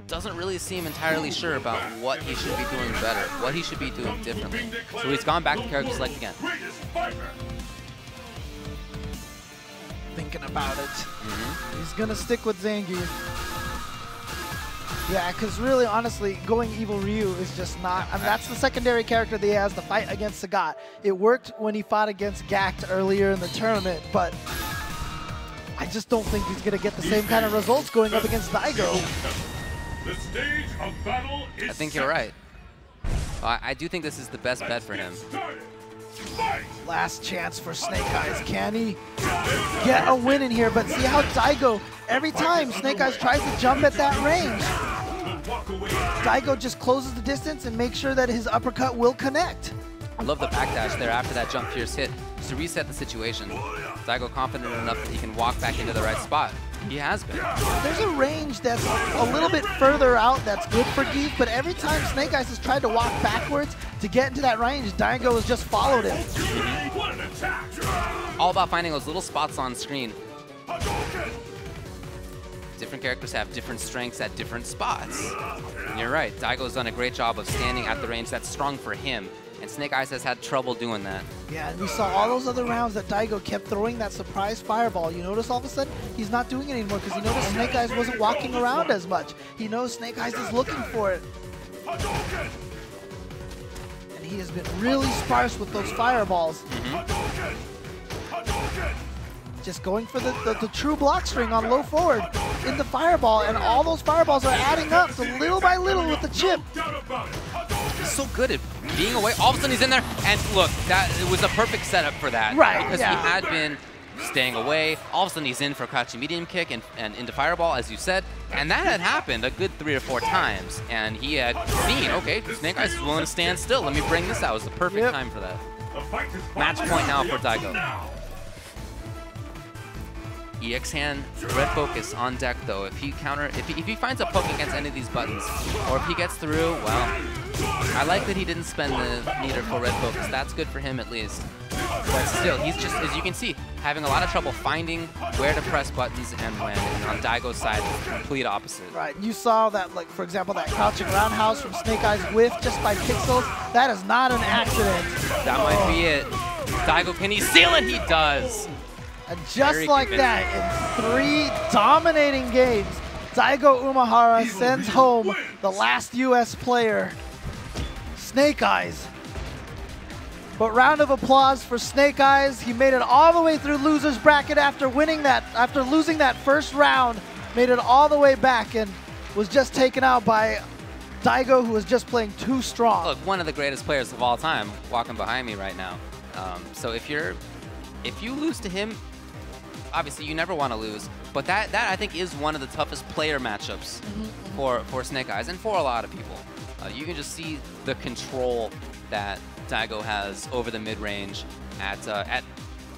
doesn't really seem entirely sure about what he should be doing better, what he should be doing differently. So he's gone back to character select again. Thinking about it. He's going to stick with Zangief. Yeah, because really, honestly, going Evil Ryu is just not... I mean, that's the secondary character that he has to fight against Sagat. It worked when he fought against Gact earlier in the tournament, but I just don't think he's going to get the same kind of results going up against Daigo. The stage of battle is I think you're right. I do think this is the best bet for him. Last chance for Snake Eyes. Can he get a win in here? But see how Daigo, every time Snake Eyes tries to jump at that range, Daigo just closes the distance and makes sure that his uppercut will connect. I love the backdash there after that jump fierce hit, just to reset the situation. Daigo confident enough that he can walk back into the right spot. He has been. There's a range that's a little bit further out that's good for Geef, but every time Snake Eyes has tried to walk backwards to get into that range, Daigo has just followed him. All about finding those little spots on screen. Different characters have different strengths at different spots. And you're right, Daigo's done a great job of standing at the range that's strong for him, and Snake Eyes has had trouble doing that. Yeah, and we saw all those other rounds that Daigo kept throwing that surprise fireball. You notice all of a sudden he's not doing it anymore because he noticed Snake Eyes wasn't walking around as much. He knows Snake Eyes is looking for it. And he has been really sparse with those fireballs. Just going for the true block string on low forward in the fireball, and all those fireballs are adding up, so little by little with the chip. He's so good at being away. All of a sudden he's in there, and look, it was a perfect setup for that. Right, because he had been staying away. All of a sudden he's in for a crouching medium kick and into fireball, as you said, and that had happened a good 3 or 4 times, and he had seen, okay, Snake Eyes is willing to stand still. Let me bring this out. It was the perfect time for that. Match point now for Daigo. EX hand, red focus on deck though. If he finds a poke against any of these buttons, or if he gets through, well, I like that he didn't spend the meter for red focus. That's good for him at least. But still, he's just, as you can see, having a lot of trouble finding where to press buttons and when. And on Daigo's side, it's the complete opposite. Right, you saw that, like, for example, that crouching roundhouse from Snake Eyes whiff just by pixels. That is not an accident. That might be it. Daigo, can he seal it? He does. And just like that, in 3 dominating games, Daigo Umehara sends home the last US player, Snake Eyes. But round of applause for Snake Eyes. He made it all the way through loser's bracket after losing that first round, made it all the way back and was just taken out by Daigo, who was just playing too strong. Look, one of the greatest players of all time walking behind me right now. So if you lose to him, obviously you never want to lose, but that I think is one of the toughest player matchups for Snake Eyes and for a lot of people. You can just see the control that Daigo has over the mid-range at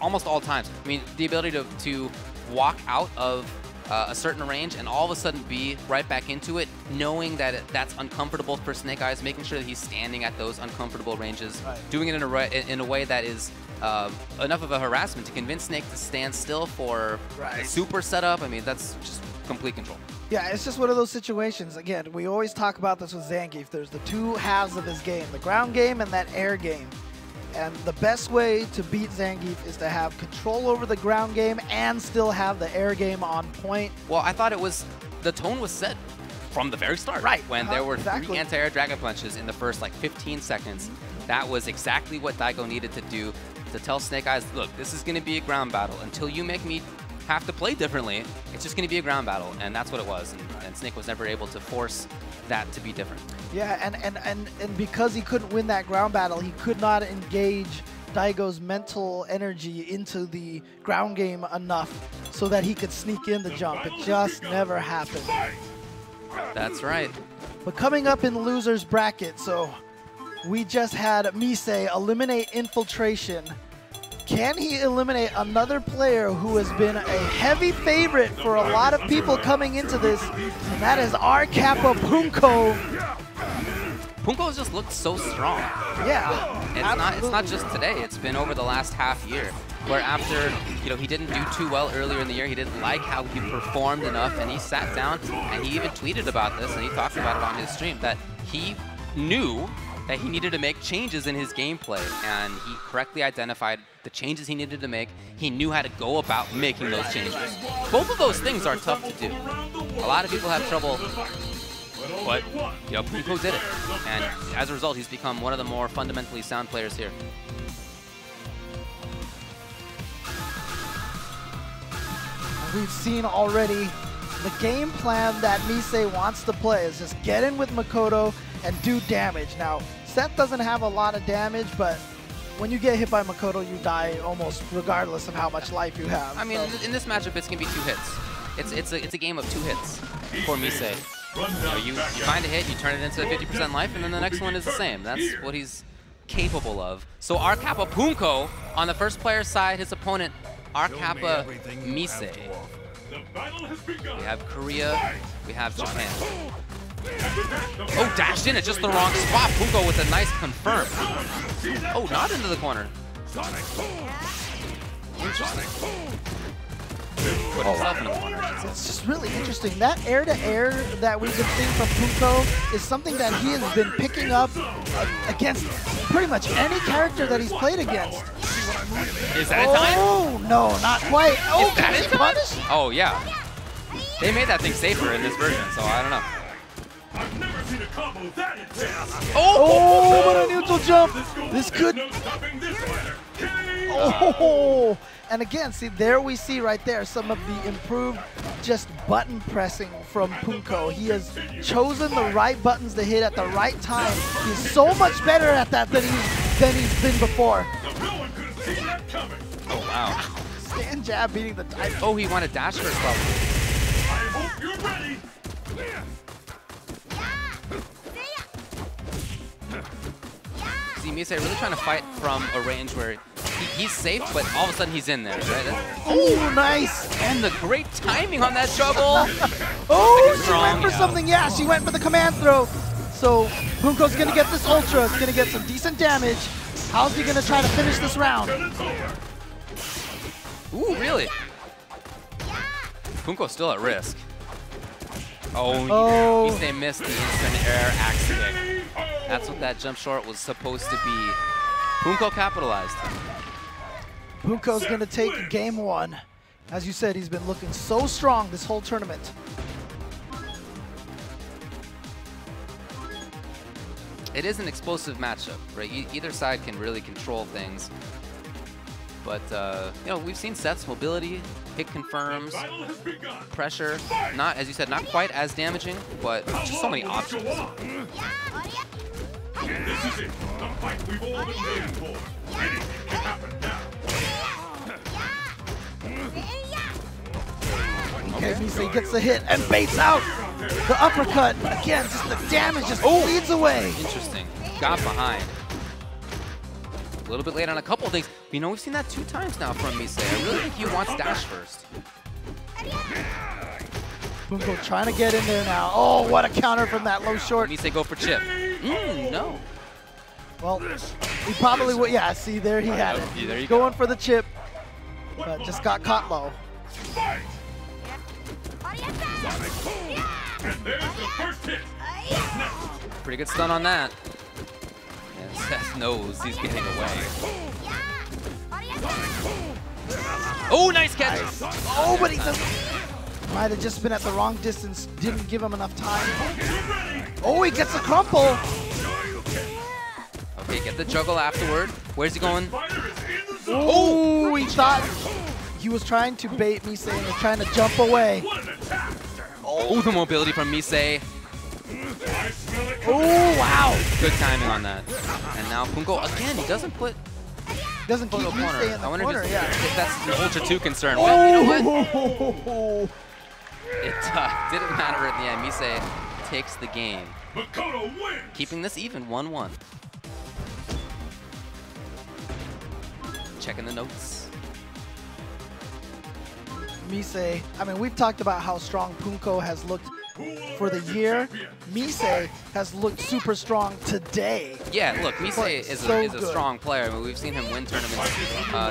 almost all times. I mean, the ability to walk out of a certain range and all of a sudden be right back into it, knowing that that's uncomfortable for Snake Eyes, making sure that he's standing at those uncomfortable ranges, doing it in a way that is enough of a harassment to convince Snake to stand still for a super setup. I mean, that's just complete control. Yeah, it's just one of those situations. Again, we always talk about this with Zangief. There's the 2 halves of his game, the ground game and that air game. And the best way to beat Zangief is to have control over the ground game and still have the air game on point. Well, I thought the tone was set from the very start. Right. When there were 3 anti-air dragon punches in the first like 15 seconds. That was exactly what Daigo needed to do to tell Snake Eyes, look, this is going to be a ground battle. Until you make me have to play differently, it's just going to be a ground battle. And that's what it was. And Snake was never able to force that to be different. Yeah, and because he couldn't win that ground battle, he could not engage Daigo's mental energy into the ground game enough so that he could sneak in the jump. It just never happened. That's right. But coming up in loser's bracket, so we just had Mise eliminate Infiltration. Can he eliminate another player who has been a heavy favorite for a lot of people coming into this, and that is our Kappa Punko. Punko's just looked so strong. Yeah, it's not just today. It's been over the last half year, where after he didn't do too well earlier in the year, he didn't like how he performed enough, and he sat down and he even tweeted about this and he talked about it on his stream that he knew that he needed to make changes in his gameplay, and he correctly identified the changes he needed to make. He knew how to go about making those changes. Both of those things are tough to do. A lot of people have trouble, but Punko did it, and as a result, he's become one of the more fundamentally sound players here. We've seen already the game plan that Mise wants to play is just get in with Makoto and do damage. Now, Seth doesn't have a lot of damage, but when you get hit by Makoto, you die almost regardless of how much life you have. I mean, in this matchup, it's going to be 2 hits. It's a game of 2 hits for Mise. You find a hit, you turn it into 50% life, and then the next one is the same. That's what he's capable of. So our Kappa Punko on the first player's side, his opponent, our Kappa Mise. We have Korea. We have Japan. Oh, dashed in at just the wrong spot. Punko with a nice confirm. Oh, not into the corner. Interesting. Put himself into the corner. It's just really interesting. That air-to-air that we've been seeing from Punko is something that he has been picking up against pretty much any character that he's played against. Is that time? Oh, no, not quite. Oh, Is that can in he time? punish? Oh, yeah. They made that thing safer in this version, so I don't know. Oh, what a neutral jump. This could... Oh, and again, see, there we see right there some of the improved just button pressing from Punko. He has chosen the right buttons to hit at the right time. He's so much better at that than he's been before. Oh, wow. Stand jab beating the dive. Oh, he wanted dash first probably. I hope you're ready. See, Mise really trying to fight from a range where he's safe, but all of a sudden he's in there, right? Oh, nice! And the great timing on that juggle. Oh, she went for something. Yeah, she went for the command throw. So Punko's going to get this ultra. It's going to get some decent damage. How's he going to try to finish this round? Ooh, really? Punko's still at risk. Oh, Mise missed the instant air axe kick. That's what that jump short was supposed to be. Punko capitalized. Punko's going to take game one. As you said, he's been looking so strong this whole tournament. It is an explosive matchup, right? Either side can really control things. But, you know, we've seen Seth's mobility, hit confirms, pressure. Not, as you said, not quite as damaging, but just so many options. This is it, the fight we've all been waiting for. Anything can happen now. Okay, Mise gets the hit and baits out the uppercut. Again, just the damage just bleeds away. Interesting. Got behind. A little bit late on a couple of things. But, you know, we've seen that 2 times now from Mise. I really think he wants dash first. Punko trying to get in there now. Oh, what a counter from that low short. Mise go for chip. No. Well, he probably would. Yeah, see, there he had it. Yeah, there you Going for the chip, but just got caught low. And there's the first hit. Pretty good stun on that. And Seth knows he's getting away. Oh, nice catch. Oh, but he might have just been at the wrong distance. Didn't give him enough time. Oh, he gets a crumple. Okay, get the juggle afterward. Where's he going? Oh, he thought he was trying to bait Mise and was trying to jump away. Oh, the mobility from Mise. Oh, wow. Good timing on that. And now Punko, again, he doesn't put... Doesn't keep Mise in the I wonder corner, if that's an Ultra 2 concern. Well, you know what? It didn't matter in the end. Mise takes the game. Keeping this even, 1-1. Checking the notes. Mise, I mean, we've talked about how strong Punko has looked for the year. Mise has looked super strong today. Yeah, look, Mise is a strong player. I mean, we've seen him win tournaments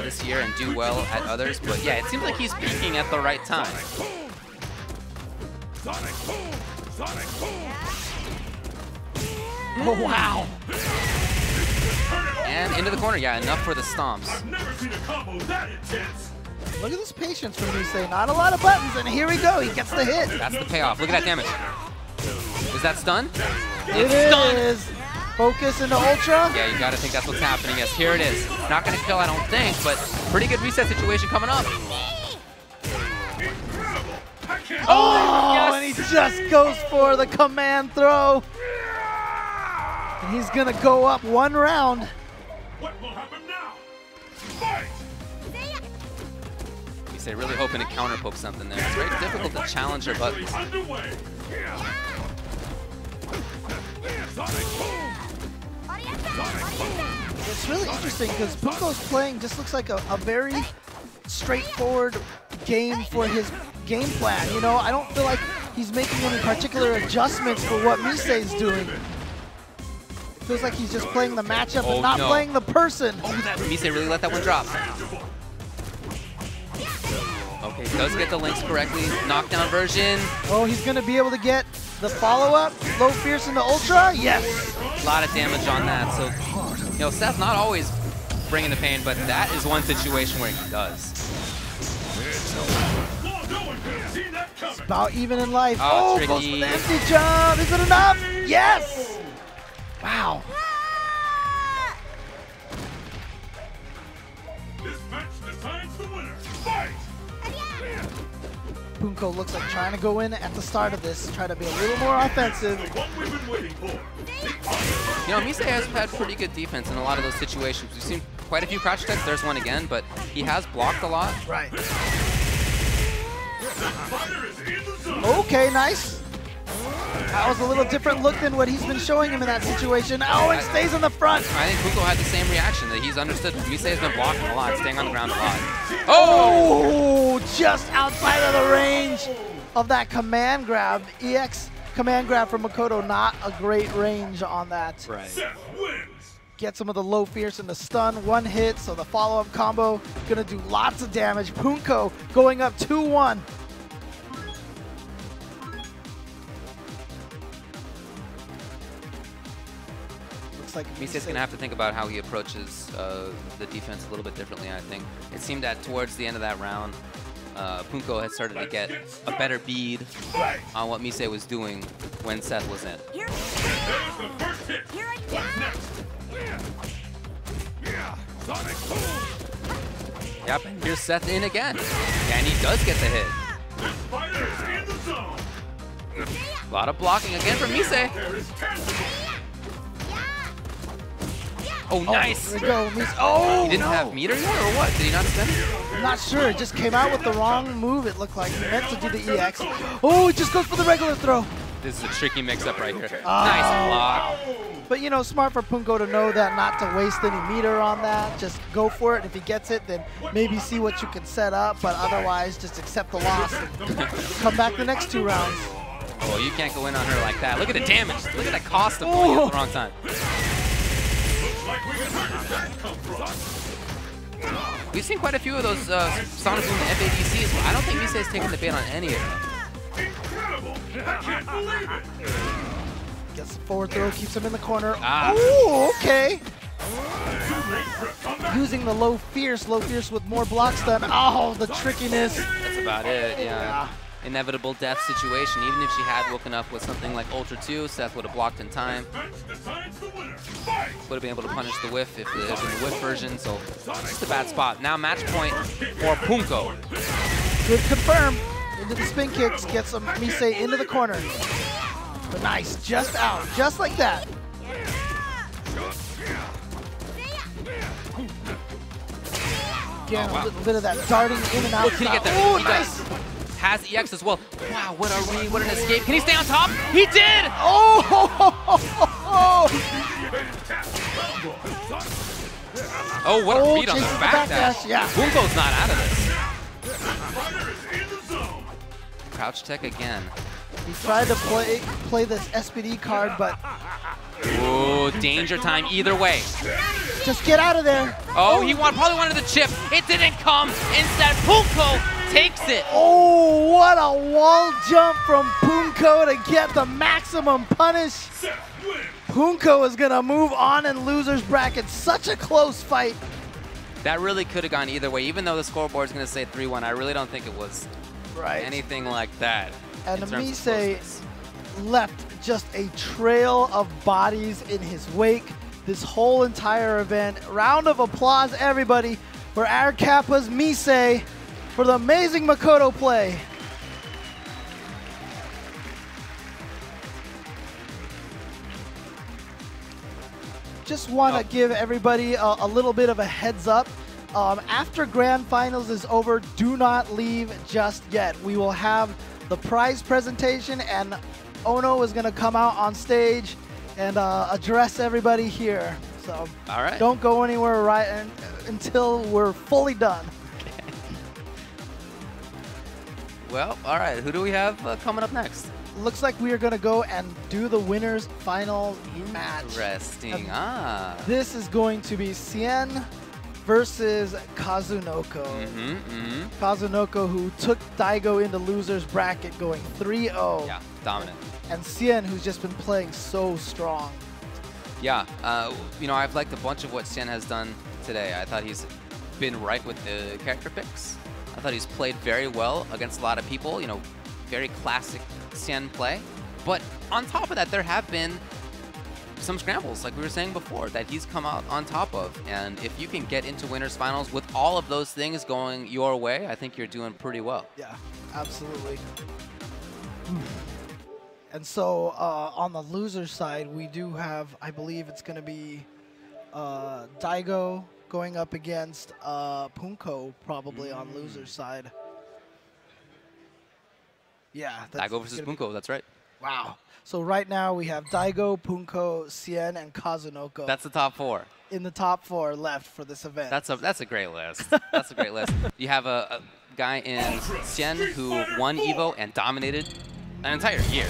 this year and do well at others. But yeah, it seems like he's peaking at the right time. Oh, wow. And into the corner. Yeah, enough for the stomps. Look at this patience from Mise. Not a lot of buttons, and here we go. He gets the hit. That's the payoff. Look at that damage. Is that stun? It is. Focus into Ultra. Yeah, you got to think that's what's happening. Yes, here it is. Not going to kill, I don't think, but pretty good reset situation coming up. Oh, yes. And he just goes for the command throw. And he's going to go up 1 round. What will happen now? Fight! Mise really hoping to counter poke something there. It's very difficult to challenge her buttons. It's really interesting because Punko's playing just looks like a very straightforward game for his game plan. You know, I don't feel like he's making any particular adjustments for what Misei's doing. It feels like he's just playing the matchup and not playing the person. Oh, that Misei really let that one drop. Okay, he does get the links correctly. Knockdown version. Oh, he's going to be able to get the follow-up. Low Fierce into Ultra. Yes. A lot of damage on that. So, you know, Seth's not always bringing the pain, but that is one situation where he does. It's about even in life. Oh, goes for the empty jump. Is it enough? Yes. Wow. This match decides the winner. Fight! Punko looks like trying to go in at the start of this, try to be a little more offensive. You know, Misei has had pretty good defense in a lot of those situations. We've seen quite a few crouch attacks. There's one again, but he has blocked a lot. Right. Okay, nice. That was a little different look than what he's been showing him in that situation. Oh, and stays in the front. I think Punko had the same reaction, that he's understood Misei has been blocking a lot, staying on the ground a lot. Oh, just outside of the range of that command grab. EX command grab from Makoto, not a great range on that. Right. Get some of the low fierce and the stun, one hit, so the follow-up combo gonna do lots of damage. Punko going up 2-1. Like Misei's going to have to think about how he approaches the defense a little bit differently, I think. It seemed that towards the end of that round, Punko had started to get a better bead on what Misei was doing when Seth was in. Yep, and here's Seth in again. And he does get the hit. A lot of blocking again from Misei. Oh, nice! There we go. Oh, he didn't have meter yet, or what? Did he not spend it? I'm not sure. It just came out with the wrong move, it looked like. He meant to do the EX. Oh, it just goes for the regular throw. This is a tricky mix-up right here. Nice block. But, you know, smart for Punko to know that not to waste any meter on that. Just go for it. If he gets it, then maybe see what you can set up. But otherwise, just accept the loss and come back the next 2 rounds. Oh, you can't go in on her like that. Look at the damage. Look at the cost of going at the wrong time. We've seen quite a few of those Sonic Boom FADCs, but I don't think Misei's taken the bait on any of them. I can't believe it! Gets the forward throw, keeps him in the corner. Ah. Ooh, okay. Using the low fierce with more block stun. Oh, the trickiness. That's about it, yeah. Inevitable death situation. Even if she had woken up with something like Ultra 2, Seth would have blocked in time. Would have been able to punish the whiff if it was in the whiff version, so just a bad spot. Now match point for Punko. Good confirm. Into the spin kicks, gets some Misei into the corner. But nice, just out, just like that. Again, a little bit of that darting in and out. Can he get that? Oh, He nice. does. Has EX as well. Wow, what a read, what an escape. Can he stay on top? He did! Oh! Oh, what a read on the chases backdash. Yeah. Punko's not out of this. Crouch tech again. He tried to play this SPD card, but... Ooh, danger time either way. Just get out of there. Oh, he probably wanted the chip. It didn't come. Instead, Punko takes it. Oh, what a wall jump from Punko to get the maximum punish. Punko is going to move on in loser's bracket. Such a close fight. That really could have gone either way. Even though the scoreboard is going to say 3-1, I really don't think it was anything like that. And Misei left just a trail of bodies in his wake this whole entire event. Round of applause, everybody, for our Kappa's Misei for the amazing Makoto play. Just want to give everybody a little bit of a heads up. After Grand Finals is over, do not leave just yet. We will have the prize presentation, and Ono is going to come out on stage and address everybody here. So don't go anywhere until we're fully done. Well, all right. Who do we have coming up next? Looks like we are going to go and do the winners final match. Interesting. This is going to be Cien versus Kazunoko. Kazunoko, who took Daigo into losers bracket, going 3-0. Yeah, dominant. And Cien, who's just been playing so strong. Yeah, you know, I've liked a bunch of what Cien has done today. I thought he's been right with the character picks. I thought he's played very well against a lot of people, you know, very classic Cien play. But on top of that, there have been some scrambles, like we were saying before, that he's come out on top of. And if you can get into winners finals with all of those things going your way, I think you're doing pretty well. Yeah, absolutely. And so on the loser side, we do have, I believe it's going to be Daigo going up against Punko, probably on loser side. Yeah. Daigo versus Punko, that's right. Wow. So right now we have Daigo, Punko, Cien, and Kazunoko. That's the top 4. In the top 4 left for this event. That's a great list. That's a great list. You have a guy in Cien who won Evo and dominated an entire year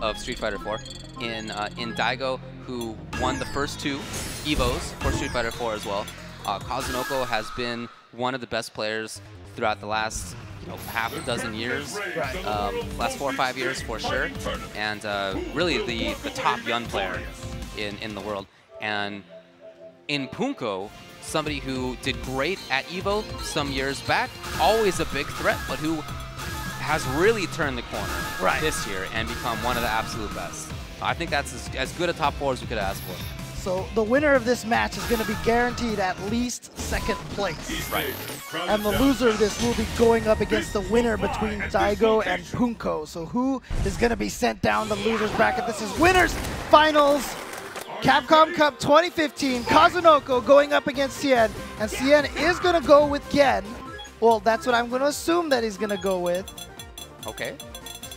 of Street Fighter 4. In Daigo, who won the first 2 Evos for Street Fighter 4 as well. Kazunoko has been one of the best players throughout the last half a dozen years, last 4 or 5 years for sure, and really the top Yun player in the world. And in Punko, somebody who did great at Evo some years back, always a big threat, but who has really turned the corner this year and become one of the absolute best. I think that's as good a top 4 as we could ask for. So the winner of this match is going to be guaranteed at least 2nd place. Right. And the loser of this will be going up against the winner between Daigo and Punko. So who is going to be sent down the losers bracket? This is winners finals. Capcom Cup 2015. Kazunoko going up against Cien. And Cien is going to go with Gen. Well, that's what I'm going to assume that he's going to go with. Okay.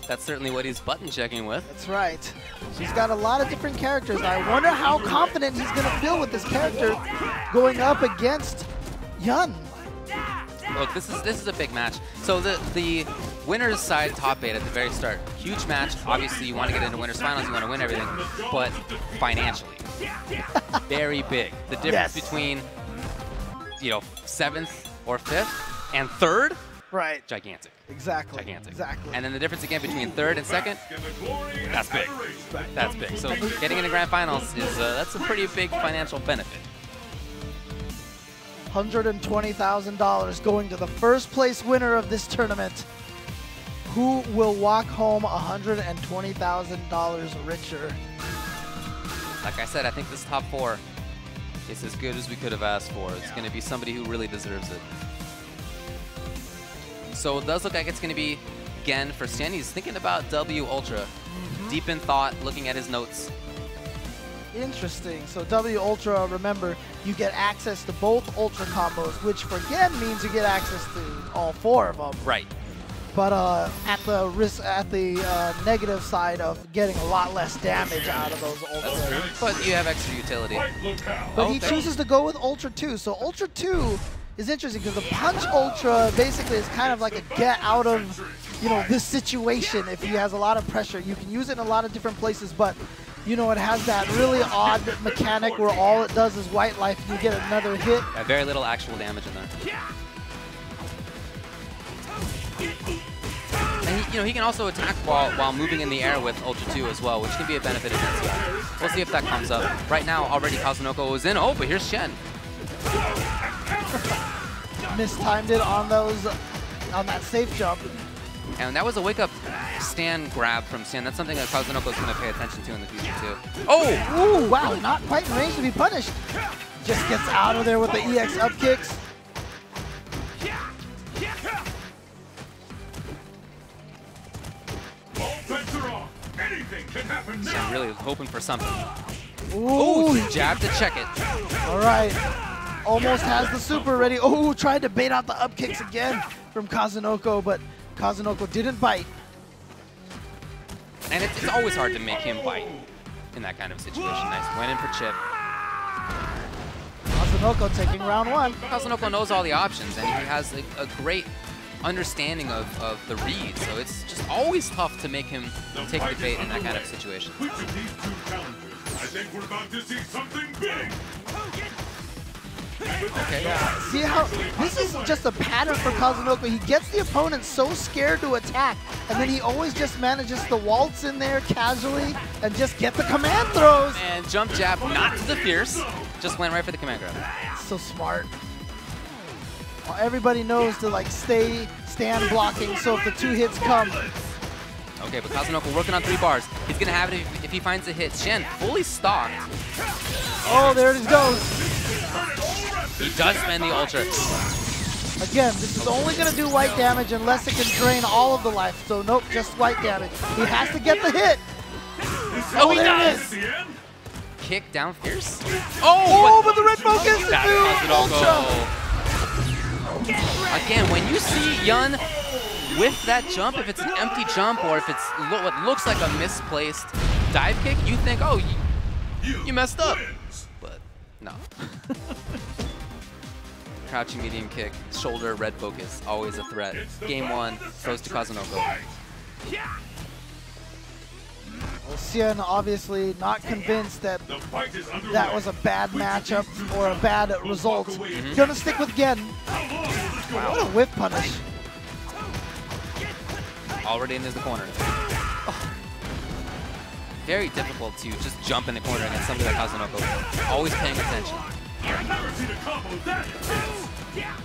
That's certainly what he's button checking with. That's right. He's got a lot of different characters. I wonder how confident he's going to feel with this character going up against Yun. Look, this is a big match. So the winners side top 8 at the very start, huge match. Obviously, you want to get into winners finals, you want to win everything, but financially, very big. The difference between 7th or 5th and 3rd, gigantic. Exactly. Gigantic. Exactly. And then the difference again between 3rd and 2nd, that's big. That's big. So getting into grand finals is that's a pretty big financial benefit. $120,000 going to the first place winner of this tournament, who will walk home $120,000 richer. Like I said, I think this top 4 is as good as we could have asked for. It's going to be somebody who really deserves it. So it does look like it's going to be Gen for Cien. He's thinking about W Ultra. Deep in thought, looking at his notes. Interesting. So W Ultra, remember, you get access to both Ultra combos, which for Gen means you get access to all 4 of them. Right. But at the negative side of getting a lot less damage out of those Ultra. But you have extra utility. But he chooses to go with Ultra 2. So Ultra 2 is interesting because the Punch Ultra basically is kind of like a get out of this situation. If he has a lot of pressure, you can use it in a lot of different places, but it has that really odd mechanic where all it does is white life and you get another hit. Yeah, very little actual damage in there. And he can also attack while moving in the air with Ultra 2 as well, which can be a benefit against him. We'll see if that comes up. Right now, already Kazunoko is in. Oh, but here's Shen. Mistimed it on that safe jump. And that was a wake-up stand grab from Cien. That's something that Kazunoko is going to pay attention to in the future, too. Oh! Ooh, wow, not quite in range to be punished. Just gets out of there with the EX up kicks. Cien really hoping for something. Ooh, jab to check it. All right. Almost has the super ready. Oh, tried to bait out the up kicks again from Kazunoko, but Kazunoko didn't bite. And it's always hard to make him bite in that kind of situation. Nice win in for Chip. Kazunoko taking round 1. Kazunoko knows all the options, and he has a great understanding of the read, so it's just always tough to make him take the bait in that kind of situation. Which of these two challengers? I think we're about to see something big. Okay. Yeah. See how this is just a pattern for Kazunoko. He gets the opponent so scared to attack, and then he always just manages to waltz in there casually and just get the command throws. And jump jab, not to the fierce, just went right for the command grab. So smart. Well, everybody knows to like stand blocking, so if the 2 hits come. Okay, but Kazunoko working on 3 bars. He's gonna have it if he finds a hit. Shen fully stocked. Oh, there it goes. He does spend the ultra. Again, this is only going to do white damage unless it can drain all of the life. So nope, just white damage. He has to get the hit. Oh, he there it does! is. Kick down fierce. Oh, but the red focus! Again, when you see Yun with that jump, if it's an empty jump or if it's what looks like a misplaced dive kick, you think, oh, you messed up. But no. Crouching medium kick, shoulder, red focus, always a threat. Game 1 goes to Kazunoko. Well, Xian obviously not convinced that that was a bad matchup or a bad result. Gonna stick with Gen. Wow, what a whip punish. Already in the corner. Oh. Very difficult to just jump in the corner against somebody like Kazunoko. Always paying attention.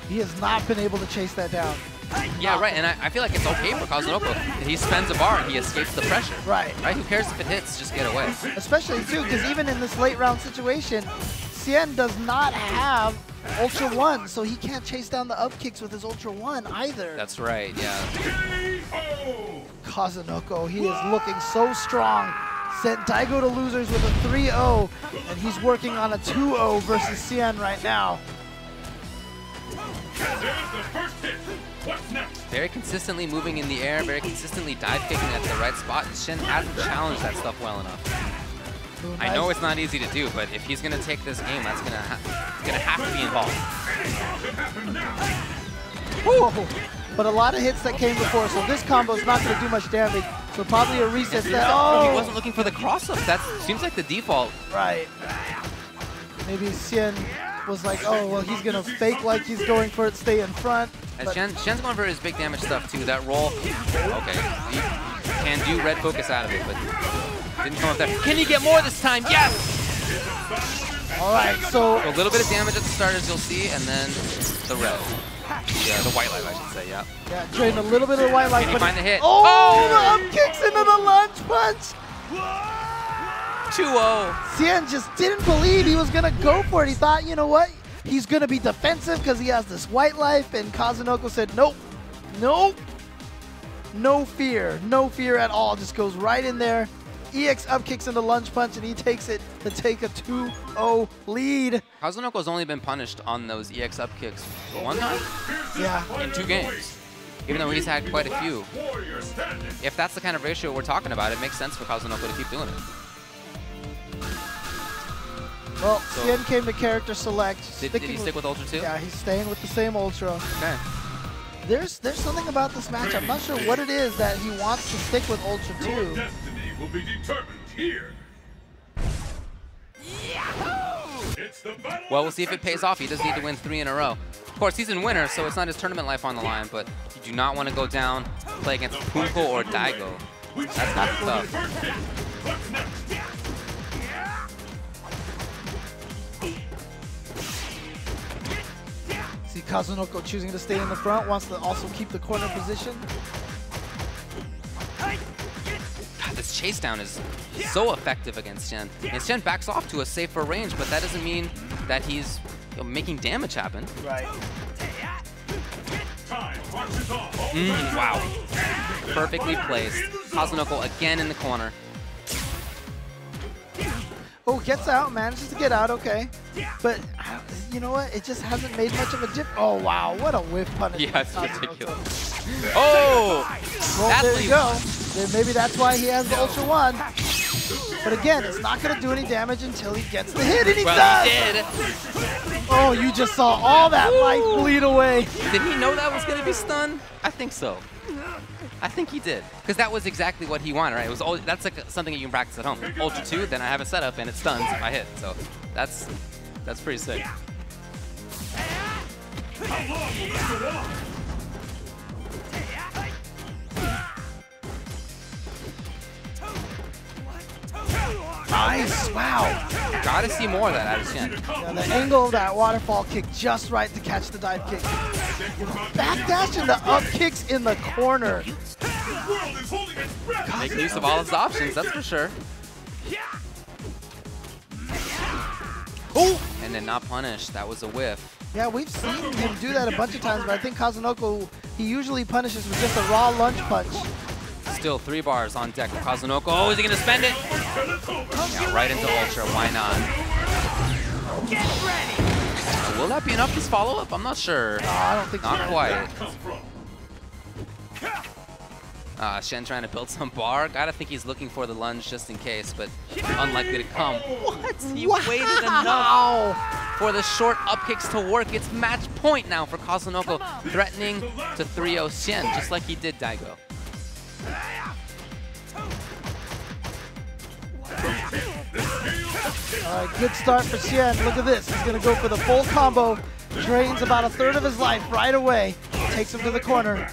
He has not been able to chase that down. Yeah, right, and I feel like it's okay for Kazunoko. He spends a bar and he escapes the pressure. Right. Right? Who cares if it hits? Just get away. Especially, too, because even in this late round situation, Xian does not have Ultra 1, so he can't chase down the up kicks with his Ultra 1 either. That's right, yeah. Kazunoko, he is looking so strong. Sent Daigo to losers with a 3-0, and he's working on a 2-0 versus Xian right now. Very consistently moving in the air, very consistently dive kicking at the right spot. Shen hasn't challenged that stuff well enough. I know it's not easy to do, but if he's going to take this game, that's going to have to be involved. Whoa. But a lot of hits that came before, so this combo is not going to do much damage. So probably a reset that. Oh, he wasn't looking for the cross-up. That seems like the default. Right. Maybe Xian was like, oh, well, he's going to fake like he's going for it, stay in front. And Shen's going for his big damage stuff, too. That roll, okay. He can do red focus out of it, but didn't come up there. Can he get more this time? Yes! All right, so a little bit of damage at the start, as you'll see, and then the red. Yeah, the white light, I should say, yeah. Yeah, drain a little bit of the white light. Can he find the hit? Oh, the up kicks into the lunge punch! 2-0. Xian just didn't believe he was going to go for it. He thought, you know what? He's going to be defensive because he has this white life, and Kazunoko said, nope, nope. No fear at all. Just goes right in there. EX up kicks into lunge punch, and he takes it to take a 2-0 lead. Kazunoko's only been punished on those EX up kicks one time? Yeah. In 2 games. Even though he's had quite a few. If that's the kind of ratio we're talking about, it makes sense for Kazunoko to keep doing it. Well, Xian came to character select. Did he stick with Ultra 2? Yeah, he's staying with the same Ultra. Okay. There's something about this match. I'm not sure what it is that he wants to stick with Ultra 2. Your destiny will be determined here. Well, we'll see if it pays off. He does need to win 3 in a row. Of course, he's in winner, so it's not his tournament life on the line, but you do not want to go down, play against Punko or Daigo. That's not tough. See Kazunoko choosing to stay in the front, wants to also keep the corner position. God, this chase down is so effective against Shen. And Shen backs off to a safer range, but that doesn't mean that he's making damage happen. Right. Wow. Perfectly placed. Kazunoko again in the corner. Oh, gets out, manages to get out, okay. But, you know what? It just hasn't made much of a dip. Oh, wow, what a whiff punish. Yeah, it's ridiculous. Oh! Well, there you go. Then maybe that's why he has the Ultra 1. But again, it's not going to do any damage until he gets the hit, and he Well, does! he did. Oh, you just saw all that life bleed away. Did he know that was going to be stunned? I think so. I think he did, because that was exactly what he wanted, right? It was that's like something you can practice at home. Ultra 2, then I have a setup and it stuns if I hit. So that's pretty sick. How long will this go on? Nice, wow. Gotta see more of that out of Shen. Yeah, the angle of that waterfall kick just right to catch the dive kick. Backdash and the up kicks in the corner. Making use of all his options, that's for sure. Oh! And then not punish. That was a whiff. Yeah, we've seen him do that a bunch of times, but I think Kazunoko, he usually punishes with just a raw lunge punch. Still 3 bars on deck for Kazunoko. Oh, is he going to spend it? Yeah, right into Ultra. Why not? Get ready. Will that be enough as follow-up? I'm not sure. I don't think not so. Quite. Shen trying to build some bar. Gotta think he's looking for the lunge just in case, but unlikely to come. What? He waited enough for the short up kicks to work. It's match point now for Kazunoko, threatening to 3-0 Shen, just like he did Daigo. All right, good start for Shen. Look at this. He's going to go for the full combo. Drains about a third of his life right away. Takes him to the corner.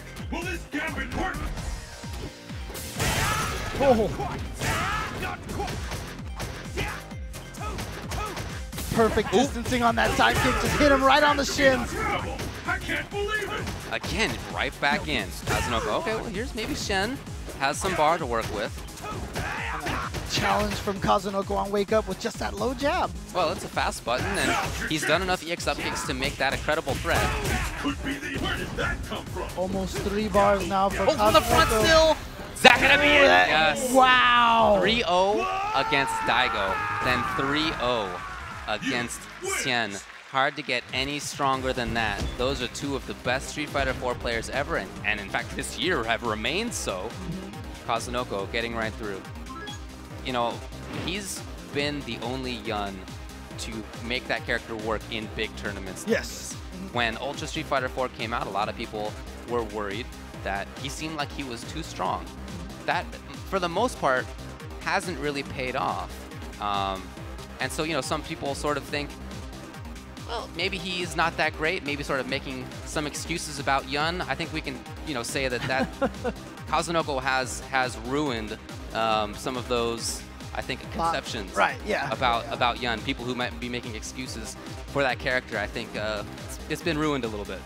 Oh. Perfect distancing on that side kick. Just hit him right on the shins. I can't believe it. Again, right back in. Kazunoko, okay, well, here's maybe Shen. Has some bar to work with. Challenge from Kazunoko on Wake Up with just that low jab. Well, it's a fast button, and he's done enough EX up kicks to make that a credible threat. Where did that come from? Almost 3 bars now for Kazunoko. From the front still. Is that gonna be it? Yes. Wow. 3-0 against Daigo, then 3-0 against Shen. Hard to get any stronger than that. Those are 2 of the best Street Fighter 4 players ever, and in fact this year have remained so. Kazunoko getting right through. You know, he's been the only Yun to make that character work in big tournaments. Yes. When Ultra Street Fighter 4 came out, a lot of people were worried that he seemed like he was too strong. That, for the most part, hasn't really paid off. And so, you know, some people sort of think, well, maybe he's not that great, maybe sort of making some excuses about Yun. I think we can, you know, say that Kazunoko has ruined some of those, I think, conceptions about Yun. People who might be making excuses for that character, I think it's been ruined a little bit.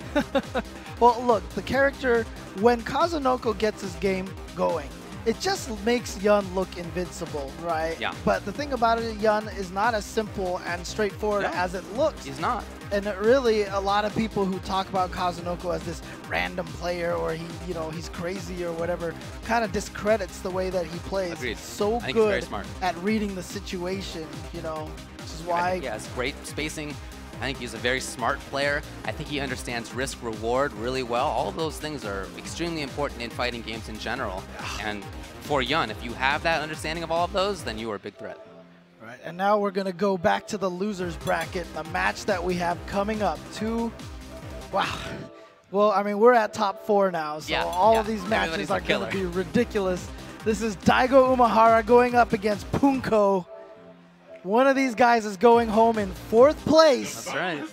Well, look, the character, when Kazunoko gets his game going, it just makes Yun look invincible, right? Yeah. But the thing about it, Yun is not as simple and straightforward as it looks. He's not. And really, a lot of people who talk about Kazunoko as this random player, or he's crazy or whatever, kind of discredits the way that he plays. Agreed. He's so I think good he's very smart. at reading the situation, you know, which is why. He has great spacing. I think he's a very smart player. I think he understands risk-reward really well. All of those things are extremely important in fighting games in general. And for Yun, if you have that understanding of all of those, then you are a big threat. Right, and now we're going to go back to the losers bracket, the match that we have coming up. Wow. Well, I mean, we're at top 4 now, so all of these matches are going to be ridiculous. This is Daigo Umehara going up against Punko. One of these guys is going home in 4th place. That's right.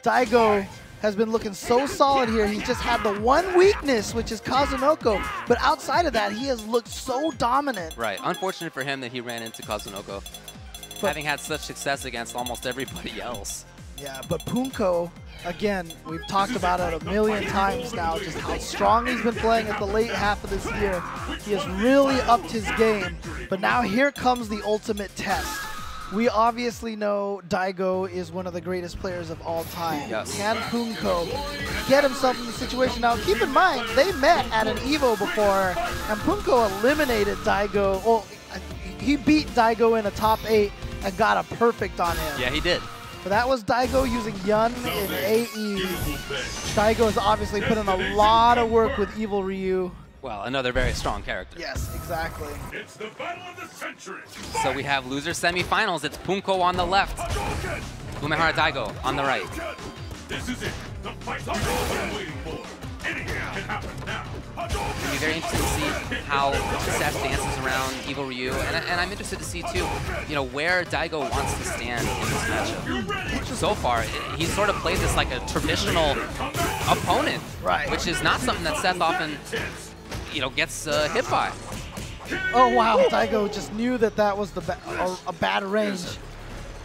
Daigo has been looking so solid here. He's just had the one weakness, which is Kazunoko. But outside of that, he has looked so dominant. Right. Unfortunate for him that he ran into Kazunoko, having had such success against almost everybody else. Yeah, but Punko, again, we've talked about it a million times now, just how strong he's been playing at the late half of this year. He has really upped his game. But now here comes the ultimate test. We obviously know Daigo is one of the greatest players of all time. Yes. Can Punko get himself in the situation? Now, keep in mind, they met at an EVO before, and Punko eliminated Daigo. Well, he beat Daigo in a top 8 and got a perfect on him. Yeah, he did. But that was Daigo using Yun in AE. Daigo has obviously put in a lot of work with Evil Ryu. Well, another very strong character. Yes, exactly. It's the battle of the century. So we have loser semifinals. It's Punko on the left, Umehara Daigo on the right. This is it. The fight we've all been waiting for. Anything can happen now. It'll be very interesting to see how Seth dances around Evil Ryu, and I'm interested to see too, you know, where Daigo wants to stand in this matchup. So far, he's sort of played this like a traditional opponent, right? Which is not something that Seth often, you know, gets hit by. Oh wow, Daigo just knew that that was a bad range,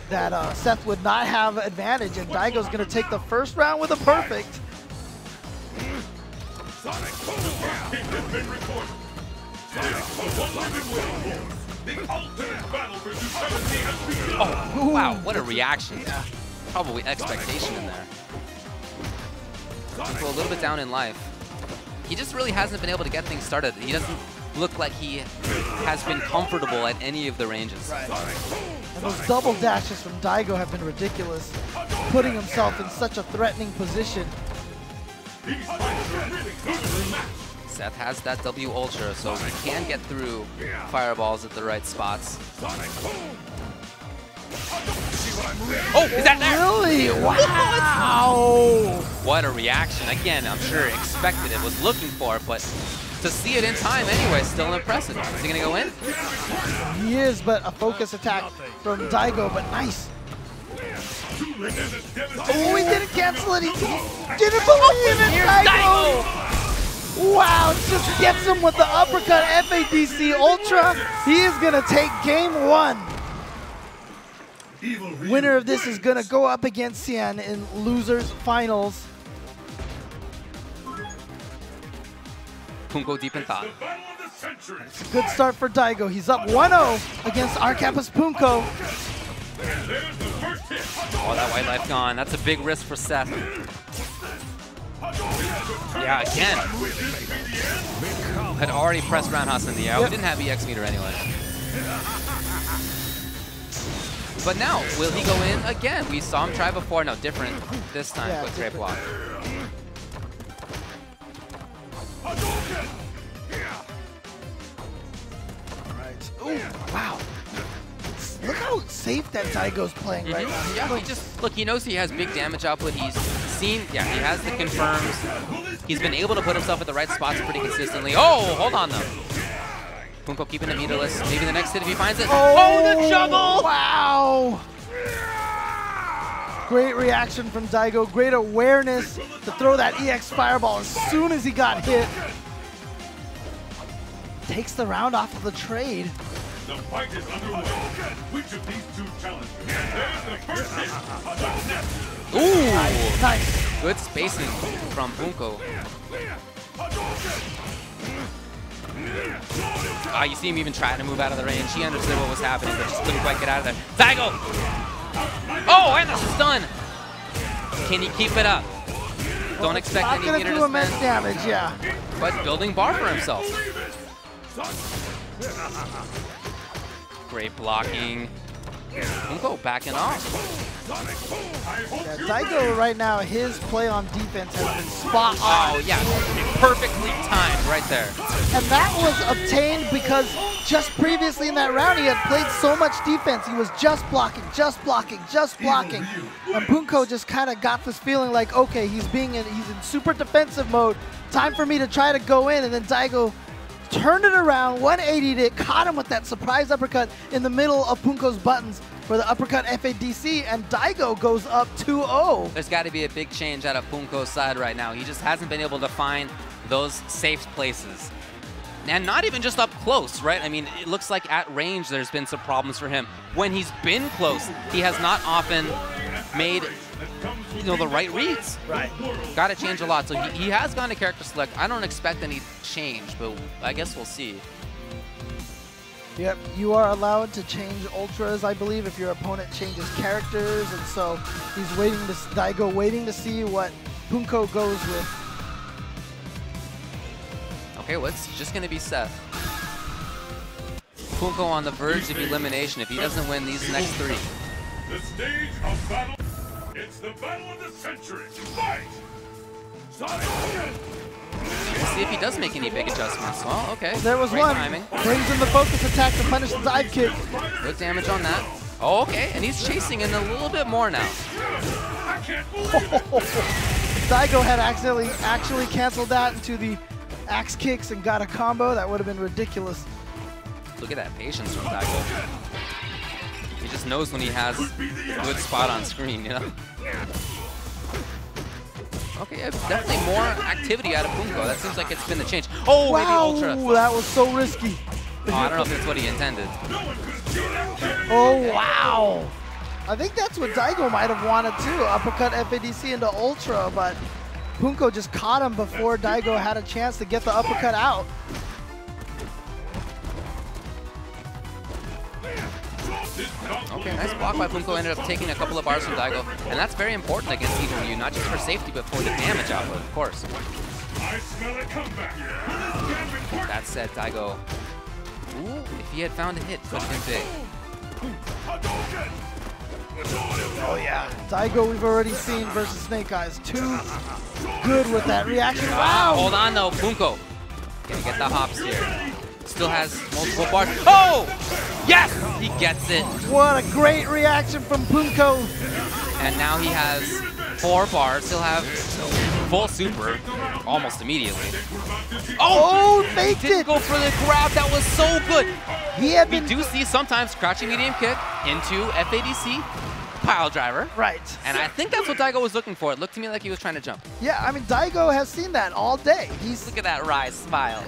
that Seth would not have advantage, and Daigo's going to take the first round with a perfect. Oh, wow, what a reaction. Probably expectation in there. Punko a little bit down in life. He just really hasn't been able to get things started. He doesn't look like he has been comfortable at any of the ranges. Right. And those double dashes from Daigo have been ridiculous, putting himself in such a threatening position. Seth has that W Ultra, so he can get through fireballs at the right spots. Oh, is that there? Really? Wow! What a reaction. Again, I'm sure expected it, was looking for it, but to see it in time anyway, still impressive. Is he going to go in? He is, but a focus attack from Daigo, but nice. Oh, he didn't cancel it. He didn't believe it, Daigo! Wow, just gets him with the uppercut FADC Ultra. He is going to take game one. Winner of this is going to go up against Xian in losers finals. Punko deep in thought. It's a good start for Daigo. He's up 1-0 against Arcapa's Punko. Oh, that white life gone. That's a big risk for Seth. Yeah, again. Had already pressed Roundhouse in the air. We didn't have EX meter anyway. But now, will he go in again? We saw him try before. No, different this time with great block. Right. Ooh, wow. Look how safe that Daigo's playing right now. Yeah, he just, look, he knows he has big damage output. He's seen, yeah, he has the confirms. He's been able to put himself at the right spots pretty consistently. Oh, hold on though. Punko keeping it meterless. Maybe the next hit if he finds it. Oh, the juggle! Wow! Great reaction from Daigo. Great awareness to throw that EX Fireball as soon as he got hit. Takes the round off of the trade. The fight is underway. Which of these two challengers? There's the first hit. Ooh! Nice. Good spacing from Punko. You see him even trying to move out of the range. He understood what was happening, but just couldn't quite get out of there. Daigo! Oh, and that's stun! Can he keep it up? Don't expect any meter to do immense damage, yeah. But building bar for himself. Great blocking. Punko backing off. Yeah, Daigo right now, his play on defense has been spot on. Oh yeah, perfectly timed right there. And that was obtained because just previously in that round he had played so much defense. He was just blocking, just blocking, just blocking. And Punko just kind of got this feeling like, okay, he's in super defensive mode. Time for me to try to go in, and then Daigo turned it around, 180'd it, caught him with that surprise uppercut in the middle of Punko's buttons for the uppercut FADC, and Daigo goes up 2-0. There's got to be a big change out of Punko's side right now. He just hasn't been able to find those safe places. And not even just up close, right? I mean, it looks like at range there's been some problems for him. When he's been close, he has not often made the right reads. Right. Got to change a lot. So he has gone to character select. I don't expect any change, but I guess we'll see. Yep, you are allowed to change ultras, I believe, if your opponent changes characters, and so he's waiting to Daigo waiting to see what Punko goes with. Okay, well, it's just gonna be Seth. Punko on the verge of elimination if he doesn't win these next three. The stage of battle. It's the battle of the century. Fight! Sonic! We'll see if he does make any big adjustments. Well, okay. There was Great one. timing. Brings in the focus attack to punish the dive kick. Good damage on that. Oh, okay. And he's chasing in a little bit more now. Daigo had actually canceled that into the axe kicks and got a combo. That would have been ridiculous. Look at that patience from Daigo. He just knows when he has a good spot on screen, you know? Okay, definitely more activity out of Punko. That seems like it's been the change. Oh, wow, maybe Ultra. That was so risky. Oh, I don't know if that's what he intended. Oh, wow. I think that's what Daigo might have wanted too. Uppercut FADC into Ultra, but Punko just caught him before Daigo had a chance to get the uppercut out. Okay, nice block by Punko. Ended up taking a couple of bars from Daigo. And that's very important against Evil Ryu, not just for safety, but for the damage output, of course. That said, Daigo, ooh, if he had found a hit, could have been big. Oh yeah, Daigo we've already seen versus Snake Eyes. Too good with that reaction. Wow! Hold on though, Punko. Gonna get the hops here. Still has multiple bars. Oh! Yes! He gets it. What a great reaction from Punko. And now he has 4 bars. He'll have full super almost immediately. Oh, faked it! Didn't go for the grab. That was so good. We do see sometimes crouching medium kick into FADC pile driver. Right. And I think that's what Daigo was looking for. It looked to me like he was trying to jump. Yeah, I mean, Daigo has seen that all day. Look at that wry smile.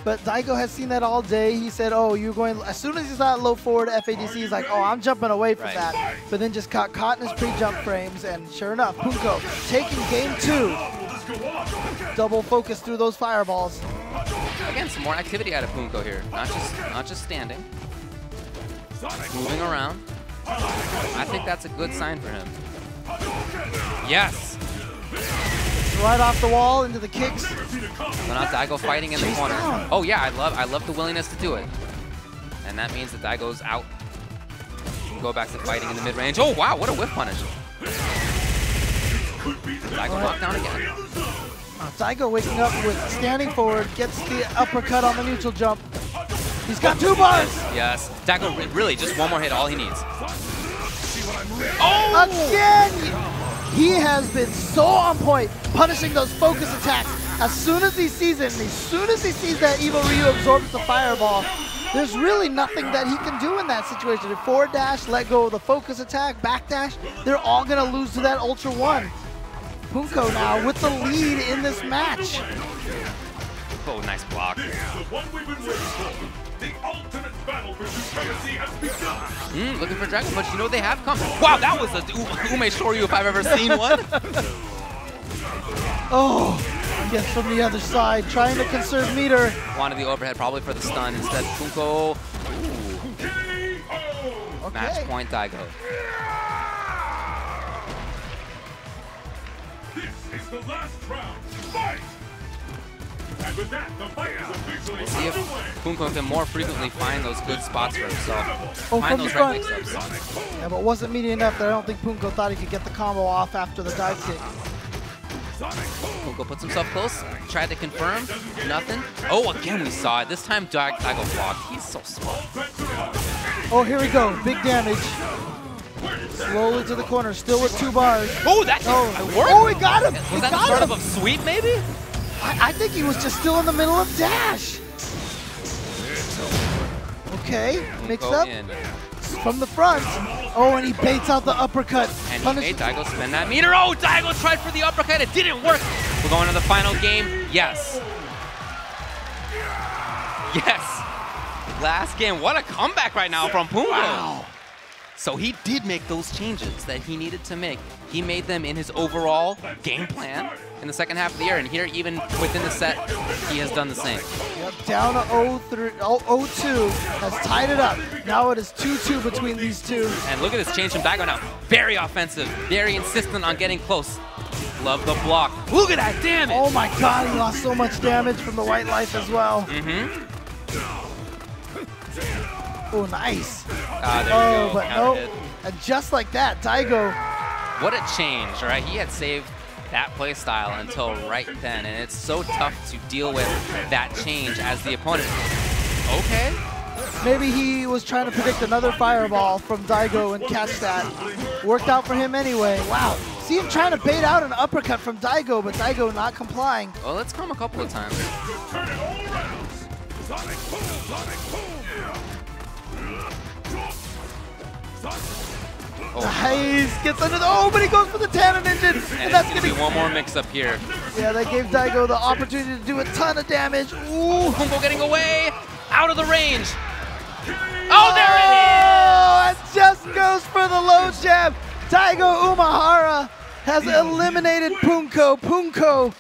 But Daigo has seen that all day. He said, oh, you're going, as soon as he saw low forward FADC, he's like, oh, I'm jumping away from that. But then just got caught in his pre-jump frames, and sure enough, Punko taking game 2. Double focus through those fireballs. Again, some more activity out of Punko here. Not just standing. Moving around. I think that's a good sign for him. Yes! Right off the wall into the kicks. So now Daigo fighting in the corner. Oh yeah, I love the willingness to do it. And that means that Daigo's out. He can go back to fighting in the mid-range. Oh wow, what a whip punish. Daigo knocked down again. Daigo waking up with standing forward, gets the uppercut on the neutral jump. He's got 2 bars. Yes, Daigo really just one more hit, all he needs. Oh! Again! He has been so on point, punishing those focus attacks. As soon as he sees it, and as soon as he sees that Evil Ryu absorbs the fireball, there's really nothing that he can do in that situation. If forward dash, let go of the focus attack, back dash, they're all going to lose to that Ultra 1. Punko now with the lead in this match. Oh, nice block. The ultimate battle for supremacy has begun. Looking for Dragon Punch. You know they have come. Wow, that was a Ume Shoryu if I've ever seen one. Oh, gets from the other side, trying to conserve meter. Wanted the overhead probably for the stun. Instead, Punko. Okay. Match point, Daigo. This is the last round. Fight! And with that, the fight is officially See if Punko can more frequently find those good spots for himself. Oh, Find from those the right front. mix-ups. Yeah, but wasn't meaty enough that I don't think Punko thought he could get the combo off after the dive kick. Punko puts himself close, tried to confirm, nothing. Oh, again we saw it. This time Daigo blocked. He's so smart. Oh, here we go. Big damage. Slowly to the corner, still with 2 bars. Oh, that worked. Oh, he got him. Was that the start of a sweep, maybe? I think he was just still in the middle of dash. Okay, mix up from the front. Oh, and he baits out the uppercut. And he made Daigo spend that meter. Oh, Daigo tried for the uppercut. It didn't work. We're going to the final game. Yes. Yes. Last game. What a comeback right now from Punko. Wow. So he did make those changes that he needed to make. He made them in his overall game plan in the second half of the year. And here, even within the set, he has done the same. Yep, down to 0-2, has tied it up. Now it is 2-2 between these two. And look at this change from Daigo now. Very offensive, very insistent on getting close. Love the block. Look at that damage. Oh my God, he lost so much damage from the white life as well. Oh, nice. There you go. But no. And just like that, Daigo. What a change, right? He had saved that play style until right then, and it's so tough to deal with that change as the opponent. Okay. Maybe he was trying to predict another fireball from Daigo and catch that. Worked out for him anyway. Wow. See him trying to bait out an uppercut from Daigo, but Daigo not complying. Well, let's come a couple of times. Oh. Nice. Gets under the... Oh, but he goes for the Tannin engine. And that's going to be one more mix-up here. Yeah, that gave Daigo the opportunity to do a ton of damage. Ooh. Punko getting away. Out of the range. Oh, there it is! And just goes for the low jab. Daigo Umehara has eliminated Punko. Punko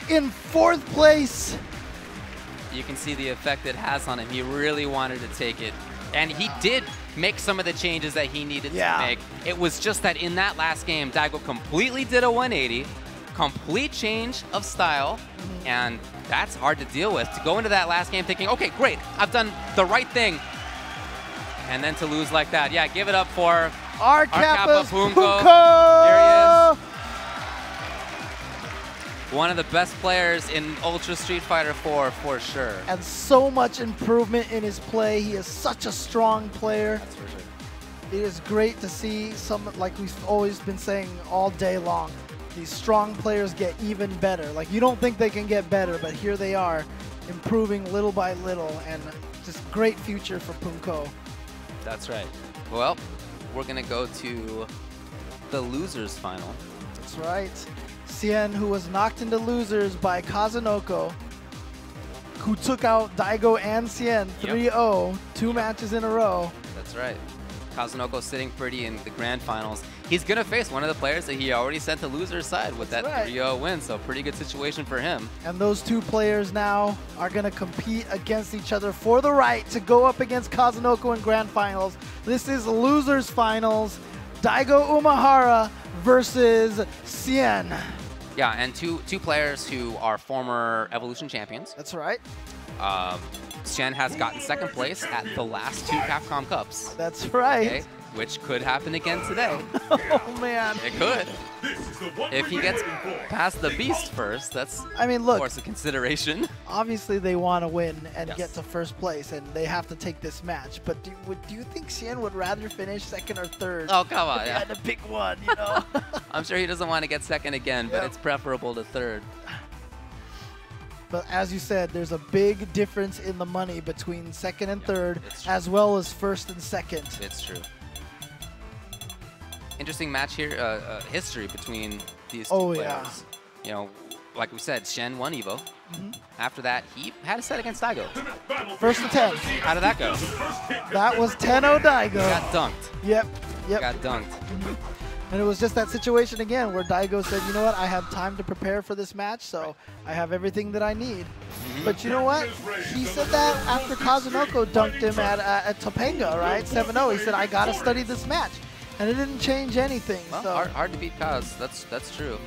in 4th place. You can see the effect it has on him. He really wanted to take it. And he did make some of the changes that he needed to make. It was just that in that last game, Daigo completely did a 180, complete change of style, and that's hard to deal with. To go into that last game thinking, okay, great, I've done the right thing, and then to lose like that. Yeah, give it up for our Kappa Punko. There he is. One of the best players in Ultra Street Fighter 4 for sure. And so much improvement in his play. He is such a strong player. That's for sure. It is great to see some, like we've always been saying all day long, these strong players get even better. Like, you don't think they can get better, but here they are, improving little by little, and just great future for Punko. That's right. Well, we're going to go to the losers final. That's right. Cien, who was knocked into losers by Kazunoko, who took out Daigo and Cien 3-0, 2 matches in a row. That's right. Kazunoko sitting pretty in the grand finals. He's going to face one of the players that he already sent to loser's side with that 3-0 win, so pretty good situation for him. And those 2 players now are going to compete against each other for the right to go up against Kazunoko in grand finals. This is losers finals. Daigo Umehara versus Cien. Yeah, and two players who are former Evolution champions. That's right. Cien has gotten 2nd place at the last 2 Capcom Cups. That's right. Okay, which could happen again today. Oh, man. It could. If he gets past the Beast first, that's, I mean, look, of course, a consideration. Obviously, they want to win and get to 1st place, and they have to take this match. But do you think Cien would rather finish 2nd or 3rd? Oh, come on. If he had to pick one, you know? I'm sure he doesn't want to get 2nd again, but it's preferable to 3rd. But as you said, there's a big difference in the money between 2nd and 3rd, as well as 1st and 2nd. It's true. Interesting match here, history between these 2 players. Yeah. You know, like we said, Shen won Evo. After that, he had a set against Daigo. 1st to 10. How did that go? That was 10-0 Daigo. Got dunked. Yep. Got dunked. And it was just that situation again where Daigo said, you know what, I have time to prepare for this match, so I have everything that I need. But you know what? He said that after Kazunoko dunked him at Topanga, right? 7-0. He said, I got to study this match. And it didn't change anything. Well, so hard to beat Kaz. That's true.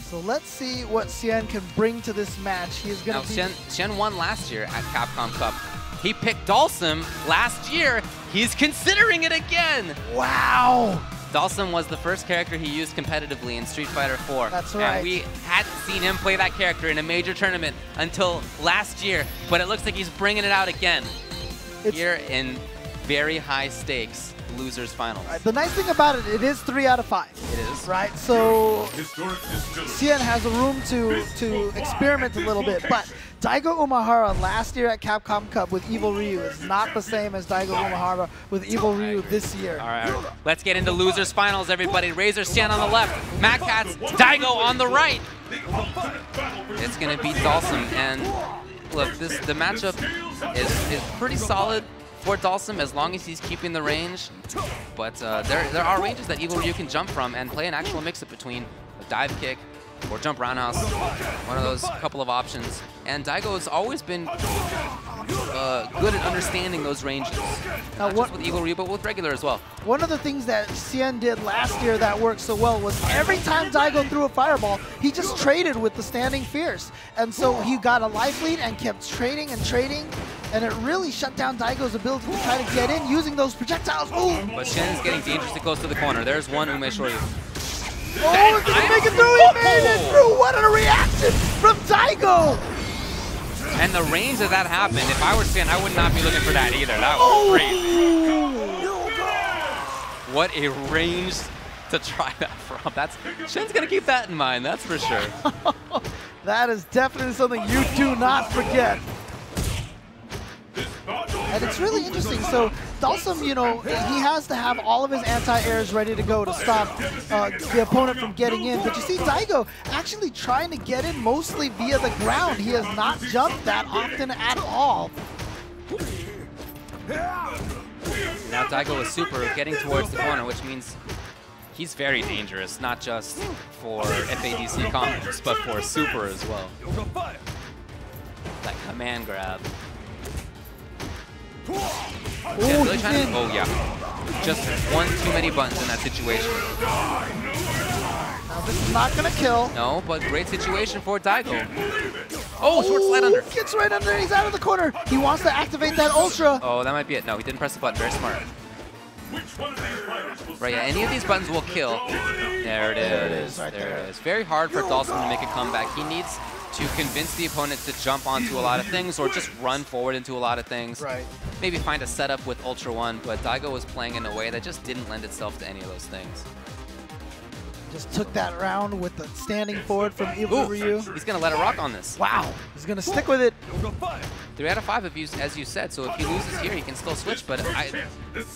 So let's see what Cien can bring to this match. He is going to be... Shen won last year at Capcom Cup. He picked Dalsum last year. He's considering it again. Wow. Dalsum was the first character he used competitively in Street Fighter 4. That's right. And we hadn't seen him play that character in a major tournament until last year. But it looks like he's bringing it out again here in very high stakes losers finals. Right. The nice thing about it, it is 3 out of 5. It is. Right, so Cien has a room to experiment a little bit, but Daigo Umehara last year at Capcom Cup with Evil Ryu is not the same as Daigo Umehara with Evil Ryu this year. All right, let's get into losers finals, everybody. Razor Cien on the left, Mad Catz, Daigo on the right. It's gonna beat Dalsum, and look, the matchup is pretty solid for Dalsum as long as he's keeping the range. But there are ranges that Evil Ryu can jump from and play an actual mix-up between a dive kick or jump roundhouse, one of those couple of options. And Daigo has always been good at understanding those ranges, not just with Evil Ryu, but with regular as well. One of the things that Cien did last year that worked so well was every time Daigo threw a fireball, he just traded with the standing fierce. And so he got a life lead and kept trading and trading, and it really shut down Daigo's ability to try to get in using those projectiles. Ooh. But Shen is getting dangerously close to the corner. There's one Ume Shoryu. Oh, did he make it through? He made it through. What a reaction from Daigo. And the range that happened, if I were Sin, I would not be looking for that either. That was crazy. What a range to try that from. Shin's going to keep that in mind, that's for sure. That is definitely something you do not forget. And it's really interesting. So Dalsum, you know, he has to have all of his anti-airs ready to go to stop the opponent from getting in. But you see Daigo actually trying to get in mostly via the ground. He has not jumped that often at all. Now Daigo is super getting towards the corner, which means he's very dangerous, not just for FADC combos, but for super as well. That command grab. Yeah, really trying to, oh yeah. Just one too many buttons in that situation. Now this is not gonna kill. No, but great situation for Daigo. Oh, short slide under. Gets right under, he's out of the corner. He wants to activate that Ultra. Oh, that might be it. No, he didn't press the button, very smart. Right, yeah, any of these buttons will kill. There it is. There it is. Very hard for Dalsum to make a comeback. He needs to convince the opponent to jump onto a lot of things or just run forward into a lot of things. Right. Maybe find a setup with Ultra One, but Daigo was playing in a way that just didn't lend itself to any of those things. Just took that round with the standing forward from Evil Ryu. He's going to let it rock on this. Wow. He's going to stick with it. 3 out of 5, as you said, so if he loses here, he can still switch, but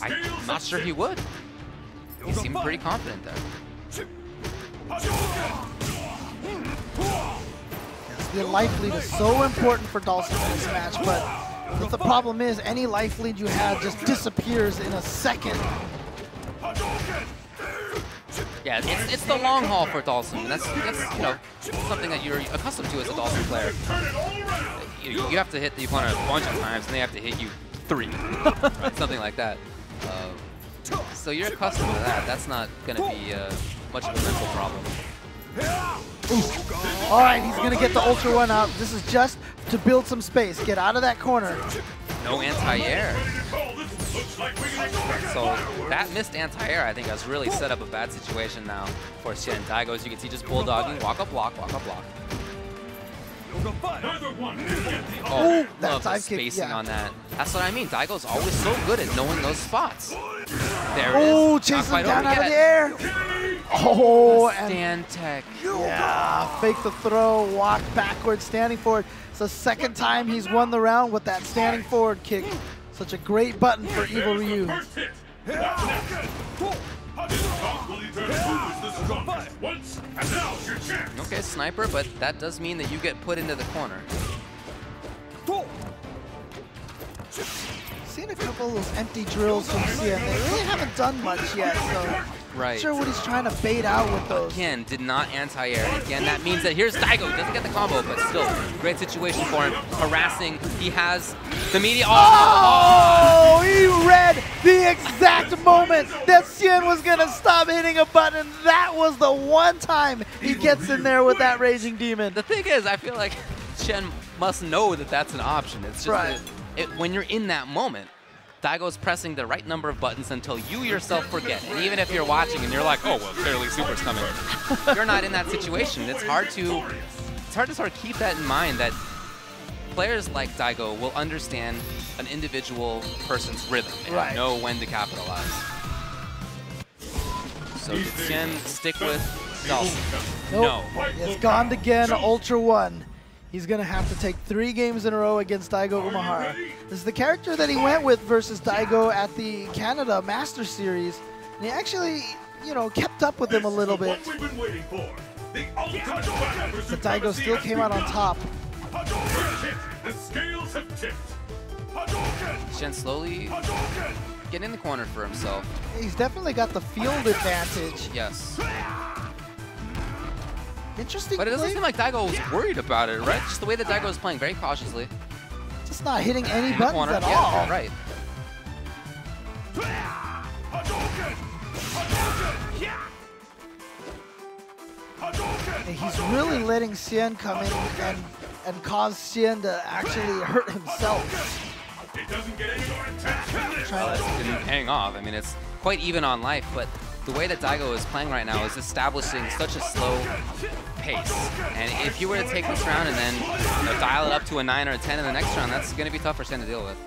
I'm not sure he would. He seemed pretty confident there. The life lead is so important for Dalsum in this match, but the problem is any life lead you have just disappears in a second. Yeah, it's the long haul for Dalsum. That's you know, something that you're accustomed to as a Dalsum player. You have to hit the opponent a bunch of times, and they have to hit you 3, right? Something like that. So you're accustomed to that. That's not going to be much of a mental problem. All right, he's going to get the Ultra One out. This is just to build some space. Get out of that corner. No anti-air. So that missed anti-air, I think, has really set up a bad situation now for Shin. Daigo, as you can see, just bulldogging. Walk up, block, walk up, block. Oh, love the spacing on that. That's what I mean. Daigo's always so good at knowing those spots. There it is. Oh, chasing him down out of the air. Oh, and stand tech. Yeah, fake the throw, walk backwards, standing forward. It's the second time he's won the round with that standing forward kick. Such a great button for Evil Ryu. Okay, sniper, but that does mean that you get put into the corner. Seen a couple of those empty drills from Sia. They really haven't done much yet, so right. Not sure what he's trying to bait out with those. Again, did not anti-air. Again, that means that here's Daigo. Doesn't get the combo, but still, great situation for him. Harassing. He has the media. Oh, he read the exact moment that Xian was going to stop hitting a button. That was the one time he gets in there with that Raging Demon. The thing is, I feel like Shen must know that that's an option. It's just right. When you're in that moment, Daigo's pressing the right number of buttons until you yourself forget. And even if you're watching and you're like, oh, well, clearly Super's coming. You're not in that situation. It's hard to sort of keep that in mind, that players like Daigo will understand an individual person's rhythm and know when to capitalize. So did Xian stick with Dalsum? Nope. No. It's gone again, Ultra One. He's going to have to take 3 games in a row against Daigo Umehara. This is the character that he went with versus Daigo at the Canada Master Series. And he actually, you know, kept up with him a little bit. But Daigo still came out on top. Shen slowly getting in the corner for himself. He's definitely got the field advantage. Yes. Interesting. But it doesn't seem like Daigo was worried about it, right? Just the way that Daigo was playing, very cautiously. Just not hitting any buttons at all. Yeah, right. And he's really letting Xian come in and cause Xian to actually hurt himself. It's paying off. I mean, it's quite even on life, but the way that Daigo is playing right now is establishing such a slow pace. And if you were to take this round and then dial it up to a 9 or a 10 in the next round, that's going to be tough for Shen to deal with.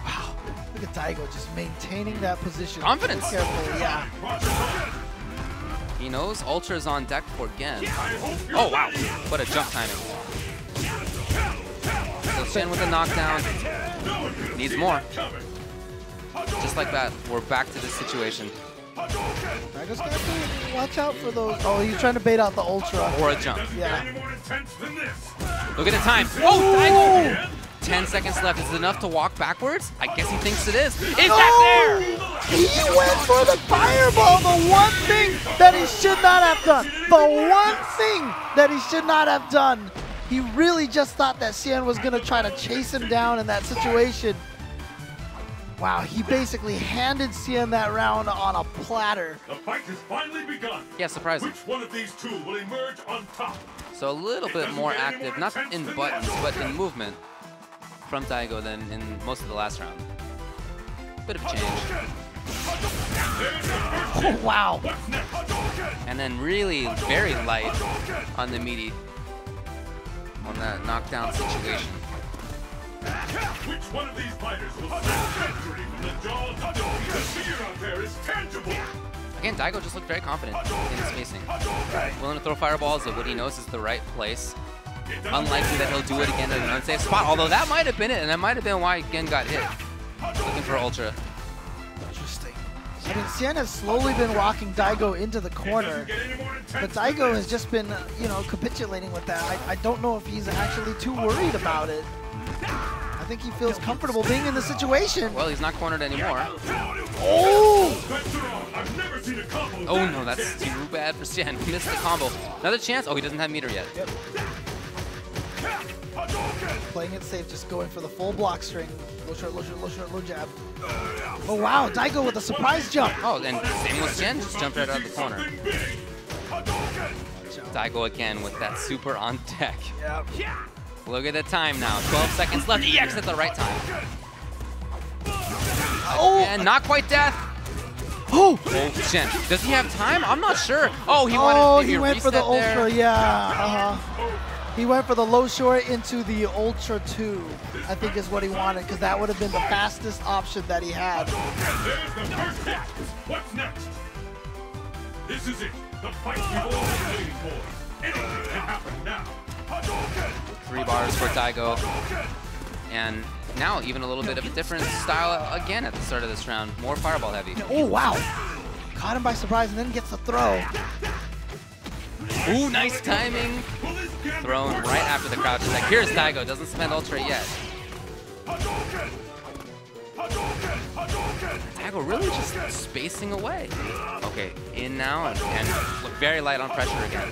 Wow, look at Daigo just maintaining that position. Confidence. So carefully, yeah. He knows Ultra's on deck for Gen. Oh, wow. What a jump timing. So Shen with a knockdown. Needs more. Just like that, we're back to this situation. Daigo's gonna have to watch out for those. Oh, he's trying to bait out the Ultra. Or a jump. Yeah. Look at the time. Oh, Daigo! 10 seconds left. Is it enough to walk backwards? I guess he thinks it is. Is that there? He went for the fireball, the one thing that he should not have done. The one thing that he should not have done. He really just thought that Xian was going to try to chase him down in that situation. Wow, he basically handed Xian that round on a platter. The fight has finally begun. Yeah, surprising. Which one of these two will emerge on top? So a little bit more active, not in buttons, but in movement from Daigo than in most of the last round. Bit of a change. Oh, wow. And then really very light on the meaty on that knockdown situation. Which one of these fighters will snatch victory from the jaws of defeat? The fear out there is tangible. Again, Daigo just looked very confident in his spacing. Willing to throw fireballs at what he knows is the right place. Unlikely that he'll do it again at an unsafe spot, although that might have been it, and that might have been why Gen got hit. Looking for Ultra. Interesting. I mean, Xian has slowly been walking Daigo into the corner, but Daigo has just been, you know, capitulating with that. I don't know if he's actually too worried about it. I think he feels comfortable being in the situation. Well, he's not cornered anymore. Oh! Oh no, that's too bad for Xian. He missed the combo. Another chance? Oh, he doesn't have meter yet. Yep. Playing it safe, just going for the full block string. Low short, low short, low short, low jab. Oh wow, Daigo with a surprise jump. Oh, and same with Xian, just jumped right out of the corner. Daigo again with that super on deck. Yep. Look at the time now. 12 seconds left. EX at the right time. Oh! And not quite death. Oh! Oh, Shen. Does he have time? I'm not sure. Oh, he went for the Ultra, yeah. He went for the low short into the Ultra 2, I think is what he wanted, because that would have been the fastest option that he had. There's the first hit. What's next? This is it. The fight we've all been waiting for. Anything can happen now. 3 bars for Daigo. And now even a little bit of a different style again at the start of this round. More fireball heavy. Oh, wow. Caught him by surprise and then gets the throw. Ooh, nice timing. Thrown right after the crouch attack. Here's Daigo. Doesn't spend Ultra yet. Daigo really just spacing away. Okay, in now and look very light on pressure again.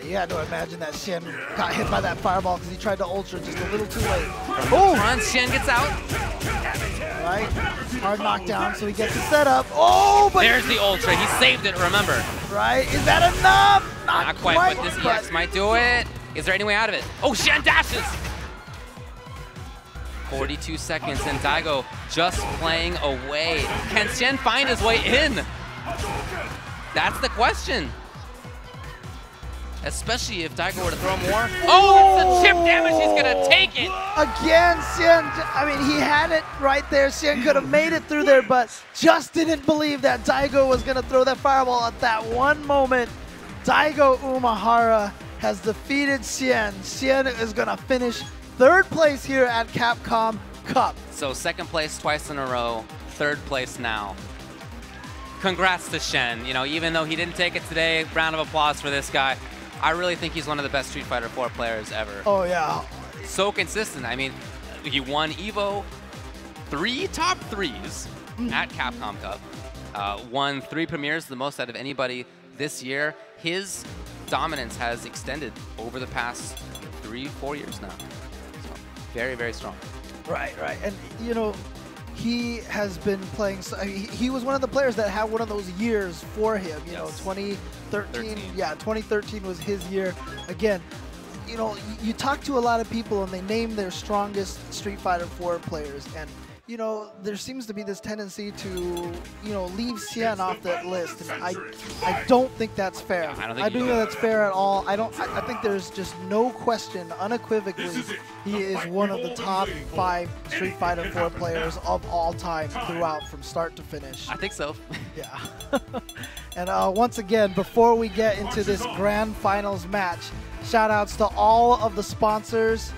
You had to imagine that Shen got hit by that fireball because he tried to Ultra just a little too late. Oh! Front, Shen gets out. Right, hard knockdown, so he gets the setup. Oh, but there's the Ultra. He saved it, remember. Right, is that enough? Not quite, but this EX might do it. Is there any way out of it? Oh, Shen dashes! 42 seconds, and Daigo just playing away. Can Shen find his way in? That's the question. Especially if Daigo were to throw more. Oh, it's the chip damage. He's going to take it. Again, Xian, I mean, he had it right there. Xian could have made it through there, but just didn't believe that Daigo was going to throw that fireball at that one moment. Daigo Umehara has defeated Xian. Xian is going to finish 3rd place here at Capcom Cup. So 2nd place twice in a row, 3rd place now. Congrats to Shen. You know, even though he didn't take it today, round of applause for this guy. I really think he's one of the best Street Fighter 4 players ever. Oh, yeah. So consistent. I mean, he won EVO 3 top 3s at Capcom Cup. Won 3 premieres, the most out of anybody this year. His dominance has extended over the past 3-4 years now. So very, very strong. Right, right. And, you know, he has been playing, he was one of the players that had one of those years for him, you know, 2013. Yeah, 2013 was his year. Again, you know, you talk to a lot of people and they name their strongest Street Fighter 4 players, and you know, there seems to be this tendency to, you know, leave Xian off that list, and I don't think that's fair. I don't think that's fair at all. I think there's just no question, unequivocally, he is one of the top 5 Street Fighter 4 players of all time throughout, from start to finish. I think so. Yeah. And once again, before we get into this grand finals match, shout outs to all of the sponsors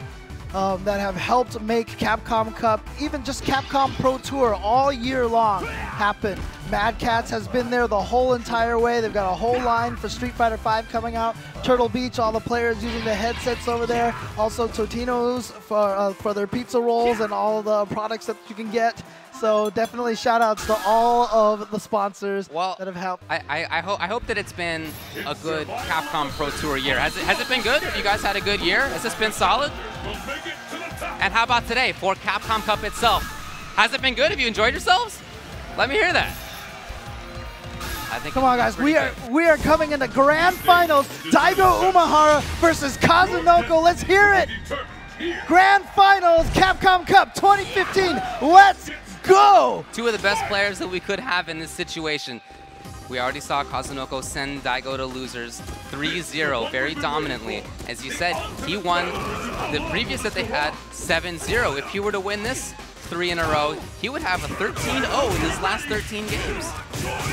that have helped make Capcom Cup, even just Capcom Pro Tour all year long happen. Mad Catz has been there the whole entire way. They've got a whole line for Street Fighter V coming out. Turtle Beach, all the players using the headsets over there. Also Totino's for their pizza rolls and all the products that you can get. So definitely shout outs to all of the sponsors that have helped. I hope that it's been a good Capcom Pro Tour year. Has it been good? Have you guys had a good year? Has this been solid? And how about today for Capcom Cup itself? Has it been good? Have you enjoyed yourselves? Let me hear that. I think come on, guys. We are coming into grand finals. Daigo Umehara versus Kazunoko. Let's hear it. Grand finals, Capcom Cup 2015. Let's go. Two of the best players that we could have in this situation. We already saw Kazunoko send Daigo to losers 3-0 very dominantly. As you said, he won the previous that they had 7-0. If he were to win this 3 in a row, he would have a 13-0 in his last 13 games.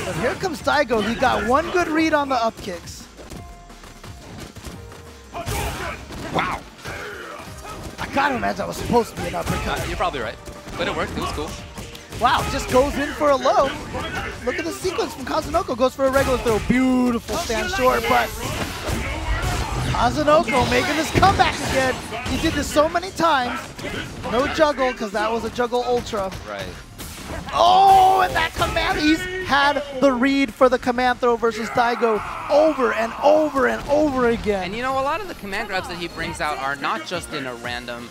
But here comes Daigo. He got one good read on the up kicks. Wow. I gotta imagine that was supposed to be an uppercut. You're probably right, but it worked. It was cool. Wow, just goes in for a low. Look at the sequence from Kazunoko. Goes for a regular throw. Beautiful stand short, but Kazunoko making this comeback again. He did this so many times. No juggle, because that was a juggle ultra. Right. Oh, and that command. He's had the read for the command throw versus Daigo over and over and over again. And you know, a lot of the command grabs that he brings out are not just in a random,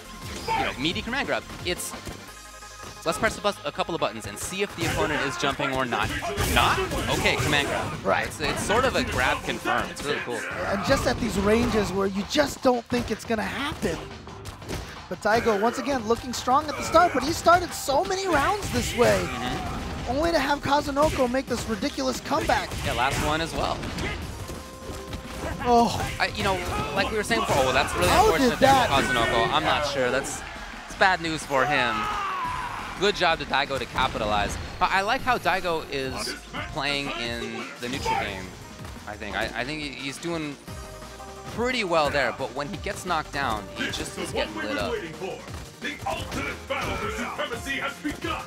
meaty command grab. It's let's press a couple of buttons and see if the opponent is jumping or not. Not? Okay, command grab. Right. It's sort of a grab confirm. It's really cool. And just at these ranges where you just don't think it's going to happen. But Daigo, once again, looking strong at the start, but he started so many rounds this way. Only to have Kazunoko make this ridiculous comeback. Yeah, last one as well. Oh. You know, like we were saying before, well, that's really unfortunate there for Kazunoko. I'm not sure. It's bad news for him. Good job to Daigo to capitalize. But I like how Daigo is playing in the neutral game, I think. I think he's doing pretty well there, but when he gets knocked down, he just is getting lit up. The ultimate battle for supremacy has begun.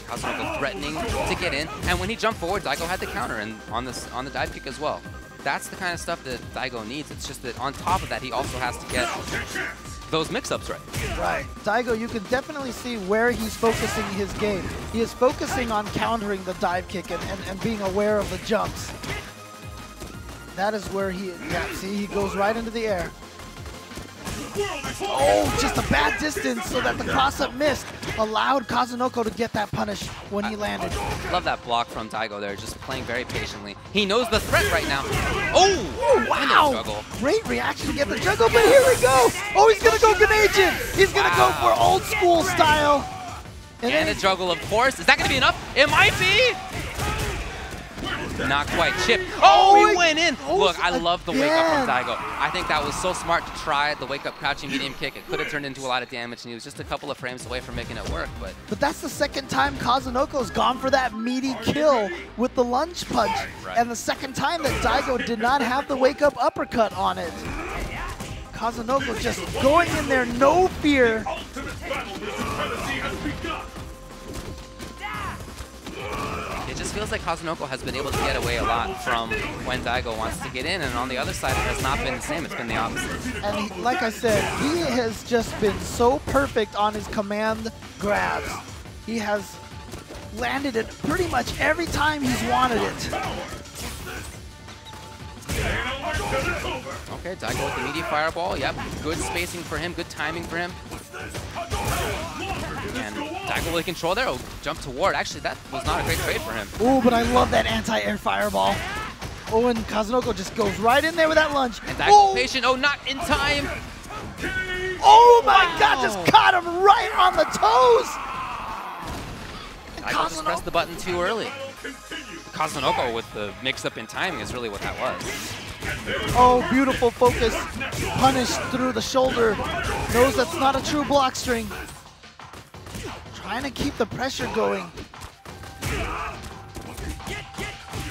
Kazunoko threatening to get in, and when he jumped forward, Daigo had the counter and on the dive kick as well. That's the kind of stuff that Daigo needs. It's just that on top of that, he also has to get those mix-ups right. Right. Daigo, you can definitely see where he's focusing his game. He is focusing on countering the dive kick and being aware of the jumps. That is where see, he goes right into the air. Oh, just a bad distance so that the cross-up missed. Allowed Kazunoko to get that punish when he landed. Love that block from Daigo there, just playing very patiently. He knows the threat right now. Oh, wow. Great reaction to get the juggle, but here we go. Oh, he's going to go Ganagin. He's going to go for old school style. And a juggle, of course. Is that going to be enough? It might be. Not quite. Chip. Oh, he went in. Look, I love the wake up from Daigo. I think that was so smart to try the wake up crouching medium kick. It could have turned into a lot of damage, and he was just a couple of frames away from making it work. But that's the second time Kazunoko's gone for that meaty kill with the lunge punch. And the second time that Daigo did not have the wake up uppercut on it. Kazunoko just going in there, no fear. It just feels like Kazunoko has been able to get away a lot from when Daigo wants to get in, and on the other side, it has not been the same. It's been the opposite. And like I said, he has just been so perfect on his command grabs. He has landed it pretty much every time he's wanted it. Okay, Daigo with the meaty fireball. Yep, good spacing for him, good timing for him. And Daigo with control there. Oh, jump to ward. Actually, that was not a great trade for him. Oh, but I love that anti-air fireball. Oh, and Kazunoko just goes right in there with that lunge. And Daigo patient. Oh, not in time. Oh my God, just caught him right on the toes. Daigo just pressed the button too early. Kazunoko with the mix-up in timing is really what that was. Oh, beautiful focus. Punish through the shoulder. Knows that's not a true block string. Trying to keep the pressure going.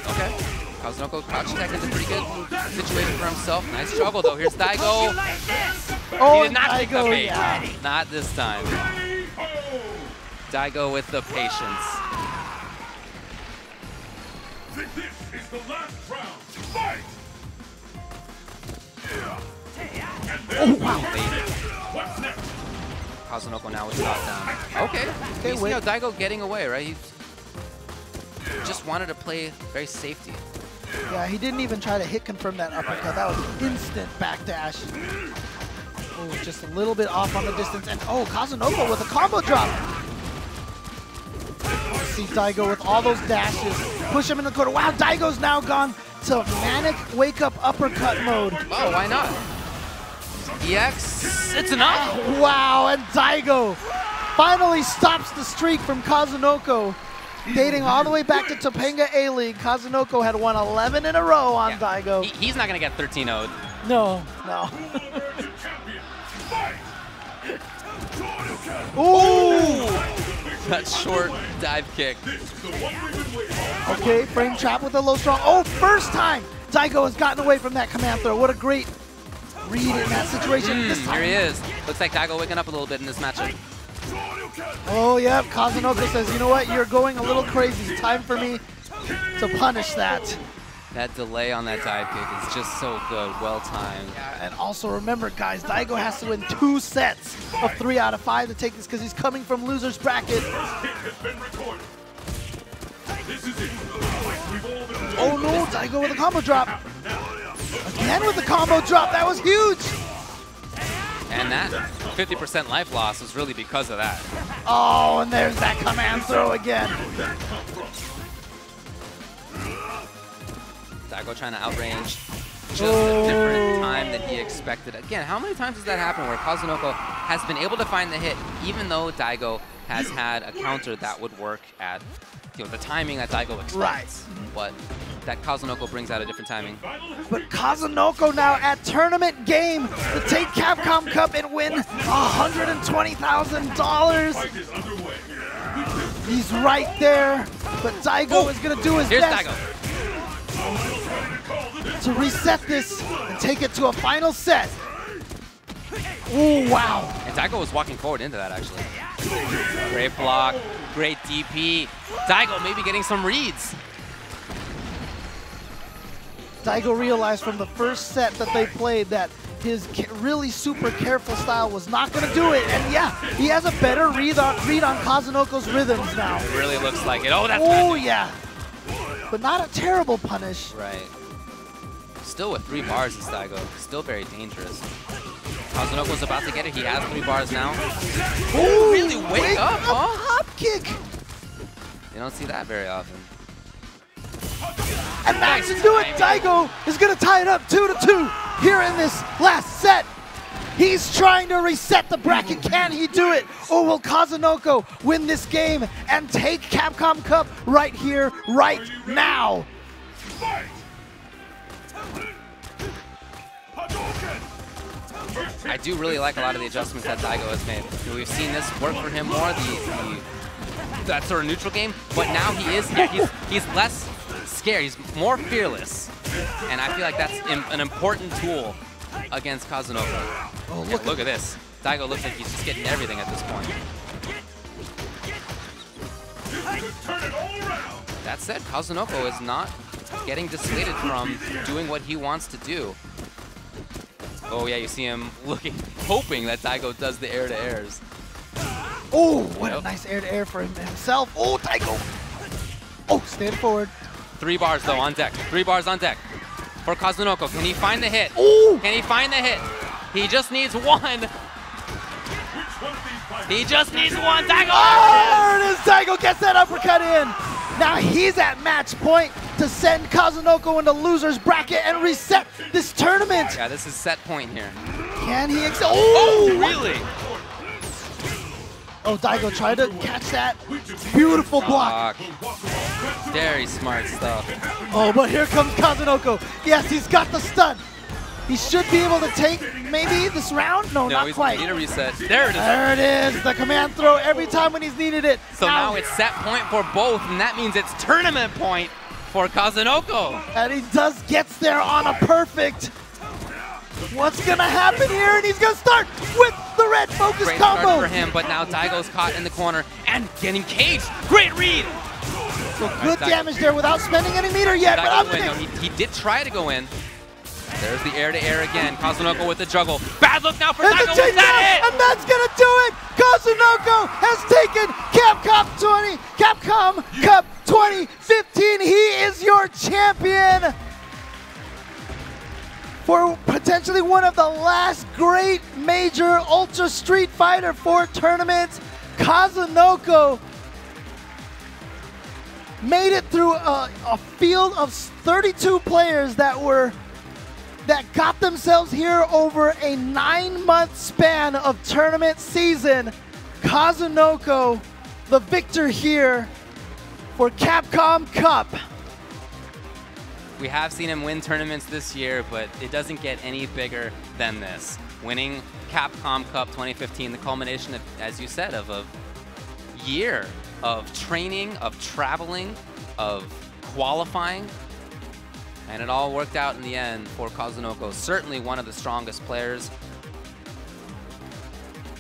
Okay. Kazunoko crouch tech is a pretty good situation for himself. Nice struggle though. Here's Daigo. Oh, He did not take the Daigo, bait. yeah. Not this time. Daigo with the patience. This is the last round. Fight! Oh, wow. What's next? Kazunoko now with knockdown. Okay. You see how Daigo getting away, right? He just wanted to play very safety. Yeah, he didn't even try to hit confirm that uppercut. That was instant backdash. Oh, just a little bit off on the distance. And oh, Kazunoko with a combo drop. See Daigo with all those dashes. Push him in the corner. Wow, Daigo's now gone to manic wake-up uppercut mode. Oh, why not? EX, it's enough. Wow, and Daigo finally stops the streak from Kazunoko. Dating all the way back to Topanga A-League, Kazunoko had won 11 in a row on Daigo. He's not going to get 13-0'd. No, no. Ooh! That short dive kick. Okay, frame trap with a low strong. Oh, first time Daigo has gotten away from that command throw. What a great read in that situation. This time. Here he is. Looks like Daigo waking up a little bit in this matchup. Oh, yep. Kazunoko says, you know what? You're going a little crazy. Time for me to punish that. That delay on that dive kick is just so good. Well timed. Yeah, and also remember, guys, Daigo has to win 2 sets of 3 out of 5 to take this because he's coming from loser's bracket. Oh, no. Daigo with a combo drop. Again with the combo drop. That was huge. And that 50% life loss was really because of that. Oh, and there's that command throw again. Daigo trying to outrange just a different time than he expected. Again, how many times does that happen where Kazunoko has been able to find the hit even though Daigo has had a counter that would work at the timing that Daigo expects? Right. But that Kazunoko brings out a different timing. But Kazunoko now at tournament game to take Capcom Cup and win $120,000. He's right there, but Daigo is going to do his best to reset this and take it to a final set. Oh, wow. And Daigo was walking forward into that, actually. Great block, great DP. Daigo maybe getting some reads. Daigo realized from the first set that they played that his really super careful style was not going to do it. And yeah, he has a better read on Kazunoko's rhythms now. It really looks like it. Oh, that's Oh, magic. yeah. But not a terrible punish. Right. Still with 3 bars is Daigo. Still very dangerous. Kazunoko's about to get it. He has 3 bars now. Ooh, really wake up, huh? Hop kick. You don't see that very often. And that's to do it. Daigo is going to tie it up 2-2 here in this last set. He's trying to reset the bracket. Can he do it? Or will Kazunoko win this game and take Capcom Cup right here, right now? I do really like a lot of the adjustments that Daigo has made. We've seen this work for him more, that sort of neutral game, but now he's less scared. He's more fearless. And I feel like that's an important tool against Kazunoko. Oh, look at this. Daigo looks like he's just getting everything at this point. That said, Kazunoko is not getting dissuaded from doing what he wants to do. Oh yeah, you see him hoping that Daigo does the air-to-airs. Oh, what a nice air-to-air for himself. Oh, Daigo. Oh, stand forward. 3 bars though on deck. 3 bars on deck for Kazunoko. Can he find the hit? Ooh. Can he find the hit? He just needs 1. He just needs 1. Daigo! Oh, there it is. Daigo gets that uppercut in. Now he's at match point to send Kazunoko into loser's bracket and reset this tournament. Yeah, this is set point here. Can he Oh, really? Oh, Daigo tried to catch that. Beautiful block. Very smart stuff. Oh, but here comes Kazunoko. Yes, he's got the stun. He should be able to take maybe this round. No, not he's quite. Need a reset. There it is. There it is. The command throw every time when he's needed it. So now it's set point for both, and that means it's tournament point for Kazunoko. And he gets there on a perfect. What's going to happen here? And he's going to start with the red focus Great combo. start for him, but now Daigo's caught in the corner and getting caged. Great read. So good damage there without spending any meter yet. But Daigo win. No, he did try to go in. There's the air-to-air again. Kazunoko with the juggle. Bad look now for Daigo. And that's going to do it. Kazunoko has taken Capcom Cup 2015. He is your champion for potentially one of the last great major Ultra Street Fighter 4 tournaments. Kazunoko made it through a field of 32 players that got themselves here over a 9-month span of tournament season. Kazunoko, the victor here for Capcom Cup. We have seen him win tournaments this year, but it doesn't get any bigger than this. Winning Capcom Cup 2015, the culmination, of, as you said, of a year of training, of traveling, of qualifying. And it all worked out in the end for Kazunoko. Certainly one of the strongest players.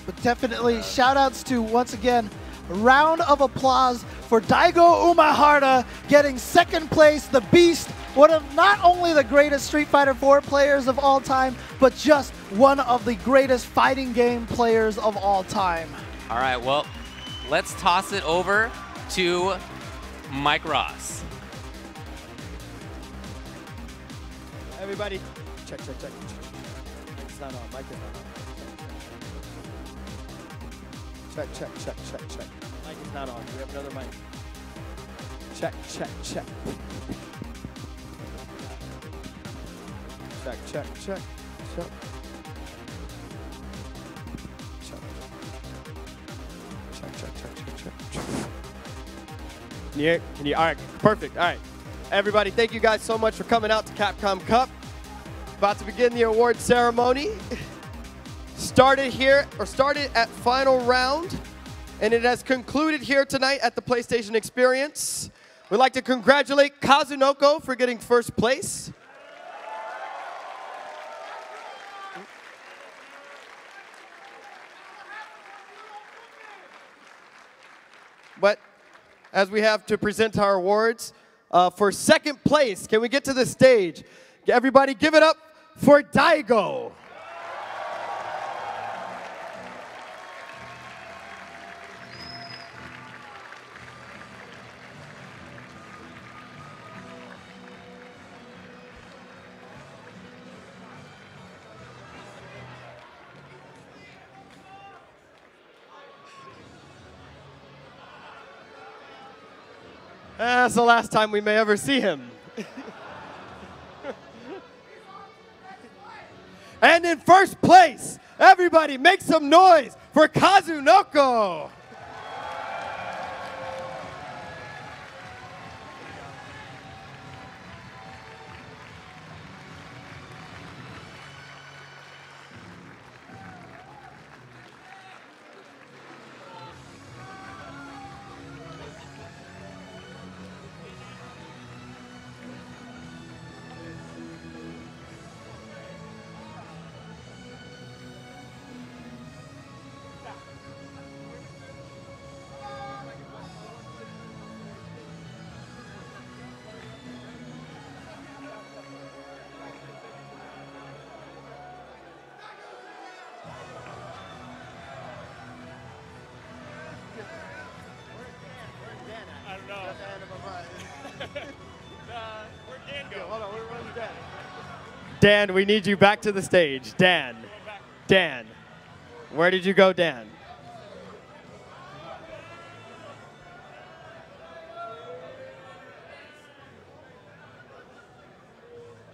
But definitely shout-outs to, once again, a round of applause for Daigo Umehara getting second place, the Beast, one of not only the greatest Street Fighter 4 players of all time, but just one of the greatest fighting game players of all time. All right, well, let's toss it over to Mike Ross. Everybody, check. It's not on. Mic is not on. Check. Mic is not on. Do we have another mic? Check. Check. Check. Can you? All right, perfect. All right. Everybody, thank you guys so much for coming out to Capcom Cup. About to begin the award ceremony. Started at final round, and it has concluded here tonight at the PlayStation Experience. We'd like to congratulate Kazunoko for getting first place. But as we have to present our awards, for second place, can we get to the stage? Everybody give it up for Daigo. That's the last time we may ever see him. And in first place, everybody make some noise for Kazunoko. Dan, we need you back to the stage. Dan, where did you go, Dan?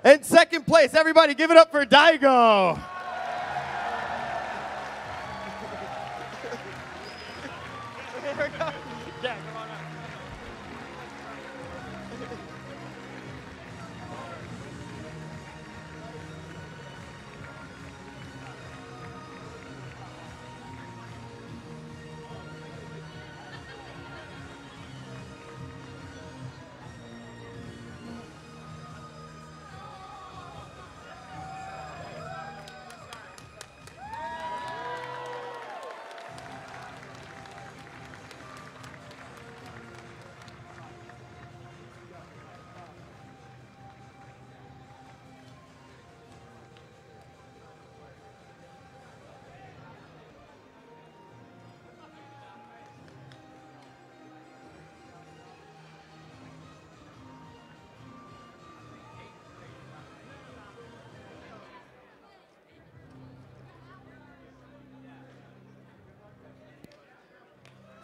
In second place, everybody give it up for Daigo. Yeah, come on up.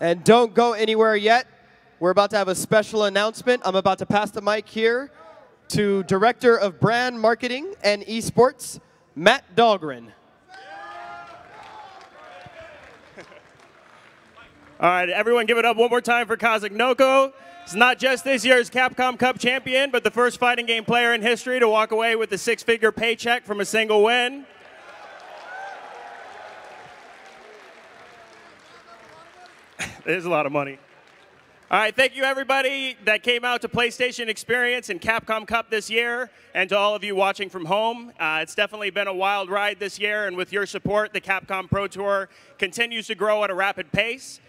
And don't go anywhere yet. We're about to have a special announcement. I'm about to pass the mic here to Director of Brand Marketing and Esports, Matt Dahlgren. All right, everyone give it up one more time for Kazagnoko. He's not just this year's Capcom Cup champion, but the first fighting game player in history to walk away with a six-figure paycheck from a single win. There's a lot of money. All right, thank you everybody that came out to PlayStation Experience and Capcom Cup this year, and to all of you watching from home. It's definitely been a wild ride this year, and with your support, the Capcom Pro Tour continues to grow at a rapid pace.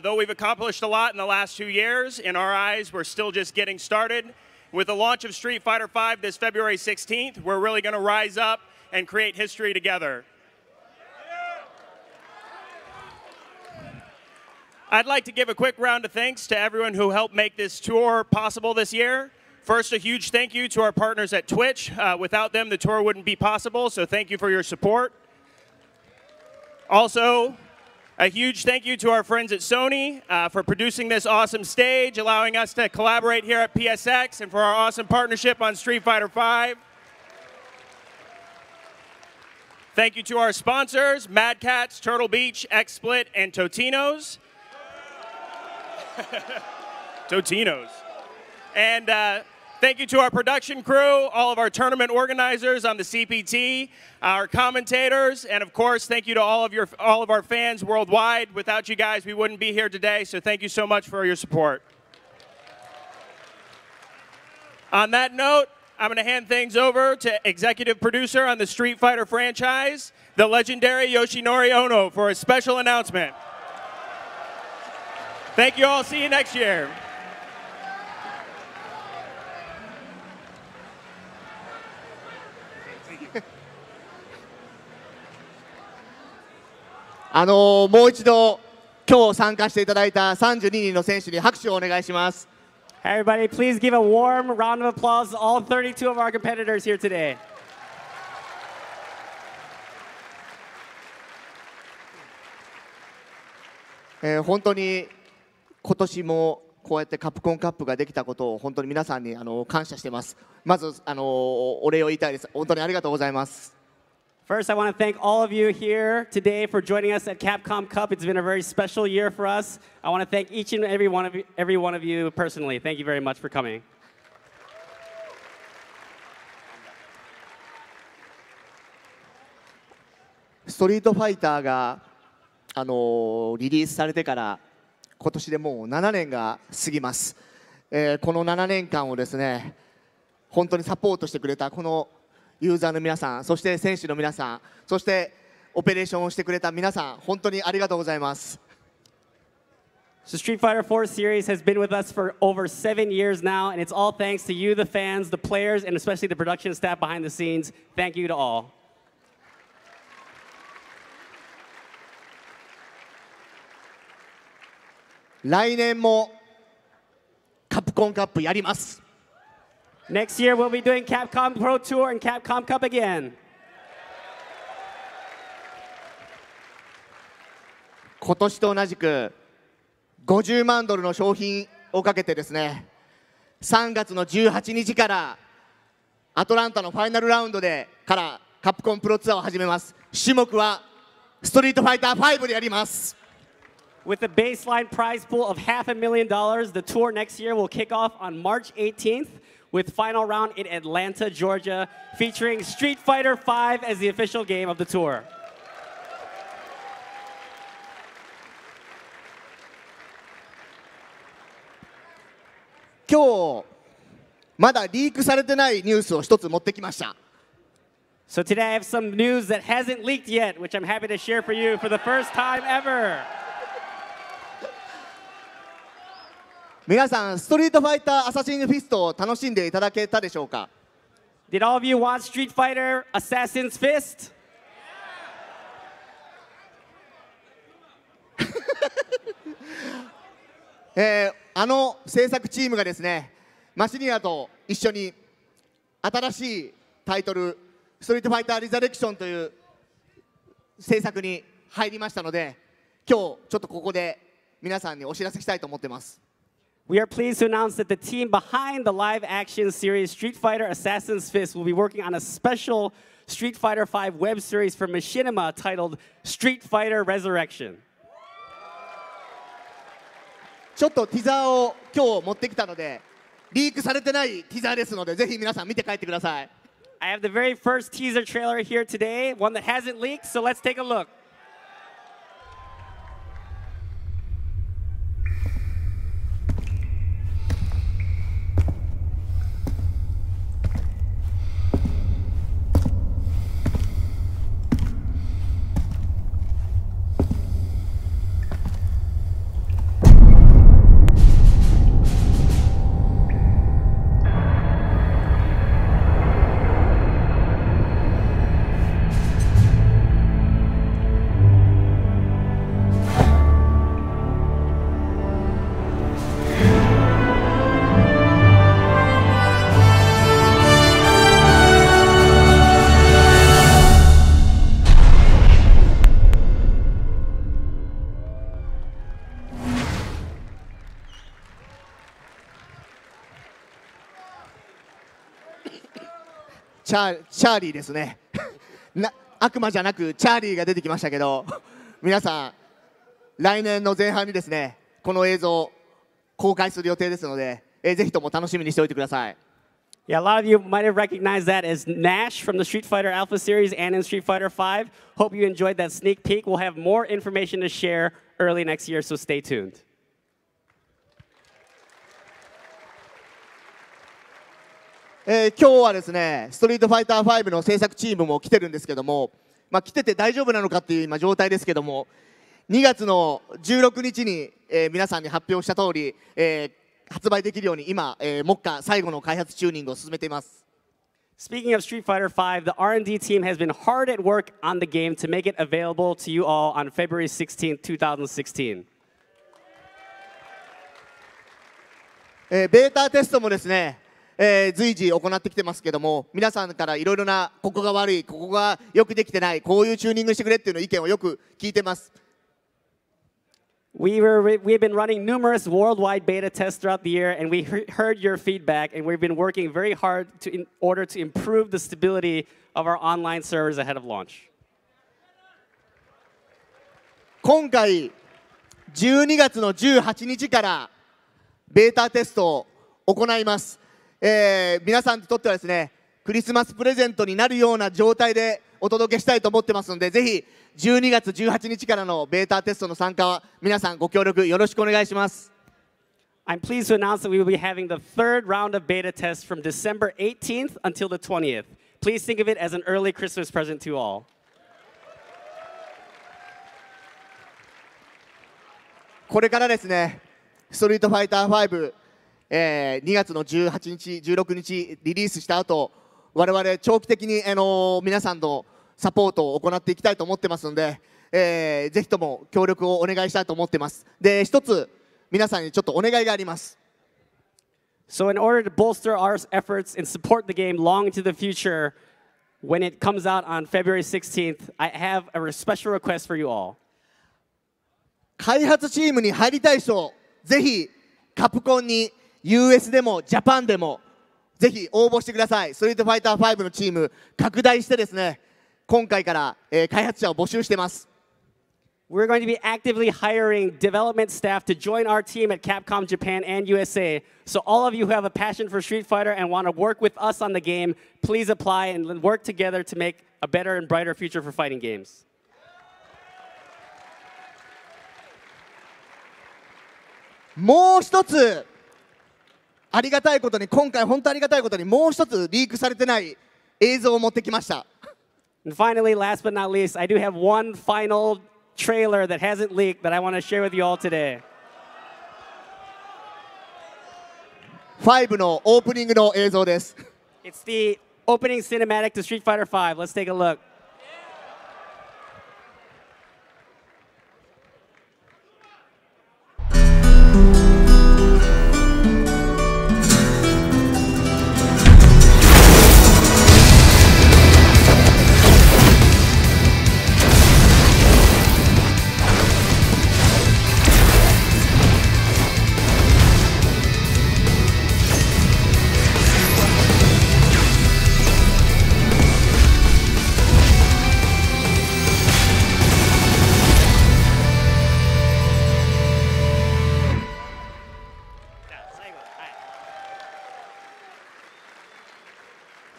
Though we've accomplished a lot in the last 2 years, in our eyes, we're still just getting started. With the launch of Street Fighter V this February 16th, we're really going to rise up and create history together. I'd like to give a quick round of thanks to everyone who helped make this tour possible this year. First, a huge thank you to our partners at Twitch. Without them, the tour wouldn't be possible, so thank you for your support. Also, a huge thank you to our friends at Sony for producing this awesome stage, allowing us to collaborate here at PSX, and for our awesome partnership on Street Fighter V. Thank you to our sponsors, Mad Catz, Turtle Beach, XSplit, and Totino's. Totino's. And thank you to our production crew, all of our tournament organizers on the CPT, our commentators, and of course, thank you to all of our fans worldwide. Without you guys, we wouldn't be here today, so thank you so much for your support. On that note, I'm going to hand things over to executive producer on the Street Fighter franchise, the legendary Yoshinori Ono, for a special announcement. Thank you all. See you next year. もう一度今日参加していただいた32人の選手に拍手をお願いします。 Everybody, please give a warm round of applause to all 32 of our competitors here today. 本当に今年もこうやってカプコンカップができたことを本当に皆さんに感謝しています。まずお礼を言いたいです。本当にありがとうございます。 First, I want to thank all of you here today for joining us at Capcom Cup. It's been a very special year for us. I want to thank each and every one of you personally. Thank you very much for coming. ストリートファイターがリリースされてから今年でもう7年が過ぎます。この7年間をですね、本当にサポートしてくれたこのユーザーの皆さん、そして選手の皆さん、そしてオペレーションをしてくれた皆さん、本当にありがとうございます。 The Street Fighter 4 series has been with us for over 7 years now, and it's all thanks to you, the fans, the players, and especially the production staff behind the scenes. Thank you to all. 来年もカプコンカップやります。 Next year, we'll be doing Capcom Pro Tour and Capcom Cup again. 今年と同じく50万ドルの商品をかけてですね、3月の18日からアトランタのファイナルラウンドでからカプコンプロツアーを始めます。種目はストリートファイター5でやります。With a baseline prize pool of $500,000, the tour next year will kick off on March 18th with final round in Atlanta, Georgia, featuring Street Fighter V as the official game of the tour. 今日まだリークされてないニュースを一つ持ってきました。 So today I have some news that hasn't leaked yet, which I'm happy to share for you for the first time ever. 皆さん、ストリートファイターアサシンフィストを楽しんでいただけたでしょうか？ Did all of you watch Street Fighter Assassin's Fist? あの制作チームがですね、マシニアと一緒に新しいタイトル、ストリートファイターリザレクションという制作に入りましたので、今日ちょっとここで皆さんにお知らせしたいと思ってます。 We are pleased to announce that the team behind the live-action series Street Fighter Assassin's Fist will be working on a special Street Fighter V web series for Machinima titled Street Fighter Resurrection. ちょっとティザーを今日持ってきたので、リークされてないティザーですので、ぜひ皆さん見て帰ってください。 I have the very first teaser trailer here today, one that hasn't leaked, so let's take a look.「チャーリーですね悪魔じゃなくチャーリーが出てきましたけど皆さん来年の前半にですねこの映像公開する予定ですので、ぜひとも楽しみにしておいてください。 Yeah, a lot of you might have recognized that as Nash from the Street Fighter Alpha series and in Street Fighter V. Hope you enjoyed that sneak peek. We'll have more information to share early next year, so stay tuned. 今日はですねストリートファイター5の制作チームも来てるんですけども、来てて大丈夫なのかっていう今状態ですけども、2月の16日に、皆さんに発表した通り、発売できるように今、目下最後の開発チューニングを進めています。 Speaking of Street Fighter V, the R&D team has been hard at work on the game to make it available to you all on February 16, 2016. ベータテストもですね、随時行ってきてますけども、皆さんからいろいろなここが悪い、ここがよくできてない、こういうチューニングしてくれっていうの意見をよく聞いてます。 We've been running numerous worldwide beta tests throughout the year, and we heard your feedback, and we've been working very hard in order to improve the stability of our online servers ahead of launch. 今回12月の18日からベータテストを行います。皆さんにとってはですねクリスマスプレゼントになるような状態でお届けしたいと思ってますので、ぜひ12月18日からのベータテストの参加は皆さんご協力よろしくお願いします。 I'm pleased to announce that we will be having the third round of beta tests from December 18th until the 20th. Please think of it as an early Christmas present to all. これからですねストリートファイター5、2月の18日、16日リリースした後、我々長期的に、皆さんのサポートを行っていきたいと思ってますので、ぜひとも協力をお願いしたいと思ってます。で、一つ皆さんにちょっとお願いがあります。 So in order to bolster our efforts and support the game long into the future, when it comes out on February 16th, I have a special request for you all. 開発チームに入りたい人、ぜひカプコンに US でもジャパンでもぜひ応募してください。ストリートファイター5のチーム拡大してですね、今回から、開発者を募集してます。we're going to be actively hiring development staff to join our team at Capcom Japan and USA. So all of you who have a passion for Street Fighter and want to work with us on the game, please apply and work together to make a better and brighter future for fighting games. もう一つありがたいことに、今回本当ありがたいことにもう一つリークされてない映像を持ってきました。 And finally, last but not least, I do have one final trailer that hasn't leaked that I want to share with you all today. 5のオープニングの映像です。 It's the opening cinematic to Street Fighter V. Let's take a look.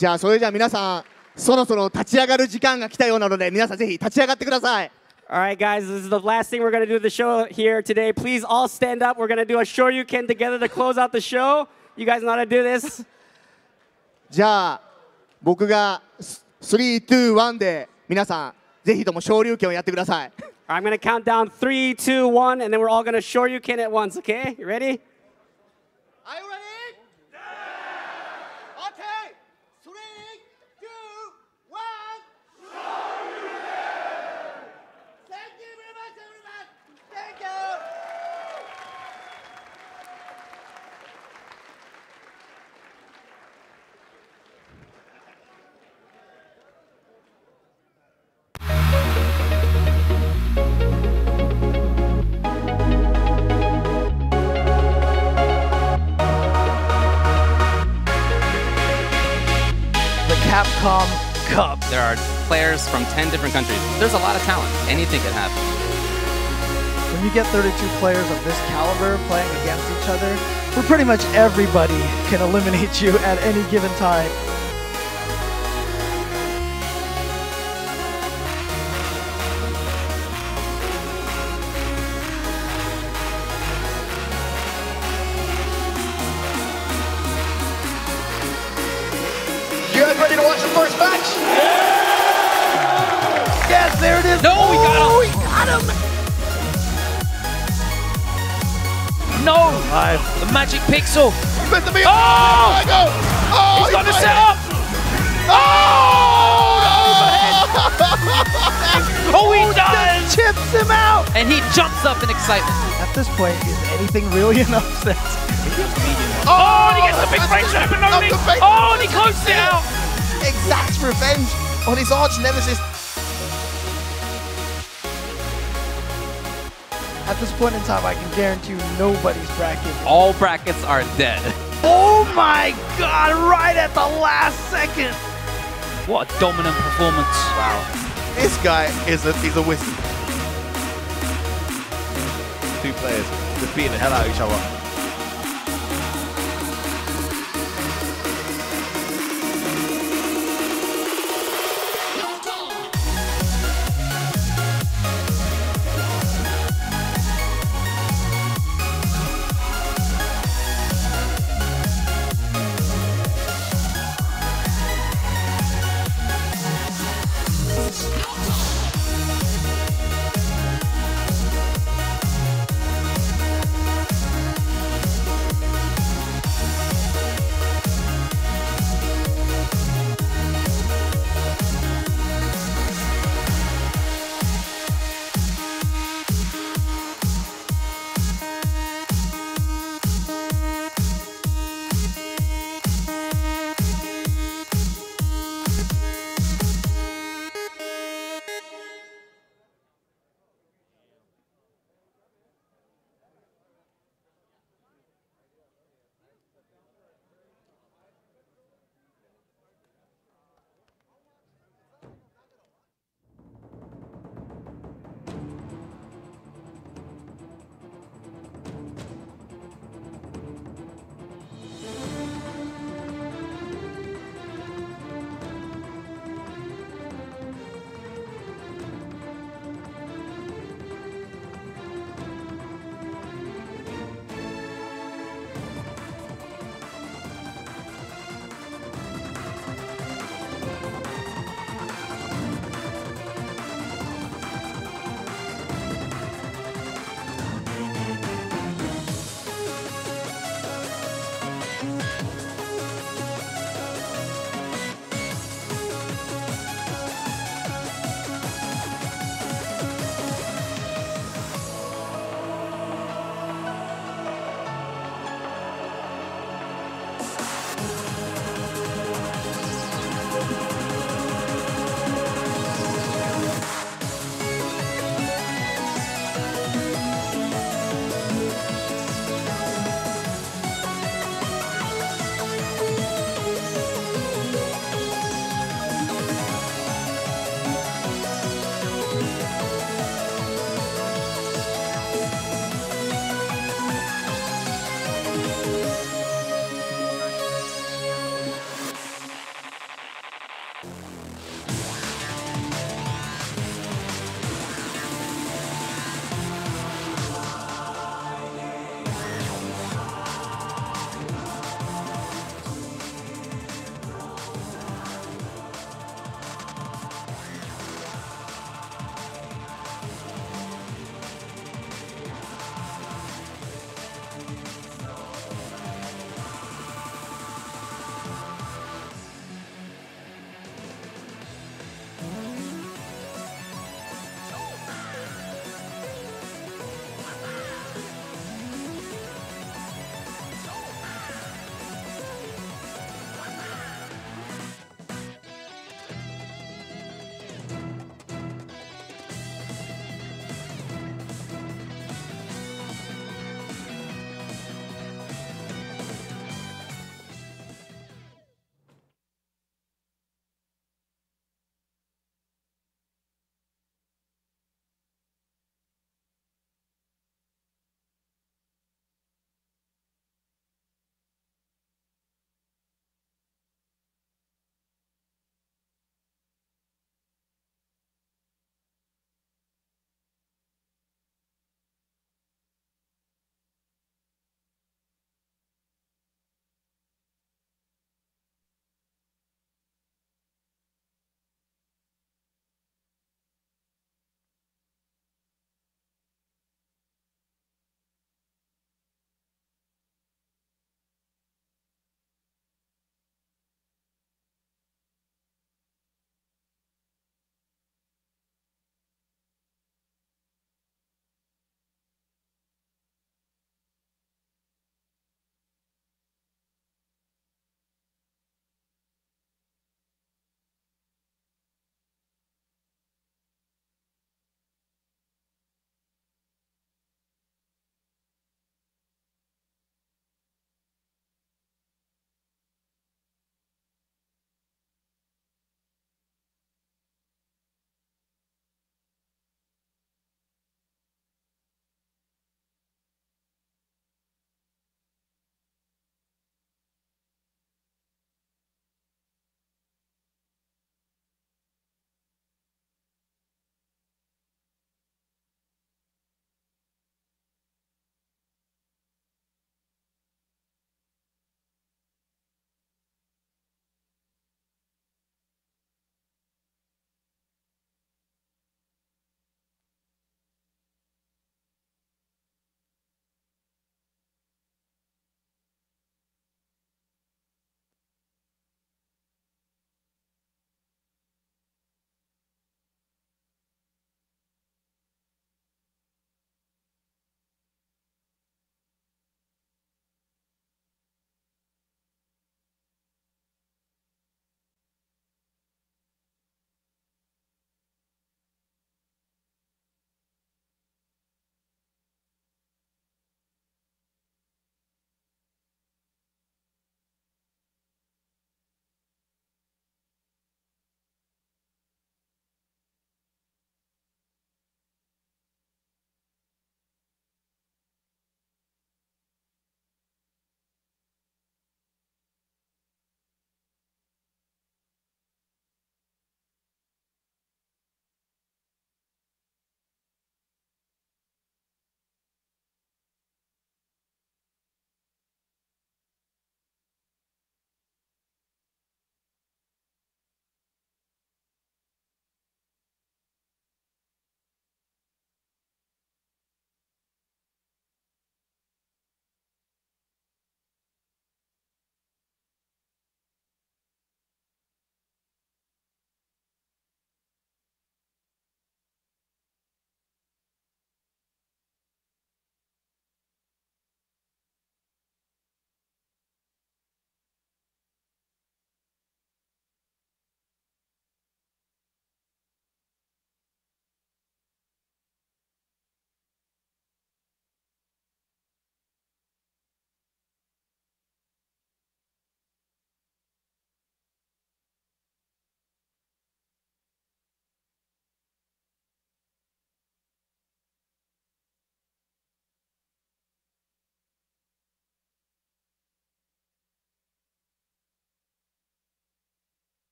All right, それじゃあ皆さん、そろそろ立ち上がる時間が来たようなので、皆さんぜひ立ち上がってください。 All right, guys, this is the last thing we're going to do the show here today. Please all stand up. We're going to do a Shoryuken together to close out the show. You guys know how to do this? じゃあ僕が3、2、1で皆さんぜひとも昇竜拳をやってください。 I'm going to count down 3, 2, 1, and then we're all going to Shoryuken at once, okay? You ready? Are you ready? Okay. 3, 2, 1. Thank you very much, everyone. Thank you. Capcom Cup. There are players from 10 different countries. There's a lot of talent. Anything can happen. When you get 32 players of this caliber playing against each other, where pretty much everybody can eliminate you at any given time. You guys ready to watch the first match? Yes, there it is. No, we got him. We got him. No! The magic pixel. You meant to be. Oh! Oh, he's got the setup. Oh, he does! Chips him out. And he jumps up in excitement. At this point, is anything really an upset? Oh, and he gets the big frame trap and only. Oh, and he closes it out. Exacts revenge on his arch nemesis. At this point in time, I can guarantee you nobody's bracket. All brackets are dead. Oh my God, right at the last second. What a dominant performance. Wow. This guy is he's a wizard. Two players just beating the hell out of each other.